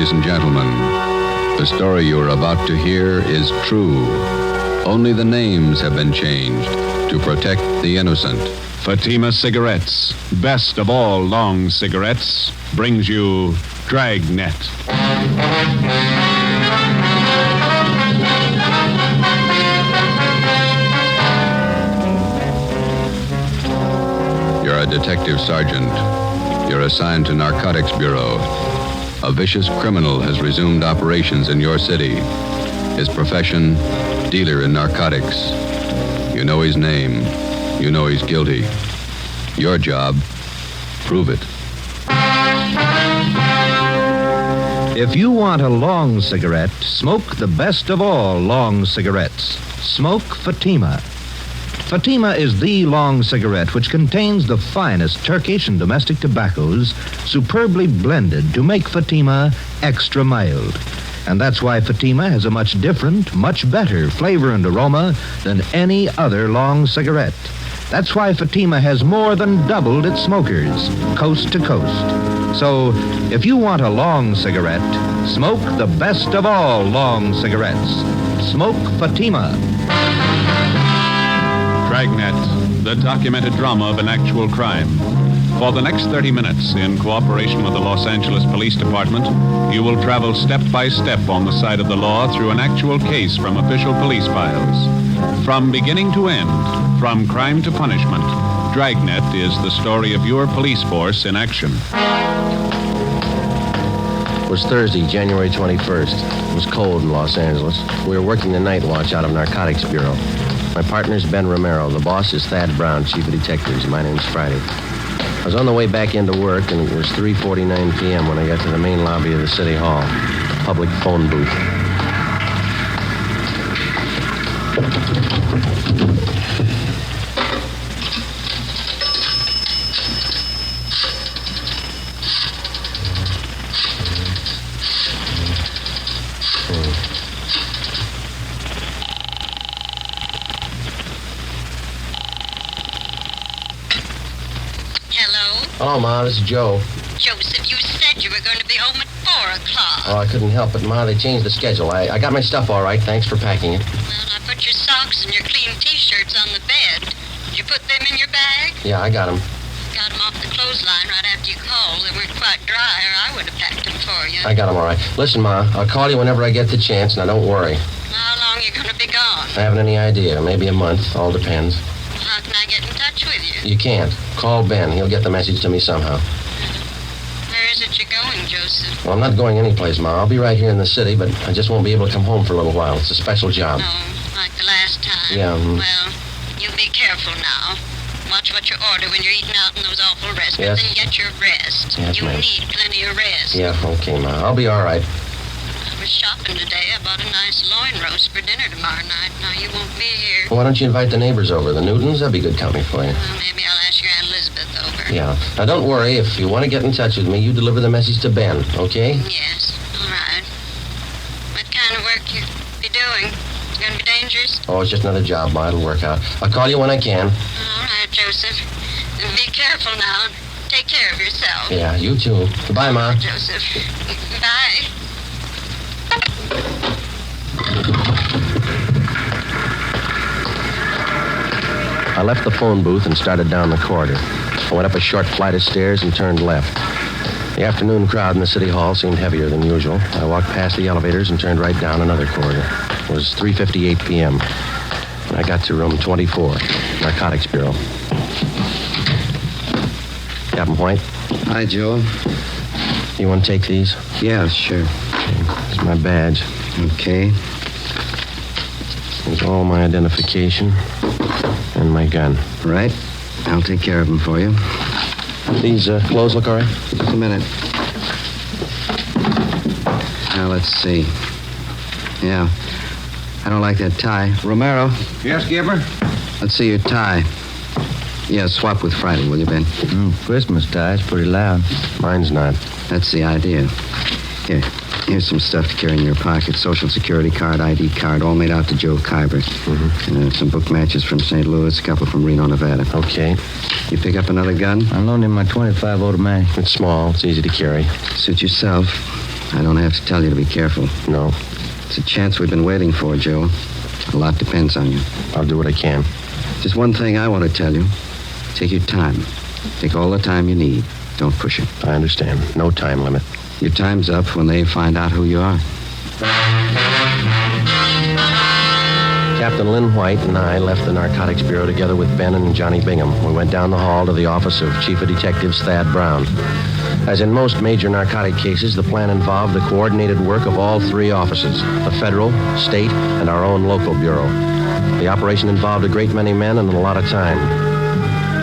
Ladies and gentlemen, the story you are about to hear is true. Only the names have been changed to protect the innocent. Fatima Cigarettes, best of all long cigarettes, brings you Dragnet. You're a detective sergeant. You're assigned to Narcotics Bureau. A vicious criminal has resumed operations in your city. His profession, dealer in narcotics. You know his name. You know he's guilty. Your job, prove it. If you want a long cigarette, smoke the best of all long cigarettes. Smoke Fatima. Fatima is the long cigarette which contains the finest Turkish and domestic tobaccos superbly blended to make Fatima extra mild. And that's why Fatima has a much different, much better flavor and aroma than any other long cigarette. That's why Fatima has more than doubled its smokers, coast to coast. So, if you want a long cigarette, smoke the best of all long cigarettes. Smoke Fatima. Dragnet, the documented drama of an actual crime. For the next 30 minutes, in cooperation with the Los Angeles Police Department, you will travel step by step on the side of the law through an actual case from official police files. From beginning to end, from crime to punishment, Dragnet is the story of your police force in action. It was Thursday, January 21st. It was cold in Los Angeles. We were working the night watch out of Narcotics Bureau. My partner's Ben Romero. The boss is Thad Brown, chief of detectives. My name's Friday. I was on the way back into work, and it was 3:49 p.m. when I got to the main lobby of the City Hall, public phone booth. Hello, Ma, this is Joe. Joseph, you said you were going to be home at 4 o'clock. Oh, I couldn't help it, Ma. They changed the schedule. I got my stuff all right. Thanks for packing it. Well, I put your socks and your clean T-shirts on the bed. Did you put them in your bag? Yeah, I got them. Got them off the clothesline right after you called. They weren't quite dry, or I would have packed them for you. I got them all right. Listen, Ma, I'll call you whenever I get the chance. Now, don't worry. How long are you going to be gone? I haven't any idea. Maybe a month. All depends. How can I get in touch with you? You can't. Call Ben. He'll get the message to me somehow. Where is it you're going, Joseph? Well, I'm not going anyplace, Ma. I'll be right here in the city, but I just won't be able to come home for a little while. It's a special job. No, like the last time. Yeah. Well, you be careful now. Watch what you order when you're eating out in those awful restaurants, Yes. and get your rest. Yes, you ma'am. need plenty of rest. Yeah, okay, Ma. I'll be all right. I was shopping today. I bought a nice loin roast for dinner tomorrow night. Now, you won't be here. Why don't you invite the neighbors over? The Newtons? That'd be good company for you. Well, maybe I'll ask your Aunt Elizabeth over. Yeah. Now, don't worry. If you want to get in touch with me, you deliver the message to Ben, okay? Yes, all right. What kind of work you be doing? It's going to be dangerous? Oh, it's just another job, Ma. It'll work out. I'll call you when I can. All right, Joseph. Be careful now. Take care of yourself. Yeah, you too. Goodbye, Ma. Joseph. Bye. I left the phone booth and started down the corridor. I went up a short flight of stairs and turned left. The afternoon crowd in the City Hall seemed heavier than usual. I walked past the elevators and turned right down another corridor. It was 3:58 p.m. and I got to room 24, Narcotics Bureau. Captain White, Hi, Joe. you want to take these? Yeah, sure. It's my badge. Okay. There's all my identification and my gun. Right. I'll take care of them for you. These clothes look all right? Just a minute. Now, let's see. Yeah. I don't like that tie. Romero, Yes, Skipper? let's see your tie. Yeah, swap with Friday, will you, Ben? Christmas tie's pretty loud. Mine's not. That's the idea. Here. Here's some stuff to carry in your pocket. Social security card, ID card, all made out to Joe Kyber. And some book matches from St. Louis, a couple from Reno, Nevada. Okay. You pick up another gun? I loaned him my .25 automatic. It's small. It's easy to carry. Suit yourself. I don't have to tell you to be careful. No. It's a chance we've been waiting for, Joe. A lot depends on you. I'll do what I can. Just one thing I want to tell you. Take your time. Take all the time you need. Don't push it. I understand. No time limit. Your time's up when they find out who you are. Captain Lynn White and I left the Narcotics Bureau together with Ben and Johnny Bingham. We went down the hall to the office of Chief of Detectives Thad Brown. As in most major narcotic cases, the plan involved the coordinated work of all three offices, the federal, state, and our own local bureau. The operation involved a great many men and a lot of time.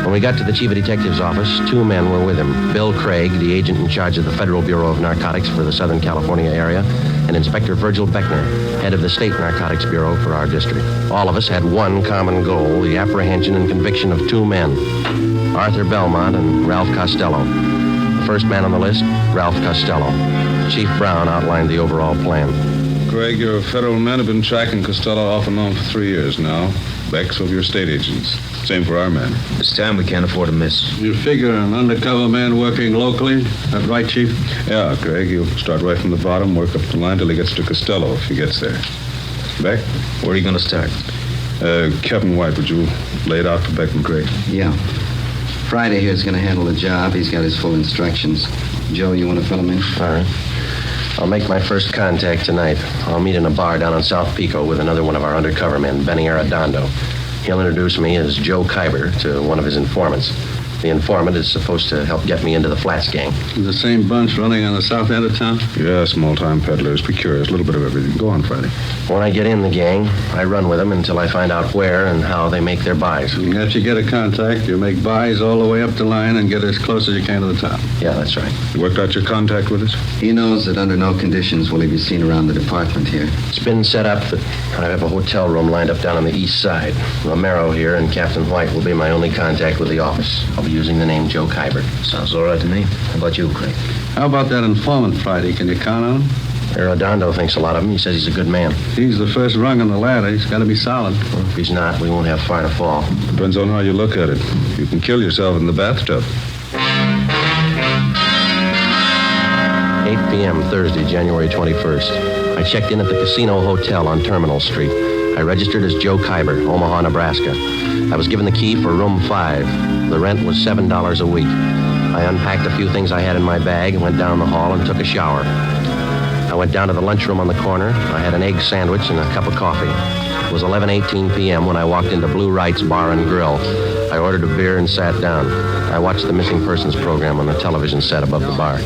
When we got to the Chief of Detectives' office, two men were with him. Bill Craig, the agent in charge of the Federal Bureau of Narcotics for the Southern California area, and Inspector Virgil Beckner, head of the State Narcotics Bureau for our district. All of us had one common goal, the apprehension and conviction of two men, Arthur Belmont and Ralph Costello. The first man on the list, Ralph Costello. Chief Brown outlined the overall plan. Craig, your federal men have been tracking Costello off and on for 3 years now. Beck's of your state agents. Same for our men. This time we can't afford to miss. You figure an undercover man working locally? That right, Chief? Yeah, Craig, you'll start right from the bottom, work up the line till he gets to Costello if he gets there. Beck? Where are you going to start? Captain White, would you lay it out for Beck and Craig? Yeah. Friday here's going to handle the job. He's got his full instructions. Joe, you want to fill him in? All right. I'll make my first contact tonight. I'll meet in a bar down on South Pico with another one of our undercover men, Benny Arredondo. He'll introduce me as Joe Kyber to one of his informants. The informant is supposed to help get me into the Flats gang. The same bunch running on the south end of town? Yeah, small-time peddlers, precurious, a little bit of everything. Go on, Friday. When I get in the gang, I run with them until I find out where and how they make their buys. After you get a contact, you make buys all the way up the line and get as close as you can to the top. Yeah, that's right. You worked out your contact with us? He knows that under no conditions will he be seen around the department here. It's been set up that I have a hotel room lined up down on the east side. Romero here and Captain White will be my only contact with the office. I'll be using the name Joe Kyber. Sounds all right to me. How about you, Craig? How about that informant Friday? Can you count on him? Arredondo thinks a lot of him. He says he's a good man. He's the first rung on the ladder. He's got to be solid. Well, if he's not, we won't have far to fall. Depends on how you look at it. You can kill yourself in the bathtub. 8 p.m. Thursday, January 21st. I checked in at the Casino Hotel on Terminal Street. I registered as Joe Kyber, Omaha, Nebraska. I was given the key for room 5. The rent was $7 a week. I unpacked a few things I had in my bag and went down the hall and took a shower. I went down to the lunchroom on the corner. I had an egg sandwich and a cup of coffee. It was 11:18 p.m. when I walked into Blue Wright's Bar and Grill. I ordered a beer and sat down. I watched the missing persons program on the television set above the bar.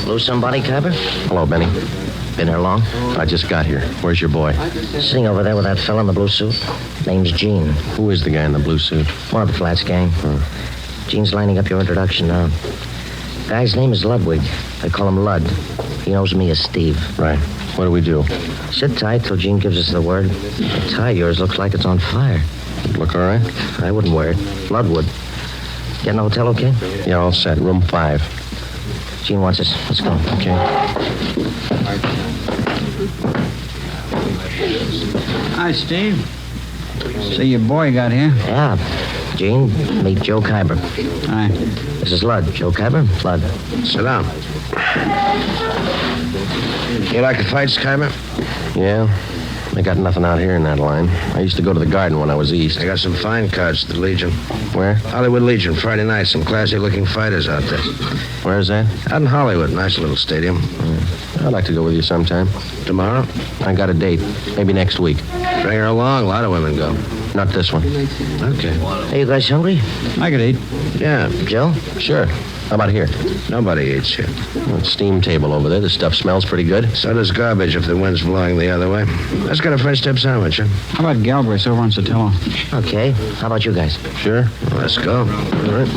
Lose somebody, Kyber? Hello, Benny. Been here long? I just got here. Where's your boy? Sitting over there with that fella in the blue suit. Name's Gene. Who is the guy in the blue suit? One of the Flats gang. Gene's lining up your introduction now. Guy's name is Ludwig. They call him Lud. He knows me as Steve. Right. What do we do? Sit tight till Gene gives us the word. The tie of yours looks like it's on fire. Look all right? I wouldn't wear it. Lud would. Get in the hotel okay? Yeah, all set. Room 5. Gene wants us. Let's go. Okay. Hi, Steve. See, your boy got here. Yeah. Gene, meet Joe Kyber. Hi. This is Lud. Joe Kyber, Lud. Sit down. You like the fights, Kyber? Yeah. I got nothing out here in that line. I used to go to the Garden when I was east. I got some fine cards at the Legion. Where? Hollywood Legion, Friday night. Some classy-looking fighters out there. Where's that? Out in Hollywood. Nice little stadium. I'd like to go with you sometime. Tomorrow? I got a date. Maybe next week. Bring her along. A lot of women go. Not this one. Okay. Hey, you guys hungry? I could eat. Yeah. Joe? Sure. How about here? Nobody eats here. Well, steam table over there. The stuff smells pretty good. So does garbage if the wind's blowing the other way. Let's get a French dip sandwich, huh? How about Galbraith's over on Sotelo? Okay. How about you guys? Sure. Well, let's go. All right.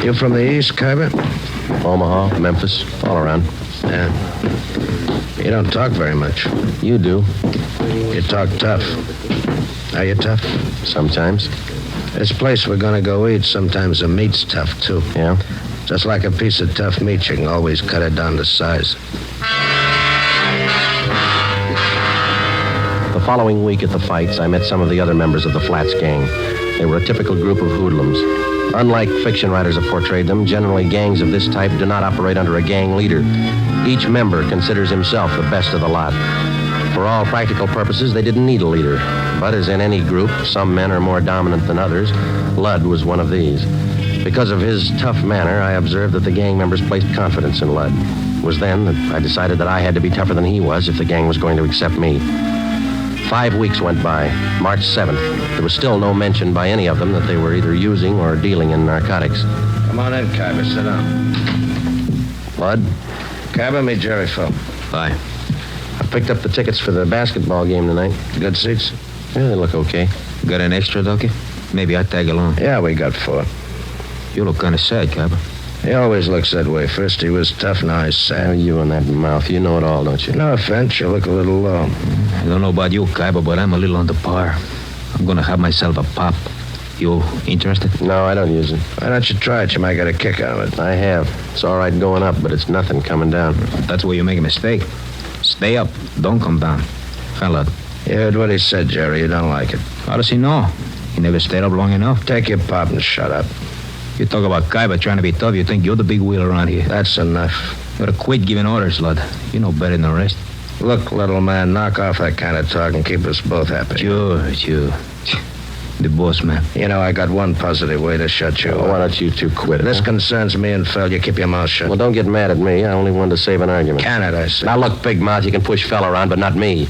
You from the East, Kyber? Omaha, Memphis, all around. Yeah. You don't talk very much. You do. You talk tough. Are you tough? Sometimes. This place we're gonna go eat, sometimes the meat's tough, too. Yeah? Just like a piece of tough meat, you can always cut it down to size. The following week at the fights, I met some of the other members of the Flats gang. They were a typical group of hoodlums. Unlike fiction writers have portrayed them, generally gangs of this type do not operate under a gang leader. Each member considers himself the best of the lot. For all practical purposes, they didn't need a leader. But as in any group, some men are more dominant than others. Lud was one of these. Because of his tough manner, I observed that the gang members placed confidence in Lud. It was then that I decided that I had to be tougher than he was if the gang was going to accept me. 5 weeks went by. March 7th. There was still no mention by any of them that they were either using or dealing in narcotics. Come on in, Kyber. Sit down. Lud? Kyber, meet Jerry Phil. Bye. I picked up the tickets for the basketball game tonight. Good seats? Yeah, they look okay. Got an extra, Dokie? Maybe I'd tag along. Yeah, we got 4. You look kind of sad, Kyber. He always looks that way. First he was tough, now he's sad. Oh, you and that mouth. You know it all, don't you? No offense, you look a little low. I don't know about you, Kyber, but I'm a little under par. I'm going to have myself a pop. You interested? No, I don't use it. Why don't you try it? You might get a kick out of it. I have. It's all right going up, but it's nothing coming down. That's where you make a mistake. Stay up. Don't come down. Fella. You heard what he said, Jerry. You don't like it. How does he know? He never stayed up long enough. Take your pop and shut up. You talk about Kyber trying to be tough, you think you're the big wheel around here. That's enough. You ought to quit giving orders, Lud. You know better than the rest. Look, little man, knock off that kind of talk and keep us both happy. Sure. The boss, man. You know, I got one positive way to shut you up. Why don't you two quit it? This concerns me and Phil. You keep your mouth shut. Well, don't get mad at me. I only wanted to save an argument. Can it, I say? Now, look, big mouth, you can push Phil around, but not me.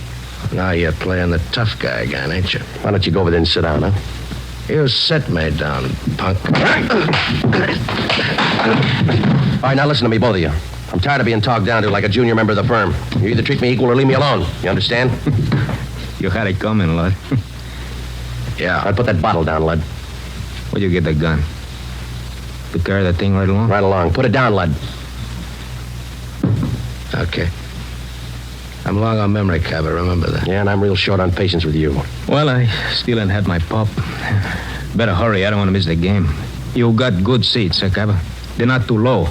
Now you're playing the tough guy again, ain't you? Why don't you go over there and sit down, huh? You sit me down, punk. All right, now listen to me, both of you. I'm tired of being talked down to like a junior member of the firm. You either treat me equal or leave me alone. You understand? You had it coming, Lud. Yeah. I'll put that bottle down, Lud. Where'd you get the gun? To carry that thing right along? Right along. Put it down, Lud. Okay. I'm long on memory, Kyber. Remember that. Yeah, and I'm real short on patience with you. Well, I still ain't had my pop. Better hurry. I don't want to miss the game. You got good seats, huh, Kyber? They're not too low.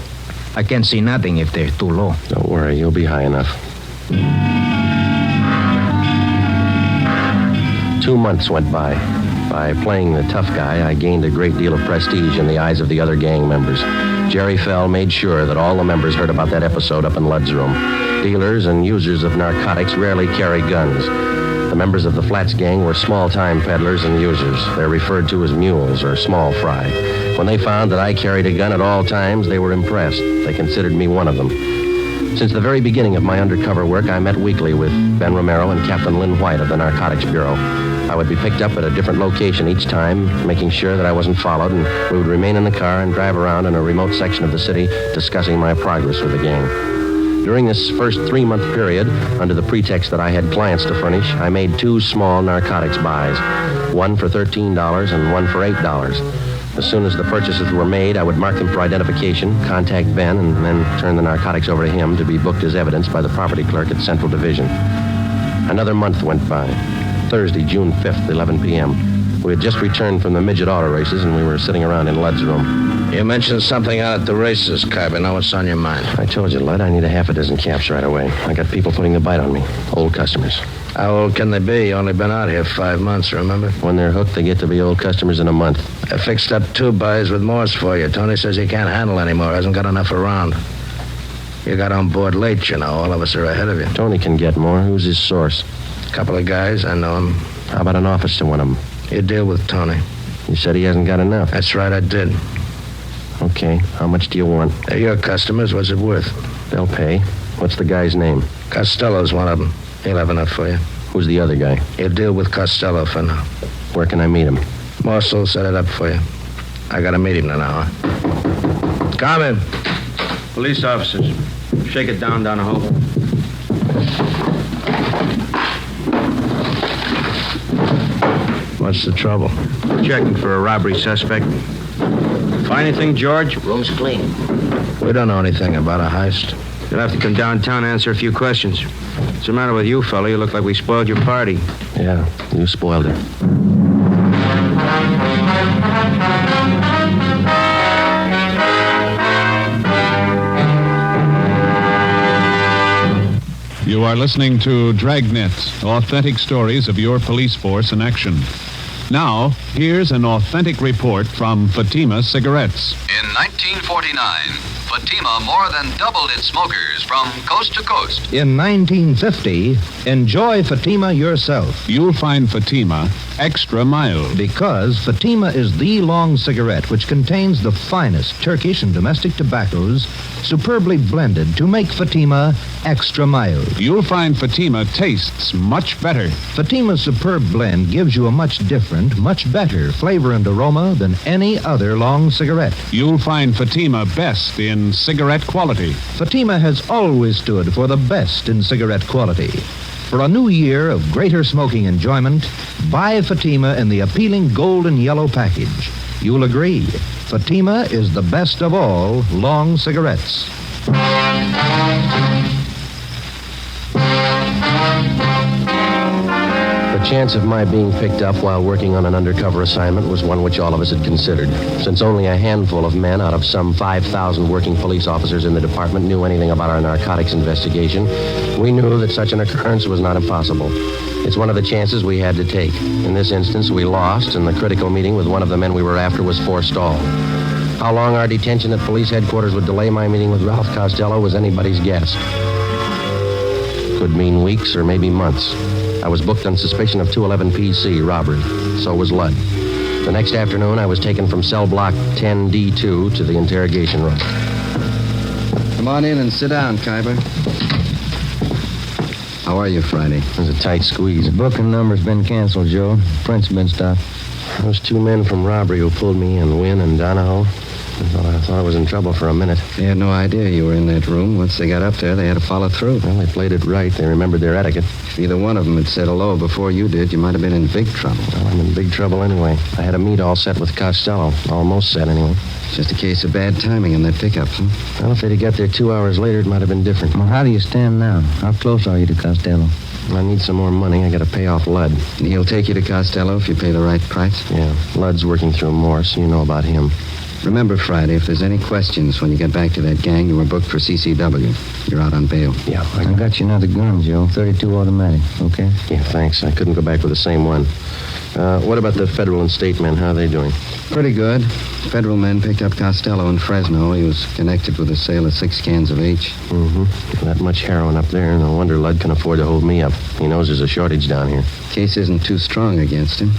I can't see nothing if they're too low. Don't worry. You'll be high enough. 2 months went by. By playing the tough guy, I gained a great deal of prestige in the eyes of the other gang members. Jerry Fell made sure that all the members heard about that episode up in Lud's room. Dealers and users of narcotics rarely carry guns. The members of the Flats gang were small-time peddlers and users. They're referred to as mules or small fry. When they found that I carried a gun at all times, they were impressed. They considered me one of them. Since the very beginning of my undercover work, I met weekly with Ben Romero and Captain Lynn White of the Narcotics Bureau. I would be picked up at a different location each time, making sure that I wasn't followed, and we would remain in the car and drive around in a remote section of the city discussing my progress with the gang. During this first 3-month period, under the pretext that I had clients to furnish, I made 2 small narcotics buys, one for $13 and one for $8. As soon as the purchases were made, I would mark them for identification, contact Ben, and then turn the narcotics over to him to be booked as evidence by the property clerk at Central Division. Another month went by. Thursday, June 5th, 11 p.m. We had just returned from the midget auto races, and we were sitting around in Lud's room. You mentioned something out at the races, Kyber. Now what's on your mind? I told you, Lud, I need a half a dozen caps right away. I got people putting the bite on me. Old customers. How old can they be? You only been out here 5 months, remember? When they're hooked, they get to be old customers in a month. I fixed up 2 buys with Morse for you. Tony says he can't handle anymore. Hasn't got enough around. You got on board late, you know. All of us are ahead of you. Tony can get more. Who's his source? A couple of guys. I know him. How about an office to one of them? You deal with Tony. You said he hasn't got enough. That's right, I did. Okay. How much do you want? They're your customers. What's it worth? They'll pay. What's the guy's name? Costello's one of them. He'll have enough for you. Who's the other guy? You deal with Costello for now. Where can I meet him? Morse will set it up for you. I got to meet him in an hour. Come in. Police officers. Shake it down the hall. What's the trouble? Checking for a robbery suspect. Find anything, George? Room's clean. We don't know anything about a heist. You'll have to come downtown and answer a few questions. What's the matter with you, fella? You look like we spoiled your party. Yeah, you spoiled it. You are listening to Dragnet, authentic stories of your police force in action. Now, here's an authentic report from Fatima Cigarettes. In 1949, Fatima more than doubled its smokers from coast to coast. In 1950, enjoy Fatima yourself. You'll find Fatima extra mild. Because Fatima is the long cigarette which contains the finest Turkish and domestic tobaccos superbly blended to make Fatima extra mild. You'll find Fatima tastes much better. Fatima's superb blend gives you a much different, much better flavor and aroma than any other long cigarette. You'll find Fatima best in cigarette quality. Fatima has always stood for the best in cigarette quality. For a new year of greater smoking enjoyment, buy Fatima in the appealing gold and yellow package. You'll agree, Fatima is the best of all long cigarettes. The chance of my being picked up while working on an undercover assignment was one which all of us had considered. Since only a handful of men out of some 5,000 working police officers in the department knew anything about our narcotics investigation, we knew that such an occurrence was not impossible. It's one of the chances we had to take. In this instance, we lost, and the critical meeting with one of the men we were after was forestalled. How long our detention at police headquarters would delay my meeting with Ralph Costello was anybody's guess. Could mean weeks or maybe months. I was booked on suspicion of 211 PC robbery. So was Ludd. The next afternoon, I was taken from cell block 10D2 to the interrogation room. Come on in and sit down, Khyber. How are you, Friday? It was a tight squeeze. The booking number's been canceled, Joe. Prince been stopped. Those two men from robbery who pulled me in, Wynn and Donahoe, I thought I was in trouble for a minute. They had no idea you were in that room. Once they got up there, they had to follow through. Well, they played it right. They remembered their etiquette. If either one of them had said hello before you did, you might have been in big trouble. Well, I'm in big trouble anyway. I had a meet all set with Costello. Almost set, anyway. Just a case of bad timing on that pickup, huh? Well, if they'd have got there 2 hours later, it might have been different. Well, how do you stand now? How close are you to Costello? I need some more money. I got to pay off Ludd. And he'll take you to Costello if you pay the right price? Yeah. Ludd's working through Morse. You know about him. Remember, Friday, if there's any questions when you get back to that gang, you were booked for CCW. You're out on bail. Yeah, I got you another gun, Joe. 32 automatic, okay? Yeah, thanks. I couldn't go back with the same one. What about the federal and state men? How are they doing? Pretty good. Federal men picked up Costello in Fresno. He was connected with the sale of 6 cans of H. Mm-hmm. That much heroin up there. No wonder Ludd can afford to hold me up. He knows there's a shortage down here. Case isn't too strong against him.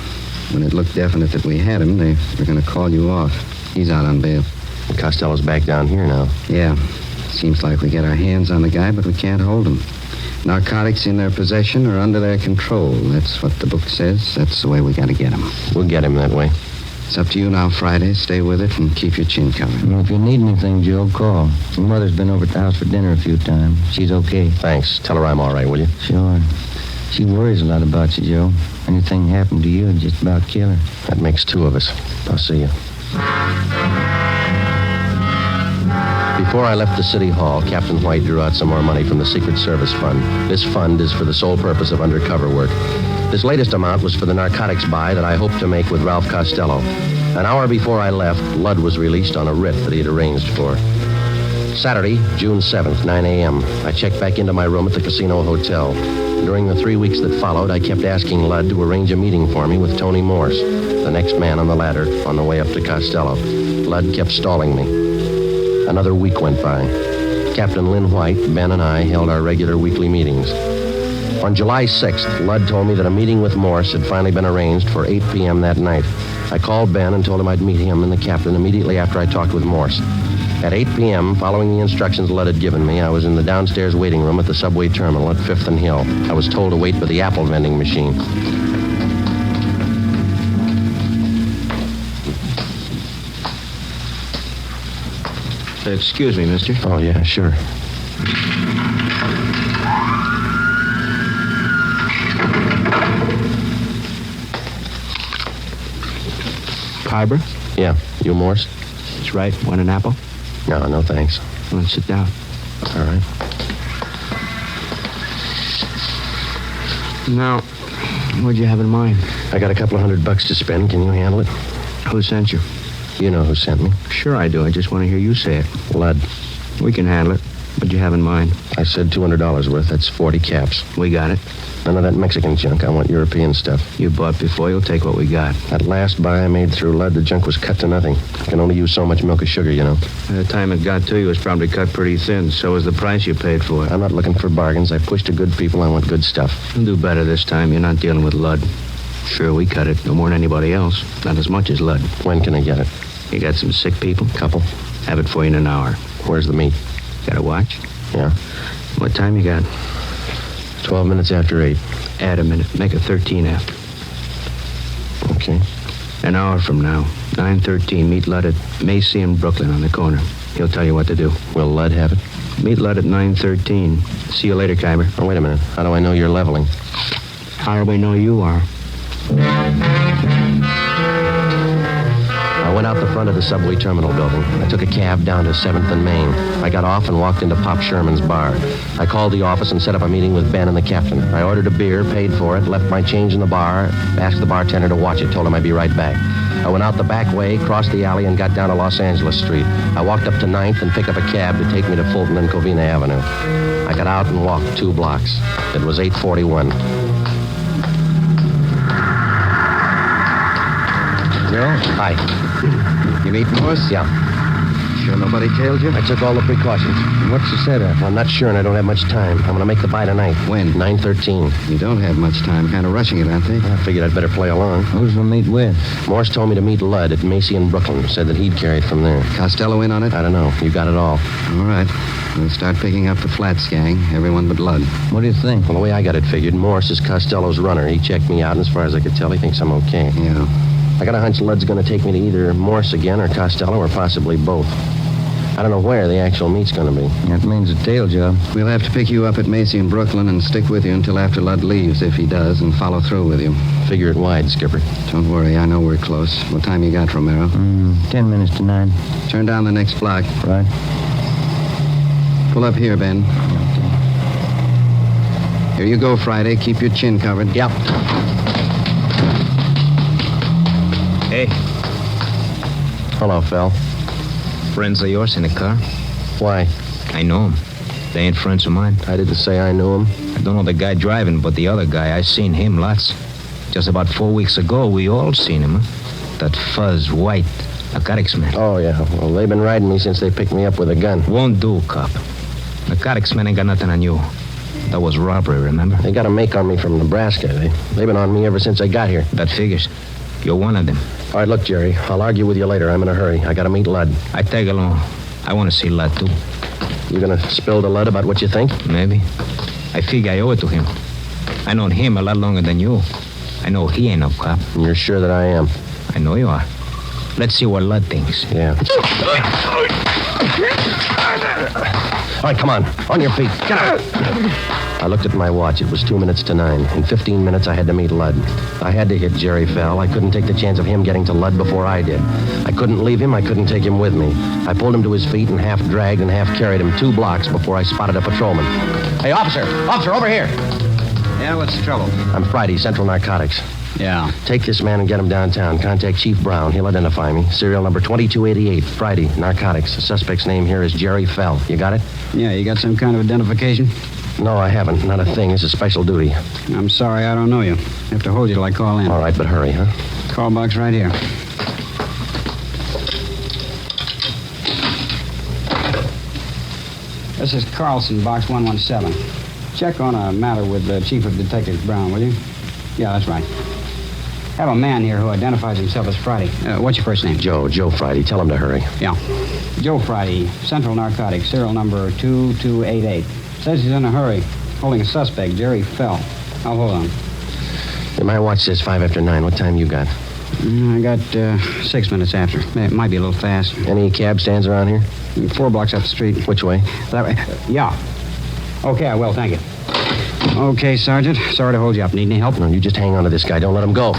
When it looked definite that we had him, they were going to call you off. He's out on bail. Costello's back down here now. Yeah. Seems like we get our hands on the guy, but we can't hold him. Narcotics in their possession or under their control. That's what the book says. That's the way we got to get him. We'll get him that way. It's up to you now, Friday. Stay with it and keep your chin covered. Well, if you need anything, Joe, call. Your mother's been over at the house for dinner a few times. She's okay. Thanks. Tell her I'm all right, will you? Sure. She worries a lot about you, Joe. Anything happened to you, it'd just about kill her. That makes 2 of us. I'll see you. Before I left the city hall, Captain White drew out some more money from the Secret Service Fund. This fund is for the sole purpose of undercover work. This latest amount was for the narcotics buy that I hoped to make with Ralph Costello. An hour before I left, Ludd was released on a writ that he had arranged for. Saturday, June 7th, 9 a.m. I checked back into my room at the Casino Hotel. During the 3 weeks that followed, I kept asking Ludd to arrange a meeting for me with Tony Morse, the next man on the ladder on the way up to Costello. Ludd kept stalling me. Another week went by. Captain Lynn White, Ben, and I held our regular weekly meetings. On July 6th, Ludd told me that a meeting with Morse had finally been arranged for 8 p.m. that night. I called Ben and told him I'd meet him and the captain immediately after I talked with Morse. At 8 p.m., following the instructions Ludd had given me, I was in the downstairs waiting room at the subway terminal at 5th and Hill. I was told to wait by the apple vending machine. Excuse me, mister. Oh, yeah, sure. Khyber? Yeah, you Morse? That's right. Want an apple? No, thanks. Well, sit down. All right. Now, what'd you have in mind? I got a couple of $100 to spend. Can you handle it? Who sent you? You know who sent me. Sure I do. I just want to hear you say it. Ludd. We can handle it. But What'd you have in mind? I said $200 worth. That's 40 caps. We got it. None of that Mexican junk. I want European stuff. You bought before, you'll take what we got. That last buy I made through Lud, the junk was cut to nothing. I can only use so much milk or sugar, you know. By the time it got to you, it was probably cut pretty thin. So was the price you paid for it. I'm not looking for bargains. I push to good people. I want good stuff. You'll do better this time. You're not dealing with Lud. Sure, we cut it. No more than anybody else. Not as much as Lud. When can I get it? You got some sick people? Couple. Have it for you in an hour. Where's the meat? Got a watch? Yeah. What time you got? 12 minutes after 8. Add a minute. Make it 13 after. Okay. An hour from now, 9:13, meet Lud at Macy and Brooklyn on the corner. He'll tell you what to do. Will Lud have it? Meet Lud at 9:13. See you later, Kyber. Oh, wait a minute. How do I know you're leveling? How do we know you are? I went out the front of the subway terminal building. I took a cab down to 7th and Main. I got off and walked into Pop Sherman's bar. I called the office and set up a meeting with Ben and the captain. I ordered a beer, paid for it, left my change in the bar, asked the bartender to watch it, told him I'd be right back. I went out the back way, crossed the alley, and got down to Los Angeles Street. I walked up to 9th and picked up a cab to take me to Fulton and Covina Avenue. I got out and walked 2 blocks. It was 8:41. Joe? Hi. You meet Morse? Yeah. Sure nobody tailed you? I took all the precautions. What's the setup? I'm not sure, and I don't have much time. I'm going to make the buy tonight. When? 9:13. You don't have much time. Kind of rushing it, aren't they? I figured I'd better play along. Who's the meet with? Morse told me to meet Lud at Macy in Brooklyn. Said that he'd carry it from there. Costello in on it? I don't know. You got it all. All right. We'll start picking up the Flats gang. Everyone but Lud. What do you think? Well, the way I got it figured, Morse is Costello's runner. He checked me out, and as far as I could tell, he thinks I'm okay. Yeah. I got a hunch Lud's going to take me to either Morse again or Costello or possibly both. I don't know where the actual meet's going to be. That means a tail job. We'll have to pick you up at Macy in Brooklyn and stick with you until after Lud leaves, if he does, and follow through with you. Figure it wide, Skipper. Don't worry, I know we're close. What time you got, Romero? 10 minutes to 9. Turn down the next block. Right. Pull up here, Ben. Here you go, Friday. Keep your chin covered. Yep. Hey, Hello, Phil. friends of yours in the car? Why? I know them. They ain't friends of mine. I didn't say I knew him. I don't know the guy driving, but the other guy, I seen him lots. Just about 4 weeks ago, we all seen him, huh? That fuzz, white, narcotics man. Oh, yeah. Well, they've been riding me since they picked me up with a gun. Won't do, cop. Narcotics man ain't got nothing on you. That was robbery, remember? They got a make on me from Nebraska. They've been on me ever since I got here. That figures. You're one of them. All right, look, Jerry. I'll argue with you later. I'm in a hurry. I got to meet Lud. I tag along. I want to see Lud, too. You gonna spill to Lud about what you think? Maybe. I figure I owe it to him. I known him a lot longer than you. I know he ain't no cop. And you're sure that I am? I know you are. Let's see what Lud thinks. Yeah. All right, come on. On your feet. Get out. I looked at my watch. It was 2 minutes to 9. In 15 minutes, I had to meet Lud. I had to hit Jerry Fell. I couldn't take the chance of him getting to Lud before I did. I couldn't leave him. I couldn't take him with me. I pulled him to his feet and half dragged and half carried him 2 blocks before I spotted a patrolman. Hey, officer! Officer, over here! Yeah, what's the trouble? I'm Friday, Central Narcotics. Yeah. Take this man and get him downtown. Contact Chief Brown. He'll identify me. Serial number 2288. Friday, Narcotics. The suspect's name here is Jerry Fell. You got it? Yeah, you got some kind of identification? No, I haven't. Not a thing. It's a special duty. I'm sorry, I don't know you. Have to hold you till I call in. All right, but hurry, huh? Call box right here. This is Carlson, box 117. Check on a matter with the Chief of Detectives Brown, will you? Yeah, that's right. Have a man here who identifies himself as Friday. What's your first name? Joe Friday. Tell him to hurry. Yeah. Joe Friday, Central Narcotics, serial number 2288. Says he's in a hurry, holding a suspect, Jerry Fell. I'll hold on. Hey, my watch says 5 after 9. What time you got? I got 6 minutes after. It might be a little fast. Any cab stands around here? 4 blocks up the street. Which way? That way? Yeah. Okay, I will. Thank you. Okay, Sergeant. Sorry to hold you up. Need any help? No, you just hang on to this guy. Don't let him go.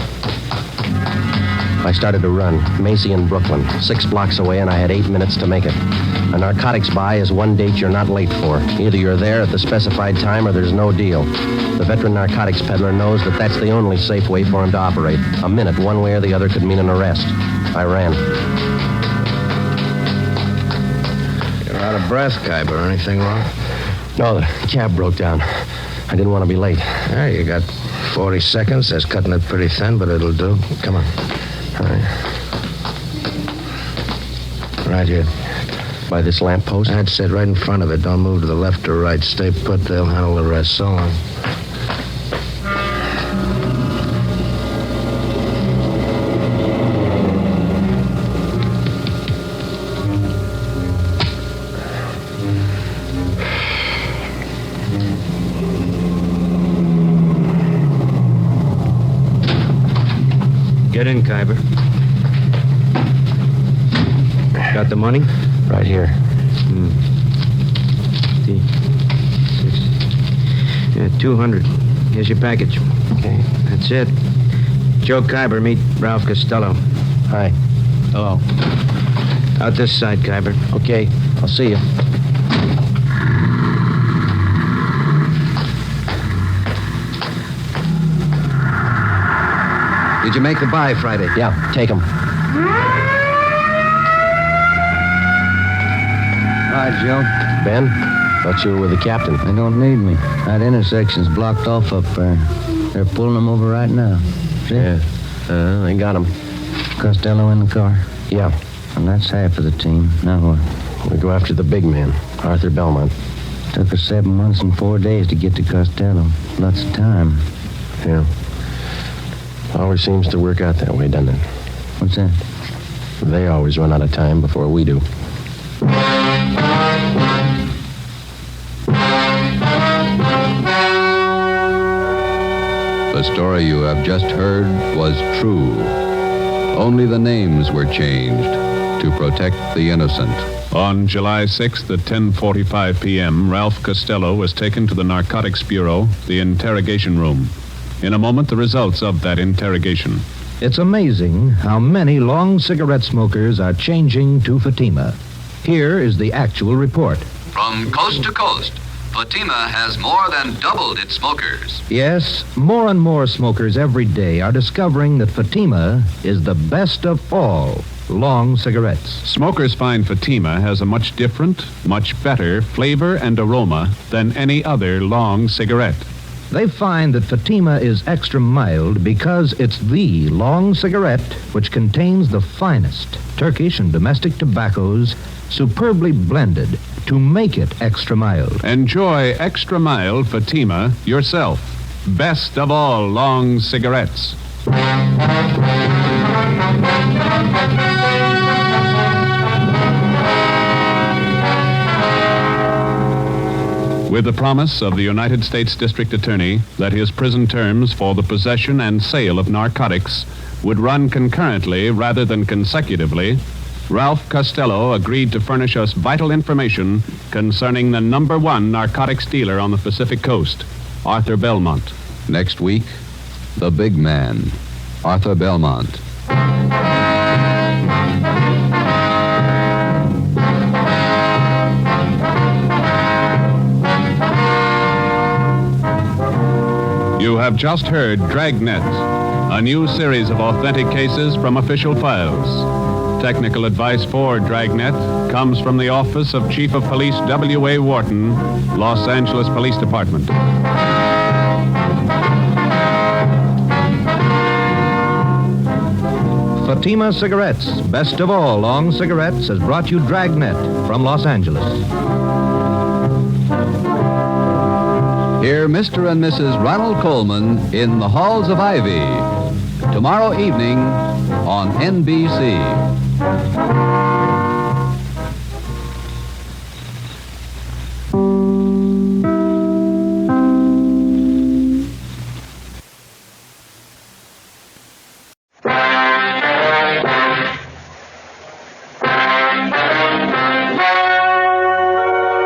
I started to run. Macy in Brooklyn. 6 blocks away, and I had 8 minutes to make it. A narcotics buy is one date you're not late for. Either you're there at the specified time or there's no deal. The veteran narcotics peddler knows that that's the only safe way for him to operate. A minute, one way or the other, could mean an arrest. I ran. Out of breath, Khyber. Anything wrong? No, the cab broke down. I didn't want to be late. Yeah, you got 40 seconds. That's cutting it pretty thin, but it'll do. Come on. All right. Right here. By this lamppost? That's it, right in front of it. Don't move to the left or right. Stay put. They'll handle the rest. So long. Get in, Khyber. Got the money? Right here. 200. Here's your package. Okay. That's it. Joe Khyber, meet Ralph Costello. Hi. Hello. Out this side, Khyber. Okay. I'll see you. Did you make the buy Friday? Yeah, take him. Hi, Joe. Ben, thought you were with the captain. They don't need me. That intersection's blocked off up there. They're pulling them over right now. See? Yeah. They got him. Costello in the car? Yeah. And that's half of the team. Now what? We go after the big man, Arthur Belmont. Took us 7 months and 4 days to get to Costello. Lots of time. Yeah. Always seems to work out that way, doesn't it? What's that? They always run out of time before we do. The story you have just heard was true. Only the names were changed to protect the innocent. On July 6th at 10:45 p.m., Ralph Costello was taken to the Narcotics Bureau, the interrogation room. In a moment, the results of that interrogation. It's amazing how many long cigarette smokers are changing to Fatima. Here is the actual report. From coast to coast, Fatima has more than doubled its smokers. Yes, more and more smokers every day are discovering that Fatima is the best of all long cigarettes. Smokers find Fatima has a much different, much better flavor and aroma than any other long cigarette. They find that Fatima is extra mild because it's the long cigarette which contains the finest Turkish and domestic tobaccos superbly blended to make it extra mild. Enjoy extra mild Fatima yourself. Best of all long cigarettes. With the promise of the United States District Attorney that his prison terms for the possession and sale of narcotics would run concurrently rather than consecutively, Ralph Costello agreed to furnish us vital information concerning the #1 narcotics dealer on the Pacific Coast, Arthur Belmont. Next week, the big man, Arthur Belmont. You have just heard Dragnet, a new series of authentic cases from official files. Technical advice for Dragnet comes from the Office of Chief of Police W.A. Wharton, Los Angeles Police Department. Fatima Cigarettes, best of all long cigarettes, has brought you Dragnet from Los Angeles. Hear Mr. and Mrs. Ronald Coleman in the Halls of Ivy tomorrow evening on NBC.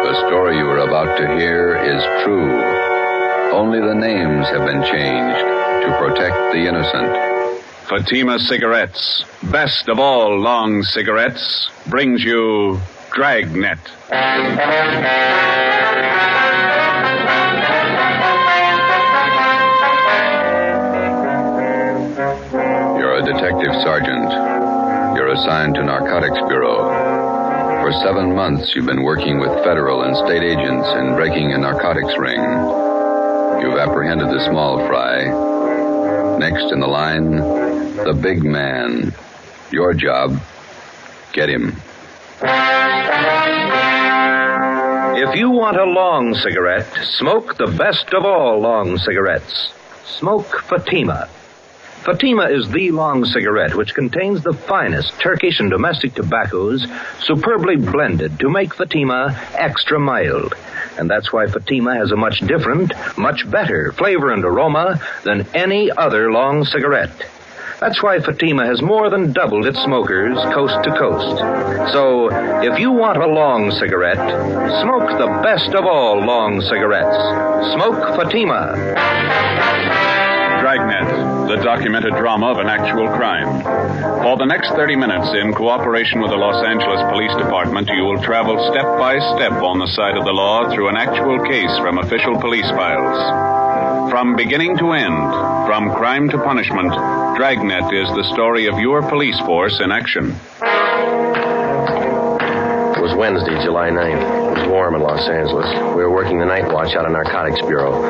The story you are about to hear is true. Only the names have been changed to protect the innocent. Fatima Cigarettes, best of all long cigarettes, brings you Dragnet. You're a detective sergeant. You're assigned to Narcotics Bureau. For 7 months, you've been working with federal and state agents in breaking a narcotics ring. You've apprehended the small fry. Next in the line, the big man. Your job, get him. If you want a long cigarette, smoke the best of all long cigarettes. Smoke Fatima. Fatima is the long cigarette which contains the finest Turkish and domestic tobaccos superbly blended to make Fatima extra mild. And that's why Fatima has a much different, much better flavor and aroma than any other long cigarette. That's why Fatima has more than doubled its smokers coast to coast. So, if you want a long cigarette, smoke the best of all long cigarettes. Smoke Fatima. Dragnet, the documented drama of an actual crime. For the next 30 minutes, in cooperation with the Los Angeles Police Department, you will travel step by step on the side of the law through an actual case from official police files. From beginning to end, from crime to punishment, Dragnet is the story of your police force in action. It was Wednesday, July 9th. It was warm in Los Angeles. We were working the night watch out of Narcotics Bureau.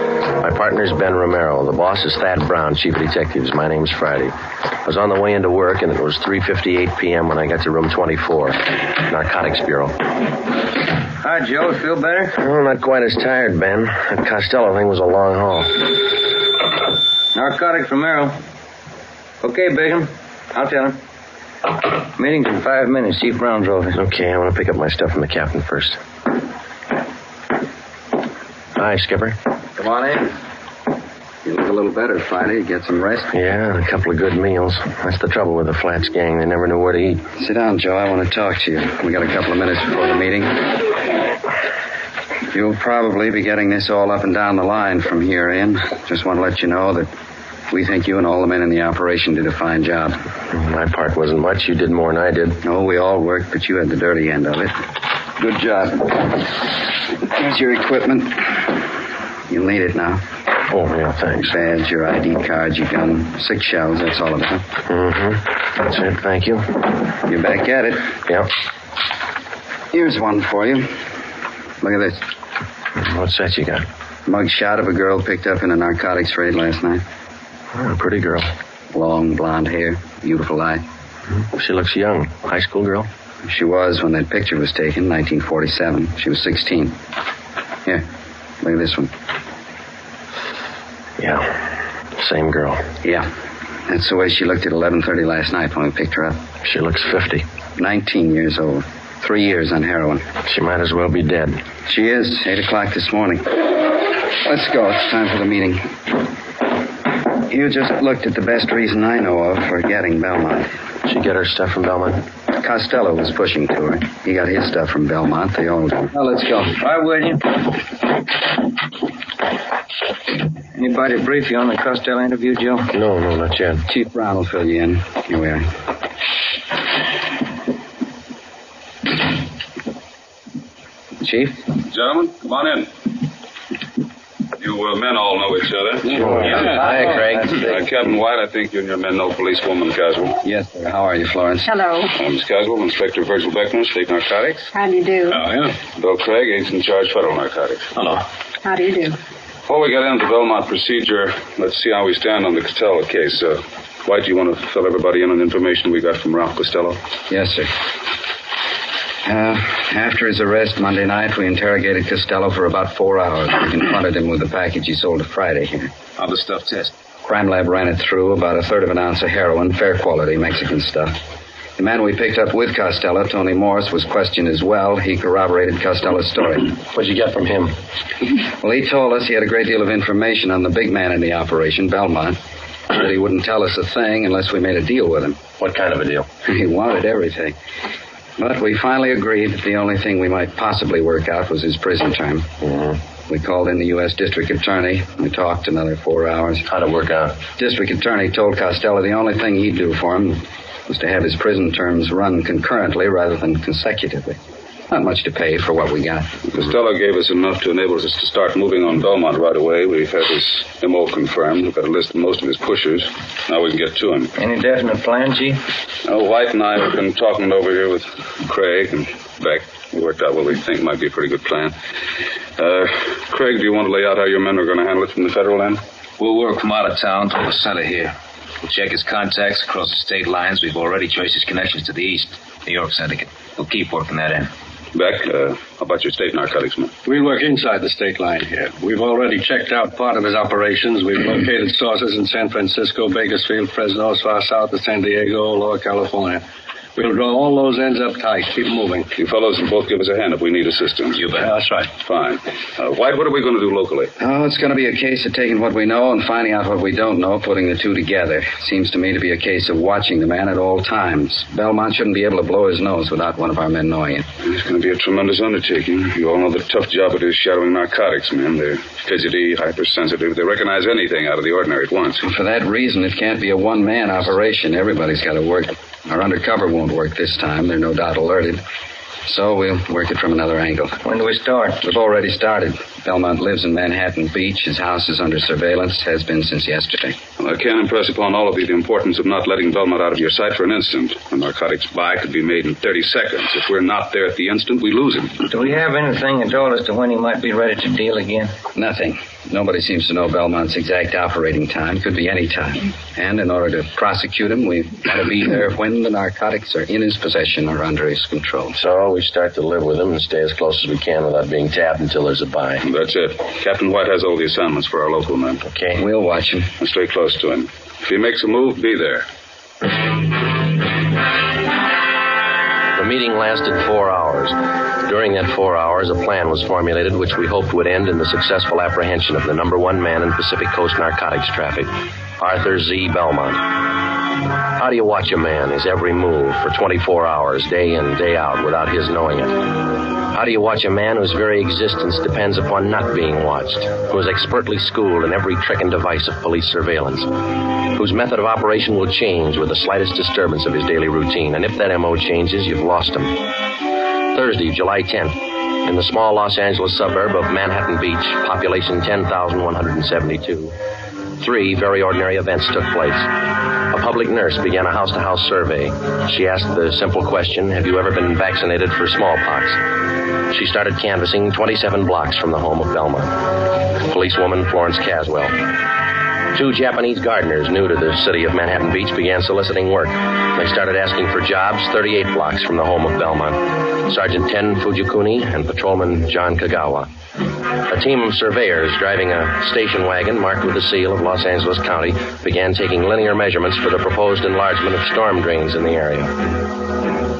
My partner's Ben Romero. The boss is Thad Brown, chief of detectives. My name's Friday. I was on the way into work, and it was 3:58 p.m. when I got to room 24, Narcotics Bureau. Hi, Joe. Feel better? Oh, not quite as tired, Ben. That Costello thing was a long haul. Narcotics Romero. Okay, Bigum. I'll tell him. Meeting's in 5 minutes. Chief Brown's over. Okay, I want to pick up my stuff from the captain first. Hi, Skipper. Come on in. You look a little better, Friday. Get some rest? Yeah, and a couple of good meals. That's the trouble with the Flats gang. They never knew where to eat. Sit down, Joe. I want to talk to you. We got a couple of minutes before the meeting. You'll probably be getting this all up and down the line from here in. Just want to let you know that we think you and all the men in the operation did a fine job. My part wasn't much. You did more than I did. No, we all worked, but you had the dirty end of it. Good job. Here's your equipment. You'll need it now. Oh, yeah, thanks. Badge, your ID card, your gun, 6 shells, that's all of it. Mm-hmm. That's it, thank you. You're back at it. Yep. Here's one for you. Look at this. What's that you got? Mug shot of a girl picked up in a narcotics raid last night. Oh, a pretty girl. Long blonde hair, beautiful eye. She looks young. High school girl? She was when that picture was taken, 1947. She was 16. Here, look at this one. Yeah, same girl. Yeah, that's the way she looked at 11:30 last night when we picked her up. She looks 50. 19 years old. 3 years on heroin. She might as well be dead. She is. 8 o'clock this morning. Let's go. It's time for the meeting. You just looked at the best reason I know of for getting Belmont. She get her stuff from Belmont? Costello was pushing to her. He got his stuff from Belmont. They all do. Well, let's go. Why would you? Anybody brief you on the Costello interview, Joe? No, not yet. Chief Brown will fill you in. Here we are. Chief? Gentlemen, come on in. You men all know each other. Sure. Yeah. Hi, Craig. Captain White, I think you and your men know policewoman Caswell. Yes, sir. How are you, Florence? Hello. Miss Caswell, Inspector Virgil Beckman, State Narcotics. How do you do? Oh, yeah. Bill Craig, Agent in Charge, Federal Narcotics. Hello. How do you do? Before we get into the Belmont procedure, let's see how we stand on the Costello case. White, do you want to fill everybody in on information we got from Ralph Costello? Yes, sir. After his arrest Monday night, we interrogated Costello for about 4 hours. We confronted him with the package he sold to Friday here. How'd the stuff test? Crime lab ran it through, about 1/3 of an ounce of heroin, fair quality Mexican stuff. The man we picked up with Costello, Tony Morris, was questioned as well. He corroborated Costello's story. What'd you get from him? Well, he told us he had a great deal of information on the big man in the operation, Belmont. But he wouldn't tell us a thing unless we made a deal with him. What kind of a deal? He wanted everything. But we finally agreed that the only thing we might possibly work out was his prison term. Mm-hmm. We called in the U.S. District Attorney. We talked another 4 hours. How'd it work out? District Attorney told Costello the only thing he'd do for him was to have his prison terms run concurrently rather than consecutively. Not much to pay for what we got. Costello gave us enough to enable us to start moving on Belmont right away. We've had his MO confirmed. We've got a list of most of his pushers. Now we can get to him. Any definite plan, Chief? White and I have been talking it over here with Craig, and Beck. We worked out what we think might be a pretty good plan. Craig, do you want to lay out how your men are going to handle it from the federal end? We'll work from out of town to the center here. We'll check his contacts across the state lines. We've already traced his connections to the east, New York syndicate. We'll keep working that in. Beck, how about your state narcotics men? We'll work inside the state line here. We've already checked out part of his operations. We've located sources in San Francisco, Bakersfield, Fresno, as far south as San Diego, Lower California. We'll draw all those ends up tight. Keep moving. You fellows can both give us a hand if we need assistance. You bet. Yeah, that's right. Fine. White, what are we going to do locally? Oh, it's going to be a case of taking what we know and finding out what we don't know, putting the two together. Seems to me to be a case of watching the man at all times. Belmont shouldn't be able to blow his nose without one of our men knowing it. It's going to be a tremendous undertaking. You all know the tough job it is shadowing narcotics men. They're fidgety, hypersensitive. They recognize anything out of the ordinary at once. And for that reason, it can't be a one-man operation. Everybody's got to work. Our undercover won't work this time. They're no doubt alerted. So we'll work it from another angle. When do we start? We've already started. Belmont lives in Manhattan Beach. His house is under surveillance, has been since yesterday. Well, I can't impress upon all of you the importance of not letting Belmont out of your sight for an instant. A narcotics buy could be made in 30 seconds. If we're not there at the instant, we lose him. Do we have anything at all as to when he might be ready to deal again? Nothing. Nobody seems to know Belmont's exact operating time. Could be any time. And in order to prosecute him, we've got to be there when the narcotics are in his possession or under his control. So we start to live with him and stay as close as we can without being tapped until there's a buy. That's it. Captain White has all the assignments for our local men. Okay. We'll watch him. And stay close to him. If he makes a move, be there. The meeting lasted 4 hours. During that 4 hours, a plan was formulated which we hoped would end in the successful apprehension of the number one man in Pacific Coast narcotics traffic, Arthur Z. Belmont. How do you watch a man, his every move, for 24 hours, day in, day out, without his knowing it? How do you watch a man whose very existence depends upon not being watched, who is expertly schooled in every trick and device of police surveillance, whose method of operation will change with the slightest disturbance of his daily routine, and if that M.O. changes, you've lost him? Thursday, July 10th, in the small Los Angeles suburb of Manhattan Beach, population 10,172, 3 very ordinary events took place. A public nurse began a house-to-house survey. She asked the simple question, have you ever been vaccinated for smallpox? She started canvassing 27 blocks from the home of Belmont. Policewoman Florence Caswell. 2 Japanese gardeners new to the city of Manhattan Beach began soliciting work. They started asking for jobs 38 blocks from the home of Belmont. Sergeant Ten Fujikuni and Patrolman John Kagawa. A team of surveyors driving a station wagon marked with the seal of Los Angeles County began taking linear measurements for the proposed enlargement of storm drains in the area.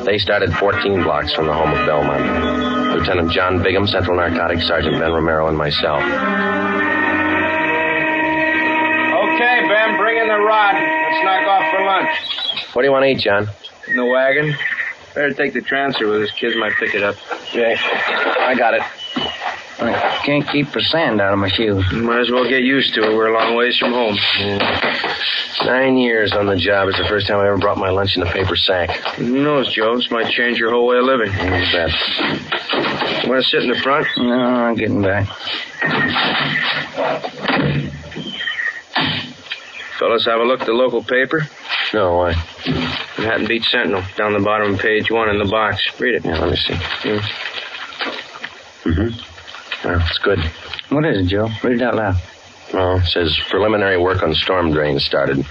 They started 14 blocks from the home of Belmont. Lieutenant John Bigham, Central Narcotics, Sergeant Ben Romero, and myself. Okay, Ben, bring in the rod. Let's knock off for lunch. What do you want to eat, John? In the wagon. Better take the transfer with us. Kids might pick it up. Okay. I got it. I can't keep the sand out of my shoes. Might as well get used to it. We're a long ways from home. 9 years on the job. It's the first time I ever brought my lunch in a paper sack. Who knows, Joe? This might change your whole way of living. What's that? You want to sit in the front? No, I'm getting back. Fellas, have a look at the local paper. No, why? Manhattan Beach Sentinel, down the bottom of page 1 in the box. Read it. Yeah, let me see. Well, it's good. What is it, Joe? Read it out loud. Well, it says preliminary work on storm drains started.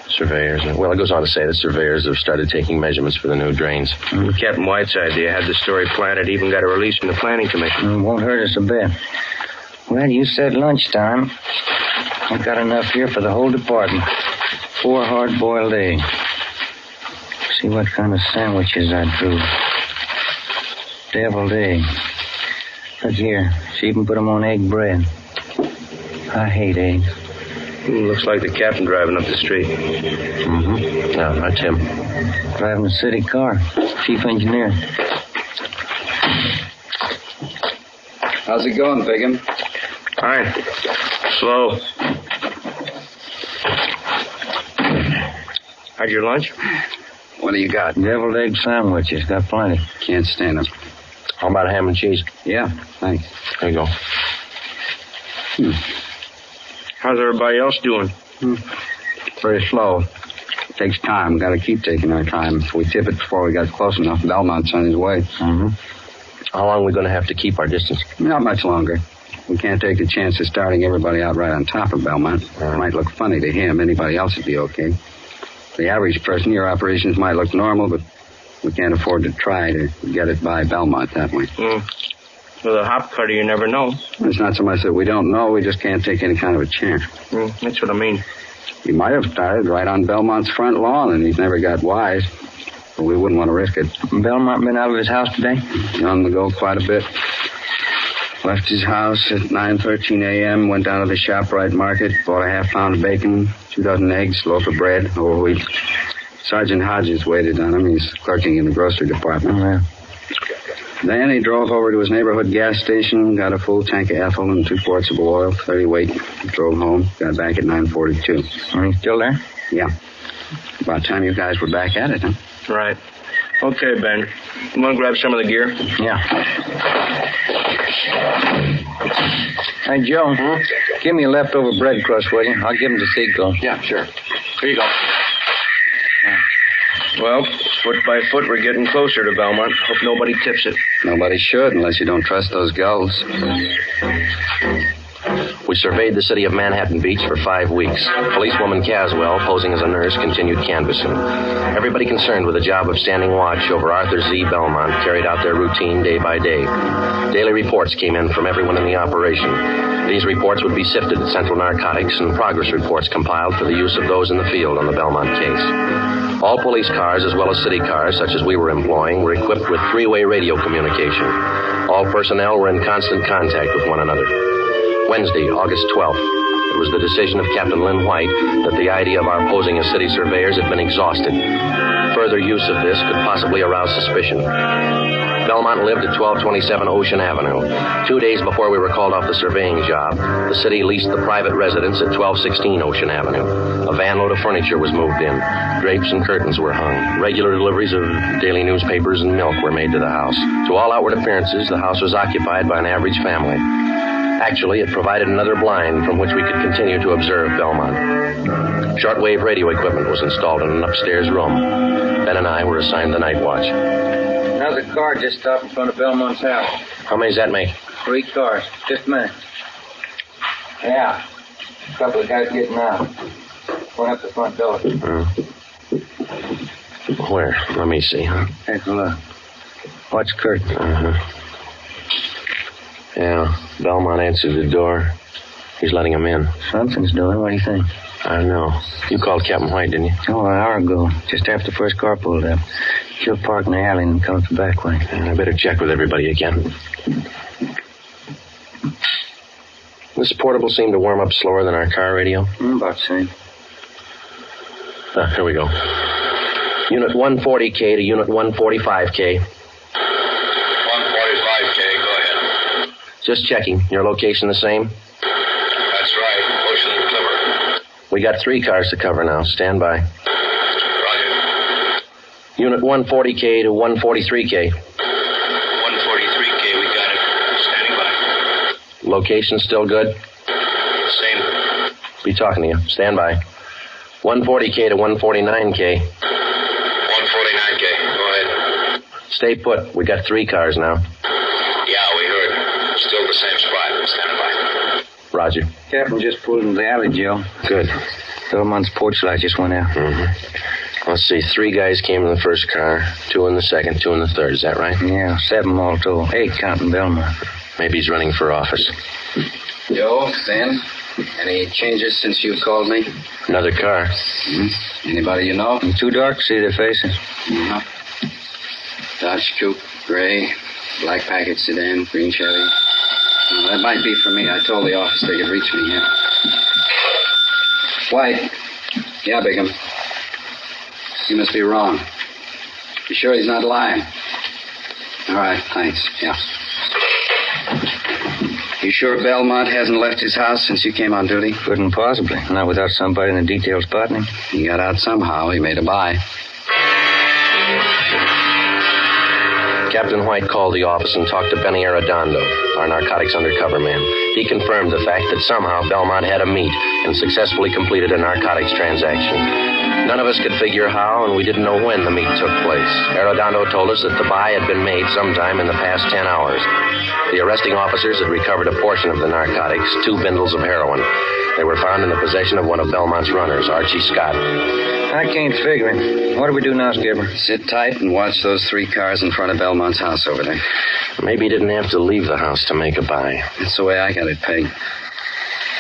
Surveyors. Well, it goes on to say that surveyors have started taking measurements for the new drains. Captain White's idea had the story planted, even got a release from the Planning Commission. It won't hurt us a bit. Well, you said lunchtime. I've got enough here for the whole department. 4 hard-boiled eggs. See what kind of sandwiches I drew. Deviled egg. Look here. See if you can put them on egg bread. I hate eggs. Looks like the captain driving up the street. Yeah, that's him. Driving a city car. Chief engineer. How's it going, Bigham? Fine. Slow. Had your lunch? What do you got? Deviled egg sandwiches. Got plenty. Can't stand them. How about ham and cheese? Yeah, thanks. There you go. How's everybody else doing? Very slow. Takes time. Got to keep taking our time. If we tip it before we got close enough, Belmont's on his way. Mm-hmm. How long are we going to have to keep our distance? Not much longer. We can't take the chance of starting everybody out right on top of Belmont. It might look funny to him. Anybody else would be okay. The average person, your operations might look normal, but we can't afford to try to get it by Belmont that way. With a hop cutter, you never know. It's not so much that we don't know, we just can't take any kind of a chance. That's what I mean. He might have started right on Belmont's front lawn, and he's never got wise. But we wouldn't want to risk it. Belmont been out of his house today? On the go quite a bit. Left his house at 9:13 a.m., went down to the ShopRite market, bought a half-pound of bacon, 2 dozen eggs, loaf of bread, whole wheat. Sergeant Hodges waited on him. He's clerking in the grocery department. Oh, yeah. Then he drove over to his neighborhood gas station, got a full tank of ethyl and 2 quarts of oil, 30 weight, drove home, got back at 9:42. Are you still there? Yeah. About time you guys were back at it, huh? Right. Okay, Ben. You want to grab some of the gear? Yeah. Hey, Joe, give me a leftover bread crust, will you? I'll give him to Seagull. Yeah, sure. Here you go. Well, foot by foot, we're getting closer to Belmont. Hope nobody tips it. Nobody should, unless you don't trust those gulls. We surveyed the city of Manhattan Beach for 5 weeks. Policewoman Caswell, posing as a nurse, continued canvassing. Everybody concerned with the job of standing watch over Arthur Z. Belmont carried out their routine day by day. Daily reports came in from everyone in the operation. These reports would be sifted at Central Narcotics and progress reports compiled for the use of those in the field on the Belmont case. All police cars, as well as city cars, such as we were employing, were equipped with 3-way radio communication. All personnel were in constant contact with one another. Wednesday, August 12th, it was the decision of Captain Lynn White that the idea of our posing as city surveyors had been exhausted. Further use of this could possibly arouse suspicion. Belmont lived at 1227 Ocean Avenue. 2 days before we were called off the surveying job, the city leased the private residence at 1216 Ocean Avenue. A van load of furniture was moved in. Drapes and curtains were hung. Regular deliveries of daily newspapers and milk were made to the house. To all outward appearances, the house was occupied by an average family. Actually, it provided another blind from which we could continue to observe Belmont. Shortwave radio equipment was installed in an upstairs room. Ben and I were assigned the night watch. Another car just stopped in front of Belmont's house. How many does that make? 3 cars. Just a minute. Yeah. A couple of guys getting out. Going up the front door. Where? Let me see, huh? Take a look. Watch curtain. Yeah, Belmont answered the door. He's letting him in. Something's doing. What do you think? I don't know. You called Captain White, didn't you? Oh, an hour ago. Just after the first car pulled up. She'll park in the alley and come up the back way. I better check with everybody again. This portable seemed to warm up slower than our car radio. About the same. Here we go. Unit 140K to Unit 145K. 145K, go ahead. Just checking. Your location the same? That's right, Ocean and Clipper. We got 3 cars to cover now. Stand by. Roger. Unit 140K to 143K. 143K, we got it. Standing by. Location still good? Same. Be talking to you. Stand by. 140K to 149K. 149K, go ahead. Stay put. We got 3 cars now. Yeah, we heard. Still the same spot. Standing by. Roger. Captain just pulled into the alley, Joe. Good. Belmont's porch light just went out. Let's see. 3 guys came in the first car, 2 in the second, 2 in the third. Is that right? Yeah, 7 all told. 8 counting Belmont. Maybe he's running for office. Joe, Ben, any changes since you called me? Another car. Anybody you know? It's too dark to see their faces. Dodge Coupe, gray, black packet sedan, green Chevy. That might be for me. I told the office they could reach me here. White. Yeah, Bigham. You must be wrong. You sure he's not lying? All right, thanks. Yeah. You sure Belmont hasn't left his house since you came on duty? Couldn't possibly. Not without somebody in the detail spotting him. He got out somehow. He made a buy. Captain White called the office and talked to Benny Arredondo, our narcotics undercover man. He confirmed the fact that somehow Belmont had a meet and successfully completed a narcotics transaction. None of us could figure how, and we didn't know when the meet took place. Arredondo told us that the buy had been made sometime in the past 10 hours. The arresting officers had recovered a portion of the narcotics, 2 bindles of heroin. They were found in the possession of one of Belmont's runners, Archie Scott. I can't figure it. What do we do now, Skipper? Sit tight and watch those 3 cars in front of Belmont's house over there. Maybe he didn't have to leave the house to make a buy. That's the way I got it pegged.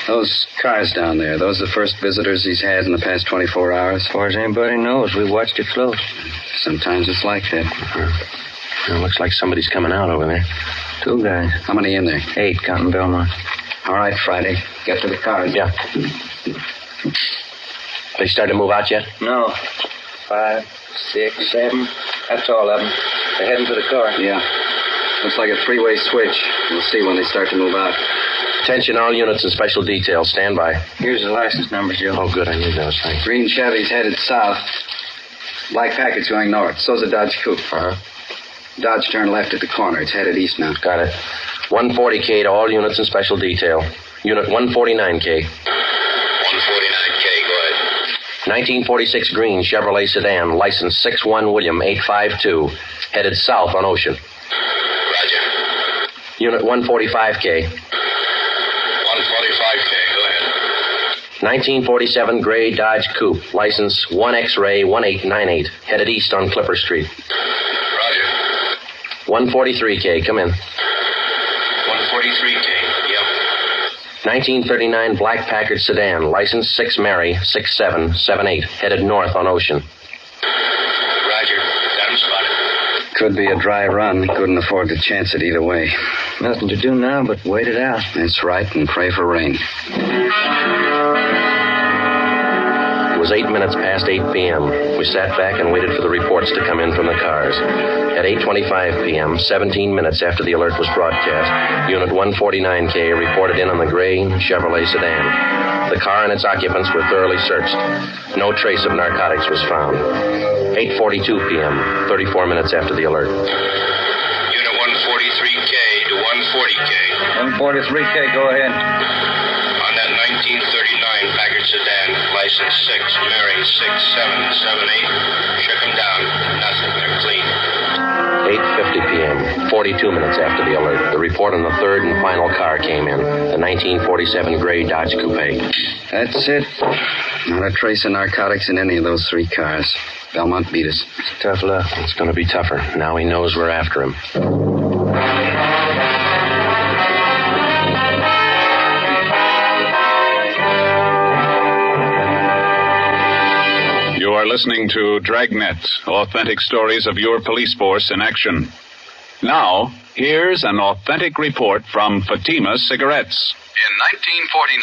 Those cars down there, those are the first visitors he's had in the past 24 hours? As far as anybody knows, we watched it close. Sometimes it's like that. It looks like somebody's coming out over there. 2 guys. How many in there? 8, counting Belmont. All right, Friday. Get to the cars. Yeah. They started to move out yet? No. 5, 6, 7. That's all of them. They're heading for the car. Yeah. Looks like a three-way switch. We'll see when they start to move out. Attention, all units and special details. Stand by. Here's the license number, Joe. Oh, good. I knew those. Thanks. Green Chevy's headed south. Black Packard's going north. So's a Dodge Coupe. Uh-huh. Dodge turned left at the corner. It's headed east now. Got it. 140K to all units and special detail. Unit 149K. 149K, go ahead. 1946 green Chevrolet sedan, license 61 William 852, headed south on Ocean. Roger. Unit 145K. 145K, go ahead. 1947 gray Dodge Coupe, license 1X-Ray 1898, headed east on Clipper Street. Roger. 143K, come in. 143K, yep. 1939 black Packard sedan, license 6 Mary 6778, headed north on Ocean. Roger. Got him spotted. Could be a dry run. Couldn't afford to chance it either way. Nothing to do now but wait it out. That's right, and pray for rain. It was 8 minutes past 8 p.m. We sat back and waited for the reports to come in from the cars. At 8:25 p.m., 17 minutes after the alert was broadcast, Unit 149K reported in on the gray Chevrolet sedan. The car and its occupants were thoroughly searched. No trace of narcotics was found. 8:42 p.m., 34 minutes after the alert. Unit 143K to 140K. 143K, go ahead. On that 1939 Packard sedan, license 6, Mary 6778. Check them down. Nothing. They're clean. 8:50 p.m., 42 minutes after the alert. The report on the third and final car came in, the 1947 gray Dodge Coupe. That's it. Not a trace of narcotics in any of those 3 cars. Belmont beat us. Tough luck. It's going to be tougher. Now he knows we're after him. You are listening to Dragnet, authentic stories of your police force in action. Now, here's an authentic report from Fatima Cigarettes. In 1949,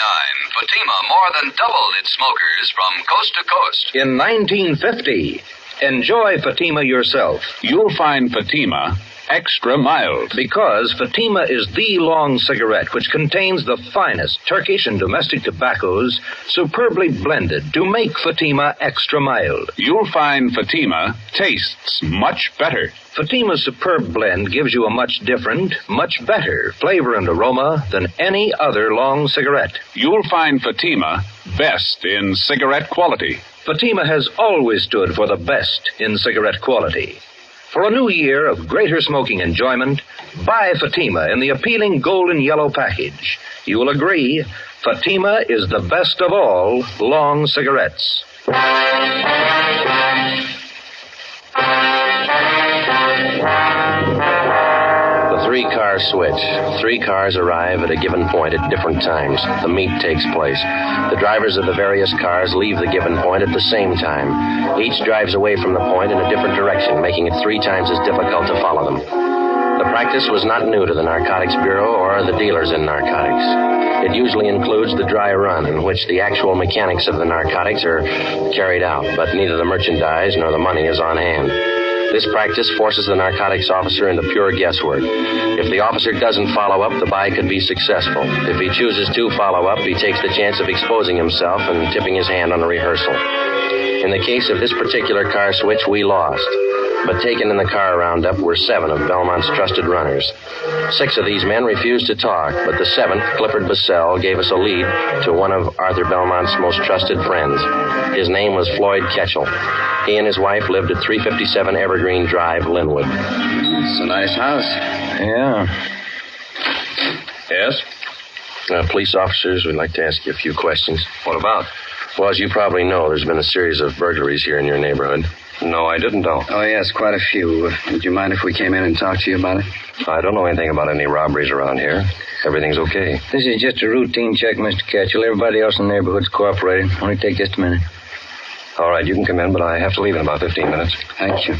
Fatima more than doubled its smokers from coast to coast. In 1950, enjoy Fatima yourself. You'll find Fatima extra mild. Because Fatima is the long cigarette which contains the finest Turkish and domestic tobaccos superbly blended to make Fatima extra mild. You'll find Fatima tastes much better. Fatima's superb blend gives you a much different, much better flavor and aroma than any other long cigarette. You'll find Fatima best in cigarette quality. Fatima has always stood for the best in cigarette quality. For a new year of greater smoking enjoyment, buy Fatima in the appealing golden yellow package. You will agree, Fatima is the best of all long cigarettes. The 3-car switch. 3 cars arrive at a given point at different times. The meet takes place. The drivers of the various cars leave the given point at the same time. Each drives away from the point in a different direction, making it 3 times as difficult to follow them. The practice was not new to the Narcotics Bureau or the dealers in narcotics. It usually includes the dry run, in which the actual mechanics of the narcotics are carried out, but neither the merchandise nor the money is on hand. This practice forces the narcotics officer into pure guesswork. If the officer doesn't follow up, the buy could be successful. If he chooses to follow up, he takes the chance of exposing himself and tipping his hand on a rehearsal. In the case of this particular car switch, we lost. But taken in the car roundup were 7 of Belmont's trusted runners. 6 of these men refused to talk, but the 7th, Clifford Bissell, gave us a lead to one of Arthur Belmont's most trusted friends. His name was Floyd Ketchel. He and his wife lived at 357 Evergreen Drive, Linwood. It's a nice house. Yeah. Yes? Police officers, we'd like to ask you a few questions. What about? Well, as you probably know, there's been a series of burglaries here in your neighborhood. No, I didn't know. Oh, yes, quite a few. Would you mind if we came in and talked to you about it? I don't know anything about any robberies around here. Everything's okay. This is just a routine check, Mr. Ketchel. Everybody else in the neighborhood's cooperating. Only take just a minute. All right, you can come in, but I have to leave in about 15 minutes. Thank you.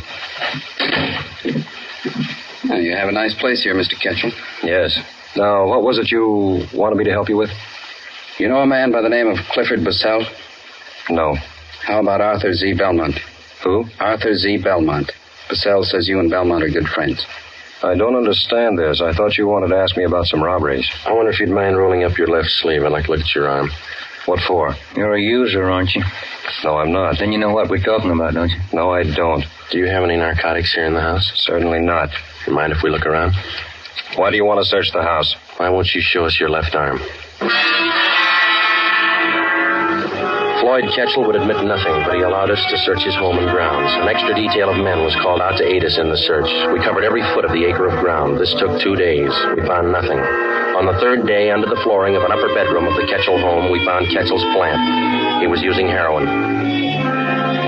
Well, you have a nice place here, Mr. Ketchel. Yes. Now, what was it you wanted me to help you with? You know a man by the name of Clifford Bissell? No. How about Arthur Z. Belmont? Who? Arthur Z. Belmont. Bissell says you and Belmont are good friends. I don't understand this. I thought you wanted to ask me about some robberies. I wonder if you'd mind rolling up your left sleeve. I'd like to look at your arm. What for? You're a user, aren't you? No, I'm not. Then you know what we're talking about, don't you? No, I don't. Do you have any narcotics here in the house? Certainly not. You mind if we look around? Why do you want to search the house? Why won't you show us your left arm? Floyd Ketchel would admit nothing, but he allowed us to search his home and grounds. An extra detail of men was called out to aid us in the search. We covered every foot of the acre of ground. This took 2 days. We found nothing. On the 3rd day, under the flooring of an upper bedroom of the Ketchel home, we found Ketchel's plant. He was using heroin.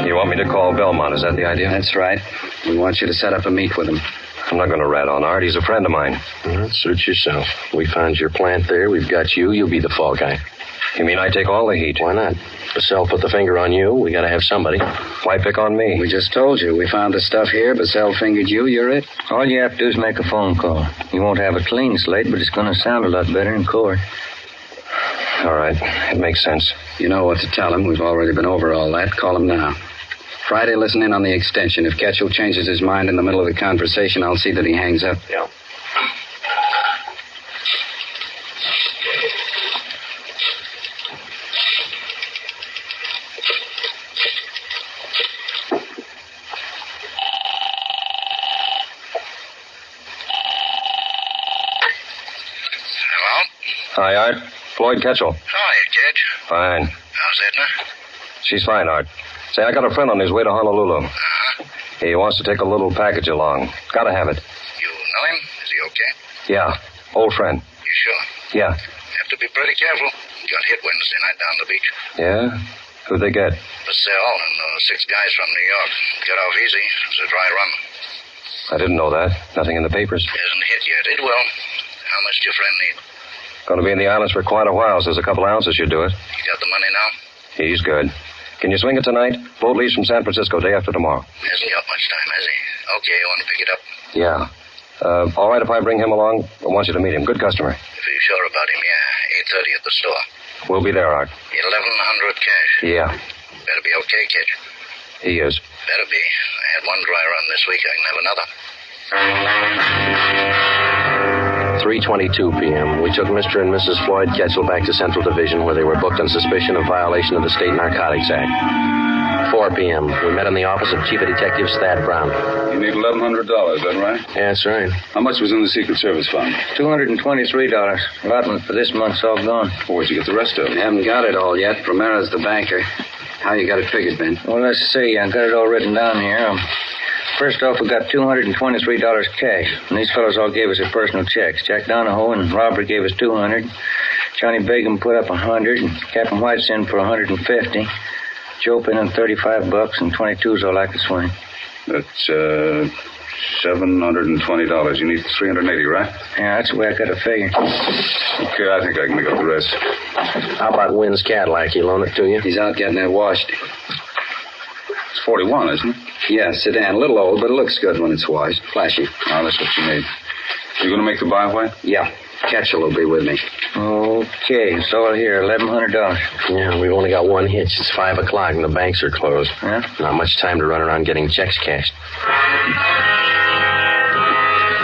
You want me to call Belmont, is that the idea? That's right. We want you to set up a meet with him. I'm not going to rat on Art. He's a friend of mine. Suit yourself. We found your plant there. We've got you. You'll be the fall guy. You mean I take all the heat? Why not? Bissell put the finger on you. We got to have somebody. Why pick on me? We just told you. We found the stuff here. Bissell fingered you. You're it. All you have to do is make a phone call. You won't have a clean slate, but it's going to sound a lot better in court. All right. It makes sense. You know what to tell him. We've already been over all that. Call him now. Friday, listen in on the extension. If Ketchel changes his mind in the middle of the conversation, I'll see that he hangs up. Yeah. Hi, Art. Floyd Ketchel. Hiya, Ketch. Fine. How's Edna? She's fine, Art. Say, I got a friend on his way to Honolulu. Uh-huh. He wants to take a little package along. Gotta have it. You know him? Is he okay? Yeah. Old friend. You sure? Yeah. Have to be pretty careful. Got hit Wednesday night down the beach. Yeah? Who'd they get? Bissell and 6 guys from New York. Got off easy. It was a dry run. I didn't know that. Nothing in the papers. Hasn't hit yet. It will. How much do your friend need? Going to be in the islands for quite a while, so there's a couple ounces should do it. You got the money now? He's good. Can you swing it tonight? Boat leaves from San Francisco day after tomorrow. Hasn't got much time, has he? Okay, you want to pick it up? Yeah. All right if I bring him along? I want you to meet him. Good customer. If you're sure about him, yeah. 8:30 at the store. We'll be there, Art. 1,100 cash. Yeah. Better be okay, Ketch. He is. Better be. I had one dry run this week. I can have another. 3:22 p.m. We took Mr. and Mrs. Floyd Ketchel back to Central Division, where they were booked on suspicion of violation of the State Narcotics Act. 4 p.m. We met in the office of Chief of Detectives Thad Brown. You need $1,100, is that right? Yeah, that's right. How much was in the Secret Service fund? $223. Allotment for this month's all gone. Well, where'd you get the rest of it? You haven't got it all yet. Romero's the banker. How you got it figured, Ben? Well, let's see. I got it all written down here. First off, we got $223 cash. And these fellows all gave us their personal checks. Jack Donahoe and Robert gave us $200. Johnny Begum put up $100, and Captain White's in for $150. Joe put in $35, and 22's all I could swing. That's $720. You need $380, right? Yeah, that's the way I got it figured. Okay, I think I can make up the rest. How about Wynn's Cadillac? He loaned it to you? He's out getting it washed. It's 41, isn't it? Yeah, sedan. A little old, but it looks good when it's washed. Flashy. Oh, that's what you need. You going to make the byway? Yeah. Ketchel will be with me. Okay, it's all here, $1,100. Yeah, we've only got one hitch. It's 5 o'clock and the banks are closed. Yeah? Not much time to run around getting checks cashed.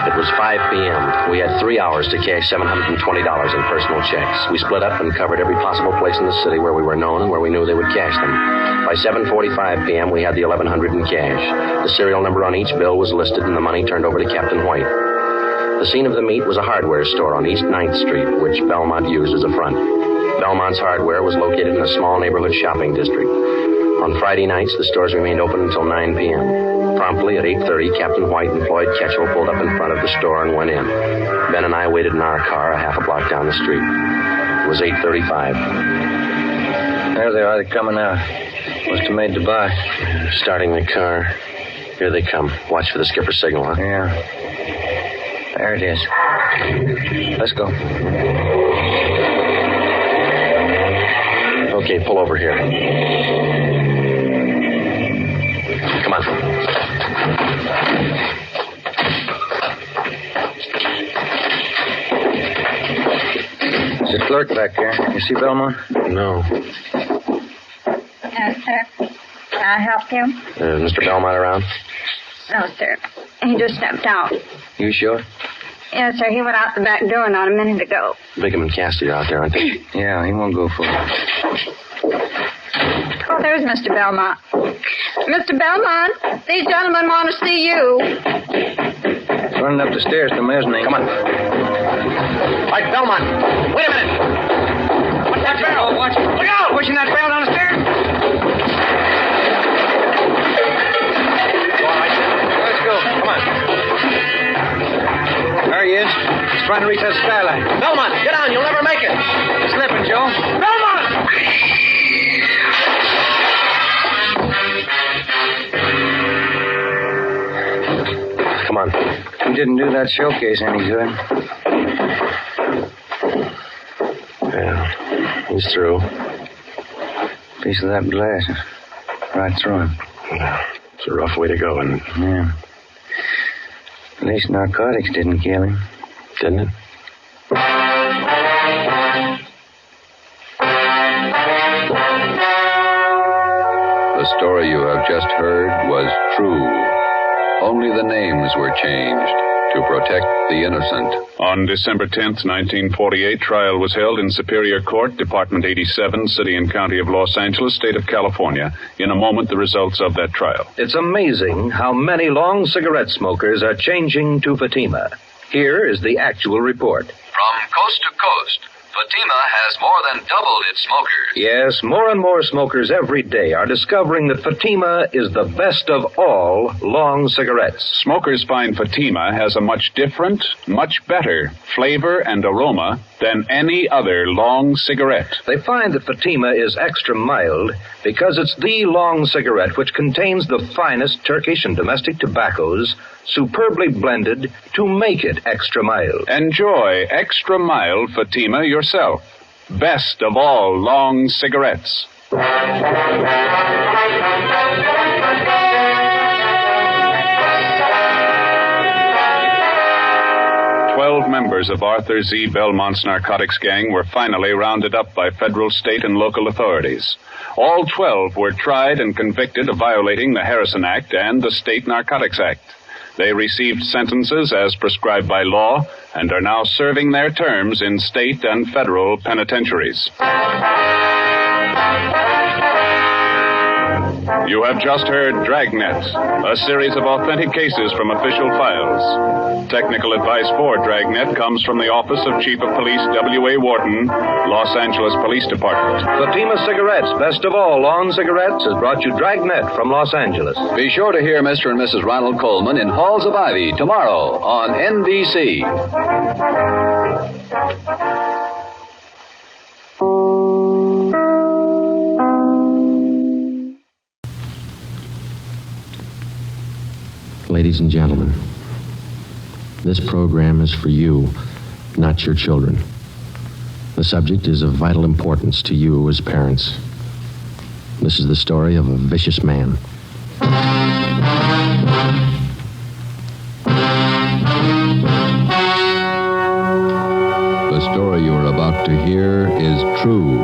It was 5 p.m. We had 3 hours to cash $720 in personal checks. We split up and covered every possible place in the city where we were known and where we knew they would cash them. By 7:45 p.m., we had the $1,100 in cash. The serial number on each bill was listed and the money turned over to Captain White. The scene of the meet was a hardware store on East 9th Street, which Belmont used as a front. Belmont's hardware was located in a small neighborhood shopping district. On Friday nights, the stores remained open until 9 p.m. Promptly at 8:30, Captain White and Floyd Ketchel pulled up in front of the store and went in. Ben and I waited in our car a half a block down the street. It was 8:35. There they are. They're coming out. Must have made the buy. Starting the car. Here they come. Watch for the skipper's signal, huh? Yeah. There it is. Let's go. Okay, pull over here. Come on. There's a clerk back there. You see Belmont? No. Sir, can I help you? Mr. Belmont around? No, sir. He just stepped out. You sure? Yes, sir. He went out the back door not a minute ago. Bigham and Cassidy are out there, aren't they? Yeah, he won't go for it. Oh, there's Mr. Belmont. Mr. Belmont, these gentlemen want to see you. Running up the stairs to mezzanine. Come on. All right, Belmont. Wait a minute. What's that barrel? Watch it. Look out! Pushing that barrel down the stairs. All right. Let's go. Come on. There he is. He's trying to reach that skylight. Belmont, get down. You'll never make it. Slipping, Joe. Belmont! Come on. He didn't do that showcase any good. Yeah, he's through. Piece of that glass is right through him. Yeah, it's a rough way to go, isn't it? Yeah. At least narcotics didn't kill him. Didn't it? The story you have just heard was true. Only the names were changed to protect the innocent. On December 10th, 1948, trial was held in Superior Court, Department 87, City and County of Los Angeles, State of California. In a moment, the results of that trial. It's amazing how many long cigarette smokers are changing to Fatima. Here is the actual report. From coast to coast, Fatima has more than doubled its smokers. Yes, more and more smokers every day are discovering that Fatima is the best of all long cigarettes. Smokers find Fatima has a much different, much better flavor and aroma than any other long cigarette. They find that Fatima is extra mild because it's the long cigarette which contains the finest Turkish and domestic tobaccos superbly blended to make it extra mild. Enjoy extra mild Fatima yourself. Best of all long cigarettes. 12 members of Arthur Z. Belmont's narcotics gang were finally rounded up by federal, state, and local authorities. All 12 were tried and convicted of violating the Harrison Act and the State Narcotics Act. They received sentences as prescribed by law and are now serving their terms in state and federal penitentiaries. You have just heard Dragnet, a series of authentic cases from official files. Technical advice for Dragnet comes from the Office of Chief of Police W.A. Wharton, Los Angeles Police Department. Fatima Cigarettes, best of all long cigarettes, has brought you Dragnet from Los Angeles. Be sure to hear Mr. and Mrs. Ronald Coleman in Halls of Ivy tomorrow on NBC. Ladies and gentlemen, this program is for you, not your children. The subject is of vital importance to you as parents. This is the story of a vicious man. The story you are about to hear is true.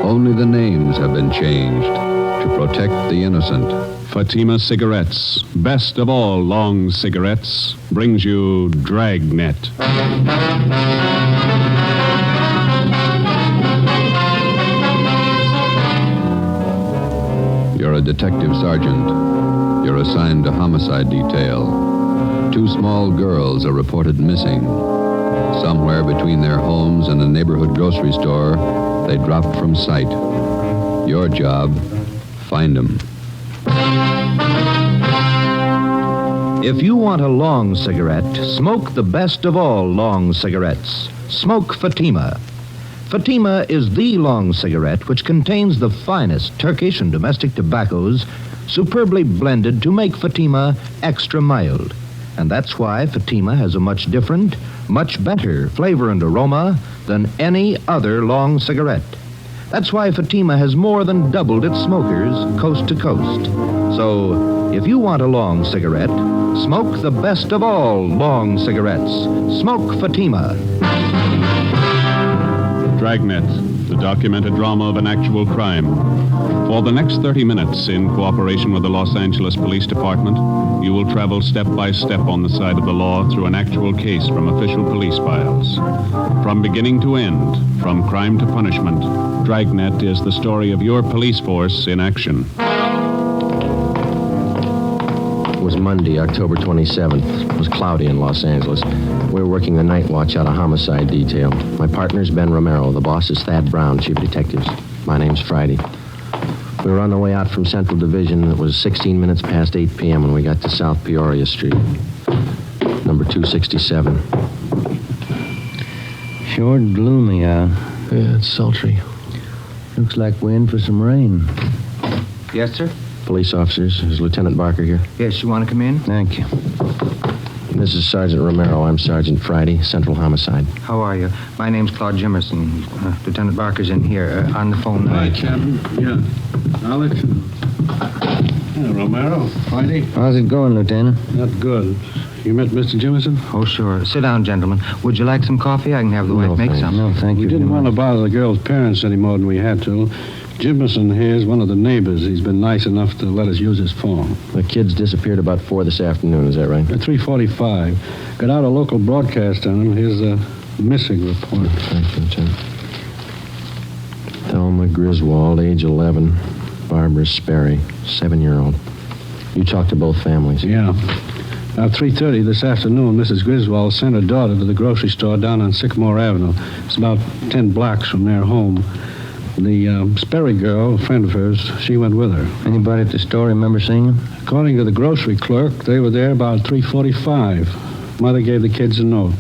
Only the names have been changed to protect the innocent. Fatima Cigarettes, best of all long cigarettes, brings you Dragnet. You're a detective sergeant. You're assigned to homicide detail. 2 small girls are reported missing. Somewhere between their homes and a neighborhood grocery store, they dropped from sight. Your job, find them. If you want a long cigarette, smoke the best of all long cigarettes. Smoke Fatima. Fatima is the long cigarette which contains the finest Turkish and domestic tobaccos superbly blended to make Fatima extra mild. And that's why Fatima has a much different, much better flavor and aroma than any other long cigarette. That's why Fatima has more than doubled its smokers coast to coast. So, if you want a long cigarette, smoke the best of all long cigarettes. Smoke Fatima. Dragnet, the documented drama of an actual crime. For the next 30 minutes, in cooperation with the Los Angeles Police Department, you will travel step by step on the side of the law through an actual case from official police files. From beginning to end, from crime to punishment, Dragnet is the story of your police force in action. It was Monday, October 27th. It was cloudy in Los Angeles. We were working the night watch out of homicide detail. My partner's Ben Romero. The boss is Thad Brown, chief of detectives. My name's Friday. We were on the way out from Central Division. It was 16 minutes past 8 p.m. when we got to South Peoria Street, number 267. Sure gloomy out. Yeah, it's sultry. Looks like we're in for some rain. Yes, sir? Police officers. Is Lieutenant Barker here? Yes, you want to come in? Thank you. This is Sergeant Romero. I'm Sergeant Friday, Central Homicide. How are you? My name's Claude Jimerson. Lieutenant Barker's in here on the phone now. Hi, Captain. Yeah. I'll let you know. Yeah, Romero, Friday. How's it going, Lieutenant? Not good. You met Mr. Jimerson? Oh, sure. Sit down, gentlemen. Would you like some coffee? I can have the wife make some. No, thank you. We didn't want to bother the girl's parents any more than we had to. Jimerson here is one of the neighbors. He's been nice enough to let us use his phone. The kids disappeared about 4 this afternoon, is that right? At 3:45. Got out a local broadcast on him. Here's a missing report. Thank you, Lieutenant. Thelma Griswold, age 11. Barbara Sperry, 7-year-old. You talked to both families? Yeah. About 3:30 this afternoon, Mrs. Griswold sent her daughter to the grocery store down on Sycamore Avenue. It's about 10 blocks from their home. The Sperry girl, a friend of hers, she went with her. Anybody at the store remember seeing them? According to the grocery clerk, they were there about 3:45. Mother gave the kids a note.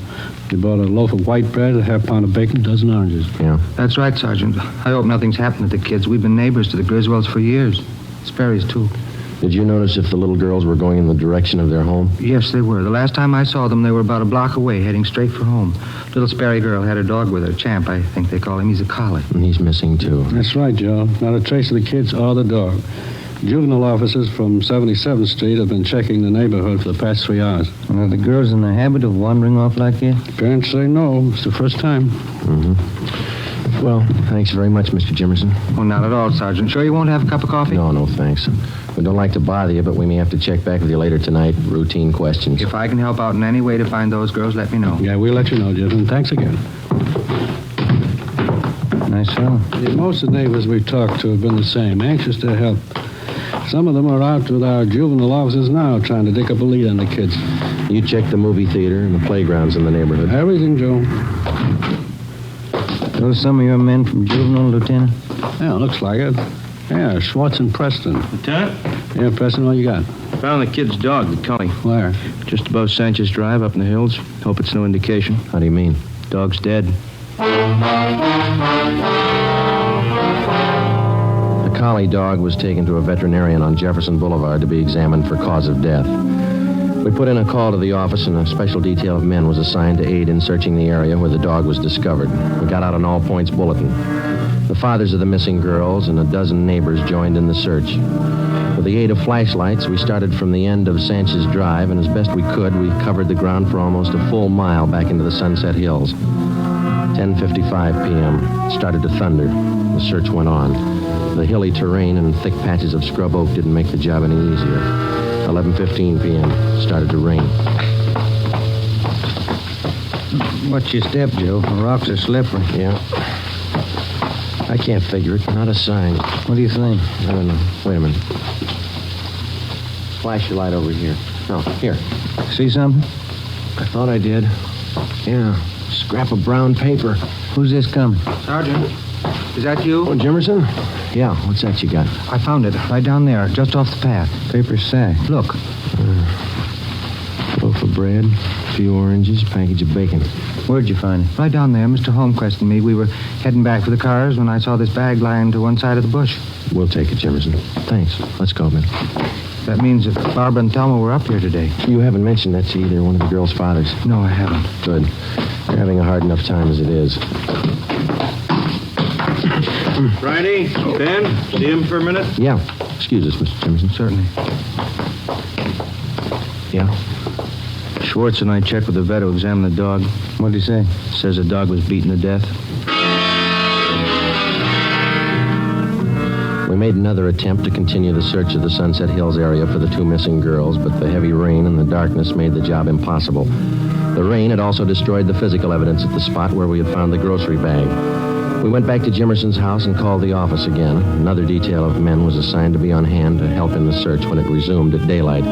They bought a loaf of white bread, a half pound of bacon, a dozen oranges. Yeah. That's right, Sergeant. I hope nothing's happened to the kids. We've been neighbors to the Griswolds for years. Sperry's, too. Did you notice if the little girls were going in the direction of their home? Yes, they were. The last time I saw them, they were about a block away, heading straight for home. Little Sperry girl had her dog with her. Champ, I think they call him. He's a collie. And he's missing, too. That's right, Joe. Not a trace of the kids or the dog. Juvenile officers from 77th Street have been checking the neighborhood for the past 3 hours. Are the girls in the habit of wandering off like this? Parents say no. It's the first time. Mm-hmm. Well, thanks very much, Mr. Jimerson. Oh, not at all, Sergeant. Sure you won't have a cup of coffee? No, thanks. We don't like to bother you, but we may have to check back with you later tonight. Routine questions. If I can help out in any way to find those girls, let me know. Yeah, we'll let you know, Jim. Thanks again. Nice fellow. Yeah, most of the neighbors we've talked to have been the same, anxious to help. Some of them are out with our juvenile officers now trying to dig up a lead on the kids. You checked the movie theater and the playgrounds in the neighborhood? Everything, Joe. Those some of your men from juvenile, Lieutenant? Yeah, looks like it. Yeah, Schwartz and Preston. Lieutenant? Yeah, Preston, what you got? Found the kid's dog, the collie. Where? Just above Sanchez Drive up in the hills. Hope it's no indication. How do you mean? Dog's dead. The collie dog was taken to a veterinarian on Jefferson Boulevard to be examined for cause of death. We put in a call to the office, and a special detail of men was assigned to aid in searching the area where the dog was discovered. We got out an all-points bulletin. The fathers of the missing girls and a dozen neighbors joined in the search. With the aid of flashlights, we started from the end of Sanchez Drive, and as best we could, we covered the ground for almost a full mile back into the Sunset Hills. 10:55 p.m. It started to thunder. The search went on. The hilly terrain and thick patches of scrub oak didn't make the job any easier. 11:15 p.m. It started to rain. Watch your step, Joe. The rocks are slippery. Yeah. I can't figure it. Not a sign. What do you think? I don't know. Wait a minute. Flash your light over here. No, here. See something? I thought I did. Yeah. Scrap of brown paper. Who's this coming? Sergeant, is that you? Oh, Jimerson? Yeah, what's that you got? I found it right down there, just off the path. Paper sack. Look. Loaf of bread, a few oranges, package of bacon. Where'd you find it? Right down there. Mr. Holmquist and me, we were heading back for the cars when I saw this bag lying to one side of the bush. We'll take it, Jimerson. Thanks. Let's go, Ben. That means that Barbara and Thelma were up here today. You haven't mentioned that to either one of the girls' fathers. No, I haven't. Good. They're having a hard enough time as it is. Friday, Ben, see him for a minute? Yeah. Excuse us, Mr. Jimerson. Certainly. Yeah? Schwartz and I checked with the vet who examined the dog. What'd he say? Says the dog was beaten to death. We made another attempt to continue the search of the Sunset Hills area for the two missing girls, but the heavy rain and the darkness made the job impossible. The rain had also destroyed the physical evidence at the spot where we had found the grocery bag. We went back to Jimerson's house and called the office again. Another detail of men was assigned to be on hand to help in the search when it resumed at daylight.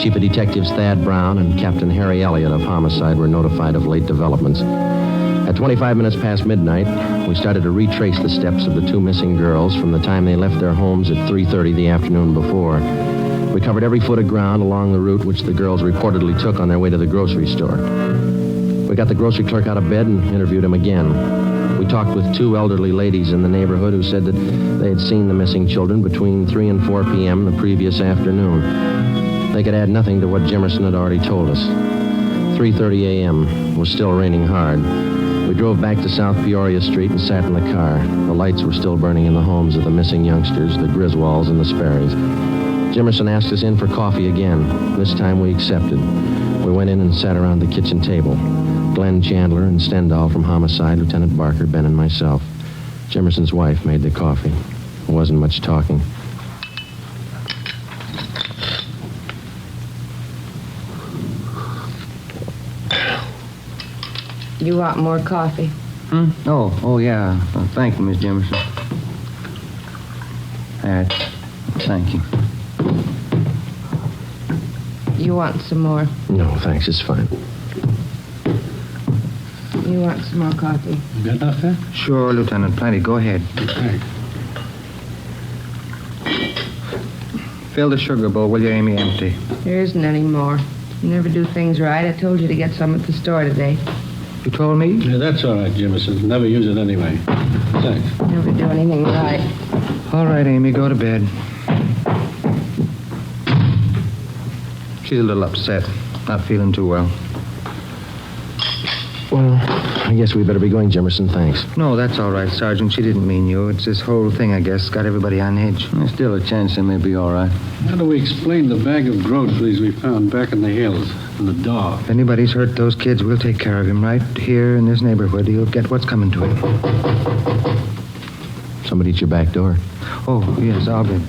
Chief of Detectives Thad Brown and Captain Harry Elliott of Homicide were notified of late developments. At 25 minutes past midnight, we started to retrace the steps of the two missing girls from the time they left their homes at 3:30 the afternoon before. We covered every foot of ground along the route which the girls reportedly took on their way to the grocery store. We got the grocery clerk out of bed and interviewed him again. We talked with two elderly ladies in the neighborhood who said that they had seen the missing children between 3 and 4 p.m. the previous afternoon. They could add nothing to what Jimerson had already told us. 3:30 a.m. It was still raining hard. We drove back to South Peoria Street and sat in the car. The lights were still burning in the homes of the missing youngsters, the Griswolds and the Sperrys. Jimerson asked us in for coffee again. This time we accepted. We went in and sat around the kitchen table. Glenn Chandler and Stendhal from Homicide, Lieutenant Barker, Ben, and myself. Jimerson's wife made the coffee. There wasn't much talking. You want more coffee? Oh, yeah. Thank you, Miss Jimerson. Thank you. You want some more? No, thanks. It's fine. You want some more coffee? You got enough there? Sure, Lieutenant. Plenty. Go ahead. Thanks. Fill the sugar bowl, will you, Amy? Empty. There isn't any more. You never do things right. I told you to get some at the store today. You told me? Yeah, that's all right, Jimerson. Never use it anyway. Thanks. Never do anything right. All right, Amy, go to bed. She's a little upset. Not feeling too well. Well, I guess we better be going, Jimerson. Thanks. No, that's all right, Sergeant. She didn't mean you. It's this whole thing, I guess, got everybody on edge. There's still a chance they may be all right. How do we explain the bag of groceries we found back in the hills and the dog? If anybody's hurt those kids, we'll take care of him right here in this neighborhood. He'll get what's coming to him. Somebody at your back door. Oh, yes, I'll be.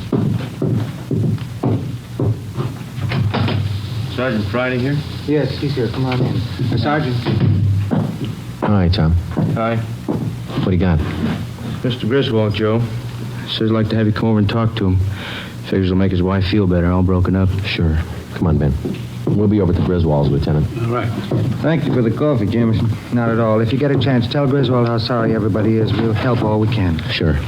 Sergeant Friday here? Yes, he's here. Come on in. Sergeant. Hi, Tom. Hi. What do you got? Mr. Griswold, Joe. Says he'd like to have you come over and talk to him. Figures it'll make his wife feel better, all broken up. Sure. Come on, Ben. We'll be over at the Griswolds, Lieutenant. All right. Thank you for the coffee, Jimerson. Not at all. If you get a chance, tell Griswold how sorry everybody is. We'll help all we can. Sure.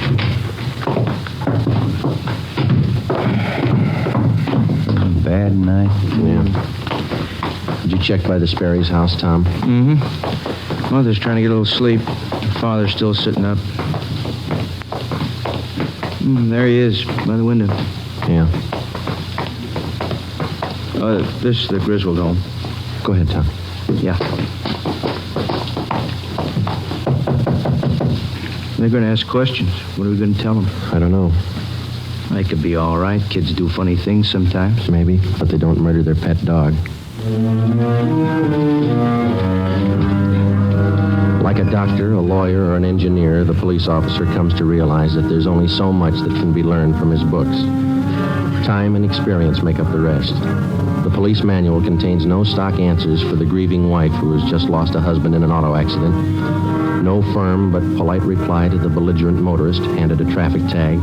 Bad night. Yeah. Did you check by the Sperry's house, Tom? Mm-hmm. Mother's trying to get a little sleep. Father's still sitting up. There he is, by the window. Yeah. This is the Griswold home. Go ahead, Tom. Yeah. They're going to ask questions. What are we going to tell them? I don't know. They could be all right. Kids do funny things sometimes. Maybe, but they don't murder their pet dog. Like a doctor, a lawyer, or an engineer, the police officer comes to realize that there's only so much that can be learned from his books. Time and experience make up the rest. The police manual contains no stock answers for the grieving wife who has just lost a husband in an auto accident. No firm but polite reply to the belligerent motorist handed a traffic tag.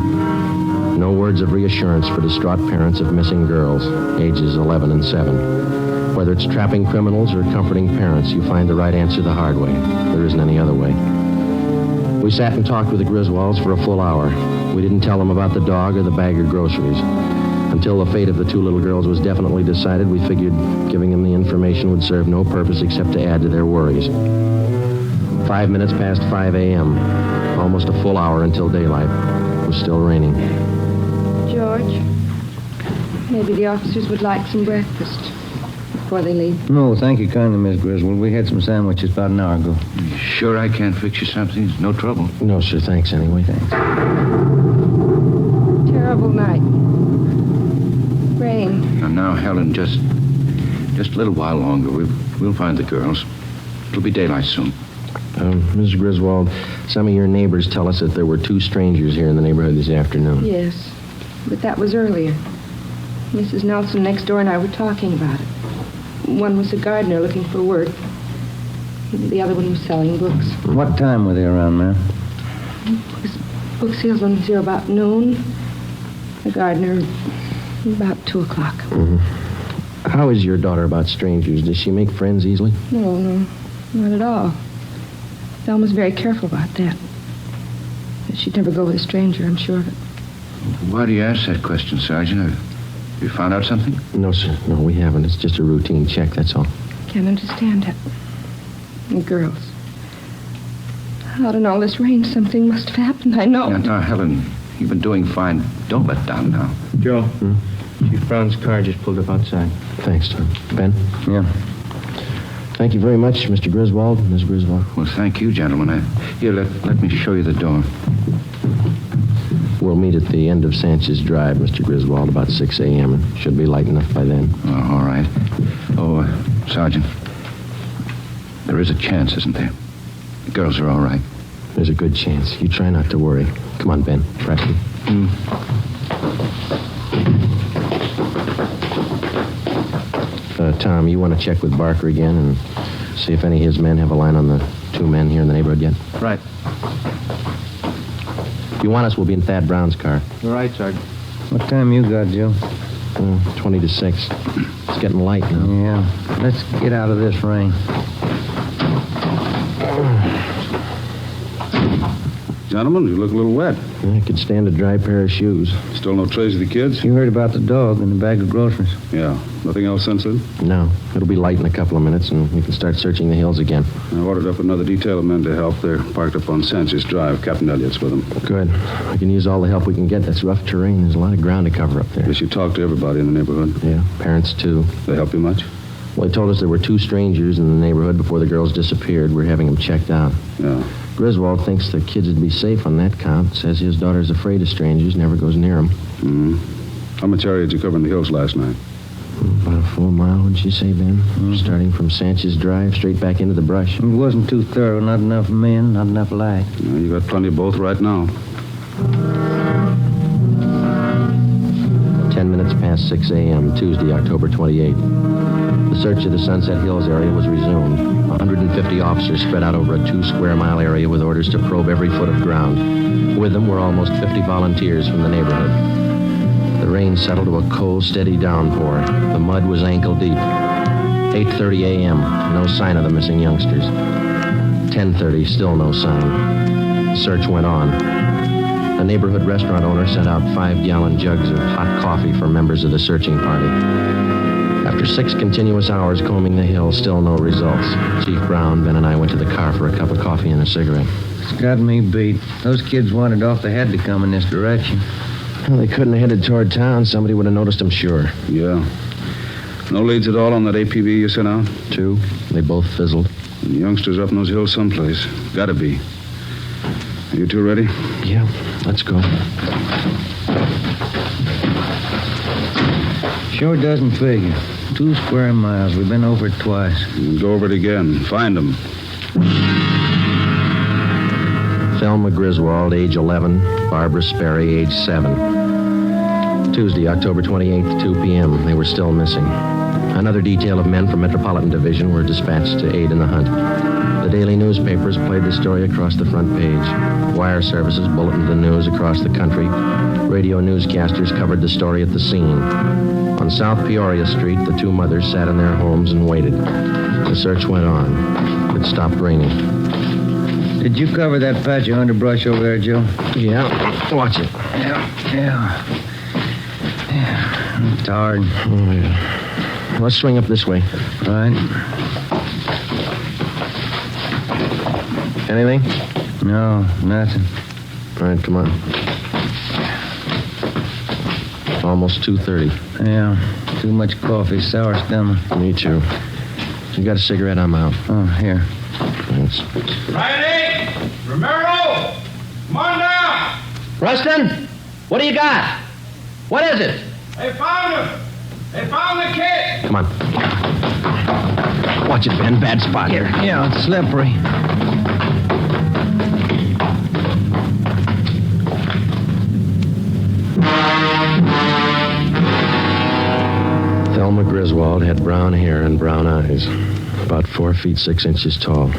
No words of reassurance for distraught parents of missing girls, ages 11 and 7. Whether it's trapping criminals or comforting parents, you find the right answer the hard way. There isn't any other way. We sat and talked with the Griswolds for a full hour. We didn't tell them about the dog or the bag of groceries. Until the fate of the two little girls was definitely decided, we figured giving them the information would serve no purpose except to add to their worries. 5 minutes past 5 a.m., almost a full hour until daylight. It was still raining. George, maybe the officers would like some breakfast before they leave. No, thank you kindly, Miss Griswold. We had some sandwiches about an hour ago. You sure I can't fix you something? No trouble. No, sir. Thanks anyway. Thanks. Terrible night. Rain. Now, Helen, just a little while longer. We'll find the girls. It'll be daylight soon. Mrs. Griswold, some of your neighbors tell us that there were two strangers here in the neighborhood this afternoon. Yes, but that was earlier. Mrs. Nelson next door and I were talking about it. One was a gardener looking for work. The other one was selling books. What time were they around, ma'am? Book salesman was here about noon. The gardener about 2 o'clock. Mm-hmm. How is your daughter about strangers? Does she make friends easily? No, not at all. Thelma's very careful about that. She'd never go with a stranger, I'm sure of it. Why do you ask that question, Sergeant? Have you found out something? No, sir. No, we haven't. It's just a routine check, that's all. Can't understand it. The girls. Out in all this rain, something must have happened, I know. Now, Helen, you've been doing fine. Don't let down now. Joe, Chief Brown's car just pulled up outside. Thanks, Tom. Ben? Yeah. Thank you very much, Mr. Griswold, Ms. Griswold. Well, thank you, gentlemen. Here, let me show you the door. We'll meet at the end of Sanchez Drive, Mr. Griswold, about 6 a.m. It should be light enough by then. Oh, all right. Oh, Sergeant, there is a chance, isn't there? The girls are all right. There's a good chance. You try not to worry. Come on, Ben. Practice. Tom, you want to check with Barker again and see if any of his men have a line on the two men here in the neighborhood yet? Right. If you want us, we'll be in Thad Brown's car. All right, Sergeant. What time you got, Joe? 20 to 6. It's getting light now. Yeah. Let's get out of this rain. Gentlemen, you look a little wet. I could stand a dry pair of shoes. Still no trace of the kids? You heard about the dog and the bag of groceries? Yeah. Nothing else since then? No. It'll be light in a couple of minutes, and we can start searching the hills again. I ordered up another detail of men to help. They're parked up on Sanchez Drive. Captain Elliott's with them. Good. We can use all the help we can get. That's rough terrain. There's a lot of ground to cover up there. Guess you talked to everybody in the neighborhood. Yeah. Parents, too. They help you much? Well, they told us there were two strangers in the neighborhood before the girls disappeared. We're having them checked out. Yeah. Griswold thinks the kids would be safe on that count. Says his daughter's afraid of strangers, never goes near them. How much area did you cover in the hills last night? About a full mile, would you say, Ben? Starting from Sanchez Drive, straight back into the brush. It wasn't too thorough. Not enough men, not enough light. Yeah, you got plenty of both right now. 10 minutes past 6 a.m., Tuesday, October 28th. The search of the Sunset Hills area was resumed. 150 officers spread out over a 2-square-mile area with orders to probe every foot of ground. With them were almost 50 volunteers from the neighborhood. The rain settled to a cold, steady downpour. The mud was ankle deep. 8:30 a.m., no sign of the missing youngsters. 10:30, still no sign. The search went on. A neighborhood restaurant owner sent out 5-gallon jugs of hot coffee for members of the searching party. After 6 continuous hours combing the hill, still no results. Chief Brown, Ben, and I went to the car for a cup of coffee and a cigarette. It's got me beat. Those kids wandered off. They had to come in this direction. Well, they couldn't have headed toward town. Somebody would have noticed them, sure. Yeah. No leads at all on that APB you sent out? 2. They both fizzled. And the youngsters up in those hills someplace. Gotta be. Are you two ready? Yeah, let's go. Sure doesn't figure. 2 square miles. We've been over it twice. We'll go over it again. Find them. Thelma Griswold, age 11. Barbara Sperry, age 7. Tuesday, October 28th, 2 p.m. They were still missing. Another detail of men from Metropolitan Division were dispatched to aid in the hunt. The daily newspapers played the story across the front page. Wire services bulletined the news across the country. Radio newscasters covered the story at the scene. On South Peoria Street, the two mothers sat in their homes and waited. The search went on. It stopped raining. Did you cover that patch of underbrush over there, Joe? Yeah. Watch it. Yeah. I'm tired. Oh, yeah. Let's swing up this way. All right. Anything? No, nothing. All right, come on. Almost 2:30. Yeah, too much coffee, sour stomach. Me too. You got a cigarette? I'm out. Oh, here. Thanks. Friday! Romero! Come on down! Rustin, what do you got? What is it? They found him! They found the kid! Come on. Watch it, Ben. Bad spot here. Yeah, it's slippery. Thelma Griswold had brown hair and brown eyes, about 4 feet 6 inches tall.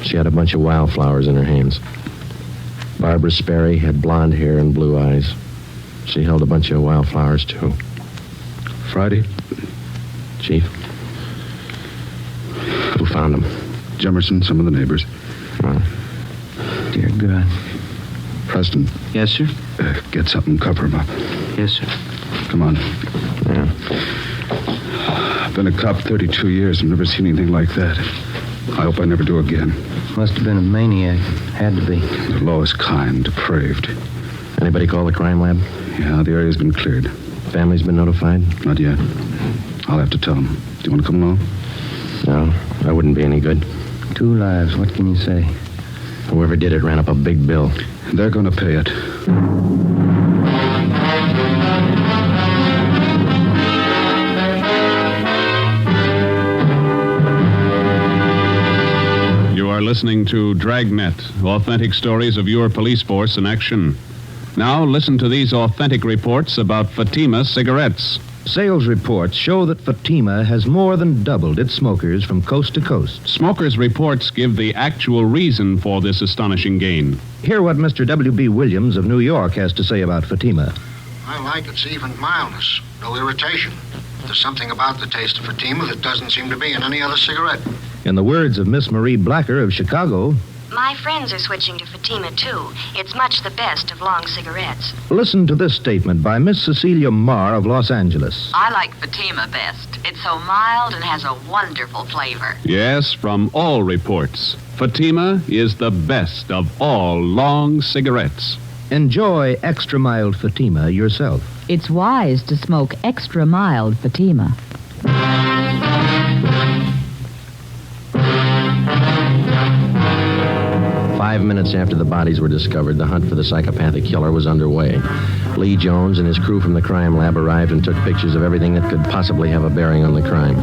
She had a bunch of wildflowers in her hands. Barbara Sperry had blonde hair and blue eyes. She held a bunch of wildflowers, too. Friday? Chief? Who found them? Jemerson, some of the neighbors. Oh. Dear God. Preston. Yes, sir? Get something, cover him up. Yes, sir. Come on. Yeah. I've been a cop 32 years. I've never seen anything like that. I hope I never do again. Must have been a maniac. Had to be. The law is kind, depraved. Anybody call the crime lab? Yeah, the area's been cleared. Family's been notified? Not yet. I'll have to tell them. Do you want to come along? No, that wouldn't be any good. 2 lives, what can you say? Whoever did it ran up a big bill. They're going to pay it. You are listening to Dragnet, authentic stories of your police force in action. Now listen to these authentic reports about Fatima cigarettes. Sales reports show that Fatima has more than doubled its smokers from coast to coast. Smokers' reports give the actual reason for this astonishing gain. Hear what Mr. W.B. Williams of New York has to say about Fatima. I like its even mildness, no irritation. There's something about the taste of Fatima that doesn't seem to be in any other cigarette. In the words of Miss Marie Blacker of Chicago, my friends are switching to Fatima, too. It's much the best of long cigarettes. Listen to this statement by Miss Cecilia Marr of Los Angeles. I like Fatima best. It's so mild and has a wonderful flavor. Yes, from all reports, Fatima is the best of all long cigarettes. Enjoy extra mild Fatima yourself. It's wise to smoke extra mild Fatima. 5 minutes after the bodies were discovered, the hunt for the psychopathic killer was underway. Lee Jones and his crew from the crime lab arrived and took pictures of everything that could possibly have a bearing on the crime.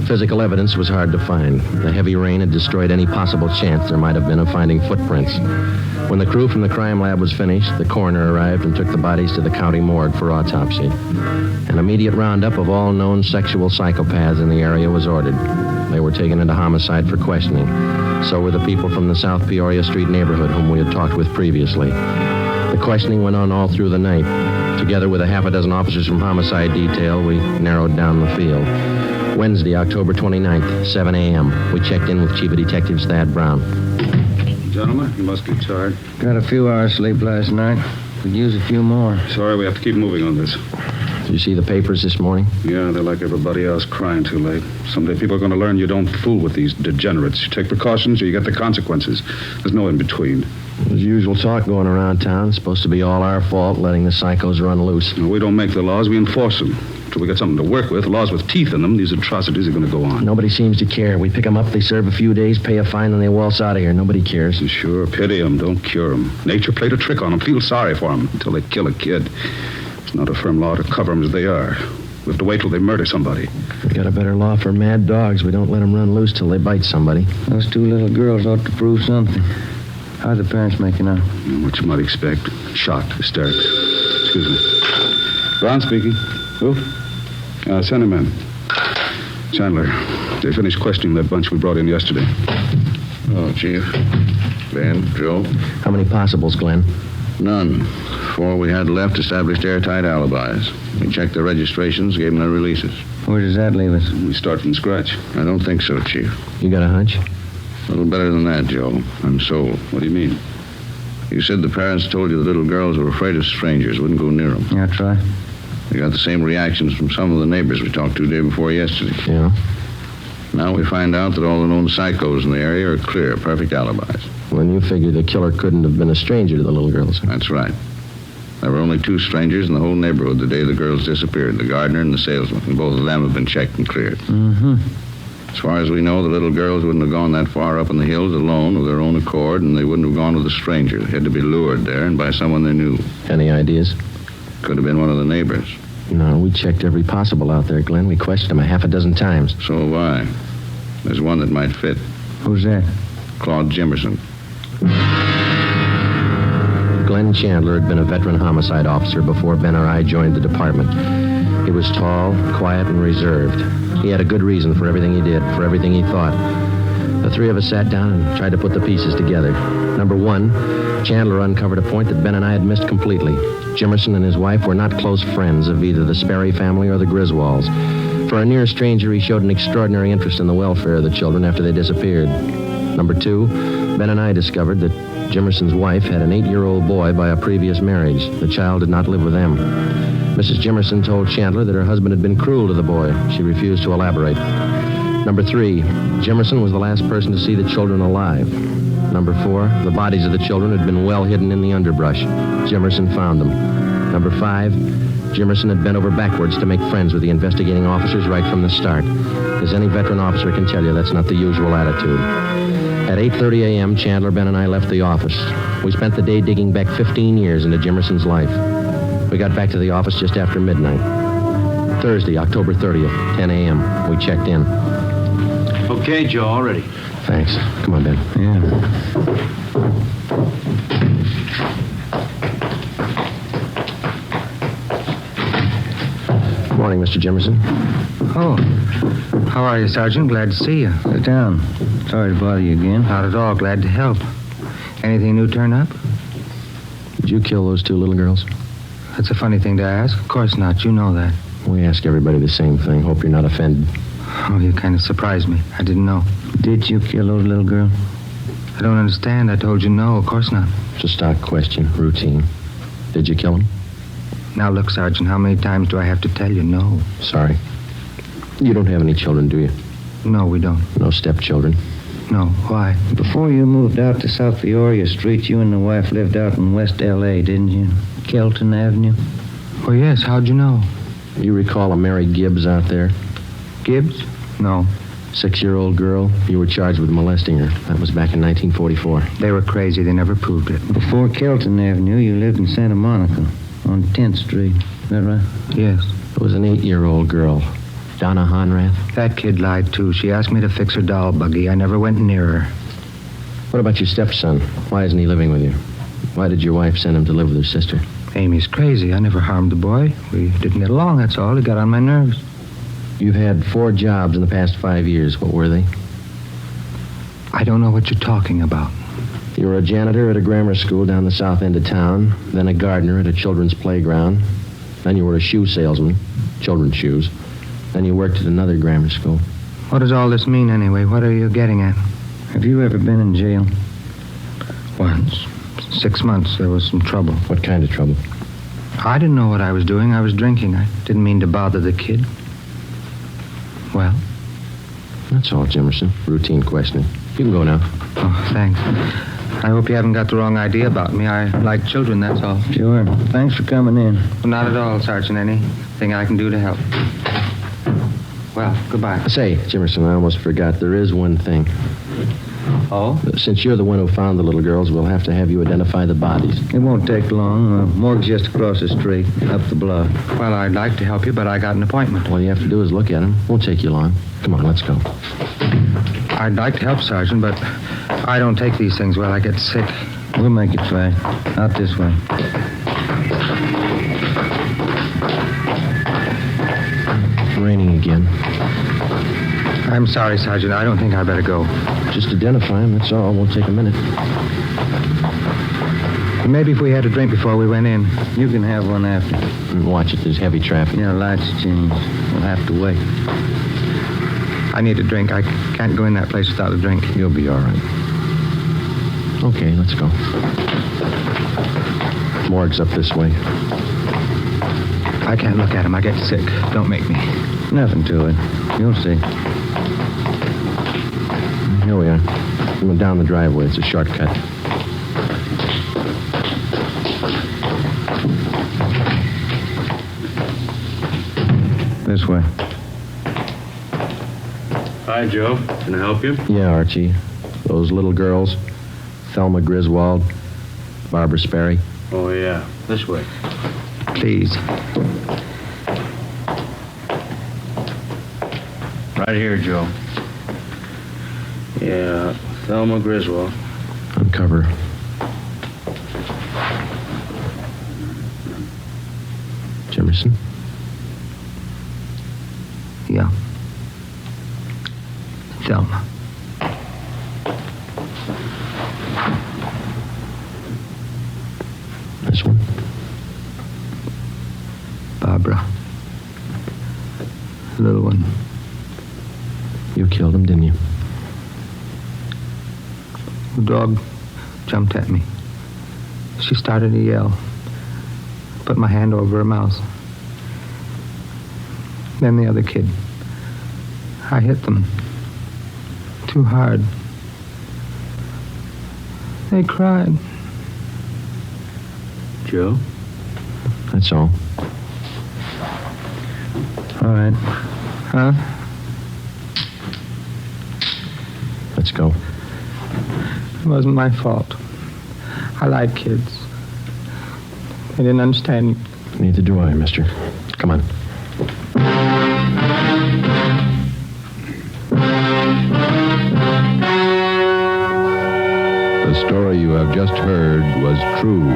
Physical evidence was hard to find. The heavy rain had destroyed any possible chance there might have been of finding footprints. When the crew from the crime lab was finished, the coroner arrived and took the bodies to the county morgue for autopsy. An immediate roundup of all known sexual psychopaths in the area was ordered. They were taken into homicide for questioning. So were the people from the South Peoria Street neighborhood whom we had talked with previously. The questioning went on all through the night. Together with a half a dozen officers from homicide detail, we narrowed down the field. Wednesday, October 29th, 7 a.m. We checked in with Chief of Detectives Thad Brown. Gentlemen, you must be tired. Got a few hours sleep last night. Could use a few more. Sorry, we have to keep moving on this. Did you see the papers this morning? Yeah, they're like everybody else, crying too late. Someday people are going to learn you don't fool with these degenerates. You take precautions or you get the consequences. There's no in between. There's usual talk going around town. It's supposed to be all our fault, letting the psychos run loose. No, we don't make the laws, we enforce them. Until we get something to work with, laws with teeth in them, these atrocities are going to go on. Nobody seems to care. We pick them up, they serve a few days, pay a fine, and they waltz out of here. Nobody cares. Sure, pity them, don't cure them. Nature played a trick on them. Feel sorry for them until they kill a kid. It's not a firm law to cover them as they are. We have to wait till they murder somebody. We got a better law for mad dogs. We don't let them run loose till they bite somebody. Those 2 little girls ought to prove something. How are the parents making out? What you might expect. Shocked, hysterics. Excuse me. Ron speaking. Who? Send him in. Chandler, they finished questioning that bunch we brought in yesterday. Oh, Chief. Ben, Joe. How many possibles, Glenn? None. 4 we had left established airtight alibis. We checked their registrations, gave them their releases. Where does that leave us? We start from scratch. I don't think so, Chief. You got a hunch? A little better than that, Joe. I'm sold. What do you mean? You said the parents told you the little girls were afraid of strangers, wouldn't go near them. Yeah, try. We got the same reactions from some of the neighbors we talked to the day before yesterday. Yeah? Now we find out that all the known psychos in the area are clear, perfect alibis. When you figure the killer couldn't have been a stranger to the little girls. That's right. There were only 2 strangers in the whole neighborhood the day the girls disappeared, the gardener and the salesman, and both of them have been checked and cleared. Mm-hmm. As far as we know, the little girls wouldn't have gone that far up in the hills alone of their own accord, and they wouldn't have gone with a stranger. They had to be lured there and by someone they knew. Any ideas? Could have been one of the neighbors. No, we checked every possible out there, Glenn. We questioned them 6 times. So have I. There's one that might fit. Who's that? Claude Jimerson. Glenn Chandler had been a veteran homicide officer before Ben or I joined the department. He was tall, quiet, and reserved. He had a good reason for everything he did, for everything he thought. The 3 of us sat down and tried to put the pieces together. Number 1, Chandler uncovered a point that Ben and I had missed completely. Jimerson and his wife were not close friends of either the Sperry family or the Griswolds. For a near stranger, he showed an extraordinary interest in the welfare of the children after they disappeared. Number 2, Ben and I discovered that Jimerson's wife had an 8-year-old boy by a previous marriage. The child did not live with them. Mrs. Jimerson told Chandler that her husband had been cruel to the boy. She refused to elaborate. Number 3, Jimerson was the last person to see the children alive. Number 4, the bodies of the children had been well hidden in the underbrush. Jimerson found them. Number 5, Jimerson had bent over backwards to make friends with the investigating officers right from the start. As any veteran officer can tell you, that's not the usual attitude. At 8:30 a.m., Chandler, Ben, and I left the office. We spent the day digging back 15 years into Jimerson's life. We got back to the office just after midnight. Thursday, October 30th, 10 a.m. We checked in. Okay, Joe, all ready. Thanks. Come on, Ben. Yeah. Morning, Mr. Jimerson. Oh, how are you, Sergeant? Glad to see you. Sit down. Sorry to bother you again. Not at all. Glad to help. Anything new turn up? Did you kill those 2 little girls? That's a funny thing to ask. Of course not. You know that. We ask everybody the same thing. Hope you're not offended. Oh, you kind of surprised me. I didn't know. Did you kill those little girls? I don't understand. I told you no. Of course not. It's a stock question. Routine. Did you kill them? Now, look, Sergeant, how many times do I have to tell you no? Sorry. You don't have any children, do you? No, we don't. No stepchildren? No. Why? Before you moved out to South Peoria Street, you and the wife lived out in West L.A., didn't you? Kelton Avenue? Oh, yes. How'd you know? You recall a Mary Gibbs out there? Gibbs? No. 6-year-old girl. You were charged with molesting her. That was back in 1944. They were crazy. They never proved it. Before Kelton Avenue, you lived in Santa Monica on 10th Street. Is that right? Yes. It was an 8-year-old girl. Donna Honrath? That kid lied, too. She asked me to fix her doll buggy. I never went near her. What about your stepson? Why isn't he living with you? Why did your wife send him to live with her sister? Amy's crazy. I never harmed the boy. We didn't get along, that's all. He got on my nerves. You've had 4 jobs in the past 5 years. What were they? I don't know what you're talking about. You were a janitor at a grammar school down the south end of town, then a gardener at a children's playground, then you were a shoe salesman, children's shoes, then you worked at another grammar school. What does all this mean, anyway? What are you getting at? Have you ever been in jail? Once. 6 months. There was some trouble. What kind of trouble? I didn't know what I was doing. I was drinking. I didn't mean to bother the kid. Well? That's all, Jimerson. Routine questioning. You can go now. Oh, thanks. I hope you haven't got the wrong idea about me. I like children, that's all. Sure. Thanks for coming in. Well, not at all, Sergeant. Anything I can do to help. Well, goodbye. Say, Jimerson, I almost forgot. There is one thing. Oh? Since you're the one who found the little girls, we'll have to have you identify the bodies. It won't take long. Morgue's just across the street, up the block. Well, I'd like to help you, but I got an appointment. All you have to do is look at them. Won't take you long. Come on, let's go. I'd like to help, Sergeant, but I don't take these things well. I get sick. We'll make it fast. Out this way. It's raining again. I'm sorry, Sergeant. I don't think I better go. Just identify him, that's all. Won't take a minute. Maybe if we had a drink before we went in. You can have one after. Watch it, there's heavy traffic. Yeah, lights change. We'll have to wait. I need a drink. I can't go in that place without a drink. You'll be all right. Okay, let's go. Morgue's up this way. I can't look at him. I get sick. Don't make me. Nothing to it. You'll see. Here we are. We went down the driveway. It's a shortcut. This way. Hi, Joe. Can I help you? Yeah, Archie. Those little girls, Thelma Griswold, Barbara Sperry. Oh, yeah. This way. Please. Right here, Joe. Yeah, Thelma Griswold. Uncover. Jimerson? Yeah. Thelma. This one? Barbara. The little one. You killed him, didn't you? The dog jumped at me. She started to yell. Put my hand over her mouth. Then the other kid. I hit them. Too hard. They cried. Joe? That's all. All right. Huh? Let's go. It wasn't my fault. I like kids. They didn't understand. Neither do I, mister. Come on. The story you have just heard was true.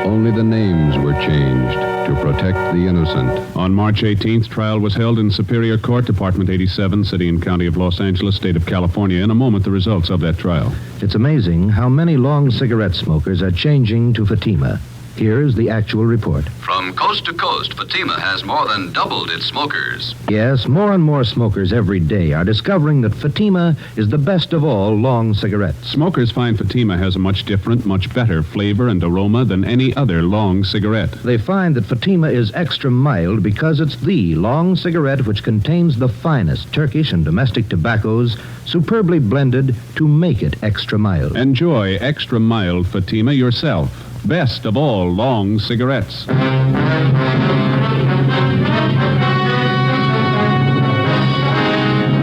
Only the names were changed to protect the innocent. On March 18th, trial was held in Superior Court, Department 87, City and County of Los Angeles, State of California. In a moment, the results of that trial. It's amazing how many long cigarette smokers are changing to Fatima. Here's the actual report. From coast to coast, Fatima has more than doubled its smokers. Yes, more and more smokers every day are discovering that Fatima is the best of all long cigarettes. Smokers find Fatima has a much different, much better flavor and aroma than any other long cigarette. They find that Fatima is extra mild because it's the long cigarette which contains the finest Turkish and domestic tobaccos superbly blended to make it extra mild. Enjoy extra mild Fatima yourself. Best of all long cigarettes.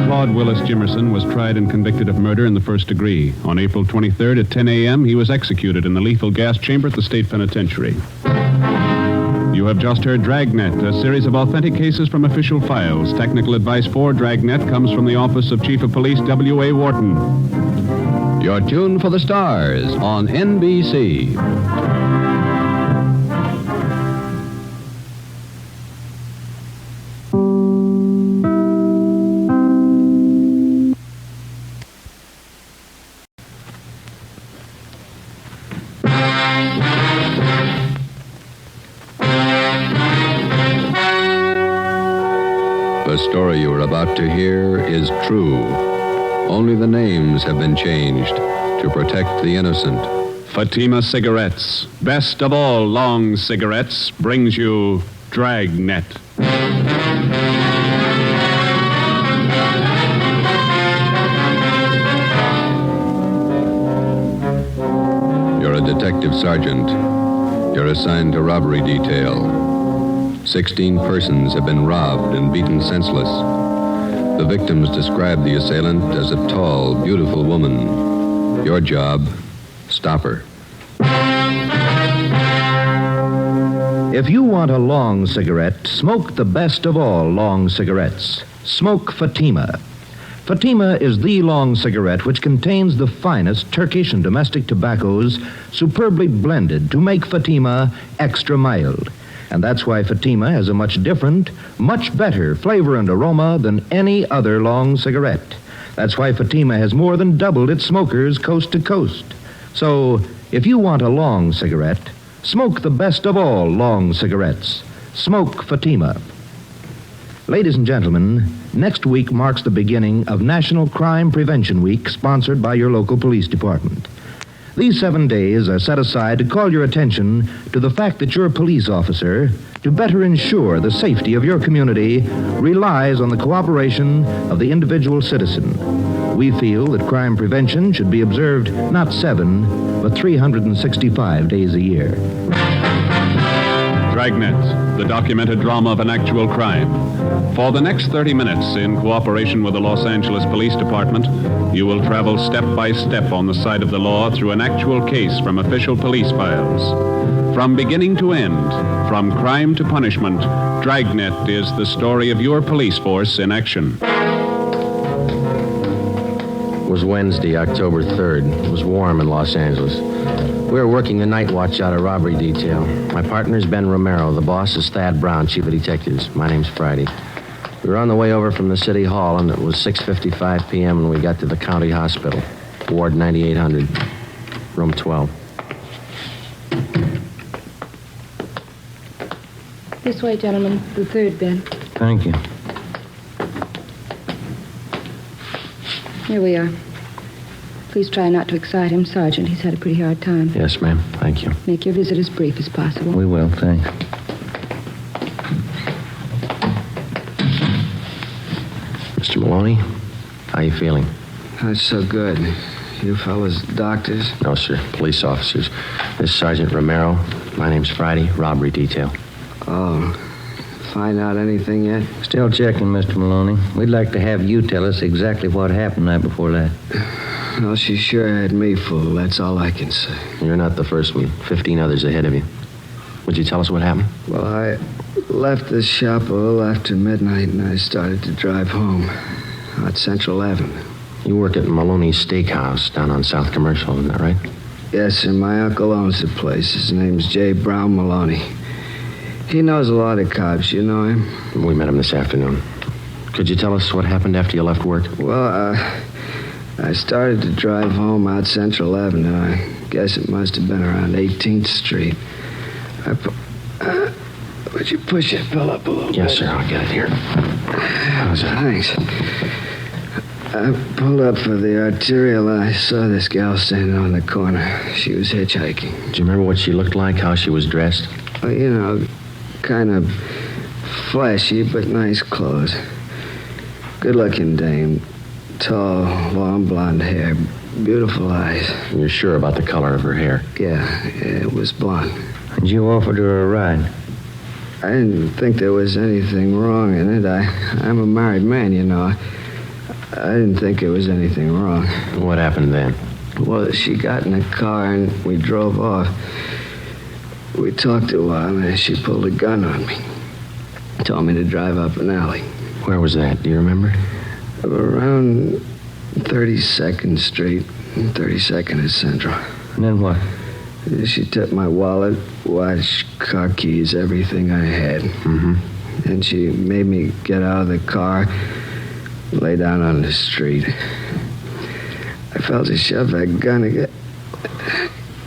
Claude Willis Jimerson was tried and convicted of murder in the first degree. On April 23rd at 10 a.m., he was executed in the lethal gas chamber at the state penitentiary. You have just heard Dragnet, a series of authentic cases from official files. Technical advice for Dragnet comes from the Office of Chief of Police W.A. Wharton. You're tuned for the stars on NBC. The story you are about to hear is true. Only the names have been changed to protect the innocent. Fatima Cigarettes, best of all long cigarettes, brings you Dragnet. You're a detective sergeant. You're assigned to robbery detail. 16 persons have been robbed and beaten senseless. The victims describe the assailant as a tall, beautiful woman. Your job, stop her. If you want a long cigarette, smoke the best of all long cigarettes. Smoke Fatima. Fatima is the long cigarette which contains the finest Turkish and domestic tobaccos superbly blended to make Fatima extra mild. And that's why Fatima has a much different, much better flavor and aroma than any other long cigarette. That's why Fatima has more than doubled its smokers coast to coast. So, if you want a long cigarette, smoke the best of all long cigarettes. Smoke Fatima. Ladies and gentlemen, next week marks the beginning of National Crime Prevention Week, sponsored by your local police department. These 7 days are set aside to call your attention to the fact that your police officer, to better ensure the safety of your community, relies on the cooperation of the individual citizen. We feel that crime prevention should be observed not 7, but 365 days a year. Dragnet, the documented drama of an actual crime. For the next 30 minutes, in cooperation with the Los Angeles Police Department, you will travel step by step on the side of the law through an actual case from official police files. From beginning to end, from crime to punishment, Dragnet is the story of your police force in action. It was Wednesday, October 3rd. It was warm in Los Angeles. We were working the night watch out of robbery detail. My partner's Ben Romero. The boss is Thad Brown, chief of detectives. My name's Friday. We were on the way over from the city hall, and it was 6:55 p.m. when we got to the county hospital, Ward 9800, room 12. This way, gentlemen. The third bed. Thank you. Here we are. Please try not to excite him, Sergeant. He's had a pretty hard time. Yes, ma'am. Thank you. Make your visit as brief as possible. We will, thanks. Mr. Maloney, how you feeling? Not so good. You fellas doctors? No, sir. Police officers. This is Sergeant Romero. My name's Friday. Robbery detail. Oh. Find out anything yet? Still checking, Mr. Maloney. We'd like to have you tell us exactly what happened night before that. Well, she sure had me fooled. That's all I can say. You're not the first one. 15 others ahead of you. Would you tell us what happened? Well, I left the shop a little after midnight, and I started to drive home out Central Avenue. You work at Maloney's Steakhouse down on South Commercial, isn't that right? Yes, sir. My uncle owns the place. His name's J. Brown Maloney. He knows a lot of cops. You know him? We met him this afternoon. Could you tell us what happened after you left work? Well, I started to drive home out Central Avenue. I guess it must have been around 18th Street. Would you push that bill up a little bit? Yes, sir. I'll get it here. How's that? Thanks. I pulled up for the arterial. I saw this gal standing on the corner. She was hitchhiking. Do you remember what she looked like, how she was dressed? Well, you know, kind of flashy, but nice clothes. Good-looking dame. Tall, long blonde hair, beautiful eyes. You're sure about the color of her hair? Yeah, it was blonde. And you offered her a ride? I didn't think there was anything wrong in it. I'm a married man, you know. I didn't think there was anything wrong. What happened then? Well, she got in a car and we drove off. We talked a while and then she pulled a gun on me. Told me to drive up an alley. Where was that? Do you remember? Around 32nd Street, 32nd and Central. And then what? She took my wallet, watch, car keys, everything I had. Mm-hmm. And she made me get out of the car, lay down on the street. I felt her shove that gun again.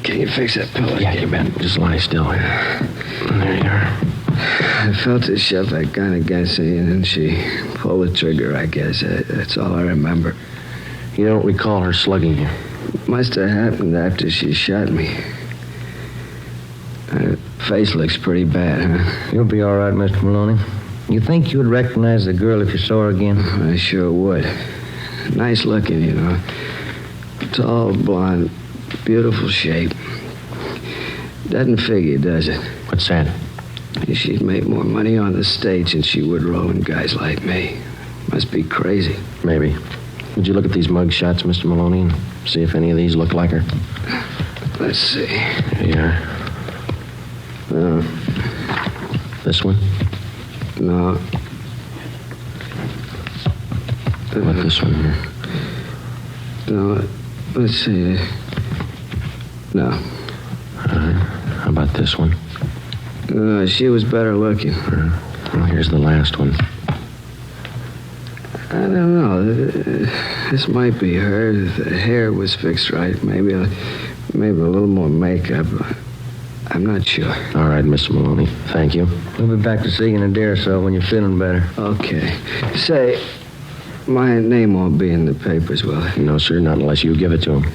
Can you fix that pillow? Yeah, you bet. Just lie still here. There you are. I felt her shove that gun against me, and then she pulled the trigger, I guess. That's all I remember. You don't recall her slugging you? Must have happened after she shot me. Her face looks pretty bad, huh? You'll be all right, Mr. Maloney. You think you'd recognize the girl if you saw her again? I sure would. Nice looking, you know. Tall, blonde, beautiful shape. Doesn't figure, does it? What's that? She'd make more money on the stage than she would rolling guys like me. Must be crazy. Maybe. Would you look at these mug shots, Mr. Maloney, and see if any of these look like her? Let's see. Here you are. This one? No. What about this one here? No, let's see. No. How about this one? No, she was better looking. Well, here's the last one. I don't know. This might be her. The hair was fixed right. Maybe a little more makeup. I'm not sure. All right, Mr. Maloney. Thank you. We'll be back to see you in a day or so when you're feeling better. Okay. Say, my name won't be in the papers, will it? No, sir, not unless you give it to him.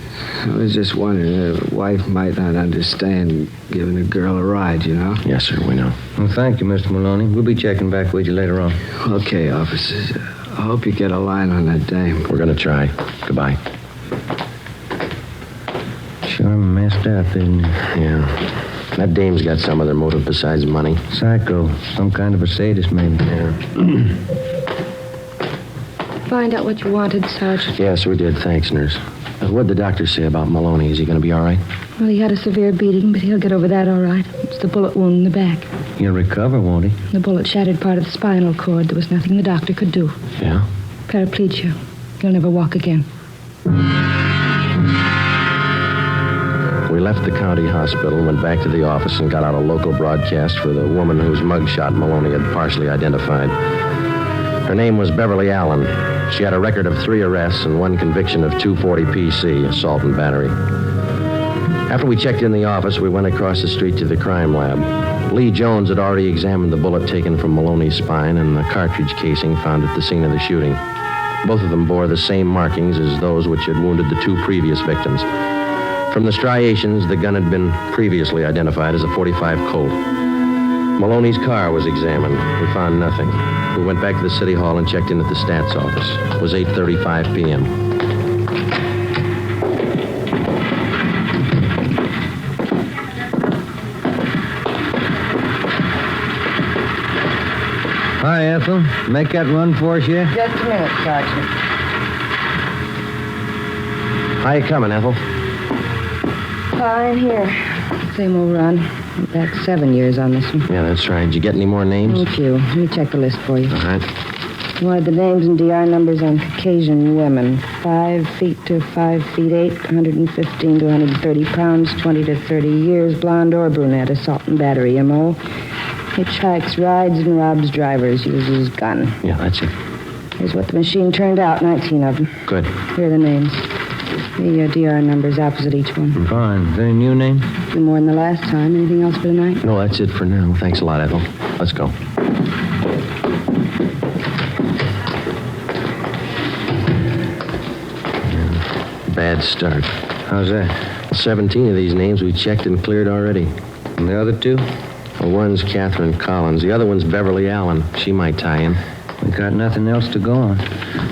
I was just wondering, a wife might not understand giving a girl a ride, you know? Yes, sir, we know. Well, thank you, Mr. Maloney. We'll be checking back with you later on. Okay, officers. I hope you get a line on that dame. We're going to try. Goodbye. Sure messed up, isn't it? Yeah. That dame's got some other motive besides money. Psycho. Some kind of a sadist, maybe. Yeah. Find out what you wanted, Sergeant. Yes, we did. Thanks, nurse. What'd the doctor say about Maloney? Is he going to be all right? Well, he had a severe beating, but he'll get over that all right. It's the bullet wound in the back. He'll recover, won't he? The bullet shattered part of the spinal cord. There was nothing the doctor could do. Yeah? Paraplegia. He'll never walk again. We left the county hospital, went back to the office, and got out a local broadcast for the woman whose mugshot Maloney had partially identified. Her name was Beverly Allen. She had a record of 3 arrests and 1 conviction of 240 PC, assault and battery. After we checked in the office, we went across the street to the crime lab. Lee Jones had already examined the bullet taken from Maloney's spine and the cartridge casing found at the scene of the shooting. Both of them bore the same markings as those which had wounded the 2 previous victims. From the striations, the gun had been previously identified as a .45 Colt. Maloney's car was examined. We found nothing. We went back to the city hall and checked in at the stats office. It was 8:35 p.m. Hi, Ethel. Make that run for us yet? Just a minute, Sergeant. How you coming, Ethel? Fine, here. Same old run. Back 7 years on this one. Yeah, that's right. Did you get any more names? Thank you. Let me check the list for you. All right. You wanted the names and DR numbers on Caucasian women. 5 feet to 5 feet 8, 115 to 130 pounds, 20 to 30 years, blonde or brunette, assault and battery, M.O. Hitchhikes, rides, and robs drivers, uses gun. Yeah, that's it. Here's what the machine turned out, 19 of them. Good. Here are the names. The DR numbers opposite each one. Fine. Is there any new name? No more than the last time. Anything else for tonight? No, that's it for now. Thanks a lot, Ethel. Let's go. Bad start. How's that? 17 of these names we checked and cleared already. And the other 2? Well, one's Catherine Collins. The other one's Beverly Allen. She might tie in. We got nothing else to go on.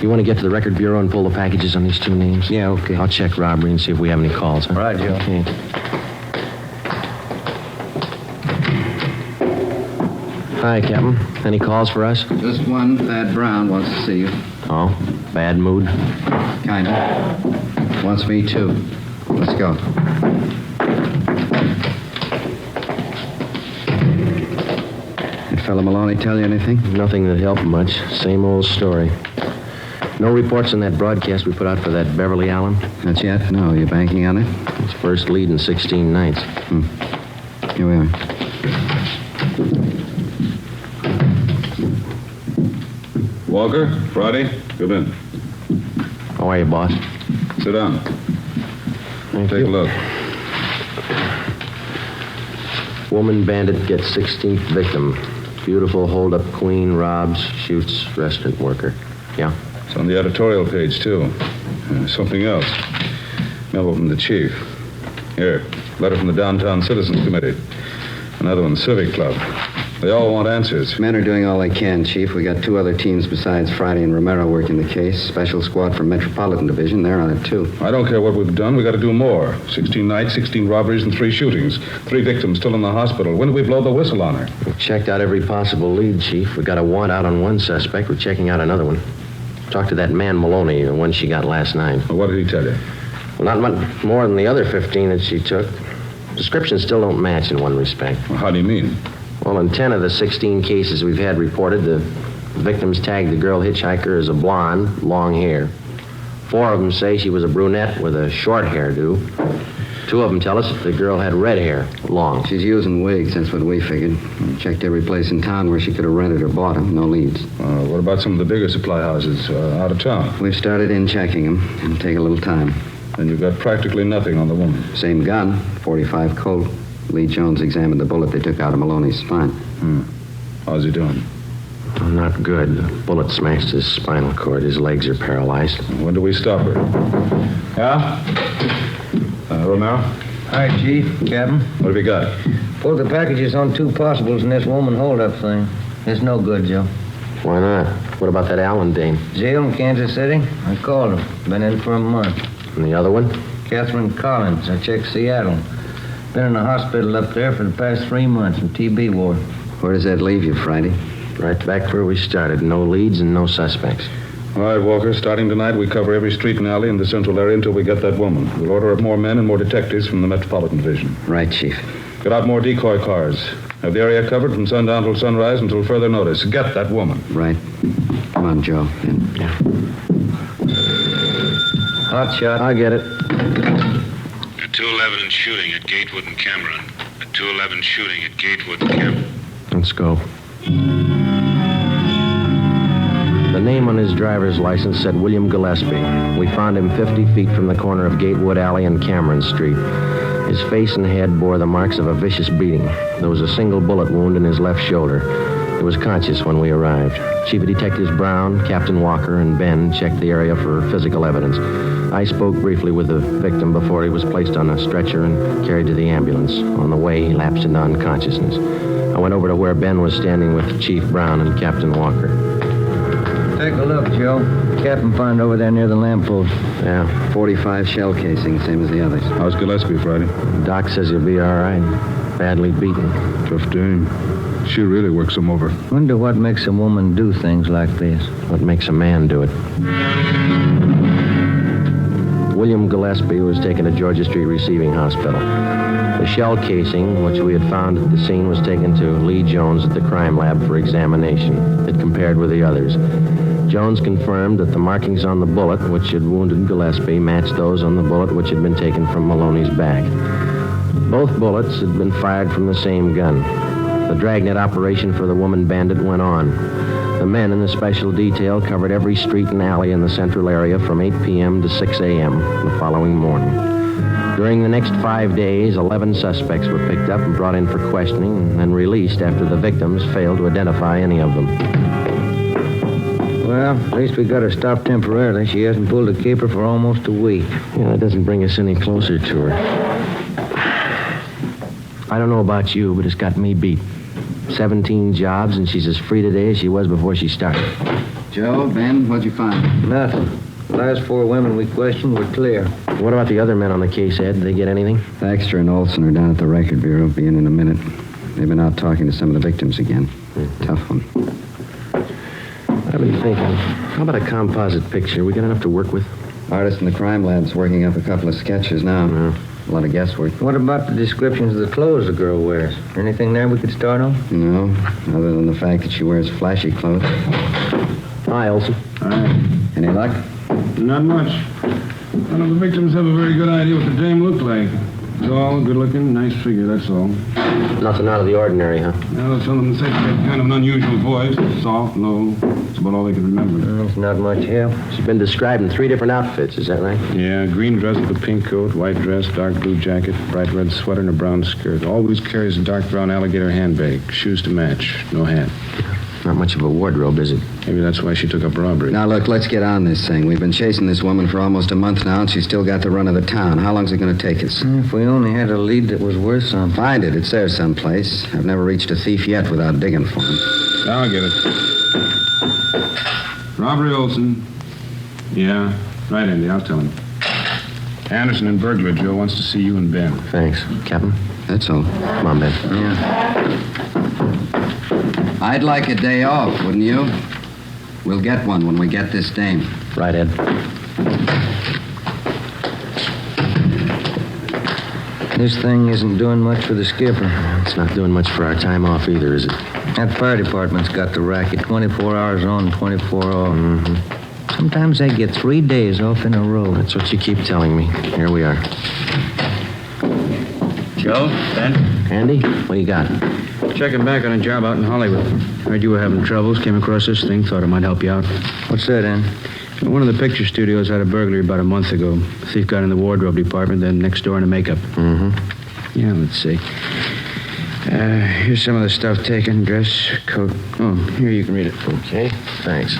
You want to get to the record bureau and pull the packages on these 2 names? Yeah, okay. I'll check robbery and see if we have any calls. Huh? All right, Joe. Okay. Hi, Captain. Any calls for us? Just one. Thad Brown wants to see you. Oh, bad mood? Kind of. Wants me, too. Let's go. Did Fella Maloney tell you anything? Nothing that helped much. Same old story. No reports on that broadcast we put out for that Beverly Allen? Not yet? No. You banking on it? It's first lead in 16 nights. Here we are. Walker, Friday, come in. How are you, boss? Sit down. Take a look. Woman bandit gets 16th victim. Beautiful hold-up queen robs, shoots restaurant worker. Yeah? It's on the editorial page, too. Something else. Memo from the chief. Here, letter from the Downtown Citizens Committee. Another one, Civic Club. They all want answers. Men are doing all they can, Chief. We got 2 other teams besides Friday and Romero working the case. Special squad from Metropolitan Division. They're on it, too. I don't care what we've done. We got to do more. 16 nights, 16 robberies, and 3 shootings. 3 victims still in the hospital. When did we blow the whistle on her? We've checked out every possible lead, Chief. We got a warrant out on one suspect. We're checking out another one. Talked to that man Maloney, the one she got last night. Well, what did he tell you? Well, not much more than the other 15 that she took. Descriptions still don't match in one respect. Well, how do you mean? Well, in 10 of the 16 cases we've had reported, the The victims tagged the girl hitchhiker as a blonde, long hair. 4 of them say she was a brunette with a short hairdo. 2 of them tell us that the girl had red hair, long. She's using wigs, that's what we figured. We checked every place in town where she could have rented or bought them. No leads. What about some of the bigger supply houses out of town? We've started in checking them. It'll take a little time. And you've got practically nothing on the woman. Same gun, 45 Colt. Lee Jones examined the bullet they took out of Maloney's spine. How's he doing? Oh, not good. The bullet smashed his spinal cord. His legs are paralyzed. When do we stop her? Yeah? Romero? Hi, Chief. Captain. What have you got? Pulled the packages on 2 possibles in this woman holdup thing. It's no good, Joe. Why not? What about that Allen dame? Jail in Kansas City? I called her. Been in for a month. And the other one? Catherine Collins. I checked Seattle. Been in the hospital up there for the past 3 months in TB ward. Where does that leave you, Friday? Right back where we started. No leads and no suspects. All right, Walker. Starting tonight, we cover every street and alley in the central area until we get that woman. We'll order up more men and more detectives from the Metropolitan Division. Right, Chief. Get out more decoy cars. Have the area covered from sundown till sunrise until further notice. Get that woman. Right. Come on, Joe. Yeah. Hot shot. I get it. A 211 shooting at Gatewood and Cameron. A 211 shooting at Gatewood and Cameron. Let's go. The name on his driver's license said William Gillespie. We found him 50 feet from the corner of Gatewood Alley and Cameron Street. His face and head bore the marks of a vicious beating. There was a single bullet wound in his left shoulder. He was conscious when we arrived. Chief of Detectives Brown, Captain Walker, and Ben checked the area for physical evidence. I spoke briefly with the victim before he was placed on a stretcher and carried to the ambulance. On the way, he lapsed into unconsciousness. I went over to where Ben was standing with Chief Brown and Captain Walker. Take a look, Joe. Captain found over there near the lamppost. Yeah, 45 shell casing, same as the others. How's Gillespie, Friday? Doc says he'll be all right. Badly beaten. Tough dame. She really works him over. Wonder what makes a woman do things like this. What makes a man do it? William Gillespie was taken to Georgia Street Receiving Hospital. The shell casing, which we had found at the scene, was taken to Lee Jones at the crime lab for examination. It compared with the others. Jones confirmed that the markings on the bullet, which had wounded Gillespie, matched those on the bullet which had been taken from Maloney's back. Both bullets had been fired from the same gun. The dragnet operation for the woman bandit went on. The men in the special detail covered every street and alley in the central area from 8 p.m. to 6 a.m. the following morning. During the next 5 days, 11 suspects were picked up and brought in for questioning and then released after the victims failed to identify any of them. Well, at least we got her stopped temporarily. She hasn't pulled a caper for almost a week. Yeah, that doesn't bring us any closer to her. I don't know about you, but it's got me beat. 17 jobs, and she's as free today as she was before she started. Joe, Ben, what'd you find? Nothing. The last 4 women we questioned were clear. What about the other men on the case, Ed? Did they get anything? Baxter and Olson are down at the Record Bureau. Be in a minute. They've been out talking to some of the victims again. Tough one. I've been thinking, how about a composite picture? We got enough to work with? Artist in the crime lab's working up a couple of sketches now. No. A lot of guesswork. What about the descriptions of the clothes the girl wears? Anything there we could start on? No, other than the fact that she wears flashy clothes. Hi, Olson. Hi. Any luck? Not much. None of the victims have a very good idea what the dame looked like. Tall, good-looking, nice figure, that's all. Nothing out of the ordinary, huh? Well, some of them said she had kind of an unusual voice. Soft, low. That's about all they could remember. That's not much help. She's been described in 3 different outfits, is that right? Yeah, green dress with a pink coat, white dress, dark blue jacket, bright red sweater, and a brown skirt. Always carries a dark brown alligator handbag. Shoes to match. No hat. Not much of a wardrobe, is it? Maybe that's why she took up robbery. Now, look, let's get on this thing. We've been chasing this woman for almost a month now, and she's still got the run of the town. How long's it going to take us? If we only had a lead that was worth something. Find it. It's there someplace. I've never reached a thief yet without digging for him. I'll get it. Robbery Olson. Yeah, right, Andy. I'll tell him. Anderson and burglar Joe wants to see you and Ben. Thanks. Captain? That's all. Come on, Ben. Yeah. I'd like a day off, wouldn't you? We'll get one when we get this dame. Right, Ed. This thing isn't doing much for the skipper. It's not doing much for our time off either, is it? That fire department's got the racket 24 hours on, 24 off. Mm-hmm. Sometimes they get 3 days off in a row. That's what you keep telling me. Here we are. Joe, Ben? Andy, what do you got? Checking back on a job out in Hollywood. Heard you were having troubles. Came across this thing. Thought it might help you out. What's that, Ann? One of the picture studios had a burglary about a month ago. The thief got in the wardrobe department, then next door in the makeup. Mm-hmm. Yeah, let's see. Here's some of the stuff taken. Dress, coat. Oh, here, you can read it. Okay, thanks.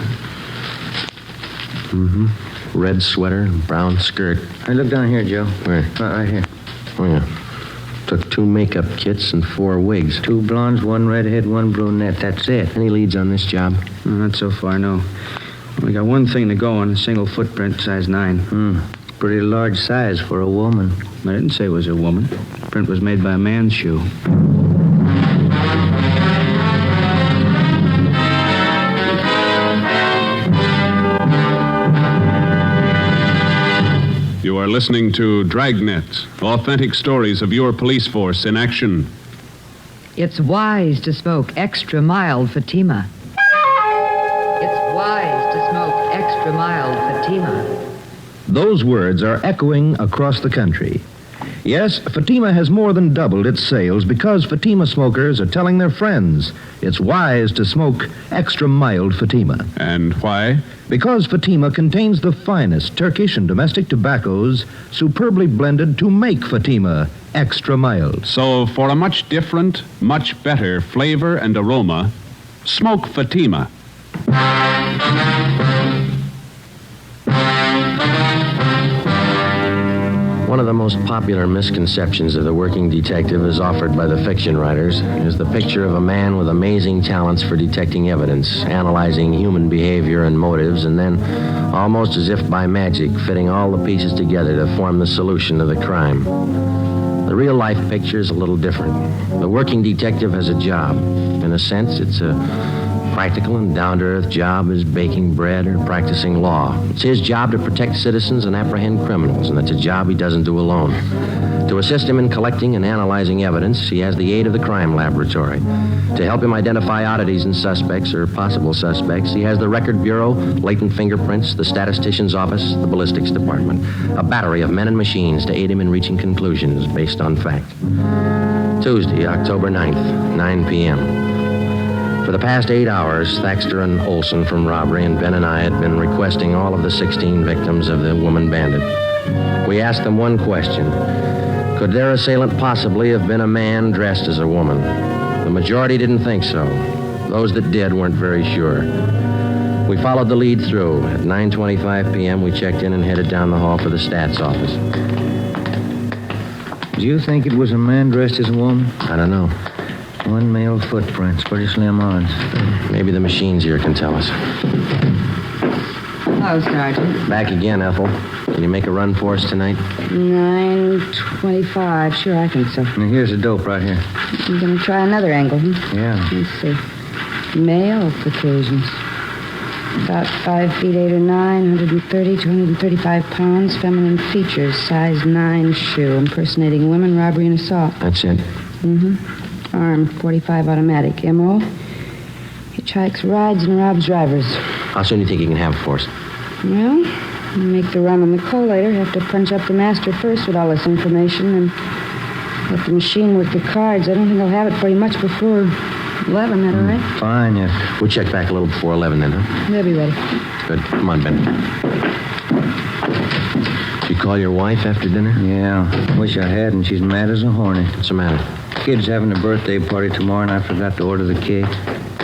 Mm-hmm. Red sweater, brown skirt. Hey, look down here, Joe. Where? Right here. Oh, yeah. Took 2 makeup kits and 4 wigs. 2 blondes, 1 redhead, 1 brunette. That's it. Any leads on this job? Not so far, no. We got one thing to go on, a single footprint, size 9. Pretty large size for a woman. I didn't say it was a woman. The print was made by a man's shoe. You are listening to Dragnet, authentic stories of your police force in action. It's wise to smoke extra mild Fatima. It's wise to smoke extra mild Fatima. Those words are echoing across the country. Yes, Fatima has more than doubled its sales because Fatima smokers are telling their friends it's wise to smoke extra mild Fatima. And why? Because Fatima contains the finest Turkish and domestic tobaccos superbly blended to make Fatima extra mild. So, for a much different, much better flavor and aroma, smoke Fatima. One of the most popular misconceptions of the working detective as offered by the fiction writers is the picture of a man with amazing talents for detecting evidence, analyzing human behavior and motives, and then, almost as if by magic, fitting all the pieces together to form the solution of the crime. The real-life picture is a little different. The working detective has a job. In a sense, it's a practical and down-to-earth job as baking bread or practicing law. It's his job to protect citizens and apprehend criminals, and that's a job he doesn't do alone. To assist him in collecting and analyzing evidence, he has the aid of the crime laboratory. To help him identify oddities in suspects or possible suspects, he has the record bureau, latent fingerprints, the statistician's office, the ballistics department. A battery of men and machines to aid him in reaching conclusions based on fact. Tuesday, October 9th, 9 p.m. For the past 8 hours, Thaxter and Olson from robbery and Ben and I had been requesting all of the 16 victims of the woman bandit. We asked them one question. Could their assailant possibly have been a man dressed as a woman? The majority didn't think so. Those that did weren't very sure. We followed the lead through. At 9:25 p.m., we checked in and headed down the hall for the stats office. Do you think it was a man dressed as a woman? I don't know. 1 male footprint, pretty slim odds. Maybe the machines here can tell us. Hello, Sergeant. Back again, Ethel. Can you make a run for us tonight? 9:25. Sure, I think so. Now, here's the dope right here. I'm going to try another angle, huh? Yeah. Let's see. Male or Caucasians? About 5 feet 8 or 9, 130, 235 pounds, feminine features, size 9 shoe, impersonating women, robbery, and assault. That's it. Mm-hmm. Armed, 45 automatic. M.O. Hitchhikes, rides, and robs drivers. How soon do you think you can have it for us? Well, we'll make the run on the collator. Have to punch up the master first with all this information and let the machine work the cards. I don't think I'll have it for you much before 11. That all right? Fine, yes. We'll check back a little before 11 then, huh? They'll be ready. Good. Come on, Ben. Did you call your wife after dinner? Yeah. Wish I hadn't. She's mad as a hornet. What's the matter? Kid's having a birthday party tomorrow, and I forgot to order the cake.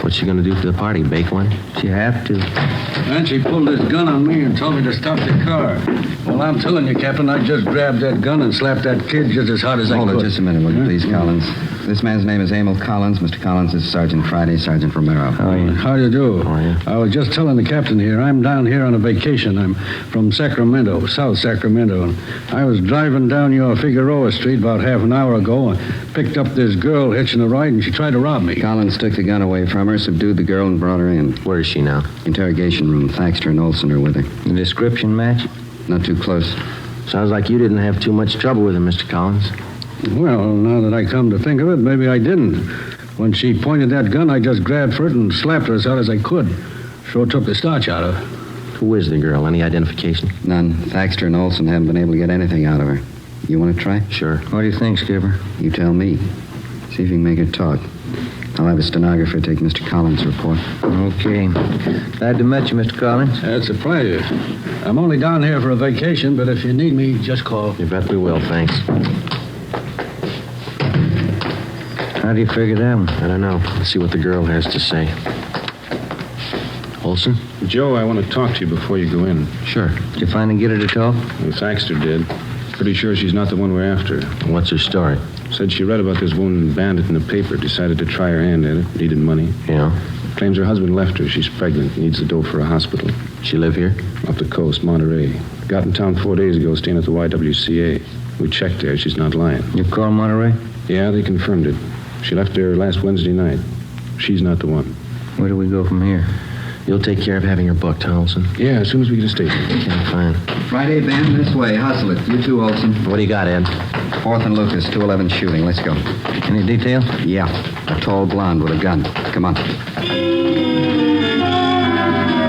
What's she going to do for the party? Bake one? She have to. And she pulled this gun on me and told me to stop the car. Well, I'm telling you, Captain, I just grabbed that gun and slapped that kid just as hard as I could. Hold it just a minute, will you, please, Collins? This man's name is Emil Collins. Mr. Collins is Sergeant Friday, Sergeant Romero. How do you do? How are you? I was just telling the captain here, I'm down here on a vacation. I'm from Sacramento, South Sacramento. And I was driving down your Figueroa Street about half an hour ago and picked up this girl hitching a ride, and she tried to rob me. Collins took the gun away from her, subdued the girl, and brought her in. Where is she now? Interrogation room. Thaxter and Olson are with her. The description match? Not too close. Sounds like you didn't have too much trouble with her, Mr. Collins. Well, now that I come to think of it, maybe I didn't. When she pointed that gun, I just grabbed for it and slapped her as hard as I could. Sure took the starch out of her. Who is the girl? Any identification? None. Thaxter and Olson haven't been able to get anything out of her. You want to try? Sure. What do you think, Skipper? You tell me. See if you can make her talk. I'll have a stenographer take Mr. Collins' report. Okay. Glad to meet you, Mr. Collins. It's a pleasure. I'm only down here for a vacation, but if you need me, just call. You bet we will, thanks. How do you figure that one? I don't know. Let's see what the girl has to say. Olson? Joe, I want to talk to you before you go in. Sure. Did you finally get her to talk? Well, Thaxter did. Pretty sure she's not the one we're after. What's her story? Said she read about this woman bandit in the paper, decided to try her hand at it, needed money. Yeah? Claims her husband left her. She's pregnant, needs the dough for a hospital. She live here? Up the coast, Monterey. Got in town 4 days ago, staying at the YWCA. We checked there. She's not lying. You called Monterey? Yeah, they confirmed it. She left there last Wednesday night. She's not the one. Where do we go from here? You'll take care of having her booked, huh, Olson? Yeah, as soon as we get to station. Okay, fine. Friday, Ben, this way. Hustle it. You too, Olson. What do you got, Ed? 4th and Lucas, 211 shooting. Let's go. Any detail? Yeah. A tall blonde with a gun. Come on.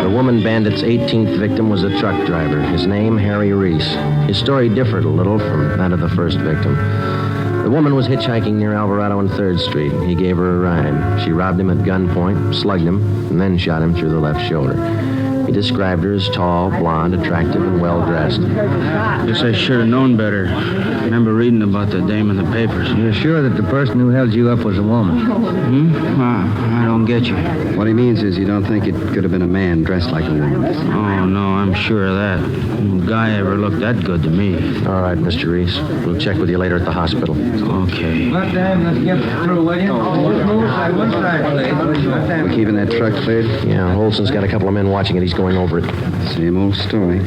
The woman bandit's 18th victim was a truck driver. His name, Harry Reese. His story differed a little from that of the first victim. The woman was hitchhiking near Alvarado and 3rd Street. He gave her a ride. She robbed him at gunpoint, slugged him, and then shot him through the left shoulder. He described her as tall, blonde, attractive, and well-dressed. Guess I should have known better. Remember reading about the dame in the papers. You're sure that the person who held you up was a woman? I don't get you. What he means is you don't think it could have been a man dressed like a woman. Oh, no, I'm sure of that. No guy ever looked that good to me. All right, Mr. Reese. We'll check with you later at the hospital. Okay. What time? Let's get through, will you? Move side, one side, please. We're keeping that truck cleared? Yeah, Olson's got a couple of men watching it. He's going over it. Same old story.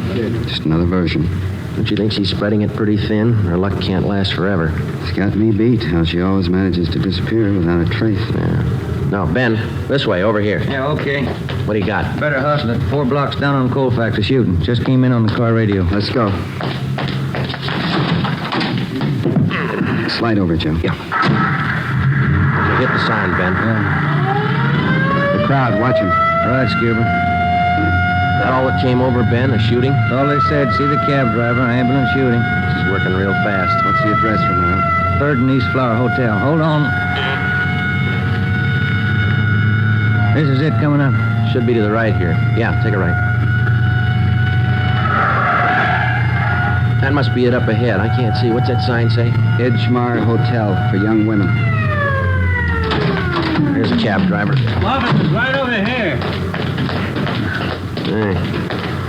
Just another version. Don't you think she's spreading it pretty thin? Her luck can't last forever. It's got me beat, how she always manages to disappear without a trace. Yeah. No, Ben, this way, over here. Yeah, okay. What do you got? Better hustle it. 4 blocks down on Colfax, a shooting. Just came in on the car radio. Let's go. Slide over, Joe. Yeah. Okay, hit the sign, Ben. Yeah. The crowd, watch him. All right, Skipper. That all that came over, Ben, a shooting? That's all they said. See the cab driver, ambulance shooting. She's working real fast. What's the address from now? 3rd and East Flower Hotel. Hold on. This is it coming up. Should be to the right here. Yeah, take a right. That must be it up ahead. I can't see. What's that sign say? Edgemar Hotel for young women. Here's a cab driver. Office is right over here. Hey,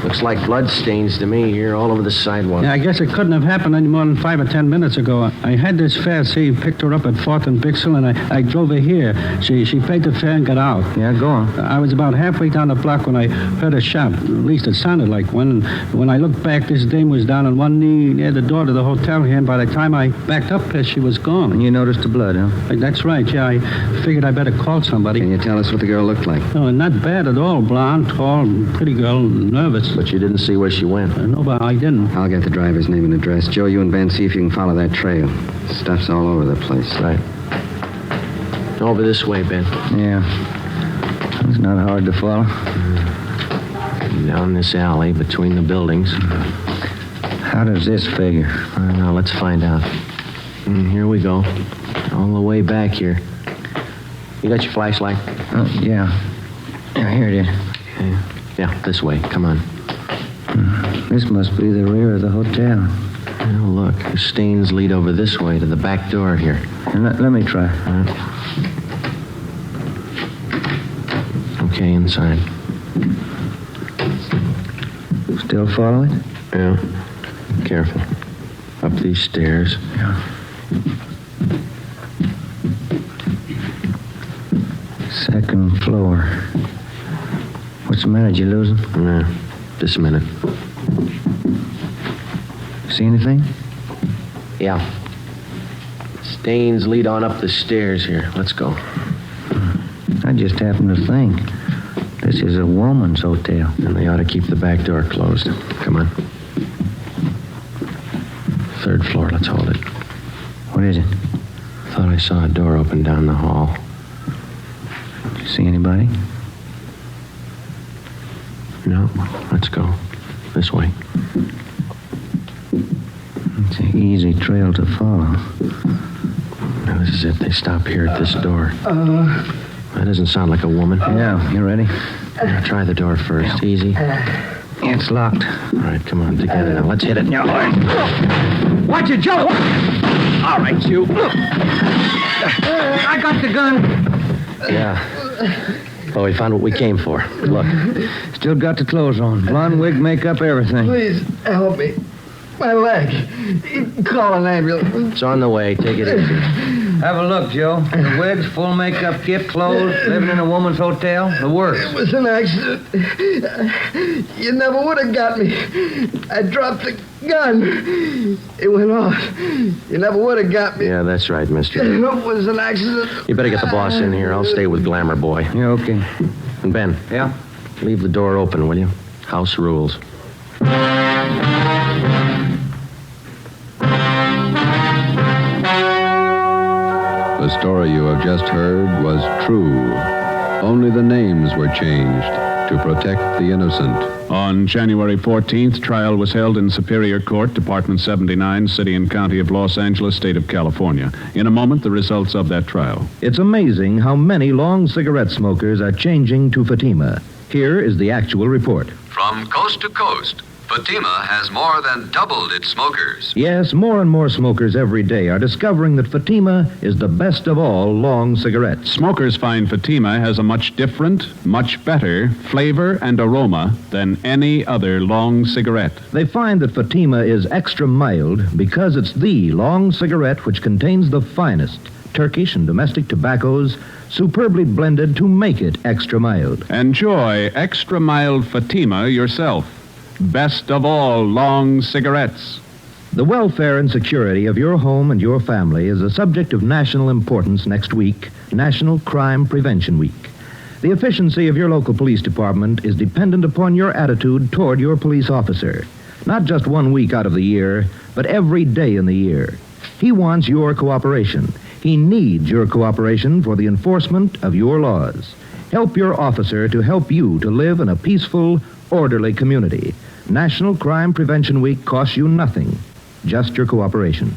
looks like blood stains to me here all over the sidewalk. Yeah, I guess it couldn't have happened any more than 5 or 10 minutes ago. I had this fare. See, picked her up at 4th and Bixel, and I drove her here. She paid the fare and got out. Yeah, go on. I was about halfway down the block when I heard a shot. At least it sounded like one. When I looked back, this dame was down on one knee near the door to the hotel here, and by the time I backed up there, she was gone. And you noticed the blood, huh? That's right, yeah. I figured I better call somebody. Can you tell us what the girl looked like? No, not bad at all. Blonde, tall, pretty girl, nervous. But you didn't see where she went? No, but I didn't. I'll get the driver's name and address. Joe, you and Ben, see if you can follow that trail. Stuff's all over the place. Right. Over this way, Ben. Yeah. It's not hard to follow. Down this alley between the buildings. How does this figure? I don't know. Let's find out. Here we go. All the way back here. You got your flashlight? Yeah. Yeah, here it is. Okay. Yeah, this way. Come on. This must be the rear of the hotel. Oh, look. The stains lead over this way to the back door here. Let me try. All right. Okay, inside. Still follow it? Yeah. Careful. Up these stairs. Yeah. Second floor. What's the matter? Did you lose him? No. Just a minute. See anything? Yeah. Stains lead on up the stairs here. Let's go. I just happened to think. This is a woman's hotel. And they ought to keep the back door closed. Come on. 3rd floor. Let's hold it. What is it? Thought I saw a door open down the hall. See anybody? No. Let's go. This way. It's an easy trail to follow. Now, this is it. They stop here at this door. That doesn't sound like a woman. Yeah, you ready? Now, try the door first. Easy. It's locked. All right, come on, together now. Let's hit it. Yeah, all right. Watch it, Joe. All right, you. I got the gun. Yeah. Well, we found what we came for. Look. Still got the clothes on. Blonde wig, makeup, everything. Please, help me. My leg. Call an ambulance. It's on the way. Take it easy. Have a look, Joe. The wigs, full makeup kit, clothes, living in a woman's hotel, the works. It was an accident. You never would have got me. I dropped the gun. It went off. You never would have got me. Yeah, that's right, mister. It was an accident. You better get the boss in here. I'll stay with Glamour Boy. Yeah, okay. And Ben. Yeah? Leave the door open, will you? House rules. The story you have just heard was true. Only the names were changed to protect the innocent. On January 14th, trial was held in Superior Court, Department 79, City and County of Los Angeles, State of California. In a moment, the results of that trial. It's amazing how many long cigarette smokers are changing to Fatima. Here is the actual report. From coast to coast, Fatima has more than doubled its smokers. Yes, more and more smokers every day are discovering that Fatima is the best of all long cigarettes. Smokers find Fatima has a much different, much better flavor and aroma than any other long cigarette. They find that Fatima is extra mild because it's the long cigarette which contains the finest Turkish and domestic tobaccos superbly blended to make it extra mild. Enjoy extra mild Fatima yourself. Best of all long cigarettes. The welfare and security of your home and your family is a subject of national importance next week, National Crime Prevention Week. The efficiency of your local police department is dependent upon your attitude toward your police officer. Not just 1 week out of the year, but every day in the year. He wants your cooperation. He needs your cooperation for the enforcement of your laws. Help your officer to help you to live in a peaceful, orderly community. National Crime Prevention Week costs you nothing, just your cooperation.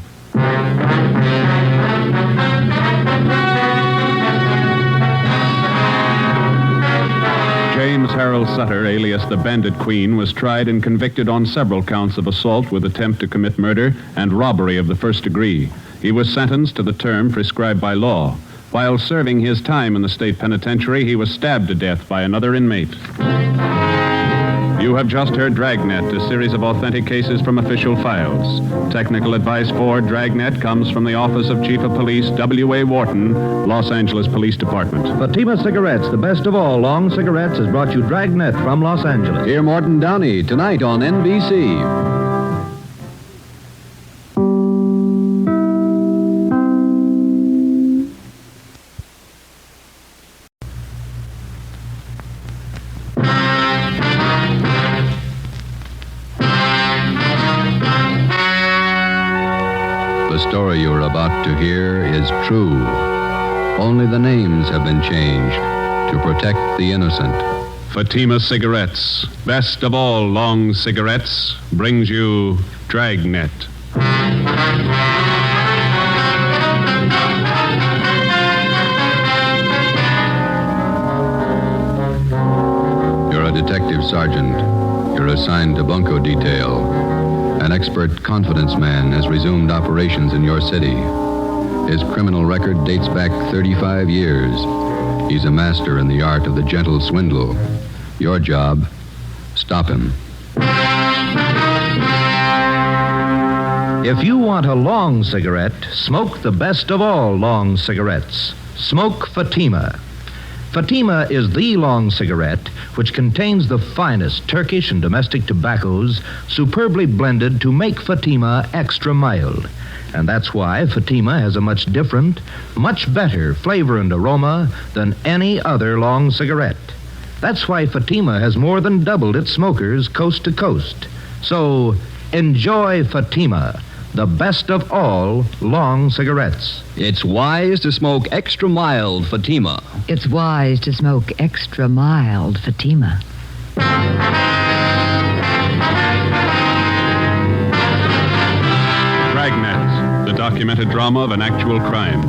James Harold Sutter, alias the Bandit Queen, was tried and convicted on several counts of assault with attempt to commit murder and robbery of the first degree. He was sentenced to the term prescribed by law. While serving his time in the state penitentiary, he was stabbed to death by another inmate. You have just heard Dragnet, a series of authentic cases from official files. Technical advice for Dragnet comes from the Office of Chief of Police W.A. Wharton, Los Angeles Police Department. Fatima Cigarettes, the best of all long cigarettes, has brought you Dragnet from Los Angeles. Hear Morton Downey tonight on NBC. The story you are about to hear is true. Only the names have been changed to protect the innocent. Fatima Cigarettes, best of all long cigarettes, brings you Dragnet. You're a detective sergeant. You're assigned to bunco detail. An expert confidence man has resumed operations in your city. His criminal record dates back 35 years. He's a master in the art of the gentle swindle. Your job, stop him. If you want a long cigarette, smoke the best of all long cigarettes. Smoke Fatima. Fatima is the long cigarette which contains the finest Turkish and domestic tobaccos superbly blended to make Fatima extra mild. And that's why Fatima has a much different, much better flavor and aroma than any other long cigarette. That's why Fatima has more than doubled its smokers coast to coast. So enjoy Fatima, the best of all long cigarettes. It's wise to smoke extra mild Fatima. It's wise to smoke extra mild Fatima. Dragnet, the documented drama of an actual crime.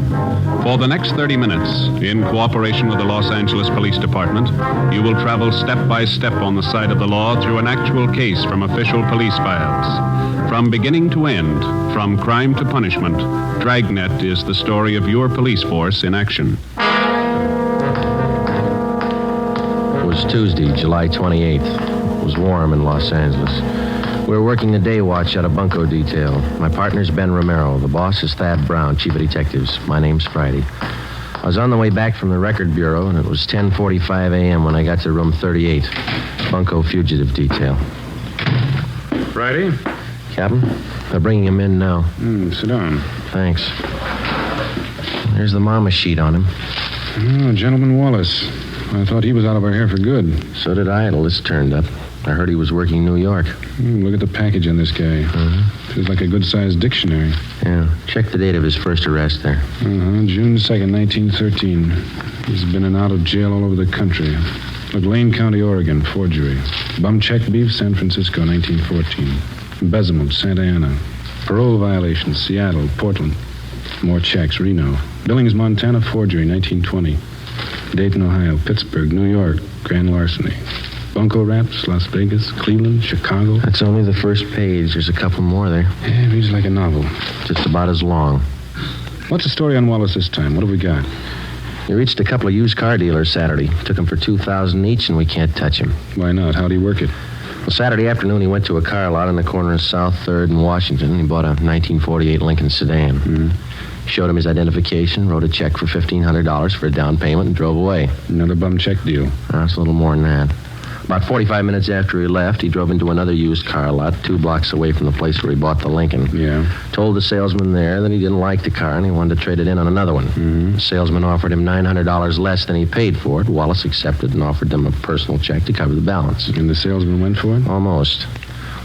For the next 30 minutes, in cooperation with the Los Angeles Police Department, you will travel step by step on the side of the law through an actual case from official police files. From beginning to end, from crime to punishment, Dragnet is the story of your police force in action. It was Tuesday, July 28th. It was warm in Los Angeles. We were working the day watch at a bunco detail. My partner's Ben Romero. The boss is Thad Brown, chief of detectives. My name's Friday. I was on the way back from the record bureau, and it was 10:45 a.m. when I got to room 38, bunco fugitive detail. Friday? Captain, they're bringing him in now. Sit down. Thanks. There's the mama sheet on him. Oh, Gentleman Wallace. I thought he was out of our hair for good. So did I. The list turned up. I heard he was working New York. Look at the package on this guy. Feels like a good-sized dictionary. Yeah. Check the date of his first arrest there. June 2nd, 1913. He's been in and out of jail all over the country. Look, Lane County, Oregon, forgery. Bum check beef, San Francisco, 1914. Embezzlement, Santa Ana. Parole violation, Seattle, Portland. More checks, Reno. Billings, Montana, forgery, 1920. Dayton, Ohio, Pittsburgh, New York, grand larceny. Bunco Raps, Las Vegas, Cleveland, Chicago. That's only the first page. There's a couple more there. Yeah, reads like a novel. Just about as long. What's the story on Wallace this time? What have we got? He reached a couple of used car dealers Saturday. Took him for $2,000 each, and we can't touch him. Why not? How'd he work it? Well, Saturday afternoon, he went to a car lot on the corner of South 3rd and Washington, and he bought a 1948 Lincoln sedan. Showed him his identification, wrote a check for $1,500 for a down payment, and drove away. Another bum check deal. That's a little more than that. About 45 minutes after he left, he drove into another used car lot 2 blocks away from the place where he bought the Lincoln. Yeah. Told the salesman there that he didn't like the car and he wanted to trade it in on another one. The salesman offered him $900 less than he paid for it. Wallace accepted and offered him a personal check to cover the balance. And the salesman went for it? Almost.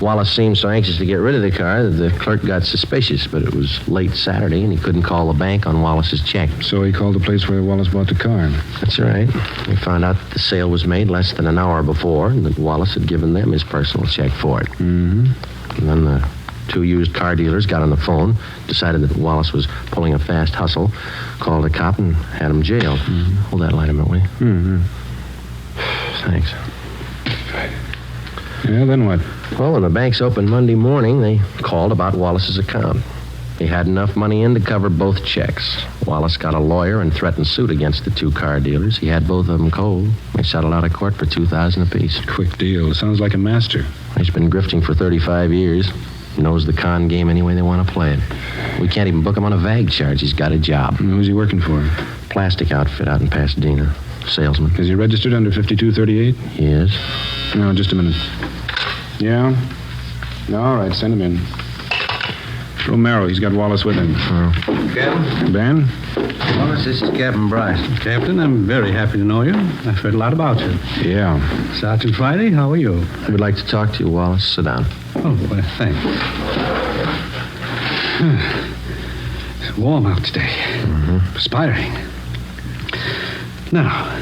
Wallace seemed so anxious to get rid of the car that the clerk got suspicious, but it was late Saturday and he couldn't call the bank on Wallace's check. So he called the place where Wallace bought the car. That's right. We found out the sale was made less than an hour before and that Wallace had given them his personal check for it. And then the 2 used car dealers got on the phone, decided that Wallace was pulling a fast hustle, called a cop and had him jailed. Hold that light a minute, will you? Thanks. Yeah, then what? Well, when the banks opened Monday morning, they called about Wallace's account. He had enough money in to cover both checks. Wallace got a lawyer and threatened suit against the 2 car dealers. He had both of them cold. They settled out of court for $2,000 apiece. Quick deal. Sounds like a master. He's been grifting for 35 years. Knows the con game any way they want to play it. We can't even book him on a VAG charge. He's got a job. Who's he working for? Plastic outfit out in Pasadena. Salesman. Is he registered under 5238? He is. No, just a minute. Yeah? All right, send him in. Romero, he's got Wallace with him. Captain? Ben? Wallace, this is Captain Bryce. Captain, I'm very happy to know you. I've heard a lot about you. Yeah. Sergeant Friday, how are you? We'd like to talk to you, Wallace. Sit down. Oh, well, thanks. It's warm out today. Perspiring. Now,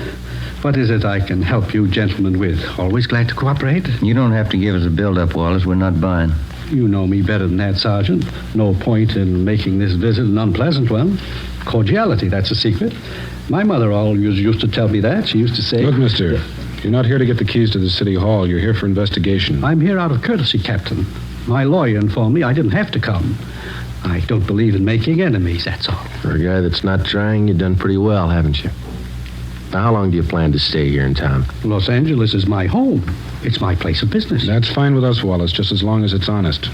what is it I can help you gentlemen with? Always glad to cooperate. You don't have to give us a build-up, Wallace. We're not buying. You know me better than that, Sergeant. No point in making this visit an unpleasant one. Cordiality, that's a secret. My mother always used to tell me that. She used to say... Look, mister, you're not here to get the keys to the city hall. You're here for investigation. I'm here out of courtesy, Captain. My lawyer informed me I didn't have to come. I don't believe in making enemies, that's all. For a guy that's not trying, you've done pretty well, haven't you? Now, how long do you plan to stay here in town? Los Angeles is my home. It's my place of business. That's fine with us, Wallace, just as long as it's honest.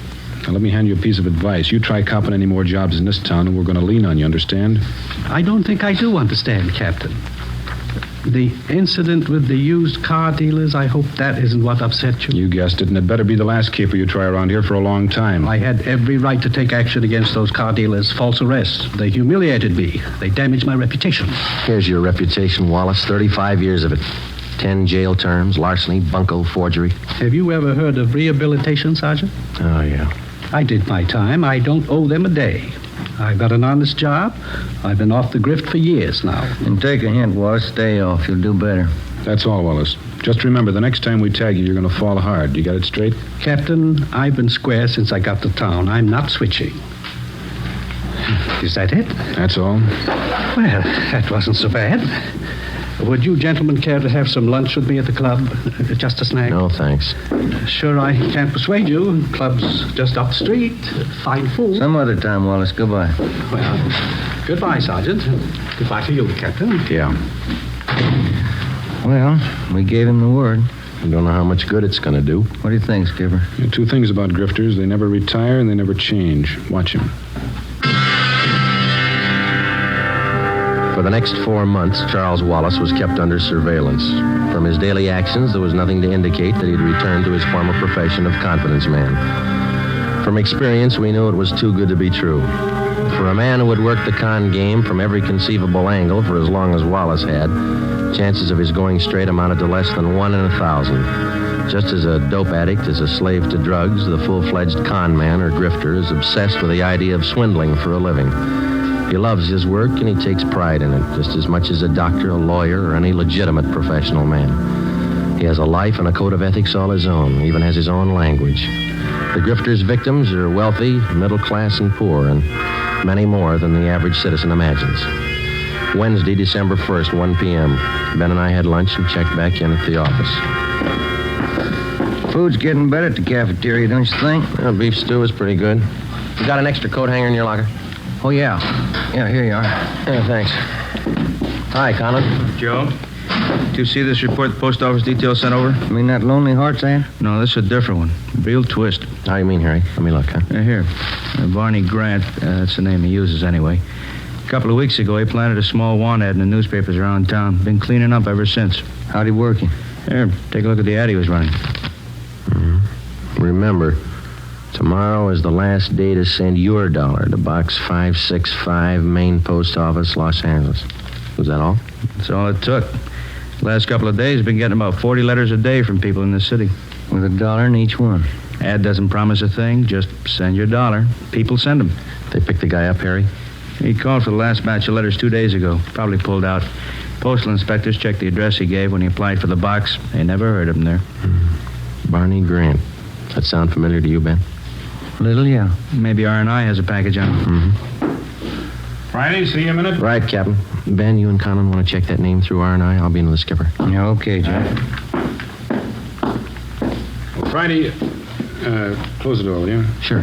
Now, let me hand you a piece of advice. You try copping any more jobs in this town, and we're going to lean on you, understand? I don't think I do understand, Captain. The incident with the used car dealers, I hope that isn't what upset you. You guessed it, and it better be the last caper you try around here for a long time. I had every right to take action against those car dealers. False arrests. They humiliated me. They damaged my reputation. Here's your reputation, Wallace. 35 years of it. 10 jail terms, larceny, bunco, forgery. Have you ever heard of rehabilitation, Sergeant? Oh, yeah. I did my time. I don't owe them a day. I've got an honest job. I've been off the grift for years now. And take a hint, Wallace. Stay off. You'll do better. That's all, Wallace. Just remember, the next time we tag you, you're going to fall hard. You got it straight? Captain, I've been square since I got to town. I'm not switching. Is that it? That's all. Well, that wasn't so bad. Would you gentlemen care to have some lunch with me at the club? Just a snack? No, thanks. Sure, I can't persuade you. Club's just up the street. Fine food. Some other time, Wallace. Goodbye. Well, goodbye, Sergeant. Goodbye to you, Captain. Yeah. Well, we gave him the word. I don't know how much good it's going to do. What do you think, Skipper? Two things about grifters. They never retire and they never change. Watch him. For the next 4 months, Charles Wallace was kept under surveillance. From his daily actions, there was nothing to indicate that he'd returned to his former profession of confidence man. From experience, we knew it was too good to be true. For a man who had worked the con game from every conceivable angle for as long as Wallace had, chances of his going straight amounted to less than 1 in 1,000. Just as a dope addict is a slave to drugs, the full-fledged con man or grifter is obsessed with the idea of swindling for a living. He loves his work and he takes pride in it, just as much as a doctor, a lawyer, or any legitimate professional man. He has a life and a code of ethics all his own, even has his own language. The grifter's victims are wealthy, middle class, and poor, and many more than the average citizen imagines. Wednesday, December 1st, 1 p.m. Ben and I had lunch and checked back in at the office. Food's getting better at the cafeteria, don't you think? Beef stew is pretty good. You got an extra coat hanger in your locker? Oh, yeah. Yeah, here you are. Yeah, thanks. Hi, Conan. Joe, did you see this report the post office detail sent over? You mean that Lonely Hearts ad? No, this is a different one. Real twist. How you mean, Harry? Let me look, huh? Here. Barney Grant, that's the name he uses anyway. A couple of weeks ago, he planted a small want ad in the newspapers around town. Been cleaning up ever since. How'd he work you? Here, take a look at the ad he was running. Remember, tomorrow is the last day to send your dollar to Box 565, Main Post Office, Los Angeles. Was that all? That's all it took. The last couple of days, been getting about 40 letters a day from people in the city. With $1 in each one. Ad doesn't promise a thing. Just send your dollar. People send them. They picked the guy up, Harry? He called for the last batch of letters 2 days ago. Probably pulled out. Postal inspectors checked the address he gave when he applied for the box. They never heard of him there. Barney Grant. That sound familiar to you, Ben? A little, yeah. Maybe R&I has a package on it. Friday, see you in a minute. Right, Captain. Ben, you and Conan want to check that name through R&I? I'll be in with the skipper. Yeah, okay, Jack. Friday, close the door, will you? Sure.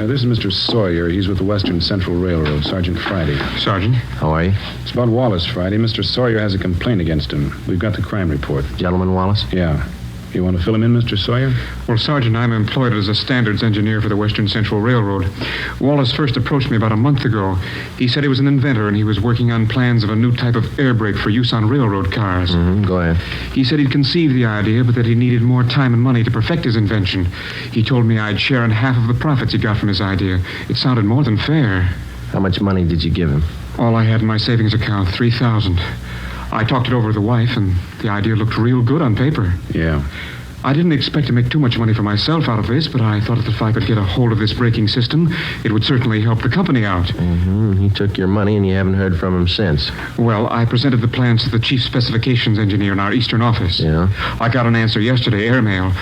This is Mr. Sawyer. He's with the Western Central Railroad, Sergeant Friday. Sergeant. How are you? It's about Wallace, Friday. Mr. Sawyer has a complaint against him. We've got the crime report. Gentleman Wallace? Yeah. You want to fill him in, Mr. Sawyer? Well, Sergeant, I'm employed as a standards engineer for the Western Central Railroad. Wallace first approached me about a month ago. He said he was an inventor and he was working on plans of a new type of air brake for use on railroad cars. Go ahead. He said he'd conceived the idea, but that he needed more time and money to perfect his invention. He told me I'd share in half of the profits he got from his idea. It sounded more than fair. How much money did you give him? All I had in my savings account, $3,000. I talked it over with the wife, and the idea looked real good on paper. Yeah. I didn't expect to make too much money for myself out of this, but I thought that if I could get a hold of this braking system, it would certainly help the company out. He took your money and you haven't heard from him since. Well, I presented the plans to the chief specifications engineer in our eastern office. Yeah? I got an answer yesterday, airmail.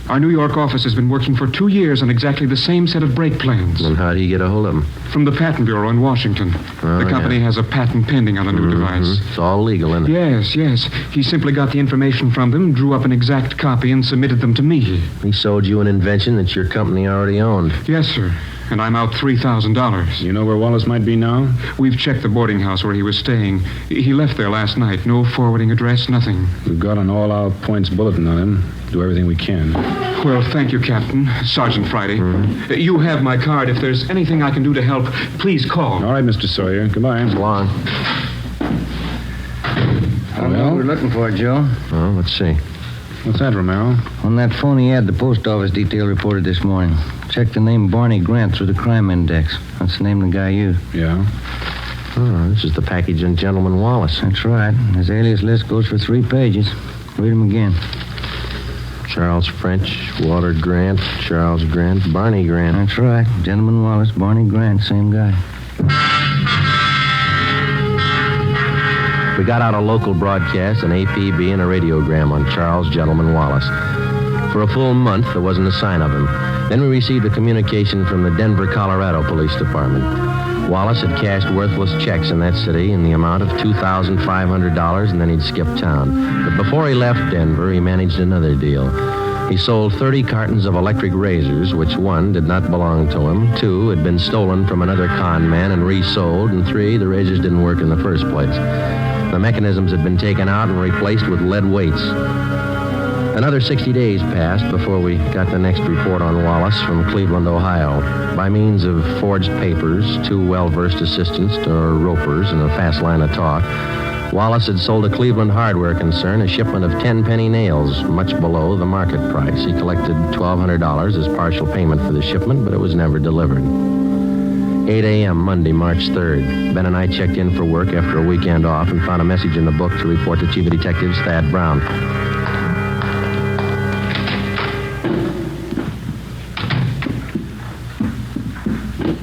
Our New York office has been working for 2 years on exactly the same set of brake plans. And how do you get a hold of them? From the Patent Bureau in Washington. Oh, the company has a patent pending on the new device. It's all legal, isn't it? Yes. He simply got the information from them, drew up an exact copy, and submitted them to me. He sold you an invention that your company already owned. Yes, sir. And I'm out $3,000. You know where Wallace might be now? We've checked the boarding house where he was staying. He left there last night. No forwarding address, nothing. We've got an all-out points bulletin on him. Do everything we can. Well, thank you, Captain. Sergeant Friday. You have my card. If there's anything I can do to help, please call. All right, Mr. Sawyer. Goodbye. So long. I don't know what we're looking for, Joe. Oh, let's see. What's that, Romero? On that phony ad the post office detail reported this morning. Check the name Barney Grant through the crime index. That's the name the guy used. Yeah? Oh, this is the package on Gentleman Wallace. That's right. His alias list goes for 3 pages. Read them again. Charles French, Walter Grant, Charles Grant, Barney Grant. That's right. Gentleman Wallace, Barney Grant, same guy. We got out a local broadcast, an APB, and a radiogram on Charles Gentleman Wallace. For a full month, there wasn't a sign of him. Then we received a communication from the Denver, Colorado Police Department. Wallace had cashed worthless checks in that city in the amount of $2,500, and then he'd skipped town. But before he left Denver, he managed another deal. He sold 30 cartons of electric razors, which 1, did not belong to him, 2, had been stolen from another con man and resold, and 3, the razors didn't work in the first place. The mechanisms had been taken out and replaced with lead weights. Another 60 days passed before we got the next report on Wallace from Cleveland, Ohio. By means of forged papers, 2 well-versed assistants, or ropers, and a fast line of talk, Wallace had sold a Cleveland hardware concern a shipment of 10-penny nails, much below the market price. He collected $1,200 as partial payment for the shipment, but it was never delivered. 8 a.m. Monday, March 3rd. Ben and I checked in for work after a weekend off and found a message in the book to report to Chief of Detectives Thad Brown.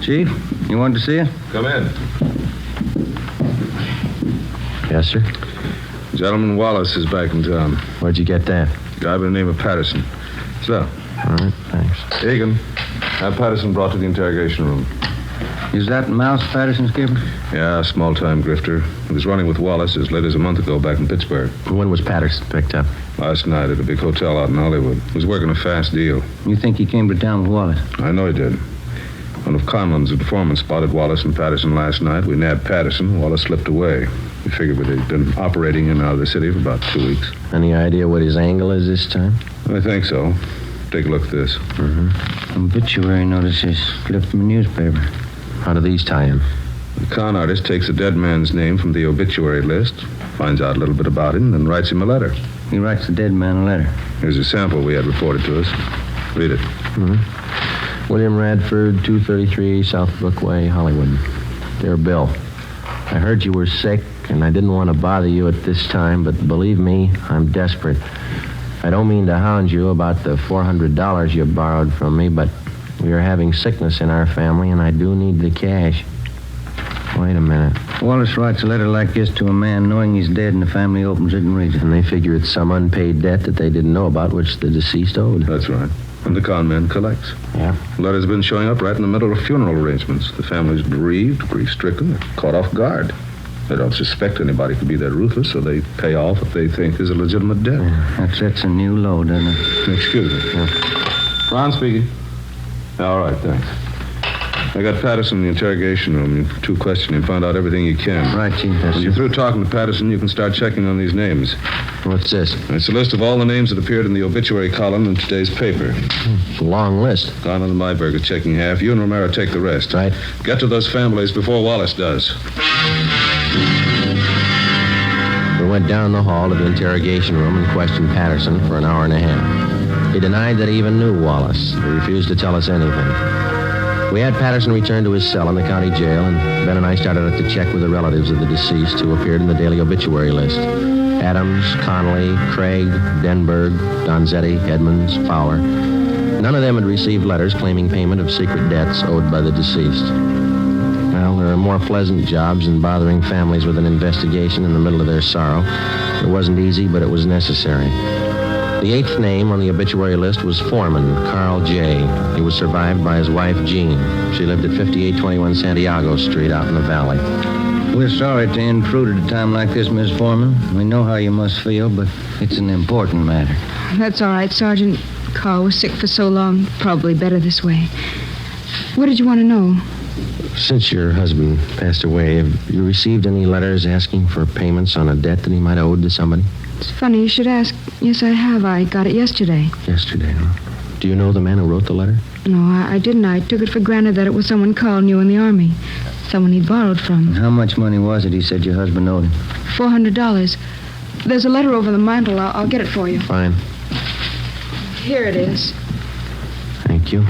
Chief, you wanted to see you? Come in. Yes, sir? Gentleman Wallace is back in town. Where'd you get that? Guy by the name of Patterson. So. All right, thanks. Egan, have Patterson brought to the interrogation room. Is that Mouse Patterson, Skipper? Yeah, small-time grifter. He was running with Wallace as late as a month ago back in Pittsburgh. When was Patterson picked up? Last night at a big hotel out in Hollywood. He was working a fast deal. You think he came to town with Wallace? I know he did. One of Conlon's informants spotted Wallace and Patterson last night. We nabbed Patterson. Wallace slipped away. We figured they'd been operating in and out of the city for about 2 weeks. Any idea what his angle is this time? I think so. Take a look at this. Obituary notices clipped from a newspaper. How do these tie in? The con artist takes a dead man's name from the obituary list, finds out a little bit about him, and writes him a letter. He writes the dead man a letter. Here's a sample we had reported to us. Read it. William Radford, 233 South Brookway, Hollywood. Dear Bill, I heard you were sick, and I didn't want to bother you at this time, but believe me, I'm desperate. I don't mean to hound you about the $400 you borrowed from me, but we are having sickness in our family, and I do need the cash. Wait a minute. Wallace writes a letter like this to a man knowing he's dead, and the family opens it and reads it. And they figure it's some unpaid debt that they didn't know about, which the deceased owed. That's right. And the con man collects. Yeah. The letter's been showing up right in the middle of funeral arrangements. The family's bereaved, grief-stricken, they're caught off guard. They don't suspect anybody could be that ruthless, so they pay off what they think is a legitimate debt. That sets a new low, doesn't it? Excuse me. Yeah. Ron speaking. All right, thanks. I got Patterson in the interrogation room. You two question him, find out everything you can. Right, Chief. When you're through talking to Patterson, you can start checking on these names. What's this? It's a list of all the names that appeared in the obituary column in today's paper. It's a long list. Conlon and Myberg are checking half. You and Romero take the rest. Right. Get to those families before Wallace does. We went down the hall to the interrogation room and questioned Patterson for an hour and a half. He denied that he even knew Wallace. He refused to tell us anything. We had Patterson return to his cell in the county jail, and Ben and I started out to check with the relatives of the deceased who appeared in the daily obituary list. Adams, Connolly, Craig, Denberg, Donzetti, Edmonds, Fowler. None of them had received letters claiming payment of secret debts owed by the deceased. Well, there are more pleasant jobs than bothering families with an investigation in the middle of their sorrow. It wasn't easy, but it was necessary. The 8th name on the obituary list was Foreman, Carl J. He was survived by his wife, Jean. She lived at 5821 Santiago Street out in the valley. We're sorry to intrude at a time like this, Miss Foreman. We know how you must feel, but it's an important matter. That's all right, Sergeant. Carl was sick for so long. Probably better this way. What did you want to know? Since your husband passed away, have you received any letters asking for payments on a debt that he might have owed to somebody? It's funny you should ask. Yes, I have. I got it yesterday. Yesterday, huh? Do you know the man who wrote the letter? No, I didn't. I took it for granted that it was someone Carl knew in the Army. Someone he'd borrowed from. And how much money was it he said your husband owed him? $400. There's a letter over the mantel. I'll get it for you. Fine. Here it is. Thank you.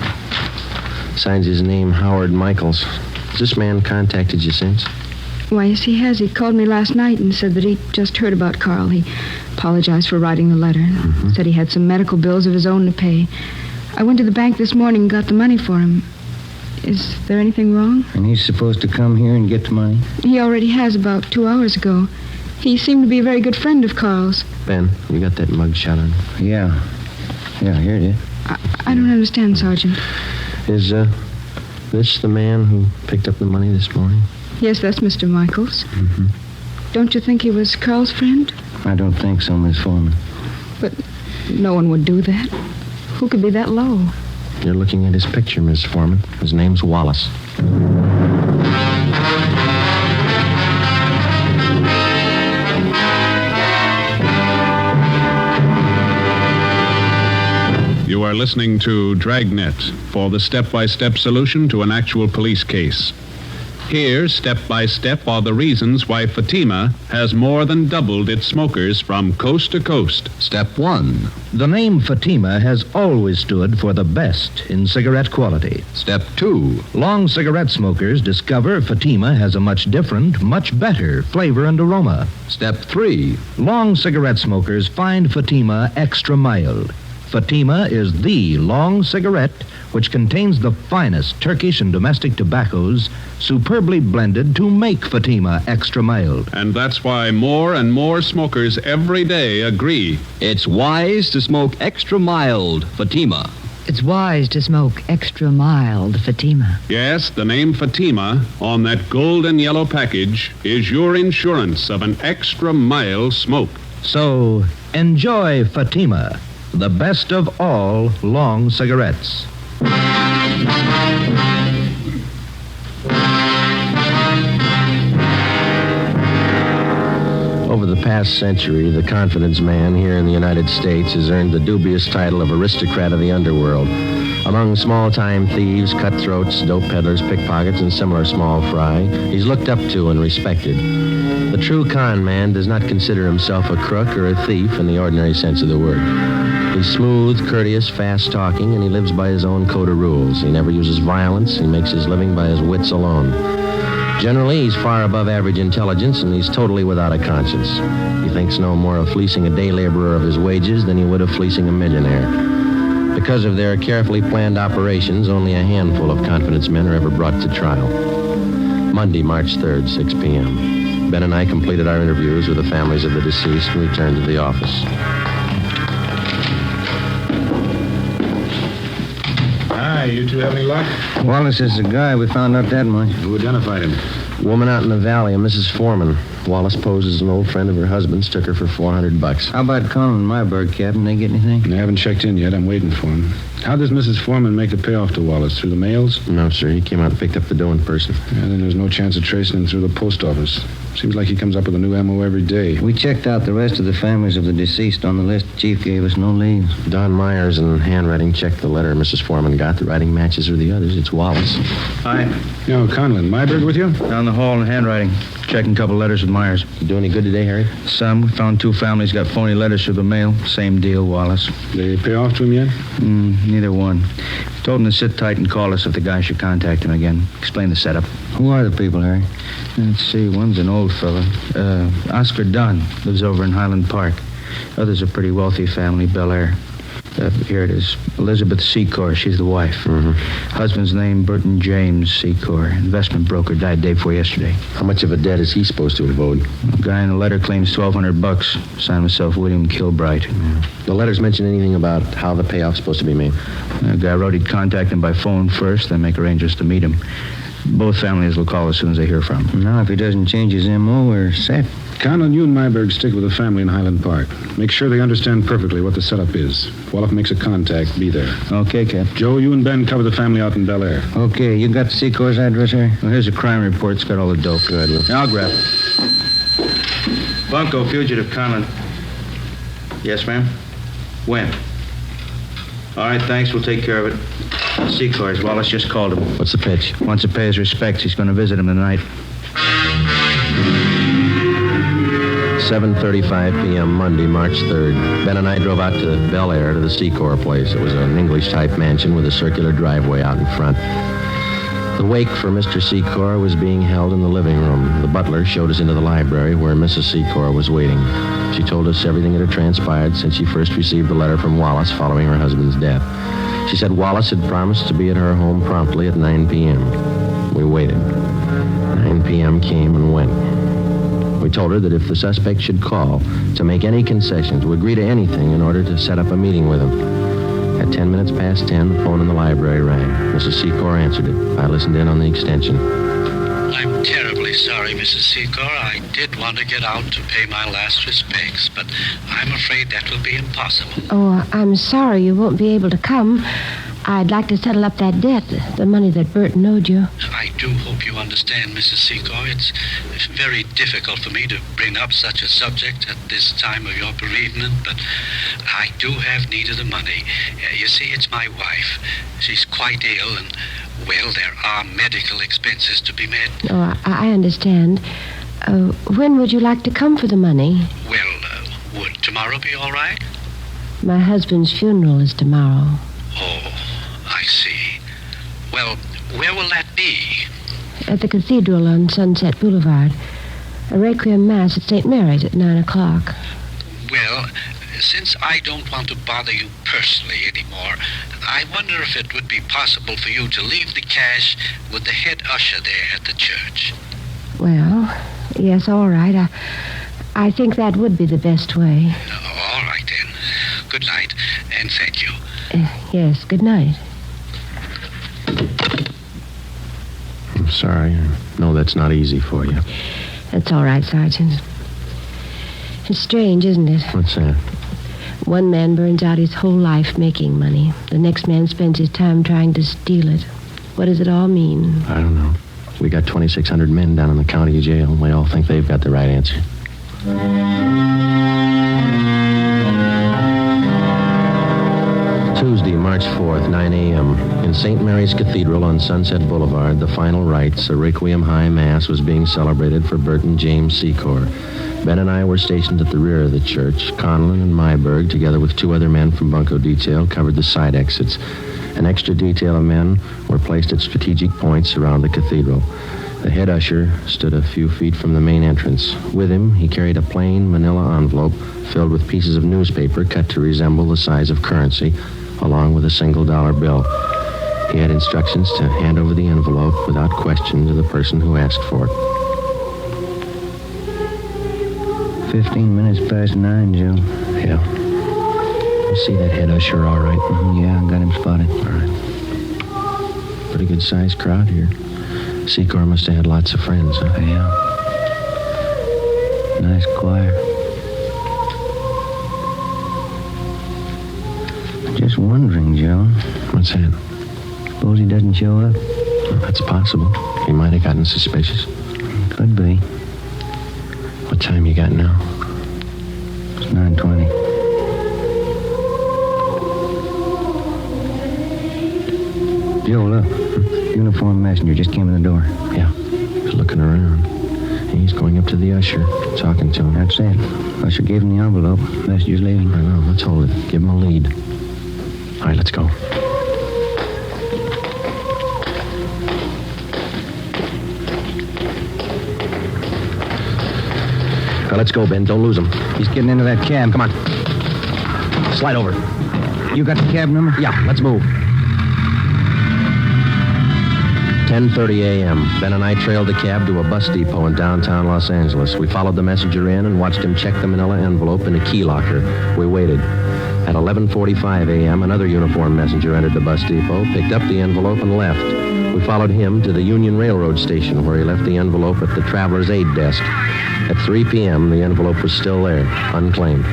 Signs his name Howard Michaels. Has this man contacted you since? Why, yes, he has. He called me last night and said that he just heard about Carl. He apologized for writing the letter. Said he had some medical bills of his own to pay. I went to the bank this morning and got the money for him. Is there anything wrong? And he's supposed to come here and get the money? He already has about 2 hours ago. He seemed to be a very good friend of Carl's. Ben, you got that mug shot on? Yeah. Yeah, here it is. I don't understand, Sergeant. Is, this the man who picked up the money this morning? Yes, that's Mr. Michaels. Don't you think he was Carl's friend? I don't think so, Miss Foreman. But no one would do that. Who could be that low? You're looking at his picture, Miss Foreman. His name's Wallace. You are listening to Dragnet for the step-by-step solution to an actual police case. Here, step by step, are the reasons why Fatima has more than doubled its smokers from coast to coast. Step 1. The name Fatima has always stood for the best in cigarette quality. Step 2. Long cigarette smokers discover Fatima has a much different, much better flavor and aroma. Step 3. Long cigarette smokers find Fatima extra mild. Fatima is the long cigarette which contains the finest Turkish and domestic tobaccos superbly blended to make Fatima extra mild. And that's why more and more smokers every day agree it's wise to smoke extra mild Fatima. It's wise to smoke extra mild Fatima. Yes, the name Fatima on that golden yellow package is your insurance of an extra mild smoke. So, enjoy Fatima, the best of all long cigarettes. Over the past century, the confidence man here in the United States has earned the dubious title of aristocrat of the underworld. Among small-time thieves, cutthroats, dope peddlers, pickpockets, and similar small fry, he's looked up to and respected. The true con man does not consider himself a crook or a thief in the ordinary sense of the word. He's smooth, courteous, fast-talking, and he lives by his own code of rules. He never uses violence. He makes his living by his wits alone. Generally, he's far above average intelligence, and he's totally without a conscience. He thinks no more of fleecing a day laborer of his wages than he would of fleecing a millionaire. Because of their carefully planned operations, only a handful of confidence men are ever brought to trial. Monday, March 3rd, 6 p.m. Ben and I completed our interviews with the families of the deceased and returned to the office. Hi, you two have any luck? Wallace is the guy. We found out that much. Who identified him? Woman out in the valley, a Mrs. Foreman. Wallace posed as an old friend of her husband's, took her for $400. How about Colin and Myberg, Captain? They get anything? They haven't checked in yet. I'm waiting for him. How does Mrs. Foreman make the payoff to Wallace? Through the mails? No, sir. He came out and picked up the dough in person. Yeah, then there's no chance of tracing him through the post office. Seems like he comes up with a new MO every day. We checked out the rest of the families of the deceased on the list. The chief gave us no leads. Don Myers in handwriting checked the letter Mrs. Foreman got. The writing matches with the others. It's Wallace. Hi. Yo, Conlon, Myberg with you? Down the hall in handwriting. Checking a couple letters with Myers. You do any good today, Harry? Some. We found 2 families got phony letters through the mail. Same deal, Wallace. They pay off to him yet? Neither one. Told him to sit tight and call us if the guy should contact him again. Explain the setup. Who are the people, Harry? Let's see. One's an old fella. Oscar Dunn. Lives over in Highland Park. Others a pretty wealthy family, Bel Air. Here it is. Elizabeth Secor. She's the wife. Husband's name, Burton James Secor. Investment broker. Died day before yesterday. How much of a debt is he supposed to have owed? The guy in the letter claims $1,200. Signed himself William Kilbright. The letters mention anything about how the payoff's supposed to be made? The guy wrote he'd contact him by phone first, then make arrangements to meet him. Both families will call as soon as they hear from him. Now, if he doesn't change his M.O., we're set. Conlon, you and Myberg stick with the family in Highland Park. Make sure they understand perfectly what the setup is. If Wallach makes a contact, be there. Okay, Cap. Joe, you and Ben cover the family out in Bel Air. Okay, you got Secor's address here? Well, here's a crime report. It's got all the dope. Good. I'll grab it. Bunko, fugitive, Conlon. Yes, ma'am? When? All right, thanks. We'll take care of it. Secor's. Wallace just called him. What's the pitch? Wants to pay his respects. He's going to visit him tonight. 7:35 p.m. Monday, March 3rd. Ben and I drove out to Bel Air to the Secor place. It was an English-type mansion with a circular driveway out in front. The wake for Mr. Secor was being held in the living room. The butler showed us into the library where Mrs. Secor was waiting. She told us everything that had transpired since she first received the letter from Wallace following her husband's death. She said Wallace had promised to be at her home promptly at 9 p.m. We waited. 9 p.m. came and went. We told her that if the suspect should call, to make any concessions, to agree to anything in order to set up a meeting with him. At 10 minutes past 10, the phone in the library rang. Mrs. Secor answered it. I listened in on the extension. I'm terribly sorry, Mrs. Secor. I did want to get out to pay my last respects, but I'm afraid that will be impossible. Oh, I'm sorry you won't be able to come. I'd like to settle up that debt, the money that Burton owed you. I do hope you understand, Mrs. Secor. It's very difficult for me to bring up such a subject at this time of your bereavement, but I do have need of the money. You see, it's my wife. She's quite ill, and, well, there are medical expenses to be met. Oh, I understand. When would you like to come for the money? Well, would tomorrow be all right? My husband's funeral is tomorrow. Oh, I see. Well, where will that be? At the cathedral on Sunset Boulevard. A requiem mass at St. Mary's at 9 o'clock. Well, since I don't want to bother you personally anymore, I wonder if it would be possible for you to leave the cash with the head usher there at the church. Well, yes, all right. I think that would be the best way. All right, then. Good night, and thank you. Yes, good night. I'm sorry. I know that's not easy for you. That's all right, Sergeant. It's strange, isn't it? What's that? One man burns out his whole life making money. The next man spends his time trying to steal it. What does it all mean? I don't know. We got 2,600 men down in the county jail, and they all think they've got the right answer. Tuesday, March 4th, 9 a.m. In St. Mary's Cathedral on Sunset Boulevard, the final rites, a Requiem High Mass, was being celebrated for Burton James Secor. Ben and I were stationed at the rear of the church. Conlon and Myberg, together with two other men from Bunco Detail, covered the side exits. An extra detail of men were placed at strategic points around the cathedral. The head usher stood a few feet from the main entrance. With him, he carried a plain manila envelope filled with pieces of newspaper cut to resemble the size of currency, along with a $1 bill. He had instructions to hand over the envelope without question to the person who asked for it. 15 minutes past 9, Joe. Yeah. You see that head usher all right? Yeah, I got him spotted. All right. Pretty good-sized crowd here. Secor must have had lots of friends, huh? Yeah. Nice choir. Just wondering, Joe. What's that? Suppose he doesn't show up? Well, that's possible. He might have gotten suspicious. Could be. What time you got now? It's 9:20. Joe, look. Uniformed messenger just came in the door. Yeah. He's looking around. He's going up to the usher, talking to him. That's it. Usher gave him the envelope. Messenger's leaving. I know. Let's hold it. Give him a lead. All right, let's go. Now, let's go, Ben. Don't lose him. He's getting into that cab. Come on. Slide over. You got the cab number? Yeah, let's move. 10:30 a.m. Ben and I trailed the cab to a bus depot in downtown Los Angeles. We followed the messenger in and watched him check the manila envelope in a key locker. We waited. At 11:45 a.m., another uniformed messenger entered the bus depot, picked up the envelope, and left. We followed him to the Union Railroad station, where he left the envelope at the traveler's aid desk. At 3 p.m., the envelope was still there, unclaimed.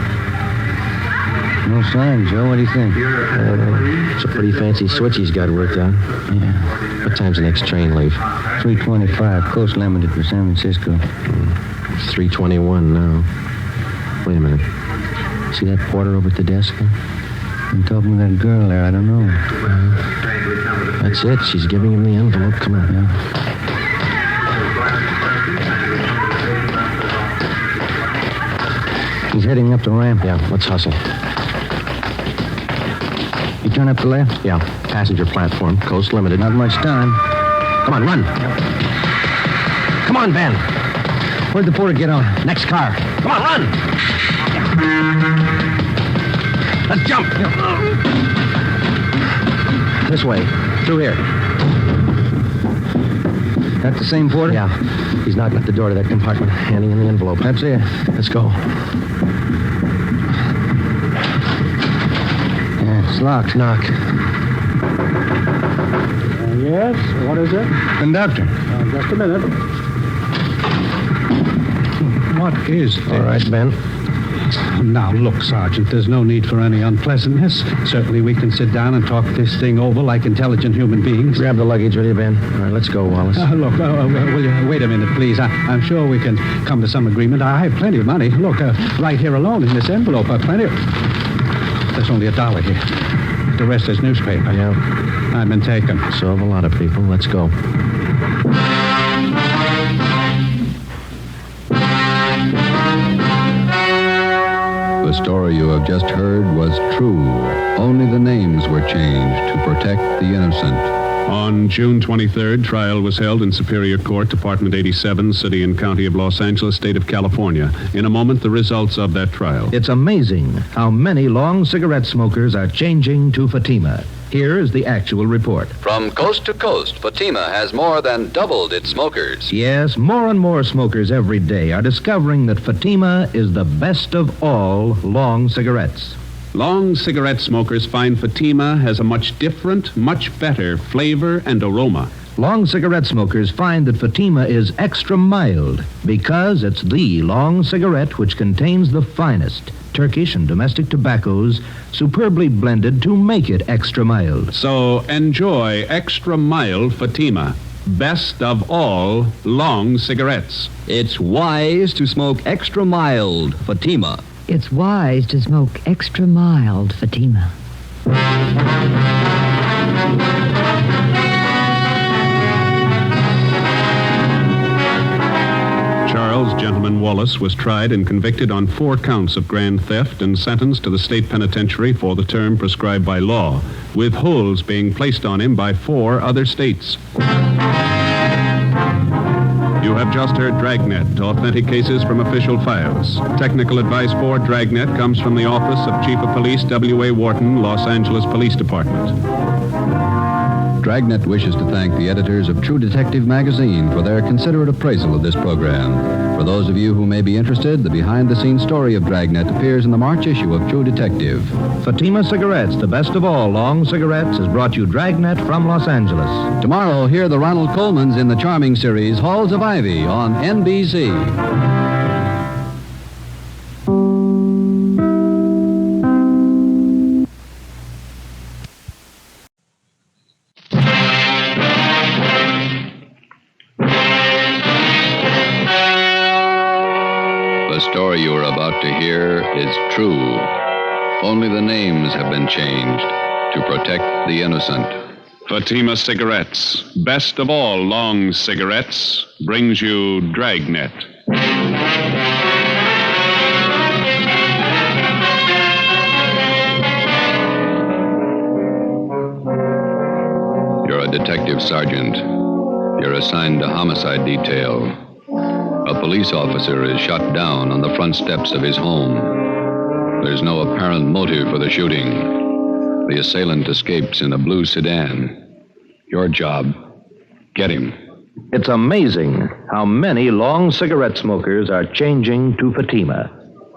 No sign, Joe. What do you think? It's a pretty fancy switch he's got worked out. Yeah. What time's the next train leave? 3:25. Coast Limited for San Francisco. It's 3:21 now. Wait a minute. See that porter over at the desk there? I'm talking to that girl there. I don't know. That's it. She's giving him the envelope. Come on. Yeah. He's heading up the ramp. Yeah, let's hustle. You turn up the left? Yeah, passenger platform, Coast Limited. Not much time. Come on, run. Come on, Ben. Where'd the porter get on? Next car. Come on, run. Let's jump. This way. Through here. That's the same porter? Yeah. He's knocking at the door to that compartment, handing in the envelope. That's it. Let's go. Yeah, it's locked. Knock. Yes? What is it? Conductor. Just a minute. What is this? All right, Ben. Now, look, Sergeant, there's no need for any unpleasantness. Certainly we can sit down and talk this thing over like intelligent human beings. Grab the luggage, will you, Ben? All right, let's go, Wallace. Look, will you wait a minute, please? I'm sure we can come to some agreement. I have plenty of money. Look, right here alone in this envelope, plenty of... There's only $1 here. The rest is newspaper. Yeah. I've been taken. So have a lot of people. Let's go. The story you have just heard was true. Only the names were changed to protect the innocent. On June 23rd, trial was held in Superior Court, Department 87, City and County of Los Angeles, State of California. In a moment, the results of that trial. It's amazing how many long cigarette smokers are changing to Fatima. Here is the actual report. From coast to coast, Fatima has more than doubled its smokers. Yes, more and more smokers every day are discovering that Fatima is the best of all long cigarettes. Long cigarette smokers find Fatima has a much different, much better flavor and aroma. Long cigarette smokers find that Fatima is extra mild because it's the long cigarette which contains the finest Turkish and domestic tobaccos superbly blended to make it extra mild. So enjoy extra mild Fatima. Best of all long cigarettes. It's wise to smoke extra mild Fatima. It's wise to smoke extra mild Fatima. Charles Gentleman Wallace was tried and convicted on 4 counts of grand theft and sentenced to the state penitentiary for the term prescribed by law, with holds being placed on him by 4 other states. You have just heard Dragnet, authentic cases from official files. Technical advice for Dragnet comes from the Office of Chief of Police W.A. Wharton, Los Angeles Police Department. Dragnet wishes to thank the editors of True Detective magazine for their considerate appraisal of this program. For those of you who may be interested, the behind-the-scenes story of Dragnet appears in the March issue of True Detective. Fatima Cigarettes, the best of all long cigarettes, has brought you Dragnet from Los Angeles. Tomorrow, hear the Ronald Colemans in the charming series Halls of Ivy on NBC. The story you are about to hear is true. Only the names have been changed to protect the innocent. Fatima Cigarettes, best of all long cigarettes, brings you Dragnet. You're a detective sergeant. You're assigned to homicide detail. A police officer is shot down on the front steps of his home. There's no apparent motive for the shooting. The assailant escapes in a blue sedan. Your job, get him. It's amazing how many long cigarette smokers are changing to Fatima.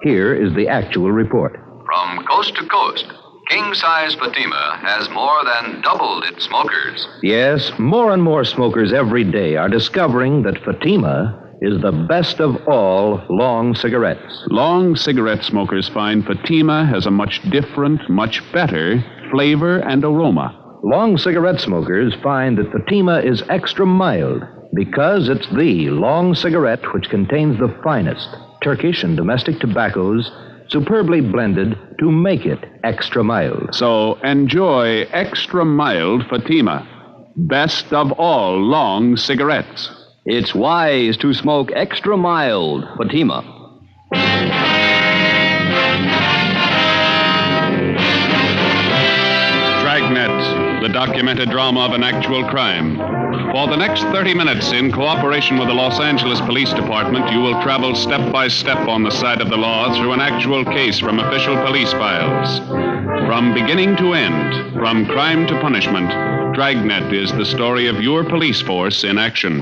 Here is the actual report. From coast to coast, king-size Fatima has more than doubled its smokers. Yes, more and more smokers every day are discovering that Fatima is the best of all long cigarettes. Long cigarette smokers find Fatima has a much different, much better flavor and aroma. Long cigarette smokers find that Fatima is extra mild because it's the long cigarette which contains the finest Turkish and domestic tobaccos superbly blended to make it extra mild. So enjoy extra mild Fatima. Best of all long cigarettes. It's wise to smoke extra mild Fatima. Dragnet, the documented drama of an actual crime. For the next 30 minutes, in cooperation with the Los Angeles Police Department, you will travel step by step on the side of the law through an actual case from official police files. From beginning to end, from crime to punishment, Dragnet is the story of your police force in action.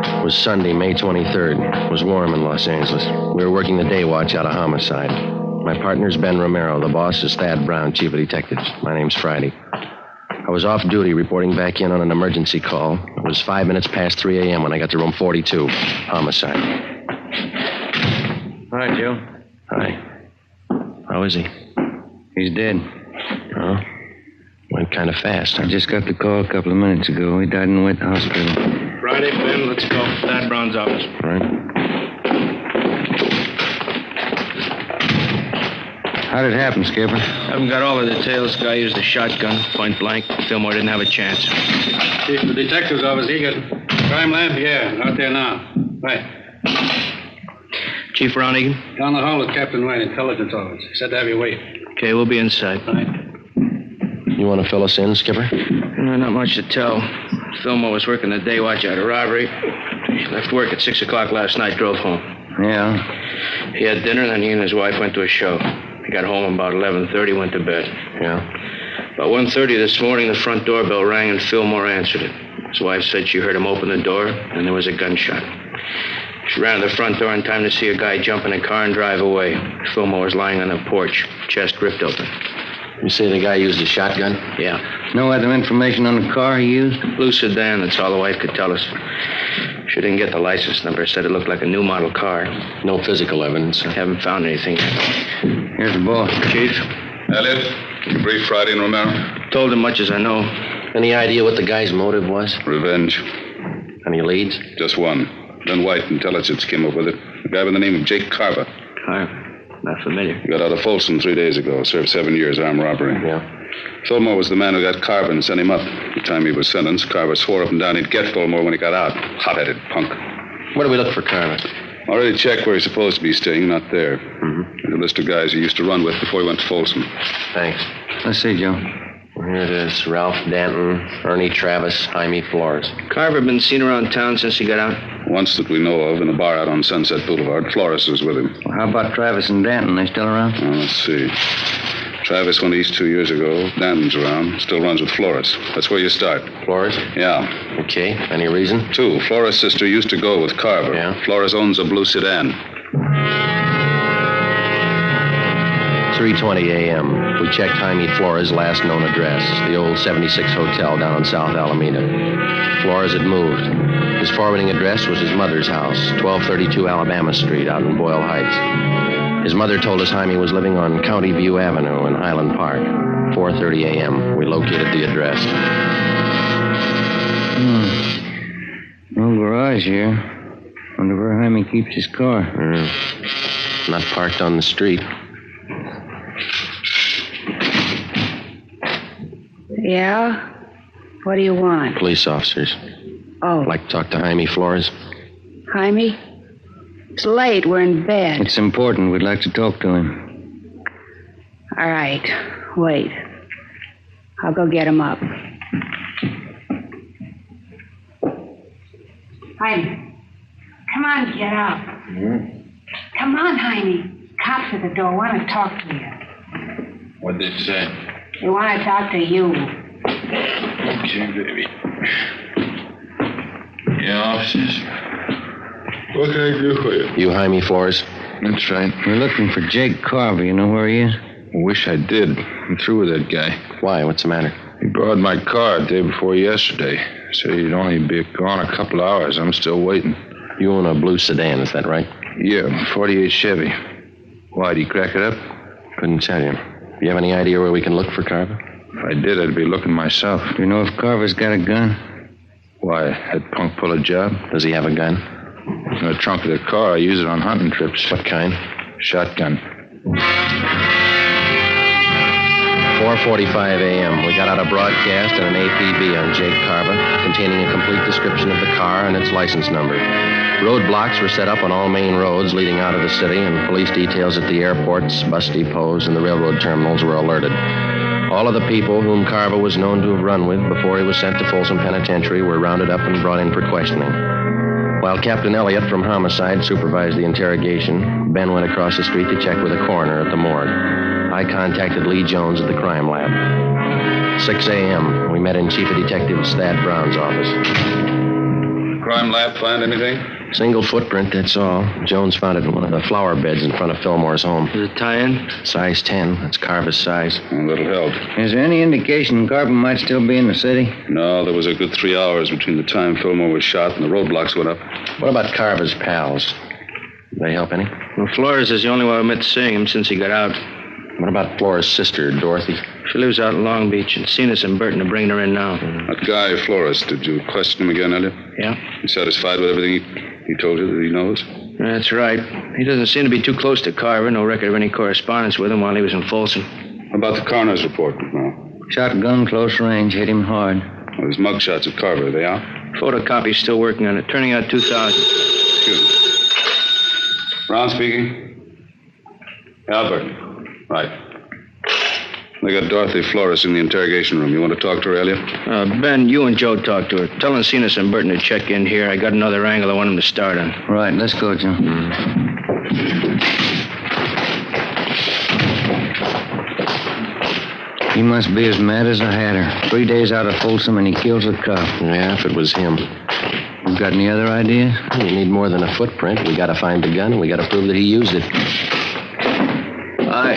It was Sunday, May 23rd. It was warm in Los Angeles. We were working the day watch out of homicide. My partner's Ben Romero. The boss is Thad Brown, chief of detectives. My name's Friday. I was off duty reporting back in on an emergency call. It was 5 minutes past 3 a.m. when I got to room 42. Homicide. Hi, Joe. Hi. How is he? He's dead. Oh? Went kind of fast. I just got the call a couple of minutes ago. He died in the wet hospital. Friday, Ben, let's go. Thad Brown's office. All right. How did it happen, Skipper? Haven't got all the details. Guy used a shotgun, point blank. Fillmore didn't have a chance. Chief of the detective's office, Egan. Crime lab? Yeah, out there now. Right. Chief Ron Egan? Down the hall with Captain White, intelligence office. He said to have you wait. Okay, we'll be inside. Right. You want to fill us in, Skipper? No, not much to tell. Fillmore was working the day watch out of robbery. He left work at 6 o'clock last night, drove home. Yeah. He had dinner, then he and his wife went to a show. He got home about 11:30, went to bed. Yeah. About 1:30 this morning, the front doorbell rang and Fillmore answered it. His wife said she heard him open the door, and there was a gunshot. She ran to the front door in time to see a guy jump in a car and drive away. Fillmore was lying on the porch, chest ripped open. You say the guy used a shotgun? Yeah. No other information on the car he used? Blue sedan, that's all the wife could tell us. She didn't get the license number. Said it looked like a new model car. No physical evidence. Haven't found anything yet. Here's the boss. Chief? Elliot, you brief Friday and Romero? Told him much as I know. Any idea what the guy's motive was? Revenge. Any leads? Just one. Then White Intelligence came up with it. A guy by the name of Jake Carver. Carver? Not familiar. He got out of Folsom 3 days ago. Served 7 years armed robbery. Yeah. Fulmore was the man who got Carver and sent him up. The time he was sentenced, Carver swore up and down he'd get Fulmore when he got out. Hot-headed punk. Where do we look for Carver? Already checked where he's supposed to be staying. Not there. Mm-hmm. There's a list of guys he used to run with before he went to Folsom. Thanks. Let's see, Joe. Here it is. Ralph Danton, Ernie Travis, Jaime Flores. Carver been seen around town since he got out? Once that we know of, in a bar out on Sunset Boulevard. Flores was with him. Well, how about Travis and Danton? They still around? Let's see. Travis went east 2 years ago. Danton's around. Still runs with Flores. That's where you start. Flores? Yeah. Okay. Any reason? 2. Flores' sister used to go with Carver. Yeah. Flores owns a blue sedan. 3:20 a.m. We checked Jaime Flores' last known address, the old 76 Hotel down on South Alameda. Flores had moved. His forwarding address was his mother's house, 1232 Alabama Street out in Boyle Heights. His mother told us Jaime was living on County View Avenue in Highland Park. 4:30 a.m. We located the address. No garage here. Wonder where Jaime keeps his car. Not parked on the street. Yeah? What do you want? Police officers. Oh. Like to talk to Jaime Flores? Jaime? It's late. We're in bed. It's important. We'd like to talk to him. All right. Wait. I'll go get him up. Jaime. Come on, get up. Come on, Jaime. Cops at the door want to talk to you. What did they say? They want to talk to you. Okay, baby. Yeah, officers. What can I do for you? You Jaime Flores? That's right. We're looking for Jake Carver. You know where he is? Wish I did. I'm through with that guy. Why? What's the matter? He borrowed my car the day before yesterday. Said he'd only be gone a couple hours. I'm still waiting. You own a blue sedan, is that right? Yeah, 48 Chevy. Why, did he crack it up? Couldn't tell you. Do you have any idea where we can look for Carver? If I did, I'd be looking myself. Do you know if Carver's got a gun? Why, that punk pull a job? Does he have a gun? In the trunk of the car. I use it on hunting trips. What kind? Shotgun. 4:45 a.m. We got out a broadcast and an APB on Jake Carver, containing a complete description of the car and its license number. Roadblocks were set up on all main roads leading out of the city, and police details at the airports, bus depots, and the railroad terminals were alerted. All of the people whom Carver was known to have run with before he was sent to Folsom Penitentiary were rounded up and brought in for questioning. While Captain Elliott from Homicide supervised the interrogation, Ben went across the street to check with a coroner at the morgue. I contacted Lee Jones at the crime lab. 6 a.m., we met in Chief of Detectives Thad Brown's office. Crime lab find anything? Single footprint, that's all. Jones found it in one of the flower beds in front of Fillmore's home. Is it tie-in? Size 10. That's Carver's size. That'll help. Is there any indication Carver might still be in the city? No, there was a good 3 hours between the time Fillmore was shot and the roadblocks went up. What about Carver's pals? Did they help any? Well, Flores is the only one who admits seeing him since he got out. What about Flores' sister, Dorothy? She lives out in Long Beach, and Cenas and Burton are bringing her in now. That guy, Flores, did you question him again, Elliot? Yeah. You satisfied with everything he told you that he knows? That's right. He doesn't seem to be too close to Carver. No record of any correspondence with him while he was in Folsom. How about the coroner's report now? Shotgun, close range, hit him hard. Well, there's mugshots of Carver. Are they out? Photocopy's still working on it. Turning out 2,000. Excuse me. Brown speaking. Albert. Right. They got Dorothy Flores in the interrogation room. You want to talk to her, Elliot? Ben, you and Joe talk to her. Tell Cenas and Burton to check in here. I got another angle I want them to start on. Right, let's go, Joe. He must be as mad as a hatter. 3 days out of Folsom and he kills a cop. Yeah, if it was him. You got any other ideas? We need more than a footprint. We got to find the gun, and we got to prove that he used it. Hi.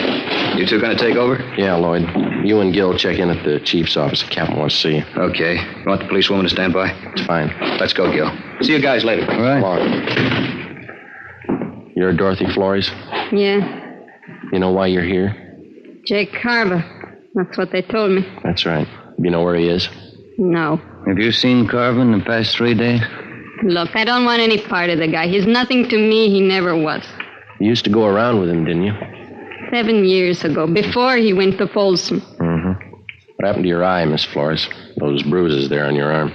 You two going to take over? Yeah, Lloyd. You and Gil check in at the chief's office. The captain wants to see you. Okay. You want the policewoman to stand by? It's fine. Let's go, Gil. See you guys later. All right. Come on. You're Dorothy Flores? Yeah. You know why you're here? Jake Carver. That's what they told me. That's right. You know where he is? No. Have you seen Carver in the past 3 days? Look, I don't want any part of the guy. He's nothing to me. He never was. You used to go around with him, didn't you? 7 years ago, before he went to Folsom. Mm-hmm. What happened to your eye, Miss Flores? Those bruises there on your arm.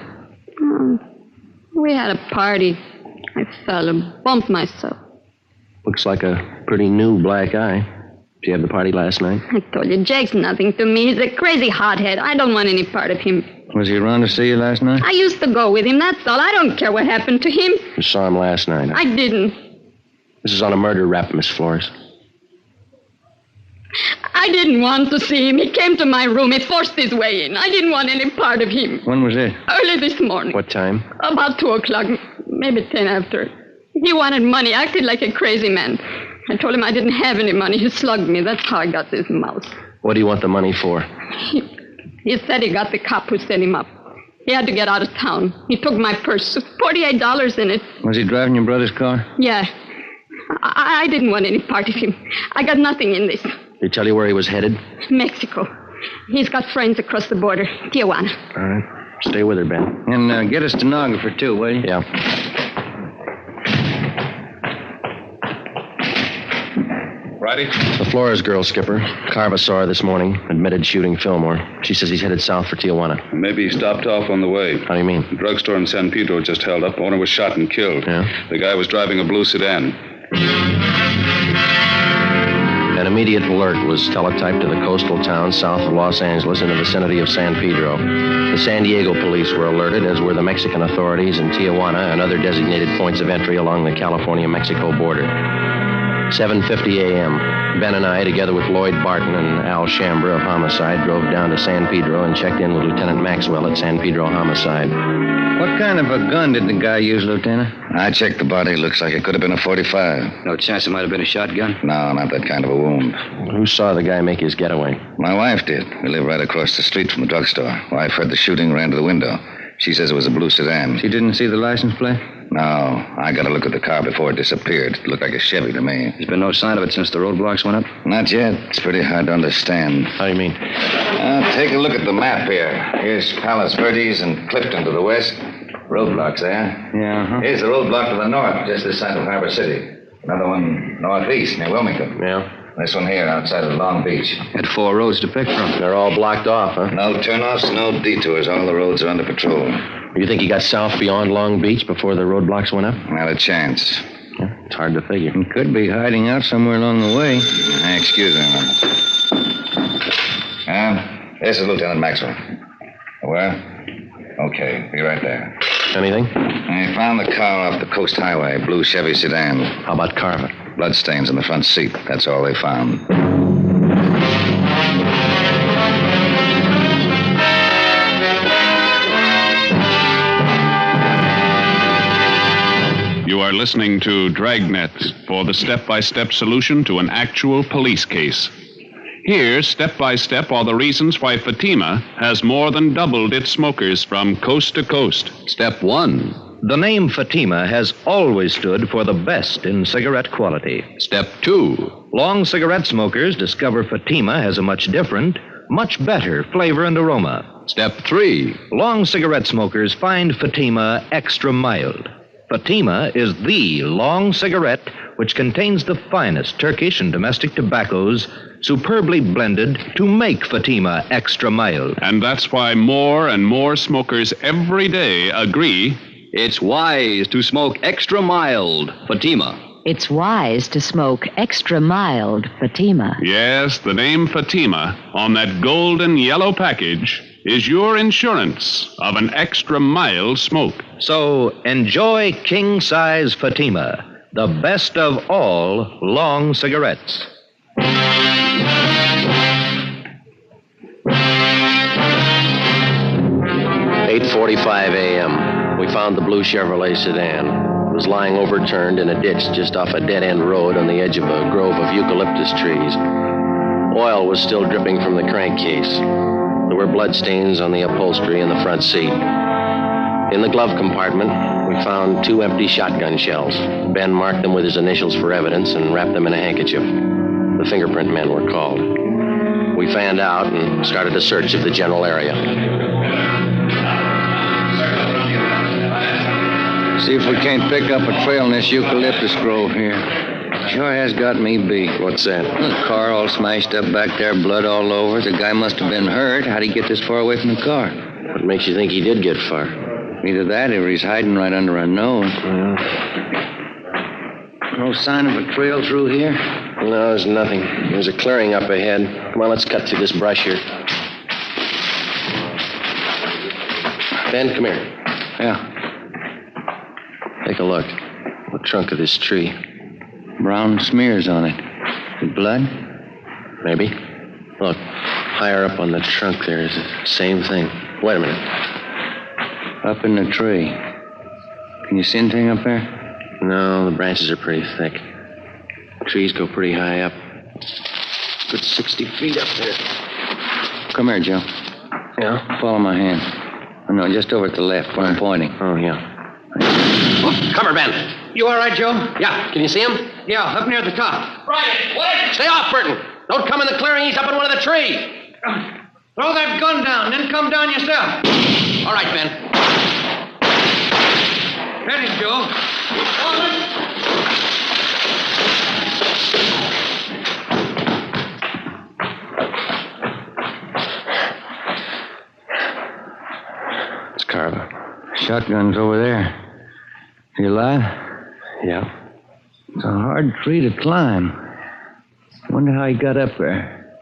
We had a party. I fell and bumped myself. Looks like a pretty new black eye. Did you have the party last night? I told you, Jake's nothing to me. He's a crazy hothead. I don't want any part of him. Was he around to see you last night? I used to go with him, that's all. I don't care what happened to him. You saw him last night. I didn't. This is on a murder rap, Miss Flores. I didn't want to see him. He came to my room. He forced his way in. I didn't want any part of him. When was it? Early this morning. What time? About 2 o'clock, maybe 10 after. He wanted money, acted like a crazy man. I told him I didn't have any money. He slugged me. That's how I got this mouse. What do you want the money for? He said he got the cop who set him up. He had to get out of town. He took my purse. $48 in it. Was he driving your brother's car? Yeah. I didn't want any part of him. I got nothing in this. Did he tell you where he was headed? Mexico. He's got friends across the border. Tijuana. All right. Stay with her, Ben. And get a stenographer, too, will you? Yeah. Righty. The Flores girl, Skipper. Carver saw her this morning. Admitted shooting Fillmore. She says he's headed south for Tijuana. Maybe he stopped off on the way. How do you mean? The drugstore in San Pedro just held up. Owner was shot and killed. Yeah? The guy was driving a blue sedan. An immediate alert was teletyped to the coastal town south of Los Angeles in the vicinity of San Pedro. The San Diego police were alerted, as were the Mexican authorities in Tijuana and other designated points of entry along the California-Mexico border. 7:50 a.m., Ben and I, together with Lloyd Barton and Al Chambra of Homicide, drove down to San Pedro and checked in with Lieutenant Maxwell at San Pedro Homicide. What kind of a gun did the guy use, Lieutenant? I checked the body. Looks like it could have been a .45. No chance it might have been a shotgun? No, not that kind of a wound. Who saw the guy make his getaway? My wife did. We live right across the street from the drugstore. Wife heard the shooting, ran to the window. She says it was a blue sedan. She didn't see the license plate? No. I got a look at the car before it disappeared. It looked like a Chevy to me. There's been no sign of it since the roadblocks went up? Not yet. It's pretty hard to understand. How do you mean? Take a look at the map here. Here's Palos Verdes and Clifton to the west. Roadblocks there. Yeah, uh-huh. Here's the roadblock to the north, just this side of Harbor City. Another one northeast, near Wilmington. Yeah? This one here, outside of Long Beach. Had 4 roads to pick from. They're all blocked off, huh? No turnoffs, no detours. All the roads are under patrol. You think he got south beyond Long Beach before the roadblocks went up? Not a chance. Yeah, it's hard to figure. He could be hiding out somewhere along the way. Excuse me a minute. This is Lieutenant Maxwell. Where? Okay, be right there. Anything? I found the car off the Coast Highway, blue Chevy sedan. How about Carver? Bloodstains in the front seat. That's all they found. You are listening to Dragnet for the step-by-step solution to an actual police case. Here, step by step, are the reasons why Fatima has more than doubled its smokers from coast to coast. Step 1. The name Fatima has always stood for the best in cigarette quality. Step 2. Long cigarette smokers discover Fatima has a much different, much better flavor and aroma. Step 3. Long cigarette smokers find Fatima extra mild. Fatima is the long cigarette which contains the finest Turkish and domestic tobaccos superbly blended to make Fatima extra mild. And that's why more and more smokers every day agree it's wise to smoke extra mild Fatima. It's wise to smoke extra mild Fatima. Yes, the name Fatima on that golden yellow package is your insurance of an extra mild smoke. So enjoy king-size Fatima, the best of all long cigarettes. 8:45 a.m. We found the blue Chevrolet sedan. It was lying overturned in a ditch just off a dead-end road on the edge of a grove of eucalyptus trees. Oil was still dripping from the crankcase. There were bloodstains on the upholstery in the front seat. In the glove compartment, we found 2 empty shotgun shells. Ben marked them with his initials for evidence and wrapped them in a handkerchief. The fingerprint men were called. We fanned out and started a search of the general area. See if we can't pick up a trail in this eucalyptus grove here. Sure has got me beat. What's that? The car all smashed up back there, blood all over. The guy must have been hurt. How'd he get this far away from the car? What makes you think he did get far? Either that or he's hiding right under our nose. No sign of a trail through here? No, there's nothing. There's a clearing up ahead. Come on, let's cut through this brush here. Ben, come here. Yeah. Take a look. The trunk of this tree. Brown smears on it. The blood? Maybe. Look, higher up on the trunk there is the same thing. Wait a minute. Up in the tree. Can you see anything up there? No, the branches are pretty thick. Trees go pretty high up. Good 60 feet up there. Come here, Joe. Yeah? Follow my hand. Oh, no, just over at the left where I'm pointing. Oh, yeah. Oh, come here, Ben. You all right, Joe? Yeah. Can you see him? Yeah, up near the top. Right. What? Stay off, Burton. Don't come in the clearing. He's up in one of the trees. Throw that gun down, then come down yourself. All right, Ben. Ready, Joe. It's Carver. Shotgun's over there. You alive? Yeah. It's a hard tree to climb. Wonder how he got up there.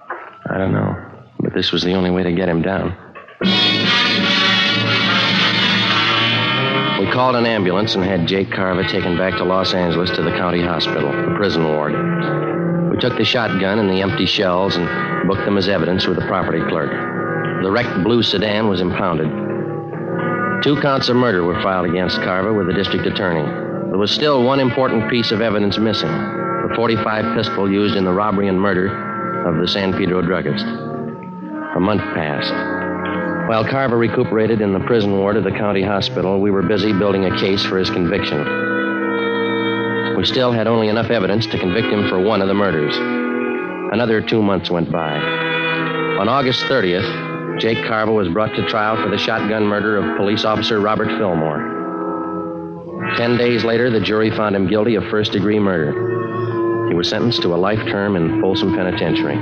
I don't know. But this was the only way to get him down. We called an ambulance and had Jake Carver taken back to Los Angeles to the county hospital, the prison ward. We took the shotgun and the empty shells and booked them as evidence with the property clerk. The wrecked blue sedan was impounded. 2 counts of murder were filed against Carver with the district attorney. There was still one important piece of evidence missing, the .45 pistol used in the robbery and murder of the San Pedro druggist. A month passed. While Carver recuperated in the prison ward of the county hospital, we were busy building a case for his conviction. We still had only enough evidence to convict him for one of the murders. Another 2 months went by. On August 30th, Jake Carver was brought to trial for the shotgun murder of police officer Robert Fillmore. 10 days later, the jury found him guilty of first-degree murder. He was sentenced to a life term in Folsom Penitentiary.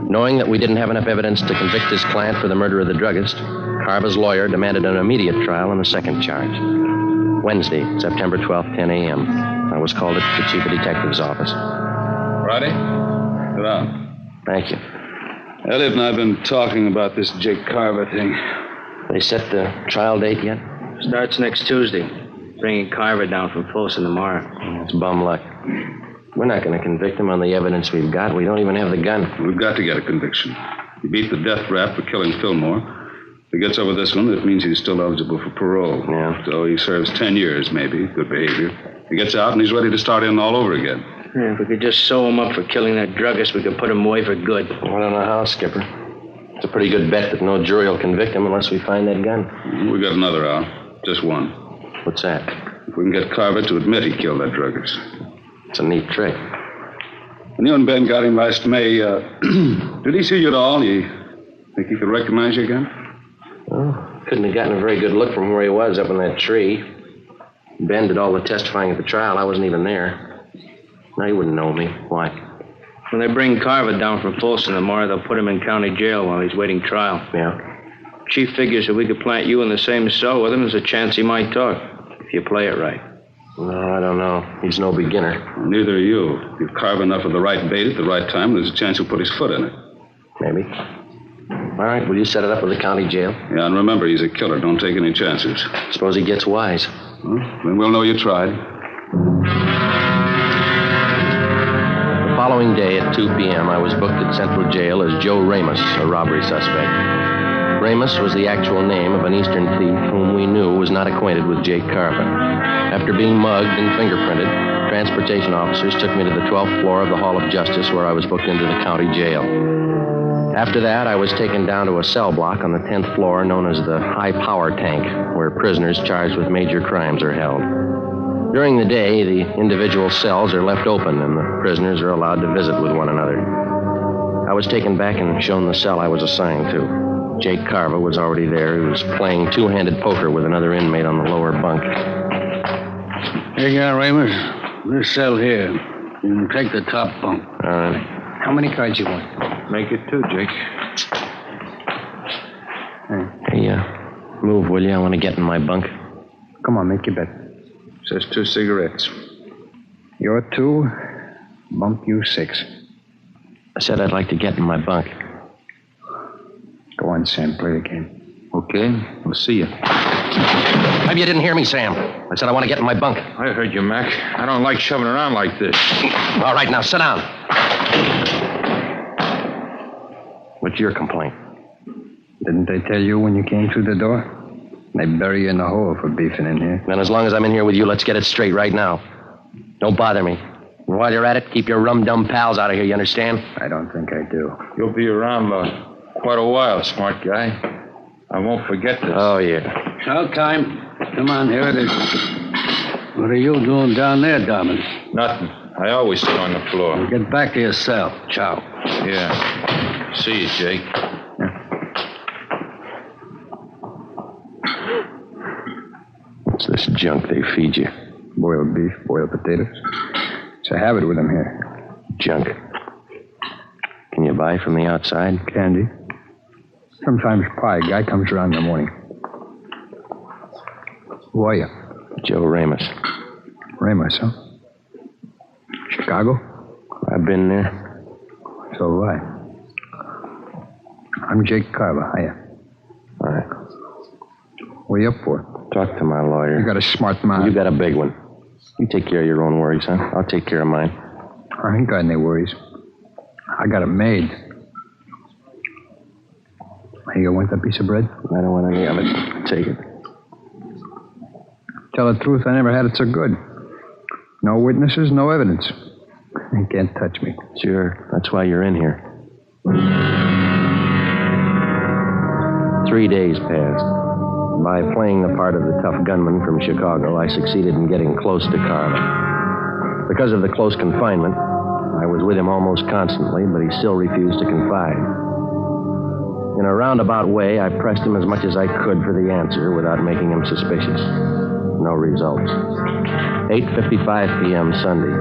Knowing that we didn't have enough evidence to convict his client for the murder of the druggist, Carver's lawyer demanded an immediate trial on the second charge. Wednesday, September 12th, 10 a.m. I was called at the chief of detective's office. Friday? Sit down. Thank you. Elliot and I have been talking about this Jake Carver thing. They set the trial date yet? Starts next Tuesday. Bringing Carver down from Folsom tomorrow. It's bum luck. We're not going to convict him on the evidence we've got. We don't even have the gun. We've got to get a conviction. He beat the death rap for killing Fillmore. If he gets over this one, it means he's still eligible for parole. Yeah. So he serves 10 years, maybe. Good behavior. He gets out and he's ready to start in all over again. Yeah, if we could just sew him up for killing that druggist, we could put him away for good. I don't know how, Skipper. It's a pretty good bet that no jury will convict him unless we find that gun. We got another out. Just one. What's that? If we can get Carver to admit he killed that druggist. It's a neat trick. When you and Ben got him last May, did he see you at all? You think he could recognize you again? Well, couldn't have gotten a very good look from where he was up in that tree. Ben did all the testifying at the trial. I wasn't even there. No, he wouldn't know me. Why? When they bring Carver down from Folsom tomorrow, they'll put him in county jail while he's waiting trial. Yeah? Chief figures if we could plant you in the same cell with him, there's a chance he might talk, if you play it right. No, I don't know. He's no beginner. Well, neither are you. If you carve enough of the right bait at the right time, there's a chance he'll put his foot in it. Maybe. All right, will you set it up with the county jail? Yeah, and remember, he's a killer. Don't take any chances. Suppose he gets wise. Well, then we'll know you tried. The following day at 2 p.m., I was booked at Central Jail as Joe Ramus, a robbery suspect. Ramus was the actual name of an eastern thief whom we knew was not acquainted with Jake Carver. After being mugged and fingerprinted, transportation officers took me to the 12th floor of the Hall of Justice where I was booked into the county jail. After that, I was taken down to a cell block on the 10th floor known as the high power tank, where prisoners charged with major crimes are held. During the day, the individual cells are left open and the prisoners are allowed to visit with one another. I was taken back and shown the cell I was assigned to. Jake Carver was already there. He was playing two-handed poker with another inmate on the lower bunk. Here you are, Ramus. This cell here. You can take the top bunk. All right. How many cards you want? Make it 2, Jake. Hey, move, will you? I want to get in my bunk. Come on, make your bet. Says 2 cigarettes. You're 2, bunk you 6. I said I'd like to get in my bunk. Go on, Sam. Play the game. Okay, we'll see you. Maybe you didn't hear me, Sam. I said I want to get in my bunk. I heard you, Mac. I don't like shoving around like this. All right, now sit down. What's your complaint? Didn't they tell you when you came through the door? They bury you in the hole for beefing in here. Then as long as I'm in here with you, let's get it straight right now. Don't bother me. And while you're at it, keep your rum-dum pals out of here, you understand? I don't think I do. You'll be around quite a while, smart guy. I won't forget this. Oh, yeah. Shout time. Come on, here it is. What are you doing down there, Dobbin? Nothing. I always sit on the floor. Well, get back to your cell. Ciao. Yeah. See you, Jake. What's this junk they feed you? Boiled beef, boiled potatoes. It's a habit with them here. Junk. Can you buy from the outside? Candy. Sometimes pie. Guy comes around in the morning. Who are you? Joe Ramus. Ramus, huh? Chicago? I've been there. So have I. I'm Jake Carver. Hiya. All right. What are you up for? Talk to my lawyer. You got a smart mouth. You got a big one. You take care of your own worries, huh? I'll take care of mine. I ain't got any worries. I got it made. Hey, you want that piece of bread? I don't want any of it. Take it. Tell the truth, I never had it so good. No witnesses, no evidence. You can't touch me. Sure. That's why you're in here. 3 days passed. By playing the part of the tough gunman from Chicago, I succeeded in getting close to Carver. Because of the close confinement, I was with him almost constantly, but he still refused to confide. In a roundabout way, I pressed him as much as I could for the answer without making him suspicious. No results. 8:55 p.m. Sunday,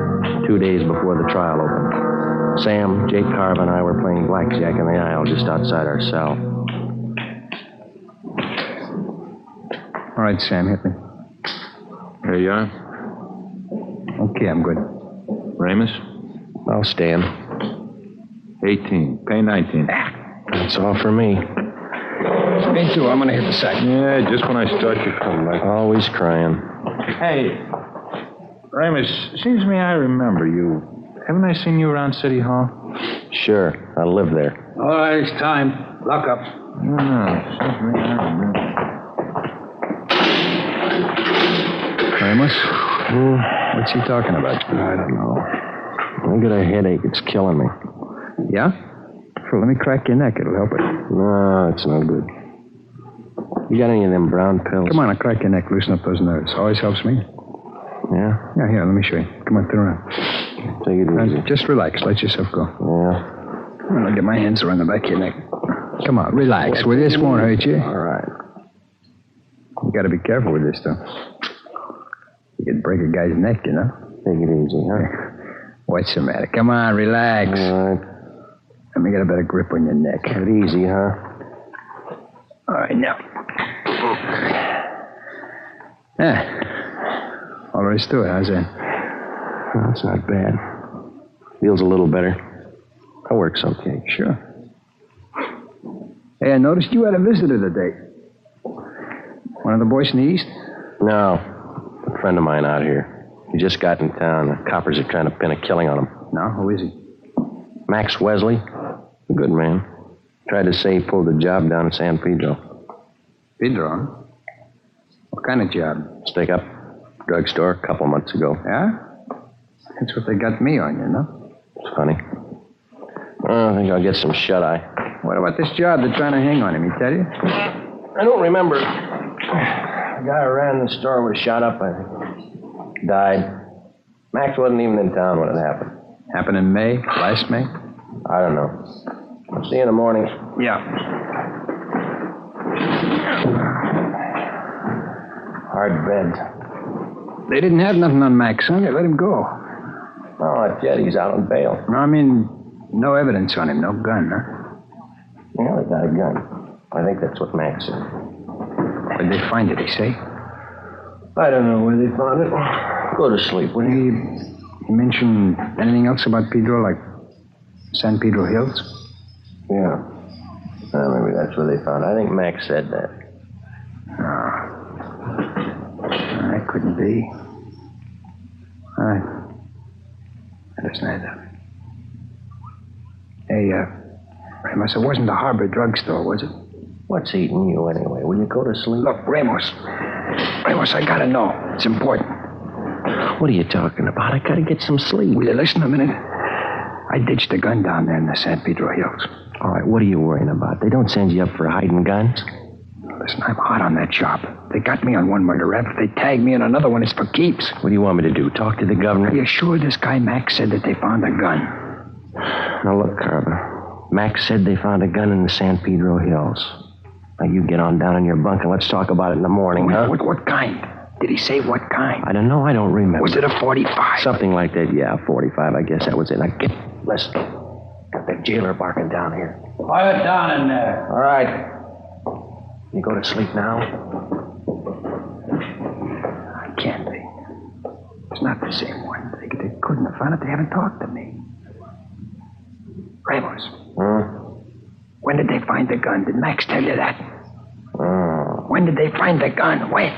2 days before the trial opened. Sam, Jake Carver, and I were playing blackjack in the aisle just outside our cell. All right, Sam, hit me. Here you are. Okay, I'm good. Ramus? I'll stand. 18. Pay 19. That's all for me. Me too. I'm going to hit the sack. Yeah, just when I start to come back. Always crying. Hey, Ramus, seems to me I remember you. Haven't I seen you around City Hall? Sure, I live there. All right, it's time. Lock up. No, seems to me I remember. Ramus? What's he talking about? I don't know. I got a headache. It's killing me. Yeah? Well, let me crack your neck. It'll help it. No, it's no good. You got any of them brown pills? Come on, I'll crack your neck. Loosen up those nerves. Always helps me. Yeah? Yeah, here, let me show you. Come on, turn around. Take it easy. Just relax. Let yourself go. Yeah. I'll get my hands around the back of your neck. Come on, relax. Well, this won't hurt you. All right. You got to be careful with this stuff. You could break a guy's neck, you know. Take it easy, huh? What's the matter? Come on, relax. All right. Let me get a better grip on your neck. Take it easy, huh? All right, now. Yeah. All there is to it. How's that? Well, that's not bad. Feels a little better. That works okay. Sure. Hey, I noticed you had a visitor today. One of the boys in the East? No. A friend of mine out here. He just got in town. The coppers are trying to pin a killing on him. No? Who is he? Max Wesley. A good man. Tried to say he pulled a job down in San Pedro. Pedro, huh? What kind of job? Stick up. Drugstore a couple months ago. Yeah? That's what they got me on, you know? It's funny. I think I'll get some shut-eye. What about this job they're trying to hang on him, he tell you? I don't remember. The guy who ran the store was shot up, I think. Died. Max wasn't even in town when it happened. Happened in May? Last May? I don't know. I'll see you in the morning. Yeah. Hard bed. They didn't have nothing on Max, huh? They let him go. Oh, not yet. He's out on bail. No, I mean, no evidence on him. No gun, huh? Yeah, they got a gun. I think that's what Max said. Where'd they find it, he say? I don't know where they found it. Go to sleep, will you? He mentioned anything else about Pedro, like San Pedro Hills? Yeah. Maybe that's where they found it. I think Max said that. No. That couldn't be. All right. That isn't either. Hey, Ramos, it wasn't the Harbor drugstore, was it? What's eating you anyway? Will you go to sleep? Look, Ramos, I gotta know. It's important. What are you talking about? I gotta get some sleep. Will you listen a minute? I ditched a gun down there in the San Pedro Hills. All right, what are you worrying about? They don't send you up for hiding guns? Listen, I'm hot on that job. They got me on one murder rap. If they tag me in another one, it's for keeps. What do you want me to do? Talk to the governor? Are you sure this guy Max said that they found a gun? Now, look, Carver. Max said they found a gun in the San Pedro Hills. Now, you get on down in your bunk and let's talk about it in the morning, huh? What kind? Did he say what kind? I don't know. I don't remember. Was it a 45? Something like that, yeah, 45. I guess that was it. Now, listen. Got that jailer barking down here. Quiet down in there. All right. You go to sleep now? I can't be. It's not the same one. They couldn't have found it. They haven't talked to me. Ramos. When did they find the gun? Did Max tell you that? When did they find the gun? When?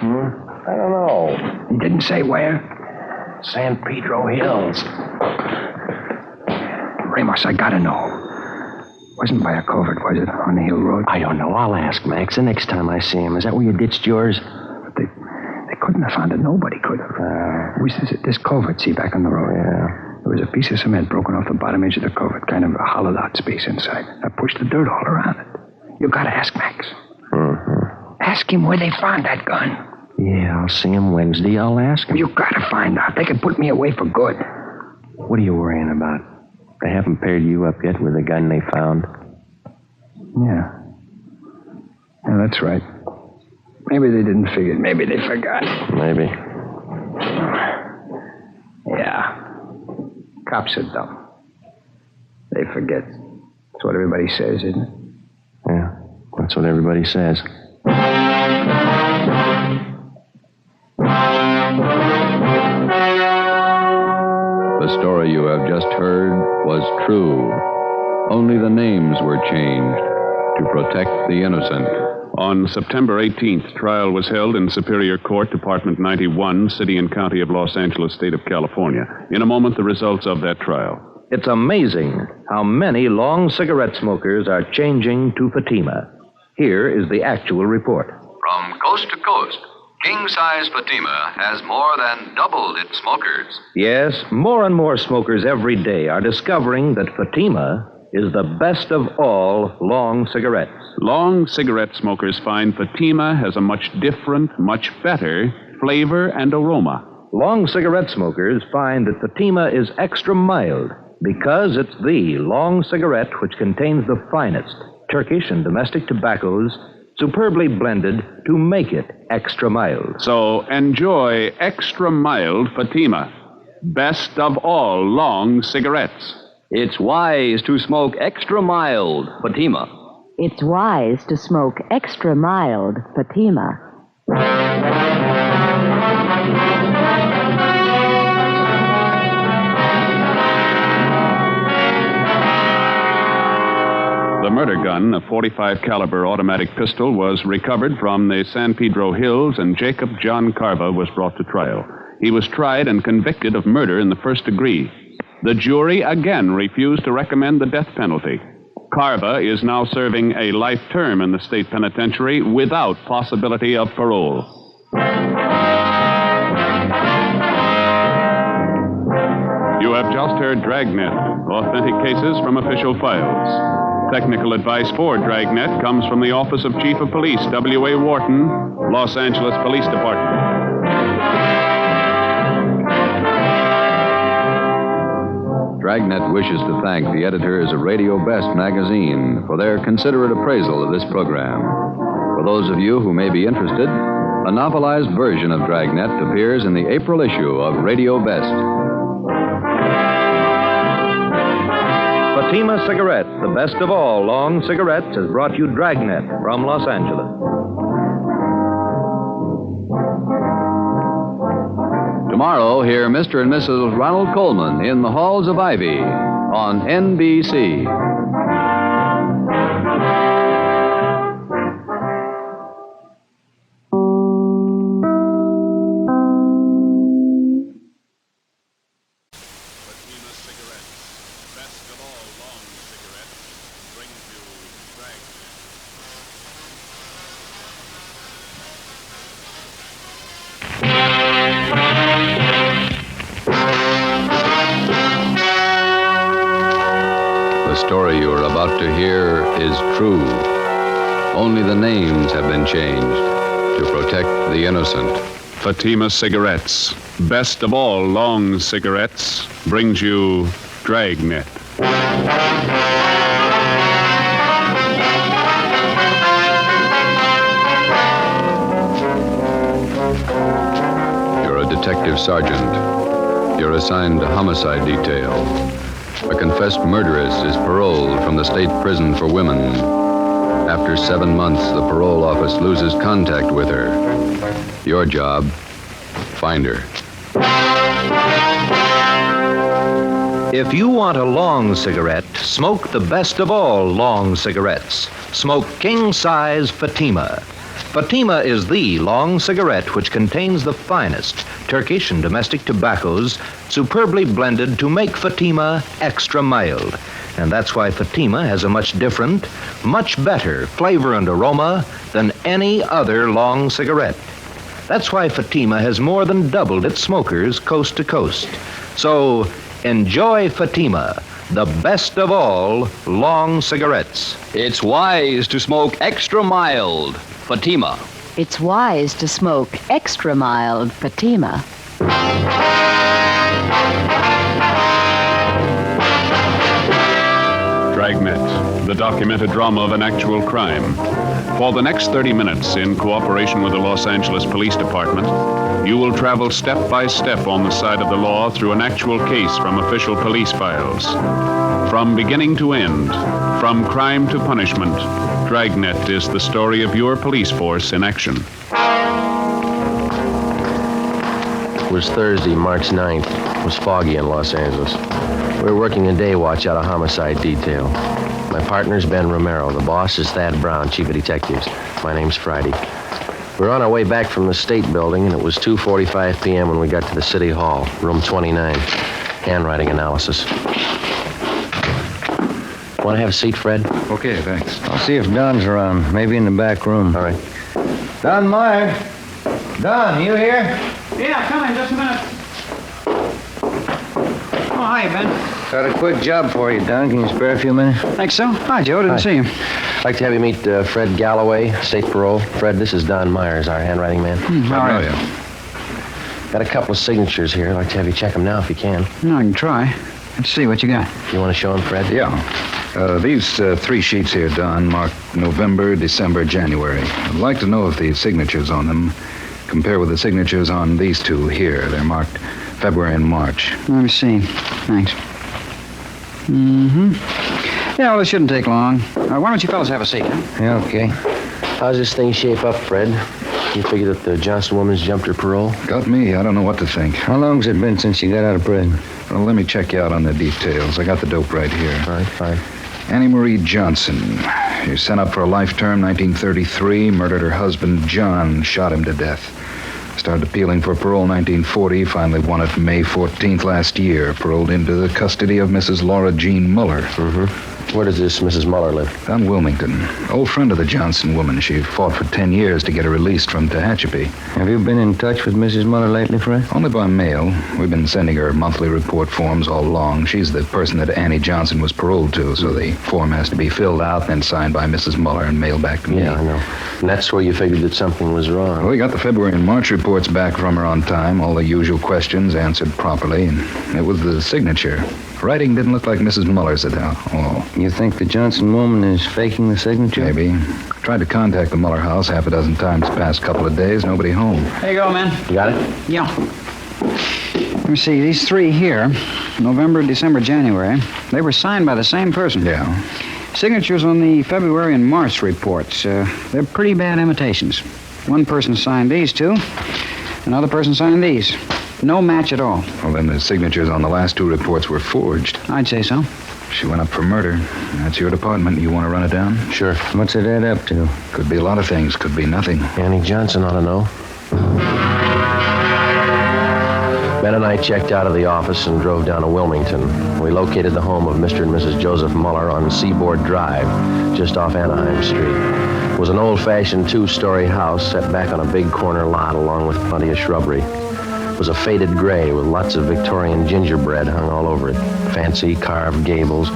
I don't know. He didn't say where? San Pedro Hills. Ramos, I gotta know. Wasn't by a covert, was it? On the hill road? I don't know. I'll ask Max the next time I see him. Is that where you ditched yours? But they couldn't have found it. Nobody could have. This covert, see, back on the road. Yeah. There was a piece of cement broken off the bottom edge of the covert, kind of a hollowed out space inside. I pushed the dirt all around it. You gotta ask Max. Ask him where they found that gun. Yeah, I'll see him Wednesday. I'll ask him. You gotta find out. They could put me away for good. What are you worrying about? They haven't paired you up yet with the gun they found? Yeah. Yeah, that's right. Maybe they didn't figure it. Maybe they forgot. Maybe. Yeah. Cops are dumb. They forget. That's what everybody says, isn't it? Yeah, that's what everybody says. The story you have just heard was true. Only the names were changed. to protect the innocent. On September 18th, trial was held in Superior Court, Department 91, City and County of Los Angeles, State of California. In a moment, the results of that trial. It's amazing how many long cigarette smokers are changing to Fatima. Here is the actual report. From coast to coast, king-size Fatima has more than doubled its smokers. Yes, more and more smokers every day are discovering that Fatima is the best of all long cigarettes. Long cigarette smokers find Fatima has a much different, much better flavor and aroma. Long cigarette smokers find that Fatima is extra mild because it's the long cigarette which contains the finest Turkish and domestic tobaccos superbly blended to make it extra mild. So enjoy extra mild Fatima, best of all long cigarettes. It's wise to smoke extra mild Fatima. It's wise to smoke extra mild Fatima. The murder gun, a .45 caliber automatic pistol, was recovered from the San Pedro Hills, and Jacob John Carva was brought to trial. He was tried and convicted of murder in the first degree. The jury again refused to recommend the death penalty. Carva is now serving a life term in the state penitentiary without possibility of parole. You have just heard Dragnet, authentic cases from official files. Technical advice for Dragnet comes from the Office of Chief of Police, W.A. Wharton, Los Angeles Police Department. Dragnet wishes to thank the editors of Radio Best magazine for their considerate appraisal of this program. For those of you who may be interested, a novelized version of Dragnet appears in the April issue of Radio Best. Fatima Cigarette, the best of all long cigarettes, has brought you Dragnet from Los Angeles. Tomorrow, hear Mr. and Mrs. Ronald Coleman in the Halls of Ivy on NBC. The story you are about to hear is true. Only the names have been changed to protect the innocent. Fatima Cigarettes, best of all long cigarettes, brings you Dragnet. You're a detective sergeant. You're assigned to homicide detail. A confessed murderess is paroled from the state prison for women. After 7 months, the parole office loses contact with her. Your job, find her. If you want a long cigarette, smoke the best of all long cigarettes. Smoke king-size Fatima. Fatima is the long cigarette which contains the finest Turkish and domestic tobaccos superbly blended to make Fatima extra mild. And that's why Fatima has a much different, much better flavor and aroma than any other long cigarette. That's why Fatima has more than doubled its smokers coast to coast. So enjoy Fatima, the best of all long cigarettes. It's wise to smoke extra mild Fatima. It's wise to smoke extra mild Fatima. Dragnet, the documented drama of an actual crime. For the next 30 minutes, in cooperation with the Los Angeles Police Department, you will travel step by step on the side of the law through an actual case from official police files. From beginning to end, from crime to punishment, Dragnet is the story of your police force in action. It was Thursday, March 9th. It was foggy in Los Angeles. We We're working a day watch out of homicide detail. My partner's Ben Romero. The boss is Thad Brown, chief of detectives. My name's Friday. We're on our way back from the state building, and it was 2:45 p.m. when we got to the city hall, room 29. Handwriting analysis. Want to have a seat, Fred? Okay, thanks. I'll see if Don's around. Maybe in the back room. All right. Don Meyer. Don, you here? Yeah, come in just a minute. Oh, hi, Ben. Got a quick job for you, Don. Can you spare a few minutes? Think so? Hi, Joe. Didn't see you. I'd like to have you meet Fred Galloway, state parole. Fred, this is Don Myers, our handwriting man. All right. Got a couple of signatures here. I'd like to have you check them now if you can. No, I can try. Let's see what you got. You want to show them, Fred? Yeah. These 3 sheets here, Don, marked November, December, January. I'd like to know if the signatures on them compare with the signatures on these 2 here. They're marked February and March. Let me see. Thanks. Mm-hmm. Yeah, well, it shouldn't take long. Why don't you fellas have a seat, huh? Yeah, okay. How's this thing shape up, Fred? You figure that the Johnson woman's jumped her parole? Got me. I don't know what to think. How long's it been since you got out of prison? Well, let me check you out on the details. I got the dope right here. All right, fine. Annie Marie Johnson. She was sent up for a life term, 1933. Murdered her husband, John. Shot him to death. Started appealing for parole 1940. Finally won it May 14th last year. Paroled into the custody of Mrs. Laura Jean Muller. Mm-hmm. Where does this Mrs. Muller live? Down Wilmington. Old friend of the Johnson woman. She fought for 10 years to get her released from Tehachapi. Have you been in touch with Mrs. Muller lately, Fred? Only by mail. We've been sending her monthly report forms all along. She's the person that Annie Johnson was paroled to, so the form has to be filled out, then signed by Mrs. Muller and mailed back to me. Yeah, I know. And that's where you figured that something was wrong. Well, we got the February and March reports back from her on time, all the usual questions answered properly, and it was the signature. Writing didn't look like Mrs. Muller's at all. You think the Johnson woman is faking the signature? Maybe. Tried to contact the Muller house 6 times the past couple of days. Nobody home. There you go, man. You got it? Yeah. Let me see. These 3 here, November, December, January, they were signed by the same person. Yeah. Signatures on the February and March reports. They're pretty bad imitations. One person signed these 2. Another person signed these. No match at all. Well, then the signatures on the last 2 reports were forged. I'd say so. She went up for murder. That's your department. You want to run it down? Sure. What's it add up to? Could be a lot of things. Could be nothing. Annie Johnson ought to know. Ben and I checked out of the office and drove down to Wilmington. We located the home of Mr. and Mrs. Joseph Muller on Seaboard Drive, just off Anaheim Street. It was an old-fashioned 2-story house set back on a big corner lot along with plenty of shrubbery. It was a faded gray with lots of Victorian gingerbread hung all over it. Fancy carved gables,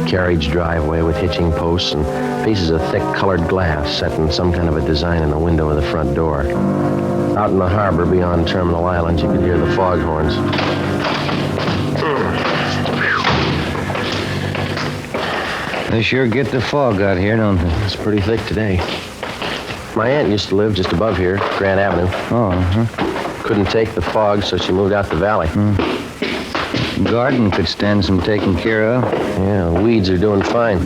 carriage driveway with hitching posts, and pieces of thick colored glass set in some kind of a design in the window of the front door. Out in the harbor beyond Terminal Island, you could hear the foghorns. They sure get the fog out here, don't they? It's pretty thick today. My aunt used to live just above here, Grant Avenue. Oh, uh-huh. Couldn't take the fog, so she moved out the valley. Garden could stand some taking care of. Yeah, the weeds are doing fine.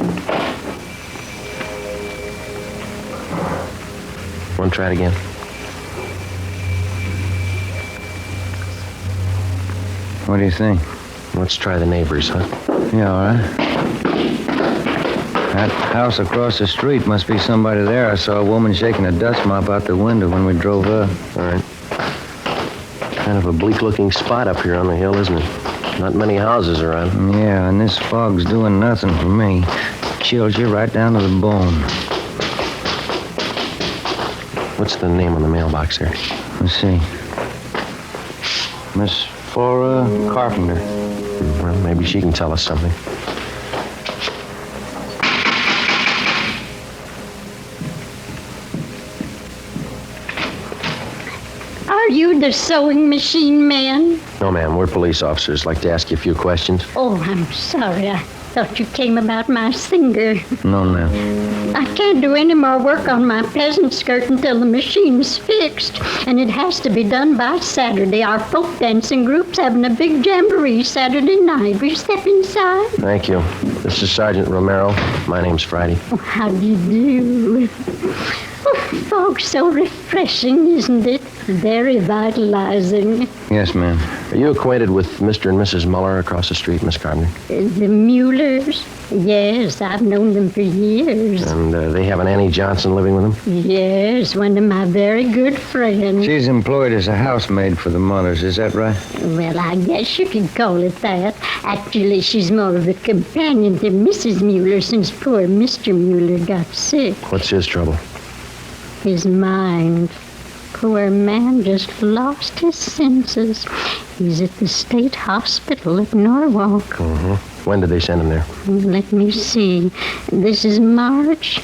Want to try it again? What do you think? Let's try the neighbors, huh? Yeah, all right. That house across the street must be somebody there. I saw a woman shaking a dust mop out the window when we drove up. All right. Kind of a bleak-looking spot up here on the hill, isn't it? Not many houses around. Yeah, and this fog's doing nothing for me. Chills you right down to the bone. What's the name on the mailbox there? Let's see. Miss Flora Carpenter. Well, maybe she can tell us something. Are you the sewing machine man? No, ma'am. We're police officers. Like to ask you a few questions. Oh, I'm sorry. I thought you came about my singer. No, ma'am. I can't do any more work on my peasant skirt until the machine's fixed. And it has to be done by Saturday. Our folk dancing group's having a big jamboree Saturday night. Will you step inside? Thank you. This is Sergeant Romero. My name's Friday. Oh, how do you do? Oh, fog's so refreshing, isn't it? Very vitalizing. Yes, ma'am. Are you acquainted with Mr. and Mrs. Muller across the street, Miss Carpenter? The Muellers? Yes, I've known them for years. And they have an Annie Johnson living with them? Yes, one of my very good friends. She's employed as a housemaid for the Mullers, is that right? Well, I guess you could call it that. Actually, she's more of a companion to Mrs. Mueller since poor Mr. Mueller got sick. What's his trouble? His mind. Poor man just lost his senses. He's at the state hospital at Norwalk. Mm-hmm. When did they send him there? Let me see. This is March.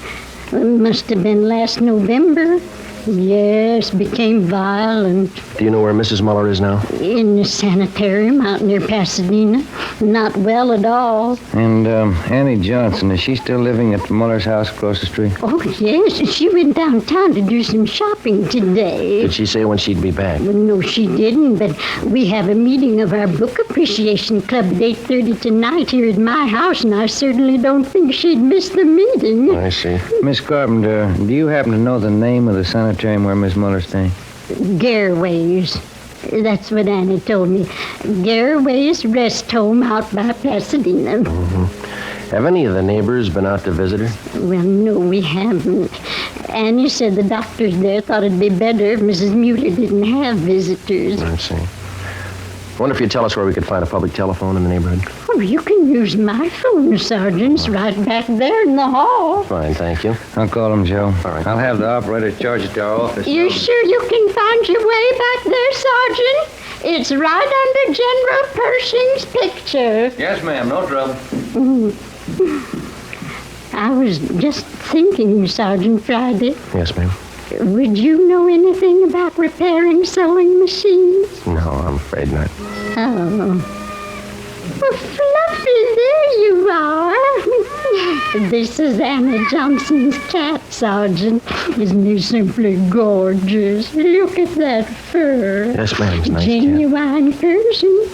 It must have been last November. Yes, became violent. Do you know where Mrs. Muller is now? In the sanitarium out near Pasadena. Not well at all. And Annie Johnson, is she still living at the Muller's house across the street? Oh, yes. She went downtown to do some shopping today. Did she say when she'd be back? Well, no, she didn't, but we have a meeting of our book appreciation club at 8:30 tonight here at my house, and I certainly don't think she'd miss the meeting. I see. Miss Carpenter, do you happen to know the name of the sanitarium where Miss Muller's staying? Garraway's. That's what Annie told me. Garraway's Rest Home out by Pasadena. Mm-hmm. Have any of the neighbors been out to visit her? Well, no, we haven't. Annie said the doctors there thought it'd be better if Mrs. Mueller didn't have visitors. I see. I wonder if you'd tell us where we could find a public telephone in the neighborhood. Oh, you can use my phone, Sergeant. It's right back there in the hall. Fine, thank you. I'll call him, Joe. All right. I'll have the operator charge it to our office. You sure you can find your way back there, Sergeant? It's right under General Pershing's picture. Yes, ma'am. No trouble. I was just thinking, Sergeant Friday. Yes, ma'am. Would you know anything about repairing sewing machines? No, I'm afraid not. Oh. Well, Fluffy, there you are. This is Annie Johnson's cat, Sergeant. Isn't he simply gorgeous? Look at that fur. Yes, ma'am. It's a nice Genuine Persian.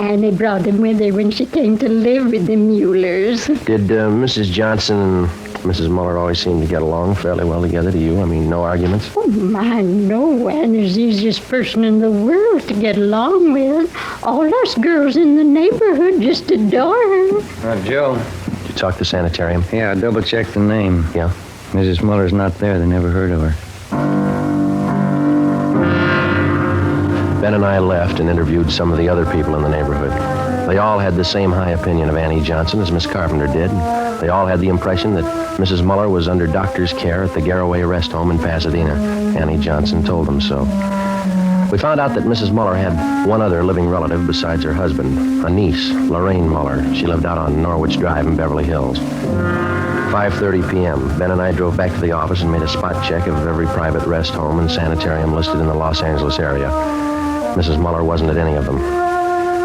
Annie brought him with her when she came to live with the Muellers. Did Mrs. Johnson and Mrs. Muller always seem to get along fairly well together to you? I mean, no arguments? Oh, my, no. Annie's the easiest person in the world to get along with. All us girls in the neighborhood just adore her. Joe. Did you talk to sanitarium? Yeah, I double-checked the name. Yeah? Mrs. Muller's not there. They never heard of her. Ben and I left and interviewed some of the other people in the neighborhood. They all had the same high opinion of Annie Johnson as Miss Carpenter did. They all had the impression that Mrs. Muller was under doctor's care at the Garraway Rest Home in Pasadena. Annie Johnson told them so. We found out that Mrs. Muller had one other living relative besides her husband, a niece, Lorraine Muller. She lived out on Norwich Drive in Beverly Hills. 5:30 p.m., Ben and I drove back to the office and made a spot check of every private rest home and sanitarium listed in the Los Angeles area. Mrs. Muller wasn't at any of them.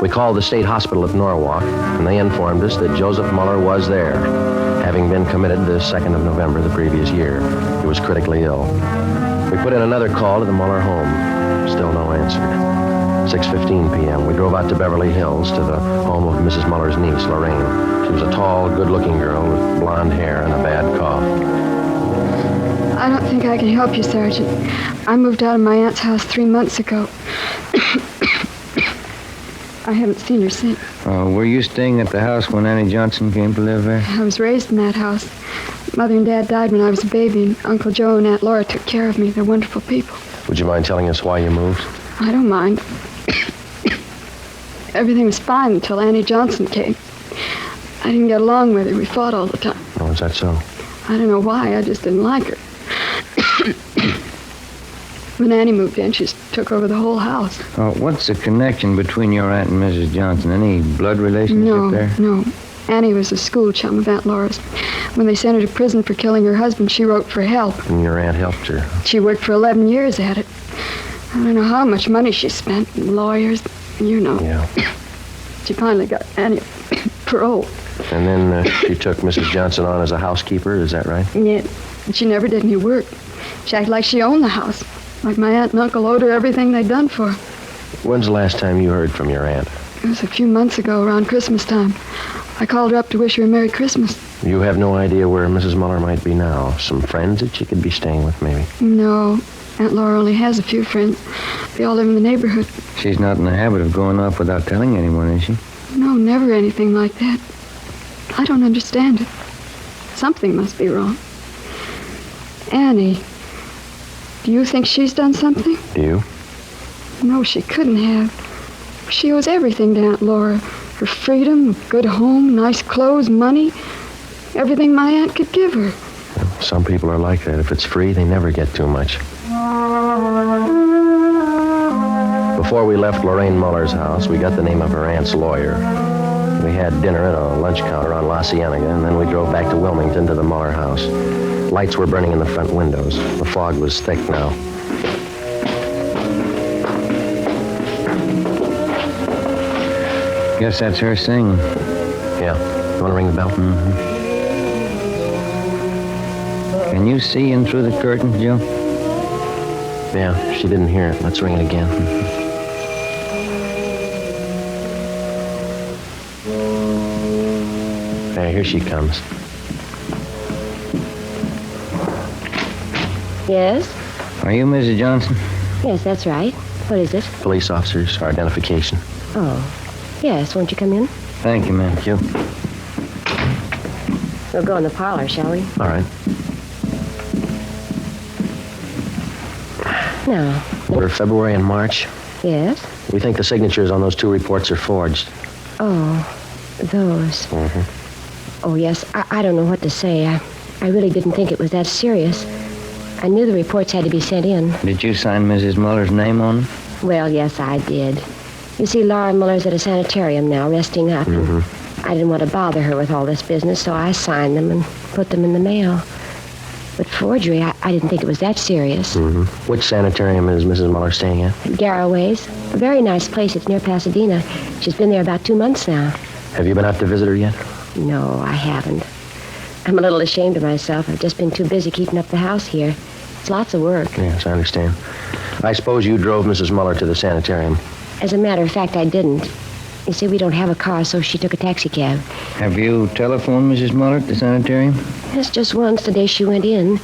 We called the state hospital at Norwalk, and they informed us that Joseph Muller was there, having been committed the 2nd of November the previous year. He was critically ill. We put in another call to the Muller home. Still no answer. 6:15 p.m., we drove out to Beverly Hills to the home of Mrs. Muller's niece, Lorraine. She was a tall, good-looking girl with blonde hair and a bad cough. I don't think I can help you, Sergeant. I moved out of my aunt's house 3 months ago. I haven't seen her since. Were you staying at the house when Annie Johnson came to live there? I was raised in that house. Mother and Dad died when I was a baby, and Uncle Joe and Aunt Laura took care of me. They're wonderful people. Would you mind telling us why you moved? I don't mind. Everything was fine until Annie Johnson came. I didn't get along with her. We fought all the time. Oh, is that so? I don't know why. I just didn't like her. When Annie moved in, she just took over the whole house. What's the connection between your aunt and Mrs. Johnson? Any blood relationship there? No. Annie was a school chum of Aunt Laura's. When they sent her to prison for killing her husband, she wrote for help. And your aunt helped her? She worked for 11 years at it. I don't know how much money she spent. Lawyers, you know. Yeah. She finally got Annie parole. And then she took Mrs. Johnson on as a housekeeper, is that right? Yeah. She never did any work. She acted like she owned the house. Like my aunt and uncle owed her everything they'd done for her. When's the last time you heard from your aunt? It was a few months ago, around Christmas time. I called her up to wish her a Merry Christmas. You have no idea where Mrs. Muller might be now? Some friends that she could be staying with, maybe? No. Aunt Laura only has a few friends. They all live in the neighborhood. She's not in the habit of going off without telling anyone, is she? No, never anything like that. I don't understand it. Something must be wrong. Annie, do you think she's done something? Do you? No, she couldn't have. She owes everything to Aunt Laura. Her freedom, a good home, nice clothes, money. Everything my aunt could give her. Some people are like that. If it's free, they never get too much. Before we left Lorraine Muller's house, we got the name of her aunt's lawyer. We had dinner at a lunch counter on La Cienega, and then we drove back to Wilmington to the Muller house. Lights were burning in the front windows. The fog was thick now. Guess that's her singing. Yeah. You want to ring the bell? Mm-hmm. Can you see in through the curtains, Joe? Yeah, she didn't hear it. Let's ring it again. Hey, here she comes. Yes? Are you Mrs. Johnson? Yes, that's right. What is it? Police officers, our identification. Oh, yes. Won't you come in? Thank you, ma'am. Thank you. We'll go in the parlor, shall we? All right. No. We're February and March. Yes? We think the signatures on those two reports are forged. Oh, those. Mm-hmm. Oh, yes. I don't know what to say. I really didn't think it was that serious. I knew the reports had to be sent in. Did you sign Mrs. Muller's name on them? Well, yes, I did. You see, Laura Muller's at a sanitarium now, resting up. Mm-hmm. I didn't want to bother her with all this business, so I signed them and put them in the mail. But forgery, I didn't think it was that serious. Mm-hmm. Which sanitarium is Mrs. Muller staying at? Garraway's. A very nice place. It's near Pasadena. She's been there about 2 months now. Have you been out to visit her yet? No, I haven't. I'm a little ashamed of myself. I've just been too busy keeping up the house here. It's lots of work. Yes, I understand. I suppose you drove Mrs. Muller to the sanitarium. As a matter of fact, I didn't. You see, we don't have a car, so she took a taxi cab. Have you telephoned Mrs. Muller at the sanitarium? Yes, just once the day she went in.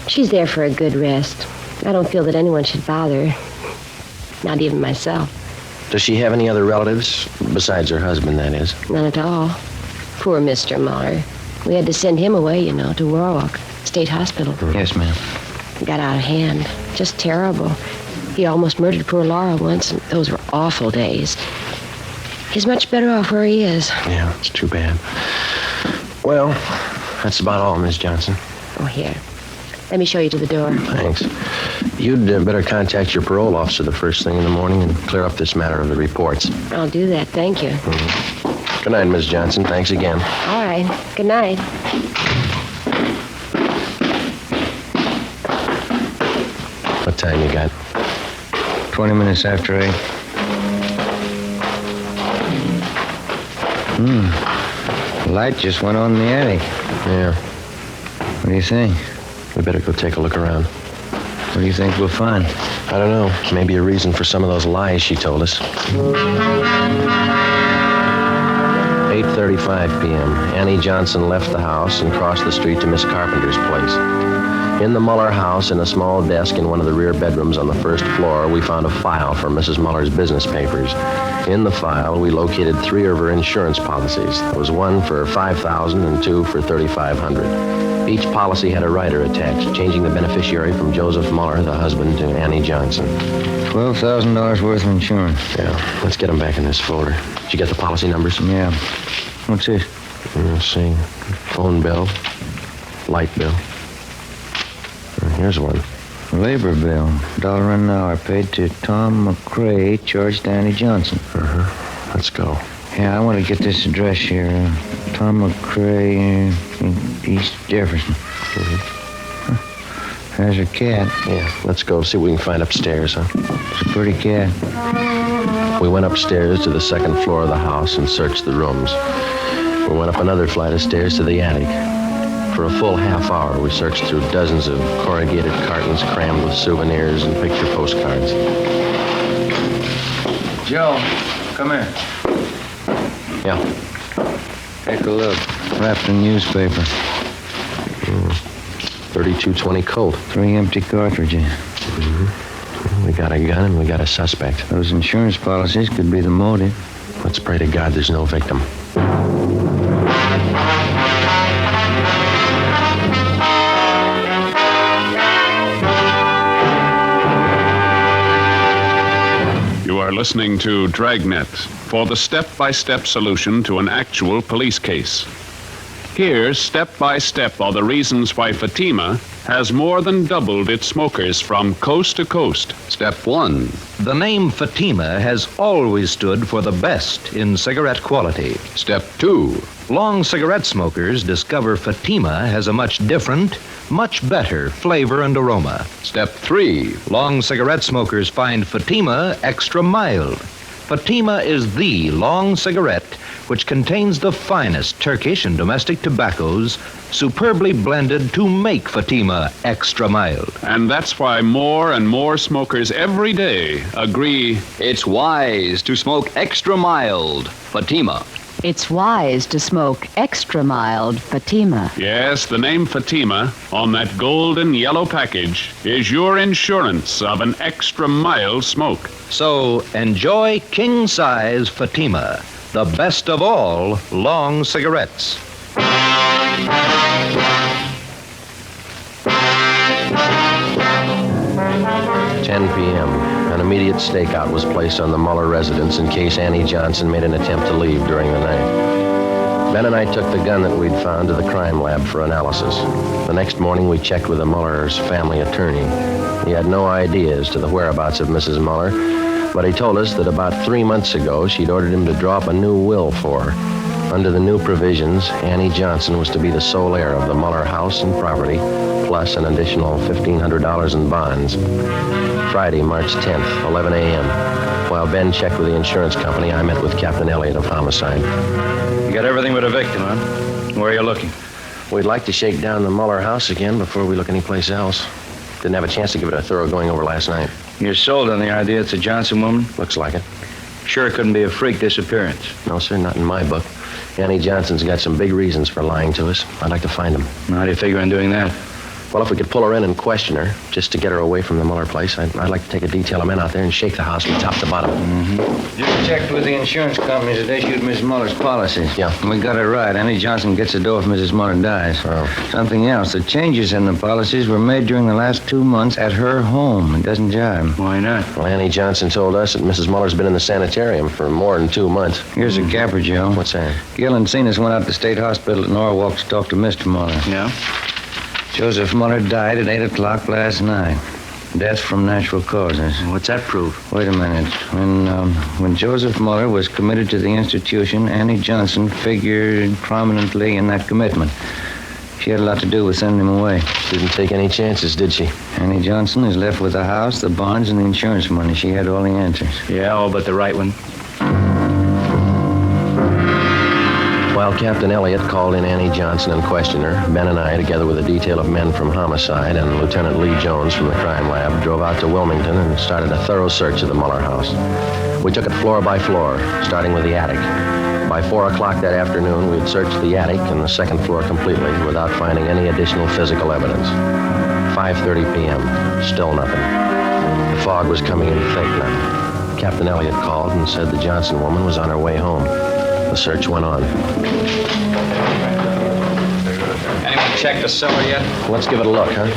She's there for a good rest. I don't feel that anyone should bother her. Not even myself. Does she have any other relatives? Besides her husband, that is. None at all. Poor Mr. Muller. We had to send him away, you know, to Warwick State Hospital. Yes, ma'am. It got out of hand. Just terrible. He almost murdered poor Laura once, and those were awful days. He's much better off where he is. Yeah, it's too bad. Well, that's about all, Miss Johnson. Oh, here. Let me show you to the door. Thanks. You'd better contact your parole officer the first thing in the morning and clear up this matter of the reports. I'll do that. Thank you. Mm-hmm. Good night, Miss Johnson. Thanks again. All right. Good night. What time you got? 20 minutes after 8. The light just went on in the attic. Yeah. What do you think? We better go take a look around. What do you think we'll find? I don't know. Maybe a reason for some of those lies she told us. 8:35 p.m. Annie Johnson left the house and crossed the street to Miss Carpenter's place. In the Muller house, in a small desk in one of the rear bedrooms on the first floor, we found a file for Mrs. Muller's business papers. In the file, we located 3 of her insurance policies. There was one for $5,000 and 2 for $3,500. Each policy had a rider attached, changing the beneficiary from Joseph Muller, the husband, to Annie Johnson. $12,000 worth of insurance. Yeah, let's get them back in this folder. Did you get the policy numbers? Yeah. What's this? Let's see. Phone bill, light bill. Here's one. Labor bill, $1 an hour, paid to Tom McCrae, charged to Annie Johnson. Let's go. Yeah, I want to get this address here. Tom McCrae, East Jefferson. There's her cat. Yeah, let's go see what we can find upstairs, huh? It's a pretty cat. We went upstairs to the second floor of the house and searched the rooms. We went up another flight of stairs to the attic. For a full half hour, we searched through dozens of corrugated cartons crammed with souvenirs and picture postcards. Joe, come here. Yeah. Take a look. Wrapped in newspaper. 3220 Colt. 3 empty cartridges. We got a gun and we got a suspect. Those insurance policies could be the motive. Let's pray to God there's no victim. You are listening to Dragnet for the step-by-step solution to an actual police case. Here, step by step, are the reasons why Fatima has more than doubled its smokers from coast to coast. Step 1. The name Fatima has always stood for the best in cigarette quality. Step 2. Long cigarette smokers discover Fatima has a much different, much better flavor and aroma. Step 3. Long cigarette smokers find Fatima extra mild. Fatima is the long cigarette which contains the finest Turkish and domestic tobaccos superbly blended to make Fatima extra mild. And that's why more and more smokers every day agree it's wise to smoke extra mild Fatima. It's wise to smoke extra mild Fatima. Yes, the name Fatima on that golden yellow package is your insurance of an extra mild smoke. So enjoy king-size Fatima, the best of all long cigarettes. 10 p.m. An immediate stakeout was placed on the Muller residence in case Annie Johnson made an attempt to leave during the night. Ben and I took the gun that we'd found to the crime lab for analysis. The next morning, we checked with the Mullers' family attorney. He had no idea as to the whereabouts of Mrs. Muller, but he told us that about 3 months ago, she'd ordered him to draw up a new will for her. Under the new provisions, Annie Johnson was to be the sole heir of the Muller house and property, plus an additional $1,500 in bonds. Friday, March 10th, 11 a.m. While Ben checked with the insurance company, I met with Captain Elliott of Homicide. You got everything but a victim, huh? Where are you looking? We'd like to shake down the Muller house again before we look anyplace else. Didn't have a chance to give it a thorough going over last night. You're sold on the idea it's a Johnson woman? Looks like it. Sure it couldn't be a freak disappearance? No, sir, not in my book. Annie Johnson's got some big reasons for lying to us. I'd like to find them. How do you figure on doing that? Well, if we could pull her in and question her, just to get her away from the Muller place, I'd like to take a detail of men out there and shake the house from top to bottom. Just checked with the insurance companies that issued Miss Muller's policies. Yeah. We got it right. Annie Johnson gets the dough if Mrs. Muller dies. Oh. Something else. The changes in the policies were made during the last 2 months at her home. It doesn't jive. Why not? Well, Annie Johnson told us that Mrs. Muller's been in the sanitarium for more than 2 months. Here's a capper, Joe. What's that? Gil and Cenas went out to the state hospital at Norwalk to talk to Mr. Muller. Yeah? Joseph Muller died at 8 o'clock last night. Death from natural causes. What's that prove? Wait a minute. When Joseph Muller was committed to the institution, Annie Johnson figured prominently in that commitment. She had a lot to do with sending him away. Didn't take any chances, did she? Annie Johnson is left with the house, the bonds, and the insurance money. She had all the answers. Yeah, all but the right one. While Captain Elliott called in Annie Johnson and questioned her, Ben and I, together with a detail of men from Homicide and Lieutenant Lee Jones from the crime lab, drove out to Wilmington and started a thorough search of the Muller house. We took it floor by floor, starting with the attic. By 4 o'clock that afternoon, we had searched the attic and the second floor completely without finding any additional physical evidence. 5:30 p.m., still nothing. The fog was coming in thick now. Captain Elliott called and said the Johnson woman was on her way home. The search went on. Anyone check the cellar yet? Let's give it a look, huh?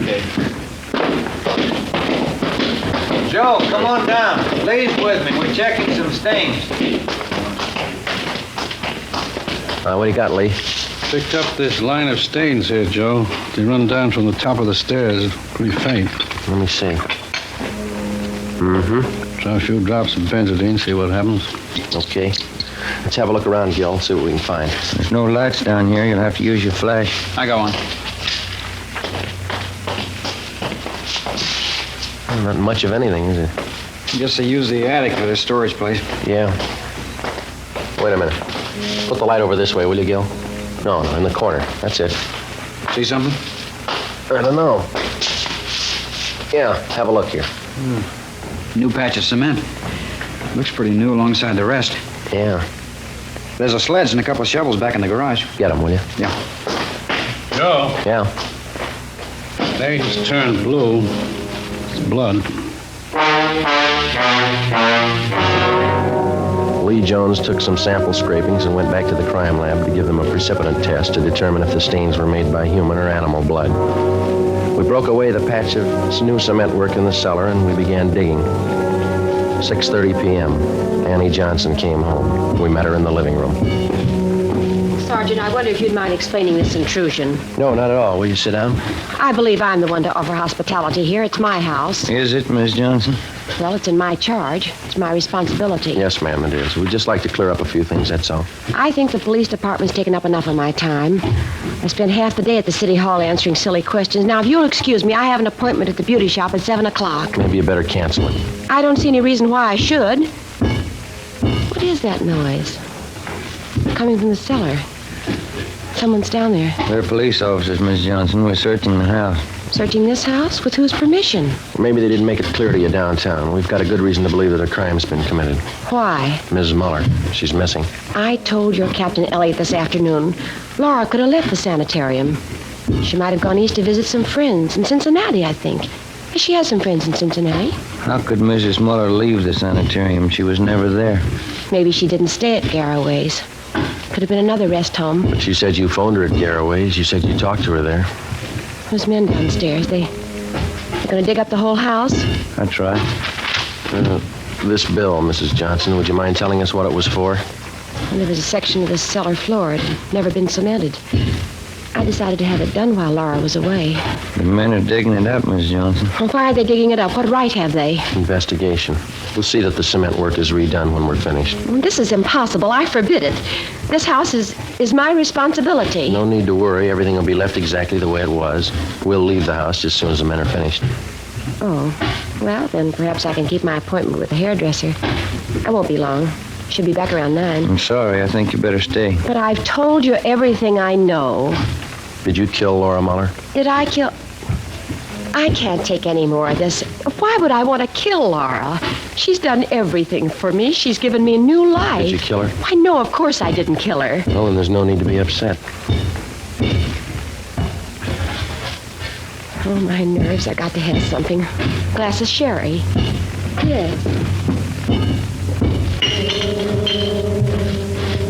Okay. Joe, come on down. Lee's with me. We're checking some stains. What do you got, Lee? Picked up this line of stains here, Joe. They run down from the top of the stairs. Pretty faint. Let me see. Mm-hmm. Try a few drops of benzodine, see what happens. Okay. Let's have a look around, Gil, see what we can find. There's no lights down here. You'll have to use your flash. I got one. Well, not much of anything, is it? Guess they use the attic for their storage place. Yeah. Wait a minute. Put the light over this way, will you, Gil? No, in the corner. That's it. See something? I don't know. Yeah, have a look here. New patch of cement. Looks pretty new alongside the rest. Yeah. There's a sledge and a couple of shovels back in the garage. Get them, will you? Yeah. Joe. Yeah. It's turned blue. It's blood. Lee Jones took some sample scrapings and went back to the crime lab to give them a precipitant test to determine if the stains were made by human or animal blood. We broke away the patch of new cement work in the cellar and we began digging. 6:30 p.m. Annie Johnson came home. We met her in the living room. Sergeant, I wonder if you'd mind explaining this intrusion. No, not at all. Will you sit down? I believe I'm the one to offer hospitality here. It's my house. Is it, Miss Johnson? Well, it's in my charge. It's my responsibility. Yes, ma'am, it is. We'd just like to clear up a few things, that's all. I think the police department's taken up enough of my time. I spent half the day at the city hall answering silly questions. Now, if you'll excuse me, I have an appointment at the beauty shop at 7 o'clock. Maybe you better cancel it. I don't see any reason why I should. What is that noise? Coming from the cellar. Someone's down there. They're police officers, Miss Johnson. We're searching the house. Searching this house? With whose permission? Maybe they didn't make it clear to you downtown. We've got a good reason to believe that a crime's been committed. Why? Mrs. Muller. She's missing. I told your Captain Elliott this afternoon. Laura could have left the sanitarium. She might have gone east to visit some friends in Cincinnati, I think. She has some friends in Cincinnati. How could Mrs. Muller leave the sanitarium? She was never there. Maybe she didn't stay at Garraway's. Could have been another rest home. But she said you phoned her at Garraway's. You said you talked to her there. Those men downstairs, they're going to dig up the whole house? That's right. This bill, Mrs. Johnson, would you mind telling us what it was for? Well, there was a section of the cellar floor. It had never been cemented. I decided to have it done while Laura was away. The men are digging it up, Miss Johnson. Well, why are they digging it up? What right have they? Investigation. We'll see that the cement work is redone when we're finished. Well, this is impossible. I forbid it. This house is my responsibility. No need to worry. Everything will be left exactly the way it was. We'll leave the house just as soon as the men are finished. Oh, well, then perhaps I can keep my appointment with the hairdresser. I won't be long. Should be back around 9. I'm sorry. I think you better stay. But I've told you everything I know. Did you kill Laura Muller? Did I kill... I can't take any more of this. Why would I want to kill Laura? She's done everything for me. She's given me a new life. Did you kill her? Why, no, of course I didn't kill her. Well, then there's no need to be upset. Oh, my nerves. I got to have something. Glass of sherry. Yes.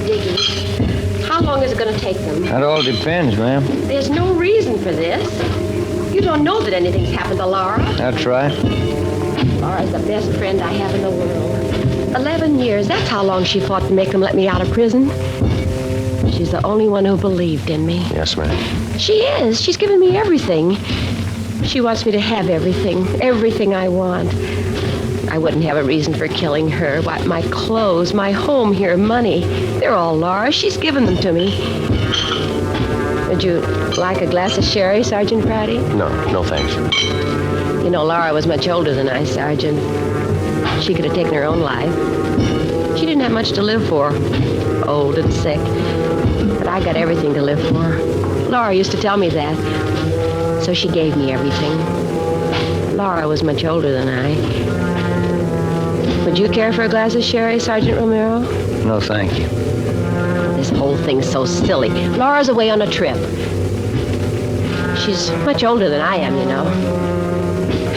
Digging. How long is it going to take them? That all depends, ma'am. There's no reason for this. You don't know that anything's happened to Laura. That's right. Laura's the best friend I have in the world. 11 years. That's how long she fought to make them let me out of prison. She's the only one who believed in me. Yes, ma'am. She is. She's given me everything. She wants me to have everything. Everything I want. I wouldn't have a reason for killing her. Why, my clothes, my home here, money. They're all Laura. She's given them to me. Would you like a glass of sherry, Sergeant Friday? No, thanks. You know, Laura was much older than I, Sergeant. She could have taken her own life. She didn't have much to live for. Old and sick. But I got everything to live for. Laura used to tell me that. So she gave me everything. Laura was much older than I. Would you care for a glass of sherry, Sergeant Romero? No, thank you. This whole thing's so silly. Laura's away on a trip. She's much older than I am, you know.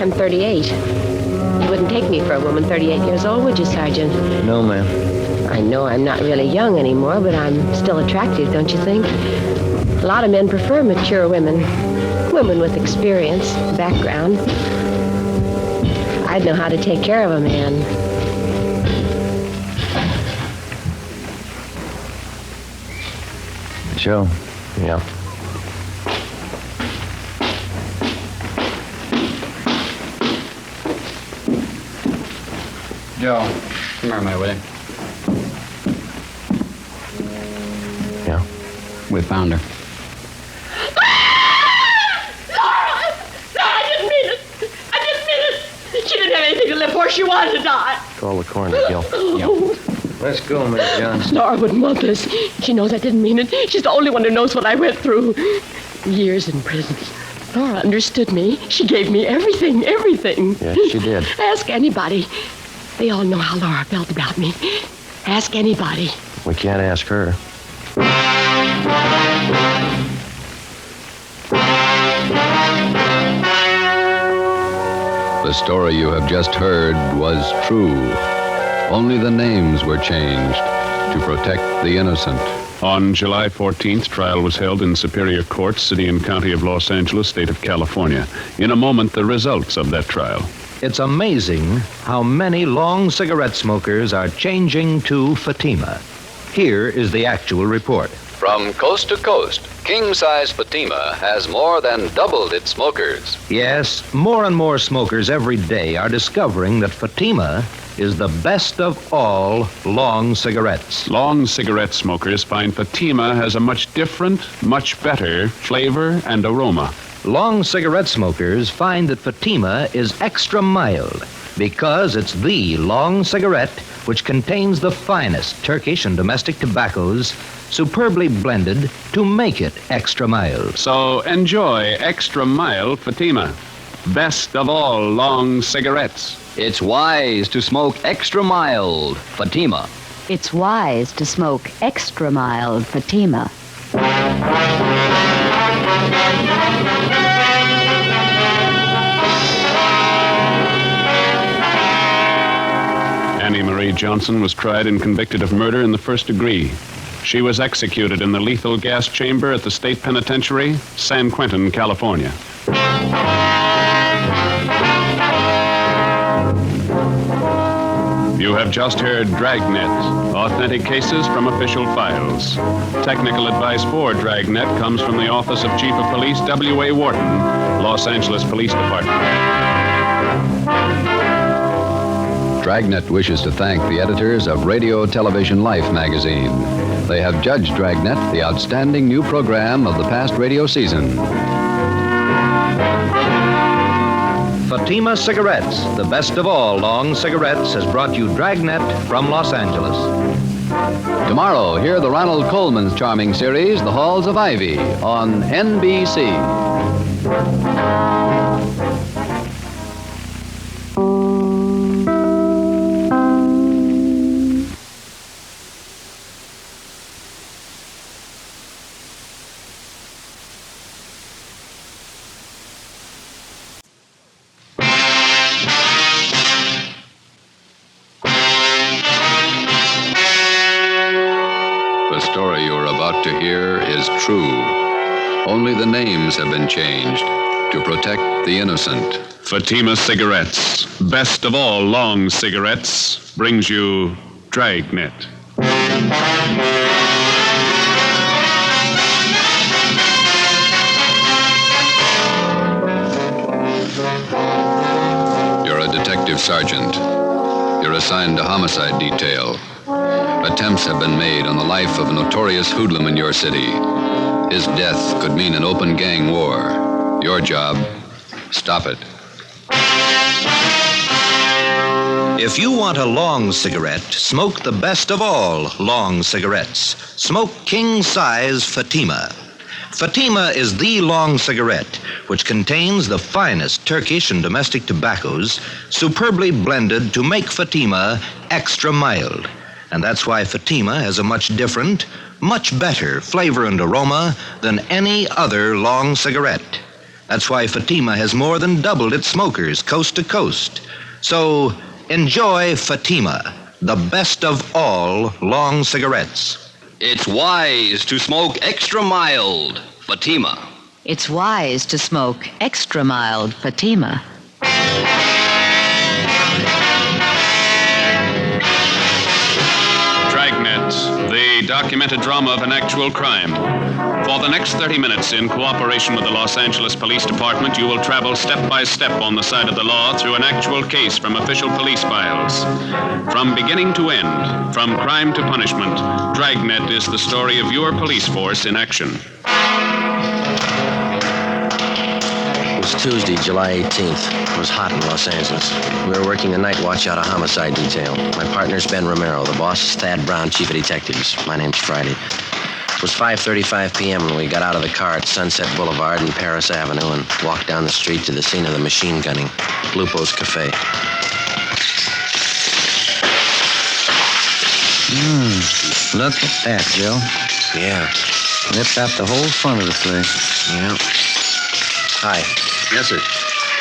I'm 38. You wouldn't take me for a woman 38 years old, would you, Sergeant? No, ma'am. I know I'm not really young anymore, but I'm still attractive, don't you think? A lot of men prefer mature women. Women with experience, background. I'd know how to take care of a man. Joe. Yeah. Joe, come here, my way. Yeah? We found her. She didn't have anything to live for. She wanted to die. Call the coroner, Gil. Let's go, Miss Johnson. Laura wouldn't want this. She knows I didn't mean it. She's the only one who knows what I went through. Years in prison. Laura understood me. She gave me everything, everything. Yes, she did. Ask anybody. They all know how Laura felt about me. Ask anybody. We can't ask her. story you have just heard was true. Only the names were changed to protect the innocent. On July 14th, trial was held in Superior Court, City and County of Los Angeles, State of California. In a moment, the results of that trial. It's amazing how many long cigarette smokers are changing to Fatima. Here is the actual report. From coast to coast, king-size Fatima has more than doubled its smokers. Yes, more and more smokers every day are discovering that Fatima is the best of all long cigarettes. Long cigarette smokers find Fatima has a much different, much better flavor and aroma. Long cigarette smokers find that Fatima is extra mild because it's the long cigarette which contains the finest Turkish and domestic tobaccos superbly blended to make it extra mild. So enjoy extra mild Fatima. Best of all long cigarettes. It's wise to smoke extra mild Fatima. It's wise to smoke extra mild Fatima. Annie Marie Johnson was tried and convicted of murder in the first degree. She was executed in the lethal gas chamber at the state penitentiary, San Quentin, California. You have just heard Dragnet, authentic cases from official files. Technical advice for Dragnet comes from the Office of Chief of Police W.A. Wharton, Los Angeles Police Department. Dragnet wishes to thank the editors of Radio Television Life magazine. They have judged Dragnet the outstanding new program of the past radio season. Fatima Cigarettes, the best of all long cigarettes, has brought you Dragnet from Los Angeles. Tomorrow, hear the Ronald Coleman's charming series, The Halls of Ivy, on NBC. The story you are about to hear is true. Only the names have been changed to protect the innocent. Fatima Cigarettes, best of all long cigarettes, brings you Dragnet. You're a detective sergeant. You're assigned to homicide detail. Attempts have been made on the life of a notorious hoodlum in your city. His death could mean an open gang war. Your job, stop it. If you want a long cigarette, smoke the best of all long cigarettes. Smoke king-size Fatima. Fatima is the long cigarette which contains the finest Turkish and domestic tobaccos superbly blended to make Fatima extra mild. And that's why Fatima has a much different, much better flavor and aroma than any other long cigarette. That's why Fatima has more than doubled its smokers coast to coast. So enjoy Fatima, the best of all long cigarettes. It's wise to smoke extra mild Fatima. It's wise to smoke extra mild Fatima. Dragnet, the documented drama of an actual crime. For the next 30 minutes, in cooperation with the Los Angeles Police Department, you will travel step by step on the side of the law through an actual case from official police files. From beginning to end, from crime to punishment, Dragnet is the story of your police force in action. It was Tuesday, July 18th. It was hot in Los Angeles. We were working the night watch out of homicide detail. My partner's Ben Romero. The boss is Thad Brown, chief of detectives. My name's Friday. It was 5:35 p.m. when we got out of the car at Sunset Boulevard and Paris Avenue and walked down the street to the scene of the machine gunning, Lupo's Cafe. Look at that, Joe. Yeah. Ripped out the whole front of the place. Yeah. Hi. Yes, sir.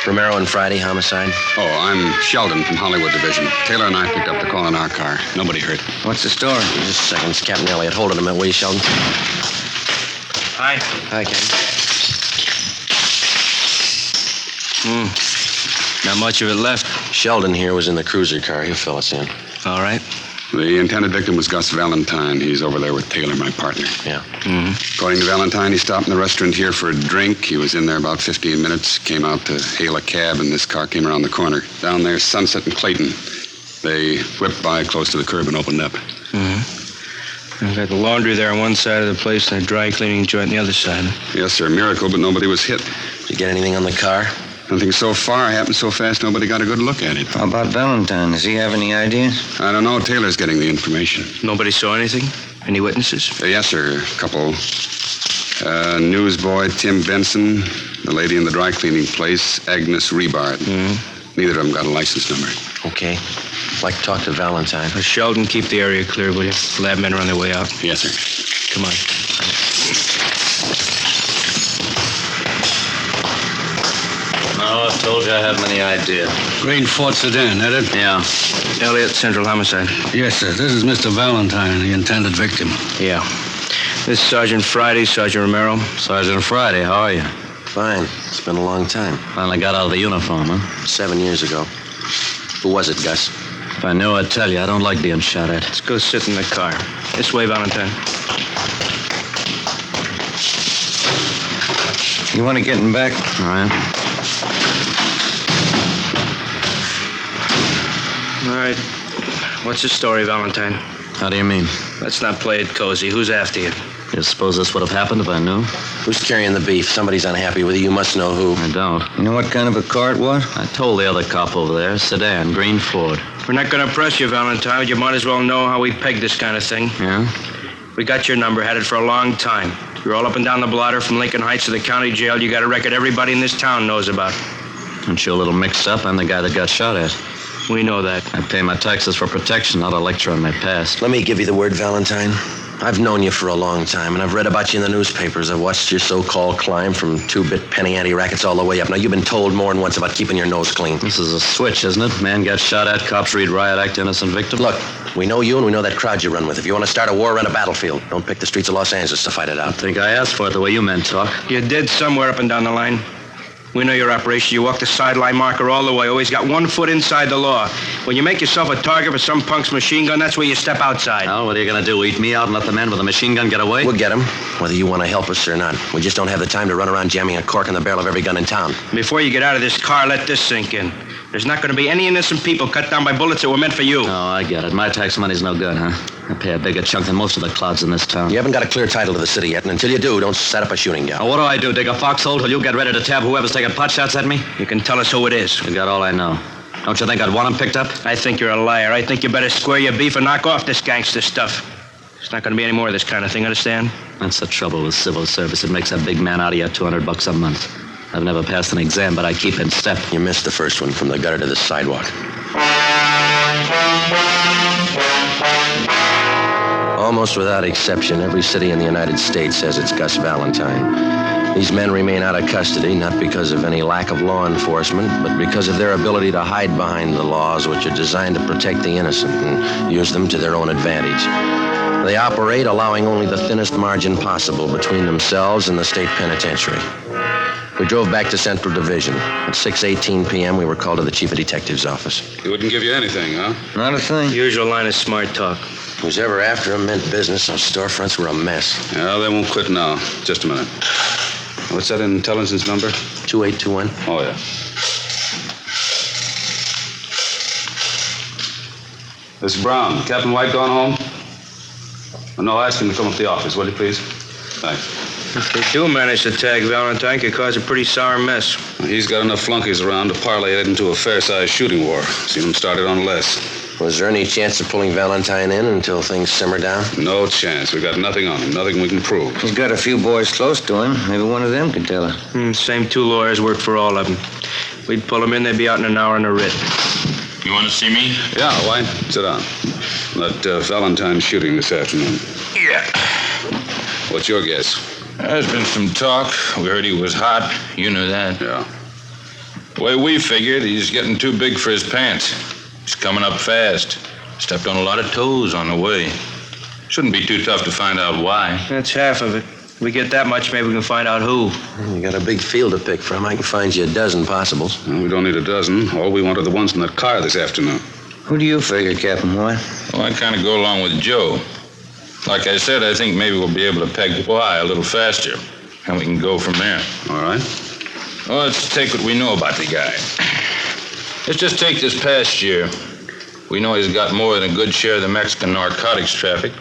Romero and Friday, homicide. Oh, I'm Sheldon from Hollywood Division. Taylor and I picked up the call in our car. Nobody hurt. What's the story? Just a second. It's Captain Elliott. Hold it a minute, will you, Sheldon? Hi. Hi, Captain. Not much of it left. Sheldon here was in the cruiser car. He'll fill us in. All right. The intended victim was Gus Valentine. He's over there with Taylor, my partner. Yeah. According to Valentine, he stopped in the restaurant here for a drink. He was in there about 15 minutes, came out to hail a cab, and this car came around the corner. Down there, Sunset and Clayton. They whipped by close to the curb and opened up. I've got the laundry there on one side of the place and a dry cleaning joint on the other side. Yes, sir, miracle, but nobody was hit. Did you get anything on the car? Nothing so far. Happened so fast, nobody got a good look at it. How about Valentine? Does he have any ideas? I don't know. Taylor's getting the information. Nobody saw anything? Any witnesses? Yes, sir. A couple. Newsboy Tim Benson, the lady in the dry cleaning place, Agnes Rebard. Neither of them got a license number. Okay. I'd like to talk to Valentine. Sheldon, keep the area clear, will you? Lab men are on their way out. Yes, sir. Come on. Oh, I told you I had many ideas. Green Ford sedan, that it? Yeah. Elliott, Central Homicide. Yes, sir. This is Mr. Valentine, the intended victim. Yeah. This is Sergeant Friday, Sergeant Romero. Sergeant Friday, how are you? Fine. It's been a long time. Finally got out of the uniform, huh? 7 years ago. Who was it, Gus? If I knew, I'd tell you. I don't like being shot at. Let's go sit in the car. This way, Valentine. You want to get him back? All right. All right. What's the story, Valentine? How do you mean? Let's not play it cozy. Who's after you? You suppose this would have happened if I knew? Who's carrying the beef? Somebody's unhappy with you. You must know who. I don't. You know what kind of a car it was? I told the other cop over there. Sedan, green Ford. We're not going to press you, Valentine, but you might as well know how we peg this kind of thing. Yeah? We got your number, had it for a long time. You're all up and down the blotter from Lincoln Heights to the county jail. You got a record everybody in this town knows about. Aren't you a little mixed up? I'm the guy that got shot at. We know that. I pay my taxes for protection, not a lecture on my past. Let me give you the word, Valentine. I've known you for a long time, and I've read about you in the newspapers. I've watched your so-called climb from 2-bit penny ante rackets all the way up. Now, you've been told more than once about keeping your nose clean. This is a switch, isn't it? Man gets shot at, cops read riot act, innocent victim. Look, we know you and we know that crowd you run with. If you want to start a war, run a battlefield. Don't pick the streets of Los Angeles to fight it out. I think I asked for it the way you men talk. You did somewhere up and down the line. We know your operation. You walk the sideline marker all the way. Always got 1 foot inside the law. When you make yourself a target for some punk's machine gun, that's where you step outside. Now, what are you going to do? Eat me out and let the man with a machine gun get away? We'll get him, whether you want to help us or not. We just don't have the time to run around jamming a cork in the barrel of every gun in town. Before you get out of this car, let this sink in. There's not going to be any innocent people cut down by bullets that were meant for you. Oh, I get it. My tax money's no good, huh? I pay a bigger chunk than most of the clouds in this town. You haven't got a clear title to the city yet, and until you do, don't set up a shooting gallery. Now, what do I do? Dig a foxhole till you get ready to tab whoever's taking pot shots at me? You can tell us who it is. You got all I know. Don't you think I'd want him picked up? I think you're a liar. I think you better square your beef and knock off this gangster stuff. There's not going to be any more of this kind of thing, understand? That's the trouble with civil service. It makes a big man out of you $200 a month. I've never passed an exam, but I keep in step. You missed the first one, from the gutter to the sidewalk. Almost without exception, every city in the United States has its Gus Valentine. These men remain out of custody, not because of any lack of law enforcement, but because of their ability to hide behind the laws which are designed to protect the innocent and use them to their own advantage. They operate allowing only the thinnest margin possible between themselves and the state penitentiary. We drove back to Central Division. At 6:18 p.m., we were called to the chief of detective's office. He wouldn't give you anything, huh? Not a thing. Usual line of smart talk. Who's ever after him meant business. Those storefronts were a mess. Yeah, they won't quit now. Just a minute. What's that intelligence number? 2821. Oh, yeah. This is Brown. Captain White gone home? No, ask him to come up to the office, will you, please? Thanks. If they do manage to tag Valentine, it could cause a pretty sour mess. He's got enough flunkies around to parlay it into a fair-sized shooting war. Seen him started on less. Was there any chance of pulling Valentine in until things simmer down? No chance. We got nothing on him. Nothing we can prove. He's got a few boys close to him. Maybe one of them could tell us. Same 2 lawyers work for all of them. We'd pull them in, they'd be out in an hour in a writ. You want to see me? Yeah, White. Sit down. That Valentine shooting this afternoon. Yeah. What's your guess? There's been some talk. We heard he was hot. You knew that. Yeah. The way we figured, he's getting too big for his pants. He's coming up fast. Stepped on a lot of toes on the way. Shouldn't be too tough to find out why. That's half of it. If we get that much, maybe we can find out who. You got a big field to pick from. I can find you a dozen possibles. Well, we don't need a dozen. All we want are the ones in that car this afternoon. Who do you figure, Captain White? Well, I kind of go along with Joe. Like I said, I think maybe we'll be able to peg Y a little faster. And we can go from there. All right. Well, let's take what we know about the guy. Let's just take this past year. We know he's got more than a good share of the Mexican narcotics traffic.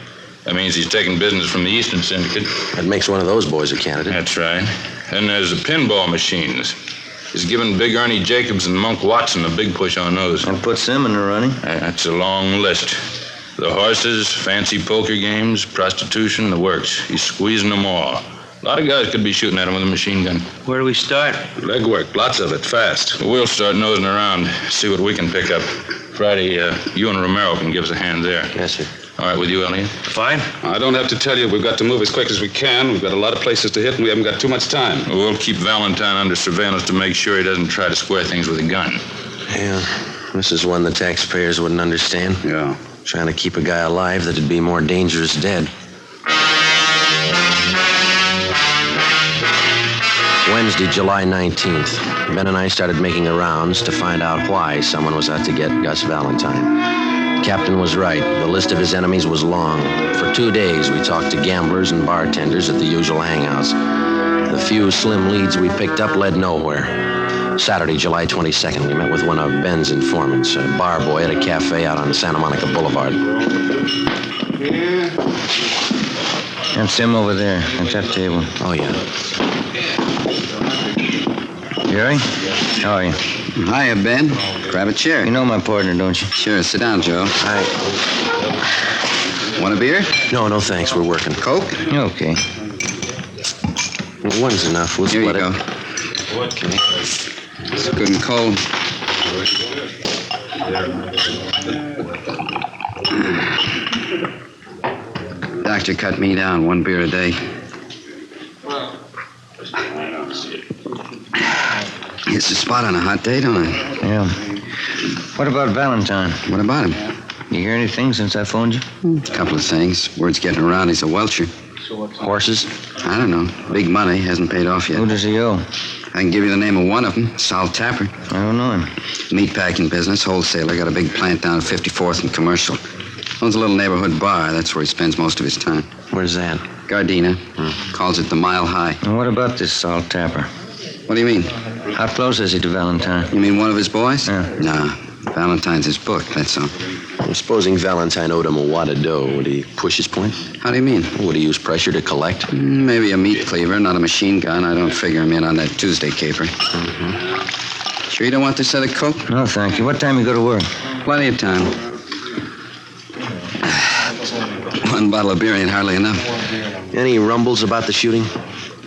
That means he's taking business from the Eastern Syndicate. That makes one of those boys a candidate. That's right. And there's the pinball machines. He's given Big Ernie Jacobs and Monk Watson a big push on those. And puts them in the running. That's a long list. The horses, fancy poker games, prostitution, the works. He's squeezing them all. A lot of guys could be shooting at him with a machine gun. Where do we start? Legwork, lots of it, fast. We'll start nosing around, see what we can pick up. Friday, you and Romero can give us a hand there. Yes, sir. All right, with you, Elliot? Fine. I don't have to tell you, we've got to move as quick as we can. We've got a lot of places to hit, and we haven't got too much time. We'll keep Valentine under surveillance to make sure he doesn't try to square things with a gun. Yeah, this is one the taxpayers wouldn't understand. Yeah. Trying to keep a guy alive that'd be more dangerous dead. Wednesday, July 19th. Ben and I started making the rounds to find out why someone was out to get Gus Valentine. Captain was right. The list of his enemies was long. For 2 days, we talked to gamblers and bartenders at the usual hangouts. The few slim leads we picked up led nowhere. Saturday, July 22nd, we met with one of Ben's informants, a bar boy at a cafe out on Santa Monica Boulevard. That's him over there at that table. Oh, yeah. Jerry? How are you? Hiya, Ben. Grab a chair. You know my partner, don't you? Sure. Sit down, Joe. Hi. Want a beer? No, thanks. We're working. Coke? Okay. One's enough. We'll Here split you it. go. It's good and cold. Doctor cut me down 1 beer a day. It's a spot on a hot day, don't it? Yeah. What about Valentine? What about him? You hear anything since I phoned you? A couple of things. Word's getting around he's a welcher. Horses? I don't know. Big money. Hasn't paid off yet. Who does he owe? I can give you the name of one of them. Sal Tapper. I don't know him. Meatpacking business, wholesaler. Got a big plant down at 54th and Commercial. Owns a little neighborhood bar. That's where he spends most of his time. Where's that? Gardena. Calls it the Mile High. And what about this Sal Tapper? What do you mean? How close is he to Valentine? You mean one of his boys? Yeah. Nah. Valentine's his book, that's all. Supposing Valentine owed him a wad of dough, would he push his point? How do you mean? Would he use pressure to collect? Maybe a meat cleaver, not a machine gun. I don't figure him in on that Tuesday caper. Sure you don't want this other Coke? No, thank you. What time you go to work? Plenty of time. One bottle of beer ain't hardly enough. Any rumbles about the shooting?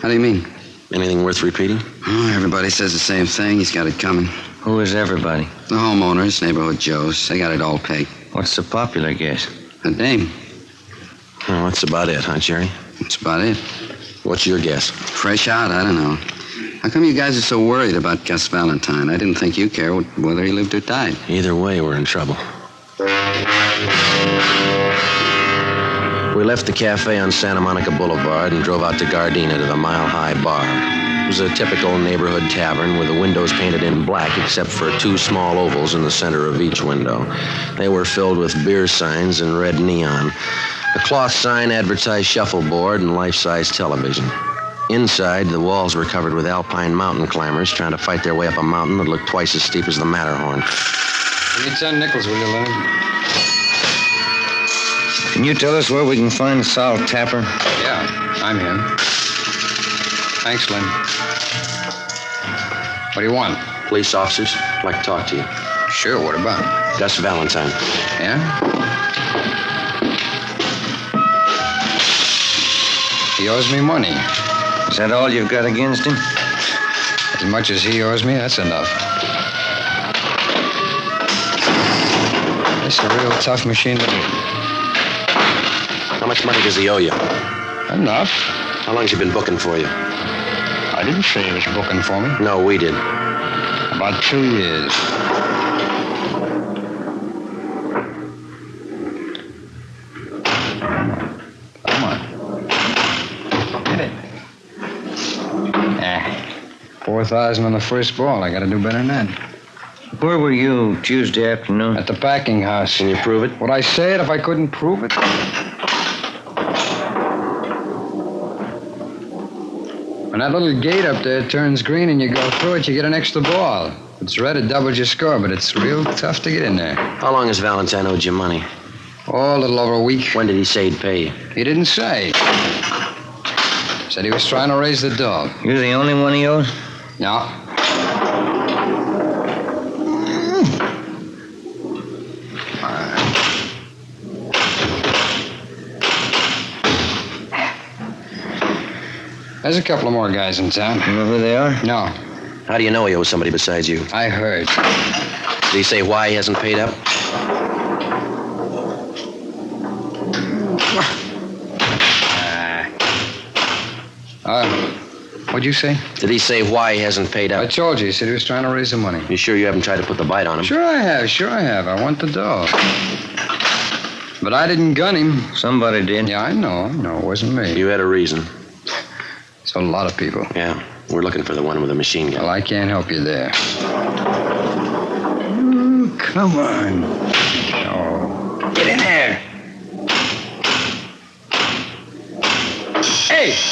How do you mean? Anything worth repeating? Oh, everybody says the same thing. He's got it coming. Who is everybody? The homeowners, neighborhood Joes. They got it all pegged. What's the popular guess? A dame. Well, that's about it, huh, Jerry? That's about it. What's your guess? Fresh out, I don't know. How come you guys are so worried about Gus Valentine? I didn't think you cared whether he lived or died. Either way, we're in trouble. We left the cafe on Santa Monica Boulevard and drove out to Gardena to the Mile High Bar. It was a typical neighborhood tavern with the windows painted in black except for 2 small ovals in the center of each window. They were filled with beer signs and red neon. A cloth sign advertised shuffleboard and life-size television. Inside, the walls were covered with alpine mountain climbers trying to fight their way up a mountain that looked twice as steep as the Matterhorn. Give me 10 nickels, will you, Lenny? Can you tell us where we can find Sal Tapper? Yeah, I'm him. Thanks, Lynn. What do you want? Police officers, I'd like to talk to you. Sure, what about? Gus Valentine. Yeah? He owes me money. Is that all you've got against him? As much as he owes me, that's enough. It's a real tough machine to beat. How much money does he owe you? Enough. How long's he been booking for you? I didn't say he was booking for me. No, we did. About 2 years. Come on. Hit it. 4,000 on the first ball. I got to do better than that. Where were you Tuesday afternoon? At the packing house. Can you prove it? Would I say it if I couldn't prove it? When that little gate up there turns green and you go through it, you get an extra ball. If it's red, it doubles your score, but it's real tough to get in there. How long has Valentine owed you money? Oh, a little over a week. When did he say he'd pay you? He didn't say. Said he was trying to raise the dog. You're the only one he owes? No. There's a couple of more guys in town. You know who they are? No. How do you know he owes somebody besides you? I heard. Did he say why he hasn't paid up? What'd you say? Did he say why he hasn't paid up? I told you. He said he was trying to raise the money. You sure you haven't tried to put the bite on him? Sure I have. I want the dog. But I didn't gun him. Somebody did. Yeah, I know. It wasn't me. You had a reason. It's a lot of people. Yeah. We're looking for the one with the machine gun. Well, I can't help you there. Oh, come on. Oh. Get in there.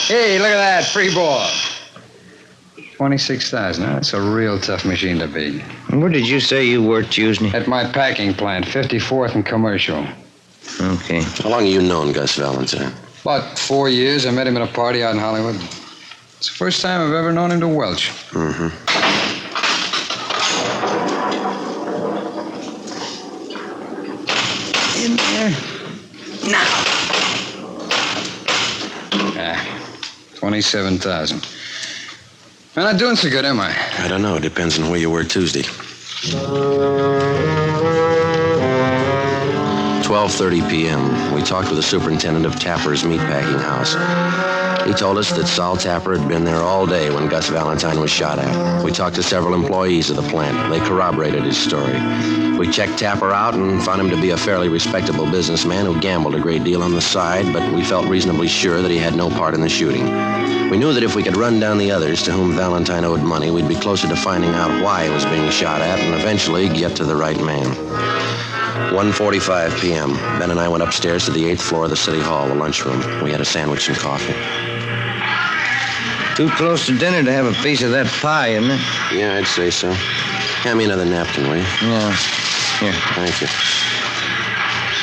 Hey, look at that. Free ball. 26,000. That's a real tough machine to beat. Where did you say you worked Tuesday? At my packing plant, 54th and Commercial. Okay. How long have you known Gus Valentine? About 4 years. I met him at a party out in Hollywood. It's the first time I've ever known him to welch. Mm-hmm. In there. Now. 27,000. I'm not doing so good, am I? I don't know. It depends on where you were Tuesday. 12:30 p.m. We talked with the superintendent of Tapper's meatpacking house. He told us that Sol Tapper had been there all day when Gus Valentine was shot at. We talked to several employees of the plant. They corroborated his story. We checked Tapper out and found him to be a fairly respectable businessman who gambled a great deal on the side, but we felt reasonably sure that he had no part in the shooting. We knew that if we could run down the others to whom Valentine owed money, we'd be closer to finding out why he was being shot at and eventually get to the right man. 1:45 p.m. Ben and I went upstairs to the 8th floor of the City Hall, the lunchroom. We had a sandwich and coffee. Too close to dinner to have a piece of that pie, isn't it? Yeah, I'd say so. Hand me another napkin, will you? Yeah. Here. Thank you.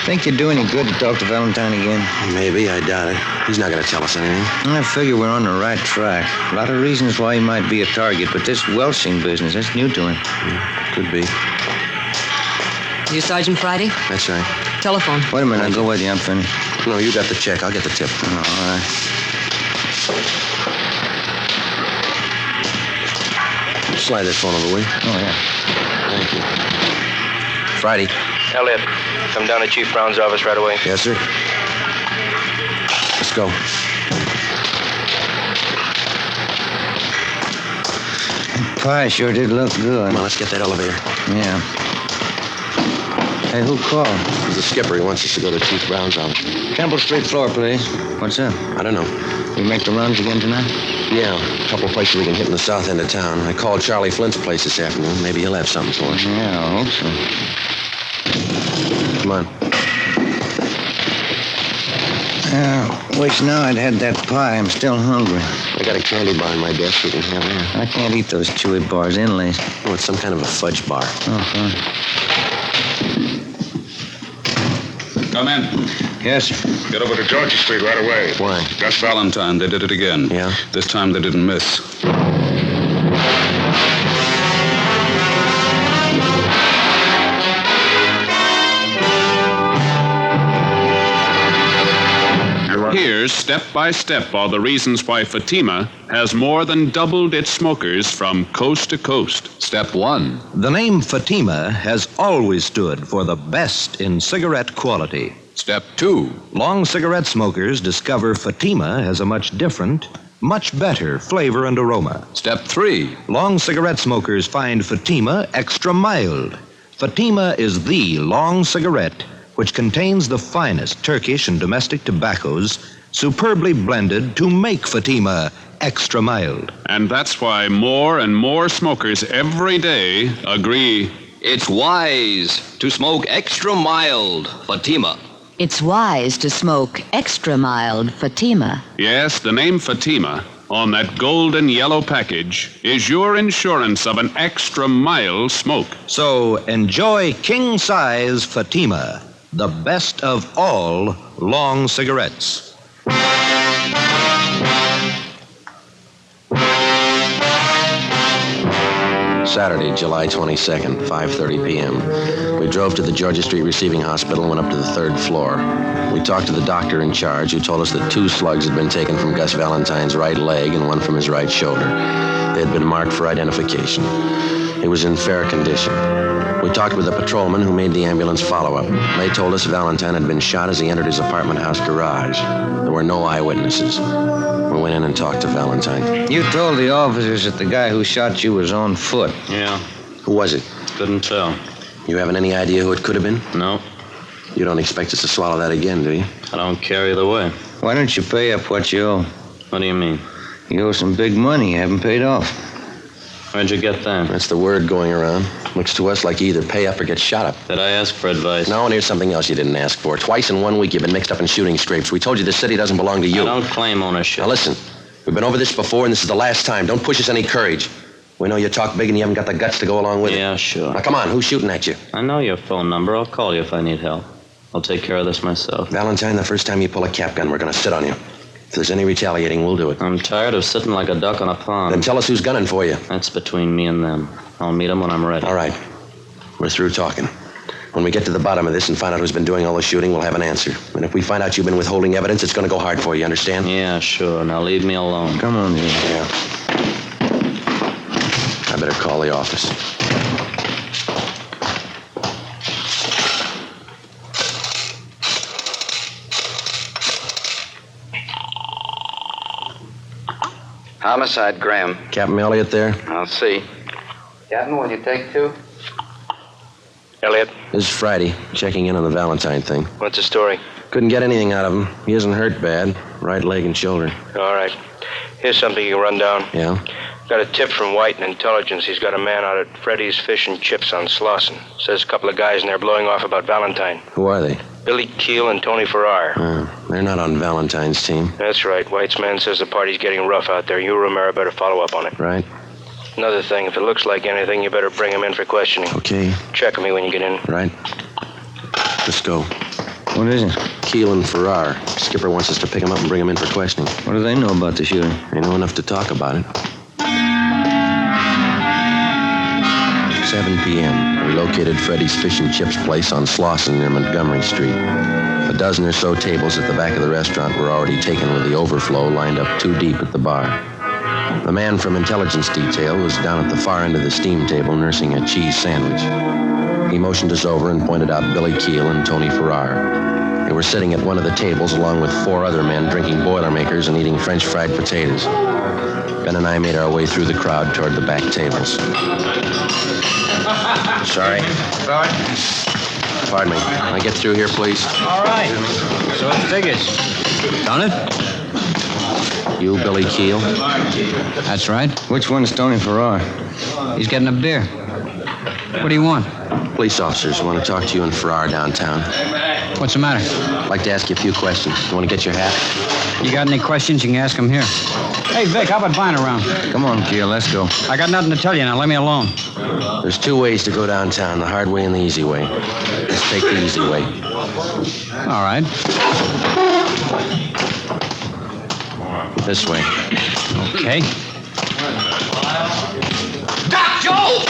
Think you'd do any good to talk to Valentine again? Maybe. I doubt it. He's not going to tell us anything. I figure we're on the right track. A lot of reasons why he might be a target, but this welching business, that's new to him. Yeah, could be. You Sergeant Friday? That's right. Telephone. Wait a minute. I'll go with you. I'm finished. No, you got the check. I'll get the tip. Oh, all right. Slide that phone over, will you? Oh, yeah. Thank you. Friday. Elliot, come down to Chief Brown's office right away. Yes, sir. Let's go. Pie sure did look good. Come on, let's get that elevator. Yeah. Hey, who called? He's the skipper. He wants us to go to Chief Brown's office. Temple Street floor, please. What's up? I don't know. We make the rounds again tonight? Yeah, a couple of places we can hit in the south end of town. I called Charlie Flint's place this afternoon. Maybe he'll have something for us. Yeah, I hope so. Come on. Wish now I'd had that pie. I'm still hungry. I got a candy bar in my desk we can have there. I can't eat those chewy bars inlays. Oh, it's some kind of a fudge bar. Oh, fine. Come in. Yes, sir. Get over to Georgia Street right away. Why? Gus Valentine. They did it again. Yeah? This time they didn't miss. Here's step by step all the reasons why Fatima has more than doubled its smokers from coast to coast. Step 1. The name Fatima has always stood for the best in cigarette quality. Step 2. Long cigarette smokers discover Fatima has a much different much better flavor and aroma. Step 3. Long cigarette smokers find Fatima extra mild. Fatima is the long cigarette which contains the finest Turkish and domestic tobaccos superbly blended to make Fatima extra mild. And that's why more and more smokers every day agree It's wise to smoke extra mild Fatima. It's wise to smoke extra mild Fatima. Yes, the name Fatima on that golden yellow package is your insurance of an extra mild smoke. So enjoy king-size Fatima, the best of all long cigarettes. Saturday, July 22nd, 5:30 p.m. We drove to the Georgia Street Receiving Hospital and went up to the 3rd floor. We talked to the doctor in charge, who told us that 2 slugs had been taken from Gus Valentine's right leg and 1 from his right shoulder. They had been marked for identification. He was in fair condition. We talked with the patrolman who made the ambulance follow-up. They told us Valentine had been shot as he entered his apartment house garage. There were no eyewitnesses. We went in and talked to Valentine. You told the officers that the guy who shot you was on foot. Yeah, Who was it? couldn't tell. You haven't any idea who it could have been? No, You don't expect us to swallow that again, do you? I don't care either way. Why don't you pay up what you owe? What do you mean? You owe some big money you haven't paid off. Where'd you get that? That's the word going around. Looks to us like you either pay up or get shot up. Did I ask for advice? No, and here's something else you didn't ask for. Twice in 1 week you've been mixed up in shooting scrapes. We told you the city doesn't belong to you. I don't claim ownership. Now listen, we've been over this before, and this is the last time. Don't push us any courage. We know you talk big and you haven't got the guts to go along with it. Yeah, sure. Now come on, who's shooting at you? I know your phone number. I'll call you if I need help. I'll take care of this myself. Valentine, the first time you pull a cap gun, we're going to sit on you. If there's any retaliating, we'll do it. I'm tired of sitting like a duck on a pond. Then tell us who's gunning for you. That's between me and them. I'll meet them when I'm ready. All right. We're through talking. When we get to the bottom of this and find out who's been doing all the shooting, we'll have an answer. And if we find out you've been withholding evidence, it's going to go hard for you, understand? Yeah, sure. Now leave me alone. Come on, dear. Yeah. I better call the office. Homicide, Graham. Captain Elliott there? I'll see. Captain, will you take 2? Elliot, This is Friday, checking in on the Valentine thing. what's the story? Couldn't get anything out of him. He isn't hurt bad. Right leg and shoulder. All right. Here's something you can run down. Yeah? Got a tip from White in Intelligence. He's got a man out at Freddy's Fish and Chips on Slauson. Says a couple of guys in there blowing off about Valentine. Who are they? Billy Keel and Tony Farrar. They're not on Valentine's team. That's right. White's man says the party's getting rough out there. You, Romero, better follow up on it. Right? Another thing, if it looks like anything, you better bring him in for questioning. Okay. Check on me when you get in. Right. Let's go. What is it? Keel and Farrar. Skipper wants us to pick him up and bring him in for questioning. What do they know about the shooting? They know enough to talk about it. 7 p.m. We located Freddy's Fish and Chips place on Slauson near Montgomery Street. A dozen or so tables at the back of the restaurant were already taken with the overflow lined up 2 deep at the bar. The man from Intelligence Detail was down at the far end of the steam table nursing a cheese sandwich. He motioned us over and pointed out Billy Keel and Tony Farrar. They were sitting at one of the tables along with 4 other men drinking Boilermakers and eating French fried potatoes. Ben and I made our way through the crowd toward the back tables. Sorry. Pardon me. Can I get through here, please? All right. So it figures. Done it? You, Billy Keel? That's right. Which one's Tony Farrar? He's getting a beer. What do you want? Police officers want to talk to you and Farrar downtown. What's the matter? I'd like to ask you a few questions. You want to get your hat? You got any questions, you can ask them here. Hey, Vic, how about buying around? Come on, Keel, let's go. I got nothing to tell you now. Let me alone. There's 2 ways to go downtown, the hard way and the easy way. Let's take the easy way. All right. This way. Okay. Doc Joe!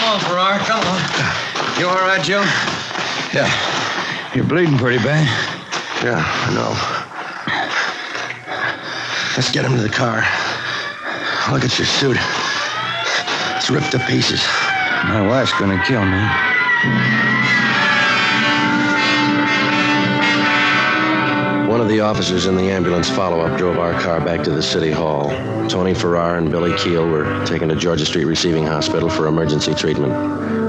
on, Farrar, come on. You all right, Joe? Yeah. You're bleeding pretty bad. Yeah, I know. Let's get him to the car. Look at your suit. It's ripped to pieces. My wife's gonna kill me. One of the officers in the ambulance follow-up drove our car back to the city hall. Tony Farrar and Billy Keel were taken to Georgia Street Receiving Hospital for emergency treatment.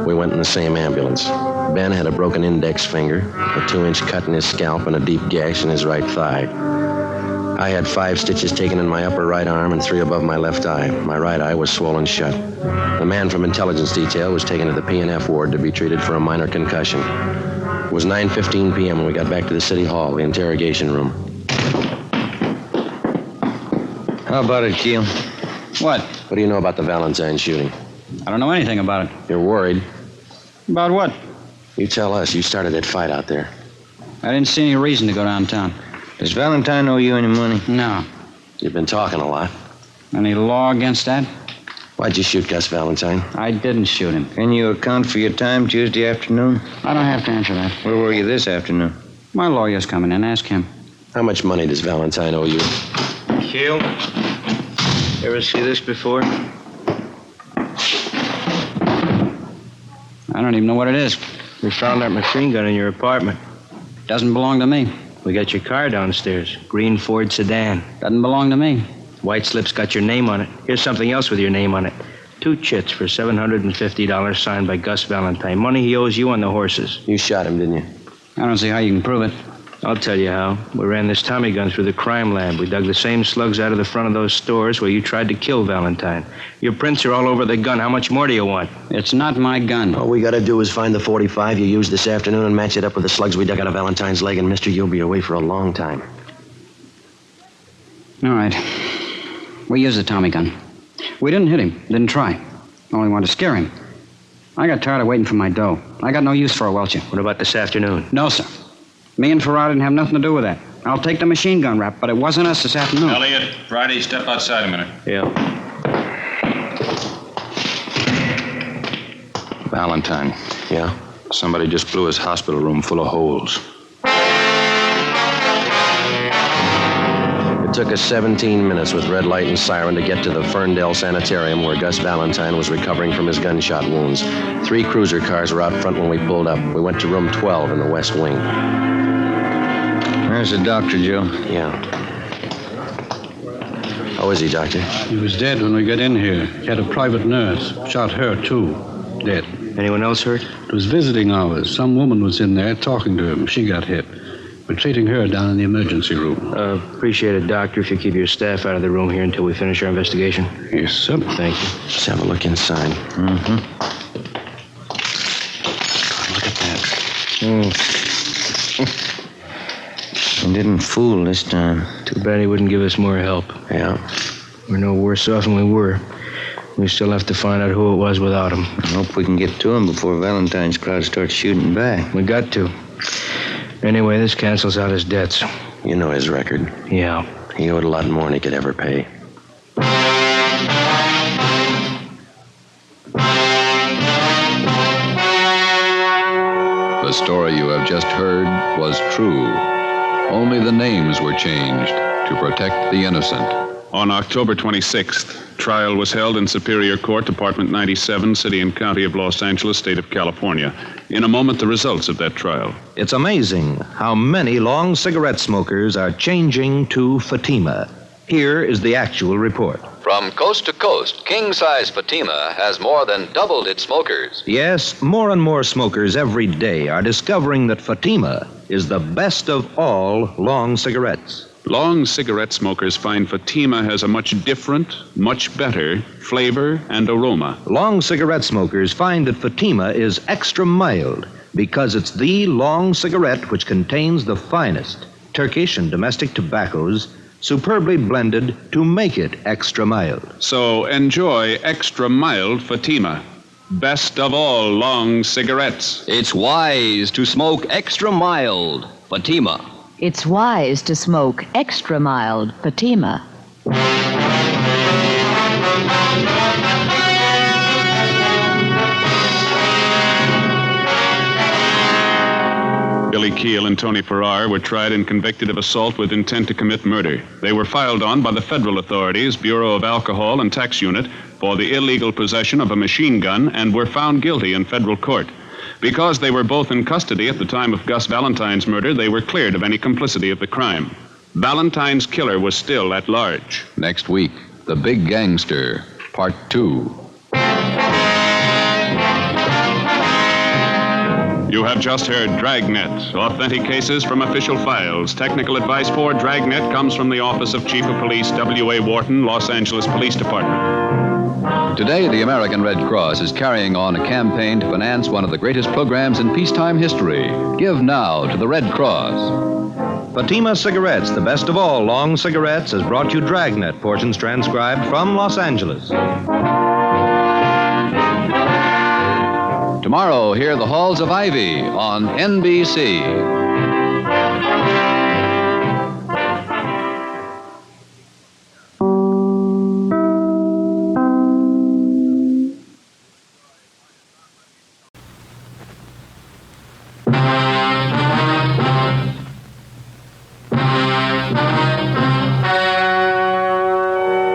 We went in the same ambulance. Ben had a broken index finger, a 2-inch cut in his scalp, and a deep gash in his right thigh. I had 5 stitches taken in my upper right arm and 3 above my left eye. My right eye was swollen shut. The man from intelligence detail was taken to the P&F ward to be treated for a minor concussion. It was 9:15 p.m. when we got back to the city hall, the interrogation room. How about it, Keel? What? What do you know about the Valentine shooting? I don't know anything about it. You're worried? About what? You tell us. You started that fight out there. I didn't see any reason to go downtown. Does Valentine owe you any money? No. You've been talking a lot. Any law against that? Why'd you shoot Gus Valentine? I didn't shoot him. Can you account for your time Tuesday afternoon? I don't have to answer that. Where were you this afternoon? My lawyer's coming in. Ask him. How much money does Valentine owe you? Keel? Ever see this before? I don't even know what it is. We found that machine gun in your apartment. Doesn't belong to me. We got your car downstairs. Green Ford sedan. Doesn't belong to me. White slip's got your name on it. Here's something else with your name on it. 2 chits for $750 signed by Gus Valentine. Money he owes you on the horses. You shot him, didn't you? I don't see how you can prove it. I'll tell you how. We ran this Tommy gun through the crime lab. We dug the same slugs out of the front of those stores where you tried to kill Valentine. Your prints are all over the gun. How much more do you want? It's not my gun. All we gotta do is find the .45 you used this afternoon and match it up with the slugs we dug out of Valentine's leg, and mister, you'll be away for a long time. All right. We used the Tommy gun. We didn't hit him. Didn't try. Only wanted to scare him. I got tired of waiting for my dough. I got no use for a welcher. What about this afternoon? No, sir. Me and Farrar didn't have nothing to do with that. I'll take the machine gun rap, but it wasn't us this afternoon. Elliot, Friday, step outside a minute. Yeah. Valentine. Yeah? Somebody just blew his hospital room full of holes. It took us 17 minutes with red light and siren to get to the Ferndale Sanitarium where Gus Valentine was recovering from his gunshot wounds. 3 cruiser cars were out front when we pulled up. We went to room 12 in the West Wing. There's the doctor, Joe. Yeah. How is he, Doctor? He was dead when we got in here. He had a private nurse. Shot her, too. Dead. Anyone else hurt? It was visiting hours. Some woman was in there talking to him. She got hit. We're treating her down in the emergency room. Appreciate it, Doctor, if you keep your staff out of the room here until we finish our investigation. Yes, sir. Thank you. Let's have a look inside. Mm-hmm. Look at that. He didn't fool this time. Too bad he wouldn't give us more help. Yeah. We're no worse off than we were. We still have to find out who it was without him. I hope we can get to him before Valentine's crowd starts shooting back. We got to. Anyway, this cancels out his debts. You know his record. Yeah. He owed a lot more than he could ever pay. The story you have just heard was true. Only the names were changed to protect the innocent. On October 26th, trial was held in Superior Court, Department 97, City and County of Los Angeles, State of California. In a moment, the results of that trial. It's amazing how many long cigarette smokers are changing to Fatima. Here is the actual report. From coast to coast, king-size Fatima has more than doubled its smokers. Yes, more and more smokers every day are discovering that Fatima is the best of all long cigarettes. Long cigarette smokers find Fatima has a much different, much better flavor and aroma. Long cigarette smokers find that Fatima is extra mild because it's the long cigarette which contains the finest Turkish and domestic tobaccos superbly blended to make it extra mild. So enjoy extra mild Fatima. Best of all long cigarettes. It's wise to smoke extra mild Fatima. It's wise to smoke extra mild Fatima. Billy Keel and Tony Farrar were tried and convicted of assault with intent to commit murder. They were filed on by the federal authorities, Bureau of Alcohol and Tax Unit, for the illegal possession of a machine gun and were found guilty in federal court. Because they were both in custody at the time of Gus Valentine's murder, they were cleared of any complicity of the crime. Valentine's killer was still at large. Next week, The Big Gangster, Part 2. You have just heard Dragnet, authentic cases from official files. Technical advice for Dragnet comes from the Office of Chief of Police W.A. Wharton, Los Angeles Police Department. Today, the American Red Cross is carrying on a campaign to finance one of the greatest programs in peacetime history. Give now to the Red Cross. Fatima Cigarettes, the best of all long cigarettes, has brought you Dragnet, portions transcribed from Los Angeles. Tomorrow, hear The Halls of Ivy on NBC.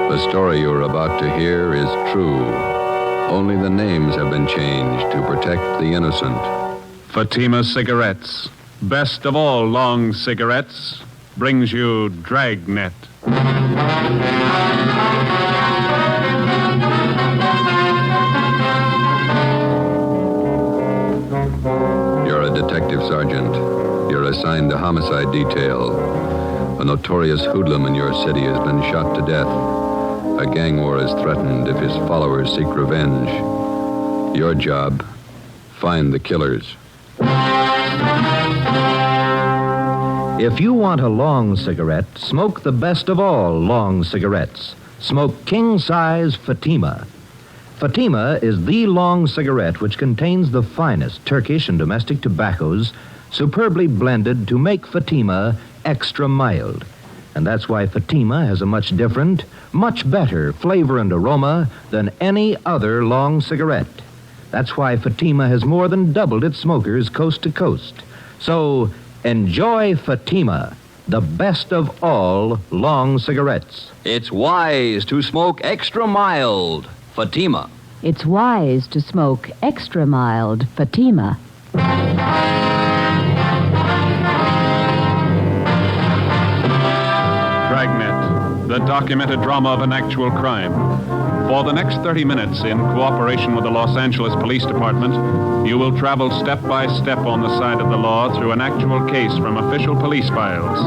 The story you're about to hear is true. Only the names have been changed to protect the innocent. Fatima Cigarettes, best of all long cigarettes, brings you Dragnet. You're a detective sergeant. You're assigned to homicide detail. A notorious hoodlum in your city has been shot to death. A gang war is threatened if his followers seek revenge. Your job, find the killers. If you want a long cigarette, smoke the best of all long cigarettes. Smoke king-size Fatima. Fatima is the long cigarette which contains the finest Turkish and domestic tobaccos, superbly blended to make Fatima extra mild. And that's why Fatima has a much different, much better flavor and aroma than any other long cigarette. That's why Fatima has more than doubled its smokers coast to coast. So enjoy Fatima, the best of all long cigarettes. It's wise to smoke extra mild. Fatima. It's wise to smoke extra mild Fatima. Dragnet, the documented drama of an actual crime. For the next 30 minutes, in cooperation with the Los Angeles Police Department, you will travel step by step on the side of the law through an actual case from official police files.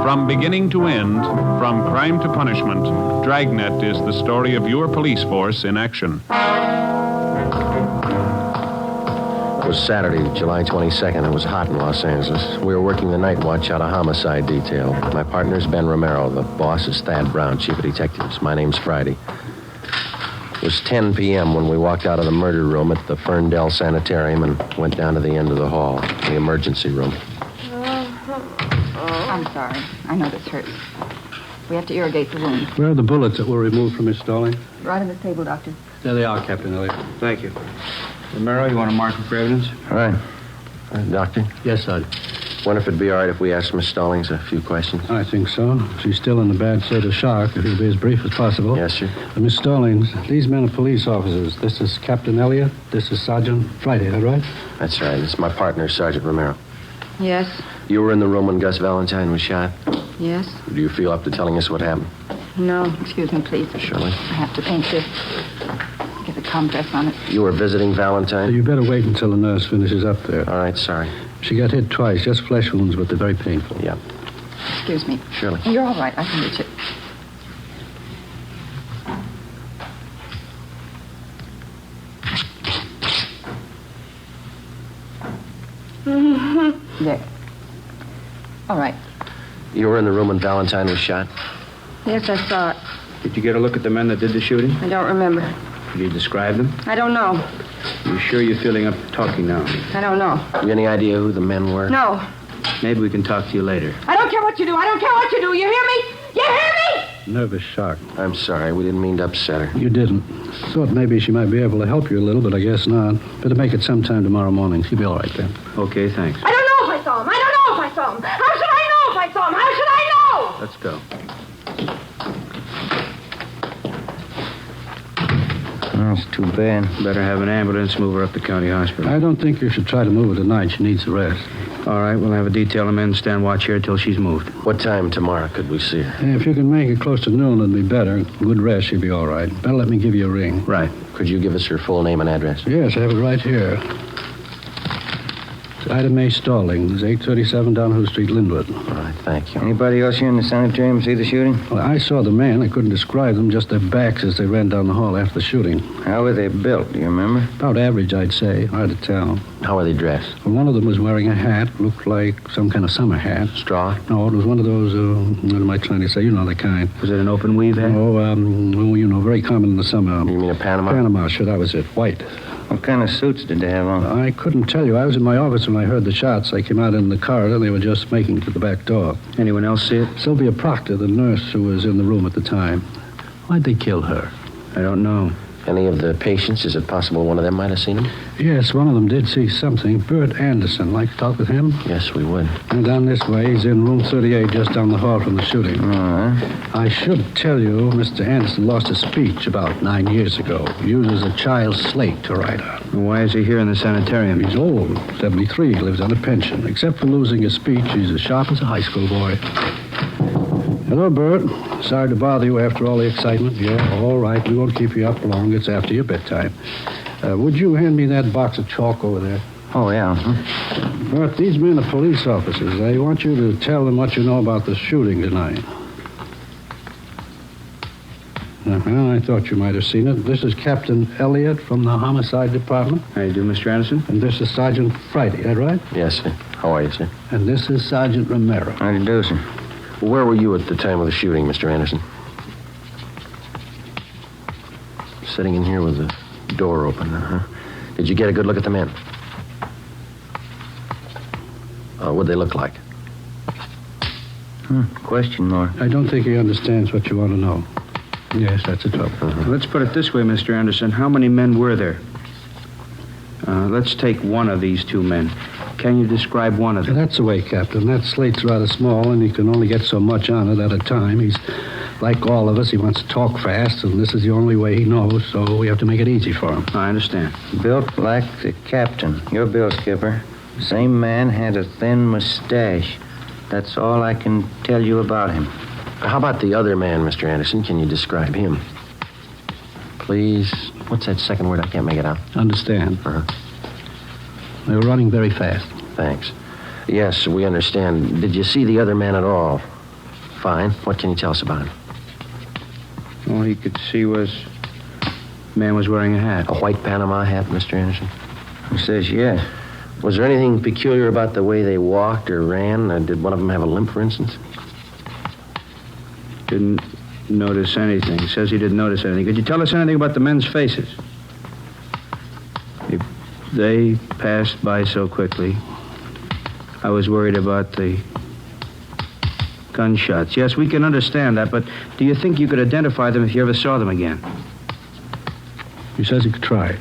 From beginning to end, from crime to punishment, Dragnet is the story of your police force in action. It was Saturday, July 22nd. It was hot in Los Angeles. We were working the night watch out of homicide detail. My partner's Ben Romero. The boss is Thad Brown, chief of detectives. My name's Friday. It was 10 p.m. when we walked out of the murder room at the Ferndale Sanitarium and went down to the end of the hall, the emergency room. I'm sorry. I know this hurts. We have to irrigate the wound. Where are the bullets that were removed from Miss Stalling? Right on the table, Doctor. There they are, Captain Elliott. Thank you. Romero, you want to mark them for evidence? All right. Doctor? Yes, Sergeant. Wonder if it'd be all right if we asked Miss Stallings a few questions? I think so. She's still in a bad state of shock. If you'll be as brief as possible. Yes, sir. Miss Stallings, these men are police officers. This is Captain Elliott. This is Sergeant Friday, is that right? That's right. It's my partner, Sergeant Romero. Yes. You were in the room when Gus Valentine was shot? Yes. Do you feel up to telling us what happened? No. Excuse me, please. Surely. I have to paint this. Get the compress on it. You were visiting Valentine? You better wait until the nurse finishes up there. All right, sorry. She got hit twice, just flesh wounds, but they're very painful. Yeah. Excuse me. Surely. You're all right. I can reach it. There. All right. You were in the room when Valentine was shot? Yes, I saw it. Did you get a look at the men that did the shooting? I don't remember. Did you describe them? I don't know. You sure you're feeling up to talking now? I don't know. You any idea who the men were? No. Maybe we can talk to you later. I don't care what you do. I don't care what you do. You hear me? You hear me? Nervous shock. I'm sorry. We didn't mean to upset her. You didn't. Thought maybe she might be able to help you a little, but I guess not. Better make it sometime tomorrow morning. She'll be all right then. Okay, thanks. I don't know if I saw him. Let's go. That's too bad. Better have an ambulance move her up to county hospital. I don't think you should try to move her tonight. She needs a rest. All right, we'll have a detail of men stand watch here till she's moved. What time tomorrow could we see her? If you can make it close to noon, it'd be better. Good rest, she'll be all right. Better let me give you a ring. Right. Could you give us her full name and address? Yes, I have it right here. It's Ida Mae Stallings, 837 Downhill Street, Linwood. All right, thank you. Anybody else here in the sanitarium see the shooting? Well, I saw the man. I couldn't describe them, just their backs as they ran down the hall after the shooting. How were they built, do you remember? About average, I'd say. Hard to tell. How are they dressed? Well, one of them was wearing a hat, looked like some kind of summer hat. Straw? No, it was one of those, what am I trying to say? You know the kind. Was it an open weave hat? Oh, well, you know, very common in the summer. You mean a Panama? Panama, sure, that was it. White. What kind of suits did they have on? I couldn't tell you. I was in my office when I heard the shots. I came out in the corridor. They were just making to the back door. Anyone else see it? Sylvia Proctor, the nurse who was in the room at the time. Why'd they kill her? I don't know. Any of the patients? Is it possible one of them might have seen him? Yes, one of them did see something. Bert Anderson. Like to talk with him? Yes, we would. And down this way. He's in room 38, just down the hall from the shooting. I should tell you, Mr. Anderson lost his speech about 9 years ago. He uses a child's slate to write on. Why is he here in the sanitarium? He's old, 73, lives on a pension. Except for losing his speech, he's as sharp as a high school boy. Hello, Bert. Sorry to bother you after all the excitement. Yeah, all right. We won't keep you up long. It's after your bedtime. Would you hand me that box of chalk over there? Oh, yeah. Bert, these men are police officers. I want you to tell them what you know about the shooting tonight. I thought you might have seen it. This is Captain Elliott from the Homicide Department. How you do, Mr. Anderson? And this is Sergeant Friday, is that right? Yes, sir. How are you, sir? And this is Sergeant Romero. How do you do, sir? Where were you at the time of the shooting, Mr. Anderson? Sitting in here with the door open, Did you get a good look at the men? What'd they look like? Question mark. I don't think he understands what you want to know. Yes, that's the trouble. Let's put it this way, Mr. Anderson. How many men were there? Let's take one of these two men. Can you describe one of them? That's the way, Captain. That slate's rather small, and he can only get so much on it at a time. He's like all of us. He wants to talk fast, and this is the only way he knows, so we have to make it easy for him. I understand. Built like the captain. Your bill, Skipper. Same man had a thin mustache. That's all I can tell you about him. How about the other man, Mr. Anderson? Can you describe him? Please. What's that second word? I can't make it out. Understand. They were running very fast. Thanks. Yes, we understand. Did you see the other man at all? Fine. What can you tell us about him? All he could see was... man was wearing a hat. A white Panama hat, Mr. Anderson? He says yes. Was there anything peculiar about the way they walked or ran? Did one of them have a limp, for instance? Didn't notice anything. He says he didn't notice anything. Could you tell us anything about the men's faces? If they passed by so quickly, I was worried about the gunshots. Yes, we can understand that, but do you think you could identify them if you ever saw them again? He says he could try.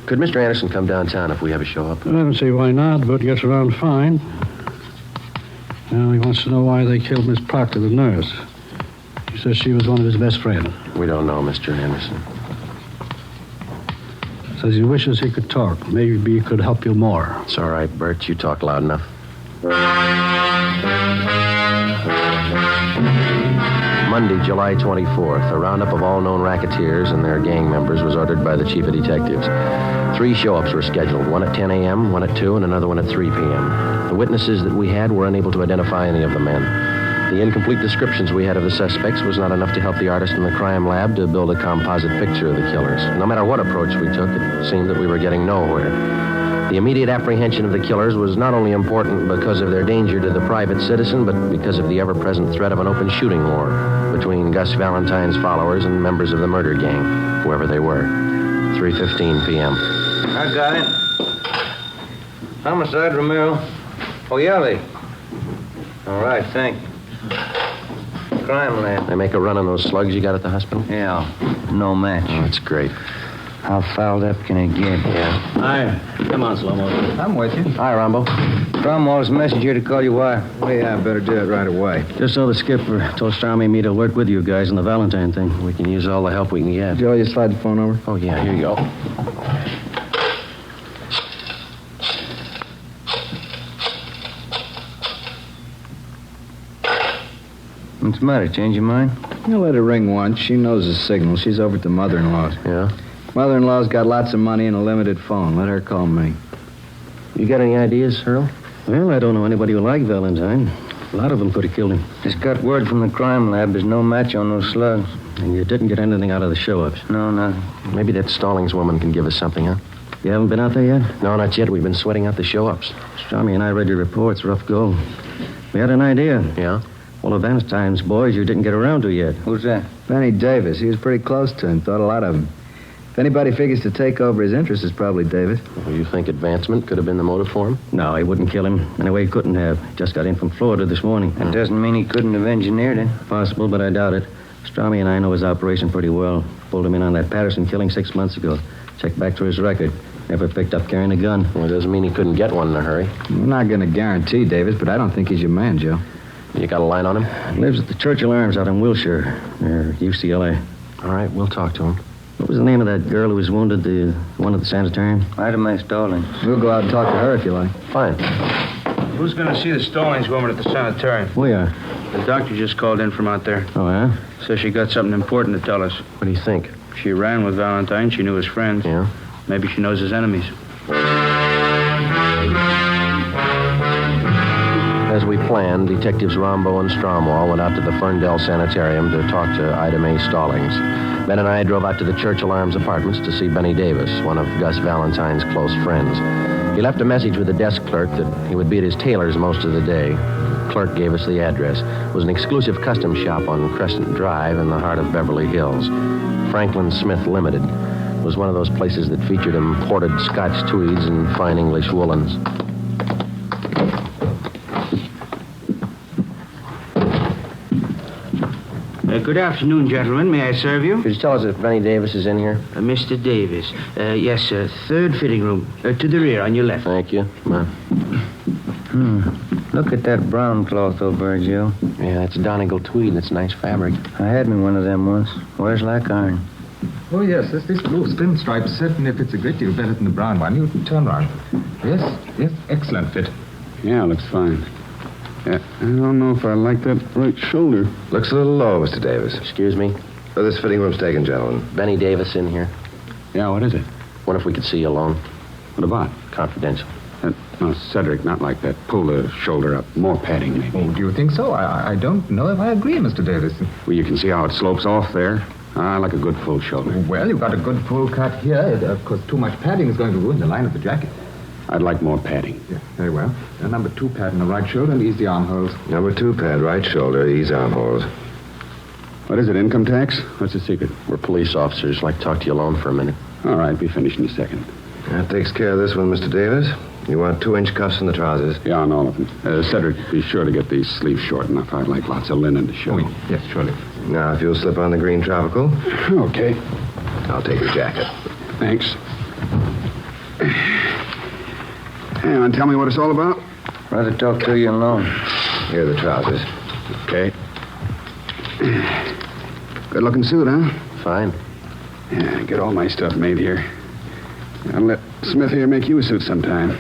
Could Mr. Anderson come downtown if we ever show up? I don't see why not, but gets around fine. Well, he wants to know why they killed Miss Proctor, the nurse. He says she was one of his best friends. We don't know, Mr. Anderson. Says he wishes he could talk. Maybe he could help you more. It's all right, Bert. You talk loud enough. Monday, July 24th, a roundup of all known racketeers and their gang members was ordered by the chief of detectives. 3 show-ups were scheduled, one at 10 a.m., one at 2, and another one at 3 p.m. The witnesses that we had were unable to identify any of the men. The incomplete descriptions we had of the suspects was not enough to help the artist in the crime lab to build a composite picture of the killers. No matter what approach we took, it seemed that we were getting nowhere. The immediate apprehension of the killers was not only important because of their danger to the private citizen, but because of the ever-present threat of an open shooting war between Gus Valentine's followers and members of the murder gang, whoever they were. 3:15 p.m. I got it. Homicide, Romero. Oh, yeah, they. All right, thanks. Crime lab. They make a run on those slugs you got at the hospital? Yeah, no match. Oh, that's great. How fouled up can it get? Yeah. Hi. Come on, Slow-Mo. I'm with you. Hi, Rambo. Cromwell's messenger to call you why? Well, yeah, I better do it right away. Just so the skipper told Stormy and me to work with you guys on the Valentine thing. We can use all the help we can get. Joe, you slide the phone over? Oh, yeah, here you go. What's the matter? Change your mind? You let her ring once. She knows the signal. She's over at the mother-in-law's. Yeah? Mother-in-law's got lots of money and a limited phone. Let her call me. You got any ideas, Earl? Well, I don't know anybody who liked Valentine. A lot of them could have killed him. Just got word from the crime lab. There's no match on those slugs. And you didn't get anything out of the show-ups. No, nothing. Maybe that Stallings woman can give us something, huh? You haven't been out there yet? No, not yet. We've been sweating out the show-ups. Stormy and I read your reports. Rough go. We had an idea. Yeah? One of Valentine's boys you didn't get around to yet. Who's that? Benny Davis. He was pretty close to him. Thought a lot of him. If anybody figures to take over his interests, it's probably Davis. Well, you think advancement could have been the motive for him? No, he wouldn't kill him. Anyway, he couldn't have. Just got in from Florida this morning. That doesn't mean he couldn't have engineered it. Possible, but I doubt it. Stormy and I know his operation pretty well. Pulled him in on that Patterson killing 6 months ago. Checked back through his record. Never picked up carrying a gun. Well, it doesn't mean he couldn't get one in a hurry. I'm not going to guarantee Davis, but I don't think he's your man, Joe. You got a line on him? Lives at the Churchill Arms out in Wilshire, near UCLA. All right, we'll talk to him. What was the name of that girl who was wounded, the one at the sanitarium? Ida Mae Stallings. We'll go out and talk to her if you like. Fine. Who's going to see the Stallings woman at the sanitarium? We are. The doctor just called in from out there. Oh, yeah? Says she got something important to tell us. What do you think? She ran with Valentine. She knew his friends. Yeah? Maybe she knows his enemies. As we planned, Detectives Rambo and Stromwall went out to the Ferndale Sanitarium to talk to Ida Mae Stallings. Ben and I drove out to the Churchill Arms apartments to see Benny Davis, one of Gus Valentine's close friends. He left a message with the desk clerk that he would be at his tailor's most of the day. The clerk gave us the address. It was an exclusive custom shop on Crescent Drive in the heart of Beverly Hills. Franklin Smith Limited was one of those places that featured imported Scotch tweeds and fine English woolens. Good afternoon, gentlemen. May I serve you? Could you tell us if Benny Davis is in here? Mr. Davis. Yes, sir. Third fitting room. To the rear, on your left. Thank you. Come on. Look at that brown cloth over there, Joe. Yeah, that's Donegal tweed. That's nice fabric. I had me one of them once. Wears like iron. Oh, yes. This blue pinstripe certainly fits a great deal better than the brown one. You turn round. Yes. Excellent fit. Yeah, looks fine. Yeah, I don't know if I like that right shoulder. Looks a little low, Mr. Davis. Excuse me? Oh, this fitting room's taken, gentlemen. Benny Davis in here. Yeah, what is it? Wonder if we could see you alone. What about? Confidential. No, Cedric, not like that. Pull the shoulder up. More padding, maybe. Oh, do you think so? I don't know if I agree, Mr. Davis. Well, you can see how it slopes off there. I like a good full shoulder. Well, you've got a good full cut here. Of course, too much padding is going to ruin the line of the jacket. I'd like more padding. Yeah, very well. A number 2 pad on the right shoulder and ease the armholes. Number 2 pad, right shoulder, ease armholes. What is it, income tax? What's the secret? We're police officers. Like to talk to you alone for a minute. All right, be finished in a second. That takes care of this one, Mr. Davis. You want 2-inch cuffs in the trousers? Yeah, on all of them. Cedric, be sure to get these sleeves short enough. I'd like lots of linen to show. Oh, yes, surely. Now, if you'll slip on the green tropical. Okay. I'll take your jacket. Thanks. Hey, want to tell me what it's all about? Rather talk to you alone. Here are the trousers. Okay. Good-looking suit, huh? Fine. Yeah, get all my stuff made here. I'll let Smith here make you a suit sometime.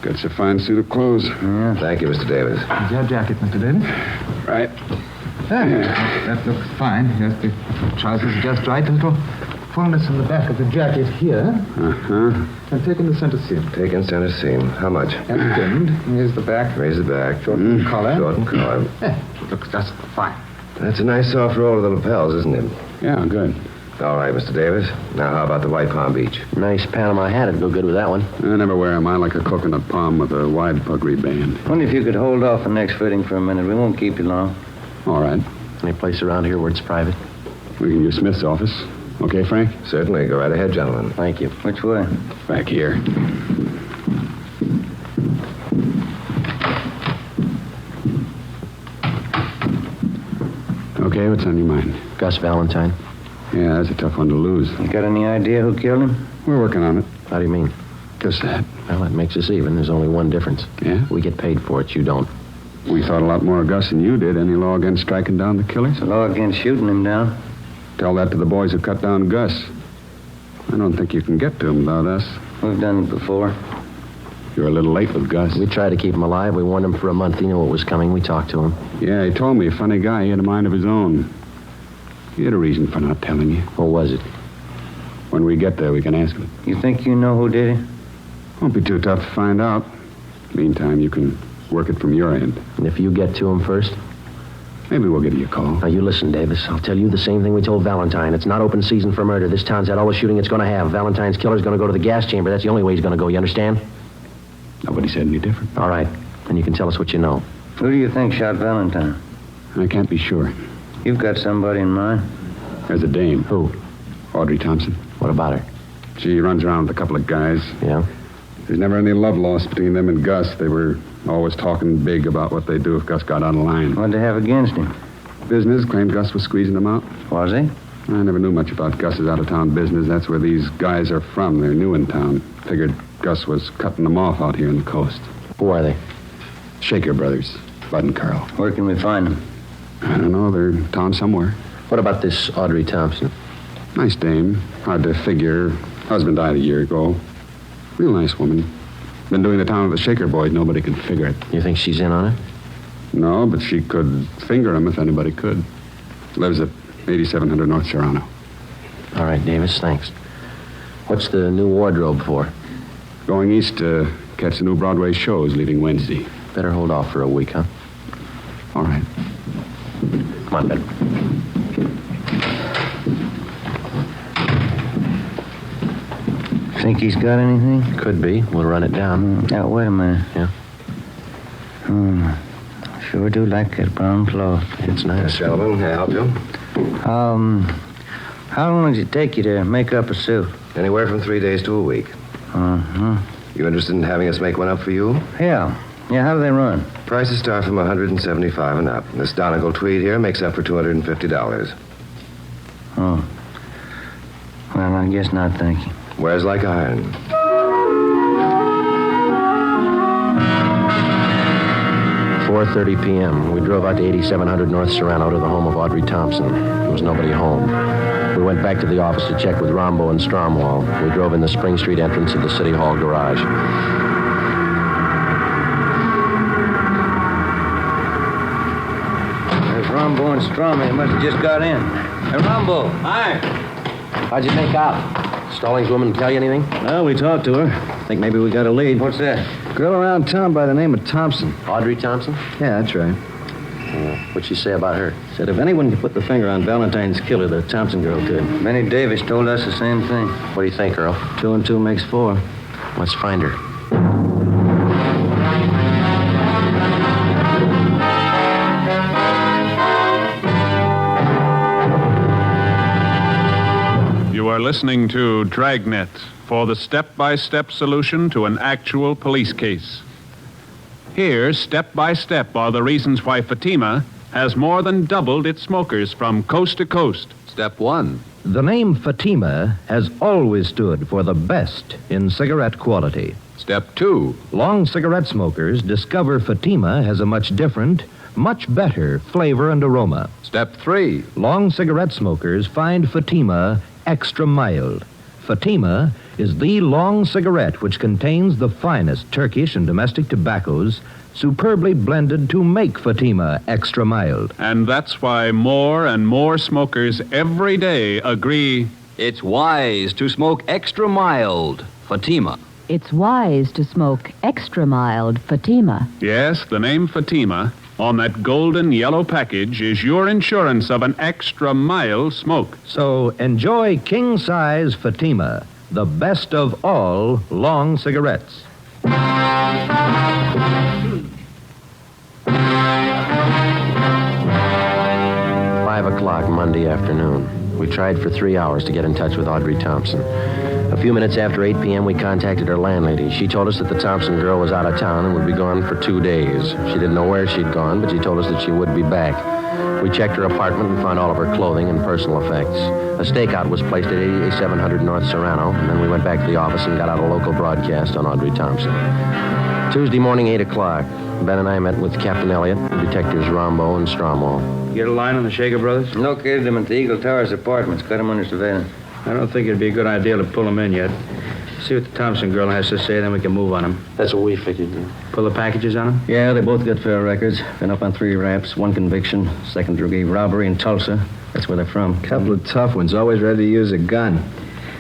Got a fine suit of clothes. Yeah. Thank you, Mr. Davis. Is your jacket, Mr. Davis? Right. That looks fine. Yes, the trousers are just right. A little fullness in the back of the jacket here. Uh-huh. And take in the center seam. Take in center seam. How much? And pinned. Here's the back. Raise the back. Shorten collar. Shorten collar. Looks just fine. That's a nice soft roll of the lapels, isn't it? Yeah, good. All right, Mr. Davis. Now, how about the white Palm Beach? Nice Panama hat. It'd go good with that one. I never wear them. I like a coconut palm with a wide puggree band. Wonder if you could hold off the next fitting for a minute. We won't keep you long. All right. Any place around here where it's private? We can use Smith's office. Okay, Frank? Certainly. Go right ahead, gentlemen. Thank you. Which way? Back here. Okay, what's on your mind? Gus Valentine. Yeah, that's a tough one to lose. You got any idea who killed him? We're working on it. How do you mean? Just that. Well, that makes us even. There's only one difference. Yeah? We get paid for it. You don't. We thought a lot more of Gus than you did. Any law against striking down the killers? The law against shooting him down. Tell that to the boys who cut down Gus. I don't think you can get to him without us. We've done it before. You're a little late with Gus. We tried to keep him alive. We warned him for a month. He knew what was coming. We talked to him. Yeah, he told me. A funny guy. He had a mind of his own. He had a reason for not telling you. What was it? When we get there, we can ask him. You think you know who did it? Won't be too tough to find out. Meantime, you can work it from your end. And if you get to him first? Maybe we'll give you a call. Now, you listen, Davis. I'll tell you the same thing we told Valentine. It's not open season for murder. This town's had all the shooting it's going to have. Valentine's killer's going to go to the gas chamber. That's the only way he's going to go. You understand? Nobody said any different. All right. Then you can tell us what you know. Who do you think shot Valentine? I can't be sure. You've got somebody in mind? There's a dame. Who? Audrey Thompson. What about her? She runs around with a couple of guys. Yeah? There's never any love lost between them and Gus. They were always talking big about what they'd do if Gus got out of line. What'd they have against him? Business. Claimed Gus was squeezing them out. Was he? I never knew much about Gus's out-of-town business. That's where these guys are from. They're new in town. Figured Gus was cutting them off out here on the coast. Who are they? Shaker brothers. Bud and Carl. Where can we find them? I don't know. They're in town somewhere. What about this Audrey Thompson? Nice dame. Hard to figure. Husband died a year ago. Real nice woman. Been doing the town with the Shaker boys. Nobody can figure it. You think she's in on it? No, but she could finger him if anybody could. Lives at 8700 North Serrano. All right, Davis, thanks. What's the new wardrobe for? Going east to catch the new Broadway shows leaving Wednesday. Better hold off for a week, huh? All right. Come on, Ben. Think he's got anything? Could be. We'll run it down. Now, wait a minute. Yeah? Sure do like that brown cloth. It's nice. Gentlemen, may I help you? How long does it take you to make up a suit? Anywhere from 3 days to a week. Uh-huh. You interested in having us make one up for you? Yeah. Yeah, how do they run? Prices start from $175 and up. This Donegal tweed here makes up for $250. Oh. Well, I guess not, thank you. Wears like iron. $4:30 p.m. We drove out to 8700 North Serrano to the home of Audrey Thompson. There was nobody home. We went back to the office to check with Rombo and Stromwall. We drove in the Spring Street entrance of the City Hall garage. There's Rombo and Strom. They must have just got in. Hey, Rombo. Hi. How'd you make out? Stallings woman tell you anything? Well, we talked to her. Think maybe we got a lead. What's that? Girl around town by the name of Thompson. Audrey Thompson? Yeah, that's right. What'd she say about her? Said if anyone could put the finger on Valentine's killer, the Thompson girl could. Benny Davis told us the same thing. What do you think, Earl? 2 and 2 makes 4. Let's find her. You are listening to Dragnet for the step-by-step solution to an actual police case. Here, step by step, are the reasons why Fatima has more than doubled its smokers from coast to coast. Step 1. The name Fatima has always stood for the best in cigarette quality. Step 2. Long cigarette smokers discover Fatima has a much different, much better flavor and aroma. Step 3. Long cigarette smokers find Fatima extra mild. Fatima is the long cigarette which contains the finest Turkish and domestic tobaccos superbly blended to make Fatima extra mild. And that's why more and more smokers every day agree it's wise to smoke extra mild Fatima. It's wise to smoke extra mild Fatima. Yes, the name Fatima on that golden yellow package is your insurance of an extra mild smoke. So enjoy king-size Fatima, the best of all long cigarettes. 5 o'clock Monday afternoon. We tried for 3 hours to get in touch with Audrey Thompson. A few minutes after 8 p.m., we contacted her landlady. She told us that the Thompson girl was out of town and would be gone for 2 days. She didn't know where she'd gone, but she told us that she would be back. We checked her apartment and found all of her clothing and personal effects. A stakeout was placed at 8700 North Serrano, and then we went back to the office and got out a local broadcast on Audrey Thompson. Tuesday morning, 8 o'clock. Ben and I met with Captain Elliott, Detectives Rombo and Stromwell. Get a line on the Shaker brothers? Located them at the Eagle Towers apartments. Got them under surveillance. I don't think it'd be a good idea to pull them in yet. See what the Thompson girl has to say, then we can move on them. That's what we figured. Pull the packages on them? Yeah, they both got fair records. Been up on 3 raps, 1 conviction, second-degree robbery in Tulsa. That's where they're from. Couple of tough ones, always ready to use a gun.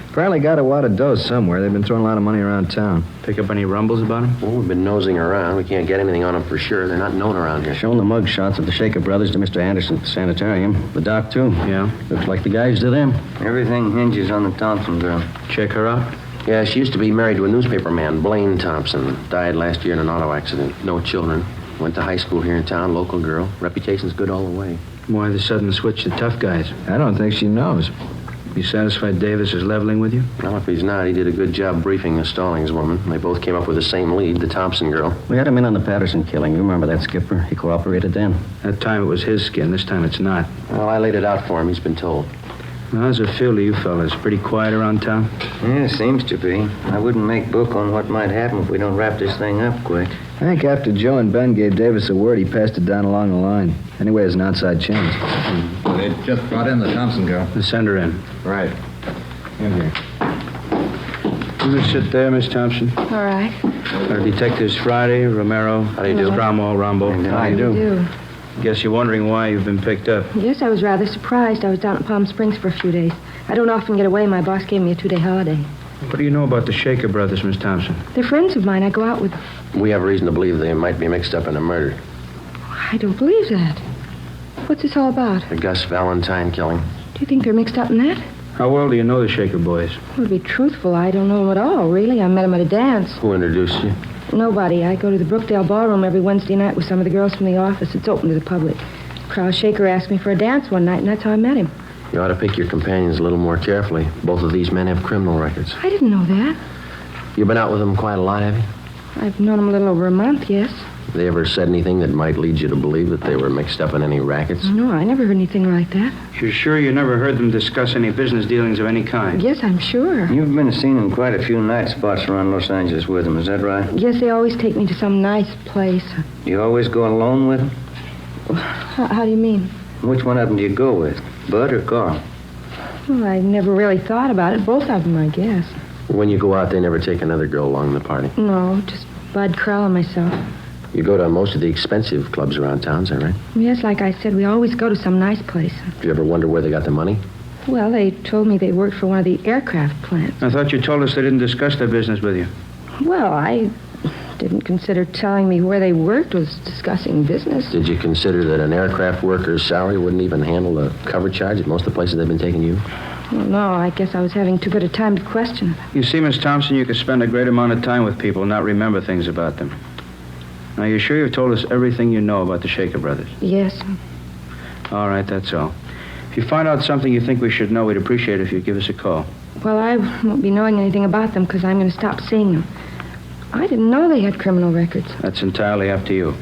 Apparently got a wad of dough somewhere. They've been throwing a lot of money around town. Pick up any rumbles about them? Well, we've been nosing around. We can't get anything on them for sure. They're not known around here. Shown the mug shots of the Shaker brothers to Mr. Anderson at the sanitarium. The doc, too. Yeah? Looks like the guys to them. Everything hinges on the Thompson girl. Check her out? Yeah, she used to be married to a newspaper man, Blaine Thompson. Died last year in an auto accident. No children. Went to high school here in town, local girl. Reputation's good all the way. Why the sudden switch to tough guys? I don't think she knows. You satisfied Davis is leveling with you? Well, if he's not, he did a good job briefing the Stallings woman. They both came up with the same lead, the Thompson girl. We had him in on the Patterson killing. You remember that, Skipper? He cooperated then. That time it was his skin. This time it's not. Well, I laid it out for him. He's been told. Now, how's it feel to you fellas? Pretty quiet around town? Yeah, seems to be. I wouldn't make book on what might happen if we don't wrap this thing up quick. I think after Joe and Ben gave Davis a word, he passed it down along the line. Anyway, there's an outside chance. They just brought in the Thompson girl. Let's send her in. Right. In here. You just sit there, Miss Thompson. All right. Our detectives Friday, Romero. How do you do? Cromwell, Rombo. How do you do? Guess you're wondering why you've been picked up. Yes, I was rather surprised. I was down at Palm Springs for a few days. I don't often get away. My boss gave me a 2-day holiday. What do you know about the Shaker brothers, Miss Thompson? They're friends of mine. I go out with them. We have reason to believe they might be mixed up in a murder. I don't believe that. What's this all about? The Gus Valentine killing. Do you think they're mixed up in that? How well do you know the Shaker boys? Well, to be truthful, I don't know them at all, really. I met them at a dance. Who introduced you? Nobody. I go to the Brookdale Ballroom every Wednesday night with some of the girls from the office. It's open to the public. Carl Shaker asked me for a dance one night, and that's how I met him. You ought to pick your companions a little more carefully. Both of these men have criminal records. I didn't know that. You've been out with them quite a lot, have you? I've known them a little over a month, yes. They ever said anything that might lead you to believe that they were mixed up in any rackets? No, I never heard anything like that. You're sure you never heard them discuss any business dealings of any kind? Yes, I'm sure. You've been seen in quite a few night spots around Los Angeles with them, is that right? Yes, they always take me to some nice place. You always go alone with them? How do you mean? Which one of them do you go with, Bud or Carl? Well, I never really thought about it. Both of them, I guess. When you go out, they never take another girl along the party? No, just Bud, Carl, and myself. You go to most of the expensive clubs around town, is that right? Yes, like I said, we always go to some nice place. Do you ever wonder where they got the money? Well, they told me they worked for one of the aircraft plants. I thought you told us they didn't discuss their business with you. Well, I didn't consider telling me where they worked was discussing business. Did you consider that an aircraft worker's salary wouldn't even handle the cover charge at most of the places they've been taking you? Well, no, I guess I was having too good a time to question it. You see, Miss Thompson, you could spend a great amount of time with people and not remember things about them. Now, you're sure you've told us everything you know about the Shaker brothers? Yes. All right, that's all. If you find out something you think we should know, we'd appreciate it if you'd give us a call. Well, I won't be knowing anything about them because I'm going to stop seeing them. I didn't know they had criminal records. That's entirely up to you.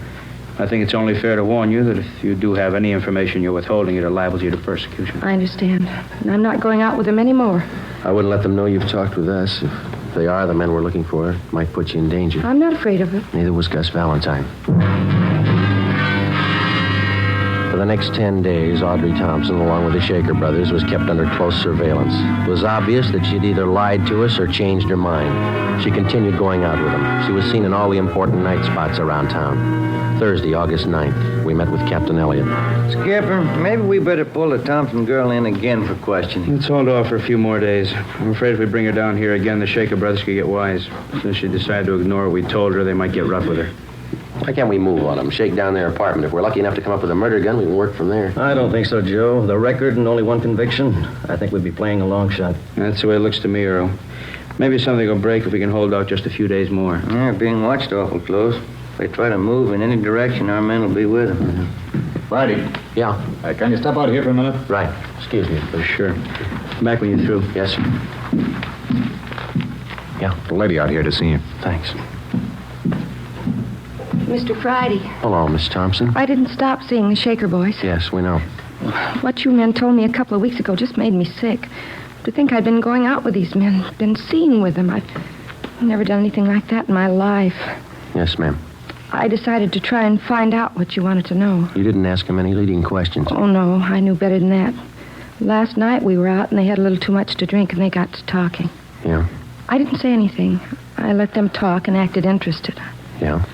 I think it's only fair to warn you that if you do have any information you're withholding, it liable you to persecution. I understand. And I'm not going out with them anymore. I wouldn't let them know you've talked with us. If they are the men we're looking for, it might put you in danger. I'm not afraid of it. Neither was Gus Valentine. For the next 10 days, Audrey Thompson, along with the Shaker brothers, was kept under close surveillance. It was obvious that she'd either lied to us or changed her mind. She continued going out with them. She was seen in all the important night spots around town. Thursday, August 9th, we met with Captain Elliott. Skipper, maybe we better pull the Thompson girl in again for questioning. Let's hold off for a few more days. I'm afraid if we bring her down here again, the Shaker brothers could get wise. Since she decided to ignore what we told her, they might get rough with her. Why can't we move on them? Shake down their apartment. If we're lucky enough to come up with a murder gun, we can work from there. I don't think so, Joe. The record and only one conviction. I think we'd be playing a long shot. That's the way it looks to me, Earl. Maybe something will break if we can hold out just a few days more. Yeah, being watched awful close. If they try to move in any direction, our men will be with them. Mm-hmm. Friday. Yeah? Can you step out here for a minute? Right. Excuse me, please. Sure. Come back when you're through. Yes, sir. Yeah? The lady out here to see you. Thanks. Mr. Friday. Hello, Miss Thompson. I didn't stop seeing the Shaker boys. Yes, we know. What you men told me a couple of weeks ago just made me sick. To think I'd been going out with these men, been seeing with them. I've never done anything like that in my life. Yes, ma'am. I decided to try and find out what you wanted to know. You didn't ask him any leading questions. Oh, no, I knew better than that. Last night we were out and they had a little too much to drink and they got to talking. Yeah? I didn't say anything. I let them talk and acted interested. Yeah?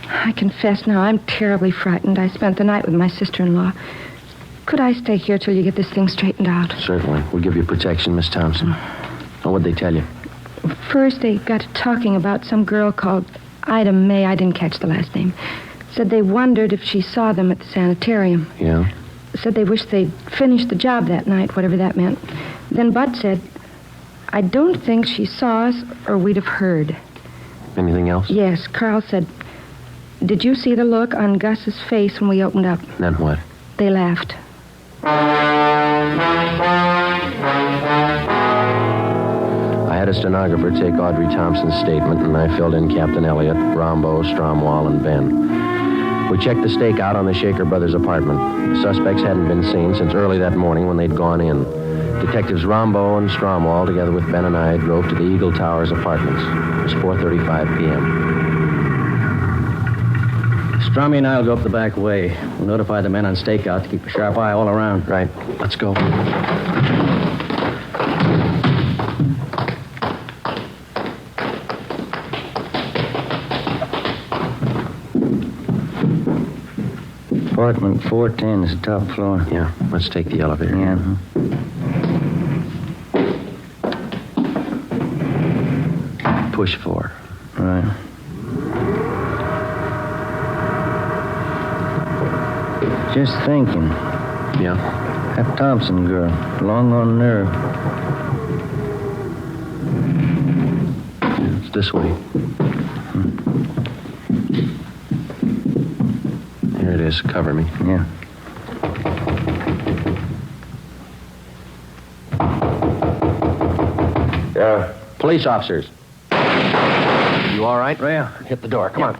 I confess now, I'm terribly frightened. I spent the night with my sister-in-law. Could I stay here till you get this thing straightened out? Certainly. We'll give you protection, Miss Thompson. Oh, what'd they tell you? First, they got to talking about some girl called Ida May. I didn't catch the last name. Said they wondered if she saw them at the sanitarium. Yeah? Said they wished they'd finished the job that night, whatever that meant. Then Bud said, I don't think she saw us or we'd have heard. Anything else? Yes, Carl said, did you see the look on Gus's face when we opened up? Then what? They laughed. I had a stenographer take Audrey Thompson's statement, and I filled in Captain Elliott, Rombo, Stromwall, and Ben. We checked the stakeout on the Shaker brothers' apartment. The suspects hadn't been seen since early that morning when they'd gone in. Detectives Rombo and Stromwall, together with Ben and I, drove to the Eagle Towers apartments. It was 4:35 p.m. Strommy and I'll go up the back way. We'll notify the men on stakeout to keep a sharp eye all around. Right. Let's go. Apartment 410 is the top floor. Yeah, let's take the elevator. Yeah. Push 4. Right. Just thinking. Yeah? That Thompson girl, long on nerve. It's this way. Here it is. Cover me. Yeah. Yeah. Police officers. You all right? Yeah. Hit the door. Come on.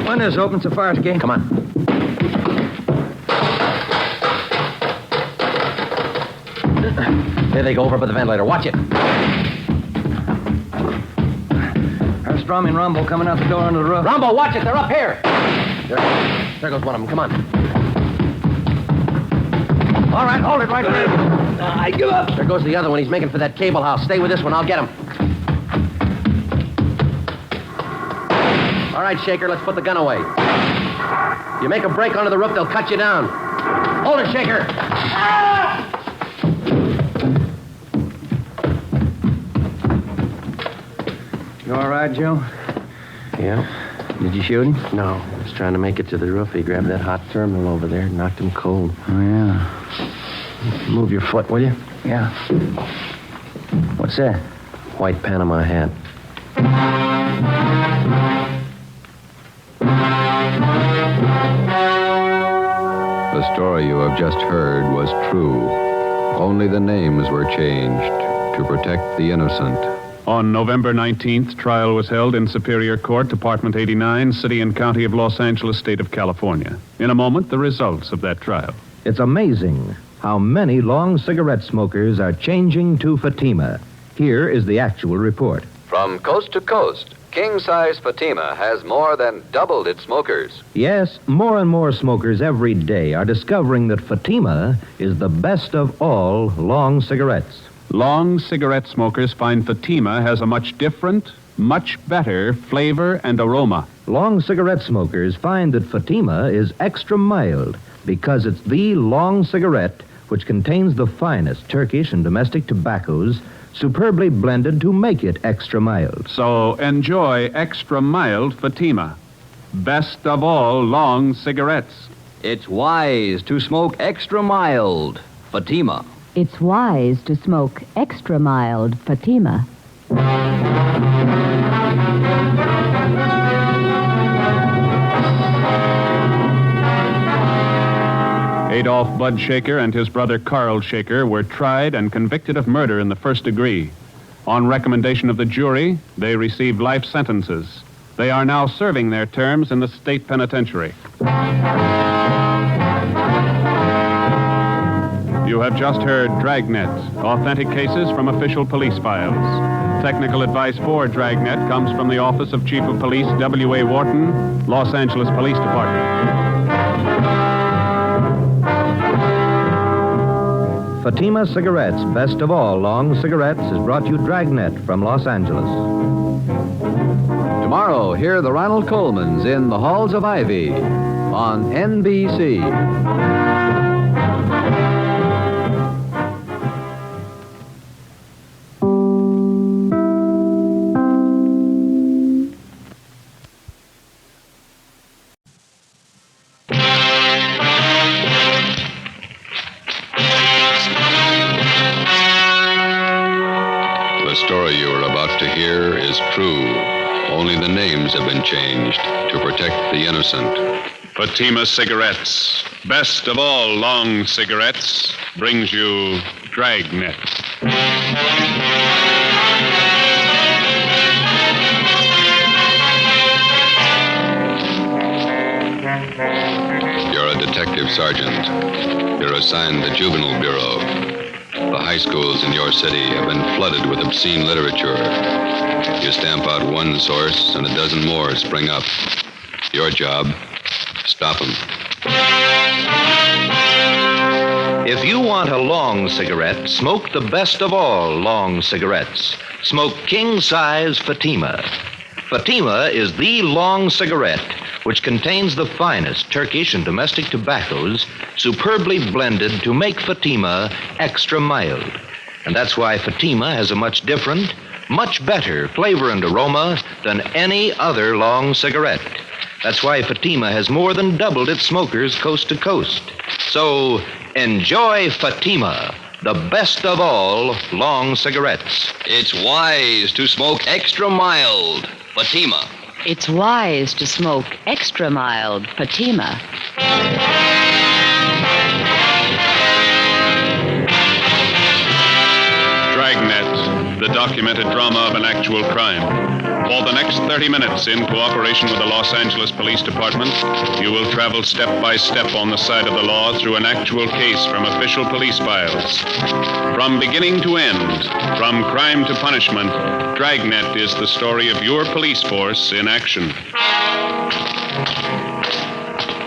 Window's open so far as gate. Come on. There they go over by the ventilator. Watch it. There's Strommy and Rombo coming out the door under the roof. Rombo, watch it. They're up here. There goes one of them. Come on. All right, hold it right there. I give up. There goes the other one. He's making for that cable house. Stay with this one. I'll get him. All right, Shaker, let's put the gun away. You make a break onto the roof, they'll cut you down. Hold it, Shaker. Ah! You all right, Joe? Yeah? Did you shoot him? No. He was trying to make it to the roof. He grabbed that hot thermal over there and knocked him cold. Oh, yeah. Move your foot, will you? Yeah. What's that? White Panama hat. The story you have just heard was true. Only the names were changed to protect the innocent. On November 19th, trial was held in Superior Court, Department 89, City and County of Los Angeles, State of California. In a moment, the results of that trial. It's amazing how many long cigarette smokers are changing to Fatima. Here is the actual report. From coast to coast, king-size Fatima has more than doubled its smokers. Yes, more and more smokers every day are discovering that Fatima is the best of all long cigarettes. Long cigarette smokers find Fatima has a much different, much better flavor and aroma. Long cigarette smokers find that Fatima is extra mild because it's the long cigarette which contains the finest Turkish and domestic tobaccos superbly blended to make it extra mild. So enjoy extra mild Fatima. Best of all long cigarettes. It's wise to smoke extra mild Fatima. It's wise to smoke extra mild Fatima. Adolph Bud Shaker and his brother Carl Shaker were tried and convicted of murder in the first degree. On recommendation of the jury, they received life sentences. They are now serving their terms in the state penitentiary. You have just heard Dragnet, authentic cases from official police files. Technical advice for Dragnet comes from the Office of Chief of Police W.A. Wharton, Los Angeles Police Department. Fatima Cigarettes, best of all long cigarettes, has brought you Dragnet from Los Angeles. Tomorrow, hear the Ronald Colemans in the Halls of Ivy on NBC. The story you are about to hear is true. Only the names have been changed to protect the innocent. Fatima Cigarettes, best of all long cigarettes, brings you Dragnet. You're a detective sergeant. You're assigned the Juvenile Bureau. The high schools in your city have been flooded with obscene literature. You stamp out one source, and a dozen more spring up. Your job, stop them. If you want a long cigarette, smoke the best of all long cigarettes. Smoke king-size Fatima. Fatima is the long cigarette which contains the finest Turkish and domestic tobaccos superbly blended to make Fatima extra mild. And that's why Fatima has a much different, much better flavor and aroma than any other long cigarette. That's why Fatima has more than doubled its smokers coast to coast. So enjoy Fatima, the best of all long cigarettes. It's wise to smoke extra mild. Fatima. It's wise to smoke extra mild Fatima. Dragnet, the documented drama of an actual crime. For the next 30 minutes, in cooperation with the Los Angeles Police Department, you will travel step by step on the side of the law through an actual case from official police files. From beginning to end, from crime to punishment, Dragnet is the story of your police force in action.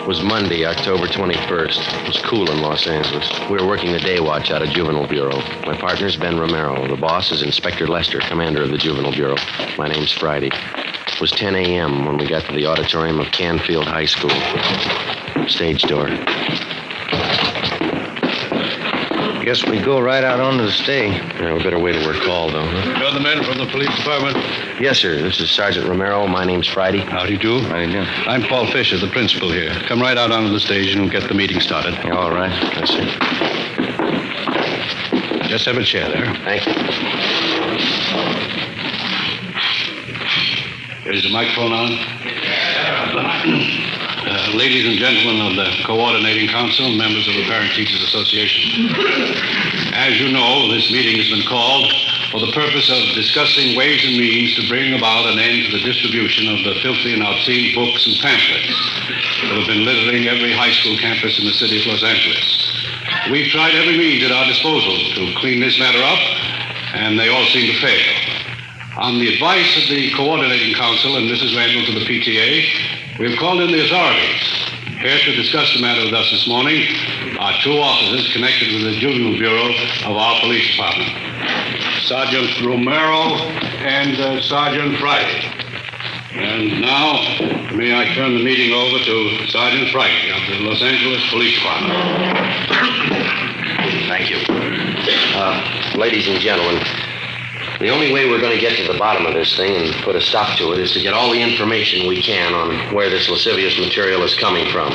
It was Monday, October 21st. It was cool in Los Angeles. We were working the day watch out of Juvenile Bureau. My partner's Ben Romero. The boss is Inspector Lester, commander of the Juvenile Bureau. My name's Friday. It was 10 a.m. when we got to the auditorium of Canfield High School. Stage door. Guess we go right out onto the stage. Yeah, we better wait till we're called, though, huh? You're the men from the police department? Yes, sir. This is Sergeant Romero. My name's Friday. Howdy do. How do you do? I'm Paul Fisher, the principal here. Come right out onto the stage and we'll get the meeting started. Yeah, all right. Yes, sir. Just have a chair there. Thank you. Is the microphone on? Ladies and gentlemen of the Coordinating Council, members of the Parent Teachers Association. As you know, this meeting has been called for the purpose of discussing ways and means to bring about an end to the distribution of the filthy and obscene books and pamphlets that have been littering every high school campus in the city of Los Angeles. We've tried every means at our disposal to clean this matter up, and they all seem to fail. On the advice of the Coordinating Council and Mrs. Randall to the PTA, we've called in the authorities. Here to discuss the matter with us this morning are two officers connected with the Juvenile Bureau of our police department. Sergeant Romero and Sergeant Friday. And now, may I turn the meeting over to Sergeant Friday of the Los Angeles Police Department. Thank you. Ladies and gentlemen, the only way we're going to get to the bottom of this thing and put a stop to it is to get all the information we can on where this lascivious material is coming from.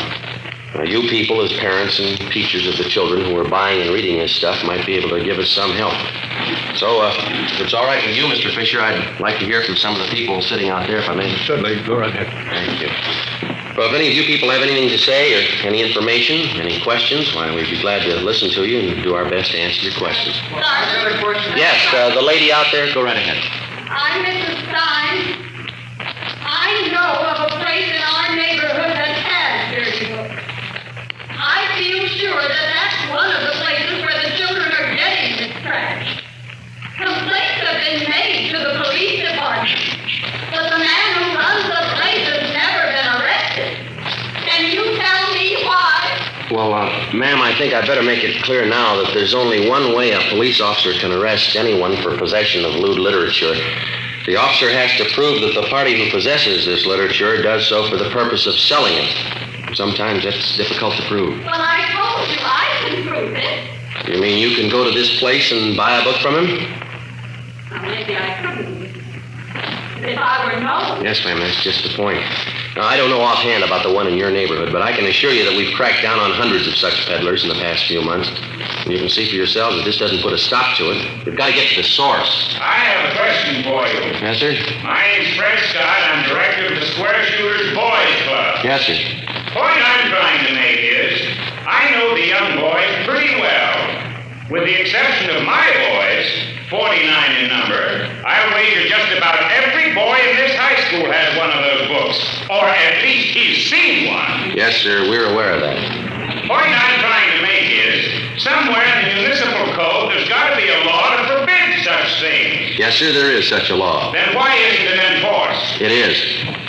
You people, as parents and teachers of the children who are buying and reading this stuff, might be able to give us some help. So, if it's all right with you, Mr. Fisher, I'd like to hear from some of the people sitting out there, if I may. Certainly. Go right ahead. Thank you. Well, if any of you people have anything to say or any information, any questions, why, we'd be glad to listen to you and do our best to answer your questions. Yes, the lady out there, go right ahead. I'm Mrs. Stein. I know of a place in our neighborhood that has dirty books. I feel sure that that's one of the places where the children are getting this trash. Complaints have been made to the police department, but the man who runs the place has never been arrested. Can you tell me why? Well, ma'am, I think I better make it clear now that there's only one way a police officer can arrest anyone for possession of lewd literature. The officer has to prove that the party who possesses this literature does so for the purpose of selling it. Sometimes that's difficult to prove. Well, I told you I can prove it. You mean you can go to this place and buy a book from him? Well, maybe I couldn't. If I were known. Yes, ma'am, that's just the point. Now, I don't know offhand about the one in your neighborhood, but I can assure you that we've cracked down on hundreds of such peddlers in the past few months. And you can see for yourselves that this doesn't put a stop to it. We've got to get to the source. I have a question for you. Yes, sir? My name's Fred Scott. I'm director of the Square Shooters Boys Club. Yes, sir. The point I'm trying to make is, I know the young boys pretty well. With the exception of my boys, 49 in number, I'll wager just about every boy in this high school has one of those books. Or at least he's seen one. Yes, sir, we're aware of that. The point I'm trying to make is, somewhere in the municipal code, there's got to be a law to forbid such things. Yes, sir, there is such a law. Then why isn't it enforced? It is.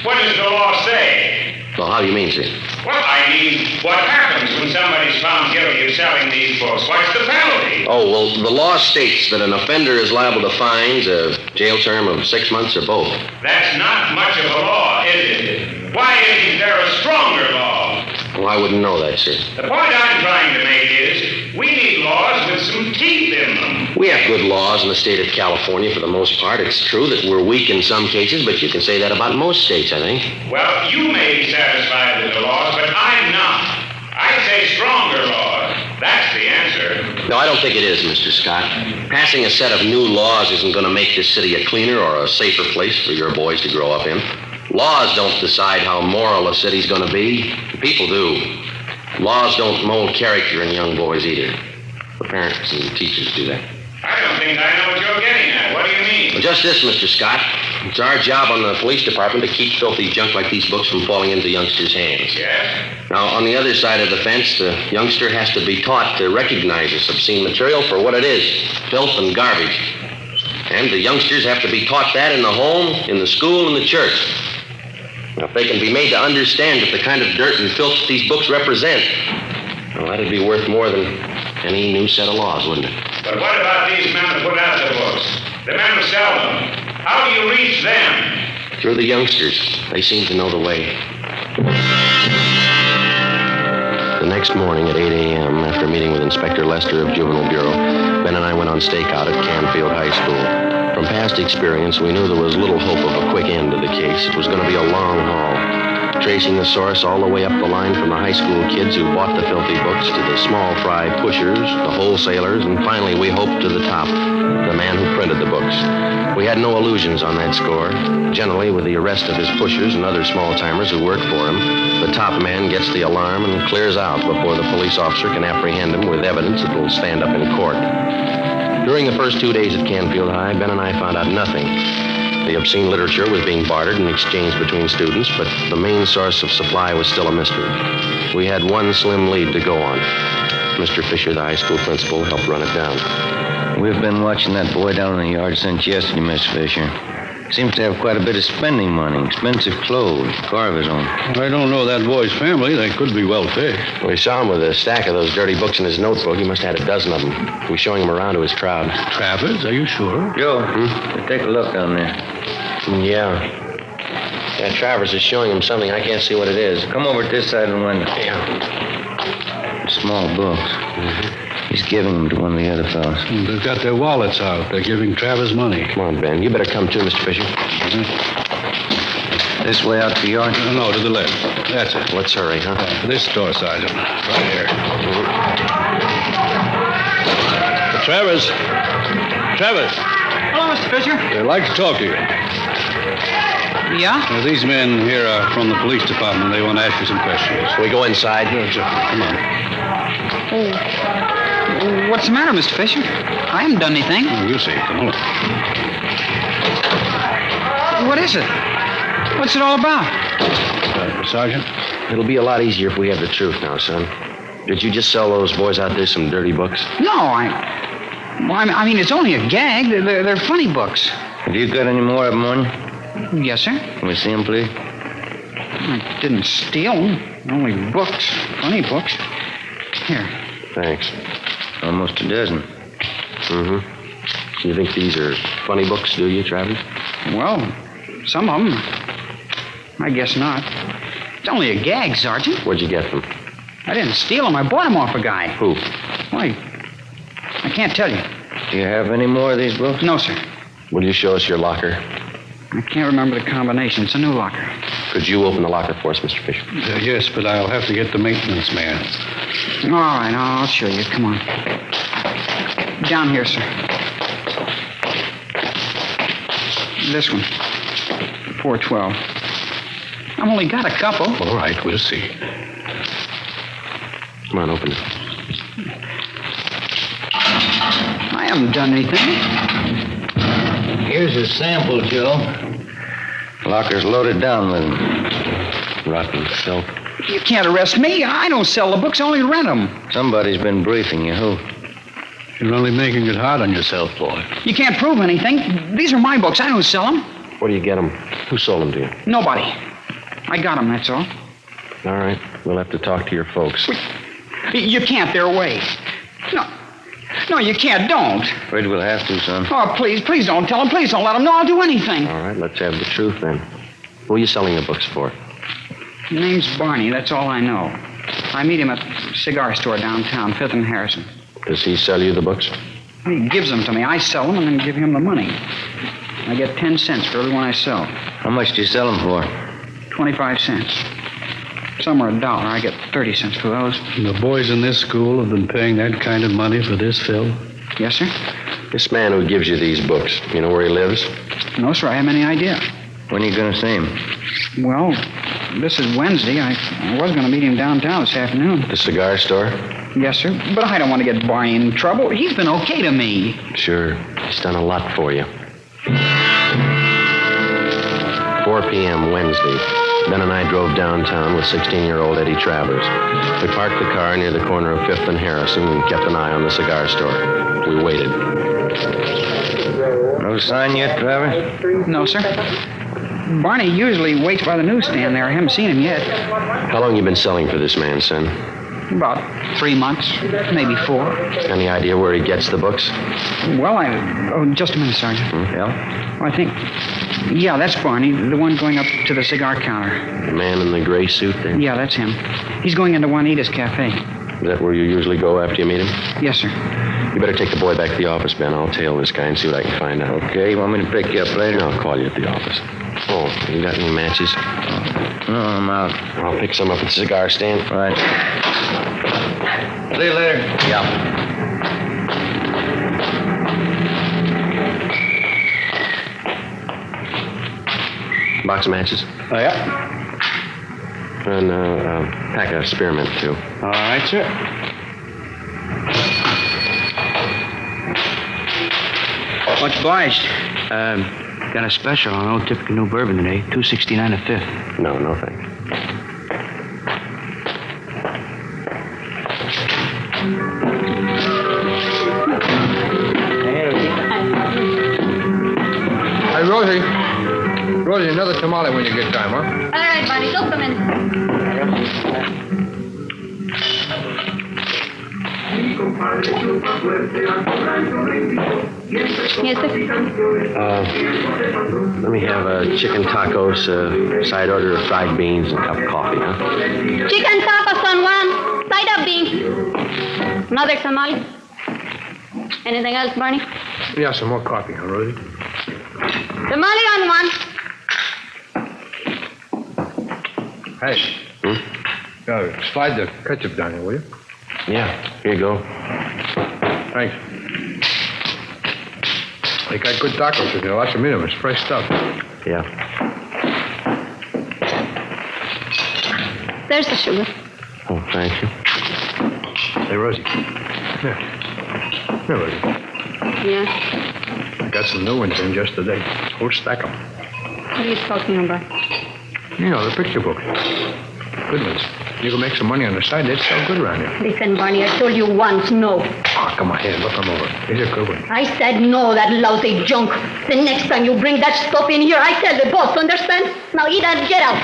What does the law say? Well, how do you mean, sir? Well, I mean, what happens when somebody's found guilty of selling these books? What's the penalty? Oh, well, the law states that an offender is liable to fines, a jail term of 6 months, or both. That's not much of a law, is it? Why isn't there a stronger law? Well, I wouldn't know that, sir. The point I'm trying to make is, we need laws with some teeth in them. We have good laws in the state of California for the most part. It's true that we're weak in some cases, but you can say that about most states, I think. Well, you may be satisfied with the laws, but I'm not. I'd say stronger laws. That's the answer. No, I don't think it is, Mr. Scott. Passing a set of new laws isn't going to make this city a cleaner or a safer place for your boys to grow up in. Laws don't decide how moral a city's going to be. People do. Laws don't mold character in young boys either. The parents and teachers do that. I don't think I know what you're getting at. What do you mean? Well, just this, Mr. Scott. It's our job on the police department to keep filthy junk like these books from falling into youngsters' hands. Yes? Now, on the other side of the fence, the youngster has to be taught to recognize this obscene material for what it is, filth and garbage. And the youngsters have to be taught that in the home, in the school, and the church. Now, if they can be made to understand that the kind of dirt and filth that these books represent, well, that'd be worth more than any new set of laws, wouldn't it? But what about these men who put out the books? The men who sell them? How do you reach them? Through the youngsters. They seem to know the way. The next morning at 8 a.m., after meeting with Inspector Lester of Juvenile Bureau, Ben and I went on stakeout at Canfield High School. From past experience, we knew there was little hope of a quick end to the case. It was going to be a long haul, tracing the source all the way up the line from the high school kids who bought the filthy books to the small fry pushers, the wholesalers, and finally, we hoped, to the top, the man who printed the books. We had no illusions on that score. Generally, with the arrest of his pushers and other small-timers who worked for him, the top man gets the alarm and clears out before the police officer can apprehend him with evidence that will stand up in court. During the first 2 days at Canfield High, Ben and I found out nothing. The obscene literature was being bartered and exchanged between students, but the main source of supply was still a mystery. We had one slim lead to go on. Mr. Fisher, the high school principal, helped run it down. We've been watching that boy down in the yard since yesterday, Miss Fisher. Seems to have quite a bit of spending money, expensive clothes, car of his own. I don't know that boy's family. They could be well-fed. We saw him with a stack of those dirty books in his notebook. He must have had a dozen of them. We were showing him around to his crowd. Travis, are you sure? Joe, take a look down there. Yeah, Travers is showing him something. I can't see what it is. Come over to this side of the window. Yeah. Small books. Mm-hmm. He's giving them to one of the other fellows. They've got their wallets out. They're giving Travers money. Come on, Ben. You better come too, Mr. Fisher. Mm-hmm. This way out to the yard? No, to the left. That's it. Let's hurry, huh? This door, Sergeant. Right here. Travers. Hello, Mr. Fisher. I'd like to talk to you. Yeah? These men here are from the police department. They want to ask you some questions. Can we go inside? Sure. Come on. What's the matter, Mr. Fisher? I haven't done anything. Oh, you see. Come on. What is it? What's it all about? Sergeant? It'll be a lot easier if we have the truth now, son. Did you just sell those boys out there some dirty books? No, I mean, it's only a gag. They're funny books. Have you got any more of them on you? Yes, sir. Can we see them, please? I didn't steal them. Only books. Funny books. Here. Thanks. Almost a dozen. Mm-hmm. You think these are funny books, do you, Travis? Well, some of them. I guess not. It's only a gag, Sergeant. Where'd you get them? I didn't steal them. I bought them off a guy. Who? Why, I can't tell you. Do you have any more of these books? No, sir. Will you show us your locker? I can't remember the combination. It's a new locker. Could you open the locker for us, Mr. Fisher? Yes, but I'll have to get the maintenance man. All right, I'll show you. Come on. Down here, sir. This one. 412. I've only got a couple. All right, we'll see. Come on, open it. I haven't done anything. Here's a sample, Joe. Locker's loaded down with them. Rotten silk. You can't arrest me. I don't sell the books. I only rent them. Somebody's been briefing you. Who? You're only making it hard on yourself, boy. You can't prove anything. These are my books. I don't sell them. Where do you get them? Who sold them to you? Nobody. I got them, that's all. All right. We'll have to talk to your folks. You can't. They're away. No, you can't. Don't. Afraid we'll have to, son. Oh, please don't tell them. Please don't let them know I'll do anything. All right, let's have the truth then. Who are you selling the books for? His name's Barney. That's all I know. I meet him at a cigar store downtown, 5th and Harrison. Does he sell you the books? He gives them to me. I sell them and then give him the money. I get 10 cents for every one I sell. How much do you sell them for? 25 cents. Some are $1. I get 30 cents for those. And the boys in this school have been paying that kind of money for this, Phil? Yes, sir. This man who gives you these books, you know where he lives? No, sir. I haven't any idea. When are you going to see him? Well, this is Wednesday. I was going to meet him downtown this afternoon. The cigar store? Yes, sir. But I don't want to get Barney in trouble. He's been okay to me. Sure. He's done a lot for you. 4 p.m. Wednesday. Ben and I drove downtown with 16-year-old Eddie Travers. We parked the car near the corner of 5th and Harrison and kept an eye on the cigar store. We waited. No sign yet, Travers? No, sir. Barney usually waits by the newsstand there. I haven't seen him yet. How long you been selling for this man, son? About 3 months, maybe 4. Any idea where he gets the books? Well, just a minute, Sergeant. Yeah? I think... Yeah, that's Barney, the one going up to the cigar counter. The man in the gray suit there? Yeah, that's him. He's going into Juanita's Cafe. Is that where you usually go after you meet him? Yes, sir. You better take the boy back to the office, Ben. I'll tail this guy and see what I can find out. Okay, you want me to pick you up later? I'll call you at the office. Oh, you got any matches? No, I'm out. I'll pick some up at the cigar stand. Right. See you later. Yeah. Box of matches? Oh, yeah. And a pack of spearmint, too. All right, sir. Much obliged. Got a special on Old Typical New Bourbon today, $2.69 a fifth. No, thanks. Hey, Rosie. Rosie, another tamale when you get time, huh? All right, Barney, just a minute. Yes, sir. Let me have chicken tacos, side order of fried beans, and a cup of coffee, huh? Chicken tacos on one, side of beans. Another tamale. Anything else, Barney? Yeah, some more coffee, huh, Rosie? Tamale on one. Hey. Slide the ketchup down here, will you? Yeah, here you go. Thanks. They got good tacos in there. Lots of meat in them. It's fresh stuff. Yeah. There's the sugar. Oh, thank you. Hey, Rosie. Here, Rosie. Yeah? I got some new ones in just today. Whole stack of them. What are you talking about? You know, the picture book. Good ones. You can make some money on the side. They'd sell good around here. Listen, Barney, I told you once, no. Oh, come on, here. Look them over. These are good ones. I said no, that lousy junk. The next time you bring that stuff in here, I tell the boss, understand? Now eat and get out.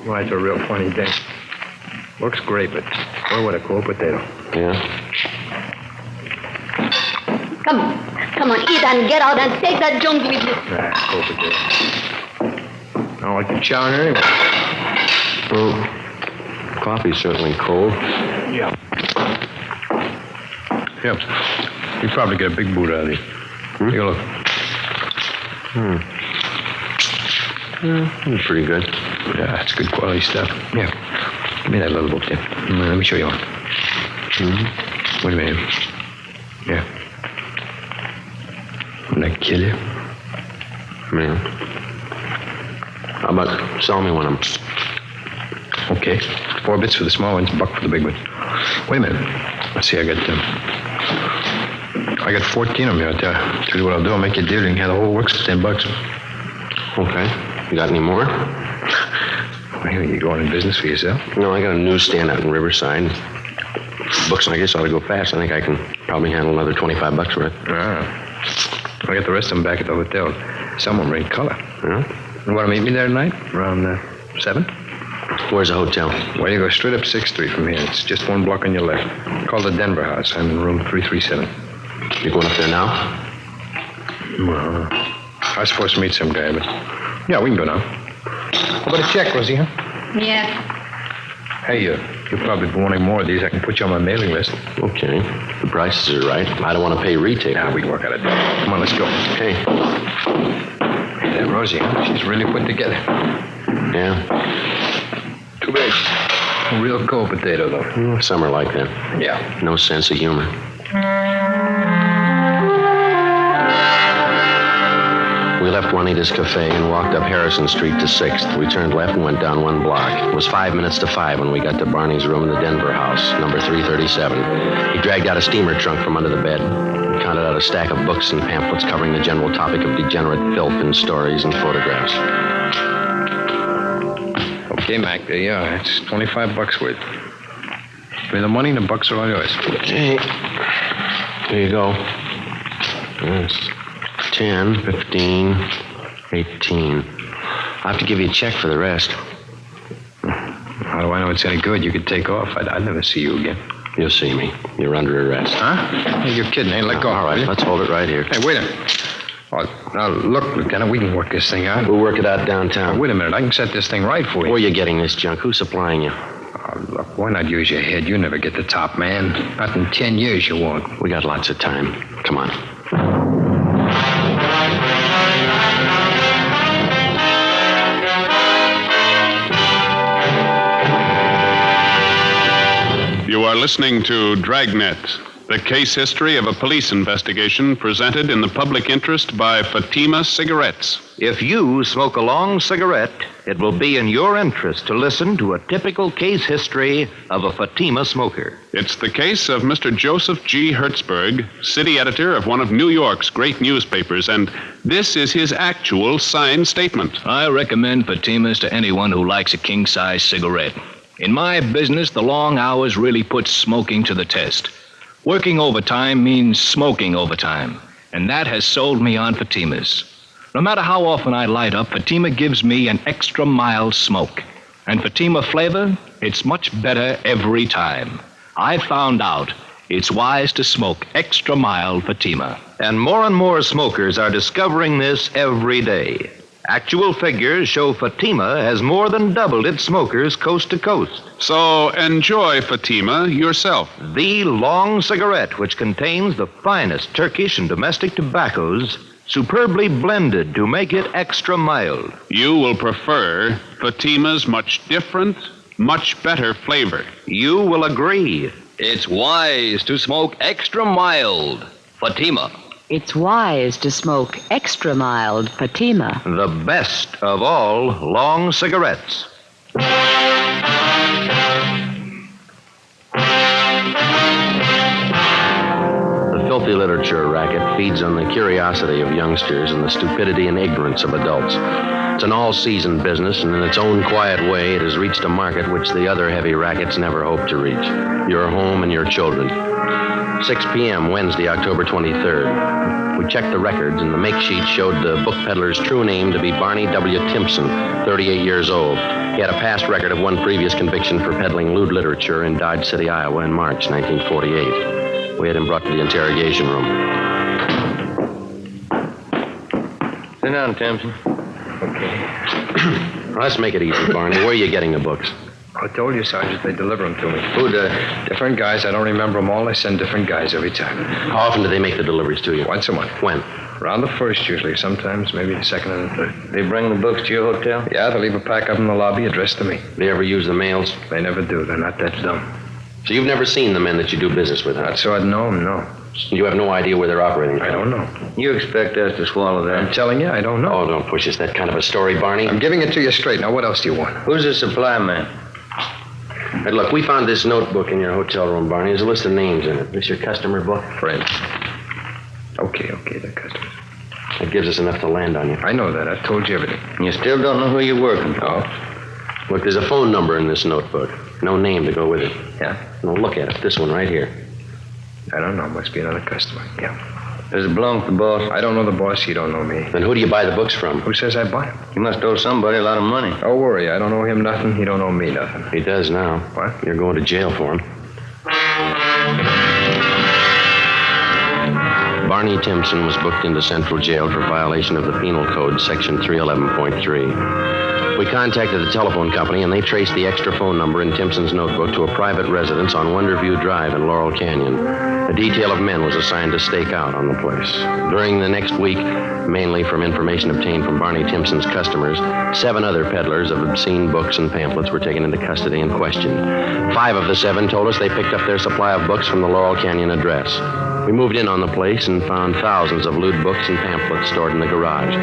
Well, that's a real funny thing. Looks great, but boy, what a cold potato. Yeah? Come on, eat and get out and take that junk with you. Cold potato. I don't like the chow in anyway. Well, coffee's certainly cold. Yeah. Yep. You probably get a big boot out of these. Take a look. It's pretty good. Yeah, it's good quality stuff. Yeah. Give me that little book there. Let me show you one. Wait a minute. Yeah. Wouldn't that kill you? Man. How about selling me one of them? Okay. 4 bits for the small ones, $1 for the big ones. Wait a minute. Let's see, I got 14 of them here. I'll tell you what I'll do. I'll make you a deal. You can have the whole works for $10. Okay. You got any more? Well, you going in business for yourself? No, I got a newsstand out in Riverside. Books, I guess, ought to go fast. I think I can probably handle another $25 worth. Ah. I got the rest of them back at the hotel. Some of them are in color. Yeah? You want to meet me there tonight? Around 7? Where's the hotel? Well, you go straight up 6th Street from here. It's just 1 block on your left. Call the Denver House. I'm in room 337. You going up there now? Well, I was supposed to meet some guy, but... Yeah, we can go now. How about a check, Rosie, huh? Yes. Hey, you'll probably be wanting more of these. I can put you on my mailing list. Okay. The prices are right. I don't want to pay retail. Nah, we can work out a deal. Come on, let's go. Okay. Hey, that Rosie, huh? She's really put together. Yeah. Too bad. A real cold potato, though. Some are like that. Yeah. No sense of humor. We left Juanita's Cafe and walked up Harrison Street to 6th. We turned left and went down 1 block. It was 5 minutes to 5 when we got to Barney's room in the Denver house, number 337. He dragged out a steamer trunk from under the bed and counted out a stack of books and pamphlets covering the general topic of degenerate filth in stories and photographs. Okay, Mac, there you are. It's $25 worth. Pay the money and the bucks are all yours. Okay. There you go. Yes. 10, 15, 18. I'll have to give you a check for the rest. How do I know it's any good? You could take off. I'd never see you again. You'll see me. You're under arrest. Huh? Hey, you're kidding. Hey, let go. All right, let's hold it right here. Hey, wait a minute. Oh, now, look, Lieutenant, we can work this thing out. We'll work it out downtown. Now, wait a minute. I can set this thing right for you. Where are you getting this junk? Who's supplying you? Oh, look, why not use your head? You never get the top, man. Not in 10 years you won't. We got lots of time. Come on. You are listening to Dragnet, the case history of a police investigation presented in the public interest by Fatima Cigarettes. If you smoke a long cigarette, it will be in your interest to listen to a typical case history of a Fatima smoker. It's the case of Mr. Joseph G. Hertzberg, city editor of one of New York's great newspapers, and this is his actual signed statement. I recommend Fatimas to anyone who likes a king-size cigarette. In my business, the long hours really put smoking to the test. Working overtime means smoking overtime, and that has sold me on Fatimas. No matter how often I light up, Fatima gives me an extra mild smoke. And Fatima flavor, it's much better every time. I found out it's wise to smoke extra mild Fatima. And more smokers are discovering this every day. Actual figures show Fatima has more than doubled its smokers coast to coast. So enjoy Fatima yourself. The long cigarette, which contains the finest Turkish and domestic tobaccos, superbly blended to make it extra mild. You will prefer Fatima's much different, much better flavor. You will agree. It's wise to smoke extra mild. Fatima. It's wise to smoke extra mild Fatima. The best of all long cigarettes. The filthy literature racket feeds on the curiosity of youngsters and the stupidity and ignorance of adults. It's an all-season business, and in its own quiet way, it has reached a market which the other heavy rackets never hoped to reach. Your home and your children. 6 p.m., Wednesday, October 23rd. We checked the records, and the make sheet showed the book peddler's true name to be Barney W. Timpson, 38 years old. He had a past record of one previous conviction for peddling lewd literature in Dodge City, Iowa in March 1948. We had him brought to the interrogation room. Sit down, Timpson. Okay. Let's make it easy, Barney. Where are you getting the books? I told you, Sergeant, they deliver them to me. Who Different guys. I don't remember them all. I send different guys every time. How often do they make the deliveries to you? Once a month. When? Around the first, usually. Sometimes maybe the second and the third. They bring the books to your hotel? Yeah, they leave a pack up in the lobby addressed to me. They ever use the mails? They never do. They're not that dumb. So you've never seen the men that you do business with, huh? Not so I'd know them, no. You have no idea where they're operating from? I don't know. You expect us to swallow that? I'm telling you, I don't know. Oh, don't push us that kind of a story, Barney. I'm giving it to you straight. Now, what else do you want? Who's the supply man? Hey, look, we found this notebook in your hotel room, Barney. There's a list of names in it. This your customer book? Friends. Okay, they're customers. That gives us enough to land on you. I know that. I've told you everything. You still don't know who you're working for? No. Look, there's a phone number in this notebook. No name to go with it. Yeah? No, look at it. This one right here. I don't know. Must be another customer. Yeah. Does it belong to the boss? I don't know the boss. You don't know me. Then who do you buy the books from? Who says I buy them? You must owe somebody a lot of money. Don't worry. I don't owe him nothing. He don't owe me nothing. He does now. What? You're going to jail for him. Barney Timpson was booked into Central Jail for violation of the Penal Code, Section 311.3. We contacted the telephone company, and they traced the extra phone number in Timpson's notebook to a private residence on Wonderview Drive in Laurel Canyon. A detail of men was assigned to stake out on the place. During the next week, mainly from information obtained from Barney Timpson's customers, 7 other peddlers of obscene books and pamphlets were taken into custody and questioned. 5 of the 7 told us they picked up their supply of books from the Laurel Canyon address. We moved in on the place and found thousands of lewd books and pamphlets stored in the garage.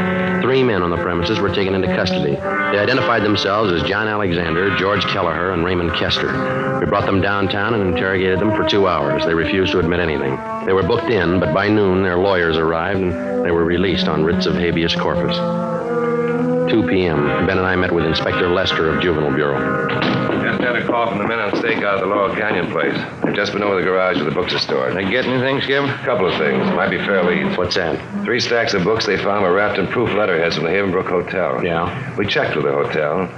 3 men on the premises were taken into custody. They identified themselves as John Alexander, George Kelleher, and Raymond Kester. We brought them downtown and interrogated them for 2 hours. They refused to admit anything. They were booked in, but by noon their lawyers arrived and they were released on writs of habeas corpus. 2 p.m. Ben and I met with Inspector Lester of Juvenile Bureau. Just had a call from the men on stakeout at the Laurel Canyon place. They've just been over the garage where the books are stored. They get anything, Skipper? A couple of things. Might be fair leads. What's that? 3 stacks of books they found were wrapped in proof letterheads from the Havenbrook Hotel. Yeah? We checked with the hotel.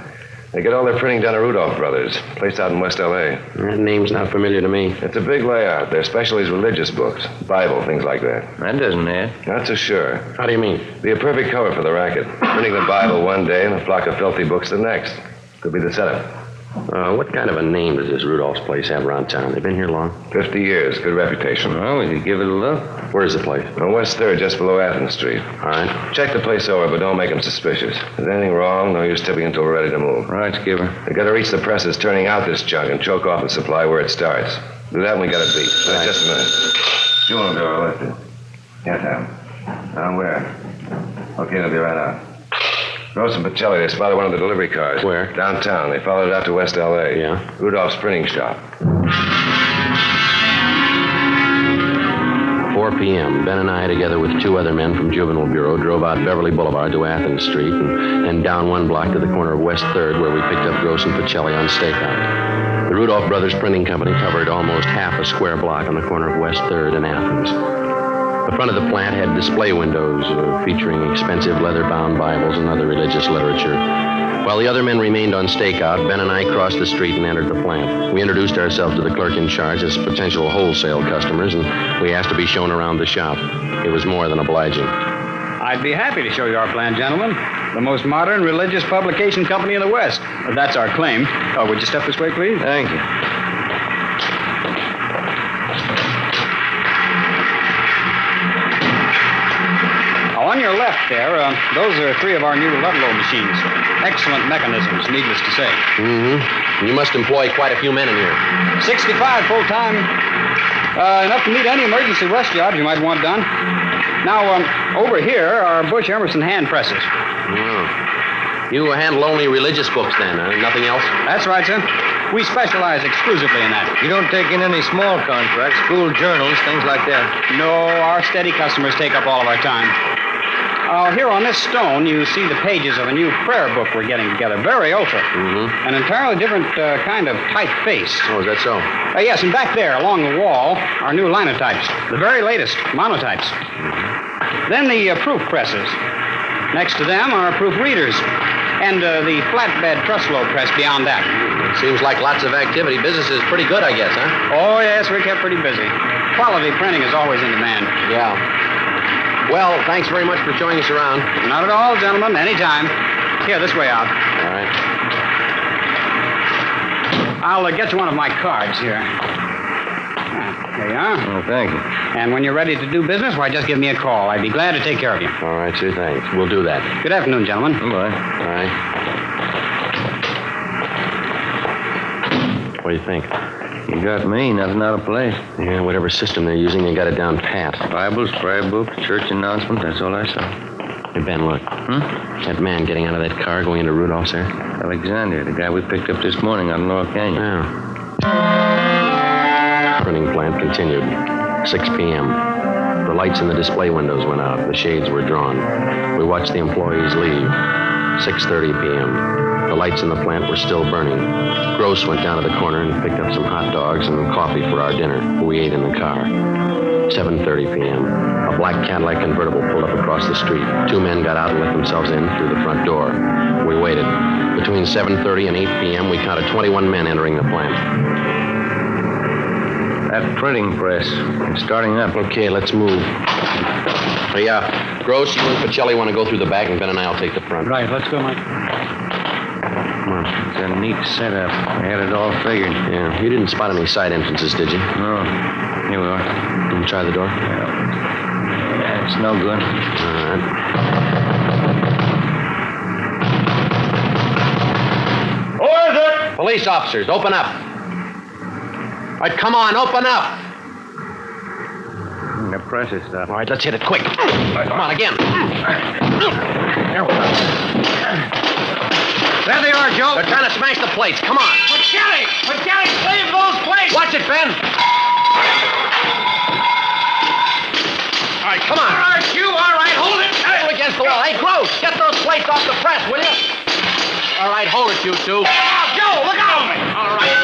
They get all their printing done at Rudolph Brothers, place out in West L.A. That name's not familiar to me. It's a big layout. Their specialty is religious books, Bible, things like that. That doesn't add. Not so sure. How do you mean? Be a perfect cover for the racket. Printing the Bible one day and a flock of filthy books the next. Could be the setup. What kind of a name does this Rudolph's place have around town? They've been here long? 50 years. Good reputation. Well, we could give it a look. Where's the place? On West 3rd, just below Athens Street. All right. Check the place over, but don't make them suspicious. If there's anything wrong, no use tipping until we're ready to move. Right, Skipper. They got to reach the presses turning out this junk and choke off the supply where it starts. Do that when we got it beat. Right. Just a minute. Juvenile Bureau, lifted. Yes, Sam. Down where? Okay, they'll be right out. Gross and Pacelli, they spotted one of the delivery cars. Where? Downtown. They followed it out to West L.A. Yeah? Rudolph's printing shop. 4 p.m., Ben and I, together with 2 other men from Juvenile Bureau, drove out Beverly Boulevard to Athens Street and then down 1 block to the corner of West 3rd, where we picked up Gross and Pacelli on stakeout. The Rudolph Brothers Printing Company covered almost half a square block on the corner of West 3rd and Athens. The front of the plant had display windows featuring expensive leather-bound Bibles and other religious literature. While the other men remained on stakeout, Ben and I crossed the street and entered the plant. We introduced ourselves to the clerk in charge as potential wholesale customers, and we asked to be shown around the shop. It was more than obliging. I'd be happy to show you our plant, gentlemen. The most modern religious publication company in the West. That's our claim. Would you step this way, please? Thank you. On your left there, those are 3 of our new Ludlow machines. Excellent mechanisms, needless to say. Mm-hmm. You must employ quite a few men in here. 65 full-time. Enough to meet any emergency rush jobs you might want done. Now, over here are Bush Emerson hand presses. You handle only religious books then, huh? Nothing else? That's right, sir. We specialize exclusively in that. You don't take in any small contracts, school journals, things like that? No, our steady customers take up all of our time. Here on this stone, you see the pages of a new prayer book we're getting together. Very ultra. Mm-hmm. An entirely different kind of typeface. Oh, is that so? Yes, and back there, along the wall, are new linotypes. The very latest, monotypes. Then the proof presses. Next to them are proof readers. And the flatbed Truslow press beyond that. Seems like lots of activity. Business is pretty good, I guess, huh? Oh, yes, we're kept pretty busy. Quality printing is always in demand. Yeah. Well, thanks very much for showing us around. Not at all, gentlemen. Anytime. Here, this way out. All right. I'll get you one of my cards here. There you are. Oh, thank you. And when you're ready to do business, why, just give me a call. I'd be glad to take care of you. All right, sir, thanks. We'll do that. Good afternoon, gentlemen. Bye. All right. What do you think? You got me, nothing out of place. Yeah, whatever system they're using, they got it down pat. Bibles, prayer books, church announcement, that's all I saw. Hey, Ben, look. That man getting out of that car going into Rudolph's there? Alexander, the guy we picked up this morning out of North Canyon. Yeah. Printing plant continued. 6 p.m. The lights in the display windows went out. The shades were drawn. We watched the employees leave. 6:30 p.m. The lights in the plant were still burning. Gross went down to the corner and picked up some hot dogs and coffee for our dinner. We ate in the car. 7:30 p.m. A black Cadillac convertible pulled up across the street. 2 men got out and let themselves in through the front door. We waited. Between 7:30 and 8 p.m., we counted 21 men entering the plant. That printing press is starting up. Okay, let's move. Hey, Gross, you and Pacelli want to go through the back, and Ben and I will take the front. Right, let's go, Mike. Come on. It's a neat setup. I had it all figured. Yeah, you didn't spot any side entrances, did you? No. Here we are. Can you try the door? Yeah, it's no good. All right. Who is it? Police officers, open up. All right, come on, open up. The press is stopped. All right, let's hit it quick. Come on, again. There we go. There they are, Joe. They're trying to smash the plates. Come on. Pacelli, save those plates! Watch it, Ben. All right, come on. All right, you, all right, hold it. Hold against the wall. Hey, Gross, get those plates off the press, will you? All right, hold it, you two. Joe, look out! All right.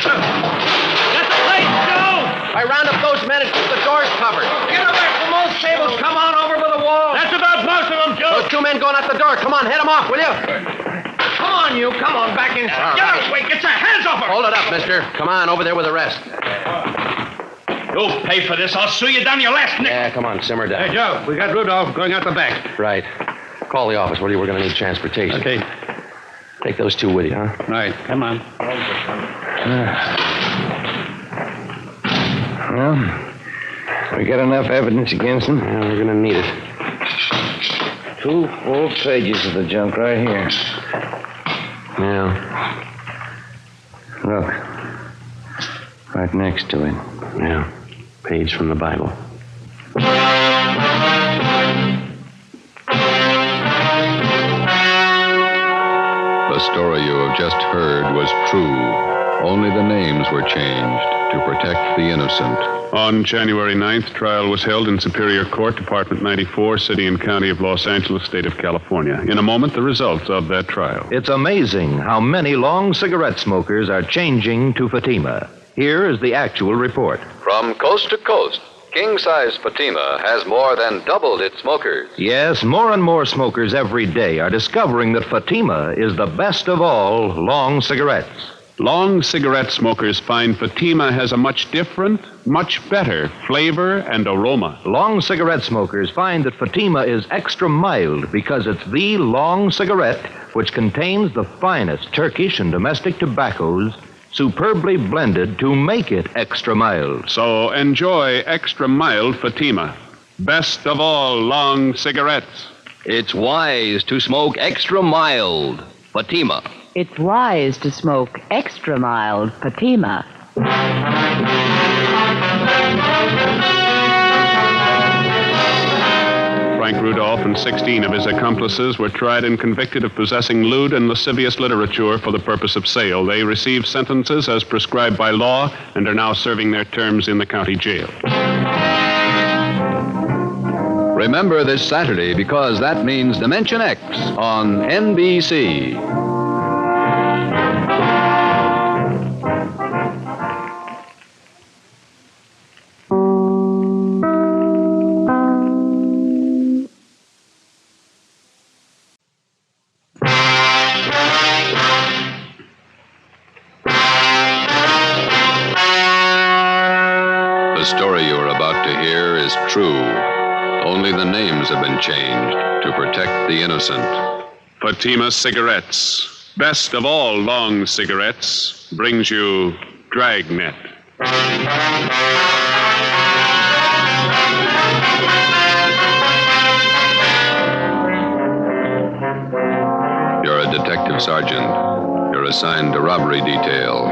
Get the plates, Joe! I round up those men and keep the doors covered. Get away from those tables. Come on over to the wall. That's about most of them, Joe. Those 2 men going out the door. Come on, head them off, will you? Come on, you. Come on, back in. Get out. Wait, get your hands off her. Hold it up, mister. Come on, over there with the rest. You'll pay for this. I'll sue you down your last nickel. Yeah, come on, simmer down. Hey, Joe, we got Rudolph going out the back. Right. Call the office, will you? We're going to need transportation. Okay. Take those 2 with you, huh? Right, come on. Well, we got enough evidence against them. Yeah, we're going to need it. 2 full pages of the junk right here. Yeah. Look. Right next to it. Yeah. Page from the Bible. The story you have just heard was true. Only the names were changed to protect the innocent. On January 9th, trial was held in Superior Court, Department 94, City and County of Los Angeles, State of California. In a moment, the results of that trial. It's amazing how many long cigarette smokers are changing to Fatima. Here is the actual report. From coast to coast, king-size Fatima has more than doubled its smokers. Yes, more and more smokers every day are discovering that Fatima is the best of all long cigarettes. Long cigarette smokers find Fatima has a much different, much better flavor and aroma. Long cigarette smokers find that Fatima is extra mild because it's the long cigarette which contains the finest Turkish and domestic tobaccos superbly blended to make it extra mild. So enjoy extra mild Fatima. Best of all long cigarettes. It's wise to smoke extra mild Fatima. It's wise to smoke extra mild Fatima. Rudolph and 16 of his accomplices were tried and convicted of possessing lewd and lascivious literature for the purpose of sale. They received sentences as prescribed by law and are now serving their terms in the county jail. Remember this Saturday, because that means Dimension X on NBC. The story you are about to hear is true. Only the names have been changed to protect the innocent. Fatima Cigarettes, best of all long cigarettes, brings you Dragnet. You're a detective sergeant. You're assigned to robbery detail.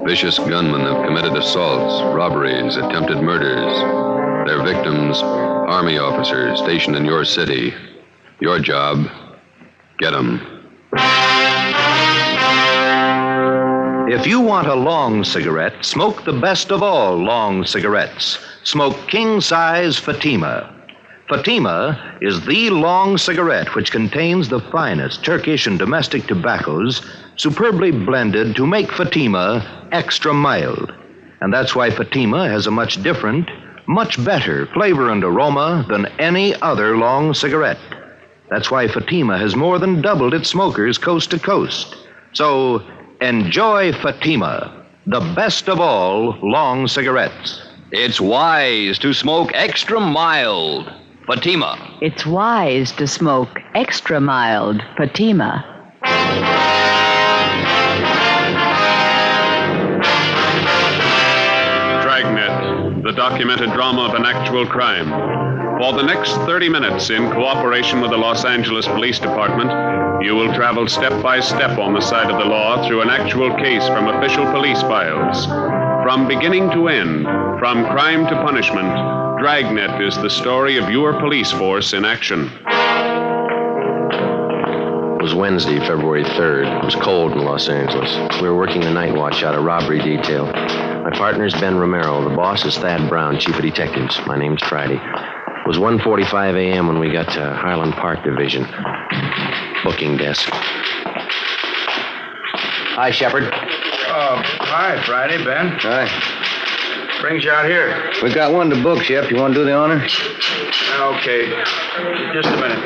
Vicious gunmen have committed assaults, robberies, attempted murders. Their victims, Army officers stationed in your city. Your job, get them. If you want a long cigarette, smoke the best of all long cigarettes. Smoke king-size Fatima. Fatima is the long cigarette which contains the finest Turkish and domestic tobaccos superbly blended to make Fatima extra mild. And that's why Fatima has a much different, much better flavor and aroma than any other long cigarette. That's why Fatima has more than doubled its smokers coast to coast. So enjoy Fatima, the best of all long cigarettes. It's wise to smoke extra mild. Fatima. It's wise to smoke extra mild Fatima. Dragnet, the documented drama of an actual crime. For the next 30 minutes, in cooperation with the Los Angeles Police Department, you will travel step by step on the side of the law through an actual case from official police files. From beginning to end, from crime to punishment, Dragnet is the story of your police force in action. It was Wednesday, February 3rd. It was cold in Los Angeles. We were working the night watch out of robbery detail. My partner's Ben Romero. The boss is Thad Brown, chief of detectives. My name's Friday. It was 1:45 a.m. when we got to Highland Park Division. Booking desk. Hi, Shepard. Oh, hi, Friday, Ben. Hi. Brings you out here. We got one to book, Shep. You want to do the honor? Okay. Just a minute.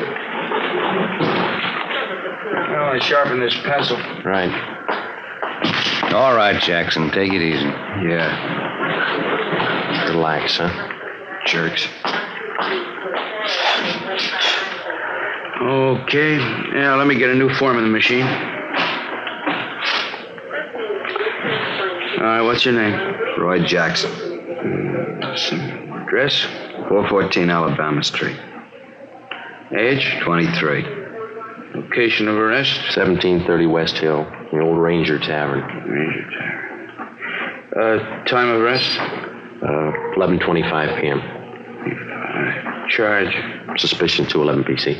Well, I sharpen this pencil. Right. All right, Jackson. Take it easy. Yeah. Relax, huh? Jerks. Okay. Yeah, let me get a new form in the machine. All right, what's your name? Roy Jackson. Address? 414 Alabama Street. Age? 23. Location of arrest? 1730 West Hill, the old Ranger Tavern. Ranger Tavern. Time of arrest? 11:25 p.m. Charge? Suspicion 211 PC.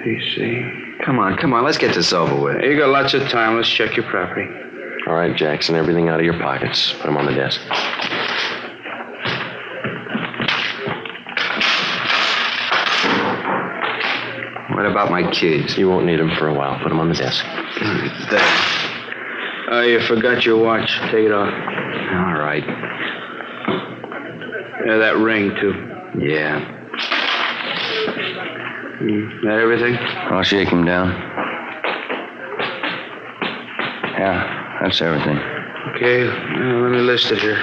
PC. Come on, let's get this over with. You got lots of time. Let's check your property. All right, Jackson, everything out of your pockets. Put them on the desk. What about my kids? You won't need them for a while. Put them on the desk. There. You forgot your watch. Take it off. All right. Yeah, that ring, too. Yeah. That everything? I'll shake him down. Yeah, that's everything. Okay, let me list it here.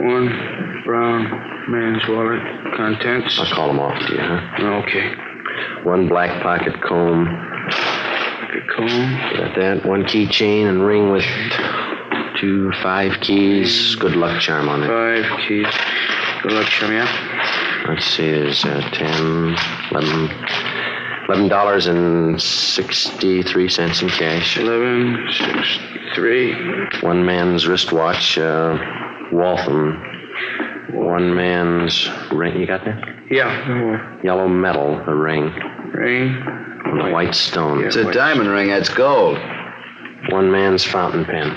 1 brown man's wallet. Contents? I'll call them off to you, huh? Okay. 1 black pocket comb. Pocket comb. Got that. 1 keychain and ring with 2 5 keys. Good luck charm on it. 5 keys. Good luck charm, yeah. Let's see, there's $11.63 in cash. 11.63. 1 man's wristwatch, Waltham. One man's ring. You got that? Yeah. Yellow metal, the ring. Ring. And the white stone. It's a diamond ring. That's gold. One man's fountain pen.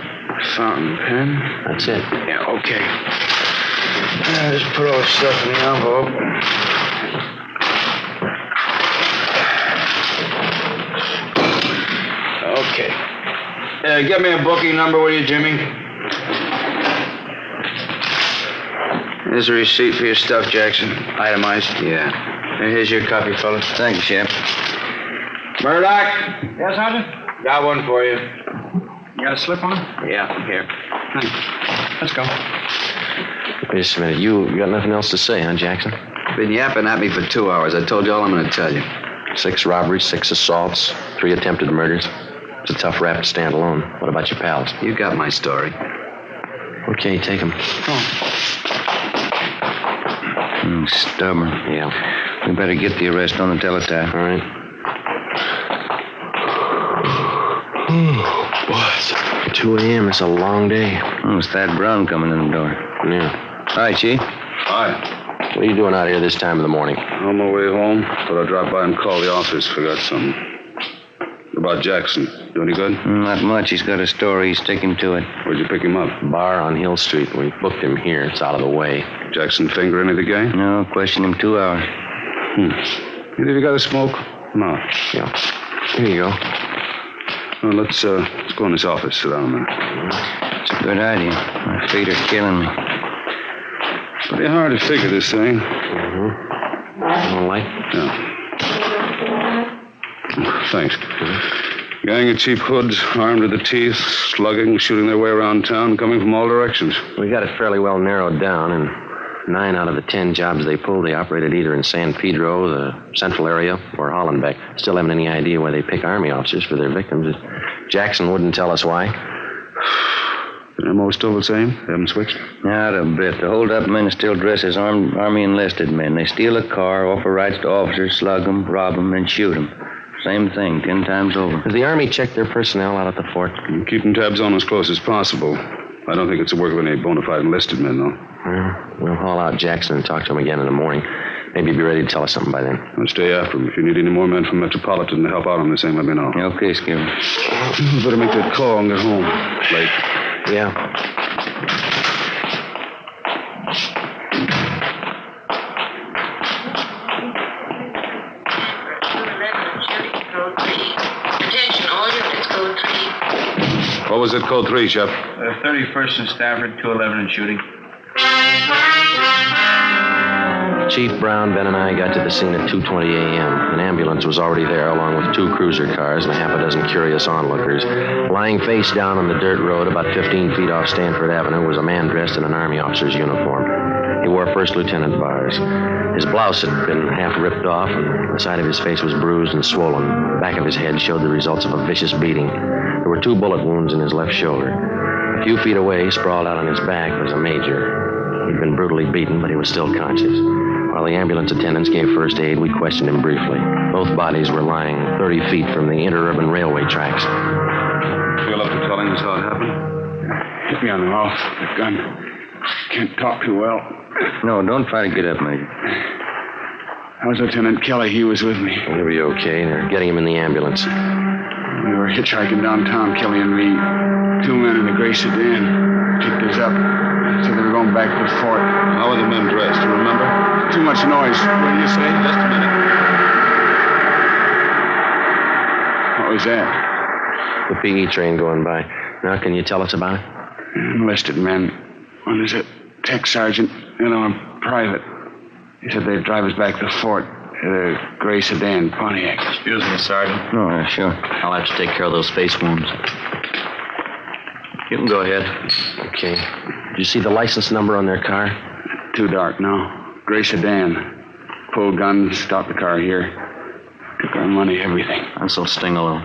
Fountain pen? That's it. Yeah, okay. Just put all the stuff in the envelope. Okay. Get me a booking number, will you, Jimmy? Here's a receipt for your stuff, Jackson. Itemized. Yeah. And here's your copy, fellas. Thank you, Shep. Murdoch, Yes, Sergeant? got one for you. You got a slip on? Yeah, here. Thanks. Let's go. Wait just a minute. You got nothing else to say, huh, Jackson? Been yapping at me for 2 hours. I told you all I'm going to tell you. 6 robberies, 6 assaults, 3 attempted murders. It's a tough rap to stand alone. What about your pals? You got my story. Okay, take them. Stubborn. Yeah. We better get the arrest on the teletype. All right. What? 2 a.m. It's a long day. It's Thad Brown coming in the door. Yeah. Hi, Chief. Hi. What are you doing out here this time of the morning? On my way home, thought I'd drop by and call the office. Forgot something. About Jackson. Do any good? Not much. He's got a story. He's sticking to it. Where'd you pick him up? Bar on Hill Street. We booked him here. It's out of the way. Jackson finger any of the gang? No, questioned him 2 hours. You think you got a smoke? No. Yeah. Here you go. Well, let's go in this office. Sit down a minute. It's a good idea. My feet are killing me. Pretty hard to figure this thing. All right. Yeah. Thanks. Gang of cheap hoods, armed to the teeth, slugging, shooting their way around town, coming from all directions. We got it fairly well narrowed down, and 9 out of the 10 jobs they pulled, they operated either in San Pedro, the central area, or Hollenbeck. Still haven't any idea why they pick Army officers for their victims. Jackson wouldn't tell us why. The MO's still the same? They haven't switched? Not a bit. The hold-up men still dress as Army enlisted men. They steal a car, offer rights to officers, slug them, rob them, and shoot them. Same thing, 10 times over. Has the Army checked their personnel out at the fort? Keeping tabs on as close as possible. I don't think it's the work of any bona fide enlisted men, though. We'll haul out Jackson and talk to him again in the morning. Maybe you'll be ready to tell us something by then. I'll stay after him. If you need any more men from Metropolitan to help out on this thing, let me know. Okay, Skipper. You better make that call and get home. Late. Yeah. Attention, all units, code 3. What was it, code 3, Shep? 31st and Stafford, 211 and shooting. Chief Brown, Ben, and I got to the scene at 2:20 a.m. An ambulance was already there, along with 2 cruiser cars and a half a dozen curious onlookers. Lying face down on the dirt road about 15 feet off Stanford Avenue was a man dressed in an Army officer's uniform. He wore first lieutenant bars. His blouse had been half ripped off, and the side of his face was bruised and swollen. The back of his head showed the results of a vicious beating. There were 2 bullet wounds in his left shoulder. A few feet away, sprawled out on his back, was a major. He'd been brutally beaten, but he was still conscious. While the ambulance attendants gave first aid, we questioned him briefly. Both bodies were lying 30 feet from the interurban railway tracks. Feel up to telling us how it happened? Hit me on the mouth with a gun. Can't talk too well. No, don't try to get up, Major. That was Lieutenant Kelly. He was with me. He'll be okay. They're getting him in the ambulance. We were hitchhiking downtown, Kelly and me. 2 men in a gray sedan picked us up. So they were going back to the fort. How were the men dressed? Do you remember? Too much noise. What do you say? Just a minute. What was that? The PE train going by. Now, can you tell us about it? Enlisted men. One is a tech sergeant, and I'm private. He said they'd drive us back to the fort in a gray sedan Pontiac. Excuse me, Sergeant. Oh, yeah, sure. I'll have to take care of those face wounds. You can go ahead. Okay. Did you see the license number on their car? Too dark now. Gray sedan. Pulled guns, stopped the car here. Took our money, everything. This'll sting a little.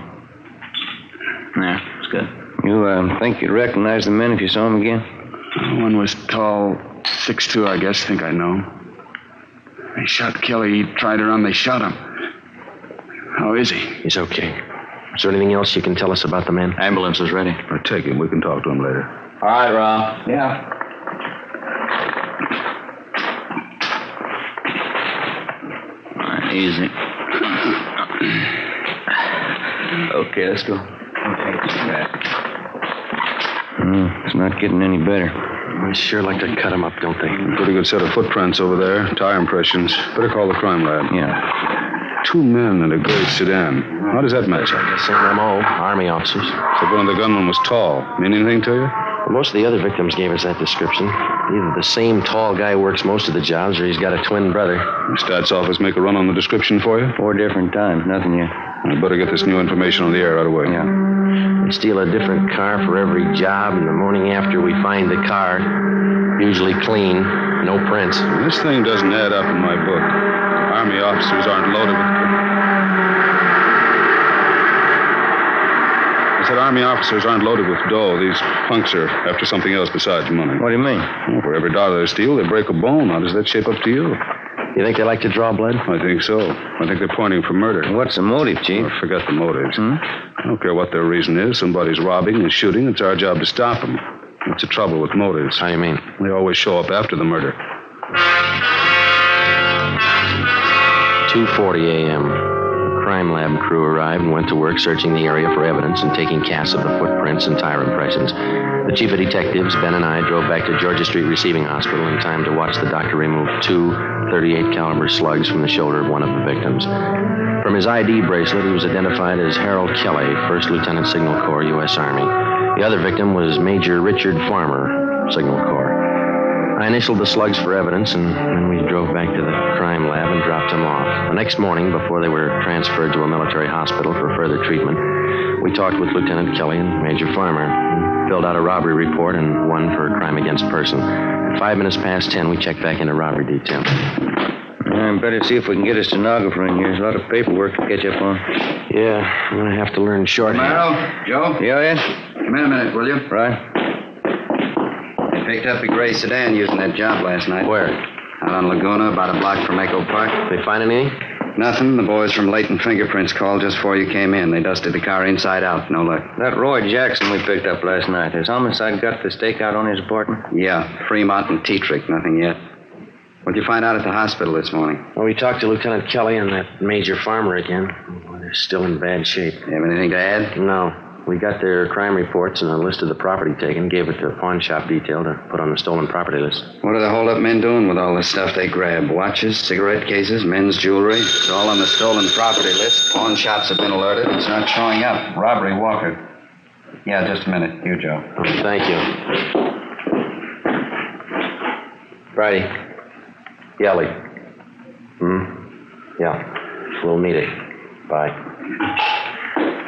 There, it's good. You think you'd recognize the men if you saw them again? One was tall, 6'2", I guess. Think I know. They shot Kelly. He tried to run. They shot him. How is he? He's okay. Is there anything else you can tell us about the men? Ambulance is ready. Take him. We can talk to him later. All right, Rob. Yeah. Easy. Okay, let's go. It's not getting any better. They sure like to cut them up, don't they? Pretty good set of footprints over there. Tire impressions. Better call the crime lab. Yeah. 2 men in a gray sedan. How does that match up? Same MO, Army officers. Except one of the gunmen was tall. Mean anything to you? Well, most of the other victims gave us that description. Either the same tall guy works most of the jobs, or he's got a twin brother. The stats office make a run on the description for you? 4 different times. Nothing yet. I'd better get this new information on the air right away. Yeah. They steal a different car for every job, and the morning after we find the car, usually clean, no prints. This thing doesn't add up in my book. Army officers aren't loaded with... I said Army officers aren't loaded with dough. These punks are after something else besides money. What do you mean? Well, for every dollar they steal, they break a bone. How does that shape up to you? You think they like to draw blood? I think so. I think they're pointing for murder. What's the motive, Chief? Oh, forget the motives. I don't care what their reason is. Somebody's robbing and shooting. It's our job to stop them. What's the trouble with motives? How you mean? They always show up after the murder. 2:40 a.m. The crime lab crew arrived and went to work searching the area for evidence and taking casts of the footprints and tire impressions. The chief of detectives, Ben, and I drove back to Georgia Street Receiving Hospital in time to watch the doctor remove 2 .38 caliber slugs from the shoulder of one of the victims. From his ID bracelet, he was identified as Harold Kelly, 1st Lieutenant Signal Corps, U.S. Army. The other victim was Major Richard Farmer, Signal Corps. I initialed the slugs for evidence, and then we drove back to the crime lab and dropped them off. The next morning, before they were transferred to a military hospital for further treatment, we talked with Lieutenant Kelly and Major Farmer, and filled out a robbery report and one for crime against person. At 5 minutes past 10, we checked back into robbery detail. I better see if we can get a stenographer in here. There's a lot of paperwork to catch up on. Yeah, I'm going to have to learn shorthand. Romero, Joe? Yeah, Ed? Come in a minute, will you? Right. They picked up a gray sedan using that job last night. Where? Out on Laguna, about a block from Echo Park. They find anything? Nothing. The boys from Leighton Fingerprints called just before you came in. They dusted the car inside out. No luck. That Roy Jackson we picked up last night. Has homicide got the stakeout on his apartment? Yeah, Fremont and Tetrick. Nothing yet. What'd you find out at the hospital this morning? Well, we talked to Lieutenant Kelly and that Major Farmer again. Well, they're still in bad shape. You have anything to add? No. We got their crime reports and a list of the property taken, gave it to a pawn shop detail to put on the stolen property list. What are the hold-up men doing with all the stuff they grabbed? Watches, cigarette cases, men's jewelry? It's all on the stolen property list. Pawn shops have been alerted. It's not showing up. Robbery, Walker. Yeah, just a minute. You, Joe. Oh, thank you. Friday. Yelly. Yeah. We'll meet it. Bye.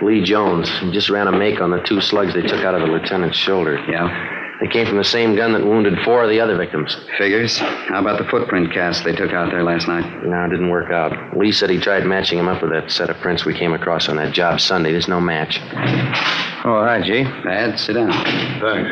Lee Jones. He just ran a make on the 2 slugs they took out of the lieutenant's shoulder. Yeah? They came from the same gun that wounded 4 of the other victims. Figures. How about the footprint cast they took out there last night? No, it didn't work out. Lee said he tried matching them up with that set of prints we came across on that job Sunday. There's no match. All right, G. Bad. Sit down. Thanks.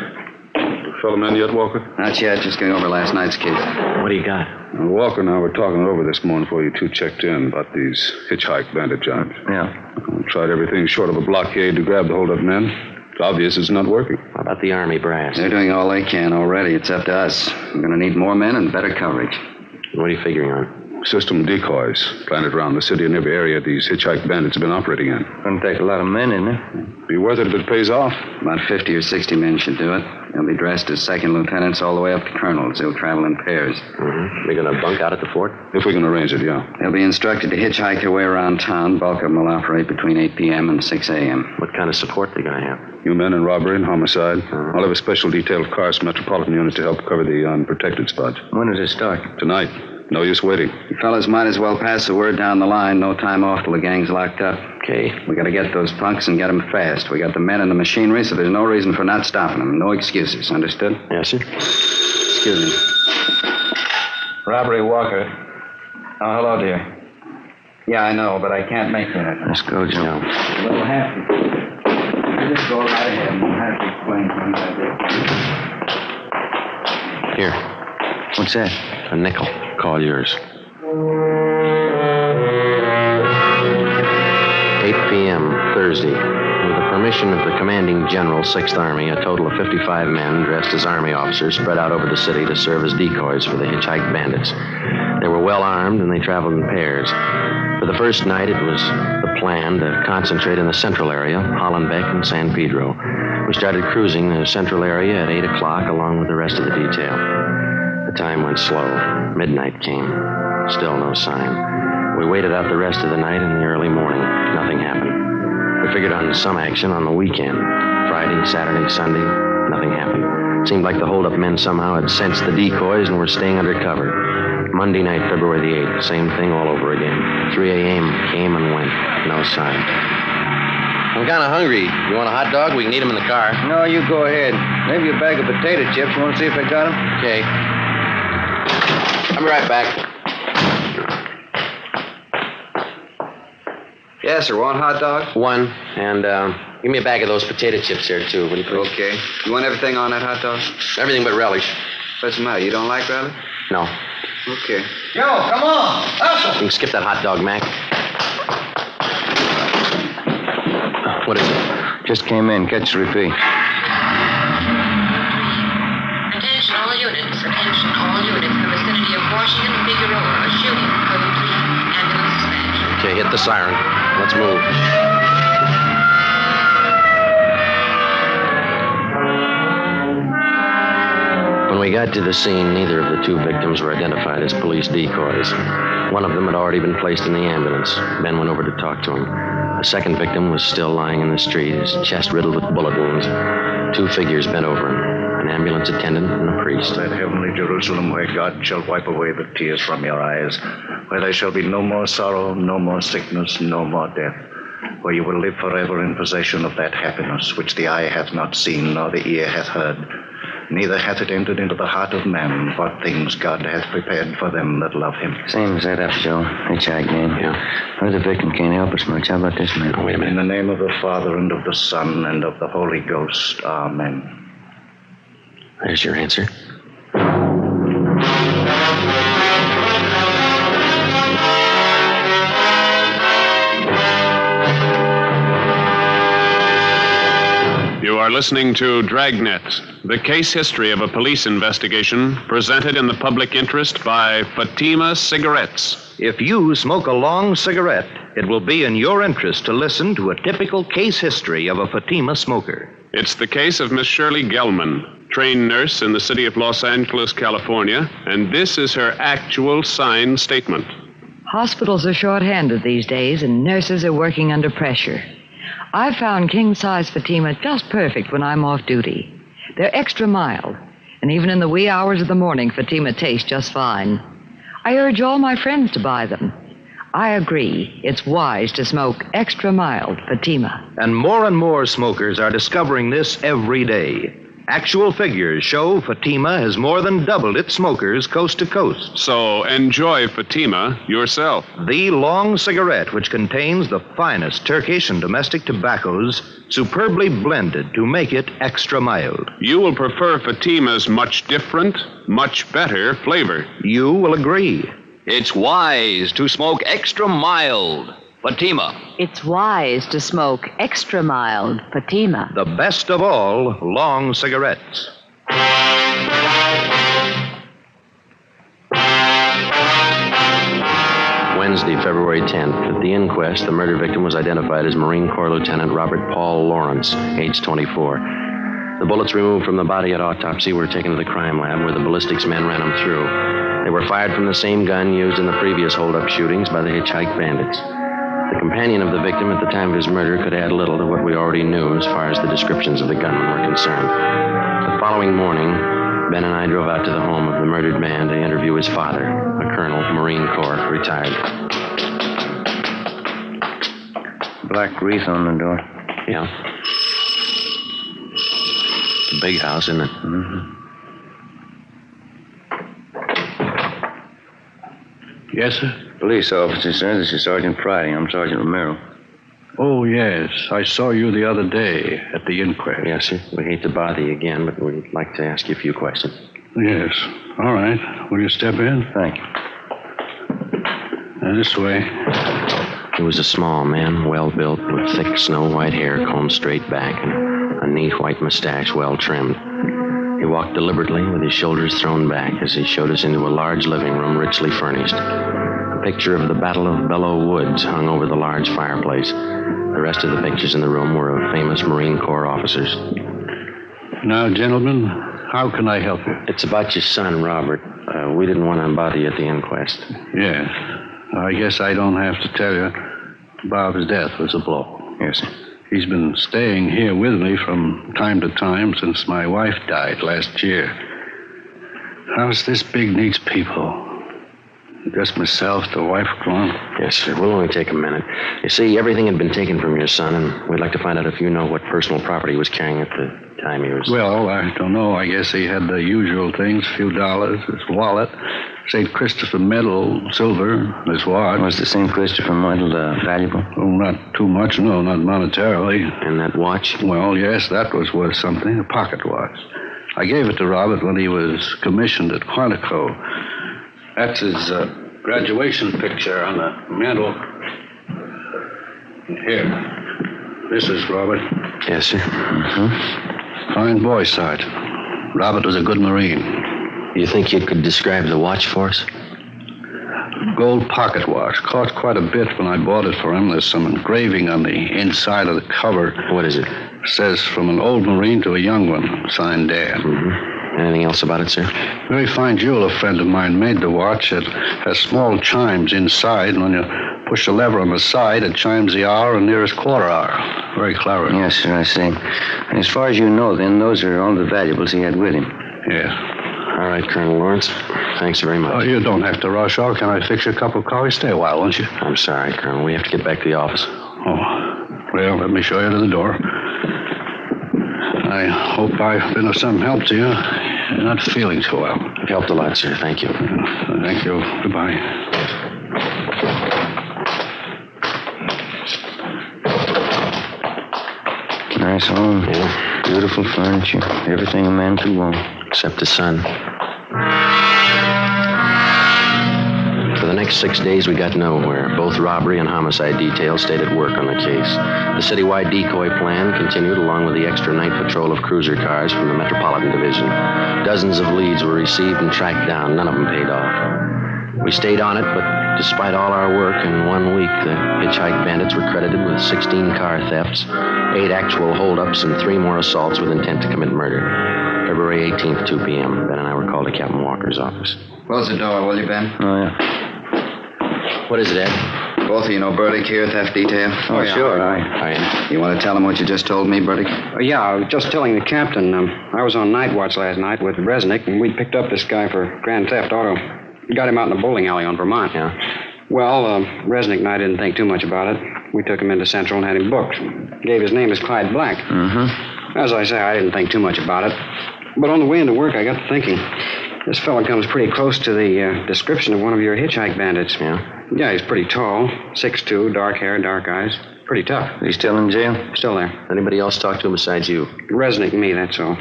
Fellow men yet, Walker? Not yet. Just going over last night's case. What do you got? Walker and I were talking it over this morning before you 2 checked in about these hitchhike bandit jobs. Yeah. We tried everything short of a blockade to grab the hold-up men. It's obvious it's not working. How about the Army brass? They're doing all they can already. It's up to us. We're going to need more men and better coverage. What are you figuring on? System decoys planted around the city and every area these hitchhike bandits have been operating in. Gonna take a lot of men, isn't it? Be worth it if it pays off. About 50 or 60 men should do it. They'll be dressed as second lieutenants all the way up to colonels. They'll travel in pairs. They're going to bunk out at the fort? If we can arrange it, yeah. They'll be instructed to hitchhike their way around town. Bulk of them will operate between 8 p.m. and 6 a.m. What kind of support are they going to have? You men in robbery and homicide. I'll have a special detailed cars from Metropolitan Unit to help cover the unprotected spots. When does it start? Tonight. No use waiting. You fellas might as well pass the word down the line. No time off till the gang's locked up. Okay. We got to get those punks and get them fast. We got the men and the machinery, so there's no reason for not stopping them. No excuses. Understood? Yes, sir. Excuse me. Robbery, Walker. Oh, hello, dear. Yeah, I know, but I can't make that. Let's go, Joe. A little happy. I just go right ahead and I'll have to explain things I did. Here. What's that? A nickel. Call yours. 8 p.m., Thursday. With the permission of the commanding general, 6th Army, a total of 55 men dressed as Army officers spread out over the city to serve as decoys for the hitchhiked bandits. They were well armed and they traveled in pairs. For the first night, it was the plan to concentrate in the central area, Hollenbeck and San Pedro. We started cruising the central area at 8 o'clock along with the rest of the detail. The time went slow. Midnight came. Still no sign. We waited out the rest of the night and the early morning. Nothing happened. We figured on some action on the weekend. Friday, Saturday, Sunday, nothing happened. It seemed like the hold-up men somehow had sensed the decoys and were staying under cover. Monday night, February the 8th, same thing all over again. 3 a.m. came and went. No sign. I'm kind of hungry. You want a hot dog? We can eat them in the car. No, you go ahead. Maybe a bag of potato chips. You want to see if I got them? Okay. I'll be right back. Yes, sir. Want a hot dog? One. And give me a bag of those potato chips there, too, will you please? Okay. You want everything on that hot dog? Everything but relish. What's the matter? You don't like relish? No. Okay. Yo, come on. Hustle. You can skip that hot dog, Mac. What is it? Just came in. Catch the repeat. Attention all units. Attention all units. The vicinity of Washington, Figueroa. A shooting. Code 3. Ambulance dispatch. Okay, hit the siren. Let's move. When we got to the scene, neither of the two victims were identified as police decoys. One of them had already been placed in the ambulance. Ben went over to talk to him. The second victim was still lying in the street, his chest riddled with bullet wounds. Two figures bent over him, an ambulance attendant and a priest. That heavenly Jerusalem where God shall wipe away the tears from your eyes, where there shall be no more sorrow, no more sickness, no more death, where you will live forever in possession of that happiness which the eye hath not seen, nor the ear hath heard, neither hath it entered into the heart of man what things God hath prepared for them that love him. Same as that up, Joe. Hitchhike, Yeah. Well, the victim can't help us much. How about this man? Oh, wait a minute. In the name of the Father, and of the Son, and of the Holy Ghost. Amen. There's your answer. You are listening to Dragnet, the case history of a police investigation presented in the public interest by Fatima Cigarettes. If you smoke a long cigarette, it will be in your interest to listen to a typical case history of a Fatima smoker. It's the case of Miss Shirley Gelman, trained nurse in the city of Los Angeles, California, and this is her actual signed statement. Hospitals are short-handed these days, and nurses are working under pressure. I've found king-size Fatima just perfect when I'm off duty. They're extra mild, and even in the wee hours of the morning, Fatima tastes just fine. I urge all my friends to buy them. I agree, it's wise to smoke extra mild Fatima. And more smokers are discovering this every day. Actual figures show Fatima has more than doubled its smokers coast to coast. So enjoy Fatima yourself. The long cigarette, which contains the finest Turkish and domestic tobaccos, superbly blended to make it extra mild. You will prefer Fatima's much different, much better flavor. You will agree. It's wise to smoke extra mild Fatima. It's wise to smoke extra mild Fatima. The best of all long cigarettes. Wednesday, February 10th. At the inquest, the murder victim was identified as Marine Corps Lieutenant Robert Paul Lawrence, age 24. The bullets removed from the body at autopsy were taken to the crime lab where the ballistics men ran them through. They were fired from the same gun used in the previous hold-up shootings by the hitchhike bandits. The companion of the victim at the time of his murder could add little to what we already knew as far as the descriptions of the gunmen were concerned. The following morning, Ben and I drove out to the home of the murdered man to interview his father, a colonel, Marine Corps, retired. Black wreath on the door. Yeah. It's a big house, isn't it? Mm-hmm. Yes, sir? Police officer, sir. This is Sergeant Friday. I'm Sergeant Romero. Oh, yes. I saw you the other day at the inquest. Yes, sir. We hate to bother you again, but we'd like to ask you a few questions. Yes. All right. Will you step in? Thank you. This way. He was a small man, well-built, with thick snow-white hair combed straight back and a neat white mustache well-trimmed. He walked deliberately with his shoulders thrown back as he showed us into a large living room richly furnished. The picture of the Battle of Belleau Woods hung over the large fireplace. The rest of the pictures in the room were of famous Marine Corps officers. Now, gentlemen, how can I help you? It's about your son, Robert. We didn't want to bother you at the inquest. Yes. I guess I don't have to tell you. Bob's death was a blow. Yes, sir. He's been staying here with me from time to time since my wife died last year. House this big needs people. Just myself, the wife gone. Yes, sir. We'll only take a minute. You see, everything had been taken from your son, and we'd like to find out if you know what personal property he was carrying at the time he was... Well, I don't know. I guess he had the usual things, a few dollars, his wallet, St. Christopher medal, silver, his watch. Was the St. Christopher medal valuable? Oh, not too much, no, not monetarily. And that watch? Well, yes, that was worth something, a pocket watch. I gave it to Robert when he was commissioned at Quantico. That's his graduation picture on the mantel. Here. This is Robert. Yes, sir. Mm-hmm. Fine boy, Sarge. Robert was a good Marine. You think you could describe the watch for us? Gold pocket watch. Cost quite a bit when I bought it for him. There's some engraving on the inside of the cover. What is it? It says, from an old Marine to a young one. Signed, Dad. Mm-hmm. Anything else about it, sir? Very fine jeweler friend of mine made the watch. It has small chimes inside, and when you push the lever on the side, it chimes the hour and nearest quarter hour. Very clever. Yes, sir, I see. And as far as you know, then, those are all the valuables he had with him. Yeah. All right, Colonel Lawrence. Thanks very much. Oh, you don't have to rush off. Can I fix you a cup of coffee? Stay a while, won't you? I'm sorry, Colonel. We have to get back to the office. Oh, well, let me show you to the door. I hope I've been of some help to you. You're not feeling so well. You've helped a lot, sir. Thank you. Thank you. Goodbye. Nice home. Yeah. Beautiful furniture. Everything a man could want. Except the sun. For the next 6 days, we got nowhere. Both robbery and homicide details stayed at work on the case. The citywide decoy plan continued along with the extra night patrol of cruiser cars from the Metropolitan Division. Dozens of leads were received and tracked down. None of them paid off. We stayed on it, but despite all our work, in 1 week, the hitchhike bandits were credited with 16 car thefts, 8 actual holdups, and 3 more assaults with intent to commit murder. February 18th, 2 p.m. Ben and I were called to Captain Walker's office. Close the door, will you, Ben? Oh, yeah. What is it, Ed? Both of you know Burdick here, theft detail? Oh, yeah. Sure. You want to tell him what you just told me, Burdick? Yeah, I was just telling the captain. I was on night watch last night with Resnick, and we picked up this guy for grand theft auto. We got him out in a bowling alley on Vermont. Yeah. Well, Resnick and I didn't think too much about it. We took him into Central and had him booked. Gave his name as Clyde Black. Mm-hmm. As I say, I didn't think too much about it. But on the way into work, I got to thinking. This fella comes pretty close to the description of one of your hitchhike bandits. Yeah? Yeah, he's pretty tall, 6'2", dark hair, dark eyes. Pretty tough. He's still in jail? Still there. Anybody else talk to him besides you? Resnick and me, that's all.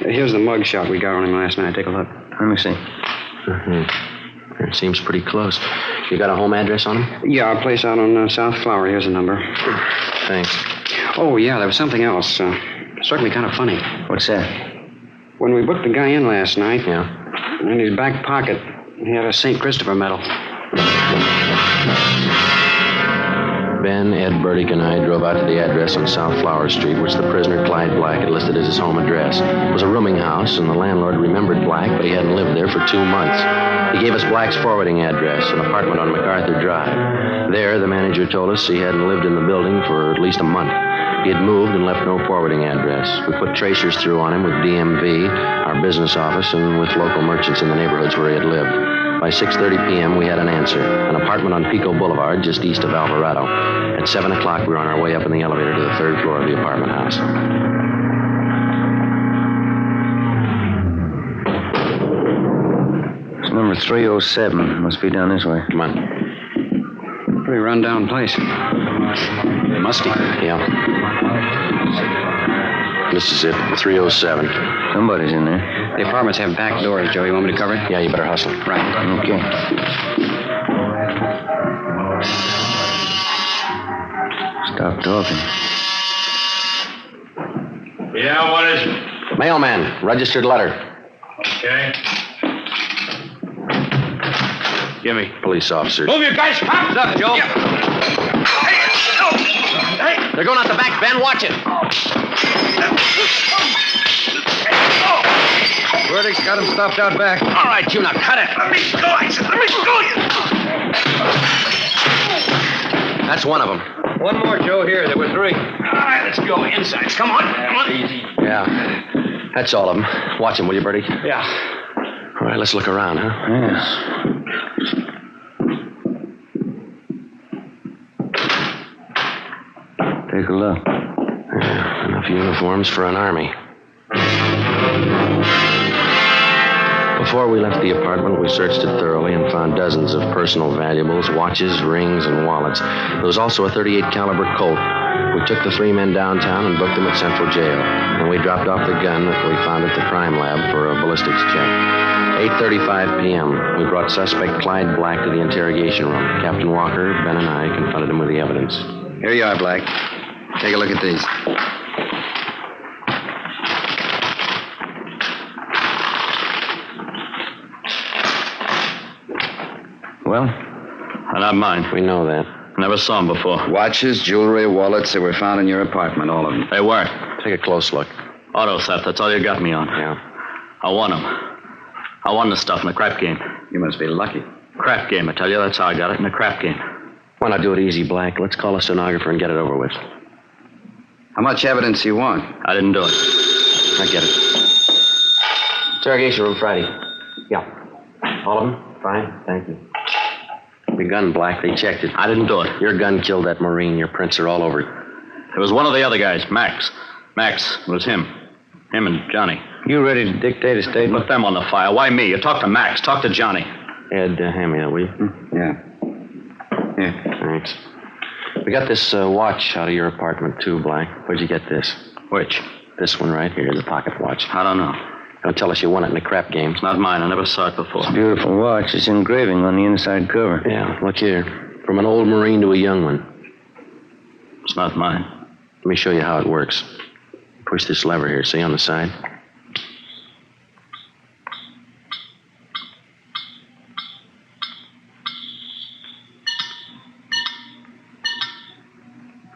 Here's the mug shot we got on him last night. Take a look. Let me see. Mm-hmm. It seems pretty close. You got a home address on him? Yeah, a place out on South Flower. Here's the number. Thanks. Oh, yeah, there was something else. Struck me kind of funny. What's that? When we booked the guy in last night, yeah, in his back pocket, he had a St. Christopher medal. Ben, Ed, Burdick, and I drove out to the address on South Flower Street, which the prisoner Clyde Black had listed as his home address. It was a rooming house, and the landlord remembered Black, but he hadn't lived there for 2 months. He gave us Black's forwarding address, an apartment on MacArthur Drive. There, the manager told us he hadn't lived in the building for at least a month. He had moved and left no forwarding address. We put tracers through on him with DMV, our business office, and with local merchants in the neighborhoods where he had lived. By 6:30 p.m., we had an answer. An apartment on Pico Boulevard, just east of Alvarado. At 7 o'clock, we were on our way up in the elevator to the 3rd floor of the apartment house. It's number 307. Must be down this way. Come on. Pretty run-down place. Musty. Yeah. This is it, 307. Somebody's in there. The apartments have back doors, Joe. You want me to cover it? Yeah, you better hustle. Right. Okay. Stop talking. Yeah, what is it? Mailman, registered letter. Okay. Give me. Police officers. Move, you guys. Stop. Stop, Joe. Hey, they're going out the back, Ben. Watch it. Verdict's got him stopped out back. All right, you now cut it. Let me go. I said, let me go. That's one of them. One more, Joe. Here, there were 3. All right, let's go inside. Come on. Easy. Yeah. That's all of them. Watch them, will you, Bertie? Yeah. All right, let's look around, huh? Yes. Take a look. Yeah, enough uniforms for an army. Before we left the apartment, we searched it thoroughly and found dozens of personal valuables, watches, rings, and wallets. There was also a .38 caliber Colt. We took the 3 men downtown and booked them at Central Jail. And we dropped off the gun that we found at the crime lab for a ballistics check. 8:35 p.m., we brought suspect Clyde Black to the interrogation room. Captain Walker, Ben, and I confronted him with the evidence. Here you are, Black. Take a look at these. Well, they're not mine. We know that. Never saw them before. Watches, jewelry, wallets, they were found in your apartment, all of them. They were. Take a close look. Auto theft, that's all you got me on. Yeah. I won them. I won the stuff in the crap game. You must be lucky. Crap game, I tell you. That's how I got it, in the crap game. Why not do it easy, Black? Let's call a stenographer and get it over with. How much evidence do you want? I didn't do it. I get it. Interrogation room Friday. Yeah. All of them? Fine, thank you. Your gun, Black. They checked it. I didn't do it. Your gun killed that Marine. Your prints are all over it. It was one of the other guys, Max. Max, it was him. Him and Johnny. You ready to dictate a statement? Put them on the file. Why me? You talk to Max. Talk to Johnny. Ed, hand me that, will you? Yeah. Yeah. Thanks. We got this watch out of your apartment, too, Black. Where'd you get this? Which? This one right here, the pocket watch. I don't know. Don't tell us you won it in the crap game. It's not mine. I never saw it before. It's a beautiful watch. It's engraving on the inside cover. Yeah, look here. From an old Marine to a young one. It's not mine. Let me show you how it works. Push this lever here, see, on the side?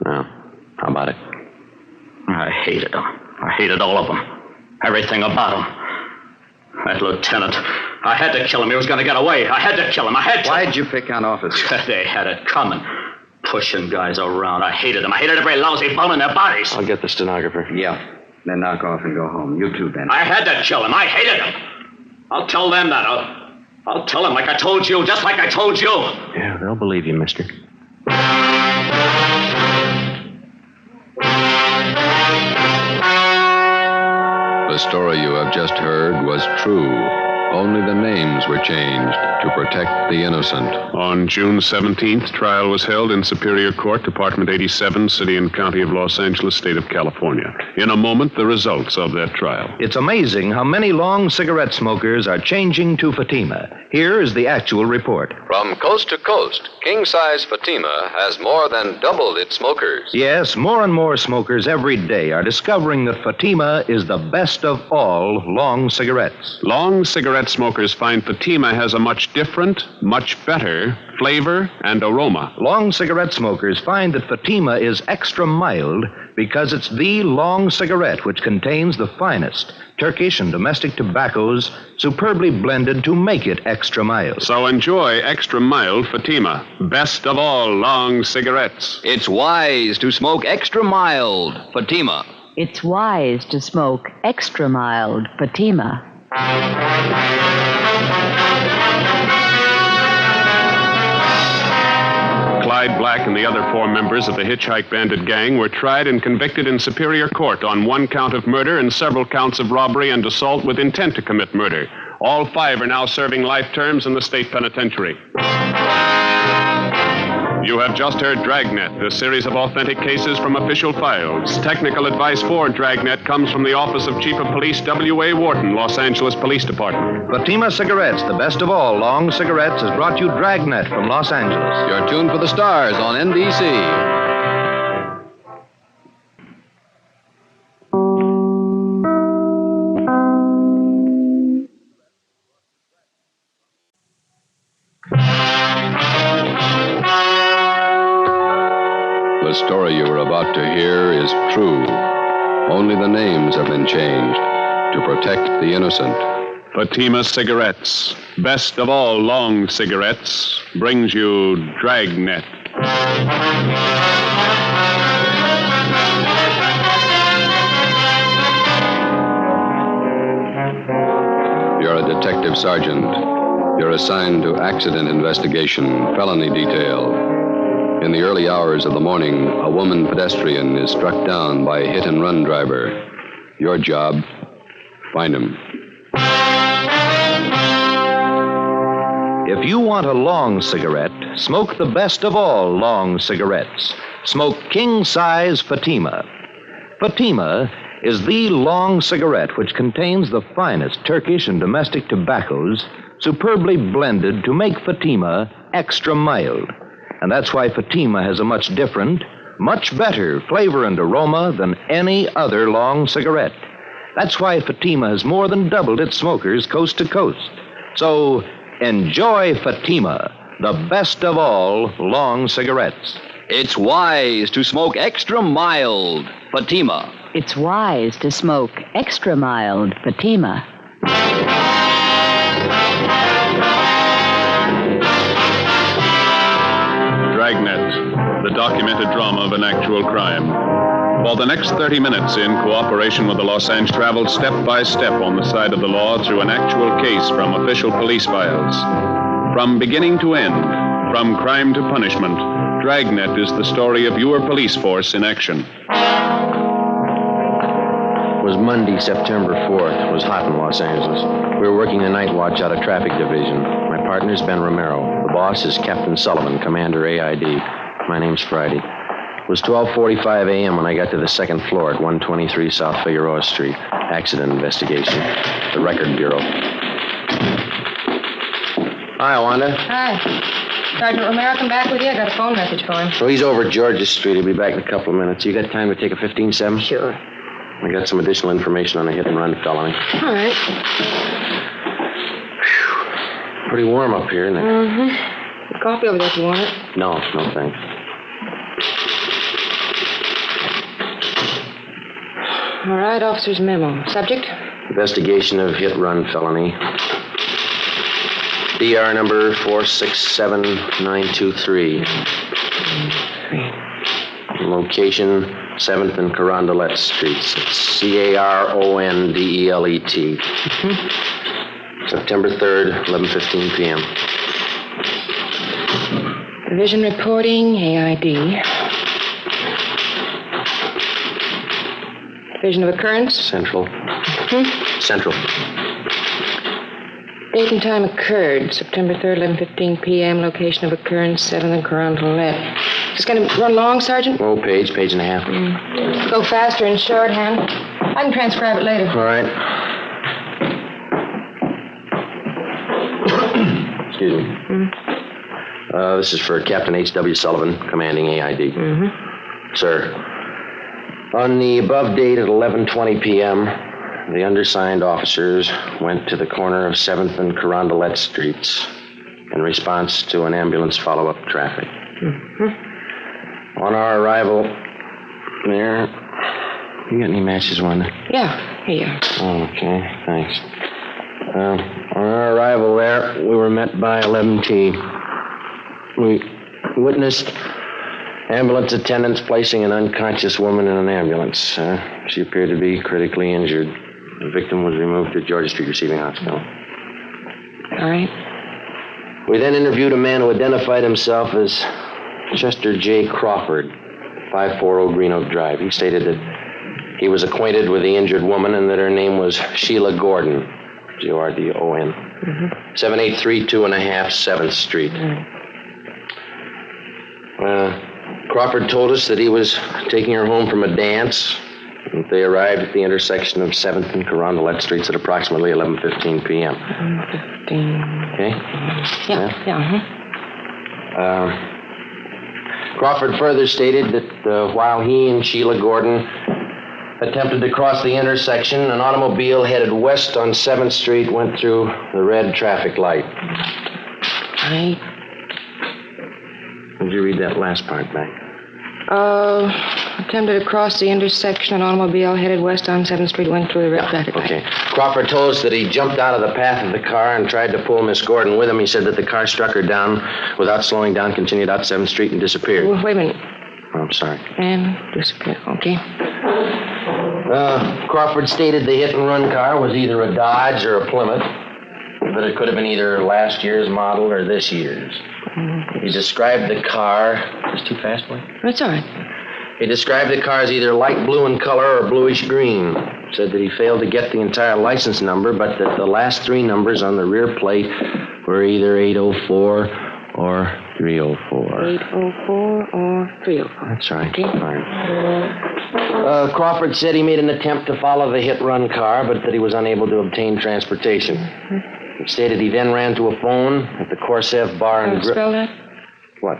Now, how about it? I hated them. I hated all of them. Everything about him. That lieutenant. I had to kill him. He was going to get away. I had to kill him. I had to. Why'd you pick on officers? They had it coming. Pushing guys around. I hated them. I hated every lousy bone in their bodies. I'll get the stenographer. Yeah. Then knock off and go home. You too, Ben. I had to kill him. I hated him. I'll tell them that. I'll tell them like I told you, just like I told you. Yeah, they'll believe you, mister. The story you have just heard was true. Only the names were changed to protect the innocent. On June 17th, trial was held in Superior Court, Department 87, City and County of Los Angeles, State of California. In a moment, the results of that trial. It's amazing how many long cigarette smokers are changing to Fatima. Here is the actual report. From coast to coast, king-size Fatima has more than doubled its smokers. Yes, more and more smokers every day are discovering that Fatima is the best of all long cigarettes. Long cigarette smokers find Fatima has a much different, much better flavor and aroma. Long cigarette smokers find that Fatima is extra mild because it's the long cigarette which contains the finest Turkish and domestic tobaccos superbly blended to make it extra mild. So enjoy extra mild Fatima, best of all long cigarettes. It's wise to smoke extra mild Fatima. It's wise to smoke extra mild Fatima. Clyde Black and the other 4 members of the Hitchhike Bandit gang were tried and convicted in Superior Court on 1 count of murder and several counts of robbery and assault with intent to commit murder. All 5 are now serving life terms in the state penitentiary. You have just heard Dragnet, a series of authentic cases from official files. Technical advice for Dragnet comes from the Office of Chief of Police W.A. Wharton, Los Angeles Police Department. Fatima Cigarettes, the best of all long cigarettes, has brought you Dragnet from Los Angeles. You're tuned for the stars on NBC. The story you are about to hear is true. Only the names have been changed to protect the innocent. Fatima Cigarettes, best of all long cigarettes, brings you Dragnet. You're a detective sergeant. You're assigned to accident investigation, felony detail. In the early hours of the morning, a woman pedestrian is struck down by a hit-and-run driver. Your job, find him. If you want a long cigarette, smoke the best of all long cigarettes. Smoke king-size Fatima. Fatima is the long cigarette which contains the finest Turkish and domestic tobaccos superbly blended to make Fatima extra mild. And that's why Fatima has a much different, much better flavor and aroma than any other long cigarette. That's why Fatima has more than doubled its smokers coast to coast. So enjoy Fatima, the best of all long cigarettes. It's wise to smoke extra mild Fatima. It's wise to smoke extra mild Fatima. Dragnet, the documented drama of an actual crime. For the next 30 minutes, in cooperation with the Los Angeles, traveled step by step on the side of the law through an actual case from official police files. From beginning to end, from crime to punishment, Dragnet is the story of your police force in action. It was Monday, September 4th. It was hot in Los Angeles. We were working the night watch out of traffic division. My partner's Ben Romero. The boss is Captain Sullivan, Commander AID. My name's Friday. It was 12:45 a.m. when I got to the second floor at 123 South Figueroa Street. Accident investigation. The Record Bureau. Hi, Wanda. Hi. Sergeant Romero come back with you? I got a phone message for him. So he's over at Georgia Street. He'll be back in a couple of minutes. You got time to take a 15-7? Sure. I got some additional information on a hit-and-run felony. All right. Whew. Pretty warm up here, isn't it? Mm-hmm. Coffee over there if you want it. No, thanks. All right, officer's memo. Subject? Investigation of hit-run felony. DR number 467923. Location, 7th and Carondelet Streets. It's Carondelet. September 3rd, 11:15 p.m. Division reporting, AID. Division of occurrence? Central. Central. Date and time occurred, September 3rd, 11:15 p.m. Location of occurrence, 7th and Carondelet. Just going to run long, Sergeant? Oh, page and a half. Go faster in shorthand. I can transcribe it later. All right. Excuse me. This is for Captain H.W. Sullivan, commanding AID. Sir, on the above date at 11:20 p.m., the undersigned officers went to the corner of 7th and Carondelet Streets in response to an ambulance follow-up traffic. On our arrival there... You got any matches, Wanda? Yeah, here you are. Okay, thanks. On our arrival there, we were met by 11T. We witnessed ambulance attendants placing an unconscious woman in an ambulance. She appeared to be critically injured. The victim was removed to Georgia Street Receiving Hospital. All right. We then interviewed a man who identified himself as Chester J. Crawford, 540 Green Oak Drive. He stated that he was acquainted with the injured woman and that her name was Sheila Gordon, Gordon, 7832.5 7th Street. Crawford told us that he was taking her home from a dance. They arrived at the intersection of 7th and Carondelet Streets at approximately 11:15 p.m. 11:15. Okay? Yeah. Crawford further stated that while he and Sheila Gordon attempted to cross the intersection, an automobile headed west on 7th Street went through the red traffic light. Right. Would you read that last part back? Attempted to cross the intersection. An automobile headed west on 7th Street went through the red traffic light. Okay. Crawford told us that he jumped out of the path of the car and tried to pull Miss Gordon with him. He said that the car struck her down without slowing down, continued out 7th Street, and disappeared. Wait a minute. Oh, I'm sorry. And disappeared. Okay. Crawford stated the hit-and-run car was either a Dodge or a Plymouth, but it could have been either last year's model or this year's. He described the car... Is too fast, boy? That's all right. He described the car as either light blue in color or bluish green. Said that he failed to get the entire license number, but that the last 3 numbers on the rear plate were either 804 or 304. 804 or 304. That's right. Okay. Fine. Crawford said he made an attempt to follow the hit-run car, but that he was unable to obtain transportation. He stated he then ran to a phone at the Corsev Bar and Grill. Spell that? What?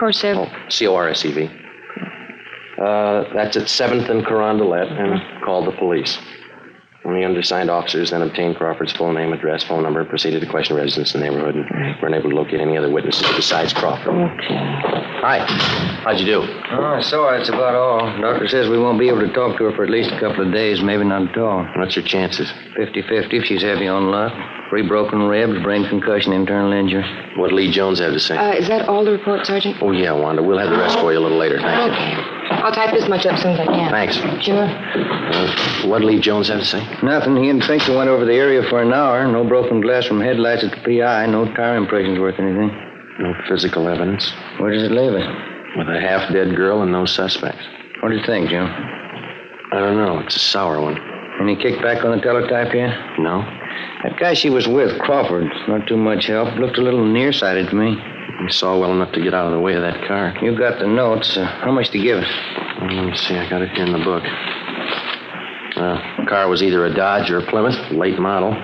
Corsev. Oh, Corsev. That's at 7th and Carondelet, and called the police. And the undersigned officers then obtained Crawford's full name, address, phone number, proceeded to question residents in the neighborhood, and were unable to locate any other witnesses besides Crawford. Okay. Hi. How'd you do? Oh, so that's about all. Doctor says we won't be able to talk to her for at least a couple of days, maybe not at all. What's your chances? 50-50 if she's heavy on luck. 3 broken ribs, brain concussion, internal injury. What'd Lee Jones have to say? Is that all the report, Sergeant? Oh, yeah, Wanda. We'll have the rest for you a little later. Thank you. Okay. I'll type this much up as soon as I can. Thanks. Sure. What'd Lee Jones have to say? Nothing. He and Finkel went over the area for an hour. No broken glass from headlights at the PI. No tire impressions worth anything. No physical evidence. Where does it leave us? With a half-dead girl and no suspects. What do you think, Jim? I don't know. It's a sour one. Any kickback on the teletype yet? No. That guy she was with, Crawford, not too much help. Looked a little nearsighted to me. He saw well enough to get out of the way of that car. You got the notes. How much to give us? Let me see. I got it here in the book. The car was either a Dodge or a Plymouth, late model.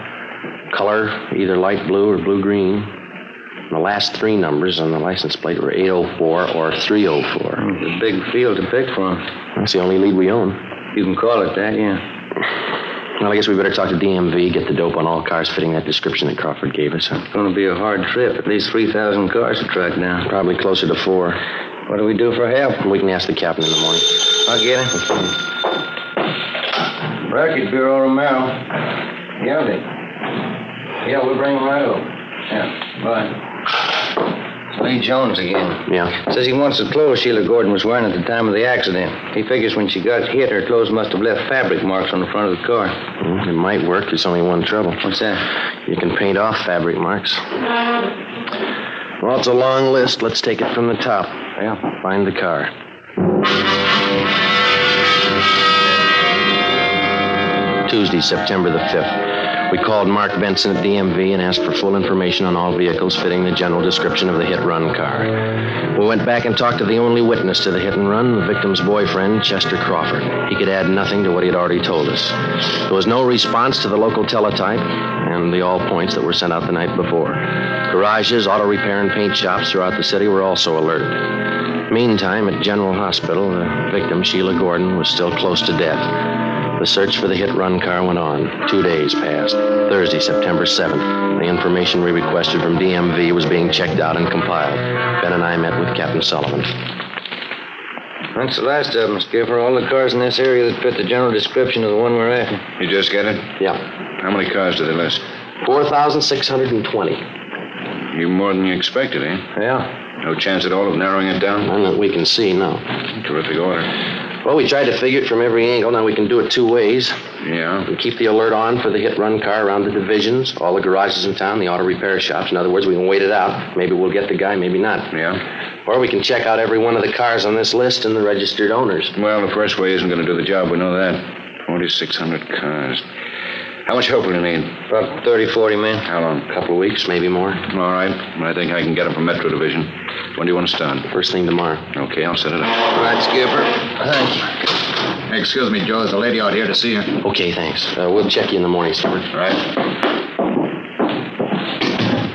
Color, either light blue or blue-green. The last 3 numbers on the license plate were 804 or 304. It's a big field to pick from. That's the only lead we own. You can call it that, yeah. Well, I guess we better talk to DMV, get the dope on all cars fitting that description that Crawford gave us. It's going to be a hard trip. At least 3,000 cars to track down. Probably closer to 4. What do we do for help? We can ask the captain in the morning. I'll get him. Record Bureau, Romero. Yeah, we'll bring him right over. Yeah, bye. It's Lee Jones again. Yeah. Says he wants the clothes Sheila Gordon was wearing at the time of the accident. He figures when she got hit, her clothes must have left fabric marks on the front of the car. It might work. There's only one trouble. What's that? You can paint off fabric marks. Well, it's a long list. Let's take it from the top. Yeah, find the car. Tuesday, September the 5th. We called Mark Benson at DMV and asked for full information on all vehicles fitting the general description of the hit-run car. We went back and talked to the only witness to the hit-and-run, the victim's boyfriend, Chester Crawford. He could add nothing to what he had already told us. There was no response to the local teletype and the all points that were sent out the night before. Garages, auto repair, and paint shops throughout the city were also alerted. Meantime, at General Hospital, the victim, Sheila Gordon, was still close to death. The search for the hit-run car went on. 2 days passed. Thursday, September 7th. The information we requested from DMV was being checked out and compiled. Ben and I met with Captain Sullivan. That's the last of them, Skipper. All the cars in this area that fit the general description of the one we're after. You just get it? Yeah. How many cars did they list? 4,620. Even more than you expected, eh? Yeah. No chance at all of narrowing it down? None that we can see, no. Terrific order. Well, we tried to figure it from every angle. Now we can do it 2 ways. Yeah? We keep the alert on for the hit-run car around the divisions, all the garages in town, the auto repair shops. In other words, we can wait it out. Maybe we'll get the guy, maybe not. Yeah? Or we can check out every one of the cars on this list and the registered owners. Well, the first way isn't going to do the job. We know that. 4,600 cars. How much help will you need? About 30, 40 men. How long? A couple of weeks, maybe more. All right. I think I can get them from Metro Division. When do you want to start? First thing tomorrow. Okay, I'll set it up. All right, Skipper. Thank you. Excuse me, Joe. There's a lady out here to see you. Okay, thanks. We'll check you in the morning, Skipper. All right.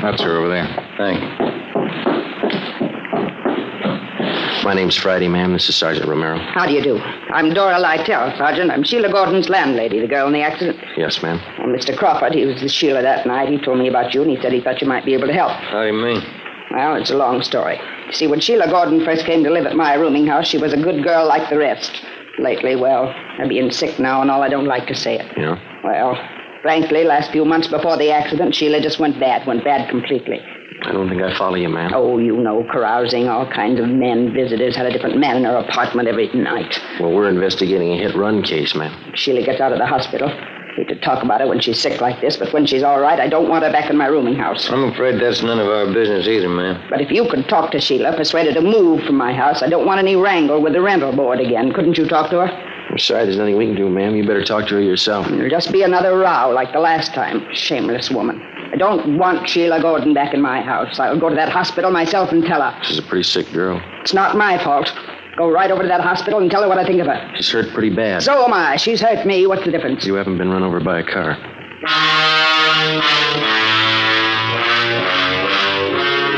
That's her over there. Thank you. My name's Friday, ma'am. This is Sergeant Romero. How do you do? I'm Dora Lytell, Sergeant. I'm Sheila Gordon's landlady, the girl in the accident. Yes, ma'am. Well, Mr. Crawford, he was with Sheila that night. He told me about you, and he said he thought you might be able to help. How do you mean? Well, it's a long story. You see, when Sheila Gordon first came to live at my rooming house, she was a good girl like the rest. Lately, well, her being sick now and all, I don't like to say it. Yeah? Well, frankly, last few months before the accident, Sheila just went bad completely. I don't think I follow you, ma'am. Oh, you know, carousing, all kinds of men, visitors, had a different man in her apartment every night. Well, we're investigating a hit-run case, ma'am. Sheila gets out of the hospital. Hate to talk about her when she's sick like this, but when she's all right, I don't want her back in my rooming house. I'm afraid that's none of our business either, ma'am. But if you could talk to Sheila, persuade her to move from my house, I don't want any wrangle with the rental board again. Couldn't you talk to her? I'm sorry, there's nothing we can do, ma'am. You better talk to her yourself. It'll just be another row like the last time. Shameless woman. I don't want Sheila Gordon back in my house. I'll go to that hospital myself and tell her. She's a pretty sick girl. It's not my fault. Go right over to that hospital and tell her what I think of her. She's hurt pretty bad. So am I. She's hurt me. What's the difference? You haven't been run over by a car.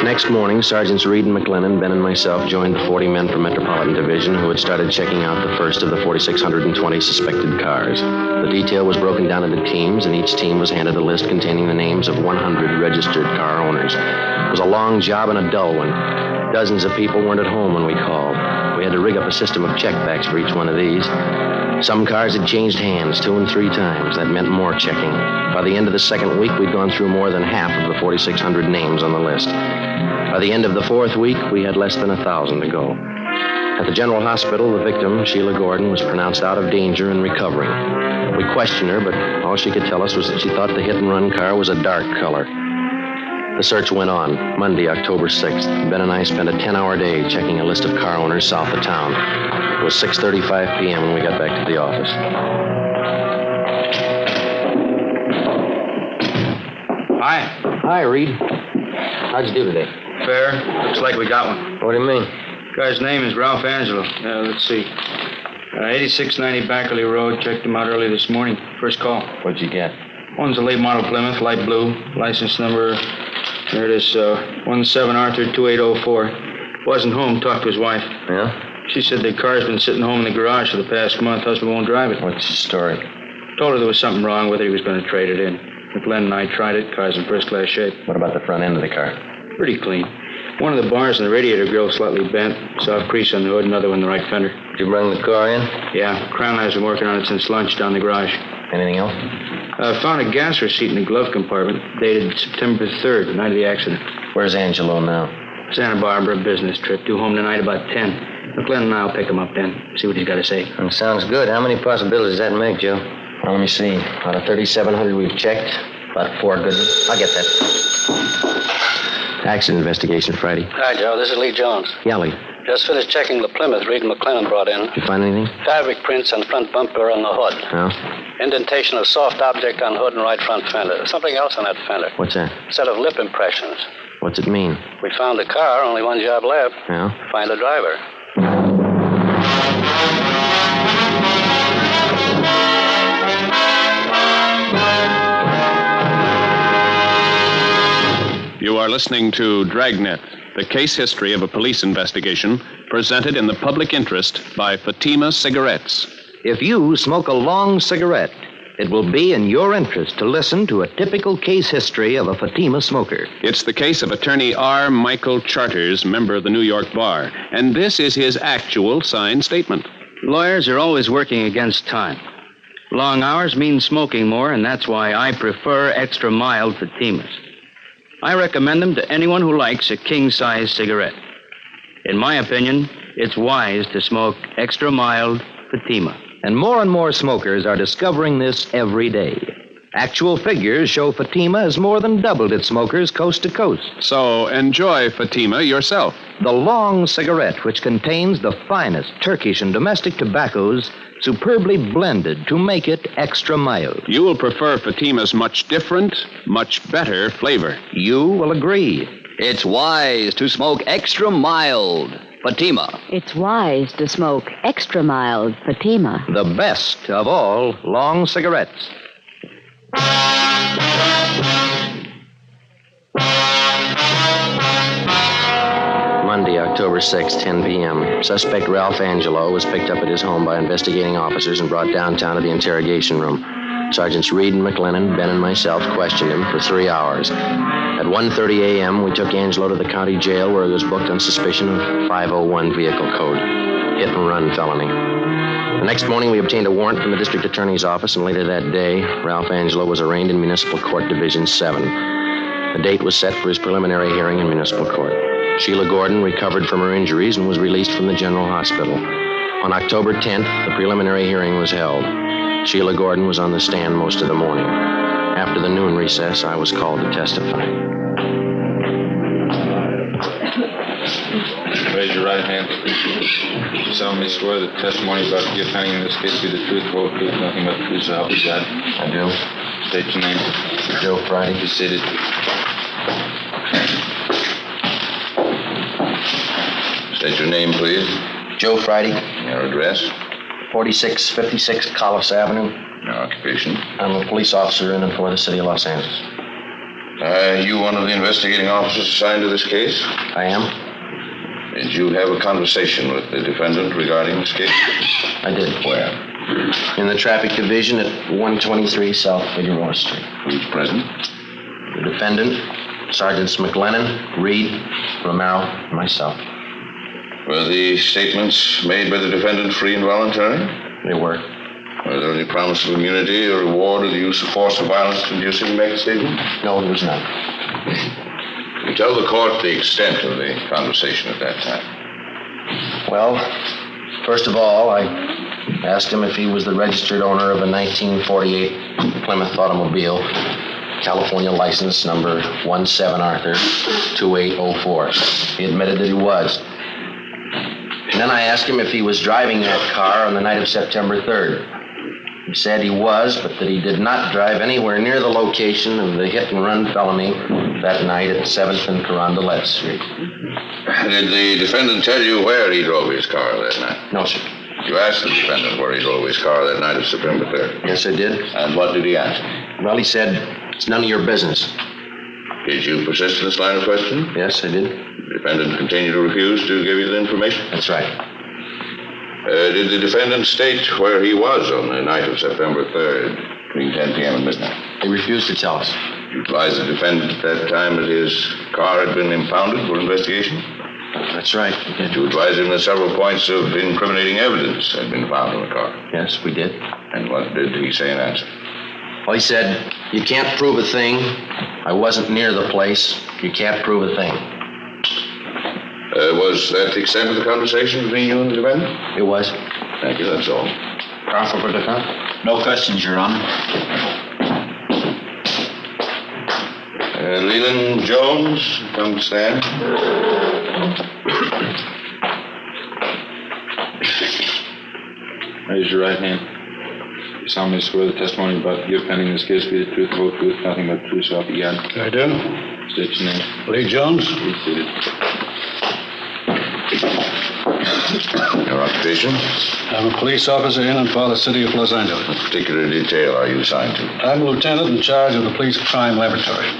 Next morning, Sergeants Reed and McLennan, Ben and myself joined the 40 men from Metropolitan Division who had started checking out the first of the 4,620 suspected cars. The detail was broken down into teams, and each team was handed a list containing the names of 100 registered car owners. It was a long job and a dull one. Dozens of people weren't at home when we called. We had to rig up a system of checkbacks for each one of these. Some cars had changed hands 2 and 3 times. That meant more checking. By the end of the second week, we'd gone through more than half of the 4,600 names on the list. By the end of the fourth week, we had less than 1,000 to go. At the General Hospital, the victim, Sheila Gordon, was pronounced out of danger and recovering. We questioned her, but all she could tell us was that she thought the hit-and-run car was a dark color. The search went on. Monday, October 6th, Ben and I spent a 10-hour day checking a list of car owners south of town. It was 6:35 p.m. when we got back to the office. Hi. Hi, Reed. How'd you do today? Fair. Looks like we got one. What do you mean? Guy's name is Ralph Angelo. Let's see. 8690 Backerley Road. Checked him out early this morning. First call. What'd you get? One's a late model Plymouth, light blue. License number, there it is, 17 Arthur 2804. Wasn't home. Talked to his wife. Yeah? She said the car's been sitting home in the garage for the past month. Husband won't drive it. What's the story? Told her there was something wrong with it. He was going to trade it in. McLennan and I tried it. Car's in first-class shape. What about the front end of the car? Pretty clean. One of the bars in the radiator grill slightly bent. Soft crease on the hood, another one in the right fender. Did you bring the car in? Yeah. Crown has been working on it since lunch down the garage. Anything else? Found a gas receipt in the glove compartment, dated September 3rd, the night of the accident. Where's Angelo now? Santa Barbara, business trip. Due home tonight about 10. McLennan and I'll pick him up then. See what he's got to say. Sounds good. How many possibilities does that make, Joe? Well, let me see. Out of 3,700 we've checked, about 4 good ones. I'll get that. Accident investigation, Friday. Hi, Joe. This is Lee Jones. Yeah, Lee. Just finished checking the Plymouth Reed and McLennan brought in. Did you find anything? Fabric prints on front bumper on the hood. Yeah? Indentation of soft object on hood and right front fender. Something else on that fender. What's that? Set of lip impressions. What's it mean? We found the car. Only one job left. Yeah? Find the driver. You are listening to Dragnet, the case history of a police investigation, presented in the public interest by Fatima Cigarettes. If you smoke a long cigarette, it will be in your interest to listen to a typical case history of a Fatima smoker. It's the case of attorney R. Michael Charters, member of the New York Bar, and this is his actual signed statement. Lawyers are always working against time. Long hours mean smoking more, and that's why I prefer extra mild Fatimas. I recommend them to anyone who likes a king-size cigarette. In my opinion, it's wise to smoke extra mild Fatima. And more smokers are discovering this every day. Actual figures show Fatima has more than doubled its smokers coast to coast. So enjoy Fatima yourself. The long cigarette, which contains the finest Turkish and domestic tobaccos, superbly blended to make it extra mild. You will prefer Fatima's much different, much better flavor. You will agree. It's wise to smoke extra mild Fatima. It's wise to smoke extra mild Fatima. The best of all long cigarettes. Monday, October 6th, 10 p.m. Suspect Ralph Angelo was picked up at his home by investigating officers and brought downtown to the interrogation room. Sergeants Reed and McLennan, Ben, and myself questioned him for 3 hours. At 1:30 a.m., we took Angelo to the county jail where he was booked on suspicion of 501 vehicle code, hit-and-run felony. The next morning, we obtained a warrant from the district attorney's office, and later that day, Ralph Angelo was arraigned in Municipal Court Division 7. The date was set for his preliminary hearing in Municipal Court. Sheila Gordon recovered from her injuries and was released from the General Hospital. On October 10th, the preliminary hearing was held. Sheila Gordon was on the stand most of the morning. After the noon recess, I was called to testify. Raise your right hand. You solemnly swear that the testimony about to give pending in this case be the truth, whole truth, nothing but the truth, so help you God. I do. State your name. Joe Friday. Be seated. State your name, please. Joe Friday. Your address? 4656 Collis Avenue. Your occupation? I'm a police officer in and for the city of Los Angeles. Are you one of the investigating officers assigned to this case? I am. Did you have a conversation with the defendant regarding this case? I did. Where? In the traffic division at 123 South Figueroa Street. Who's present? The defendant, Sergeants McLennan, Reed, Romero, and myself. Were the statements made by the defendant free and voluntary? They were. Was there any promise of immunity or reward or the use of force or violence to induce him to make a statement? No, there was none. Can you tell the court the extent of the conversation at that time? Well, first of all, I asked him if he was the registered owner of a 1948 Plymouth automobile, California license number 17 Arthur 2804. He admitted that he was. And then I asked him if he was driving that car on the night of September 3rd. He said he was, but that he did not drive anywhere near the location of the hit-and-run felony that night at 7th and Carondelet Street. Did the defendant tell you where he drove his car that night? No, sir. You asked the defendant where he drove his car that night of September 3rd? Yes, I did. And what did he answer? Well, he said, it's none of your business. Did you persist in this line of questioning? Yes, I did. The defendant continued to refuse to give you the information? That's right. Did the defendant state where he was on the night of September 3rd, between 10 p.m. and midnight? He refused to tell us. You advised the defendant at that time that his car had been impounded for investigation? That's right. Did you advise him that several points of incriminating evidence had been found in the car? Yes, we did. And what did he say in answer? Well, he said, you can't prove a thing. I wasn't near the place. You can't prove a thing. Was that the extent of the conversation between you and the defendant? It was. Thank you, that's all. Counsel for defense? No questions, Your Honor. Leland Jones, come to stand. Raise your right hand. You solemnly swear the testimony about to give pending in this case be the truth, whole truth, nothing but the truth, so help you God. I do. State your name. Lee Jones. Be seated. Your occupation? I'm a police officer in and for the city of Los Angeles. What particular detail are you assigned to? I'm a lieutenant in charge of the police crime laboratory.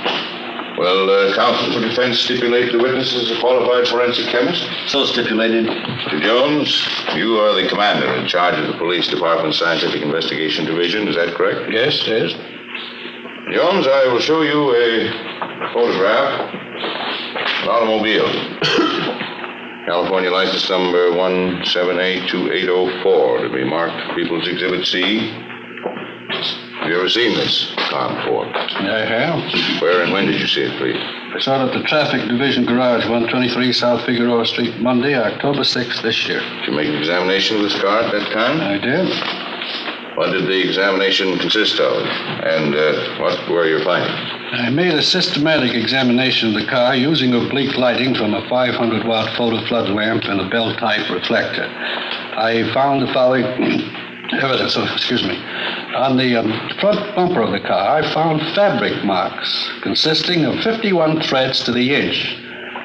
Well, counsel for defense stipulate the witness is a qualified forensic chemist? So stipulated. Mr. Jones, you are the commander in charge of the police department's scientific investigation division, is that correct? Yes, it is. Jones, I will show you a photograph of an automobile. California license number 1782804 to be marked People's Exhibit C. Have you ever seen this car before? I have. Where and when did you see it, please? I saw it at the traffic division garage, 123 South Figueroa Street, Monday, October 6th this year. Did you make an examination of this car at that time? I did. What did the examination consist of? And what were your findings? I made a systematic examination of the car using oblique lighting from a 500-watt photo flood lamp and a bell-type reflector. I found the following evidence. On the front bumper of the car, I found fabric marks consisting of 51 threads to the inch.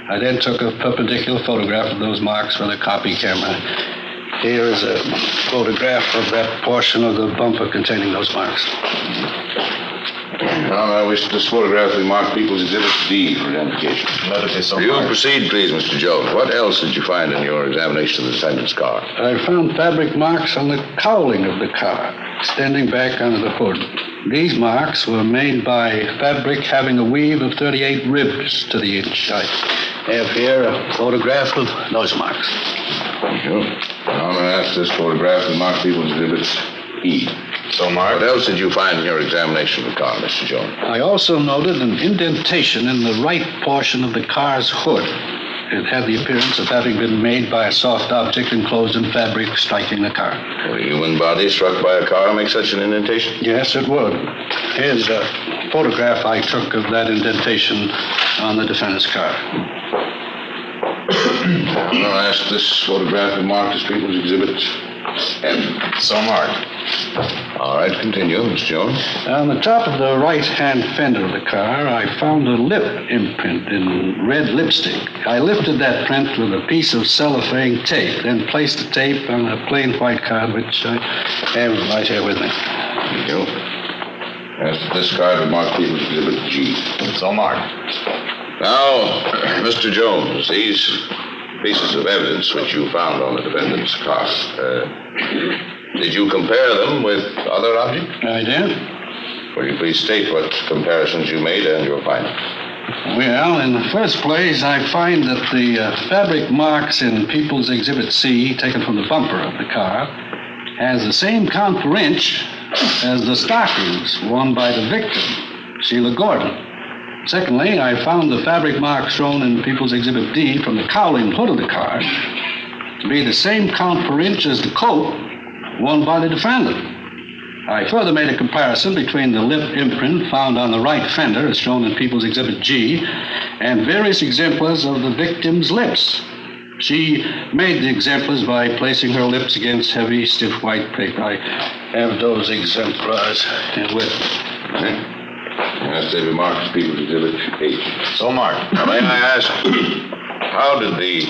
I then took a perpendicular photograph of those marks with a copy camera. Here is a photograph of that portion of the bumper containing those marks. Now, I wish this photograph be marked People's Exhibit D for identification. Let it be so. You proceed, please, Mr. Jones. What else did you find in your examination of the defendant's car? I found fabric marks on the cowling of the car. extending back under the hood. These marks were made by fabric having a weave of 38 ribs to the inch. I have here a photograph of those marks. Thank you. I'm going to ask this photograph to mark people's exhibits E. So, Mark? What else did you find in your examination of the car, Mr. Jones? I also noted an indentation in the right portion of the car's hood. It had the appearance of having been made by a soft object enclosed in fabric striking the car. Would a human body struck by a car make such an indentation? Yes, it would. Here's a photograph I took of that indentation on the defendant's car. I'm going to ask this photograph to mark as people's exhibits F. So marked. All right, continue, Mr. Jones. On the top of the right-hand fender of the car, I found a lip imprint in red lipstick. I lifted that print with a piece of cellophane tape, then placed the tape on a plain white card, which I have right here with me. Thank you. Ask this card to mark people's exhibit G. So marked. Now, Mr. Jones, these pieces of evidence which you found on the defendant's car, did you compare them with other objects? I did. Will you please state what comparisons you made and your findings? Well, in the first place, I find that the fabric marks in People's Exhibit C, taken from the bumper of the car, has the same count per inch as the stockings worn by the victim, Sheila Gordon. Secondly, I found the fabric marks shown in People's Exhibit D from the cowling hood of the car to be the same count per inch as the coat worn by the defendant. I further made a comparison between the lip imprint found on the right fender, as shown in People's Exhibit G, and various exemplars of the victim's lips. She made the exemplars by placing her lips against heavy, stiff white paper. I have those exemplars with me. Ask David Marks, People's Exhibit H. So marked. Now, may I ask, how did the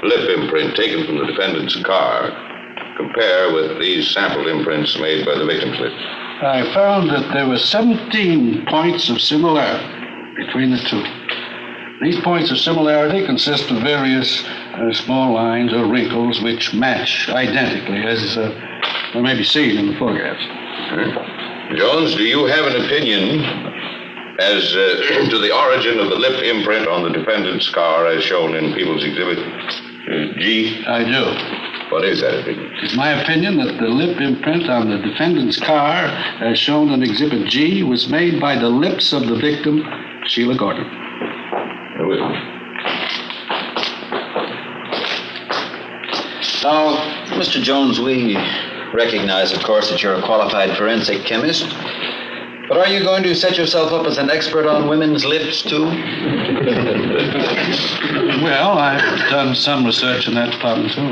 lip imprint taken from the defendant's car compare with these sample imprints made by the victim's lips? I found that there were 17 points of similarity between the two. These points of similarity consist of various small lines or wrinkles which match identically, as may be seen in the photographs. Jones, do you have an opinion as to the origin of the lip imprint on the defendant's car as shown in People's Exhibit G? I do. What is that opinion? It's my opinion that the lip imprint on the defendant's car, as shown in Exhibit G, was made by the lips of the victim, Sheila Gordon. Who is it? Now, Mr. Jones, we recognize, of course, that you're a qualified forensic chemist. But are you going to set yourself up as an expert on women's lips, too? Well, I've done some research in that department, too.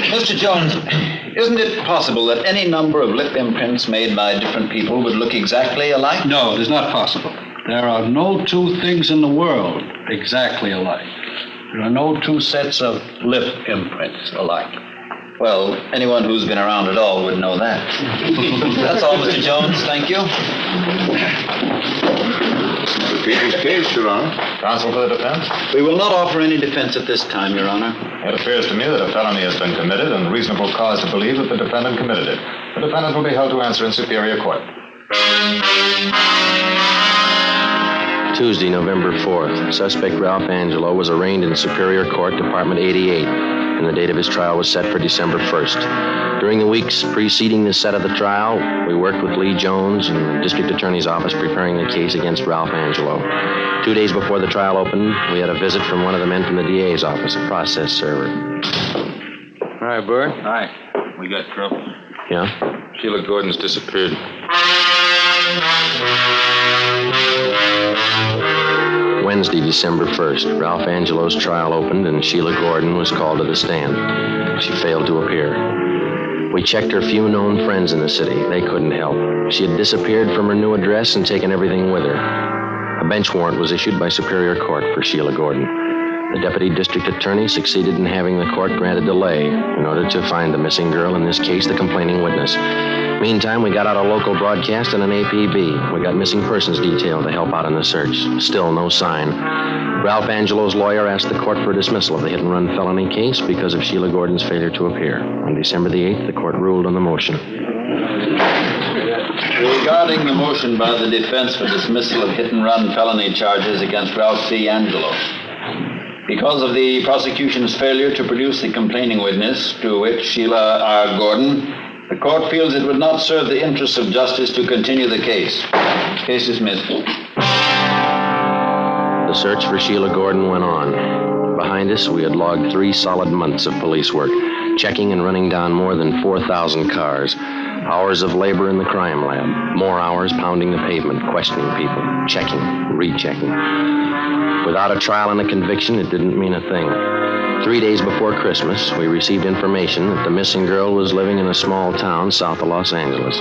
Mr. Jones, isn't it possible that any number of lip imprints made by different people would look exactly alike? No, it is not possible. There are no two things in the world exactly alike. There are no two sets of lip imprints alike. Well, anyone who's been around at all would know that. That's all, Mr. Jones. Thank you. The people's case, Your Honor. Counsel for the defense? We will not offer any defense at this time, Your Honor. It appears to me that a felony has been committed and reasonable cause to believe that the defendant committed it. The defendant will be held to answer in superior court. Tuesday, November 4th. Suspect Ralph Angelo was arraigned in Superior Court, Department 88, and the date of his trial was set for December 1st. During the weeks preceding the set of the trial, we worked with Lee Jones in the District Attorney's Office preparing the case against Ralph Angelo. 2 days before the trial opened, we had a visit from one of the men from the DA's office, a process server. All right, Bert. Hi. We got trouble. Yeah? Sheila Gordon's disappeared. Wednesday, December 1st, Ralph Angelo's trial opened and Sheila Gordon was called to the stand. She failed to appear. We checked her few known friends in the city. They couldn't help. She had disappeared from her new address and taken everything with her. A bench warrant was issued by Superior Court for Sheila Gordon. The deputy district attorney succeeded in having the court grant a delay in order to find the missing girl, in this case, the complaining witness. Meantime, we got out a local broadcast and an APB. We got missing persons detail to help out in the search. Still no sign. Ralph Angelo's lawyer asked the court for dismissal of the hit-and-run felony case because of Sheila Gordon's failure to appear. On December the 8th, the court ruled on the motion. Regarding the motion by the defense for dismissal of hit-and-run felony charges against Ralph C. Angelo, because of the prosecution's failure to produce the complaining witness, to wit, Sheila R. Gordon, the court feels it would not serve the interests of justice to continue the case. Case dismissed. The search for Sheila Gordon went on. Behind us, we had logged 3 solid months of police work, checking and running down more than 4,000 cars. Hours of labor in the crime lab. More hours pounding the pavement, questioning people, checking, rechecking. Without a trial and a conviction, it didn't mean a thing. 3 days before Christmas, we received information that the missing girl was living in a small town south of Los Angeles.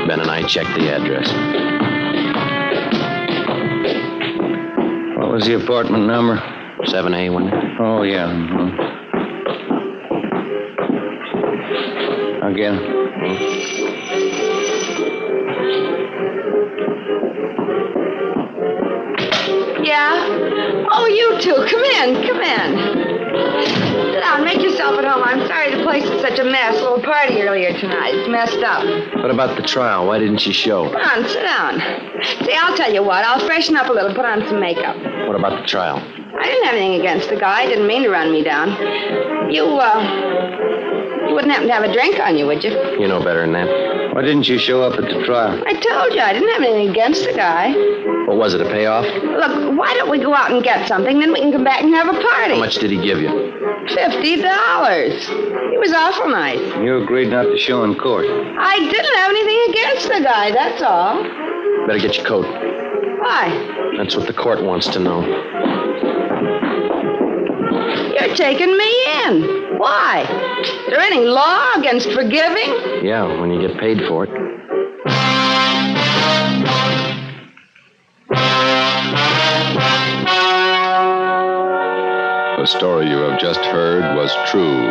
Ben and I checked the address. What was the apartment number? 7A, wasn't it? Oh, yeah. Mm-hmm. Again. Yeah? Oh, you two. Come in. Sit down. Make yourself at home. I'm sorry the place is such a mess. A little party earlier tonight. It's messed up. What about the trial? Why didn't she show? Come on, sit down. See, I'll tell you what. I'll freshen up a little, put on some makeup. What about the trial? I didn't have anything against the guy. I didn't mean to run me down. You wouldn't happen to have a drink on you, would you? You know better than that. Why didn't you show up at the trial? I told you I didn't have anything against the guy. What was it, a payoff? Look, why don't we go out and get something, then we can come back and have a party. How much did he give you? $50. He was awful nice. You agreed not to show in court. I didn't have anything against the guy, that's all. Better get your coat. Why? That's what the court wants to know. You're taking me in. Why? Is there any law against forgiving? Yeah, when you get paid for it. The story you have just heard was true.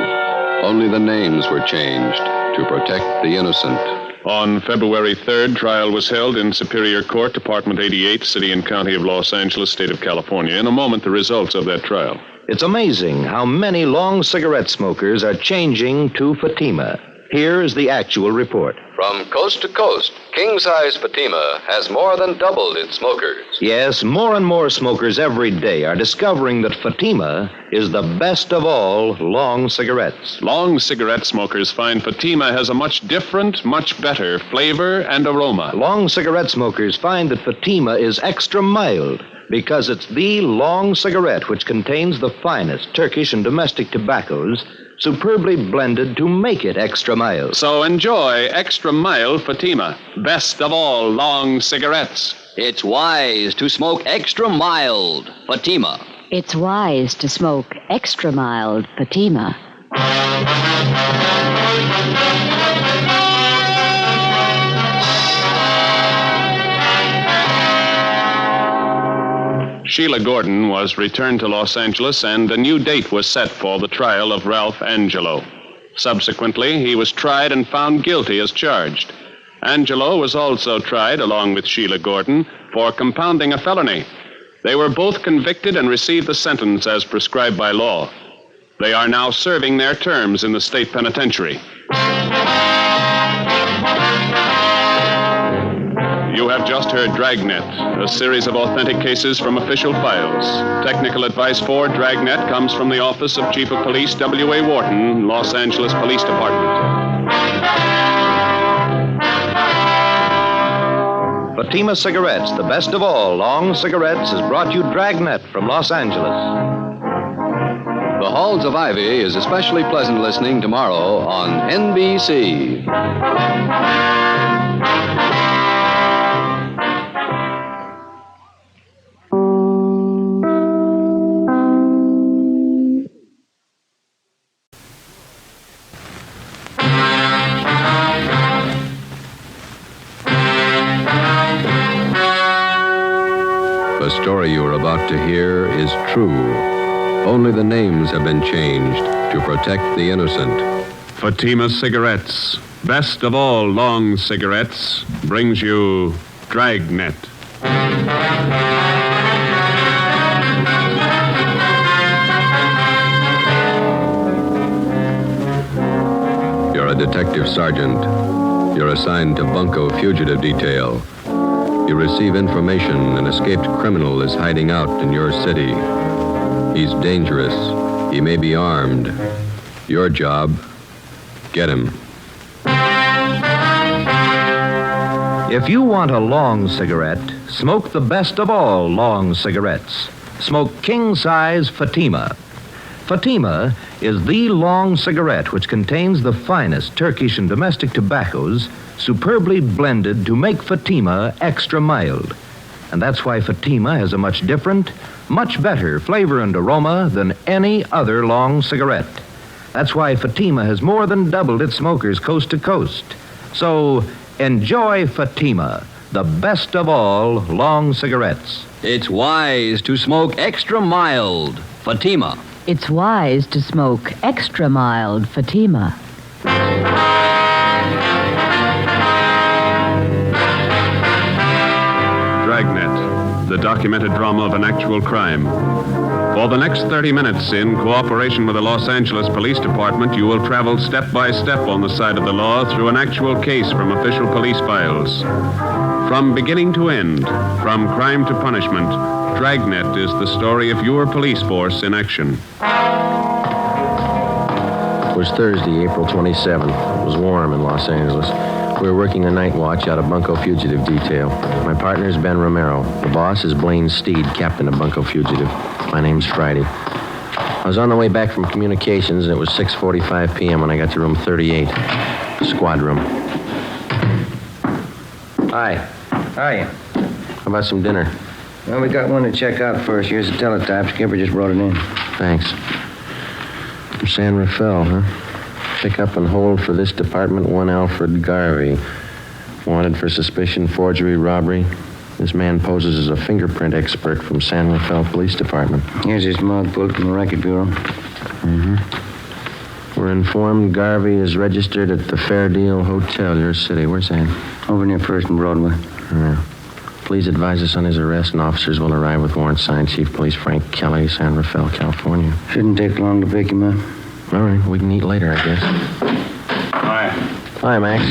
Only the names were changed to protect the innocent. On February 3rd, trial was held in Superior Court, Department 88, City and County of Los Angeles, State of California. In a moment, the results of that trial. It's amazing how many long cigarette smokers are changing to Fatima. Here is the actual report. From coast to coast, king-size Fatima has more than doubled its smokers. Yes, more and more smokers every day are discovering that Fatima is the best of all long cigarettes. Long cigarette smokers find Fatima has a much different, much better flavor and aroma. Long cigarette smokers find that Fatima is extra mild because it's the long cigarette which contains the finest Turkish and domestic tobaccos superbly blended to make it extra mild. So enjoy extra mild Fatima, best of all long cigarettes. It's wise to smoke extra mild Fatima. It's wise to smoke extra mild Fatima. Sheila Gordon was returned to Los Angeles, and a new date was set for the trial of Ralph Angelo. Subsequently, he was tried and found guilty as charged. Angelo was also tried, along with Sheila Gordon, for compounding a felony. They were both convicted and received the sentence as prescribed by law. They are now serving their terms in the state penitentiary. You have just heard Dragnet, a series of authentic cases from official files. Technical advice for Dragnet comes from the Office of Chief of Police W.A. Wharton, Los Angeles Police Department. Fatima Cigarettes, the best of all long cigarettes, has brought you Dragnet from Los Angeles. The Halls of Ivy is especially pleasant listening tomorrow on NBC. The story you are about to hear is true. Only the names have been changed to protect the innocent. Fatima Cigarettes, best of all long cigarettes, brings you Dragnet. You're a detective sergeant. You're assigned to Bunko Fugitive Detail. You receive information an escaped criminal is hiding out in your city. He's dangerous. He may be armed. Your job, get him. If you want a long cigarette, smoke the best of all long cigarettes. Smoke king-size Fatima. Fatima is the long cigarette which contains the finest Turkish and domestic tobaccos superbly blended to make Fatima extra mild. And that's why Fatima has a much different, much better flavor and aroma than any other long cigarette. That's why Fatima has more than doubled its smokers coast to coast. So enjoy Fatima, the best of all long cigarettes. It's wise to smoke extra mild. Fatima. It's wise to smoke extra mild Fatima. Dragnet, the documented drama of an actual crime. For the next 30 minutes, in cooperation with the Los Angeles Police Department, you will travel step by step on the side of the law through an actual case from official police files. From beginning to end, from crime to punishment, Dragnet is the story of your police force in action. It was Thursday, April 27th. It was warm in Los Angeles. We were working the night watch out of Bunko Fugitive Detail. My partner is Ben Romero. The boss is Blaine Steed, captain of Bunko Fugitive. My name's Friday. I was on the way back from communications, and it was 6:45 p.m. when I got to room 38, squad room. Hi. Hiya. How about some dinner? Well, we got one to check out first. Here's the teletype. Skipper just brought it in. Thanks. From San Rafael, huh? Pick up and hold for this department one Alfred Garvey. Wanted for suspicion, forgery, robbery. This man poses as a fingerprint expert from San Rafael Police Department. Here's his mug pulled from the Record Bureau. Mm-hmm. We're informed Garvey is registered at the Fair Deal Hotel, your city. Where's that? Over near First and Broadway. Yeah. Please advise us on his arrest, and officers will arrive with warrant signed. Chief Police Frank Kelly, San Rafael, California. Shouldn't take long to pick him up. All right, we can eat later, I guess. Hi. Hi, Max.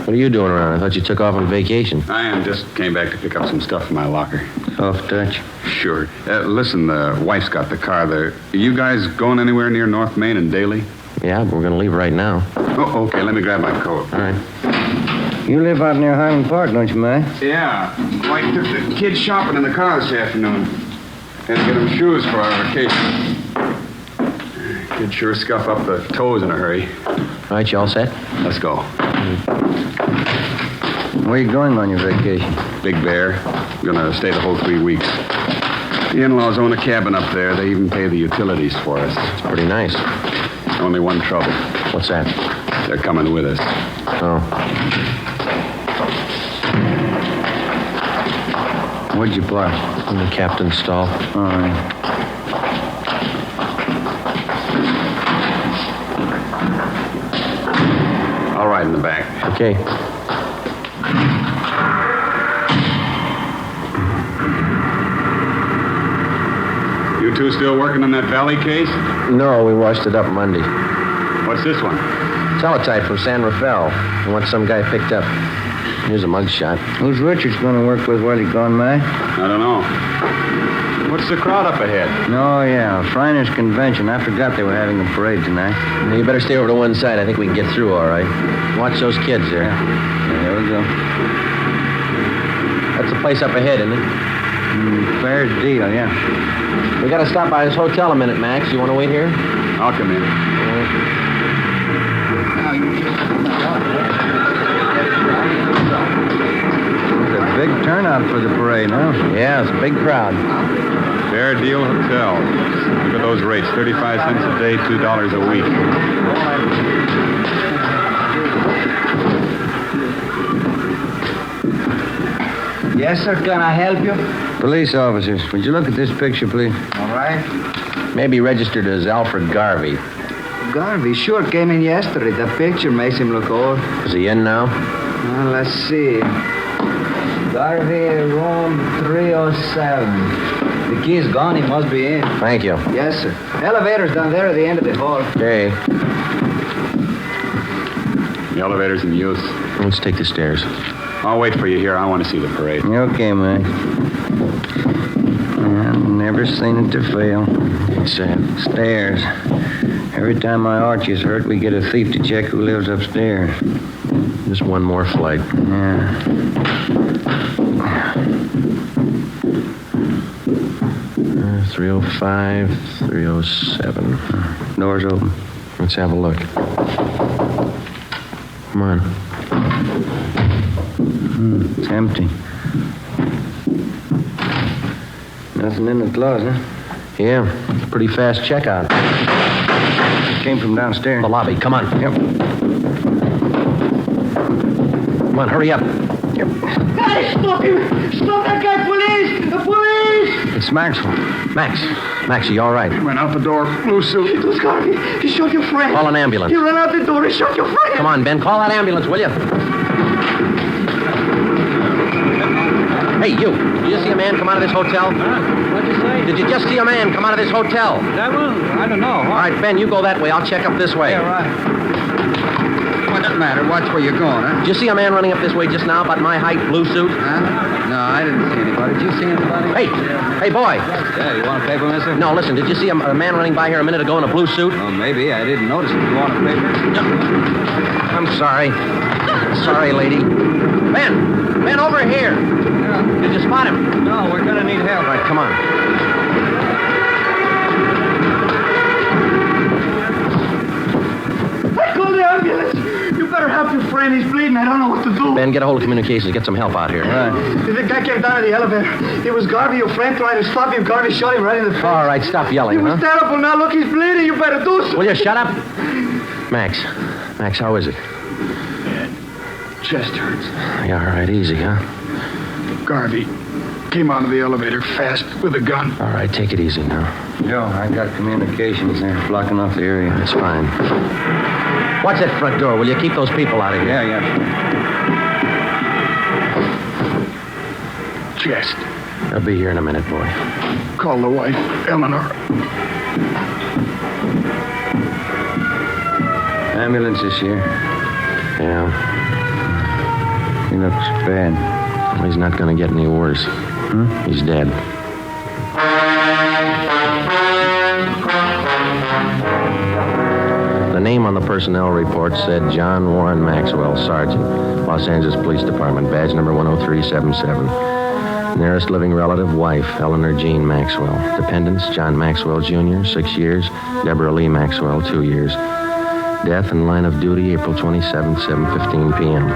What are you doing around? I thought you took off on vacation. I am. Just came back to pick up some stuff from my locker. Soft touch. Sure. Listen, the wife's got the car there. Are you guys going anywhere near North Main and Daly? Yeah, but we're going to leave right now. Oh, okay. Let me grab my coat. All right. You live out near Highland Park, don't you, Max? Yeah. Well, I took the kids shopping in the car this afternoon. Had to get them shoes for our vacation. Kids sure scuff up the toes in a hurry. All right, you all set? Let's go. Where are you going on your vacation? Big Bear. Gonna stay the whole 3 weeks. The in-laws own a cabin up there. They even pay the utilities for us. It's pretty nice. Only one trouble. What's that? They're coming with us. Oh. Where'd you park? In the captain's stall. All right. All right, in the back. Okay. You two still working on that Valley case? No, we washed it up Monday. What's this one? Teletype from San Rafael. I want some guy picked up. Here's a mugshot. Who's Richards going to work with while he's gone, Mac? I don't know. What's the crowd up ahead? Oh, yeah. Shriners Convention. I forgot they were having a parade tonight. You better stay over to one side. I think we can get through all right. Watch those kids there. Yeah, there we go. That's the place up ahead, isn't it? Fair deal, yeah. We got to stop by this hotel a minute, Max. You want to wait here? I'll come in. It's a big turnout for the parade, huh? Yeah, it's a big crowd. Fair Deal Hotel. Look at those rates. 35 cents a day, $2 a week. Yes, sir. Can I help you? Police officers, would you look at this picture, please? All right. Maybe registered as Alfred Garvey. Garvey sure came in yesterday. The picture makes him look old. Is he in now? Well, let's see. Garvey, room 307. The key's gone. He must be in. Thank you. Yes, sir. Elevator's down there at the end of the hall. Okay. The elevator's in use. Let's take the stairs. I'll wait for you here. I want to see the parade. Okay, Max. I've never seen it to fail. Stairs. Every time my arches hurt, we get a thief to check who lives upstairs. Just one more flight. Yeah. 305, 307. Door's open. Let's have a look. Come on. It's empty. Nothing in the closet. Yeah, pretty fast checkout. Came from downstairs. The lobby. Come on. Yep. Come on, hurry up. Yep. Guys, stop him! Stop that guy! Police! The police! It's Maxwell. Max, are you all right? He went out the door, blue suit. It was Garvey. He shot your friend. Call an ambulance. He ran out the door. He shot your friend. Come on, Ben. Call that ambulance, will you? Hey, you. Did you see a man come out of this hotel? What'd you say? Did you just see a man come out of this hotel? That one? I don't know. All right, Ben, you go that way. I'll check up this way. Yeah, right. What doesn't matter? Watch where you're going, huh? Did you see a man running up this way just now, about my height, blue suit? Huh? No, I didn't see anybody. Did you see anybody? Hey, boy. Yeah, you want a paper, mister? No, listen, did you see a man running by here a minute ago in a blue suit? Oh, maybe. I didn't notice it. You want a paper? I'm sorry. Sorry, lady. Ben, over here. Yeah. Did you spot him? No, we're going to need help. All right, come on. Call the ambulance. You better help your friend. He's bleeding. I don't know what to do. Ben, get a hold of communications. Get some help out here. Right. The guy came down to the elevator. It was Garvey, your friend, trying to stop him. Garvey shot him right in the face. All right, stop yelling, He was terrible. Now, look, he's bleeding. You better do something. Will you shut up? Max, how is it? Chest hurts. Yeah, all right, easy, huh? Garvey came out of the elevator fast with a gun. All right, take it easy now. Joe, I got communications there blocking off the area. That's fine. Watch that front door. Will you keep those people out of here? Yeah. Chest. I'll be here in a minute, boy. Call the wife, Eleanor. Ambulance is here. Yeah. He looks bad. Well, he's not going to get any worse. He's dead. The name on the personnel report said John Warren Maxwell, Sergeant, Los Angeles Police Department, badge number 10377. Nearest living relative, wife, Eleanor Jean Maxwell. Dependents, John Maxwell Jr., 6 years. Deborah Lee Maxwell, 2 years. Death in line of duty, April 27th, 7:15 p.m.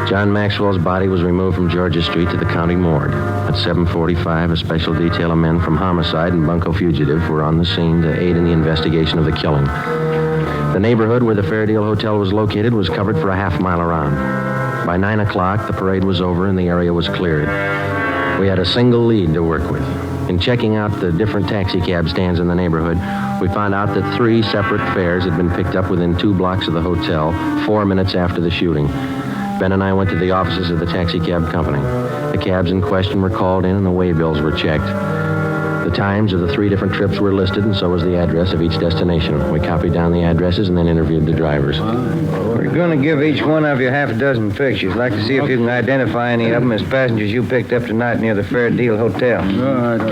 John Maxwell's body was removed from Georgia Street to the county morgue. At 7:45, a special detail of men from homicide and bunco fugitive were on the scene to aid in the investigation of the killing. The neighborhood where the Fairdale Hotel was located was covered for a half mile around. By 9 o'clock, the parade was over and the area was cleared. We had a single lead to work with. In checking out the different taxi cab stands in the neighborhood, we found out that 3 separate fares had been picked up within 2 blocks of the hotel 4 minutes after the shooting. Ben and I went to the offices of the taxi cab company. The cabs in question were called in and the way bills were checked. The times of the 3 different trips were listed, and so was the address of each destination. We copied down the addresses and then interviewed the drivers. We're going to give each one of you half a dozen pictures. I'd like to see if you can identify any of them as passengers you picked up tonight near the Fairdale Hotel.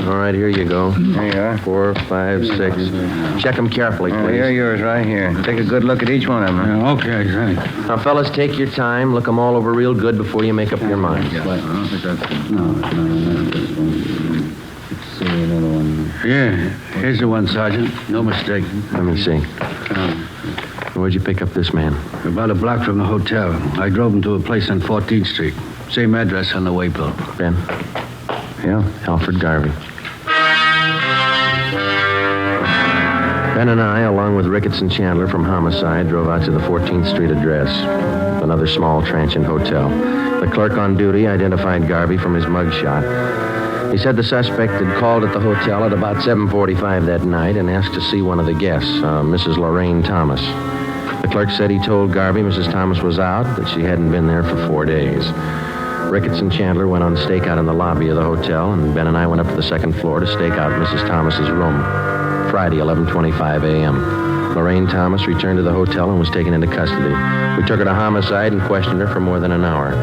All right, here you go. There you are. 4, 5, 6. Check them carefully, please. Here are yours right here. Take a good look at each one of them. Okay, thanks. Now, fellas, take your time. Look them all over real good before you make up your mind. Another one. Yeah, here's the one, Sergeant. No mistake. Let me see. Where'd you pick up this man? About a block from the hotel. I drove him to a place on 14th Street. Same address on the waybill. Ben? Yeah? Alfred Garvey. Ben and I, along with Ricketts and Chandler from Homicide, drove out to the 14th Street address, another small transient hotel. The clerk on duty identified Garvey from his mugshot. He said the suspect had called at the hotel at about 7:45 that night and asked to see one of the guests, Mrs. Lorraine Thomas. The clerk said he told Garvey Mrs. Thomas was out, that she hadn't been there for 4 days. Ricketts and Chandler went on stakeout in the lobby of the hotel, and Ben and I went up to the second floor to stake out Mrs. Thomas's room. Friday, 11:25 a.m. Lorraine Thomas returned to the hotel and was taken into custody. We took her to homicide and questioned her for more than an hour.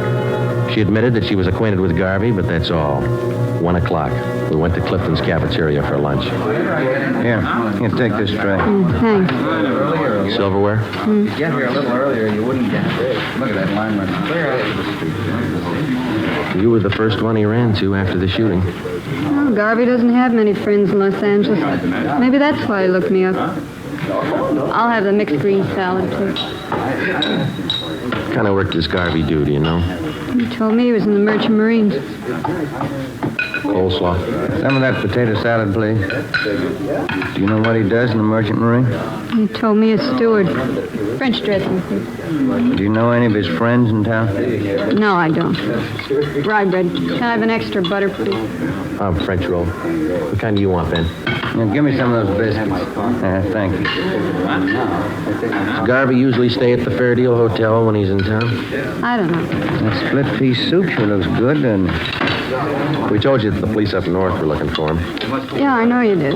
She admitted that she was acquainted with Garvey, but that's all. 1 o'clock. We went to Clifton's cafeteria for lunch. Here, take this tray. Thanks. Silverware? If you get here a little earlier, you wouldn't get this. Look at that line running clear out to the street. You were the first one he ran to after the shooting. Well, Garvey doesn't have many friends in Los Angeles. Maybe that's why he looked me up. I'll have the mixed green salad, please. What kind of work does Garvey do, do you know? He told me he was in the Merchant Marines. Coleslaw. Some of that potato salad, please. Do you know what he does in the Merchant Marine? He told me a steward. French dressing, please. Do you know any of his friends in town? No, I don't. Rye bread. Can I have an extra butter, please? French roll. What kind do you want, Ben? Now, give me some of those biscuits. Thank you. Does Garvey usually stay at the Fair Deal Hotel when he's in town? I don't know. That split piece soup sure looks good, doesn't it? We told you that the police up north were looking for him. Yeah, I know you did.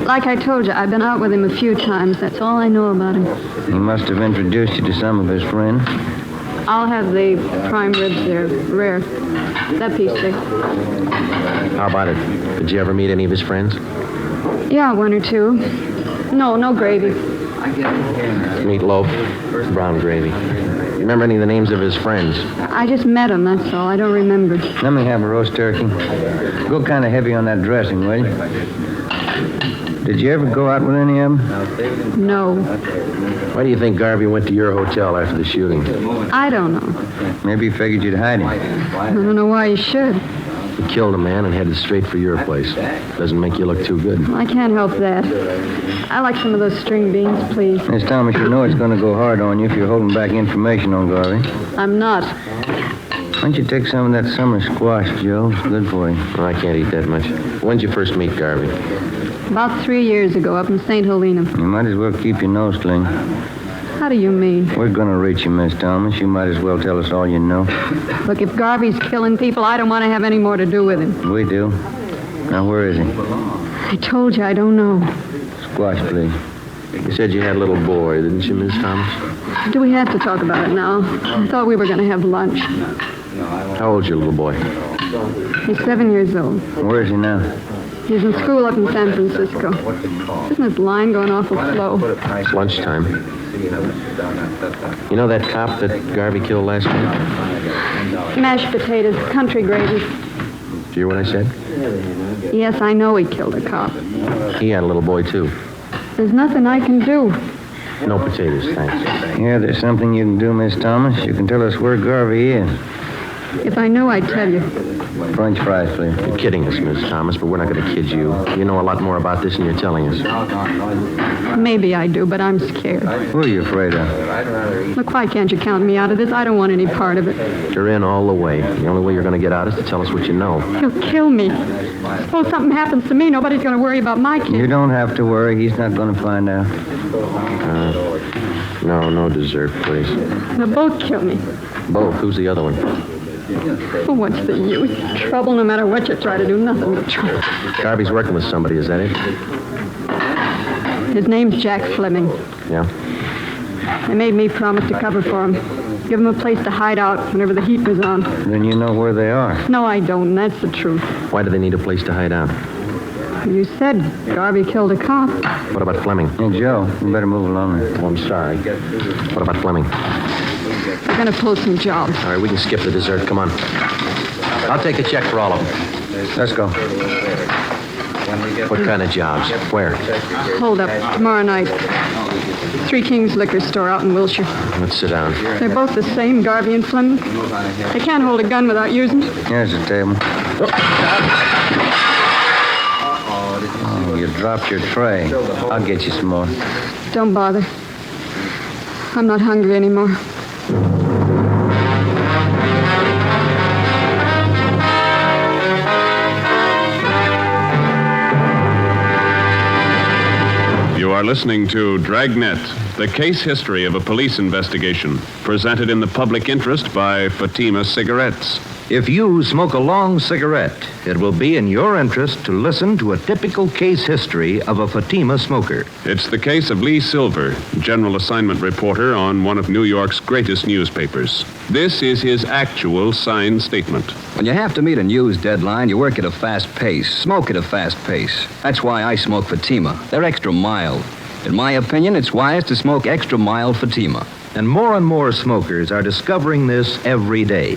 Like I told you, I've been out with him a few times. That's all I know about him. He must have introduced you to some of his friends. I'll have the prime ribs there, rare. That piece there. How about it? Did you ever meet any of his friends? Yeah, 1 or 2. No gravy. Meatloaf, brown gravy. You remember any of the names of his friends? I just met him, that's all. I don't remember. Let me have a roast turkey. Go kind of heavy on that dressing, will you? Did you ever go out with any of them? No. Why do you think Garvey went to your hotel after the shooting? I don't know. Maybe he figured you'd hide him. I don't know why you should. He killed a man and headed straight for your place. Doesn't make you look too good. I can't help that. I like some of those string beans, please. Miss Thomas, you know it's going to go hard on you if you're holding back information on Garvey. I'm not. Why don't you take some of that summer squash, Joe? It's good for you. Well, I can't eat that much. When'd you first meet Garvey? About 3 years ago, up in St. Helena. You might as well keep your nose clean. How do you mean? We're going to reach you, Miss Thomas. You might as well tell us all you know. Look, if Garvey's killing people, I don't want to have any more to do with him. We do. Now, where is he? I told you, I don't know. Squash, please. You said you had a little boy, didn't you, Miss Thomas? Do we have to talk about it now? I thought we were going to have lunch. How old's your little boy? He's 7 years old. Where is he now? He's in school up in San Francisco. Isn't this line going awful slow? It's lunchtime. You know that cop that Garvey killed last night? Mashed potatoes, country gravy. Did you hear what I said? Yes, I know he killed a cop. He had a little boy, too. There's nothing I can do. No potatoes, thanks. Yeah, there's something you can do, Miss Thomas. You can tell us where Garvey is. If I knew, I'd tell you. French fries, please. You're kidding us, Miss Thomas, but we're not going to kid you. You know a lot more about this than you're telling us. Maybe I do, but I'm scared. Who are you afraid of? Look, why can't you count me out of this? I don't want any part of it. You're in all the way. The only way you're going to get out is to tell us what you know. He'll kill me. Suppose something happens to me, nobody's going to worry about my kid. You don't have to worry. He's not going to find out. No dessert, please. They'll both kill me. Both? Who's the other one? Oh, what's the use? Trouble, no matter what you try to do, nothing but trouble. Garvey's working with somebody, is that it? His name's Jack Fleming. Yeah? They made me promise to cover for him. Give him a place to hide out whenever the heat was on. Then you know where they are. No, I don't, and that's the truth. Why do they need a place to hide out? You said Garvey killed a cop. What about Fleming? Hey, Joe, you better move along. Oh, I'm sorry. What about Fleming? We're going to pull some jobs. All right, we can skip the dessert. Come on. I'll take a check for all of them. Let's go. What kind of jobs? Where? Hold up. Tomorrow night. Three Kings Liquor Store out in Wilshire. Let's sit down. They're both the same, Garvey and Fleming. They can't hold a gun without using it. Here's the table. Oh, you dropped your tray. I'll get you some more. Don't bother. I'm not hungry anymore. are listening to Dragnet, the case history of a police investigation, presented in the public interest by Fatima Cigarettes. If you smoke a long cigarette, it will be in your interest to listen to a typical case history of a Fatima smoker. It's the case of Lee Silver, general assignment reporter on one of New York's greatest newspapers. This is his actual signed statement. When you have to meet a news deadline, you work at a fast pace, smoke at a fast pace. That's why I smoke Fatima. They're extra mild. In my opinion, it's wise to smoke extra mild Fatima. And more smokers are discovering this every day.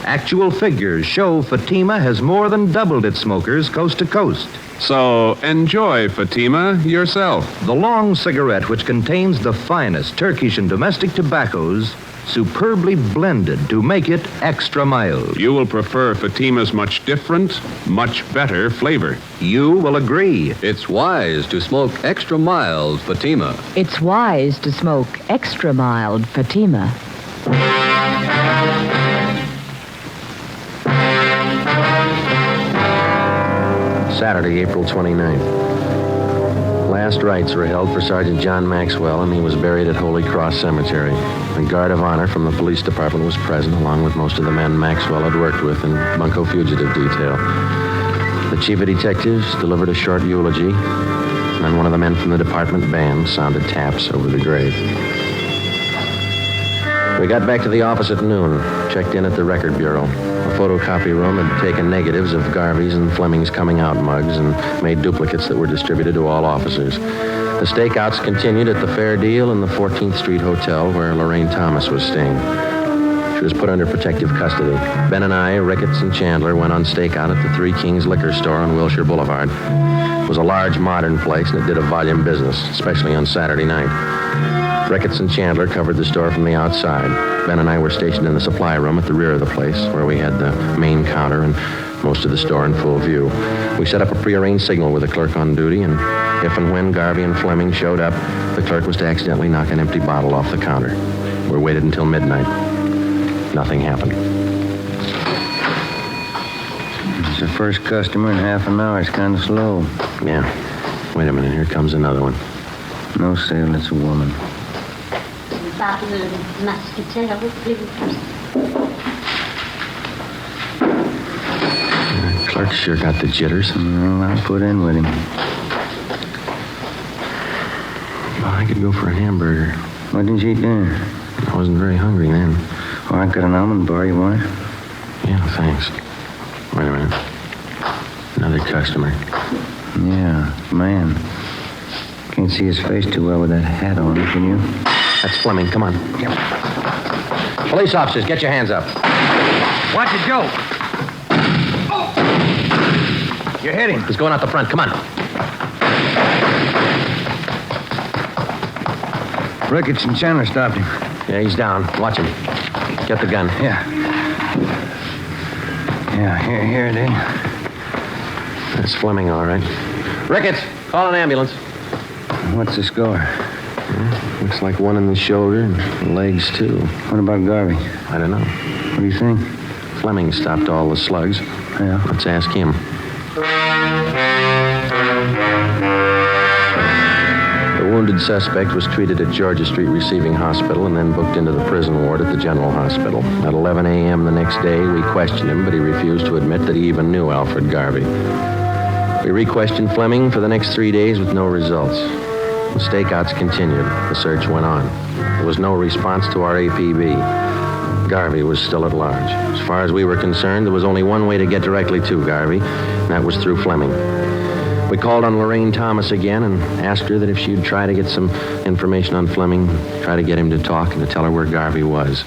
Actual figures show Fatima has more than doubled its smokers coast to coast. So enjoy Fatima yourself. The long cigarette, which contains the finest Turkish and domestic tobaccos, superbly blended to make it extra mild. You will prefer Fatima's much different, much better flavor. You will agree. It's wise to smoke extra mild Fatima. It's wise to smoke extra mild Fatima. Saturday, April 29th. Last rites were held for Sergeant John Maxwell, and he was buried at Holy Cross Cemetery. The guard of honor from the police department was present, along with most of the men Maxwell had worked with in Bunko Fugitive Detail. The chief of detectives delivered a short eulogy, and then one of the men from the department band sounded taps over the grave. We got back to the office at noon, checked in at the record bureau. The photocopy room had taken negatives of Garvey's and Fleming's coming out mugs and made duplicates that were distributed to all officers. The stakeouts continued at the Fair Deal and the 14th Street Hotel where Lorraine Thomas was staying. She was put under protective custody. Ben and I, Ricketts and Chandler, went on stakeout at the Three Kings Liquor Store on Wilshire Boulevard. It was a large, modern place, and it did a volume business, especially on Saturday night. Ricketts and Chandler covered the store from the outside. Ben and I were stationed in the supply room at the rear of the place, where we had the main counter and most of the store in full view. We set up a prearranged signal with the clerk on duty, and if and when Garvey and Fleming showed up, the clerk was to accidentally knock an empty bottle off the counter. We waited until midnight. Nothing happened. It's the first customer in half an hour. It's kind of slow. Yeah. Wait a minute. Here comes another one. No sale. It's a woman. The clerk sure got the jitters. Well, I'll put in with him. Well, I could go for a hamburger. What did you eat dinner? I wasn't very hungry then. Oh, I got an almond bar. You want it? Yeah, thanks. Wait a minute. Another customer. Yeah, man. Can't see his face too well with that hat on, can you? That's Fleming. Come on. Yep. Police officers, get your hands up. Watch it, Joe. Oh. You hit him. He's going out the front. Come on. Ricketts and Chandler stopped him. Yeah, he's down. Watch him. Get the gun. Yeah. Yeah, here it is. That's Fleming, all right. Ricketts, call an ambulance. What's the score? Looks like one in the shoulder and legs, too. What about Garvey? I don't know. What do you think? Fleming stopped all the slugs. Yeah. Let's ask him. The wounded suspect was treated at Georgia Street Receiving Hospital and then booked into the prison ward at the General Hospital. At 11 a.m. the next day, we questioned him, but he refused to admit that he even knew Alfred Garvey. We re-questioned Fleming for the next 3 days with no results. The stakeouts continued. The search went on. There was no response to our APB. Garvey was still at large. As far as we were concerned, there was only one way to get directly to Garvey, and that was through Fleming. We called on Lorraine Thomas again and asked her that if she'd try to get some information on Fleming, try to get him to talk and to tell her where Garvey was.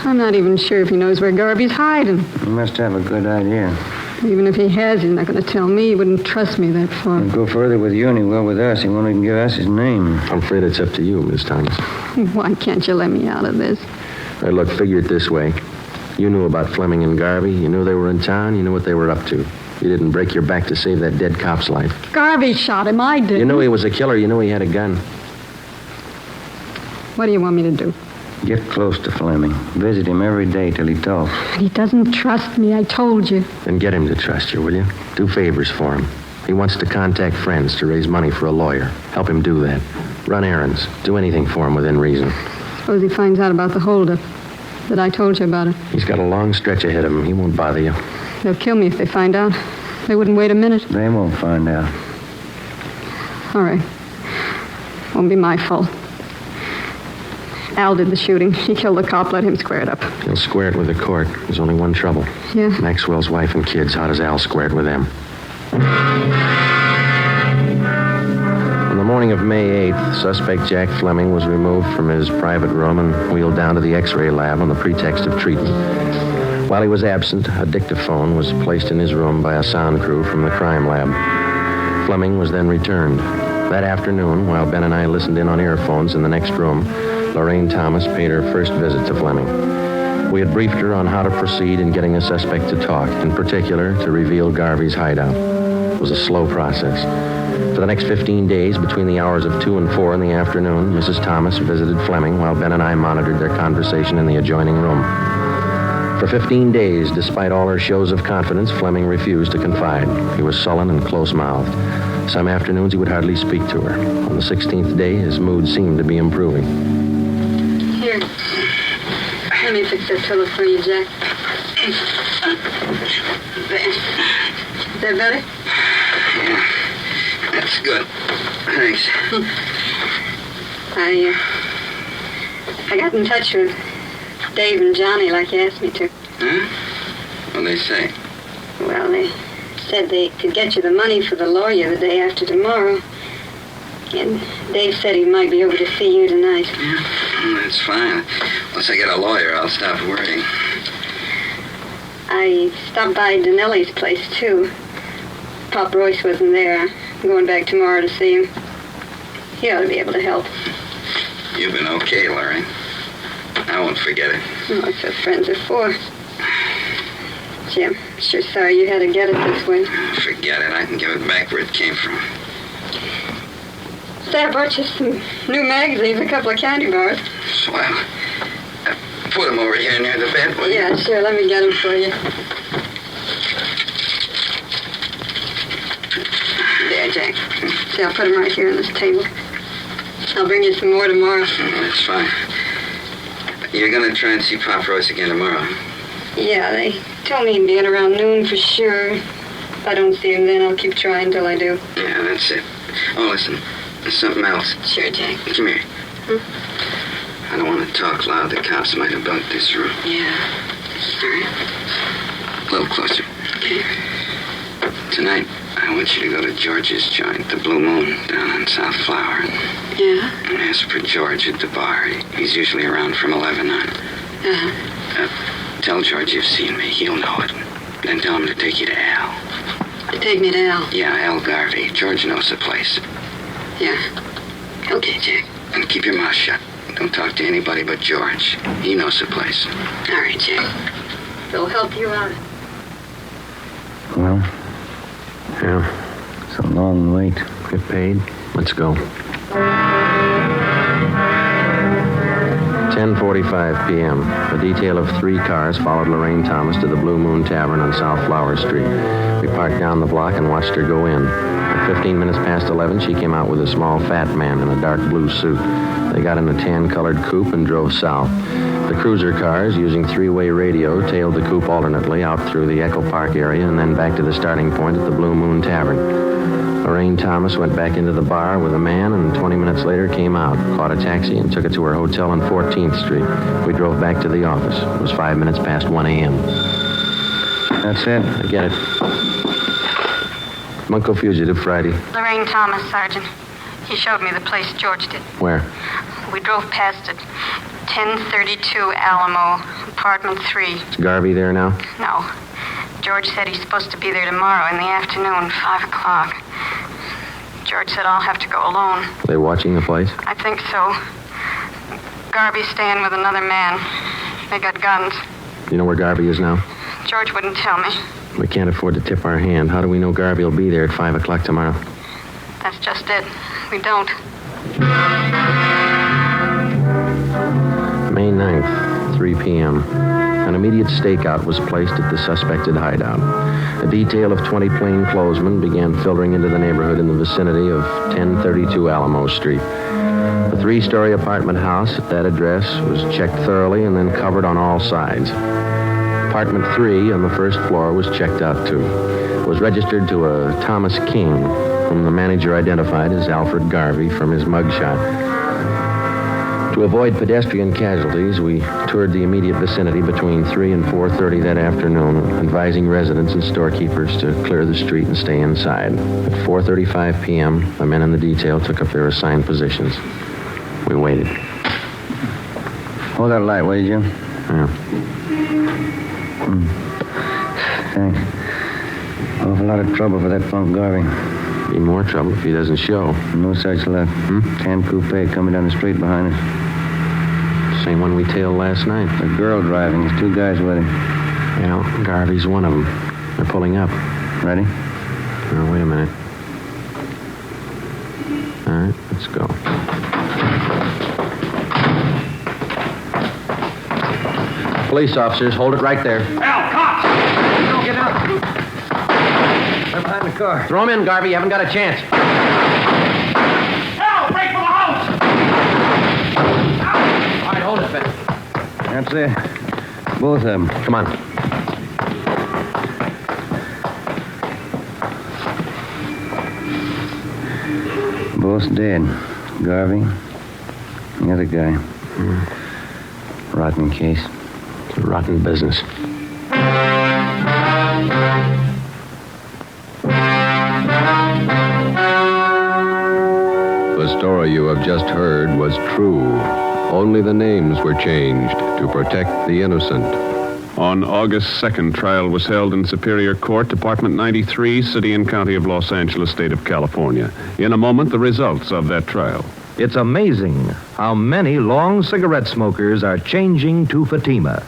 I'm not even sure if he knows where Garvey's hiding. He must have a good idea. Even if he has, he's not going to tell me. He wouldn't trust me that far. He'll go further with you than he will with us. He won't even give us his name. I'm afraid it's up to you, Miss Thomas. Why can't you let me out of this? Hey, look, figure it this way. You knew about Fleming and Garvey. You knew they were in town. You knew what they were up to. You didn't break your back to save that dead cop's life. Garvey shot him. I didn't. You knew he was a killer. You knew he had a gun. What do you want me to do? Get close to Fleming. Visit him every day till he talks. He doesn't trust me, I told you. Then get him to trust you, will you? Do favors for him. He wants to contact friends to raise money for a lawyer. Help him do that. Run errands. Do anything for him within reason. Suppose he finds out about the holdup, that I told you about it. He's got a long stretch ahead of him. He won't bother you. They'll kill me if they find out. They wouldn't wait a minute. They won't find out. All right. Won't be my fault. Al did the shooting. He killed the cop. Let him square it up. He'll square it with the court. There's only one trouble. Yeah? Maxwell's wife and kids. How does Al square it with them? On the morning of May 8th, suspect Jack Fleming was removed from his private room and wheeled down to the X-ray lab on the pretext of treatment. While he was absent, a dictaphone was placed in his room by a sound crew from the crime lab. Fleming was then returned. That afternoon, while Ben and I listened in on earphones in the next room, Lorraine Thomas paid her first visit to Fleming. We had briefed her on how to proceed in getting the suspect to talk, in particular, to reveal Garvey's hideout. It was a slow process. For the next 15 days, between the hours of 2 and 4 in the afternoon, Mrs. Thomas visited Fleming while Ben and I monitored their conversation in the adjoining room. For 15 days, despite all her shows of confidence, Fleming refused to confide. He was sullen and close-mouthed. Some afternoons, he would hardly speak to her. On the 16th day, his mood seemed to be improving. Here. Let me fix that pillow for you, Jack. There. Is that better? Yeah. That's good. Thanks. I got in touch with Dave and Johnny like you asked me to. Huh? What'd they say? Well, they said they could get you the money for the lawyer the day after tomorrow. And Dave said he might be over to see you tonight. Yeah, that's fine. Once I get a lawyer, I'll stop worrying. I stopped by Danelli's place, too. Pop Royce wasn't there. I'm going back tomorrow to see him. He ought to be able to help. You've been okay, Larry. I won't forget it. Oh, that's what friends are for. Gee, I'm sure sorry you had to get it this way. Forget it. I can give it back where it came from. Say, I brought you some new magazines, a couple of candy bars. Swell. Put them over here near the bed, will you? Yeah, sure. Let me get them for you. There, Jack. See, I'll put them right here on this table. I'll bring you some more tomorrow. That's fine. You're going to try and see Pop Royce again tomorrow? Yeah, they told me he'd be in around noon for sure. If I don't see him then, I'll keep trying till I do. Yeah, that's it. Oh, listen. There's something else. Sure, Jack. Come here. I don't want to talk loud. The cops might have bugged this room. Yeah. All right. A little closer. Okay. Tonight, I want you to go to George's joint, the Blue Moon, down on South Flower. Yeah? And ask for George at the bar. He's usually around from 11 on. Tell George you've seen me. He'll know it. Then tell him to take you to Al. To take me to Al? Yeah, Al Garvey. George knows the place. Yeah. Okay, Jack. And keep your mouth shut. Don't talk to anybody but George. He knows the place. All right, Jack. They'll help you out. Well, Yeah. it's a long wait. Get paid. Let's go. 10:45 p.m. A detail of 3 cars followed Lorraine Thomas to the Blue Moon Tavern on South Flower Street. We parked down the block and watched her go in. At 15 minutes past 11, she came out with a small fat man in a dark blue suit. They got in a tan-colored coupe and drove south. The cruiser cars, using 3-way radio, tailed the coupe alternately out through the Echo Park area and then back to the starting point at the Blue Moon Tavern. Lorraine Thomas went back into the bar with a man and 20 minutes later came out, caught a taxi, and took it to her hotel on 14th Street. We drove back to the office. It was 5 minutes past 1 a.m. That's it. I get it. Munko Fugitive, Friday. Lorraine Thomas, Sergeant. He showed me the place George did. Where? We drove past it. 1032 Alamo, apartment 3. Is Garvey there now? No. George said he's supposed to be there tomorrow in the afternoon, 5 o'clock. George said I'll have to go alone. Are they watching the place? I think so. Garvey's staying with another man. They got guns. You know where Garvey is now? George wouldn't tell me. We can't afford to tip our hand. How do we know Garvey will be there at 5 o'clock tomorrow? That's just it. We don't. May 9th, 3 p.m. An immediate stakeout was placed at the suspected hideout. A detail of 20 plainclothesmen began filtering into the neighborhood in the vicinity of 1032 Alamo Street. The 3-story apartment house at that address was checked thoroughly and then covered on all sides. Apartment 3 on the first floor was checked out, too. It was registered to a Thomas King, whom the manager identified as Alfred Garvey from his mugshot. To avoid pedestrian casualties, we toured the immediate vicinity between 3 and 4:30 that afternoon, advising residents and storekeepers to clear the street and stay inside. At 4:35 p.m., the men in the detail took up their assigned positions. We waited. Hold that light, will you, Jim? Yeah. Thanks. Awful lot of trouble for that punk Garvey. Be more trouble if he doesn't show. No such luck. Tan coupe coming down the street behind us. Same one we tailed last night. A girl driving. There's 2 guys with him. Yeah, Garvey's one of them. They're pulling up. Ready? Oh, wait a minute. All right, let's go. Police officers, hold it right there. Al, cops! Don't get out. Right behind the car. Throw him in, Garvey. You haven't got a chance. Al, break for the house! All right, hold it, Ben. That's it. Both of them. Come on. Both dead. Garvey. The other guy. Rotten case. It's a rotten business. The story you have just heard was true. Only the names were changed to protect the innocent. On August 2nd, trial was held in Superior Court, Department 93, City and County of Los Angeles, State of California. In a moment, the results of that trial. It's amazing how many long cigarette smokers are changing to Fatima.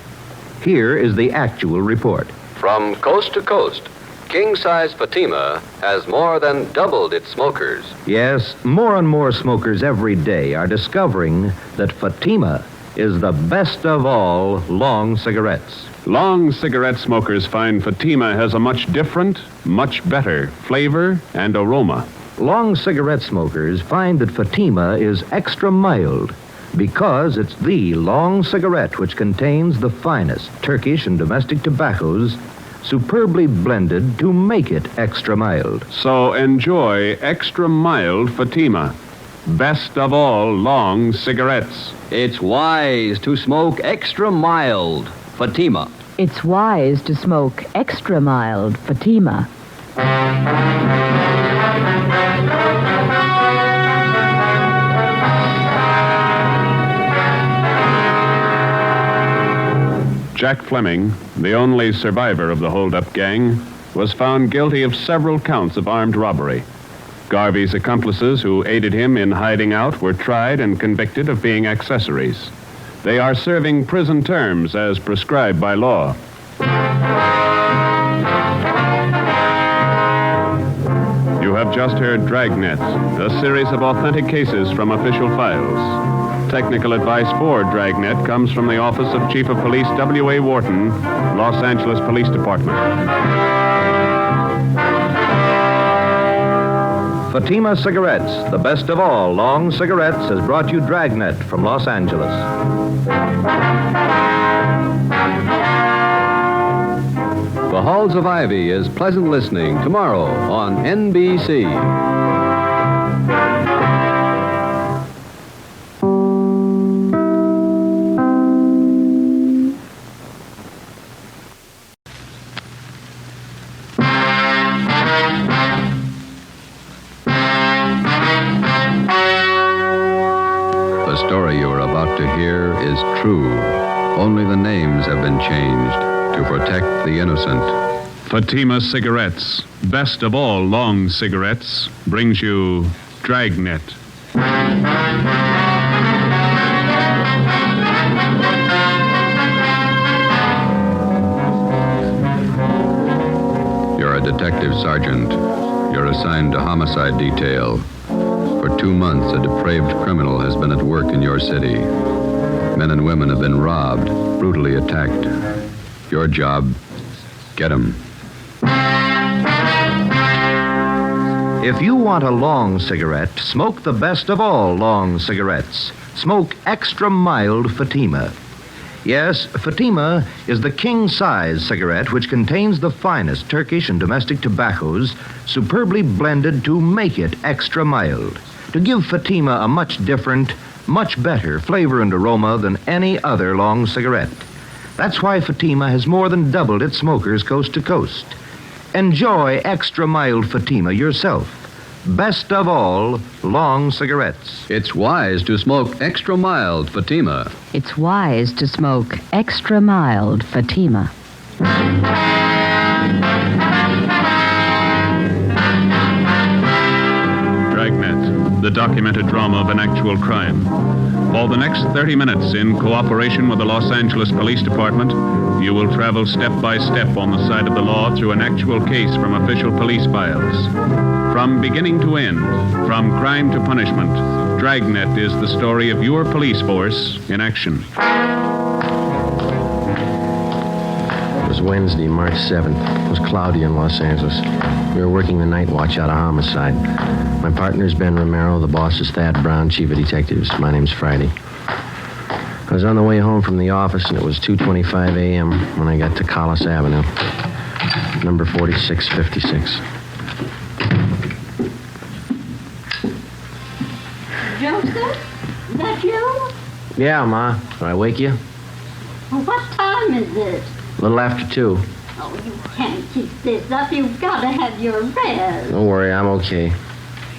Here is the actual report. From coast to coast, king-size Fatima has more than doubled its smokers. Yes, more and more smokers every day are discovering that Fatima is the best of all long cigarettes. Long cigarette smokers find Fatima has a much different, much better flavor and aroma. Long cigarette smokers find that Fatima is extra mild because it's the long cigarette which contains the finest Turkish and domestic tobaccos superbly blended to make it extra mild. So enjoy extra mild Fatima. Best of all long cigarettes. It's wise to smoke extra mild Fatima. It's wise to smoke extra mild Fatima. Jack Fleming, the only survivor of the hold-up gang, was found guilty of several counts of armed robbery. Garvey's accomplices who aided him in hiding out were tried and convicted of being accessories. They are serving prison terms as prescribed by law. You have just heard Dragnet, a series of authentic cases from official files. Technical advice for Dragnet comes from the Office of Chief of Police W.A. Wharton, Los Angeles Police Department. Fatima Cigarettes, the best of all long cigarettes, has brought you Dragnet from Los Angeles. The Halls of Ivy is pleasant listening tomorrow on NBC. The story you are about to hear is true. Only the names have been changed to protect the innocent. Fatima Cigarettes, best of all long cigarettes, brings you Dragnet. You're a detective sergeant. You're assigned to homicide detail. For 2 months, a depraved criminal has been at work in your city. Men and women have been robbed, brutally attacked. Your job, get 'em. If you want a long cigarette, smoke the best of all long cigarettes. Smoke extra mild Fatima. Yes, Fatima is the king-size cigarette which contains the finest Turkish and domestic tobaccos superbly blended to make it extra mild, to give Fatima a much different, much better flavor and aroma than any other long cigarette. That's why Fatima has more than doubled its smokers coast to coast. Enjoy extra mild Fatima yourself. Best of all, long cigarettes. It's wise to smoke extra mild Fatima. It's wise to smoke extra mild Fatima. Dragnet, the documented drama of an actual crime. For the next 30 minutes, in cooperation with the Los Angeles Police Department, you will travel step by step on the side of the law through an actual case from official police files. From beginning to end, from crime to punishment, Dragnet is the story of your police force in action. It was Wednesday, March 7th. It was cloudy in Los Angeles. We were working the night watch out of homicide. My partner's Ben Romero. The boss is Thad Brown, chief of detectives. My name's Friday. I was on the way home from the office, and it was 2:25 a.m. when I got to Collis Avenue, number 4656. Joseph, is that you? Yeah, Ma. Did I wake you? Well, what time is it? A little after 2. Oh, you can't keep this up. You've got to have your rest. Don't worry, I'm okay.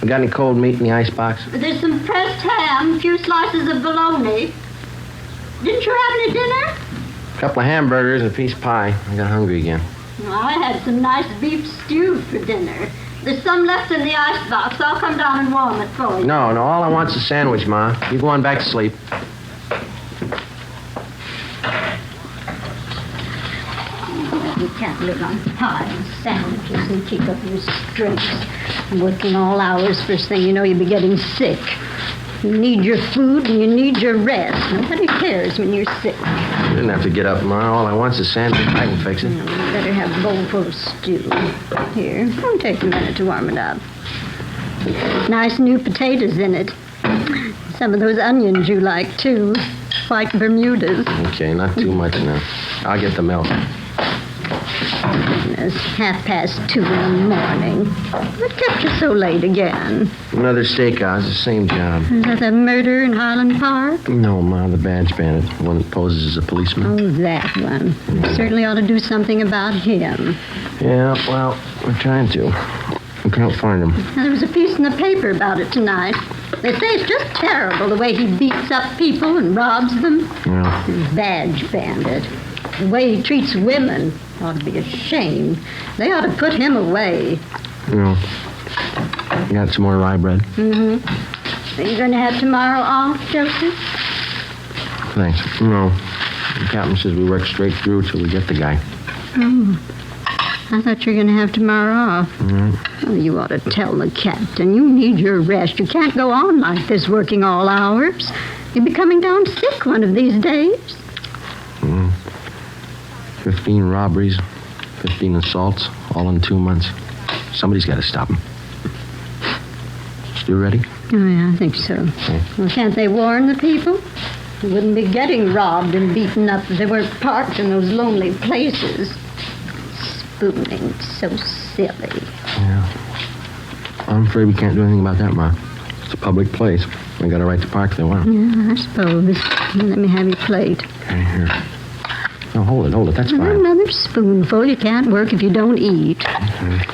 You got any cold meat in the icebox? There's some pressed ham, a few slices of bologna. Didn't you have any dinner? A couple of hamburgers and a piece of pie. I got hungry again. Well, I had some nice beef stew for dinner. There's some left in the icebox. I'll come down and warm it for you. No, all I want's a sandwich, Ma. You go on back to sleep. You can't live on pie and sandwiches and keep up your strength. Working all hours, first thing you know, you'll be getting sick. You need your food and you need your rest. Nobody cares when you're sick. You didn't have to get up, Ma. All I want's a sandwich. I can fix it. You better have a bowl full of stew. Here, it'll take a minute to warm it up. Nice new potatoes in it. Some of those onions you like, too. White Bermudas. Okay, not too much now. I'll get the milk. It's 2:30 in the morning. What kept you so late again? Another steakhouse, the same job. Is that the murder in Highland Park? No, Ma, the badge bandit. The one that poses as a policeman. Oh, that one. You certainly ought to do something about him. Yeah, well, we're trying to. We can't find him. Now, there was a piece in the paper about it tonight. They say it's just terrible the way he beats up people and robs them. Yeah. Badge bandit. The way he treats women ought to be ashamed. They ought to put him away. Yeah. You got some more rye bread? Mm-hmm. Are you going to have tomorrow off, Joseph? Thanks. No. The captain says we work straight through till we get the guy. Oh. I thought you were going to have tomorrow off. Mm-hmm. Oh, you ought to tell the captain. You need your rest. You can't go on like this working all hours. You'll be coming down sick one of these days. 15 robberies, 15 assaults, all in 2 months. Somebody's got to stop him. You ready? Oh, yeah, I think so. Okay. Well, can't they warn the people? They wouldn't be getting robbed and beaten up if they weren't parked in those lonely places. Spooning, so silly. Yeah. I'm afraid we can't do anything about that, Ma. It's a public place. They got a right to park if they want. Yeah, I suppose. Let me have your plate. Okay, here. No, hold it. That's fine. Another spoonful. You can't work if you don't eat. Okay.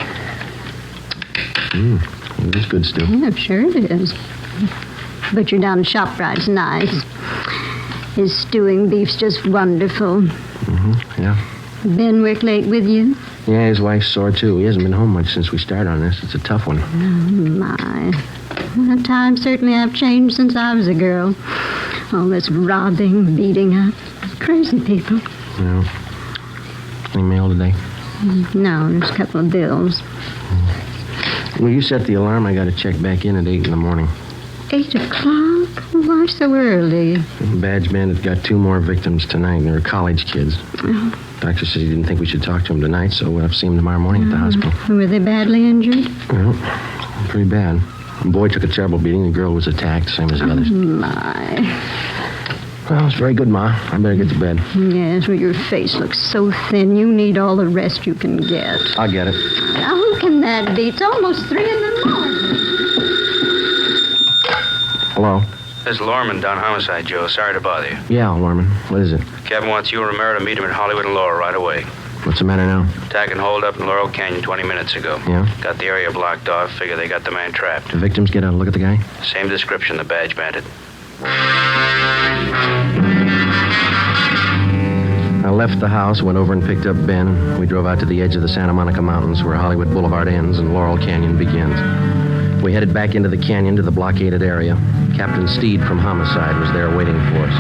It is good stew. Yeah, sure it is. Butcher down at ShopRite's nice. His stewing beef's just wonderful. Mm-hmm, yeah. Ben work late with you? Yeah, his wife's sore, too. He hasn't been home much since we started on this. It's a tough one. Oh, my. Well, times certainly have changed since I was a girl. All this robbing, beating up. Crazy people. Yeah. Any mail today? No, there's a couple of bills. Well, you set the alarm. I got to check back in at 8 in the morning. 8 o'clock? Why so early? Badge bandit got 2 more victims tonight. They were college kids. Oh. Doctor said he didn't think we should talk to him tonight, so we'll have to see him tomorrow morning at the hospital. Were they badly injured? Well, pretty bad. The boy took a terrible beating. The girl was attacked, same as the others. My. Well, it's very good, Ma. I better get to bed. Yes, well, your face looks so thin. You need all the rest you can get. I'll get it. Now, who can that be? It's almost 3 in the morning. Hello? This is Lorman down Homicide, Joe. Sorry to bother you. Yeah, Lorman. What is it? Kevin wants you and Romero to meet him at Hollywood and Laurel right away. What's the matter now? Attack and hold up in Laurel Canyon 20 minutes ago. Yeah? Got the area blocked off. Figure they got the man trapped. The victims get a look at the guy? Same description, the badge bandit. I left the house, went over and picked up Ben, and we drove out to the edge of the Santa Monica Mountains where Hollywood Boulevard ends and Laurel Canyon begins. We headed back into the canyon to the blockaded area. Captain Steed from Homicide was there waiting for us.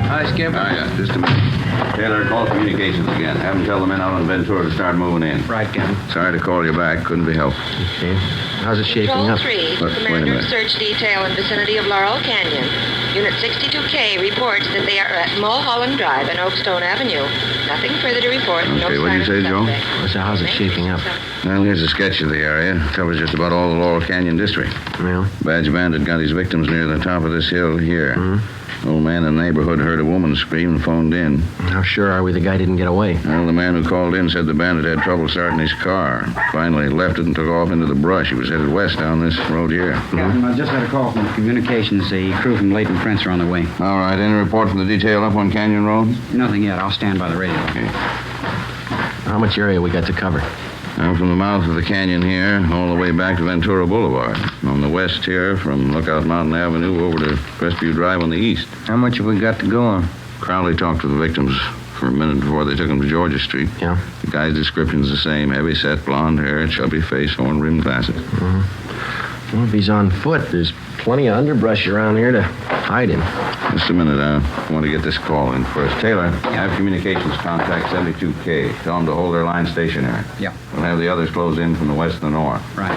Hi, Skip. Yeah, just a minute. Taylor, call communications again. Have them tell the men out on Ventura to start moving in. Right, Captain. Sorry to call you back. Couldn't be helped. Okay. How's it shaping Control up? 3, Wait a Commander minute. of Search Detail in vicinity of Laurel Canyon. Unit 62K reports that they are at Mulholland Drive and Oakstone Avenue. Nothing further to report. Okay, no what did you say, Joe? So how's it shaping up? Well, here's a sketch of the area. Covers just about all the Laurel Canyon district. Yeah? Badge bandit got his victims near the top of this hill here. Mm-hmm. Old man in the neighborhood heard a woman scream and phoned in. How sure are we the guy didn't get away? Well, the man who called in said the bandit had trouble starting his car. Finally, he left it and took off into the brush. He was headed west down this road here. Captain, I just had a call from communications. The crew from Leighton Prince are on their way. All right, any report from the detail up on Canyon Road? Nothing yet. I'll stand by the radio. Okay. How much area we got to cover? Now, from the mouth of the canyon here, all the way back to Ventura Boulevard. On the west here, from Lookout Mountain Avenue over to Crestview Drive on the east. How much have we got to go on? Crowley talked to the victims for a minute before they took them to Georgia Street. Yeah? The guy's description's the same. Heavy set, blonde hair, chubby face, horn-rimmed glasses. Mm-hmm. Well, if he's on foot, there's plenty of underbrush around here to hide him. Just a minute, I want to get this call in first. Taylor, have communications contact 72K. Tell them to hold their line stationary. Yeah. We'll have the others close in from the west and the north. Right.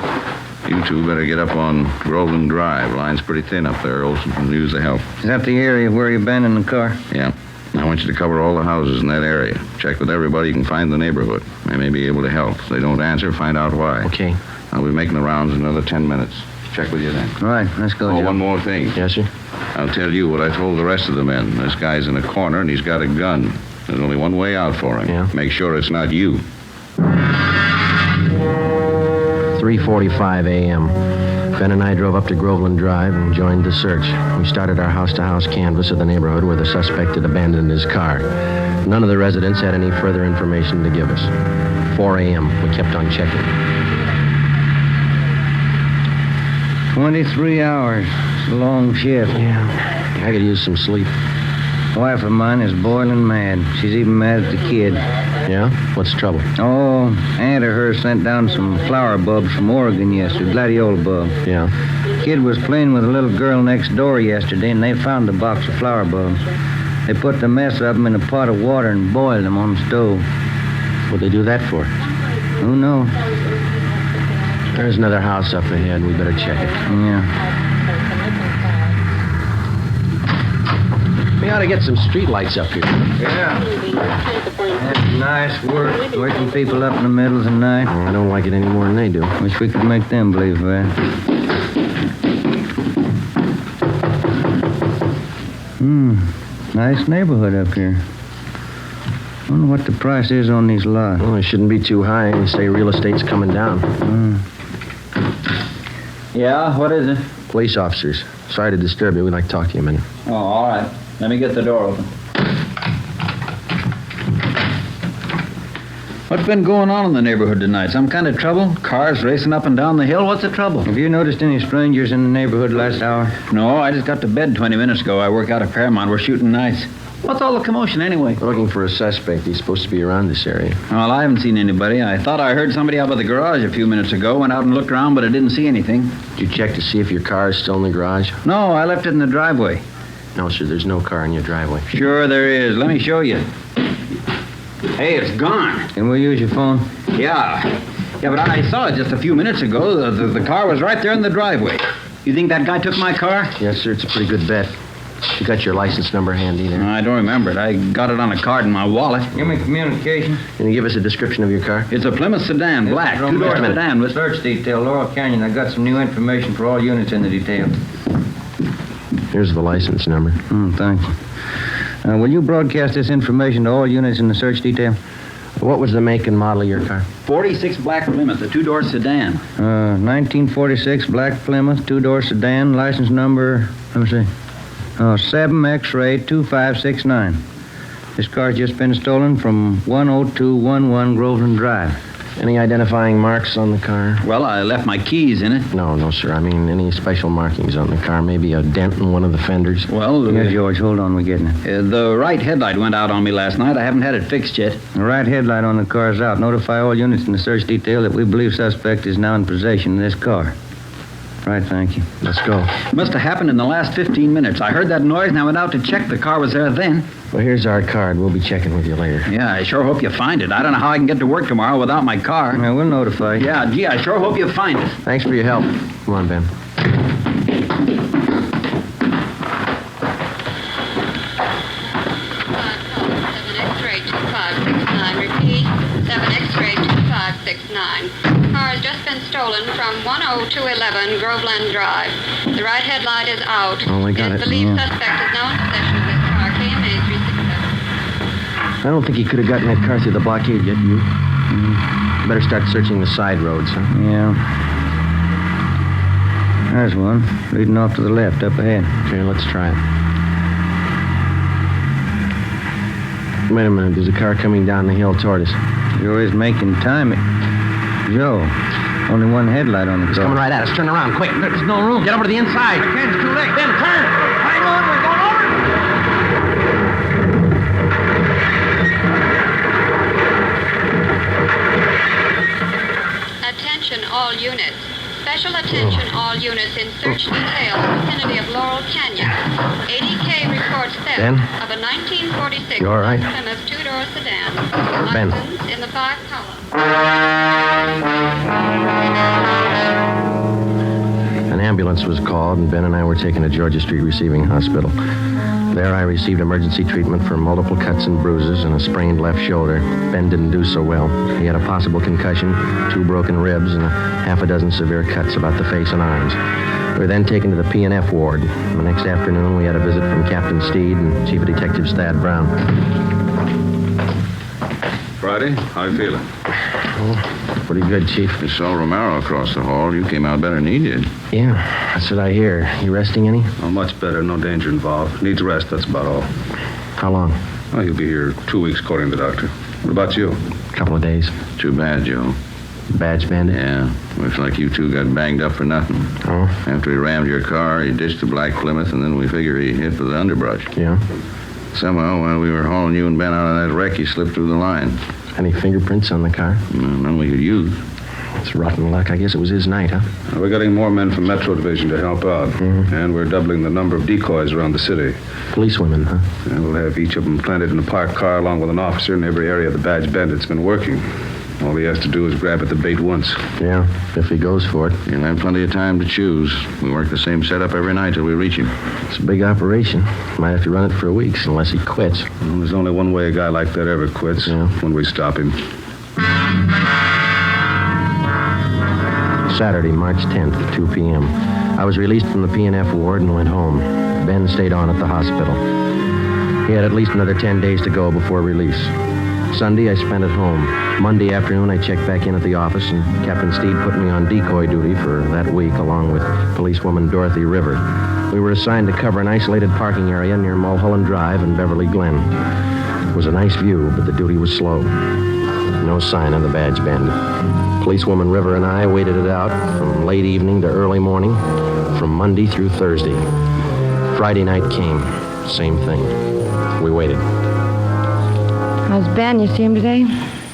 You two better get up on Groveland Drive. Line's pretty thin up there. Olson can use the help. Is that the area where you abandoned the car? Yeah. I want you to cover all the houses in that area. Check with everybody you can find in the neighborhood. They may be able to help. If they don't answer, find out why. Okay. I'll be making the rounds in another 10 minutes. Check with you then. All right, let's go, Oh, Joe. one more thing. Yes, sir? I'll tell you what I told the rest of the men. This guy's in a corner and he's got a gun. There's only one way out for him. Yeah? Make sure it's not you. 3:45 a.m. Ben and I drove up to Groveland Drive and joined the search. We started our house-to-house canvass of the neighborhood where the suspect had abandoned his car. None of the residents had any further information to give us. 4 a.m. We kept on checking. 23 hours. It's a long shift. Yeah. I could use some sleep. Wife of mine is boiling mad. She's even mad at the kid. Yeah? What's the trouble? Oh, aunt of hers sent down some flower bulbs from Oregon yesterday, gladiola bulbs. Yeah. Kid was playing with a little girl next door yesterday, and they found a box of flower bulbs. They put the mess of them in a pot of water and boiled them on the stove. What'd they do that for? Who knows? There's another house up ahead. We better check it. Yeah. We ought to get some street lights up here. Yeah. That's nice work, waking people up in the middle of the night. Oh, I don't like it any more than they do. Wish we could make them believe that. Nice neighborhood up here. Wonder what the price is on these lots. Well, it shouldn't be too high. They say real estate's coming down. Yeah, what is it? Police officers. Sorry to disturb you. We'd like to talk to you a minute. Oh, all right. Let me get the door open. What's been going on in the neighborhood tonight? Some kind of trouble? Cars racing up and down the hill? What's the trouble? Have you noticed any strangers in the neighborhood last hour? No, I just got to bed 20 minutes ago. I work out at Paramount. We're shooting nights. What's all the commotion anyway? We're looking for a suspect. He's supposed to be around this area. Well, I haven't seen anybody. I thought I heard somebody out by the garage a few minutes ago. Went out and looked around, but I didn't see anything. Did you check to see if your car is still in the garage? No, I left it in the driveway. No, sir. There's no car in your driveway. Sure there is. Let me show you. Hey, it's gone. Can we use your phone? Yeah. Yeah, but I saw it just a few minutes ago. The car was right there in the driveway. You think that guy took my car? Yes, sir. It's a pretty good bet. You got your license number handy there? I don't remember it. I got it on a card in my wallet. Give me communication. Can you give us a description of your car? It's a Plymouth sedan, black, two-door sedan with... Search detail, Laurel Canyon. I got some new information for all units in the detail. Here's the license number. Thanks. Will you broadcast this information to all units in the search detail? What was the make and model of your car? 46 black Plymouth, a two-door sedan. 1946 black Plymouth, two-door sedan, license number, let me see. 7 X-ray 2569. This car's just been stolen from 10211 Groveland Drive. Any identifying marks on the car? Well, I left my keys in it. No, sir. I mean, any special markings on the car? Maybe a dent in one of the fenders? Well, Yeah, George, hold on. We're getting it. The right headlight went out on me last night. I haven't had it fixed yet. The right headlight on the car is out. Notify all units in the search detail that we believe suspect is now in possession of this car. Right, thank you. Let's go. It must have happened in the last 15 minutes. I heard that noise and I went out to check. The car was there then. Well, here's our card. We'll be checking with you later. Yeah, I sure hope you find it. I don't know how I can get to work tomorrow without my car. Yeah, we'll notify you. Yeah, gee, I sure hope you find it. Thanks for your help. Come on, Ben. 7 X-ray 2569. Car has just been stolen from 10211 Groveland Drive. The right headlight is out. Oh, we got it. Believed suspect is now in possession of this car. KMA 367. I don't think he could have gotten that car through the blockade yet, you. Better start searching the side roads, huh? Yeah. There's one, leading off to the left, up ahead. Okay, let's try it. Wait a minute, there's a car coming down the hill toward us. Joe is making time. Joe, only one headlight on the car. He's coming right at us. Turn around, quick. There's no room. Get over to the inside. I can't, it's too late. Ben, turn! Hang on, we're going over! Attention all units. Special attention all units in search detail vicinity of Laurel Canyon. ADK reports theft Ben? of a 1946 You all right? Plymouth two-door sedan. Ben. License in the 5 column. An ambulance was called, and Ben and I were taken to Georgia Street Receiving Hospital. There I received emergency treatment for multiple cuts and bruises and a sprained left shoulder. Ben didn't do so well. He had a possible concussion, 2 broken ribs, and a half a dozen severe cuts about the face and arms. We were then taken to the P&F ward. The next afternoon, we had a visit from Captain Steed and Chief of Detectives Thad Brown. Friday, how you feeling? Oh, pretty good, Chief. You saw Romero across the hall. You came out better than he did. Yeah, that's what I hear. You resting any? Oh, much better. No danger involved. Needs rest, that's about all. How long? Oh, he'll be here 2 weeks, according to the doctor. What about you? A couple of days. Too bad, Joe. Badge bandit? Yeah. Looks like you two got banged up for nothing. Oh? After he rammed your car, he ditched the black Plymouth, and then we figure he hit with the underbrush. Yeah? Somehow, while we were hauling you and Ben out of that wreck, he slipped through the line. Any fingerprints on the car? None we could use. It's rotten luck. I guess it was his night, huh? We're getting more men from Metro Division to help out. Mm-hmm. And we're doubling the number of decoys around the city. Policewomen, huh? And we'll have each of them planted in a parked car along with an officer in every area the badge bandit's been working. All he has to do is grab at the bait once. Yeah, if he goes for it. He'll have plenty of time to choose. We work the same setup every night till we reach him. It's a big operation. Might have to run it for weeks unless he quits. Well, there's only one way a guy like that ever quits. Yeah. When we stop him. Saturday, March 10th, 2 p.m. I was released from the P&F ward and went home. Ben stayed on at the hospital. He had at least another 10 days to go before release. Sunday, I spent at home. Monday afternoon, I checked back in at the office, and Captain Steed put me on decoy duty for that week, along with policewoman Dorothy River. We were assigned to cover an isolated parking area near Mulholland Drive and Beverly Glen. It was a nice view, but the duty was slow. No sign of the badge bandit. Policewoman River and I waited it out from late evening to early morning, from Monday through Thursday. Friday night came. Same thing. We waited. How's Ben? You see him today?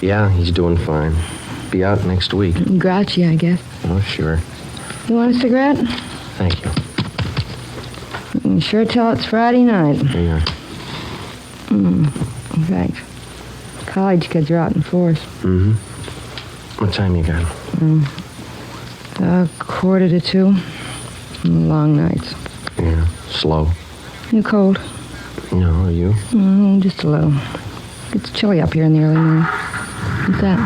Yeah, he's doing fine. Be out next week. Grouchy, I guess. Oh, sure. You want a cigarette? Thank you. You can sure tell it's Friday night. Yeah. In fact, college kids are out in force. Mm-hmm. What time you got? 1:45. Long nights. Yeah, slow. You cold? No, are you? Just a little. It's chilly up here in the early morning. What's that?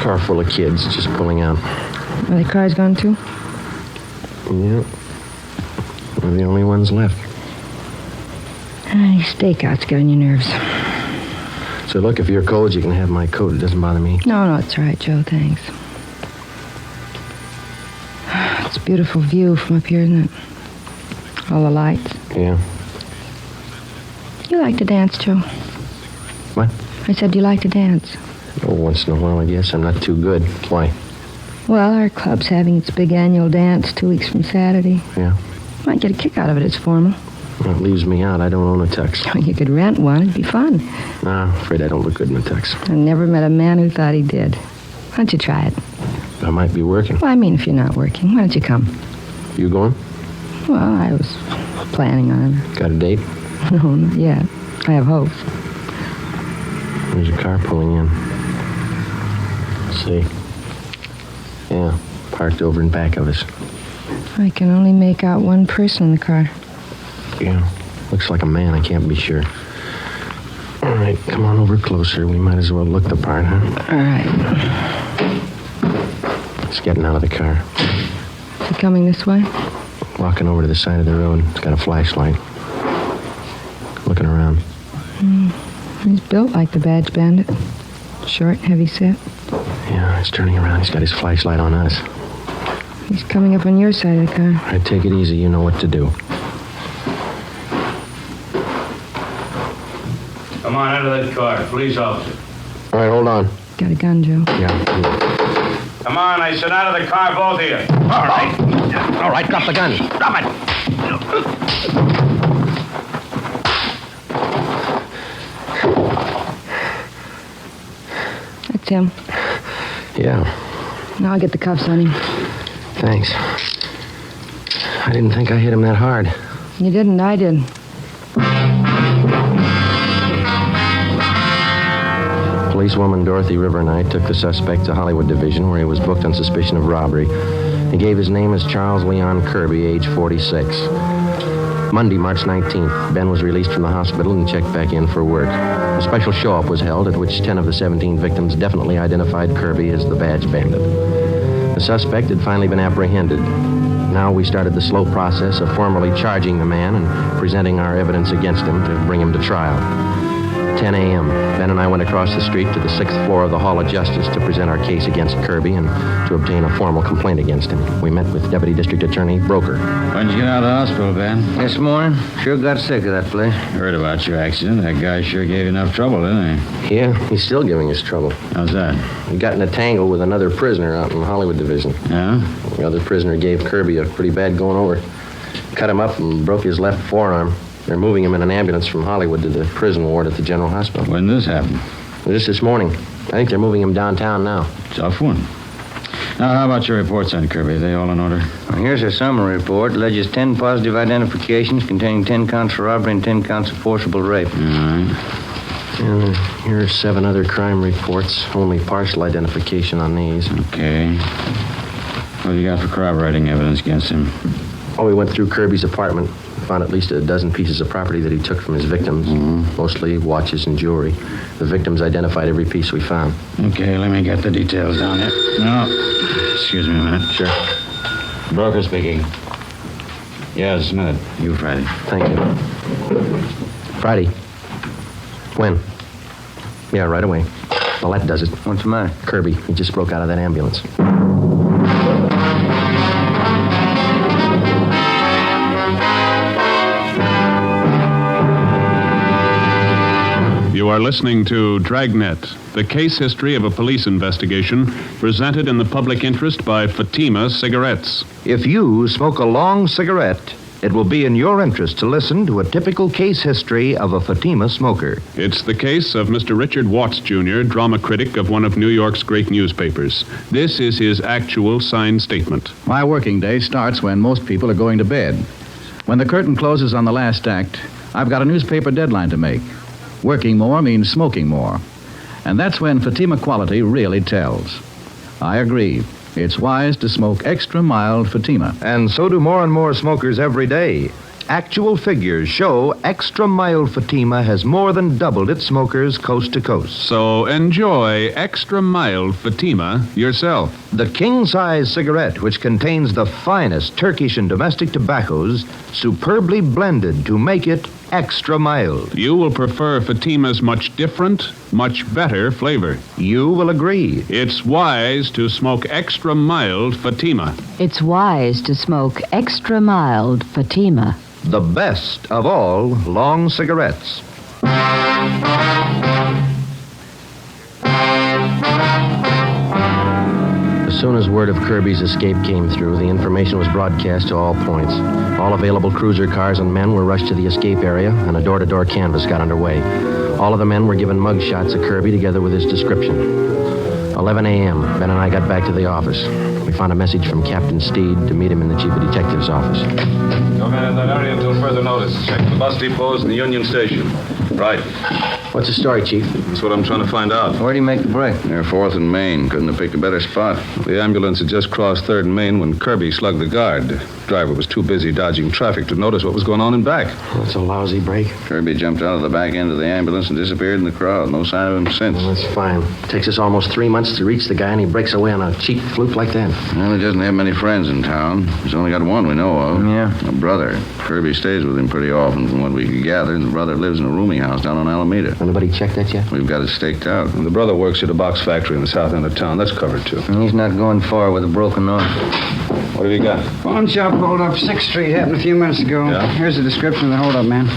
Car full of kids just pulling out. Are the cars gone too? Yeah. We're the only ones left. These stakeouts getting your nerves. So look, if you're cold, you can have my coat. It doesn't bother me. No, it's all right, Joe. Thanks. It's a beautiful view from up here, isn't it? All the lights. Yeah. You like to dance, Joe? What? I said, do you like to dance? Oh, once in a while, I guess. I'm not too good. Why? Well, our club's having its big annual dance 2 weeks from Saturday. Yeah. Might get a kick out of it. It's formal. Well, it leaves me out. I don't own a tux. You could rent one. It'd be fun. No, I'm afraid I don't look good in a tux. I never met a man who thought he did. Why don't you try it? I might be working. Well, I mean, if you're not working, why don't you come? You going? Well, I was planning on it. Got a date? No, not yet. I have hopes. There's a car pulling in. Let's see. Yeah, parked over in back of us. I can only make out one person in the car. Yeah, looks like a man. I can't be sure. All right, come on over closer. We might as well look the part, huh? All right. He's getting out of the car. Is he coming this way? Walking over to the side of the road. He's got a flashlight. Looking around. He's built like the Badge Bandit. Short, heavy set. Yeah, he's turning around. He's got his flashlight on us. He's coming up on your side of the car. All right, take it easy. You know what to do. Come on out of that car, police officer. All right, hold on. Got a gun, Joe? Yeah. Come on, I said out of the car, both of you. All right. All right, drop the gun. Drop it. That's him. Yeah. Now I'll get the cuffs on him. Thanks. I didn't think I hit him that hard. You didn't, I did. Policewoman Dorothy River and I took the suspect to Hollywood Division, where he was booked on suspicion of robbery. He gave his name as Charles Leon Kirby, age 46. Monday, March 19th, Ben was released from the hospital and checked back in for work. A special show-up was held at which 10 of the 17 victims definitely identified Kirby as the Badge Bandit. The suspect had finally been apprehended. Now we started the slow process of formally charging the man and presenting our evidence against him to bring him to trial. 10 a.m., Ben and I went across the street to the 6th floor of the Hall of Justice to present our case against Kirby and to obtain a formal complaint against him. We met with Deputy District Attorney Broker. When'd you get out of the hospital, Ben? This morning. Sure got sick of that place. Heard about your accident. That guy sure gave you enough trouble, didn't he? Yeah, he's still giving us trouble. How's that? He got in a tangle with another prisoner out in the Hollywood Division. Yeah? The other prisoner gave Kirby a pretty bad going over. Cut him up and broke his left forearm. They're moving him in an ambulance from Hollywood to the prison ward at the General Hospital. When did this happen? Just this morning. I think they're moving him downtown now. Tough one. Now, how about your reports on Kirby? Are they all in order? Well, here's a summary report. Alleges 10 positive identifications containing 10 counts of robbery and 10 counts of forcible rape. All right. And here are 7 other crime reports. Only partial identification on these. Okay. What do you got for corroborating evidence against him? Oh, we went through Kirby's apartment. Found at least a dozen pieces of property that he took from his victims, mostly watches and jewelry. The victims identified every piece we found. Okay, let me get the details down here. No, excuse me a minute. Sure. Broker speaking. Yes, a minute. You, Friday. Thank you. Friday. When? Yeah, right away. Well, that does it. What's the matter? Kirby. He just broke out of that ambulance. You are listening to Dragnet, the case history of a police investigation presented in the public interest by Fatima Cigarettes. If you smoke a long cigarette, it will be in your interest to listen to a typical case history of a Fatima smoker. It's the case of Mr. Richard Watts, Jr., drama critic of one of New York's great newspapers. This is his actual signed statement. My working day starts when most people are going to bed. When the curtain closes on the last act, I've got a newspaper deadline to make. Working more means smoking more. And that's when Fatima quality really tells. I agree. It's wise to smoke extra mild Fatima. And so do more and more smokers every day. Actual figures show extra mild Fatima has more than doubled its smokers coast to coast. So enjoy extra mild Fatima yourself. The king-size cigarette, which contains the finest Turkish and domestic tobaccos, superbly blended to make it extra mild. You will prefer Fatima's much different, much better flavor. You will agree. It's wise to smoke extra mild Fatima. It's wise to smoke extra mild Fatima. The best of all long cigarettes. As soon as word of Kirby's escape came through, the information was broadcast to all points. All available cruiser cars and men were rushed to the escape area, and a door-to-door canvass got underway. All of the men were given mug shots of Kirby together with his description. 11 a.m., Ben and I got back to the office. We found a message from Captain Steed to meet him in the chief of detective's office. No man in that area until further notice. Check the bus depots and the Union Station. Right. What's the story, Chief? That's what I'm trying to find out. Where do you make the break? Near 4th and Main. Couldn't have picked a better spot. The ambulance had just crossed 3rd and Main when Kirby slugged the guard. The driver was too busy dodging traffic to notice what was going on in back. That's a lousy break. Kirby jumped out of the back end of the ambulance and disappeared in the crowd. No sign of him since. Well, that's fine. Takes us almost 3 months to reach the guy, and he breaks away on a cheap fluke like that. Well, he doesn't have many friends in town. He's only got one we know of. Yeah? A brother. Kirby stays with him pretty often from what we could gather. The brother lives in a rooming house down on Alameda. Anybody checked that yet? We've got it staked out. And the brother works at a box factory in the south end of town. That's covered, too. And he's not going far with a broken arm. What have you got? Pawn shop hold up 6th Street. Happened a few minutes ago. Yeah? Here's the description of the hold up, man.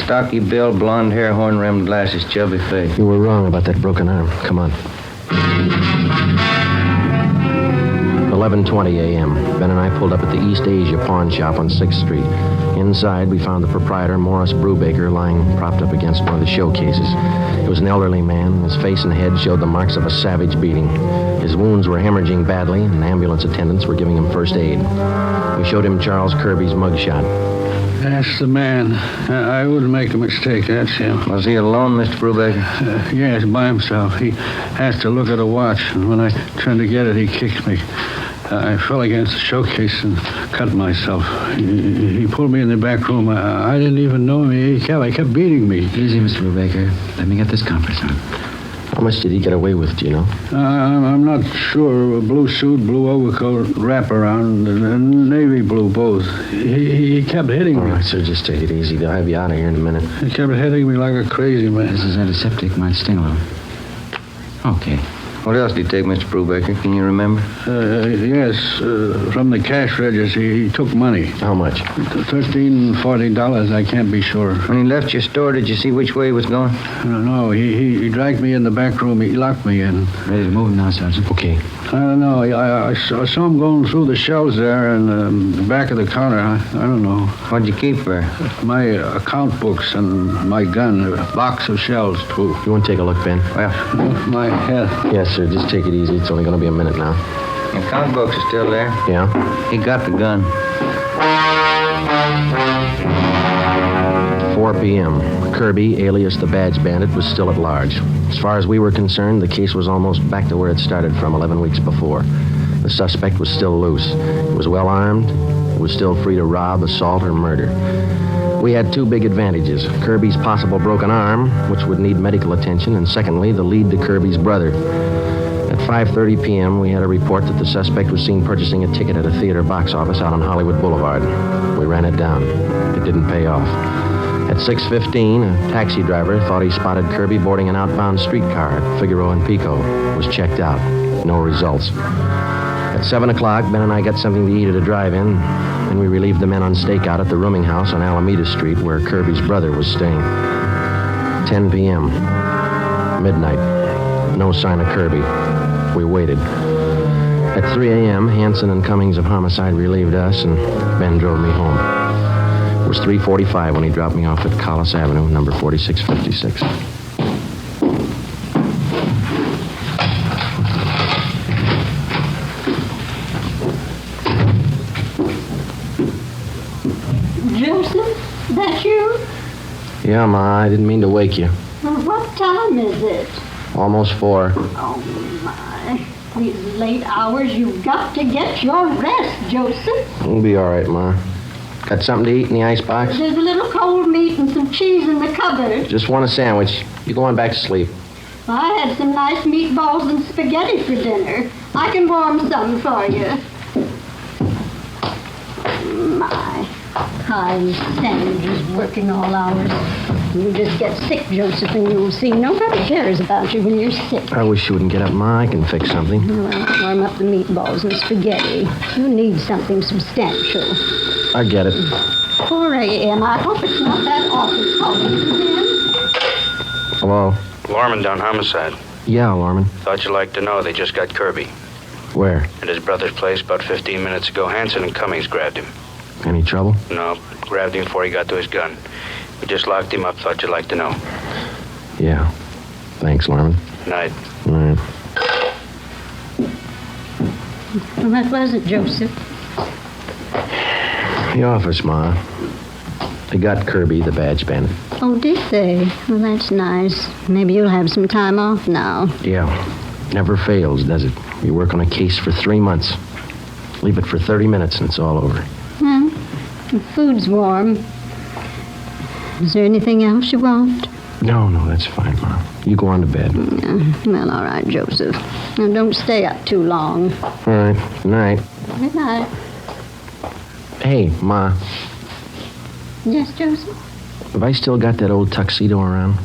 Stocky build, blonde hair, horn-rimmed glasses, chubby face. You were wrong about that broken arm. Come on. 11:20 a.m. Ben and I pulled up at the East Asia pawn shop on 6th Street. Inside, we found the proprietor, Morris Brubaker, lying propped up against one of the showcases. He was an elderly man. His face and head showed the marks of a savage beating. His wounds were hemorrhaging badly, and ambulance attendants were giving him first aid. We showed him Charles Kirby's mugshot. That's the man. I wouldn't make a mistake. That's him. Was he alone, Mr. Brubaker? Yes, by himself. He has to look at a watch, and when I turned to get it, he kicked me. I fell against the showcase and cut myself. He pulled me in the back room. I didn't even know him. He kept beating me. Easy, Mr. Brubaker. Let me get this compress on. How much did he get away with, do you know? I'm not sure. A blue suit, blue overcoat, wraparound, and navy blue both. He kept hitting me. All right, sir, just take it easy. They'll have you out of here in a minute. He kept hitting me like a crazy man. This is antiseptic. Might sting a little. Okay. What else did he take, Mr. Brubaker? Can you remember? Yes, from the cash register, he took money. How much? $13, $40, I can't be sure. When he left your store, did you see which way he was going? No, he dragged me in the back room. He locked me in. Ready to move now, Sergeant? Okay. I don't know. I saw him going through the shelves there and the back of the counter. I don't know. What'd you keep there? My account books and my gun, a box of shells, too. You want to take a look, Ben? Well, my head. Yes, sir. Just take it easy. It's only going to be a minute now. the account books are still there. Yeah? He got the gun. 4 p.m. Kirby, alias the Badge Bandit, was still at large. As far as we were concerned, the case was almost back to where it started from 11 weeks before. The suspect was still loose. He was well armed. He was still free to rob, assault, or murder. We had two big advantages. Kirby's possible broken arm, which would need medical attention, and secondly, the lead to Kirby's brother. At 5:30 p.m., we had a report that the suspect was seen purchasing a ticket at a theater box office out on Hollywood Boulevard. We ran it down. It didn't pay off. At 6:15, a taxi driver thought he spotted Kirby boarding an outbound streetcar at Figueroa and Pico. It was checked out. No results. At 7 o'clock, Ben and I got something to eat at a drive-in, and we relieved the men on stakeout at the rooming house on Alameda Street where Kirby's brother was staying. 10 p.m. Midnight. No sign of Kirby. We waited. At 3 a.m., Hanson and Cummings of Homicide relieved us, and Ben drove me home. It was 3:45 when he dropped me off at Collis Avenue, number 4656. Joseph, that you? Yeah, Ma, I didn't mean to wake you. What time is it? Almost 4. Oh, my. These late hours, you've got to get your rest, Joseph. We'll be all right, Ma. Got something to eat in the icebox? There's a little cold meat and some cheese in the cupboard. Just want a sandwich. You go on back to sleep. I had some nice meatballs and spaghetti for dinner. I can warm some for you. My, kind sandwiches working all hours. You just get sick, Joseph, and you'll see nobody cares about you when you're sick. I wish you wouldn't get up, Ma. I can fix something. Well, warm up the meatballs and spaghetti. You need something substantial. I get it. 4 a.m. I hope it's not that office calling you then. Hello? Lorman down homicide. Yeah, Lorman. Thought you'd like to know they just got Kirby. Where? At his brother's place about 15 minutes ago. Hanson and Cummings grabbed him. Any trouble? No, grabbed him before he got to his gun. We just locked him up. Thought you'd like to know. Yeah. Thanks, Lorman. Night. All right. Well, what was it, Joseph? The office, Ma. They got Kirby, the badge bandit. Oh, did they? Well, that's nice. Maybe you'll have some time off now. Yeah. Never fails, does it? You work on a case for 3 months. Leave it for 30 minutes and it's all over. Well, the food's warm. Is there anything else you want? No, that's fine, Ma. You go on to bed. Well, all right, Joseph. Now, don't stay up too long. All right. Good night. Good night. Hey, Ma. Yes, Joseph? Have I still got that old tuxedo around?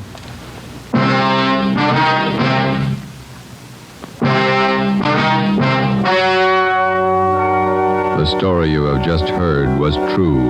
The story you have just heard was true.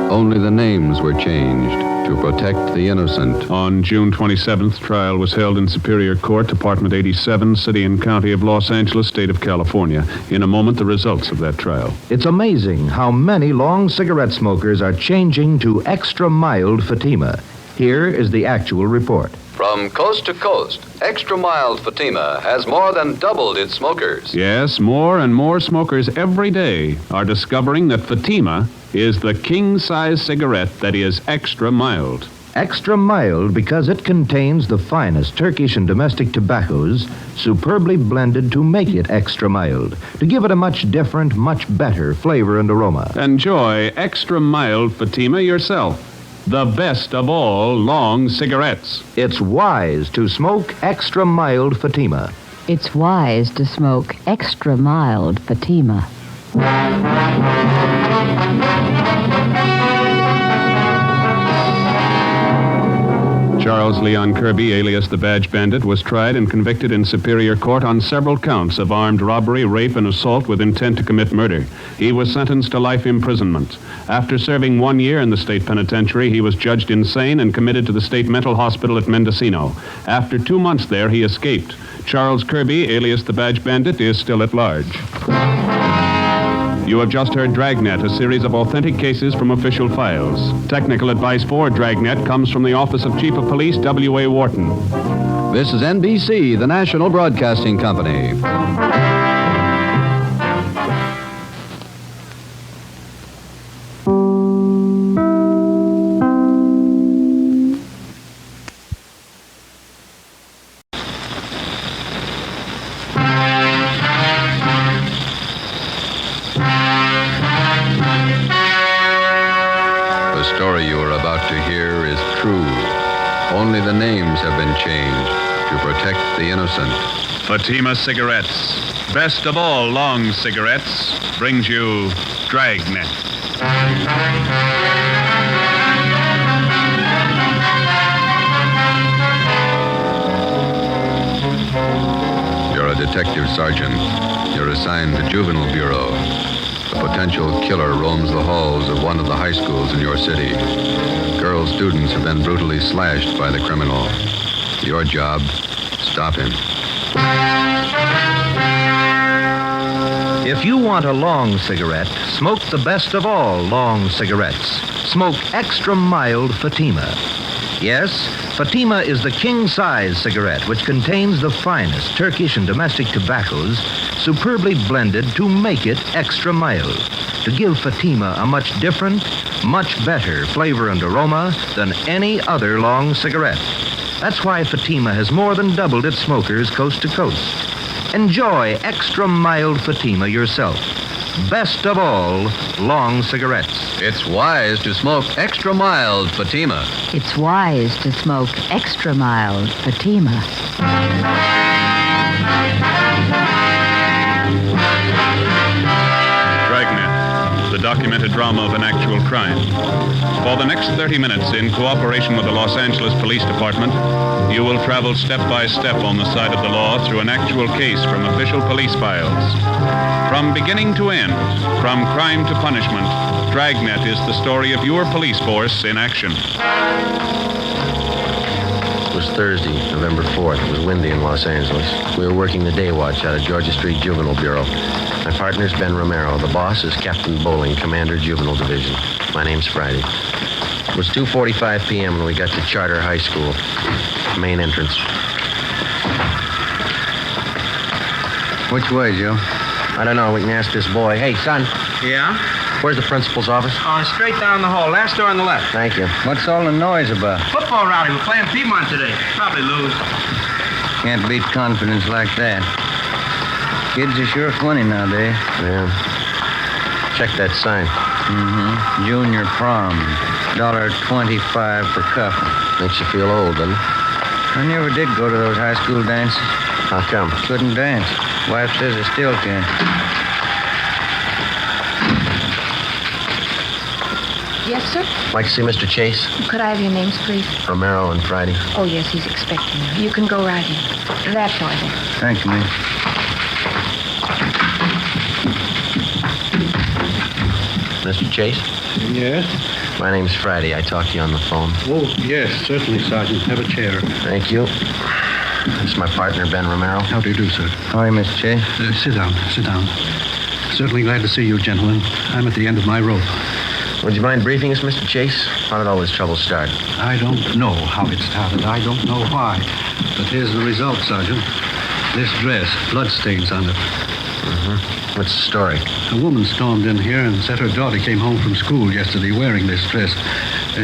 Only the names were changed to protect the innocent. On June 27th, trial was held in Superior Court, Department 87, City and County of Los Angeles, State of California. In a moment, the results of that trial. It's amazing how many long cigarette smokers are changing to extra mild Fatima. Here is the actual report. From coast to coast, Extra Mild Fatima has more than doubled its smokers. Yes, more and more smokers every day are discovering that Fatima is the king-size cigarette that is extra mild. Extra mild because it contains the finest Turkish and domestic tobaccos, superbly blended to make it extra mild, to give it a much different, much better flavor and aroma. Enjoy extra mild Fatima yourself. The best of all long cigarettes. It's wise to smoke extra mild Fatima. It's wise to smoke extra mild Fatima. Charles Leon Kirby, alias the Badge Bandit, was tried and convicted in Superior Court on several counts of armed robbery, rape, and assault with intent to commit murder. He was sentenced to life imprisonment. After serving 1 year in the state penitentiary, he was judged insane and committed to the state mental hospital at Mendocino. After 2 months there, he escaped. Charles Kirby, alias the Badge Bandit, is still at large. You have just heard Dragnet, a series of authentic cases from official files. Technical advice for Dragnet comes from the Office of Chief of Police, W.A. Wharton. This is NBC, the national broadcasting company. The story you are about to hear is true. Only the names have been changed to protect the innocent. Fatima Cigarettes, best of all long cigarettes, brings you Dragnet. You're a detective sergeant. You're assigned to Juvenile Bureau. A potential killer roams the halls of one of the high schools in your city. Girl students have been brutally slashed by the criminal. Your job, stop him. If you want a long cigarette, smoke the best of all long cigarettes. Smoke extra mild Fatima. Yes, Fatima is the king-size cigarette which contains the finest Turkish and domestic tobaccos, superbly blended to make it extra mild, to give Fatima a much different, much better flavor and aroma than any other long cigarette. That's why Fatima has more than doubled its smokers coast to coast. Enjoy extra mild Fatima yourself. Best of all, long cigarettes. It's wise to smoke extra mild Fatima. It's wise to smoke extra mild Fatima. Dragnet, the documented drama of an actual crime. For the next 30 minutes, in cooperation with the Los Angeles Police Department, you will travel step by step on the side of the law through an actual case from official police files. From beginning to end, from crime to punishment, Dragnet is the story of your police force in action. It was Thursday, November 4th. It was windy in Los Angeles. We were working the day watch out of Georgia Street Juvenile Bureau. My partner's Ben Romero. The boss is Captain Bowling, Commander Juvenile Division. My name's Friday. It was 2:45 p.m. when we got to Charter High School, main entrance. Which way, Joe? I don't know. We can ask this boy. Hey, son. Yeah? Where's the principal's office? Straight down the hall. Last door on the left. Thank you. What's all the noise about? Football rally. We're playing Piedmont today. Probably lose. Can't beat confidence like that. Kids are sure funny nowadays. Yeah. Check that sign. Mm-hmm. Junior prom. $1.25 for cuffing. Makes you feel old, doesn't it? I never did go to those high school dances. How come? Couldn't dance. Wife says I still can. Yes, sir? Like to see Mr. Chase? Could I have your names, please? Romero and Friday. Oh, yes, he's expecting you. You can go right in. That door there. Thank you, miss. Mr. Chase? Yes? My name's Friday. I talked to you on the phone. Oh, yes, certainly, Sergeant. Have a chair. Thank you. This is my partner, Ben Romero. How do you do, sir? How are you, Mr. Chase? Sit down. Certainly glad to see you, gentlemen. I'm at the end of my rope. Would you mind briefing us, Mr. Chase? How did all this trouble start? I don't know how it started. I don't know why. But here's the result, Sergeant. This dress, bloodstains on it. Mm-hmm. What's the story? A woman stormed in here and said her daughter came home from school yesterday wearing this dress.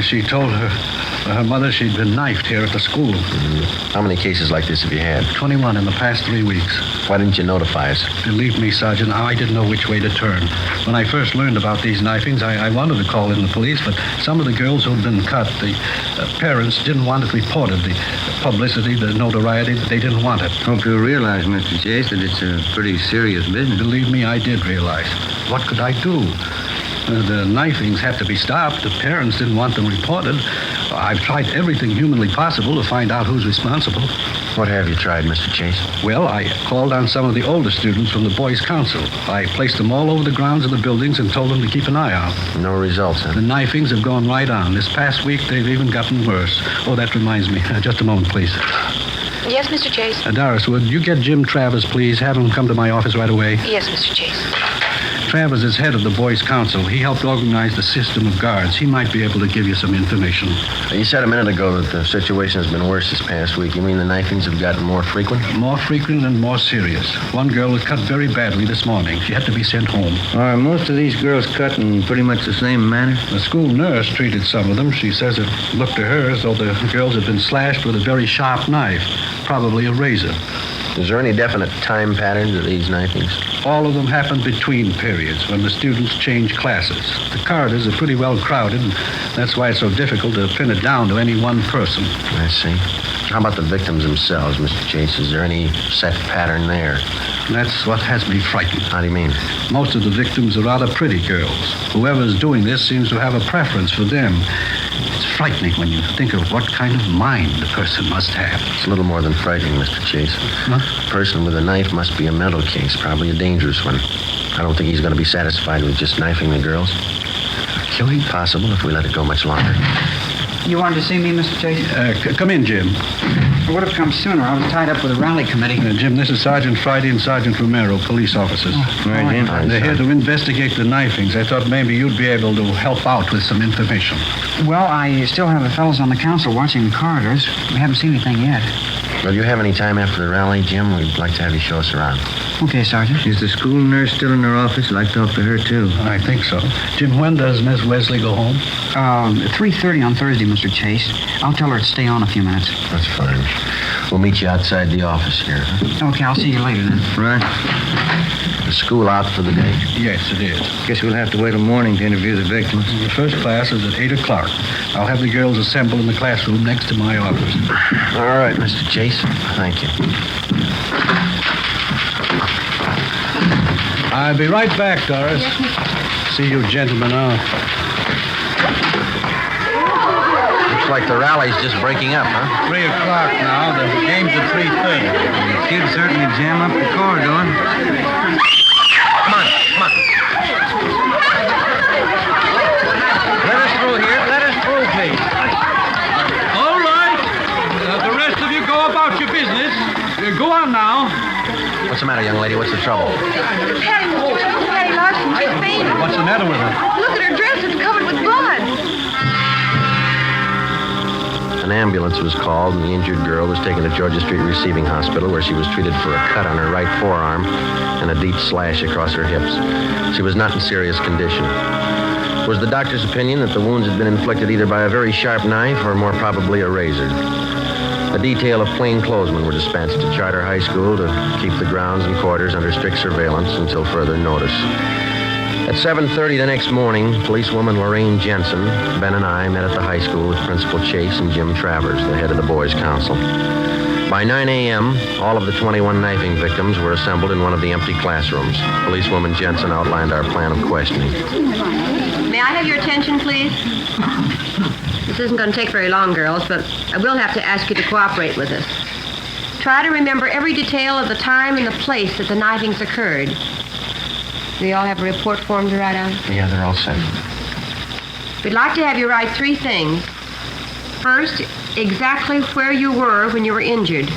She told her mother she'd been knifed here at the school. Mm-hmm. How many cases like this have you had? 21 in the past 3 weeks. Why didn't you notify us? Believe me, Sergeant, I didn't know which way to turn. When I first learned about these knifings, I wanted to call in the police, but some of the girls who'd been cut, the parents didn't want it reported. The publicity, the notoriety, they didn't want it. Hope you realize, Mr. Chase, that it's a pretty serious business. Believe me, I did realize. What could I do? The knifings had to be stopped. The parents didn't want them reported. I've tried everything humanly possible to find out who's responsible. What have you tried, Mr. Chase? Well, I called on some of the older students from the Boys' Council. I placed them all over the grounds of the buildings and told them to keep an eye out. No results, huh? The knifings have gone right on. This past week, they've even gotten worse. Oh, that reminds me. Just a moment, please. Yes, Mr. Chase? Doris, would you get Jim Travers, please? Have him come to my office right away. Yes, Mr. Chase. Travers is head of the Boys' Council. He helped organize the system of guards. He might be able to give you some information. You said a minute ago that the situation has been worse this past week. You mean the knifings have gotten more frequent? More frequent and more serious. One girl was cut very badly this morning. She had to be sent home. Are most of these girls cut in pretty much the same manner? The school nurse treated some of them. She says it looked to her as though the girls had been slashed with a very sharp knife, probably a razor. Is there any definite time pattern to these knifings? All of them happen between periods when the students change classes. The corridors are pretty well crowded, and that's why it's so difficult to pin it down to any one person. I see. How about the victims themselves, Mr. Chase? Is there any set pattern there? That's what has me frightened. How do you mean? Most of the victims are rather pretty girls. Whoever's doing this seems to have a preference for them. It's frightening when you think of what kind of mind a person must have. It's a little more than frightening, Mr. Chase. Huh? A person with a knife must be a mental case, probably a dangerous one. I don't think he's going to be satisfied with just knifing the girls. Killing? Possible if we let it go much longer. You wanted to see me, Mr. Chase? Come in, Jim. I would have come sooner. I was tied up with a rally committee. Jim, this is Sergeant Friday and Sergeant Romero, police officers. Right, Jim. They're here to investigate the knifings. I thought maybe you'd be able to help out with some information. Well, I still have the fellows on the council watching the corridors. We haven't seen anything yet. Well, do you have any time after the rally, Jim? We'd like to have you show us around. Okay, Sergeant. Is the school nurse still in her office? I'd like to talk to her, too. I think so. Jim, when does Miss Wesley go home? 3:30 on Thursday, Mr. Chase. I'll tell her to stay on a few minutes. That's fine. We'll meet you outside the office here. Huh? Okay, I'll see you later then. Right. The school out for the day? Yes, it is. Guess we'll have to wait till morning to interview the victims. The first class is at 8 o'clock. I'll have the girls assemble in the classroom next to my office. All right, Mr. Chase. Thank you. I'll be right back, Doris. See you gentlemen out. Looks like the rally's just breaking up, huh? 3 o'clock now. The game's at 3:30. The kids certainly jam up the corridor. Come on, come on. Let us through here. Let us through, please. All right. The rest of you go about your business. Go on now. What's the matter, young lady? What's the trouble? Patty Larson just fainted. What's the matter with her? Look at her dress. It's covered with blood. An ambulance was called, and the injured girl was taken to Georgia Street Receiving Hospital, where she was treated for a cut on her right forearm and a deep slash across her hips. She was not in serious condition. It was the doctor's opinion that the wounds had been inflicted either by a very sharp knife or more probably a razor. A detail of plainclothesmen were dispatched to Charter High School to keep the grounds and quarters under strict surveillance until further notice. At 7:30 the next morning, policewoman Lorraine Jensen, Ben and I met at the high school with Principal Chase and Jim Travers, the head of the Boys' Council. By 9 a.m., all of the 21 knifing victims were assembled in one of the empty classrooms. Policewoman Jensen outlined our plan of questioning. May I have your attention, please? This isn't going to take very long, girls, but I will have to ask you to cooperate with us. Try to remember every detail of the time and the place that the knifings occurred. Do you all have a report form to write on? Yeah, they're all set. We'd like to have you write 3 things. First, exactly where you were when you were injured.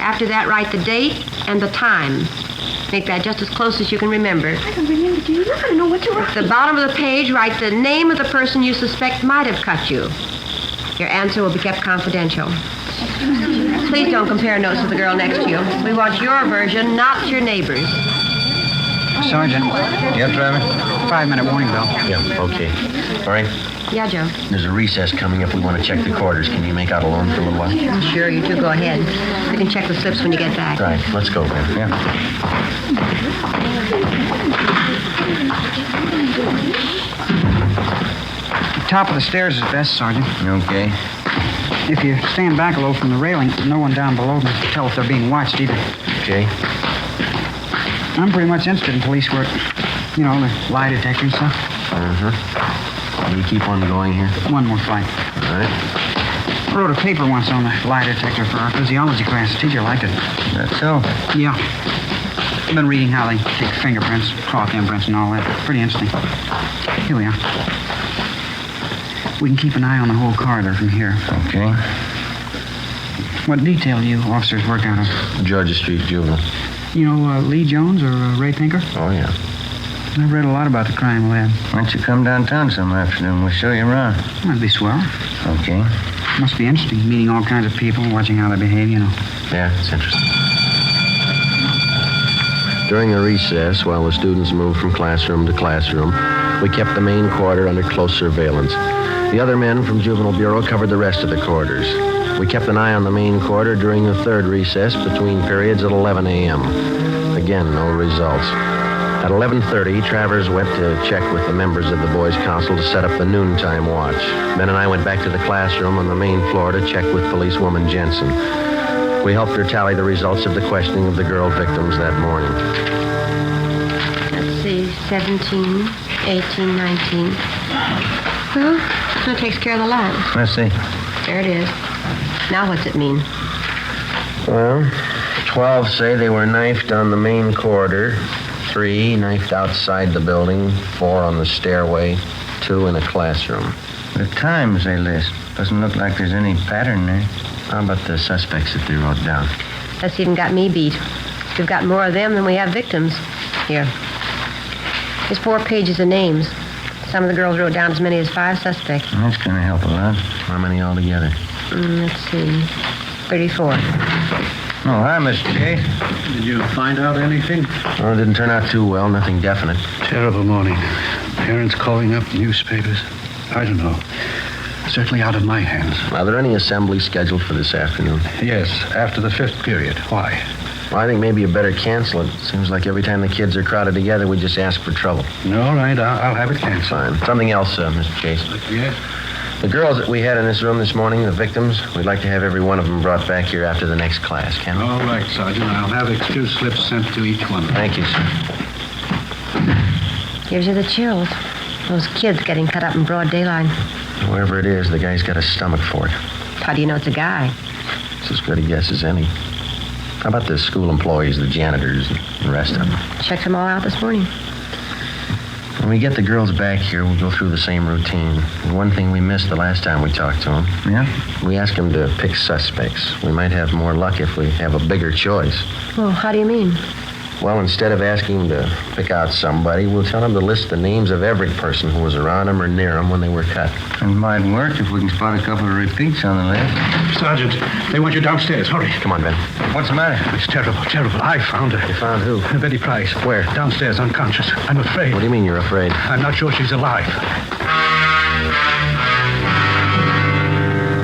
After that, write the date and the time. Make that just as close as you can remember. I don't remember, do you? I don't know what to write. At the bottom of the page, write the name of the person you suspect might have cut you. Your answer will be kept confidential. Please don't compare notes with the girl next to you. We want your version, not your neighbor's. Sergeant. Yep, Driver? 5-minute warning bell. Yeah, okay. All right. Yeah, Joe. There's a recess coming up. We want to check the quarters. Can you make out alone for a little while? Sure, you two go ahead. We can check the slips when you get back. Right, let's go, Ben. Yeah. Top of the stairs is best, Sergeant. Okay. If you stand back a little from the railing, no one down below can tell if they're being watched either. Okay. I'm pretty much interested in police work. You know, the lie detector and stuff. Uh-huh. Will you keep on going here? One more flight. All right. I wrote a paper once on the lie detector for our physiology class. The teacher liked it. That's so? Yeah. I've been reading how they take fingerprints, cloth imprints, and all that. Pretty interesting. Here we are. We can keep an eye on the whole corridor from here. Okay. What detail do you officers work out of? Georgia Street Juvenile. You know Lee Jones or Ray Pinker? Oh, yeah. I've read a lot about the crime lab. Why don't you come downtown some afternoon? We'll show you around. That'd be swell. Okay. Must be interesting, meeting all kinds of people, watching how they behave, you know. Yeah, it's interesting. During the recess, while the students moved from classroom to classroom, we kept the main quarter under close surveillance. The other men from Juvenile Bureau covered the rest of the quarters. We kept an eye on the main quarter during the third recess between periods at 11 a.m. Again, no results. At 11:30, Travers went to check with the members of the Boys' Council to set up the noontime watch. Ben and I went back to the classroom on the main floor to check with policewoman Jensen. We helped her tally the results of the questioning of the girl victims that morning. Let's see, 17, 18, 19. Well, that takes care of the lot. Let's see. There it is. Now what's it mean? Well, 12 say they were knifed on the main corridor, 3 knifed outside the building, 4 on the stairway, 2 in a classroom. The times they list. Doesn't look like there's any pattern there. How about the suspects that they wrote down? That's even got me beat. We've got more of them than we have victims. Here. There's 4 pages of names. Some of the girls wrote down as many as 5 suspects. That's going to help a lot. How many altogether? Let's see. 34. Oh, hi, Mr. Chase. Did you find out anything? Oh, it didn't turn out too well. Nothing definite. Terrible morning. Parents calling up, newspapers. I don't know. Certainly out of my hands. Are there any assemblies scheduled for this afternoon? Yes, after the 5th period. Why? Well, I think maybe you better cancel it. Seems like every time the kids are crowded together, we just ask for trouble. All right, I'll have it canceled. Fine. Something else, Mr. Chase. Yes? The girls that we had in this room this morning, the victims, we'd like to have every one of them brought back here after the next class, can we? All right, Sergeant. I'll have excuse slips sent to each one. Thank you, sir. Gives you the chills. Those kids getting cut up in broad daylight. Whoever it is, the guy's got a stomach for it. How do you know it's a guy? It's as good a guess as any. How about the school employees, the janitors, and the rest of them? Checked them all out this morning. When we get the girls back here, we'll go through the same routine. And one thing we missed the last time we talked to them. Yeah? We asked them to pick suspects. We might have more luck if we have a bigger choice. Well, how do you mean? Well, instead of asking them to pick out somebody, we'll tell them to list the names of every person who was around them or near them when they were cut. It might work if we can spot a couple of repeats on the list. Sergeant, they want you downstairs. Hurry. Come on, Ben. What's the matter? It's terrible, terrible. I found her. You found who? Betty Price. Where? Downstairs, unconscious. I'm afraid. What do you mean you're afraid? I'm not sure she's alive.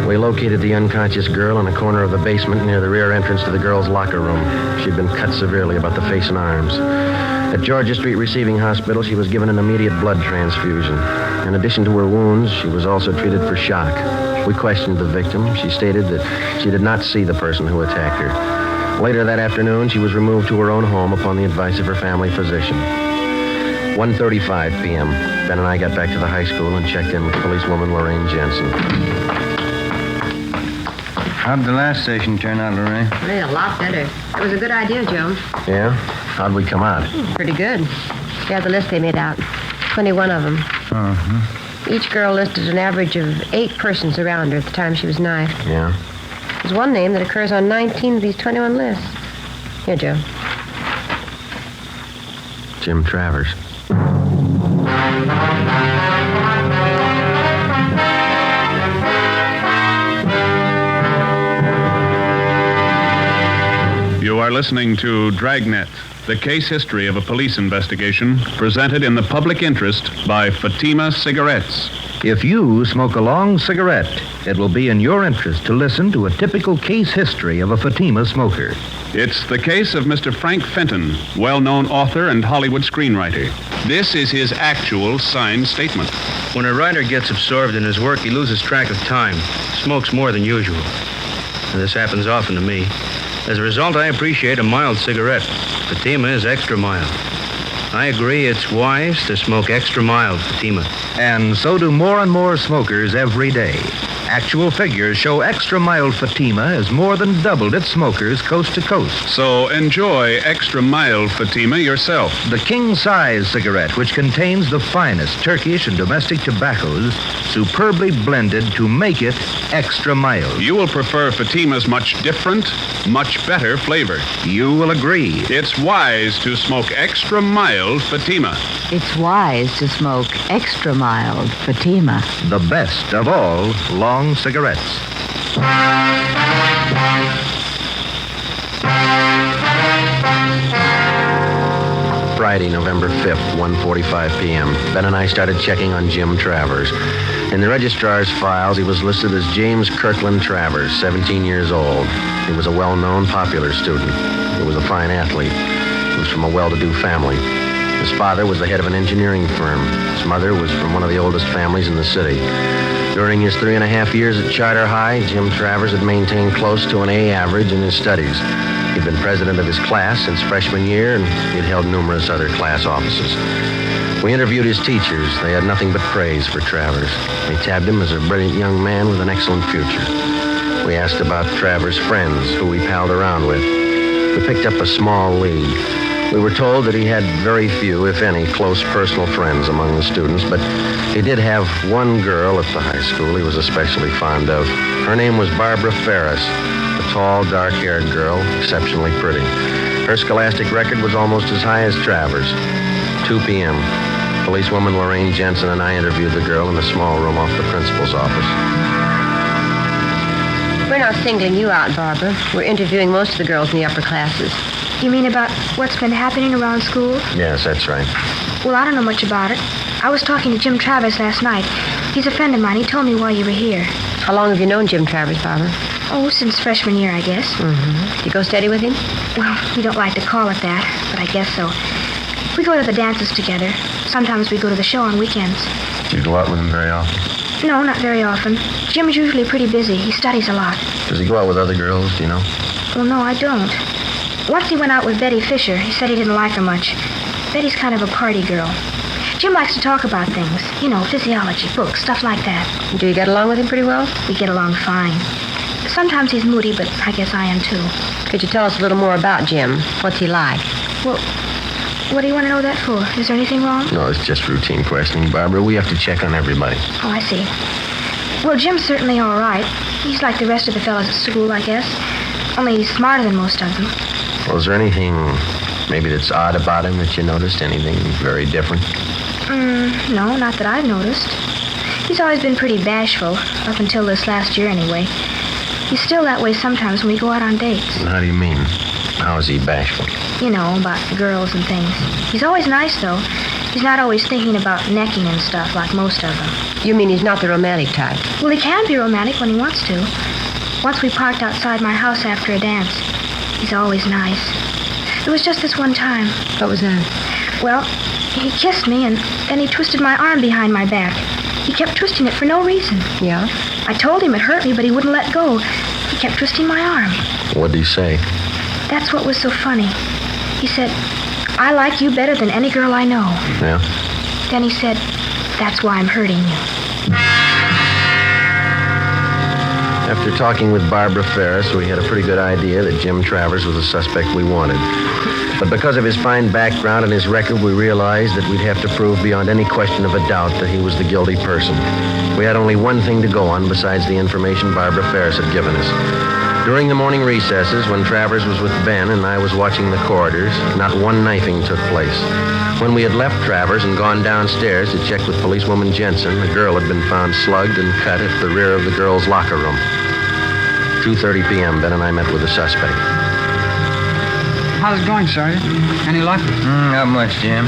We located the unconscious girl in a corner of the basement near the rear entrance to the girls' locker room. She'd been cut severely about the face and arms. At Georgia Street Receiving Hospital, she was given an immediate blood transfusion. In addition to her wounds, she was also treated for shock. We questioned the victim. She stated that she did not see the person who attacked her. Later that afternoon, she was removed to her own home upon the advice of her family physician. 1:35 p.m. Ben and I got back to the high school and checked in with policewoman Lorraine Jensen. How'd the last station turn out, Lorraine? Really, a lot better. It was a good idea, Joe. Yeah? How'd we come out? Pretty good. Yeah, the list they made out. 21 of them. Uh-huh. Each girl listed an average of 8 persons around her at the time she was knifed. Yeah? There's one name that occurs on 19 of these 21 lists. Here, Joe. Jim Travers. You are listening to Dragnet, the case history of a police investigation, presented in the public interest by Fatima Cigarettes. If you smoke a long cigarette, it will be in your interest to listen to a typical case history of a Fatima smoker. It's the case of Mr. Frank Fenton, well-known author and Hollywood screenwriter. This is his actual signed statement. When a writer gets absorbed in his work, he loses track of time, smokes more than usual. And this happens often to me. As a result, I appreciate a mild cigarette. Fatima is extra mild. I agree it's wise to smoke extra mild Fatima. And so do more and more smokers every day. Actual figures show extra mild Fatima has more than doubled its smokers coast to coast. So enjoy extra mild Fatima yourself. The king-size cigarette, which contains the finest Turkish and domestic tobaccos, superbly blended to make it extra mild. You will prefer Fatima's much different, much better flavor. You will agree. It's wise to smoke extra mild Fatima. It's wise to smoke extra mild Fatima. The best of all long cigarettes. Friday, November 5th, 1:45 p.m. Ben and I started checking on Jim Travers. In the registrar's files, he was listed as James Kirkland Travers, 17 years old. He was a well-known, popular student. He was a fine athlete. He was from a well-to-do family. His father was the head of an engineering firm. His mother was from one of the oldest families in the city. During his 3.5 years at Charter High, Jim Travers had maintained close to an A average in his studies. He'd been president of his class since freshman year, and he'd held numerous other class offices. We interviewed his teachers. They had nothing but praise for Travers. They tabbed him as a brilliant young man with an excellent future. We asked about Travers' friends, who he palled around with. We picked up a small lead. We were told that he had very few, if any, close personal friends among the students, but he did have one girl at the high school he was especially fond of. Her name was Barbara Ferris, a tall, dark-haired girl, exceptionally pretty. Her scholastic record was almost as high as Travers. 2 p.m. Policewoman Lorraine Jensen and I interviewed the girl in a small room off the principal's office. We're now singling you out, Barbara. We're interviewing most of the girls in the upper classes. You mean about what's been happening around school? Yes, that's right. Well, I don't know much about it. I was talking to Jim Travers last night. He's a friend of mine. He told me why you were here. How long have you known Jim Travers, Barbara? Oh, since freshman year, I guess. Mm-hmm. Do you go steady with him? Well, we don't like to call it that, but I guess so. We go to the dances together. Sometimes we go to the show on weekends. Do you go out with him very often? No, not very often. Jim's usually pretty busy. He studies a lot. Does he go out with other girls, do you know? Well, no, I don't. Once he went out with Betty Fisher. He said he didn't like her much. Betty's kind of a party girl. Jim likes to talk about things. You know, physiology, books, stuff like that. Do you get along with him pretty well? We get along fine. Sometimes he's moody, but I guess I am too. Could you tell us a little more about Jim? What's he like? Well, what do you want to know that for? Is there anything wrong? No, it's just routine questioning, Barbara. We have to check on everybody. Oh, I see. Well, Jim's certainly all right. He's like the rest of the fellas at school, I guess. Only he's smarter than most of them. Well, is there anything maybe that's odd about him that you noticed? Anything very different? No, not that I've noticed. He's always been pretty bashful, up until this last year anyway. He's still that way sometimes when we go out on dates. How do you mean? How is he bashful? You know, about girls and things. He's always nice, though. He's not always thinking about necking and stuff like most of them. You mean he's not the romantic type? Well, he can be romantic when he wants to. Once we parked outside my house after a dance. He's always nice. It was just this one time. What was that? Well, he kissed me, and then he twisted my arm behind my back. He kept twisting it for no reason. Yeah? I told him it hurt me, but he wouldn't let go. He kept twisting my arm. What did he say? That's what was so funny. He said, I like you better than any girl I know. Yeah? Then he said, that's why I'm hurting you. After talking with Barbara Ferris, we had a pretty good idea that Jim Travers was the suspect we wanted. But because of his fine background and his record, we realized that we'd have to prove beyond any question of a doubt that he was the guilty person. We had only one thing to go on besides the information Barbara Ferris had given us. During the morning recesses, when Travers was with Ben and I was watching the corridors, not one knifing took place. When we had left Travers and gone downstairs to check with policewoman Jensen, a girl had been found slugged and cut at the rear of the girls' locker room. 2:30 p.m., Ben and I met with the suspect. How's it going, Sergeant? Any luck? Not much, Jim.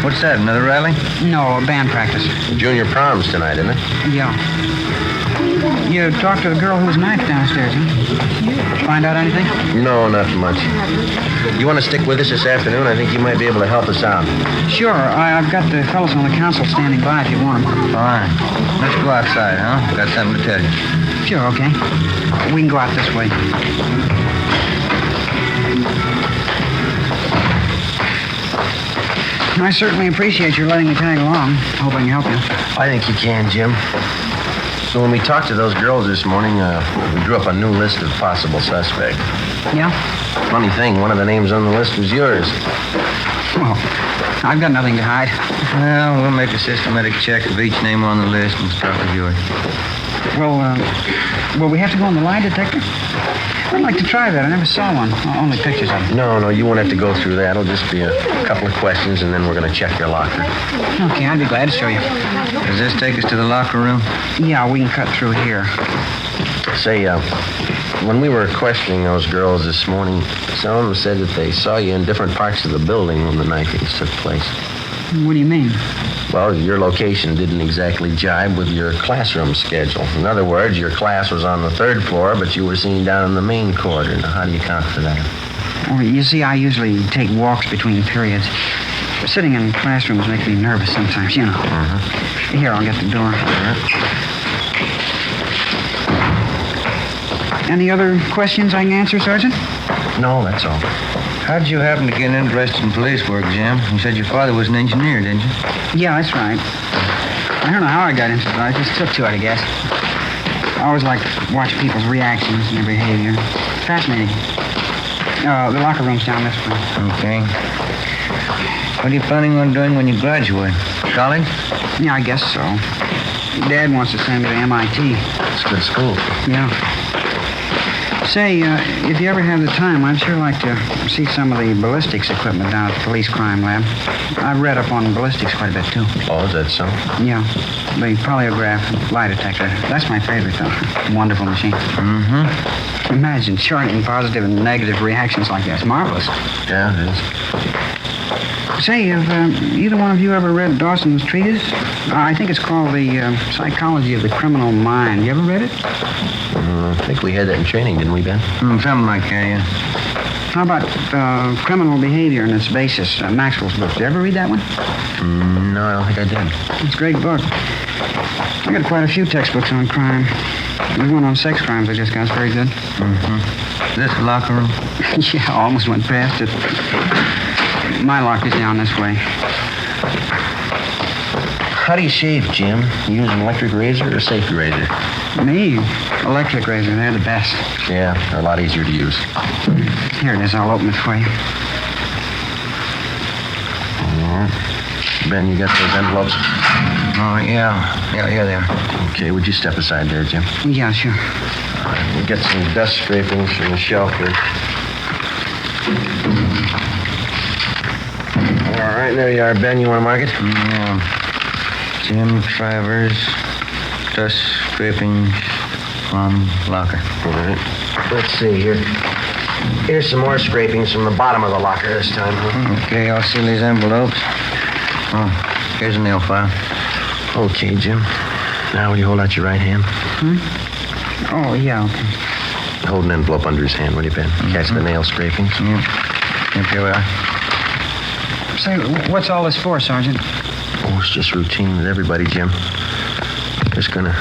What's that, another rally? No, band practice. Junior prom's tonight, isn't it? Yeah. You talked to the girl who was knifed downstairs, huh? Find out anything? No, not much. You want to stick with us this afternoon? I think you might be able to help us out. Sure. I've got the fellows on the council standing by if you want them. Fine. Let's go outside, huh? Got something to tell you. Sure, okay. We can go out this way. I certainly appreciate your letting me tag along. Hope I can help you. I think you can, Jim. So when we talked to those girls this morning, we drew up a new list of possible suspects. Yeah? Funny thing, one of the names on the list was yours. Well, I've got nothing to hide. Well, we'll make a systematic check of each name on the list and start with yours. Well, will we have to go on the lie detector? I'd like to try that. I never saw one. Only pictures of it. No, you won't have to go through that. It'll just be a couple of questions, and then we're going to check your locker. Okay, I'd be glad to show you. Does this take us to the locker room? Yeah, we can cut through here. Say, when we were questioning those girls this morning, some of them said that they saw you in different parts of the building when the knifings took place. What do you mean? Well, your location didn't exactly jibe with your classroom schedule. In other words, your class was on the 3rd floor, but you were seen down in the main corridor. Now, how do you account for that? Well, you see, I usually take walks between periods. Sitting in classrooms makes me nervous sometimes, you know. Uh-huh. Here, I'll get the door. Any other questions I can answer, Sergeant? No, that's all. How'd you happen to get interested in police work, Jim? You said your father was an engineer, didn't you? Yeah, that's right. I don't know how I got into it. I just took to it, I guess. I always like to watch people's reactions and their behavior. Fascinating. The locker room's down this way. Okay. What are you planning on doing when you graduate? College? Yeah, I guess so. Dad wants to send me to MIT. It's a good school. Yeah. Say, if you ever have the time, I'd sure like to see some of the ballistics equipment down at the police crime lab. I've read up on ballistics quite a bit, too. Oh, is that so? Yeah. The polygraph lie detector. That's my favorite, though. Wonderful machine. Mm-hmm. Imagine charting positive and negative reactions like that. It's marvelous. Yeah, it is. Say, have either one of you ever read Dawson's treatise? I think it's called The Psychology of the Criminal Mind. You ever read it? I think we had that in training, didn't we, Ben? Something like that, yeah. How about Criminal Behavior and Its Basis, Maxwell's book? Did you ever read that one? No, I don't think I did. It's a great book. I got quite a few textbooks on crime. There's one on sex crimes I just got. It's very good. Mm-hmm. Is this the locker room? Yeah, I almost went past it. My lock is down this way. How do you shave, Jim? You use an electric razor or a safety razor? Me? Electric razor. They're the best. Yeah, they're a lot easier to use. Here it is. I'll open it for you. All right. Ben, you got those envelopes? Oh, yeah. Yeah, here they are. Okay, would you step aside there, Jim? Yeah, sure. All right, we'll get some dust scrapings from the shelf here. All right, there you are, Ben. You want to mark it? Yeah. Jim Travers, dust scrapings from locker. All right. Let's see here. Here's some more scrapings from the bottom of the locker this time. Huh? Okay, I'll seal these envelopes. Oh, here's a nail file. Okay, Jim. Now, will you hold out your right hand? Oh, yeah, okay. Hold an envelope under his hand, will you, Ben? Catch the nail scrapings. Yep, here we are. Say, what's all this for, Sergeant? Oh, it's just routine with everybody, Jim. Just gonna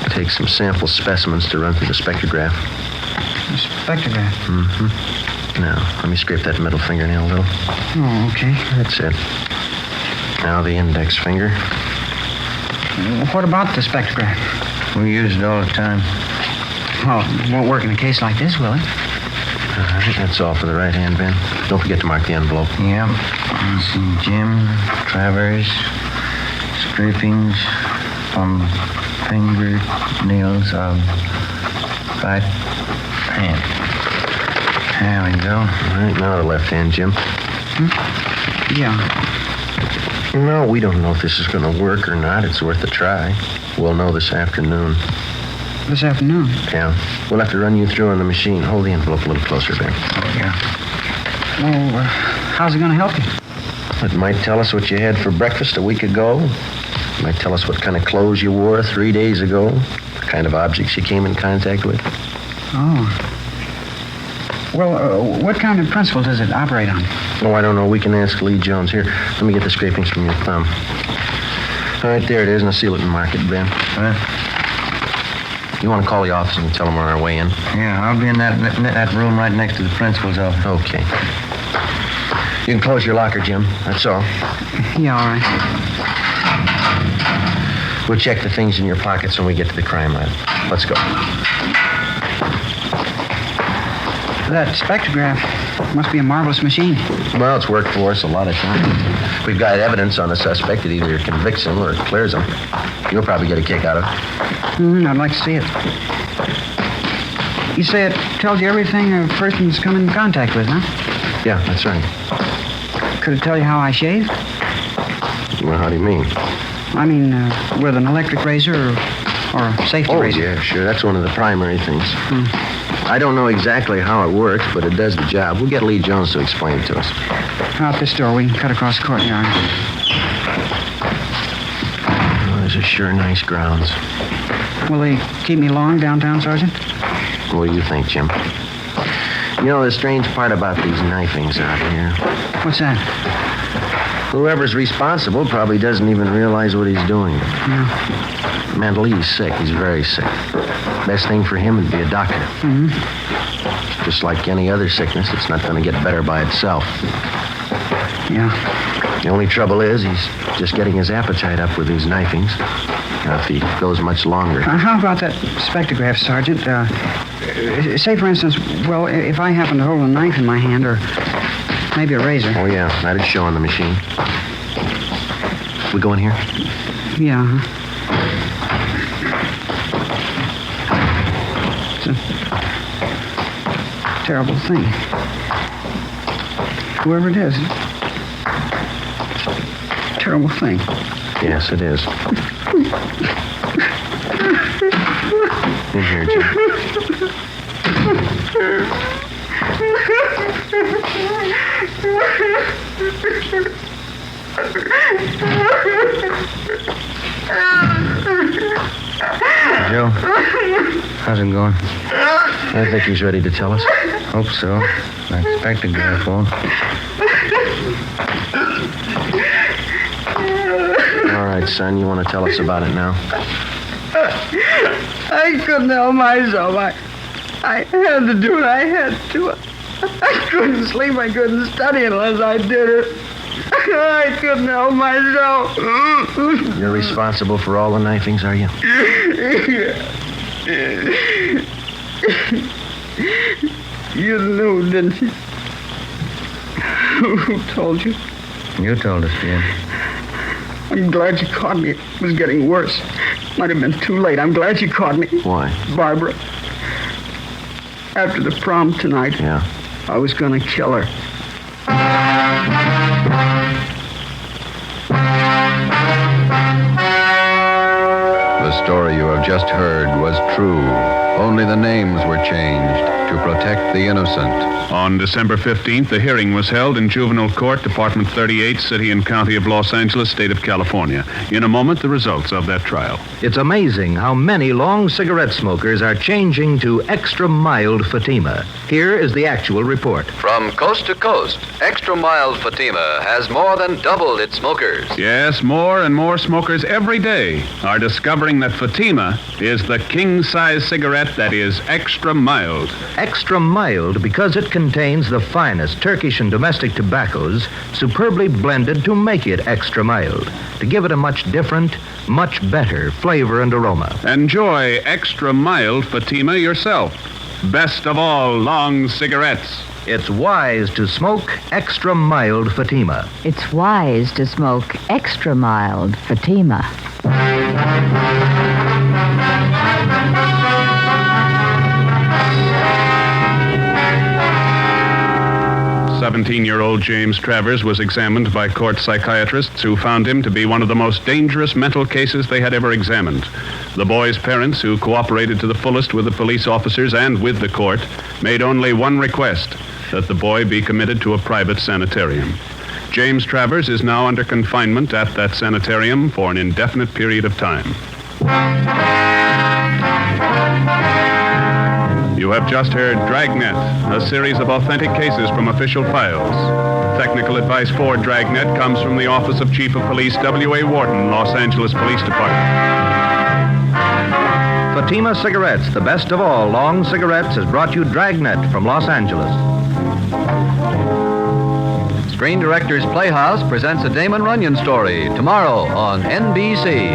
take some sample specimens to run through the spectrograph. The spectrograph? Mm-hmm. Now, let me scrape that middle fingernail a little. Oh, okay. That's it. Now the index finger. What about the spectrograph? We use it all the time. Well, it won't work in a case like this, will it? All right, that's all for the right hand, Ben. Don't forget to mark the envelope. Yep. Let's see, Jim Travers, scrapings from fingernails of right hand. There we go. All right, now the left hand, Jim. Yeah. No, we don't know if this is going to work or not. It's worth a try. We'll know this afternoon. This afternoon? Yeah. We'll have to run you through on the machine. Hold the envelope a little closer, Ben. Yeah. Well, how's it going to help you? It might tell us what you had for breakfast a week ago. It might tell us what kind of clothes you wore 3 days ago. The kind of objects you came in contact with. Oh. Well, what kind of principle does it operate on? Oh, I don't know. We can ask Lee Jones. Here, let me get the scrapings from your thumb. All right, there it is, and I'll seal it and mark it, Ben. You want to call the office and tell them we're on our way in? Yeah, I'll be in that room right next to the principal's office. Okay. You can close your locker, Jim. That's all. Yeah, all right. We'll check the things in your pockets when we get to the crime lab. Let's go. That spectrograph must be a marvelous machine. Well, it's worked for us a lot of times. If we've got evidence on a suspect, it either convicts him or it clears him. You'll probably get a kick out of it. I'd like to see it. You say it tells you everything a person's come in contact with, huh? Yeah, that's right. Could it tell you how I shave? Well, how do you mean? I mean, with an electric razor or a safety razor. Oh, yeah, sure. That's one of the primary things. I don't know exactly how it works, but it does the job. We'll get Lee Jones to explain it to us. Out this door. We can cut across the courtyard. Oh, these are sure nice grounds. Will they keep me long downtown, Sergeant? What do you think, Jim? You know, the strange part about these knifings out here. What's that? Whoever's responsible probably doesn't even realize what he's doing. Yeah. Mentally, he's sick. He's very sick. Best thing for him would be a doctor. Mm-hmm. Just like any other sickness, it's not going to get better by itself. Yeah. The only trouble is he's just getting his appetite up with these knifings. Now, if he goes much longer. How about that spectrograph, Sergeant? Say, for instance, well, if I happen to hold a knife in my hand or maybe a razor. Oh, yeah, that'd show on the machine. We go in here? Yeah. Terrible thing. Whoever it is. Terrible thing. Yes, it is. In here, Jim. Joe, how's it going? I think he's ready to tell us. Hope so. I expect a guy for him. All right, son, you want to tell us about it now? I couldn't help myself. I had to do it. I had to. I couldn't sleep. I couldn't study unless I did it. I couldn't help myself. You're responsible for all the knifings, are you? You knew, didn't you? Who told you? You told us, Jim. I'm glad you caught me. It was getting worse. Might have been too late. I'm glad you caught me. Why? Barbara. After the prom tonight, yeah, I was going to kill her. The story you have just heard was true. Only the names were changed to protect the innocent. On December 15th, the hearing was held in Juvenile Court, Department 38, City and County of Los Angeles, State of California. In a moment, the results of that trial. It's amazing how many long cigarette smokers are changing to extra mild Fatima. Here is the actual report. From coast to coast, Extra Mild Fatima has more than doubled its smokers. Yes, more and more smokers every day are discovering that Fatima is the king-size cigarette that is extra mild. Extra mild because it contains the finest Turkish and domestic tobaccos superbly blended to make it extra mild, to give it a much different, much better flavor and aroma. Enjoy extra mild Fatima yourself. Best of all long cigarettes. It's wise to smoke extra mild Fatima. It's wise to smoke extra mild Fatima. 17-year-old James Travers was examined by court psychiatrists who found him to be one of the most dangerous mental cases they had ever examined. The boy's parents, who cooperated to the fullest with the police officers and with the court, made only one request, that the boy be committed to a private sanitarium. James Travers is now under confinement at that sanitarium for an indefinite period of time. You have just heard Dragnet, a series of authentic cases from official files. Technical advice for Dragnet comes from the Office of Chief of Police W.A. Wharton, Los Angeles Police Department. Fatima Cigarettes, the best of all long cigarettes, has brought you Dragnet from Los Angeles. Screen Directors Playhouse presents a Damon Runyon story tomorrow on NBC.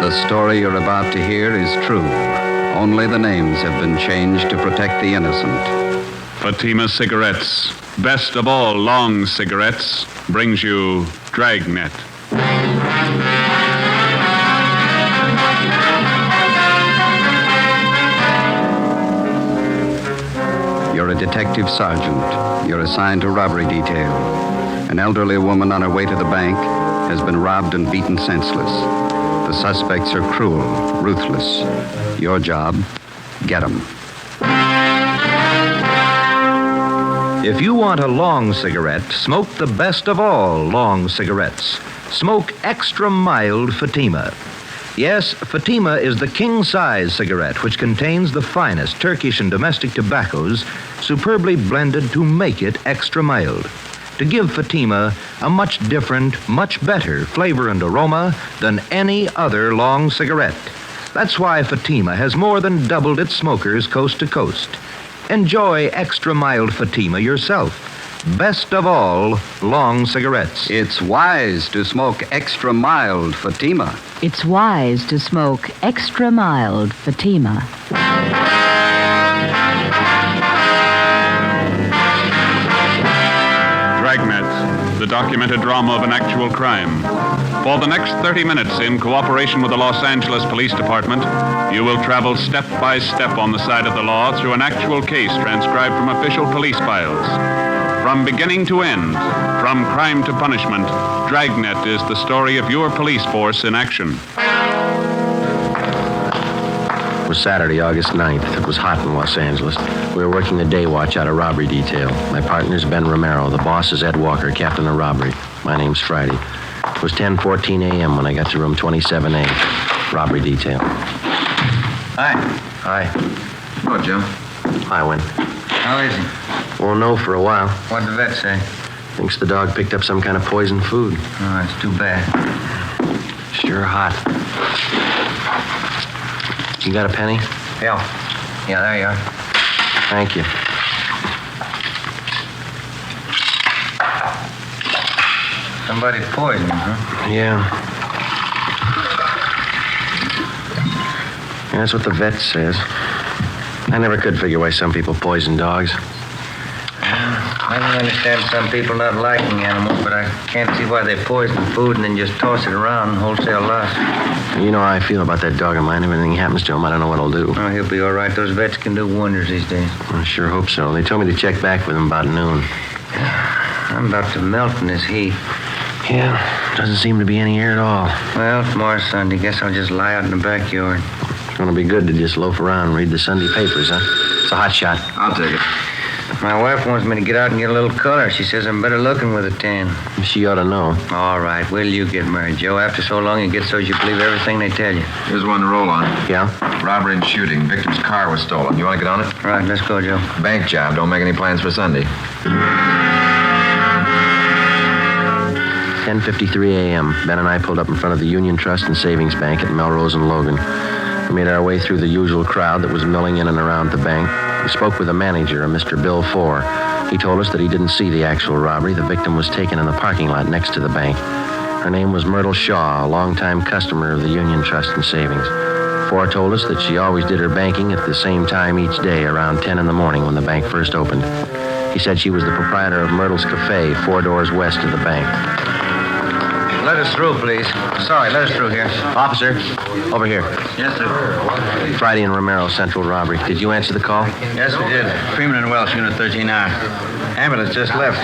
The story you're about to hear is true. Only the names have been changed to protect the innocent. Fatima Cigarettes, best of all long cigarettes, brings you Dragnet. You're a detective sergeant. You're assigned to robbery detail. An elderly woman on her way to the bank has been robbed and beaten senseless. The suspects are cruel, ruthless. Your job, get them. If you want a long cigarette, smoke the best of all long cigarettes. Smoke extra mild Fatima. Yes, Fatima is the king-size cigarette which contains the finest Turkish and domestic tobaccos superbly blended to make it extra mild, to give Fatima a much different, much better flavor and aroma than any other long cigarette. That's why Fatima has more than doubled its smokers coast to coast. Enjoy extra mild Fatima yourself. best of all, long cigarettes. It's wise to smoke extra mild Fatima. It's wise to smoke extra mild Fatima. Dragnet, the documented drama of an actual crime. For the next 30 minutes, in cooperation with the Los Angeles Police Department, you will travel step by step on the side of the law through an actual case transcribed from official police files. From beginning to end, from crime to punishment, Dragnet is the story of your police force in action. It was Saturday, August 9th. It was hot in Los Angeles. We were working the day watch out of robbery detail. My partner's Ben Romero. The boss is Ed Walker, captain of robbery. My name's Friday. It was 10:14 a.m. when I got to room 27A, robbery detail. Hi. Hi. Hello, Joe. Hi, Win. How is he? Won't know for a while. What'd the vet say? Thinks the dog picked up some kind of poisoned food. Oh, that's too bad. Sure hot. You got a penny? Yeah. Yeah, there you are. Thank you. Somebody poisoned, huh? Yeah. That's what the vet says. I never could figure why some people poison dogs. I can understand some people not liking animals, but I can't see why they poison food and then just toss it around and wholesale loss. You know how I feel about that dog of mine. If anything happens to him, I don't know what I'll do. Oh, he'll be all right. Those vets can do wonders these days. I sure hope so. They told me to check back with him about noon. I'm about to melt in this heat. Yeah, doesn't seem to be any air at all. Well, tomorrow's Sunday. Guess I'll just lie out in the backyard. It's going to be good to just loaf around and read the Sunday papers, huh? It's a hot shot. I'll take it. My wife wants me to get out and get a little color. She says I'm better looking with a tan. She ought to know. All right. Will you get married, Joe? After so long, you get so you believe everything they tell you. Here's one to roll on. Yeah? Robbery and shooting. Victim's car was stolen. You want to get on it? All right, let's go, Joe. Bank job. Don't make any plans for Sunday. 10:53 a.m. Ben and I pulled up in front of the Union Trust and Savings Bank at Melrose and Logan. We made our way through the usual crowd that was milling in and around the bank. We spoke with the manager, a Mr. Bill Fore. He told us that he didn't see the actual robbery. The victim was taken in the parking lot next to the bank. Her name was Myrtle Shaw, a longtime customer of the Union Trust and Savings. Fore told us that she always did her banking at the same time each day, around 10 in the morning when the bank first opened. He said she was the proprietor of Myrtle's Cafe, 4 doors west of the bank. Let us through, please. Sorry, let us through here. Officer, over here. Yes, sir. Friday and Romero, Central Robbery. Did you answer the call? Yes, we did. Freeman and Welsh, Unit 13R. Ambulance just left.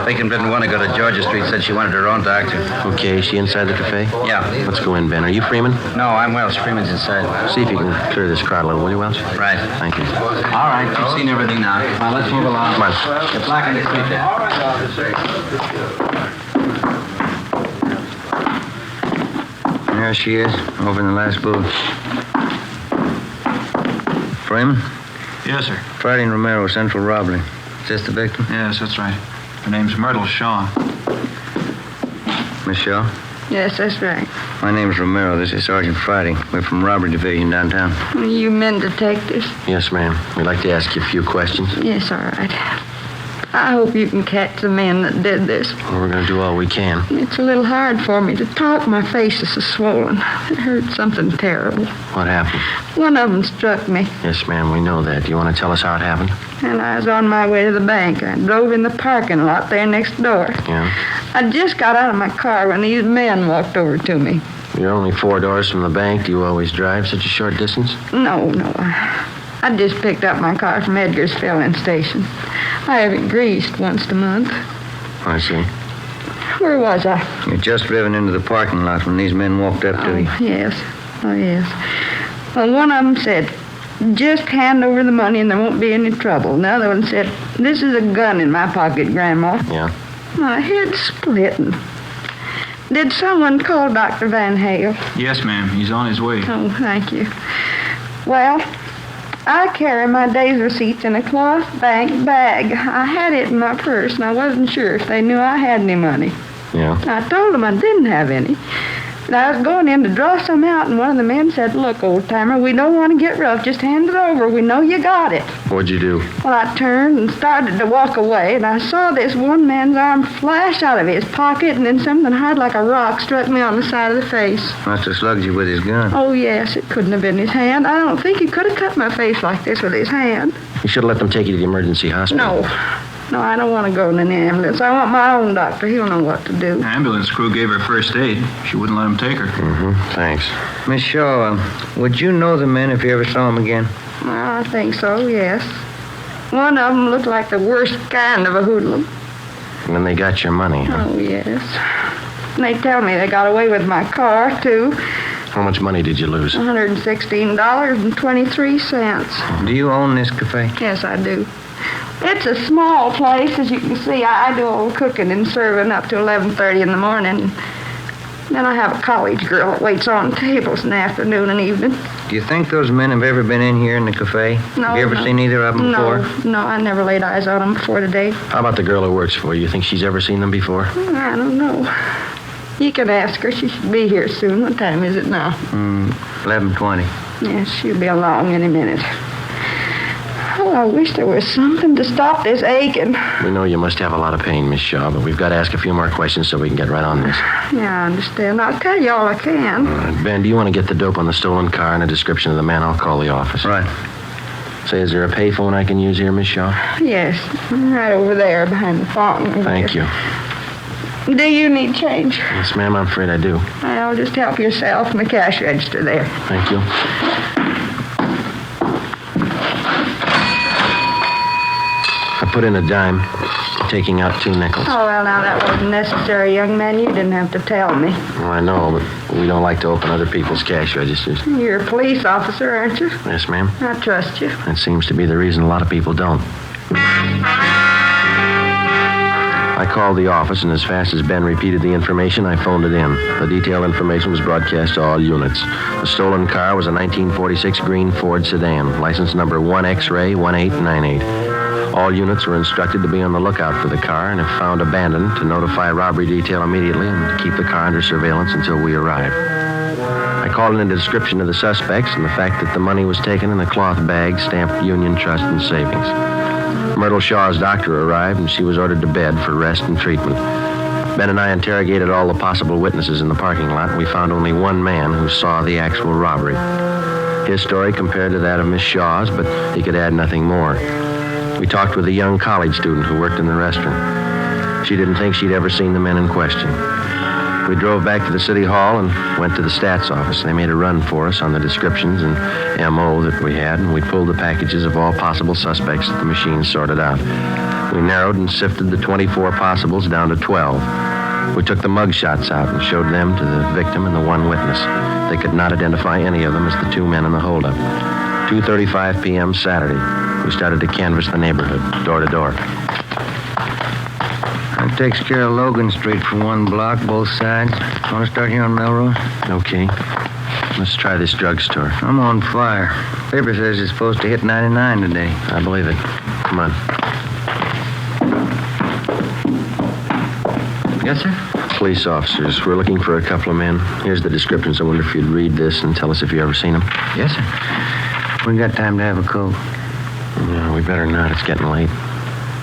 Victim didn't want to go to Georgia Street, said she wanted her own doctor. Okay, is she inside the cafe? Yeah. Let's go in, Ben. Are you Freeman? No, I'm Welsh. Freeman's inside. See if you can clear this crowd a little, will you, Welsh? Right. Thank you. All right, you've seen everything now. Now, let's move along. Come on. Get blocking the street there. All right, officer. There she is, over in the last booth. Freeman? Yes, sir. Friday and Romero, Central Robbery. Is this the victim? Yes, that's right. Her name's Myrtle Shaw. Miss Shaw? Yes, that's right. My name's Romero. This is Sergeant Friday. We're from Robbery Division downtown. You men detectives? Yes, ma'am. We'd like to ask you a few questions. Yes, all right. I hope you can catch the men that did this. Well, we're going to do all we can. It's a little hard for me to talk. My face is so swollen. I heard something terrible. What happened? One of them struck me, Yes, ma'am, we know that. Do you want to tell us how it happened? and I was on my way to the bank. I drove in the parking lot there next door. Yeah? I just got out of my car when these men walked over to me. You're only 4 doors from the bank. Do you always drive such a short distance? No. I just picked up my car from Edgar's filling station. I have it greased once a month. I see. Where was I? You'd just driven into the parking lot when these men walked up to you. Yes. Oh, yes. Well, one of them said, just hand over the money and there won't be any trouble. The other one said, this is a gun in my pocket, Grandma. Yeah? My head's splitting. Did someone call Dr. Van Hale? Yes, ma'am. He's on his way. Oh, thank you. Well, I carry my day's receipts in a cloth bank bag. I had it in my purse, and I wasn't sure if they knew I had any money. Yeah? I told them I didn't have any. And I was going in to draw some out, and one of the men said, "Look, old-timer, we don't want to get rough. Just hand it over. We know you got it." What'd you do? Well, I turned and started to walk away, and I saw this one man's arm flash out of his pocket, and then something hard like a rock struck me on the side of the face. Must have slugged you with his gun. Oh, yes, it couldn't have been his hand. I don't think he could have cut my face like this with his hand. You should have let them take you to the emergency hospital. No, I don't want to go in an ambulance. I want my own doctor. He'll know what to do. The ambulance crew gave her first aid. She wouldn't let him take her. Thanks. Miss Shaw, would you know the men if you ever saw them again? Well, I think so, yes. One of them looked like the worst kind of a hoodlum. And then they got your money, huh? Oh, yes. And they tell me they got away with my car, too. How much money did you lose? $116.23. Do you own this cafe? Yes, I do. It's a small place, as you can see. I do all the cooking and serving up to 11:30 in the morning. Then I have a college girl that waits on tables in the afternoon and evening. Do you think those men have ever been in here in the cafe? No. Have you ever seen either of them before? No, I never laid eyes on them before today. How about the girl who works for you? You think she's ever seen them before? I don't know. You can ask her. She should be here soon. What time is it now? 11:20. Yes, she'll be along any minute. Oh, I wish there was something to stop this aching. We know you must have a lot of pain, Miss Shaw, but we've got to ask a few more questions so we can get right on this. Yeah, I understand. I'll tell you all I can. Ben, do you want to get the dope on the stolen car and a description of the man? I'll call the office. Right. Say, is there a payphone I can use here, Miss Shaw? Yes, right over there behind the fountain. Thank you. Do you need change? Yes, ma'am, I'm afraid I do. Well, just help yourself in the cash register there. Thank you. I put in a dime, taking out 2 nickels. Oh, well, now that wasn't necessary, young man. You didn't have to tell me. Well, I know, but we don't like to open other people's cash registers. You're a police officer, aren't you? Yes, ma'am. I trust you. That seems to be the reason a lot of people don't. I called the office, and as fast as Ben repeated the information, I phoned it in. The detailed information was broadcast to all units. The stolen car was a 1946 green Ford sedan, license number 1X-ray 1898. All units were instructed to be on the lookout for the car, and if found abandoned, to notify robbery detail immediately and keep the car under surveillance until we arrived. I called in a description of the suspects and the fact that the money was taken in a cloth bag stamped Union Trust and Savings. Myrtle Shaw's doctor arrived, and she was ordered to bed for rest and treatment. Ben and I interrogated all the possible witnesses in the parking lot, and we found only one man who saw the actual robbery. His story compared to that of Miss Shaw's, but he could add nothing more. We talked with a young college student who worked in the restaurant. She didn't think she'd ever seen the men in question. We drove back to the city hall and went to the stats office. They made a run for us on the descriptions and M.O. that we had, and we pulled the packages of all possible suspects that the machine sorted out. We narrowed and sifted the 24 possibles down to 12. We took the mug shots out and showed them to the victim and the one witness. They could not identify any of them as the 2 men in the holdup. 2:35 p.m. Saturday, we started to canvass the neighborhood, door to door. That takes care of Logan Street for 1 block, both sides. Want to start here on Melrose? Okay. Let's try this drugstore. I'm on fire. Paper says it's supposed to hit 99 today. I believe it. Come on. Yes, sir? Police officers. We're looking for a couple of men. Here's the descriptions. I wonder if you'd read this and tell us if you've ever seen them. Yes, sir. We got time to have a coat. No, we better not. It's getting late.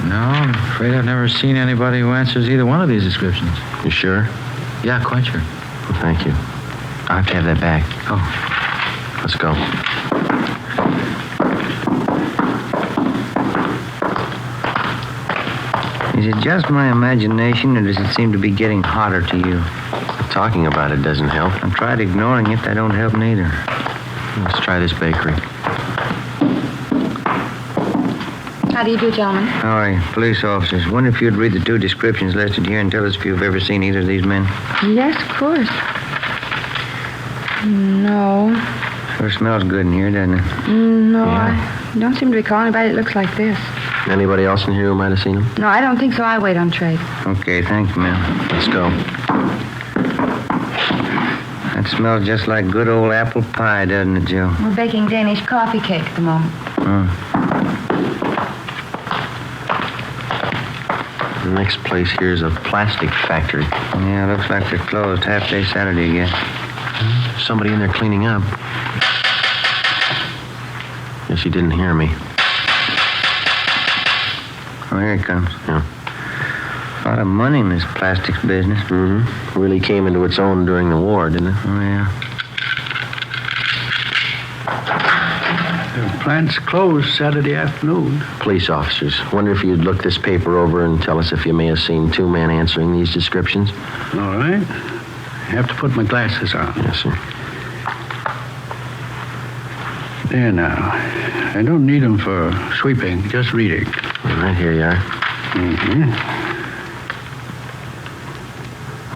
No, I'm afraid I've never seen anybody who answers either one of these descriptions. You sure? Yeah, quite sure. Well, thank you. I'll have to have that back. Oh. Let's go. Is it just my imagination, or does it seem to be getting hotter to you? Talking about it doesn't help. I've tried ignoring it. That don't help neither. Let's try this bakery. How do you do, gentlemen? How are you? Police officers. Wonder if you'd read the 2 descriptions listed here and tell us if you've ever seen either of these men. Yes, of course. No. Sure smells good in here, doesn't it? No, Yeah. I don't seem to recall anybody that looks like this. Anybody else in here who might have seen him? No, I don't think so. I wait on trade. Okay, thank you, ma'am. Let's go. That smells just like good old apple pie, doesn't it, Joe? We're baking Danish coffee cake at the moment. The next place here is a plastic factory. Yeah, looks like they're closed. Half-day Saturday again. Somebody in there cleaning up. Guess he didn't hear me. Oh, here it comes. Yeah. A lot of money in this plastics business. Mm-hmm. Really came into its own during the war, didn't it? Oh, yeah. The plant's closed Saturday afternoon. Police officers. Wonder if you'd look this paper over and tell us if you may have seen two men answering these descriptions. All right. I have to put my glasses on. Yes, sir. There now. I don't need them for sweeping, just reading. All right, here you are. Mm-hmm.